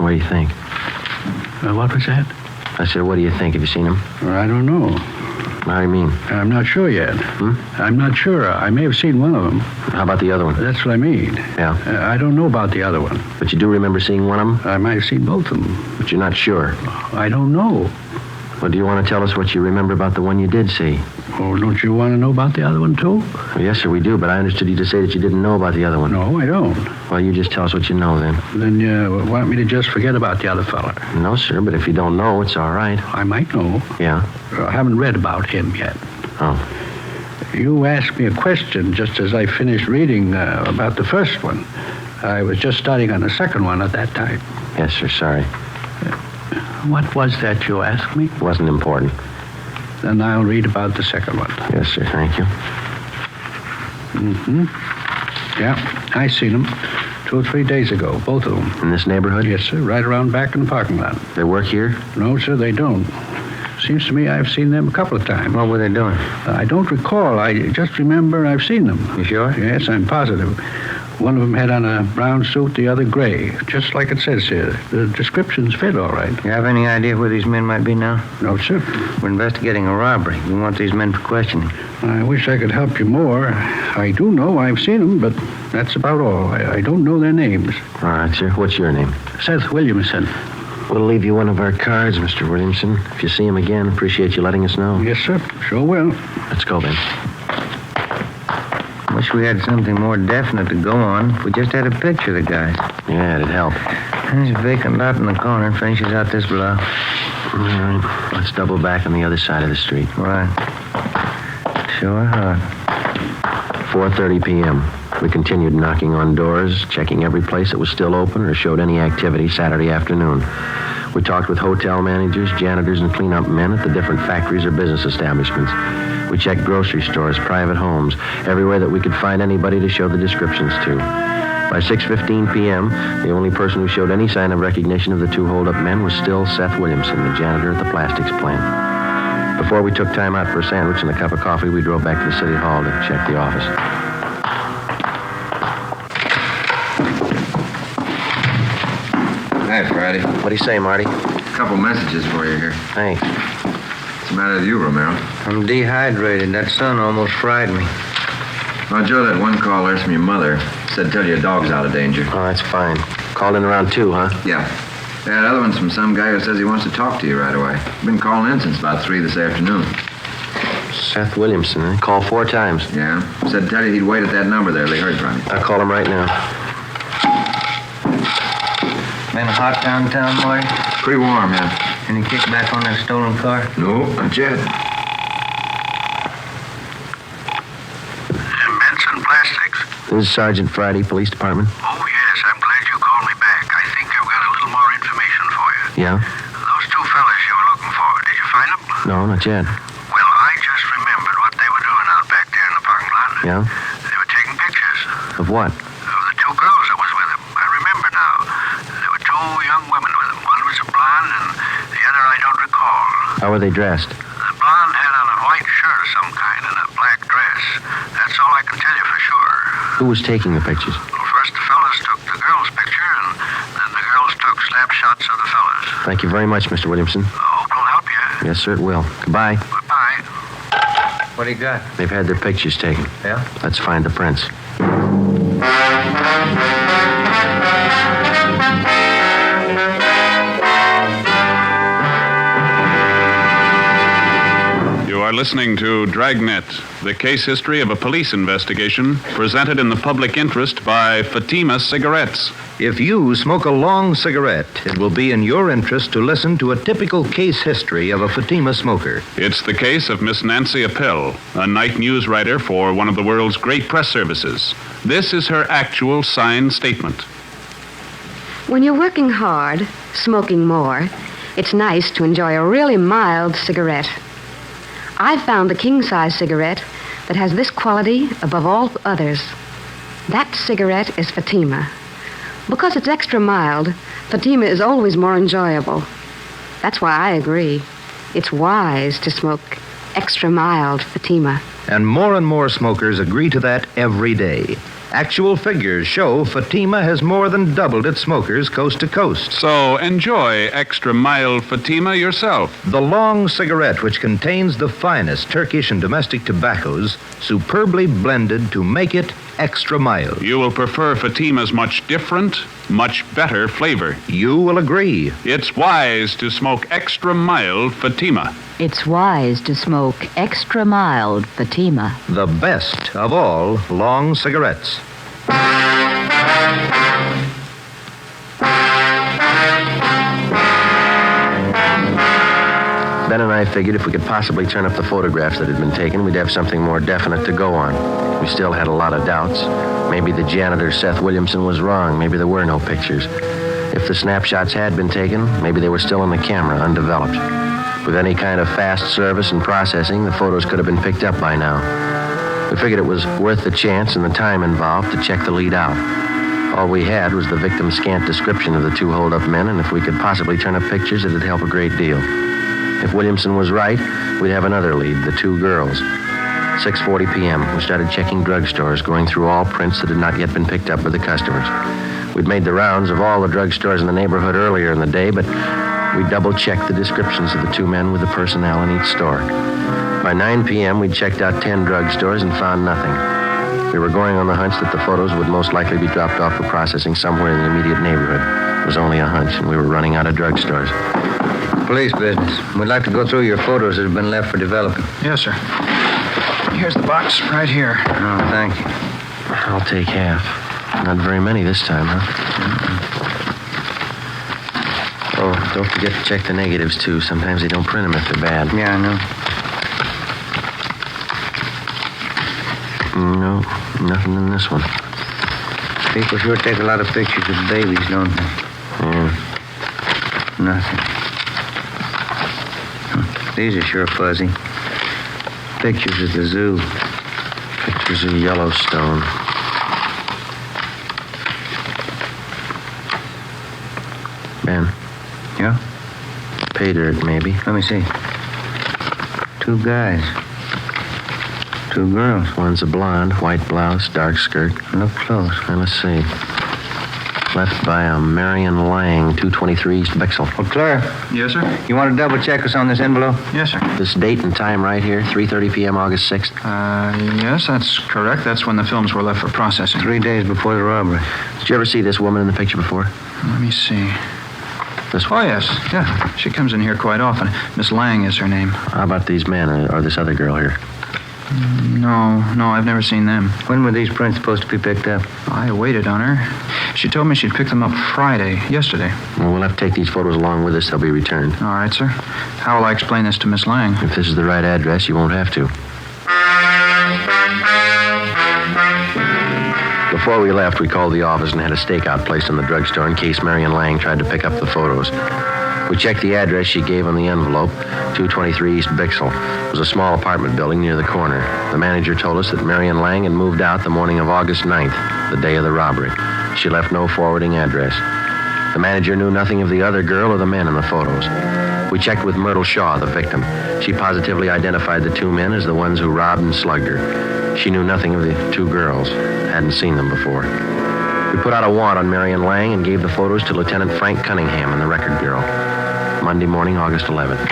What do you think? What was that? I said, what do you think? Have you seen him? I don't know. How do you mean? I'm not sure yet. I'm not sure. I may have seen one of them. How about the other one? That's what I mean. Yeah? I don't know about the other one. But you do remember seeing one of them? I might have seen both of them. But you're not sure? I don't know. Well, do you want to tell us what you remember about the one you did see? Oh, don't you want to know about the other one, too? Well, yes, sir, we do, but I understood you to say that you didn't know about the other one. No, I don't. Well, you just tell us what you know, then. Then you want me to just forget about the other fella? No, sir, but if you don't know, it's all right. I might know. Yeah? I haven't read about him yet. Oh. You asked me a question just as I finished reading about the first one. I was just starting on the second one at that time. Yes, sir, sorry. What was that you asked me? It wasn't important. Then I'll read about the second one. Yes, sir, thank you. Mm-hmm. Yeah, I seen them 2 or 3 days ago, both of them. In this neighborhood? Yes, sir, right around back in the parking lot. They work here? No, sir, they don't. Seems to me I've seen them a couple of times. What were they doing? I don't recall. I just remember I've seen them. You sure? Yes, I'm positive. One of them had on a brown suit, the other gray, just like it says here. The descriptions fit all right. You have any idea where these men might be now? No, sir. We're investigating a robbery. We want these men for questioning. I wish I could help you more. I do know I've seen them, but that's about all. I don't know their names. All right, sir. What's your name? Seth Williamson. We'll leave you one of our cards, Mr. Williamson. If you see him again, appreciate you letting us know. Yes, sir. Sure will. Let's go, then. Wish we had something more definite to go on. If we just had a picture of the guys. Yeah, it'd help. There's a vacant lot in the corner. Finishes out this block. All right. Let's double back on the other side of the street. Right. Sure hot. 4:30 p.m. We continued knocking on doors, checking every place that was still open or showed any activity Saturday afternoon. We talked with hotel managers, janitors, and cleanup men at the different factories or business establishments. We checked grocery stores, private homes, everywhere that we could find anybody to show the descriptions to. By 6:15 p.m., the only person who showed any sign of recognition of the two hold-up men was still Seth Williamson, the janitor at the plastics plant. Before we took time out for a sandwich and a cup of coffee, we drove back to the city hall to check the office. Hi, Friday. What do you say, Marty? A couple messages for you here. Thanks. What's the matter with you, Romero? I'm dehydrated. That sun almost fried me. Oh, Joe, that one call there's from your mother. Said tell your dog's out of danger. Oh, that's fine. Called in around 2, huh? Yeah. That other one's from some guy who says he wants to talk to you right away. Been calling in since about 3 this afternoon. Seth Williamson, eh? Called 4 times. Yeah. Said tell you he'd wait at that number there. They heard from you. I'll call him right now. Been hot downtown, Marty? Pretty warm, yeah. Any kickback on that stolen car? No, not yet. Benson Plastics. This is Sergeant Friday, Police Department. Oh, yes. I'm glad you called me back. I think I've got a little more information for you. Yeah? Those 2 fellas you were looking for, did you find them? No, not yet. Well, I just remembered what they were doing out back there in the parking lot. Yeah? They were taking pictures. Of what? Of the 2 girls that was with them. I remember now. There were 2 young women with them. One was a blonde and the other I don't recall. How were they dressed? The blonde had on a white shirt of some kind and a black dress. That's all I can tell you for sure. Who was taking the pictures? Well, first the fellas took the girls' picture and then the girls took snapshots of the fellas. Thank you very much, Mr. Williamson. I hope it'll help you. Yes, sir, it will. Goodbye. Goodbye. What do you got? They've had their pictures taken. Yeah? Let's find the prints. You are listening to Dragnet, the case history of a police investigation presented in the public interest by Fatima Cigarettes. If you smoke a long cigarette, it will be in your interest to listen to a typical case history of a Fatima smoker. It's the case of Miss Nancy Appel, a night news writer for one of the world's great press services. This is her actual signed statement. When you're working hard, smoking more, it's nice to enjoy a really mild cigarette. I've found the king-size cigarette that has this quality above all others. That cigarette is Fatima. Because it's extra mild, Fatima is always more enjoyable. That's why I agree. It's wise to smoke extra mild Fatima. And more smokers agree to that every day. Actual figures show Fatima has more than doubled its smokers coast to coast. So enjoy extra mild Fatima yourself. The long cigarette, which contains the finest Turkish and domestic tobaccos, superbly blended to make it extra mild. You will prefer Fatima's much different, much better flavor. You will agree. It's wise to smoke extra mild Fatima. It's wise to smoke extra mild Fatima. The best of all long cigarettes. Ben and I figured if we could possibly turn up the photographs that had been taken, we'd have something more definite to go on. We still had a lot of doubts. Maybe the janitor, Seth Williamson, was wrong. Maybe there were no pictures. If the snapshots had been taken, maybe they were still in the camera, undeveloped. With any kind of fast service and processing, the photos could have been picked up by now. We figured it was worth the chance and the time involved to check the lead out. All we had was the victim's scant description of the two hold-up men, and if we could possibly turn up pictures, it'd help a great deal. If Williamson was right, we'd have another lead, the two girls. 6:40 p.m., we started checking drugstores, going through all prints that had not yet been picked up by the customers. We'd made the rounds of all the drugstores in the neighborhood earlier in the day, but we double-checked the descriptions of the two men with the personnel in each store. By 9 p.m., we'd checked out 10 drugstores and found nothing. We were going on the hunch that the photos would most likely be dropped off for processing somewhere in the immediate neighborhood. It was only a hunch, and we were running out of drugstores. Police business. We'd like to go through your photos that have been left for developing. Yes, sir. Here's the box right here. Oh, thank you. I'll take half. Not very many this time, huh? Oh, don't forget to check the negatives, too. Sometimes they don't print them if they're bad. Yeah, I know. No, nothing in this one. People sure take a lot of pictures of babies, don't they? Yeah. Nothing. These are sure fuzzy. Pictures of the zoo. Pictures of Yellowstone. Ben. Yeah? Pay dirt, maybe. Let me see. Two guys. Two girls. One's a blonde, white blouse, dark skirt. Look close. Now, let's see. Left by a Marion Lang, 223 East Bixel. Well, Claire. Yes, sir? You want to double check us on this envelope? Yes, sir. This date and time right here, 3:30 p.m., August 6th. Yes, that's correct. That's when the films were left for processing. 3 days before the robbery. Did you ever see this woman in the picture before? Let me see. This one? Oh, yes. Yeah, she comes in here quite often. Miss Lang is her name. How about these men or this other girl here? No, I've never seen them. When were these prints supposed to be picked up? I waited on her. She told me she'd pick them up yesterday. Well, we'll have to take these photos along with us. They'll be returned. All right, sir. How will I explain this to Miss Lang? If this is the right address, you won't have to. Before we left, we called the office and had a stakeout placed in the drugstore in case Marion Lang tried to pick up the photos. We checked the address she gave on the envelope, 223 East Bixel. It was a small apartment building near the corner. The manager told us that Marion Lang had moved out the morning of August 9th, the day of the robbery. She left no forwarding address. The manager knew nothing of the other girl or the men in the photos. We checked with Myrtle Shaw, the victim. She positively identified the two men as the ones who robbed and slugged her. She knew nothing of the two girls, hadn't seen them before. We put out a warrant on Marion Lang and gave the photos to Lieutenant Frank Cunningham in the Record Bureau. Monday morning, August 11th.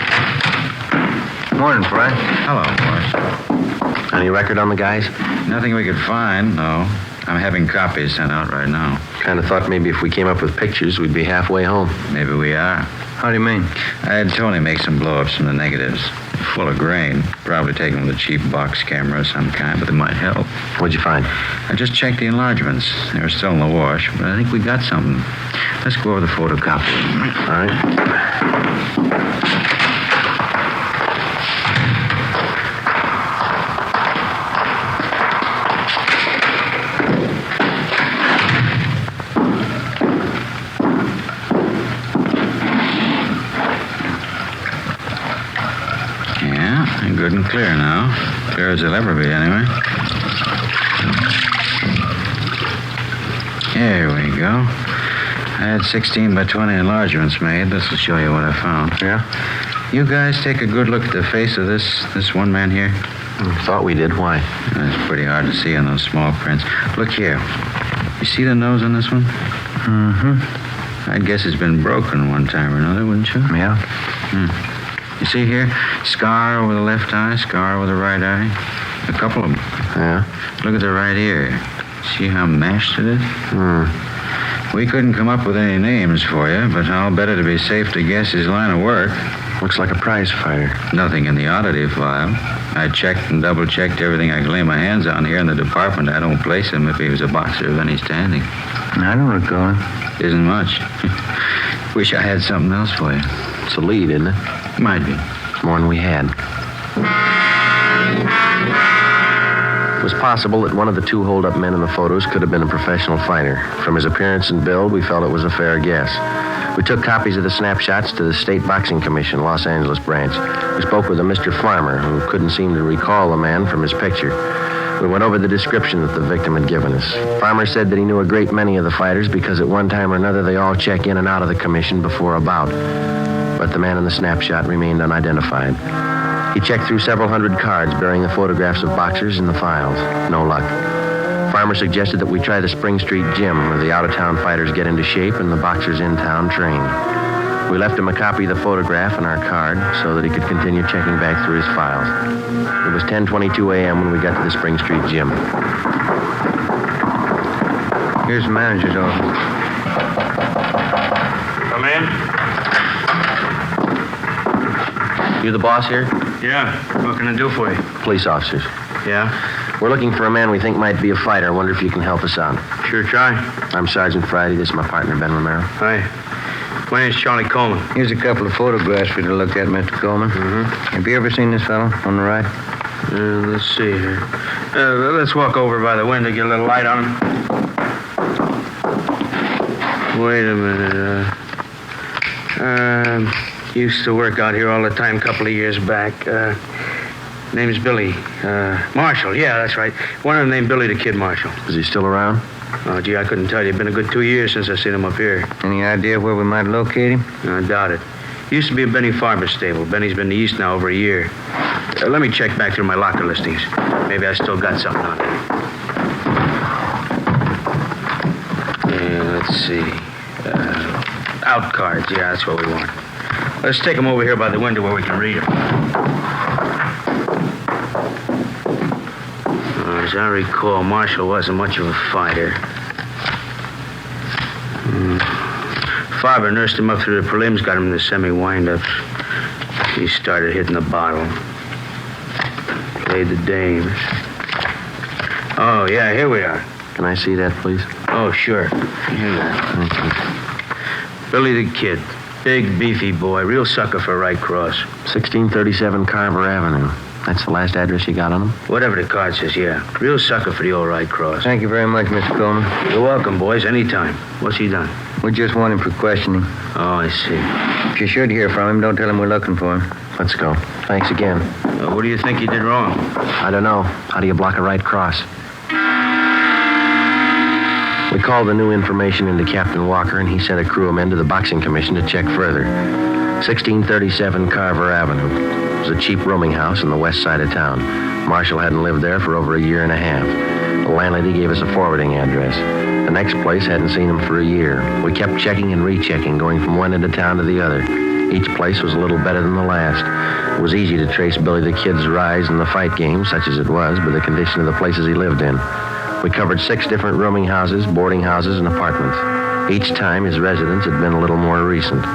Morning, Frank. Hello, boss. Any record on the guys? Nothing we could find, no. I'm having copies sent out right now. Kind of thought maybe if we came up with pictures, we'd be halfway home. Maybe we are. How do you mean? I had Tony make some blow-ups from the negatives. full of grain. Probably taken with a cheap box camera of some kind, but it might help. What'd you find? I just checked the enlargements. They were still in the wash, but I think we got something. Let's go over the photocopy. All right. Good and clear now. Clear as it'll ever be, anyway. Here we go. I had 16 by 20 enlargements made. This will show you what I found. Yeah? You guys take a good look at the face of this one man here. Thought we did. Why? It's pretty hard to see on those small prints. Look here. You see the nose on this one? Mm-hmm. I'd guess it's been broken one time or another, wouldn't you? Yeah. You see here? Scar over the left eye, scar over the right eye. A couple of them. Yeah? Look at the right ear. See how mashed it is? We couldn't come up with any names for you, but I'll bet it'd be safe to guess his line of work. Looks like a prize fighter. Nothing in the oddity file. I checked and double-checked everything I could lay my hands on here in the department. I don't place him if he was a boxer of any standing. I don't recall him. Isn't much. Wish I had something else for you. It's a lead, isn't it? Might be. More than we had. It was possible that one of the two hold-up men in the photos could have been a professional fighter. From his appearance and build, we felt it was a fair guess. We took copies of the snapshots to the State Boxing Commission, Los Angeles branch. We spoke with a Mr. Farmer, who couldn't seem to recall the man from his picture. We went over the description that the victim had given us. Farmer said that he knew a great many of the fighters because at one time or another they all check in and out of the commission before a bout. But the man in the snapshot remained unidentified. He checked through several hundred cards bearing the photographs of boxers in the files. No luck. Farmer suggested that we try the Spring Street gym where the out-of-town fighters get into shape and the boxers in town train. We left him a copy of the photograph and our card so that he could continue checking back through his files. It was 10:22 a.m. when we got to the Spring Street gym. Here's the manager's office. Come in. You the boss here? Yeah. What can I do for you? Police officers. Yeah? We're looking for a man we think might be a fighter. I wonder if you can help us out. Sure, try. I'm Sergeant Friday. This is my partner, Ben Romero. Hi. My name's Charlie Coleman. Here's a couple of photographs for you to look at, Mr. Coleman. Have you ever seen this fellow on the right? Let's see here. Let's walk over by the window, get a little light on him. Wait a minute. Used to work out here all the time a couple of years back. Name's Billy. Marshall, yeah, that's right. One of them named Billy the Kid Marshall. Is he still around? Oh, gee, I couldn't tell you. It's been a good 2 years since I seen him up here. Any idea where we might locate him? I doubt it. Used to be a Benny Farber stable. Benny's been east now over a year. Let me check back through my locker listings. Maybe I still got something on it. Yeah, let's see. Out cards. Yeah, that's what we want. Let's take them over here by the window where we can read them. As I recall, Marshall wasn't much of a fighter. Farber nursed him up through the prelims, got him in the semi-windups. He started hitting the bottle. Played the dames. Oh, yeah, here we are. Can I see that, please? Oh, sure. Here you are. Thank you. Billy the Kid. Big, beefy boy. Real sucker for right cross. 1637 Carver Avenue. That's the last address you got on him? Whatever the card says, yeah. Real sucker for the old right cross. Thank you very much, Mr. Coleman. You're welcome, boys. Anytime. What's he done? We just want him for questioning. Oh, I see. If you should hear from him, don't tell him we're looking for him. Let's go. Thanks again. What do you think he did wrong? I don't know. How do you block a right cross? We called the new information into Captain Walker, and he sent a crew of men to the Boxing Commission to check further. 1637 Carver Avenue. It was a cheap rooming house on the west side of town. Marshall hadn't lived there for over a year and a half. The landlady gave us a forwarding address. The next place hadn't seen him for a year. We kept checking and rechecking, going from one end of town to the other. Each place was a little better than the last. It was easy to trace Billy the Kid's rise in the fight game, such as it was, by the condition of the places he lived in. We covered 6 different rooming houses, boarding houses, and apartments. Each time his residence had been a little more recent.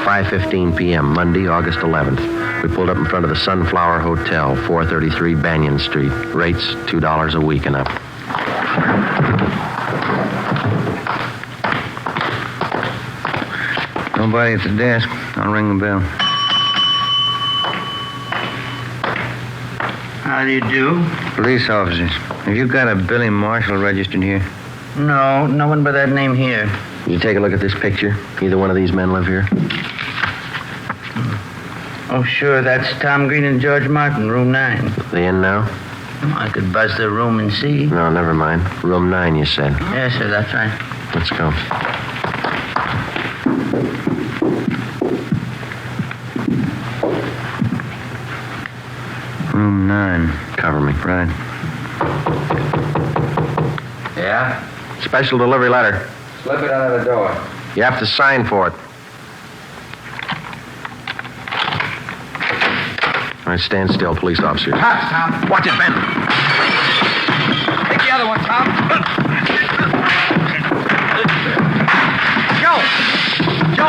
5:15 p.m., Monday, August 11th. We pulled up in front of the Sunflower Hotel, 433 Banyan Street. Rates, $2 a week and up. Nobody at the desk. I'll ring the bell. How do you do? Police officers. Have you got a Billy Marshall registered here? No, no one by that name here. You take a look at this picture. Either one of these men live here? Oh, sure, that's Tom Green and George Martin, room 9. They in now? I could buzz their room and see. No, never mind. Room 9, you said. Yes, sir, that's right. Let's go. Room 9. Cover me. Right. Yeah? Special delivery letter. Slip it out of the door. You have to sign for it. All right, stand still, police officers. Pass, Tom. Watch it, Ben. Take the other one, Tom. Joe,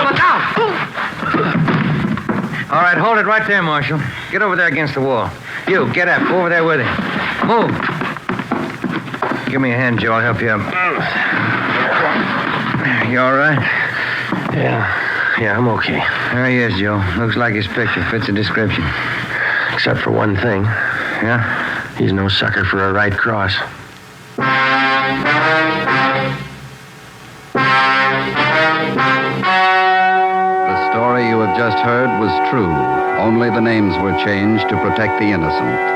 look out! All right, hold it right there, Marshal. Get over there against the wall. You, get up. Go over there with him. Move. Give me a hand, Joe. I'll help you up. You all right? Yeah, I'm okay. There he is, Joe. Looks like his picture. Fits the description. Except for one thing. Yeah? He's no sucker for a right cross. The story you have just heard was true. Only the names were changed to protect the innocent.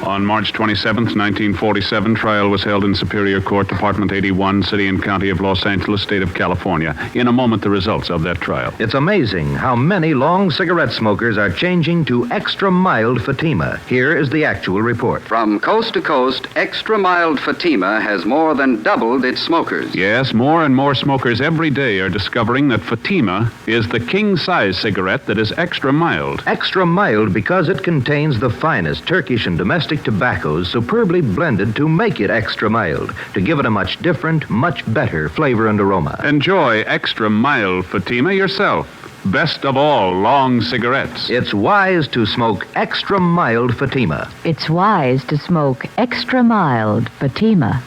On March 27th, 1947, trial was held in Superior Court, Department 81, City and County of Los Angeles, State of California. In a moment, the results of that trial. It's amazing how many long cigarette smokers are changing to extra mild Fatima. Here is the actual report. From coast to coast, extra mild Fatima has more than doubled its smokers. Yes, more and more smokers every day are discovering that Fatima is the king-size cigarette that is extra mild. Extra mild because it contains the finest Turkish and domestic tobaccos superbly blended to make it extra mild, to give it a much different, much better flavor and aroma. Enjoy extra mild Fatima yourself. Best of all long cigarettes. It's wise to smoke extra mild Fatima. It's wise to smoke extra mild Fatima.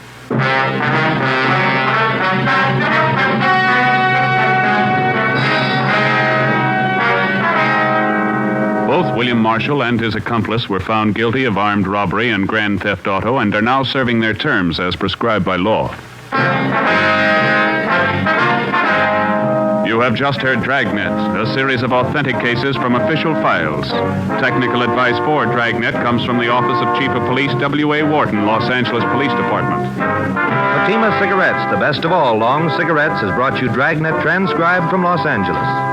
Both William Marshall and his accomplice were found guilty of armed robbery and grand theft auto and are now serving their terms as prescribed by law. You have just heard Dragnet, a series of authentic cases from official files. Technical advice for Dragnet comes from the Office of Chief of Police W.A. Wharton, Los Angeles Police Department. Fatima Cigarettes, the best of all long cigarettes, has brought you Dragnet transcribed from Los Angeles.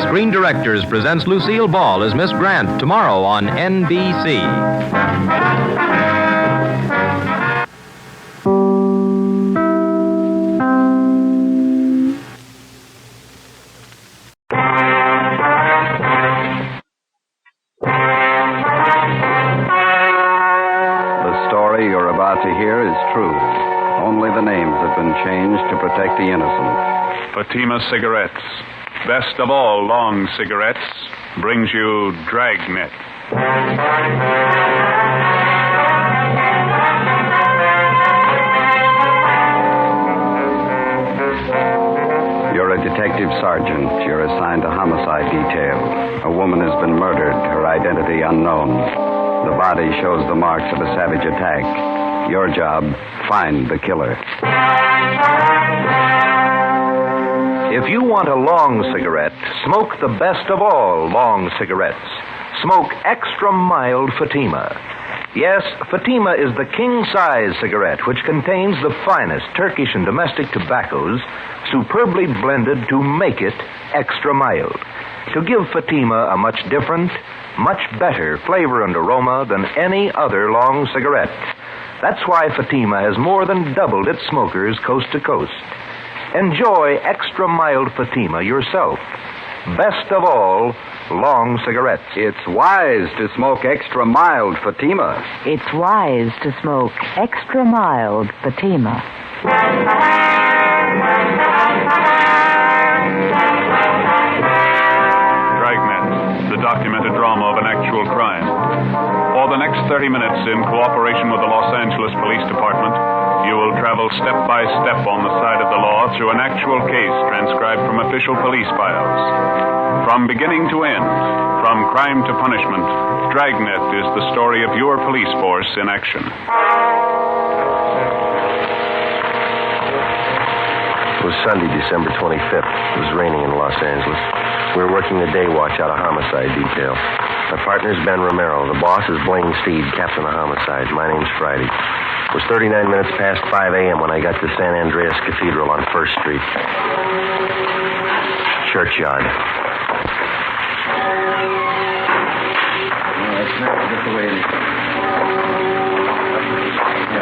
Screen Directors presents Lucille Ball as Miss Grant tomorrow on NBC. The story you're about to hear is true. Only the names have been changed to protect the innocent. Fatima Cigarettes, best of all long cigarettes, brings you Dragnet. You're a detective sergeant. You're assigned to homicide detail. A woman has been murdered, her identity unknown. The body shows the marks of a savage attack. Your job, find the killer. If you want a long cigarette, smoke the best of all long cigarettes. Smoke extra mild Fatima. Yes, Fatima is the king-size cigarette which contains the finest Turkish and domestic tobaccos superbly blended to make it extra mild, to give Fatima a much different, much better flavor and aroma than any other long cigarette. That's why Fatima has more than doubled its smokers coast to coast. Enjoy extra mild Fatima yourself. Best of all, long cigarettes. It's wise to smoke extra mild Fatima. It's wise to smoke extra mild Fatima. Dragnet, the documented drama of an actual crime. For the next 30 minutes, in cooperation with the Los Angeles Police Department, you will travel step by step on the side of the law through an actual case transcribed from official police files. From beginning to end, from crime to punishment, Dragnet is the story of your police force in action. It was Sunday, December 25th. It was raining in Los Angeles. We were working the day watch out of homicide detail. My partner's Ben Romero. The boss is Blaine Steed, captain of homicide. My name's Friday. It was 39 minutes past 5 a.m. when I got to San Andreas Cathedral on 1st Street. Churchyard.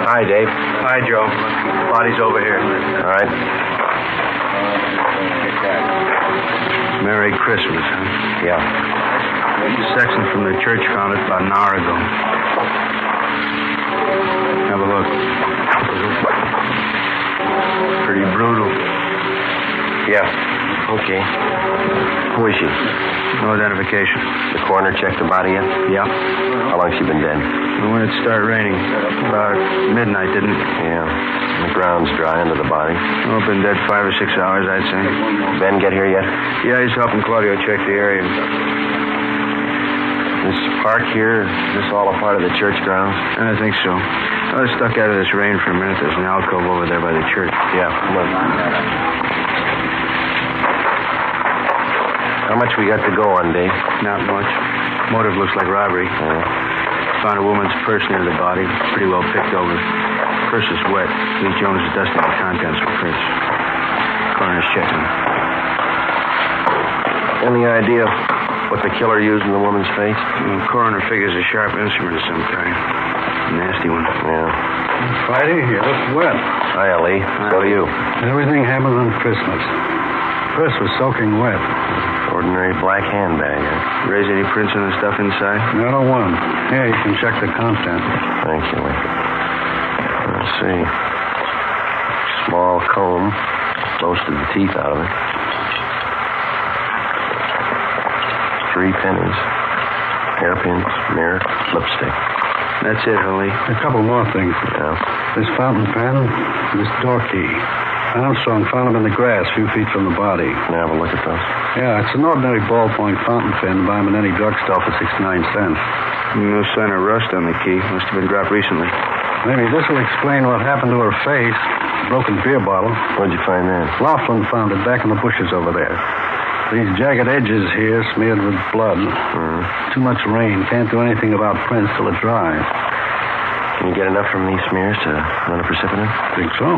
Hi, Dave. Hi, Joe. Body's over here. All right. Merry Christmas, huh? Yeah. Section from the church found it about an hour ago. Have a look. Pretty brutal. Yeah. Okay. Who is she? No identification. The coroner checked the body yet? Yeah. How long she been dead? When it started raining. About midnight, didn't it? Yeah. The ground's dry under the body. Oh, been dead 5 or 6 hours, I'd say. Ben get here yet? Yeah, he's helping Claudio check the area. This park here, is this all a part of the church grounds? I think so. I was stuck out of this rain for a minute. There's an alcove over there by the church. Yeah, look. How much we got to go on, Dave? Not much. Motive looks like robbery. Found a woman's purse near the body. Pretty well picked over. Purse is wet. Lee Jones is dusting the contents for prints. Coroner's checking. Any idea what the killer used in the woman's face? The coroner figures a sharp instrument of some kind. A nasty one. Yeah. Friday, you look wet. Hiya, Lee. So do you. Everything happened on Christmas. Purse was soaking wet. Ordinary black handbag, huh? Raise any prints on the stuff inside? Not a one. Here, you can check the contents. Thank you, Lee. Let's see. Small comb. Most of the teeth out of it. 3 pennies. Hairpins, mirror, lipstick. That's it, Holly. A couple more things. Yeah. This fountain pen, this door key. Armstrong found them in the grass a few feet from the body. Can I have a look at those? Yeah, it's an ordinary ballpoint fountain pen. Buy them in any drugstore for 69 cents. No sign of rust on the key. Must have been dropped recently. Maybe this will explain what happened to her face. Broken beer bottle. Where'd you find that? Laughlin found it back in the bushes over there. These jagged edges here smeared with blood. Too much rain. Can't do anything about prints till it dries. Can you get enough from these smears to run a precipitant? Think so.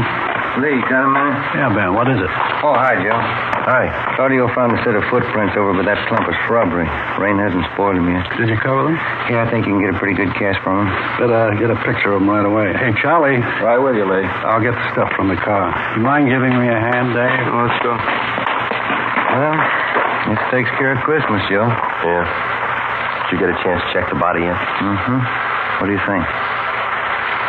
Lee, got a minute? Yeah, Ben, what is it? Oh, hi, Joe. Hi. Claudio found a set of footprints over by that clump of shrubbery. Rain hasn't spoiled them yet. Did you cover them? Yeah, I think you can get a pretty good cast from them. Better get a picture of them right away. Hey, Charlie. Right with you, Lee. I'll get the stuff from the car. You mind giving me a hand, Dave? Oh, let's go. Well, this takes care of Christmas, Joe. Yeah. Did you get a chance to check the body yet? Mm-hmm. What do you think?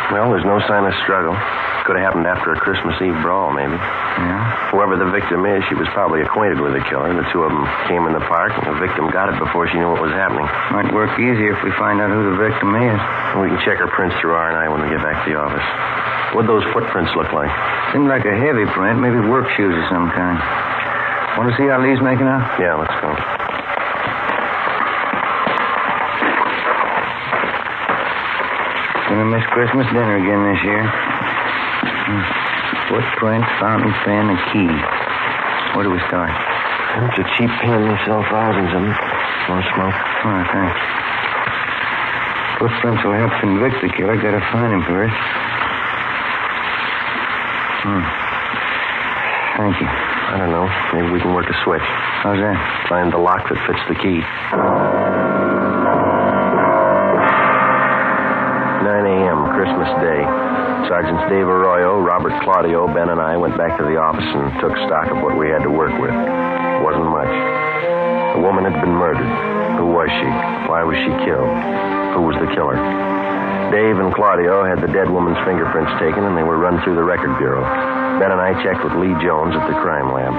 Well, there's no sign of struggle. Could have happened after a Christmas Eve brawl, maybe. Yeah? Whoever the victim is, she was probably acquainted with the killer. The two of them came in the park, and the victim got it before she knew what was happening. Might work easier if we find out who the victim is. And we can check her prints through R&I when we get back to the office. What'd those footprints look like? Seemed like a heavy print, maybe work shoes of some kind. Want to see how Lee's making out? Yeah, let's go. Gonna miss Christmas dinner again this year. Footprint, fountain pen, and key. Where do we start? It's a cheap pen. They sell thousands of them. Want to smoke? Oh, thanks. Footprints will help convict the killer. Gotta find him first. Thank you. I don't know. Maybe we can work a switch. How's that? Find the lock that fits the key. 9 a.m., Christmas Day. Sergeants Dave Arroyo, Robert Claudio, Ben, and I went back to the office and took stock of what we had to work with. It wasn't much. The woman had been murdered. Who was she? Why was she killed? Who was the killer? Dave and Claudio had the dead woman's fingerprints taken, and they were run through the record bureau. Ben and I checked with Lee Jones at the crime lab.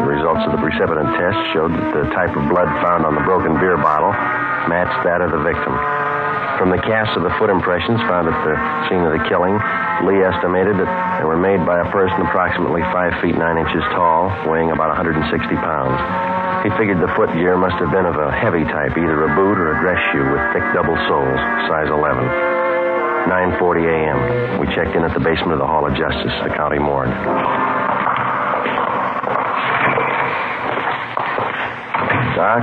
The results of the precipitant test showed that the type of blood found on the broken beer bottle matched that of the victim. From the casts of the foot impressions found at the scene of the killing, Lee estimated that they were made by a person approximately 5 feet 9 inches tall, weighing about 160 pounds. He figured the foot gear must have been of a heavy type, either a boot or a dress shoe with thick double soles, size 11. 9:40 a.m. We checked in at the basement of the Hall of Justice, the county morgue. Doc,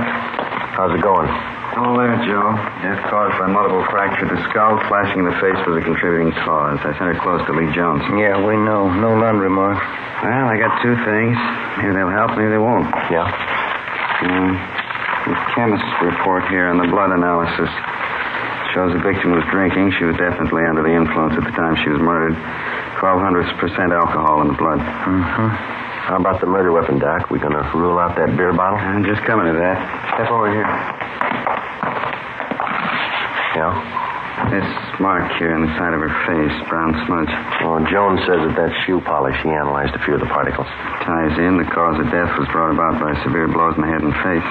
how's it going? All there, Joe. Death caused by multiple fracture to the skull. Flashing in the face was a contributing cause. I sent her close to Lee Jones. Yeah, we know. No laundry mark. Well, I got two things. Maybe they'll help, maybe they won't. Yeah? The chemist's report here on the blood analysis shows the victim was drinking. She was definitely under the influence at the time she was murdered. 0.00% alcohol in the blood. Mm-hmm. How about the murder weapon, Doc? We gonna rule out that beer bottle? I'm just coming to that. Step over here. Yeah? This mark here on the side of her face, brown smudge. Well, Jones says that that's shoe polish. He analyzed a few of the particles. Ties in. The cause of death was brought about by severe blows in the head and face.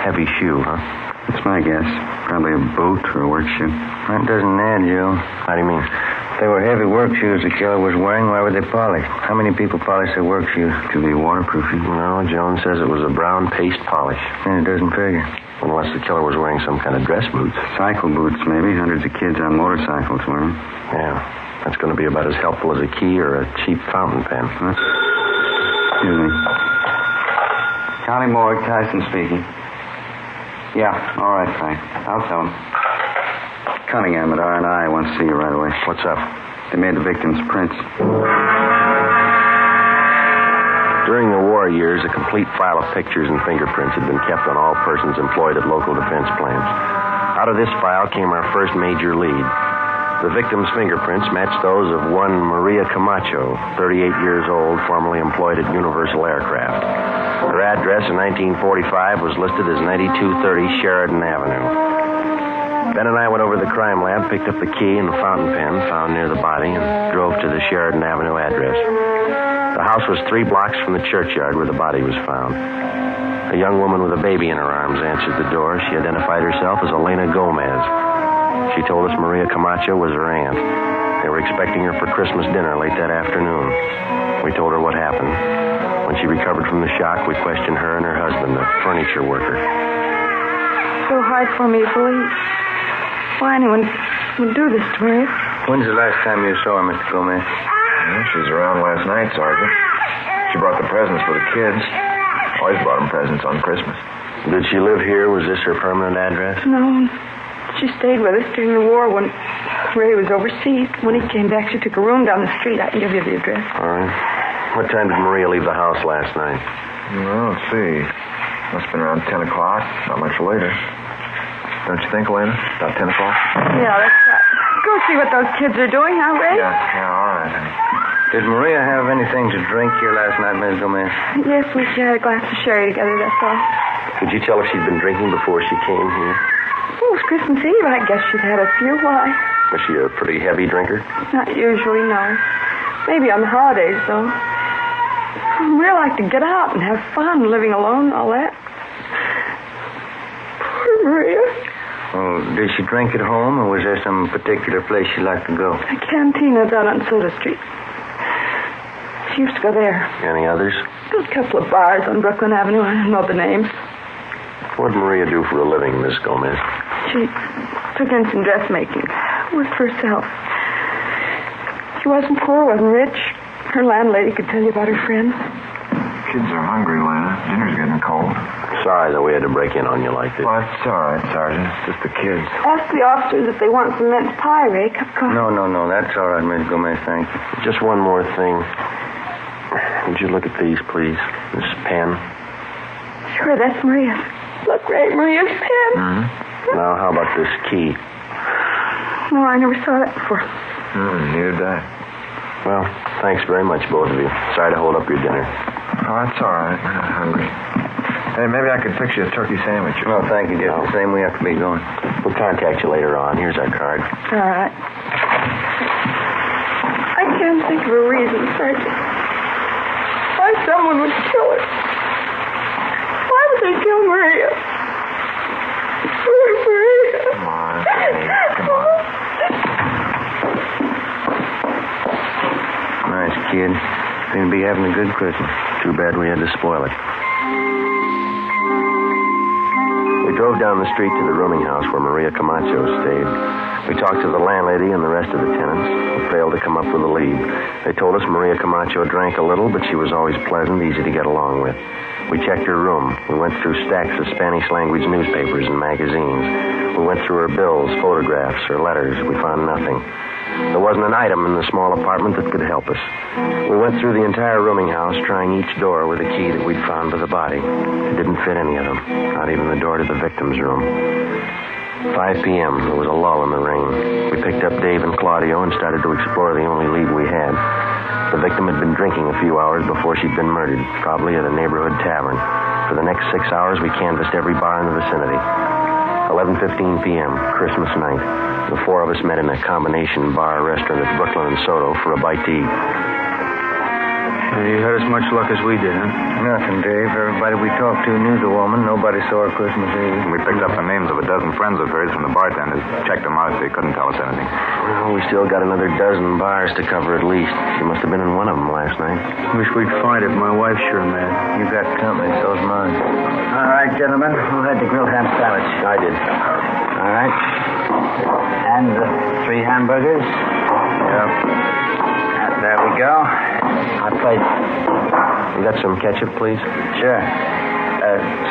Heavy shoe, huh? That's my guess. Probably a boot or a work shoe. That doesn't add, Joe. How do you mean? If they were heavy work shoes the killer was wearing, why would they polish? How many people polish their work shoes? Could be waterproofing. No, Jones says it was a brown paste polish. And it doesn't figure. Unless the killer was wearing some kind of dress boots. Cycle boots, maybe. Hundreds of kids on motorcycles wear them. Yeah. That's going to be about as helpful as a key or a cheap fountain pen. Huh? Excuse me. County morgue, Tyson speaking. Yeah, all right, Frank. I'll tell him. Cunningham at R&I wants to see you right away. What's up? They made the victim's prints. During the war years, a complete file of pictures and fingerprints had been kept on all persons employed at local defense plants. Out of this file came our first major lead. The victim's fingerprints matched those of one Maria Camacho, 38 years old, formerly employed at Universal Aircraft. Her address in 1945 was listed as 9230 Sheridan Avenue. Ben and I went over to the crime lab, picked up the key and the fountain pen found near the body, and drove to the Sheridan Avenue address. The house was 3 blocks from the churchyard where the body was found. A young woman with a baby in her arms answered the door. She identified herself as Elena Gomez. She told us Maria Camacho was her aunt. They were expecting her for Christmas dinner late that afternoon. We told her what happened. When she recovered from the shock, we questioned her and her husband, a furniture worker. So hard for me to believe. Why anyone would do this to me? When's the last time you saw her, Mr. Gomez? She was around last night, Sergeant. She brought the presents for the kids. Always brought them presents on Christmas. Did she live here? Was this her permanent address? No. She stayed with us during the war when Ray was overseas. When he came back, she took a room down the street. I can give you the address. All right. What time did Maria leave the house last night? Well, let's see. Must have been around 10 o'clock. Not much later. Don't you think, Elena? About 10 o'clock? Yeah, that's right. Go see what those kids are doing, huh, Ray? Yeah, all right, honey. Did Maria have anything to drink here last night, Miss Gomez? Yes, we had a glass of sherry together, that's all. Could you tell if she'd been drinking before she came here? Oh, it was Christmas Eve. I guess she'd had a few. Why? Was she a pretty heavy drinker? Not usually, no. Maybe on the holidays, though. We like to get out and have fun, living alone and all that. Poor Maria. Oh, did she drink at home, or was there some particular place she liked to go? A cantina down on Soda Street. She used to go there. Any others? There's a couple of bars on Brooklyn Avenue. I don't know the names. What did Maria do for a living, Miss Gomez? She took in some dressmaking. It was for herself. She wasn't poor, wasn't rich. Her landlady could tell you about her friends. Kids are hungry, Lena. Dinner's getting cold. Sorry that we had to break in on you like this. Well, it's all right, Sergeant. It's just the kids. Ask the officers if they want some mince pie, Ray. Cup of coffee. No, that's all right, Miss Gomez, thank you. Just one more thing. Would you look at these, please? This pen. Sure, that's Maria's. Look, Ray, Maria's pen. Mm-hmm. Now, how about this key? No, I never saw that before. Neither did I. Well, thanks very much, both of you. Sorry to hold up your dinner. Oh, that's all right. I'm not hungry. Hey, maybe I could fix you a turkey sandwich. No, thank you. Just the same, we have to be going. We'll contact you later on. Here's our card. All right. I can't think of a reason, Sergeant. kill her? Why would they kill Maria? Poor Maria. Come on, Jenny. Come on. Nice kid. Seemed to be having a good Christmas. Too bad we had to spoil it. We drove down the street to the rooming house where Maria Camacho stayed. We talked to the landlady and the rest of the tenants, but failed to come up with a lead. They told us Maria Camacho drank a little, but she was always pleasant, easy to get along with. We checked her room. We went through stacks of Spanish-language newspapers and magazines. We went through her bills, photographs, her letters. We found nothing. There wasn't an item in the small apartment that could help us. We went through the entire rooming house, trying each door with a key that we'd found for the body. It didn't fit any of them, not even the door to the victim's room. 5 p.m., there was a lull in the rain. We picked up Dave and Claudio and started to explore the only lead we had. The victim had been drinking a few hours before she'd been murdered, probably at a neighborhood tavern. For the next 6 hours, we canvassed every bar in the vicinity. 11:15 p.m., Christmas night. The four of us met in a combination bar restaurant at Brooklyn and Soto for a bite to eat. You had as much luck as we did, huh? Nothing, Dave. Everybody we talked to knew the woman. Nobody saw her Christmas Eve. We picked up the names of a dozen friends of hers from the bartenders. Checked them out. They couldn't tell us anything. Well, we still got another dozen bars to cover at least. She must have been in one of them last night. Wish we'd find it. My wife's sure mad. You got company, so's mine. All right, gentlemen. Who had the grilled ham sandwich? I did. All right. And the 3 hamburgers? Yep. There we go. Hot plate. You got some ketchup, please? Sure.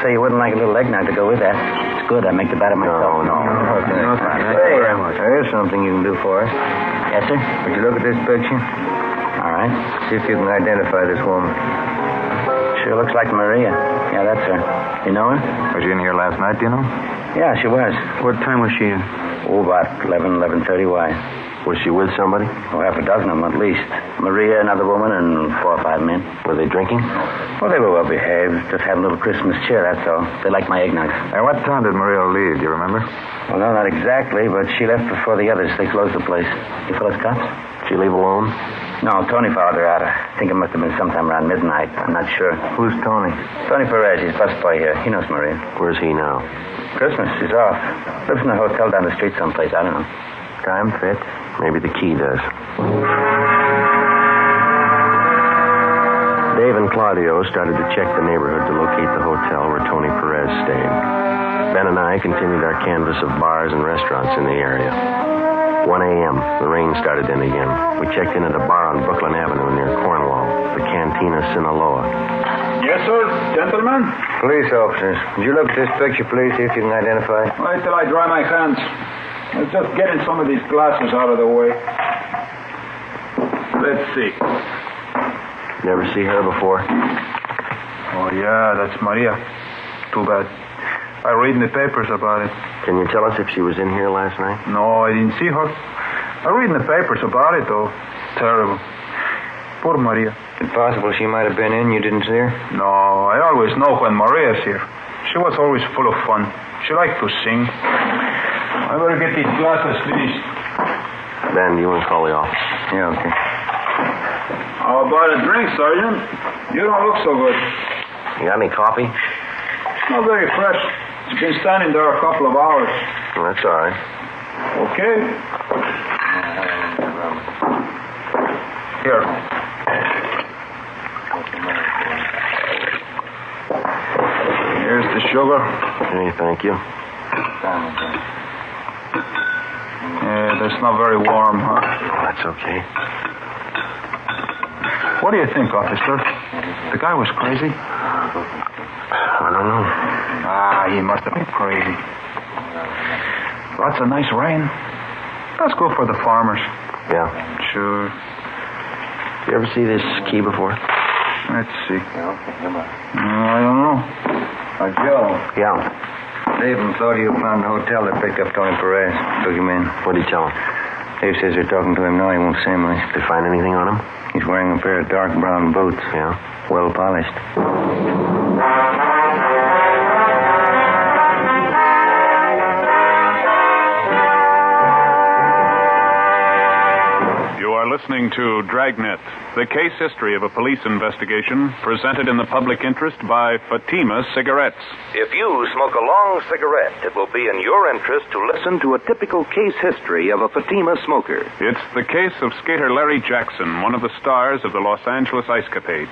Say you wouldn't like a little eggnog to go with that. It's good. I make the batter myself. No. Thank you very much. There is something you can do for us. Yes, sir? Would you look at this picture? All right. See if you can identify this woman. Sure looks like Maria. Yeah, that's her. You know her? Was she in here last night, do you know? Yeah, she was. What time was she in? Oh, about 11:30. Why? Was she with somebody? Oh, half a dozen of them at least. Maria, another woman, and 4 or 5 men. Were they drinking? Well, they were well behaved. Just having a little Christmas cheer, that's all. They liked my eggnog. At what time did Maria leave? Do you remember? Well, no, not exactly, but she left before the others. They closed the place. You fellas cops? Did she leave alone? No, Tony followed her out. I think it must have been sometime around midnight. I'm not sure. Who's Tony? Tony Perez. He's busboy here. He knows Maria. Where's he now? Christmas. He's off. Lives in a hotel down the street someplace. I don't know. Time fit. Maybe the key does. Dave and Claudio started to check the neighborhood to locate the hotel where Tony Perez stayed. Ben and I continued our canvass of bars and restaurants in the area. 1 a.m., the rain started in again. We checked in at a bar on Brooklyn Avenue near Cornwall, the Cantina Sinaloa. Yes, sir. Gentlemen? Police officers, would you look at this picture, please, see if you can identify? Wait till I dry my hands. Let's just getting some of these glasses out of the way. Let's see. Never see her before? Oh, yeah, that's Maria. Too bad. I read in the papers about it. Can you tell us if she was in here last night? No, I didn't see her. I read in the papers about it, though. Terrible. Poor Maria. Is it possible she might have been in? You didn't see her? No, I always know when Maria's here. She was always full of fun. She liked to sing. I better get these glasses finished. Ben, you want to call the office? Yeah, okay. How about a drink, Sergeant? You don't look so good. You got any coffee? It's not very fresh. It's been standing there a couple of hours. Well, that's all right. Okay. Here. Here's the sugar. Okay, thank you. Yeah, that's not very warm, huh? That's okay. What do you think, officer? The guy was crazy? I don't know. He must have been crazy. Lots of nice rain. That's good for the farmers. Yeah. Sure. You ever see this key before? Let's see. I don't know. Joe. Yeah. Dave and Claudio found the hotel that picked up Tony Perez. Took him in. What did he tell him? Dave says they're talking to him now. He won't say much. Did they find anything on him? He's wearing a pair of dark brown boots. Yeah? Well polished. You are listening to Dragnet, the case history of a police investigation presented in the public interest by Fatima Cigarettes. If you smoke a long cigarette, it will be in your interest to listen to a typical case history of a Fatima smoker. It's the case of skater Larry Jackson, one of the stars of the Los Angeles Ice Capades.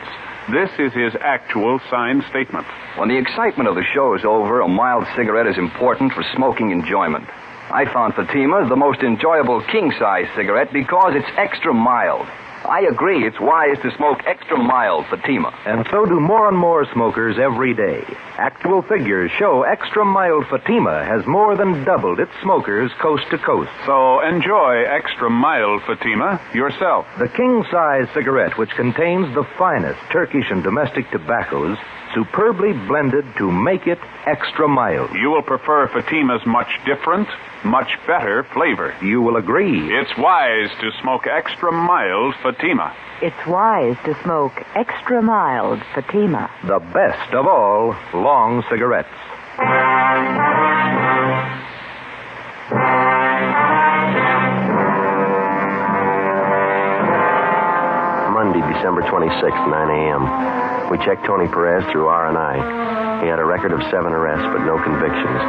This is his actual signed statement. When the excitement of the show is over, a mild cigarette is important for smoking enjoyment. I found Fatima the most enjoyable king-size cigarette because it's extra mild. I agree, it's wise to smoke extra mild Fatima. And so do more and more smokers every day. Actual figures show extra mild Fatima has more than doubled its smokers coast to coast. So enjoy extra mild Fatima yourself. The king-size cigarette, which contains the finest Turkish and domestic tobaccos, superbly blended to make it extra mild. You will prefer Fatima's much different, much better flavor. You will agree. It's wise to smoke extra mild Fatima. It's wise to smoke extra mild Fatima. The best of all long cigarettes. Monday, December 26th, 9 a.m. We checked Tony Perez through R&I. He had a record of 7 arrests, but no convictions.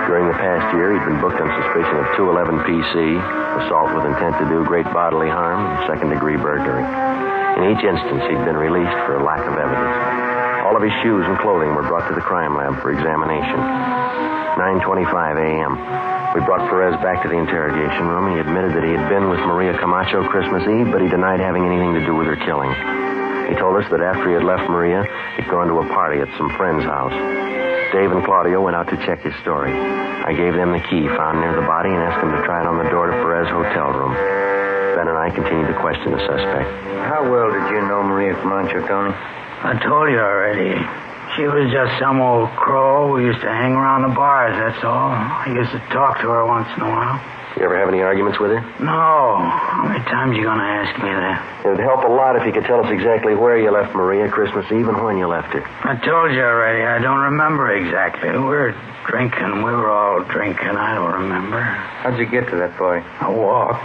During the past year, he'd been booked on suspicion of 211 PC, assault with intent to do great bodily harm, and second-degree burglary. In each instance, he'd been released for lack of evidence. All of his shoes and clothing were brought to the crime lab for examination. 9:25 a.m. We brought Perez back to the interrogation room. He admitted that he had been with Maria Camacho Christmas Eve, but he denied having anything to do with her killing. He told us that after he had left Maria, he'd gone to a party at some friend's house. Dave and Claudio went out to check his story. I gave them the key found near the body and asked them to try it on the door to Perez's hotel room. Ben and I continued to question the suspect. How well did you know Maria Camacho, Tony? I told you already. She was just some old crow who used to hang around the bars, that's all. I used to talk to her once in a while. You ever have any arguments with her? No. How many times are you going to ask me that? It would help a lot if you could tell us exactly where you left Maria Christmas Eve and when you left her. I told you already. I don't remember exactly. We were drinking. We were all drinking. I don't remember. How'd you get to that party? I walked.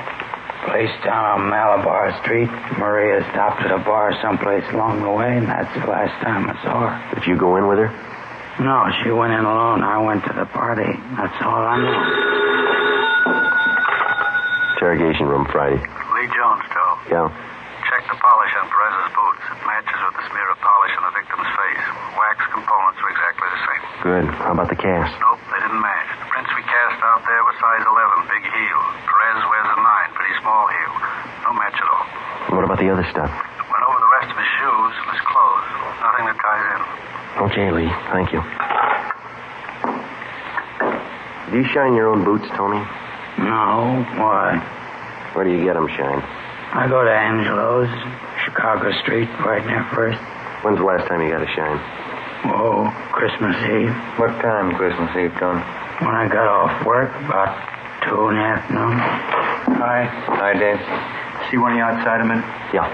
Place down on Malabar Street. Maria stopped at a bar someplace along the way, and that's the last time I saw her. Did you go in with her? No, she went in alone. I went to the party. That's all I know. Interrogation room, Friday. Lee Jones, Joe. Yeah. Check the polish on Perez's boots. It matches with the smear of polish on the victim's face. Wax components are exactly the same. Good. How about the cast? Nope, they didn't match. The prints we cast out there were size 11, big heel. Perez wears a 9, pretty small heel. No match at all. What about the other stuff? Went over the rest of his shoes and his clothes. Nothing that ties in. Okay, Lee. Thank you. Do you shine your own boots, Tony? No. Why? Where do you get them, Shine? I go to Angelo's, Chicago Street, right near First. When's the last time you got a Shine? Oh, Christmas Eve. What time Christmas Eve, Tony? When I got off work, about 2 in the afternoon. Hi. Hi, Dave. See one of you outside a minute? Yeah.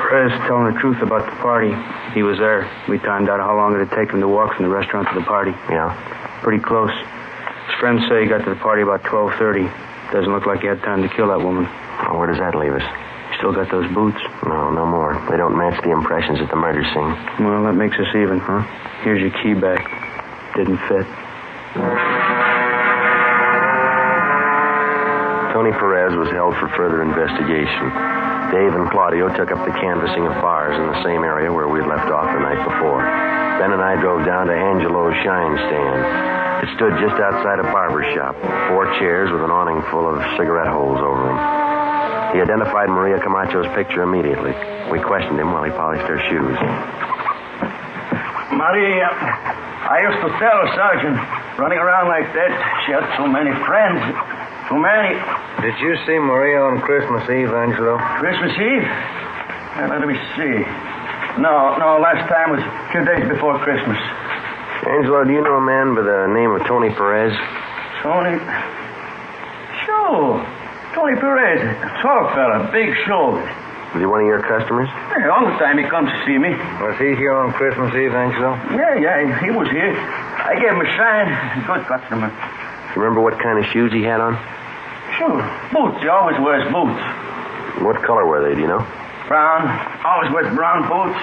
Perez telling the truth about the party. He was there. We timed out how long it'd take him to walk from the restaurant to the party. Yeah? Pretty close. His friends say he got to the party about 12:30. Doesn't look like he had time to kill that woman. Well, where does that leave us? Still got those boots? No, no more. They don't match the impressions at the murder scene. Well, that makes us even, huh? Here's your key back. Didn't fit. Tony Perez was held for further investigation. Dave and Claudio took up the canvassing of bars in the same area where we'd left off the night before. Ben and I drove down to Angelo's Shine Stand. It stood just outside a barber shop, 4 chairs with an awning full of cigarette holes over them. He identified Maria Camacho's picture immediately. We questioned him while he polished her shoes. Maria, I used to tell her, Sergeant, running around like that, she had too many friends. Too many. Did you see Maria on Christmas Eve, Angelo? Christmas Eve? Let me see. No, last time was 2 days before Christmas. Angelo, do you know a man by the name of Tony Perez? Tony? Sure. Tony Perez. Tall fella, big shoulders. Was he one of your customers? Yeah, all the time he comes to see me. Was he here on Christmas Eve, Angelo? Yeah, he was here. I gave him a shine. Good customer. You remember what kind of shoes he had on? Sure. Boots. He always wears boots. What color were they, do you know? Brown. Always wears brown boots.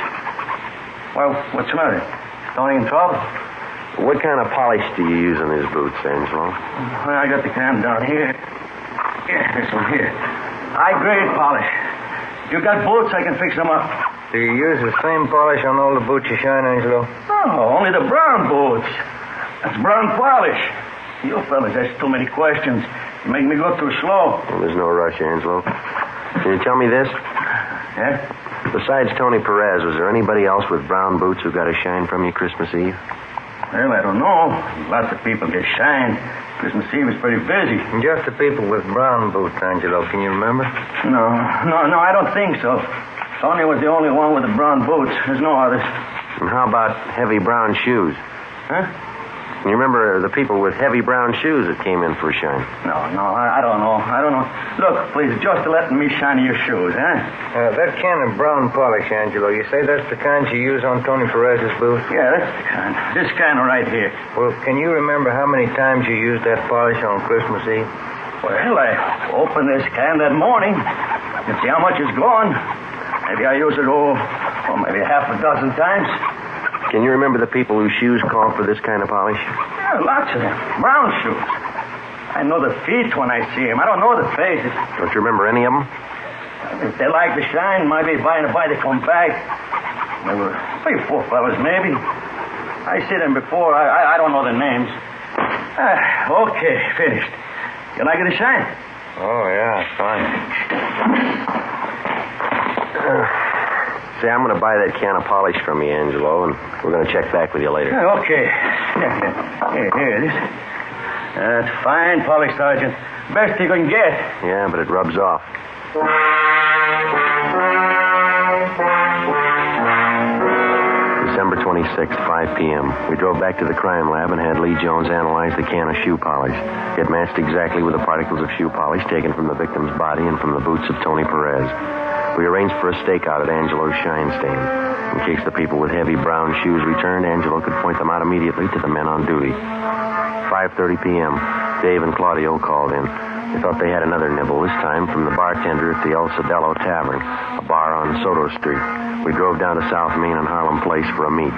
Well, what's the matter? Tony in trouble? What kind of polish do you use on his boots, Angelo? Well, I got the can down here. Yeah, this one here. High-grade polish. You got boots, I can fix them up. Do you use the same polish on all the boots you shine, Angelo? Oh, only the brown boots. That's brown polish. You fellas ask too many questions. You make me go too slow. Well, there's no rush, Angelo. Can you tell me this? Yeah? Besides Tony Perez, was there anybody else with brown boots who got a shine from you Christmas Eve? Well, I don't know. Lots of people get shine. Christmas Eve is pretty busy. Just the people with brown boots, Angelo. Can you remember? No, I don't think so. Tony was the only one with the brown boots. There's no others. And how about heavy brown shoes? Huh? You remember the people with heavy brown shoes that came in for a shine? No, I don't know. Look, please, just let me shine your shoes, huh? That can of brown polish, Angelo, you say that's the kind you use on Tony Perez's boots? Yeah, that's the kind. This kind right here. Well, can you remember how many times you used that polish on Christmas Eve? Well, I opened this can that morning and see how much is gone. Maybe I use it, maybe half a dozen times. Can you remember the people whose shoes call for this kind of polish? Yeah, lots of them. Brown shoes. I know the feet when I see them. I don't know the faces. Don't you remember any of them? If they like the shine, maybe by and by they come back. There were 3 or 4 fellas, maybe. I see them before. I don't know their names. Okay, finished. You like it to shine? Oh, yeah, fine. Say, I'm going to buy that can of polish from you, Angelo, and we're going to check back with you later. Okay. Here it is. That's fine polish, Sergeant. Best you can get. Yeah, but it rubs off. December 26th, 5 p.m. We drove back to the crime lab and had Lee Jones analyze the can of shoe polish. It matched exactly with the particles of shoe polish taken from the victim's body and from the boots of Tony Perez. We arranged for a stakeout at Angelo's shine stand. In case the people with heavy brown shoes returned, Angelo could point them out immediately to the men on duty. 5:30 p.m., Dave and Claudio called in. They thought they had another nibble, this time from the bartender at the El Cedello Tavern, a bar on Soto Street. We drove down to South Main and Harlem Place for a meet.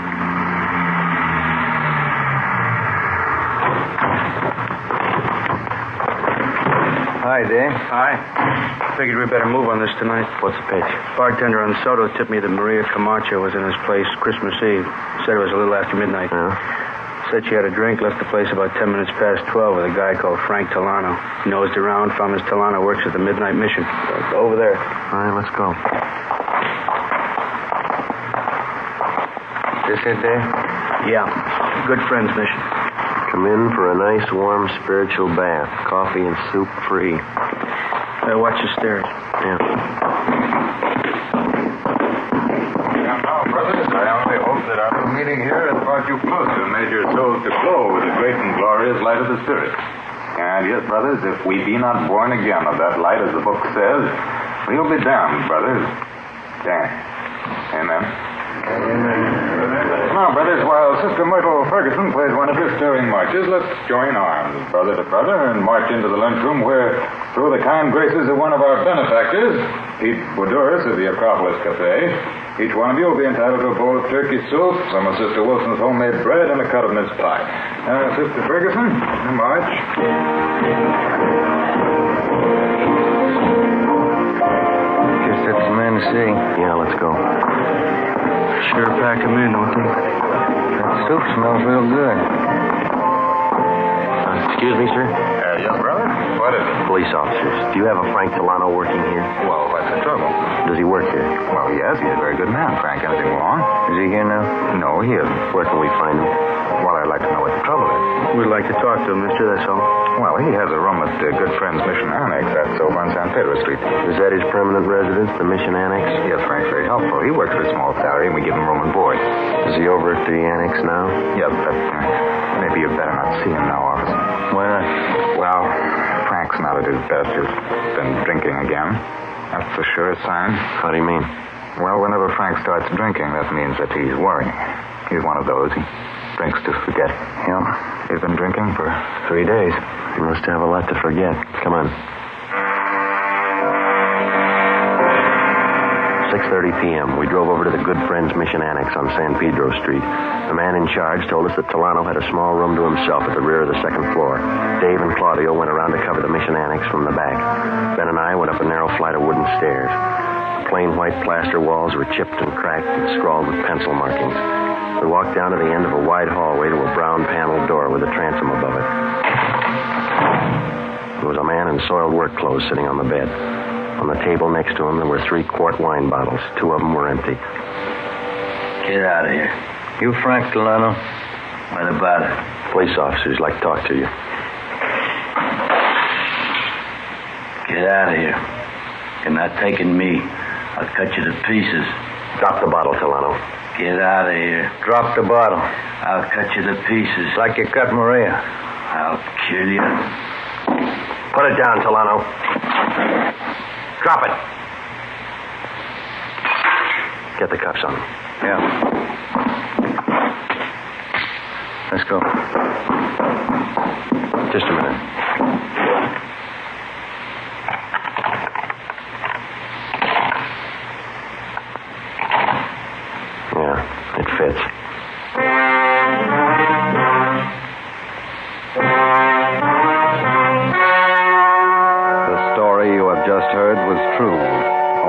Hi, Dave. Hi. Figured we better move on this tonight. What's the pitch? Bartender on Soto tipped me that Maria Camacho was in his place Christmas Eve. Said it was a little after midnight. Yeah? Said she had a drink, left the place about 10 minutes past 12 with a guy called Frank Tolano. Nosed around, found Miss Tolano works at the Midnight Mission. Over there. All right, let's go. This it, Dave? Yeah. Good Friends Mission. Come in for a nice, warm, spiritual bath. Coffee and soup free. Watch your stairs. Yeah. Now, brothers, I only hope that our little meeting here has brought you closer and made your souls to glow with the great and glorious light of the Spirit. And yes, brothers, if we be not born again of that light, as the book says, we'll be damned, brothers. Damned. Amen. Now, brothers, while Sister Myrtle Ferguson plays one of her stirring marches, let's join arms, brother to brother, and march into the lunchroom where, through the kind graces of one of our benefactors, Pete Bouduris of the Acropolis Cafe, each one of you will be entitled to a bowl of turkey soup, some of Sister Wilson's homemade bread, and a cut of mince pie. Sister Ferguson, march. Guess that's the man to see. Yeah, let's go. Sure pack him in, don't they? That soup smells real good. Excuse me, sir? Yes, brother? What is it? Police officers. Do you have a Frank Tolano working here? Well, what's the trouble? Does he work here? Well, yes, he's a very good man, Frank. Anything wrong? Is he here now? No, he isn't. Where can we find him? Well, I'd like to know what the trouble is. We'd like to talk to him, mister, that's all. Well, he has a room at Good Friends Mission Annex. That's over on San Pedro Street. Is that his permanent residence, the Mission Annex? Yes, Frank's very helpful. He works for a small salary, and we give him room and board. Is he over at the Annex now? Yes, but maybe you'd better not see him now, officer. Why not? Well, Frank's not at his best. He's been drinking again. That's the surest sign. How do you mean? Well, whenever Frank starts drinking, that means that he's worrying. He's one of those. He drinks to forget. Yeah. He's been drinking for 3 days. He must have a lot to forget. Come on. 6:30 p.m. We drove over to the Good Friends Mission Annex on San Pedro Street. The man in charge told us that Tolano had a small room to himself at the rear of the second floor. Dave and Claudio went around to cover the Mission Annex from the back. Ben and I went up a narrow flight of wooden stairs. The plain white plaster walls were chipped and cracked and scrawled with pencil markings. We walked down to the end of a wide hallway to a brown paneled door with a transom above it. There was a man in soiled work clothes sitting on the bed. On the table next to him, there were 3-quart wine bottles. 2 of them were empty. Get out of here. You Frank Delano? What about it? Police officers like to talk to you. Get out of here. You're not taking me. I'll cut you to pieces. Drop the bottle, Delano. Get out of here. Drop the bottle. I'll cut you to pieces. Like you cut Maria. I'll kill you. Put it down, Delano. Drop it. Get the cuffs on him. Yeah. Let's go. Just a minute. Yeah, it fits. The story you have just heard was true.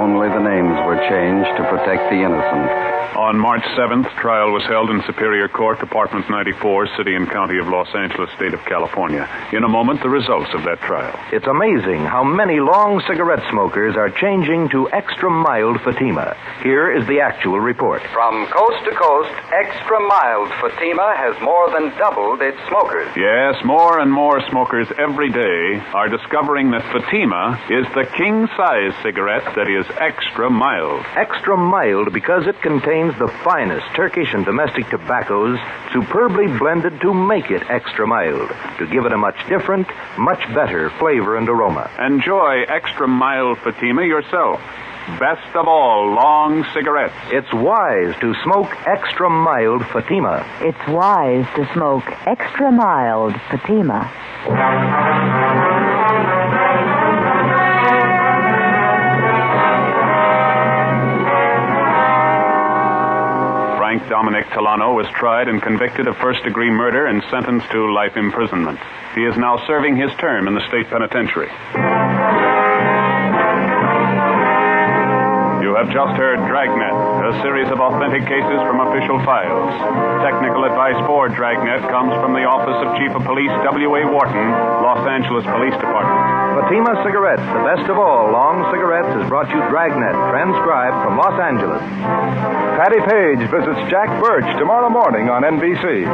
Only the names were changed to protect the innocent. On March 7th, trial was held in Superior Court, Department 94, City and County of Los Angeles, State of California. In a moment, the results of that trial. It's amazing how many long cigarette smokers are changing to extra mild Fatima. Here is the actual report. From coast to coast, extra mild Fatima has more than doubled its smokers. Yes, more and more smokers every day are discovering that Fatima is the king-size cigarette that is extra mild. Extra mild because it contains the finest Turkish and domestic tobaccos superbly blended to make it extra mild, to give it a much different, much better flavor and aroma. Enjoy extra mild Fatima yourself. Best of all, long cigarettes. It's wise to smoke extra mild Fatima. It's wise to smoke extra mild Fatima. Frank Dominic Tolano was tried and convicted of first-degree murder and sentenced to life imprisonment. He is now serving his term in the state penitentiary. You have just heard Dragnet, a series of authentic cases from official files. Technical advice for Dragnet comes from the Office of Chief of Police W.A. Wharton, Los Angeles Police Department. Fatima Cigarettes, the best of all long cigarettes, has brought you Dragnet, transcribed from Los Angeles. Patty Page visits Jack Birch tomorrow morning on NBC.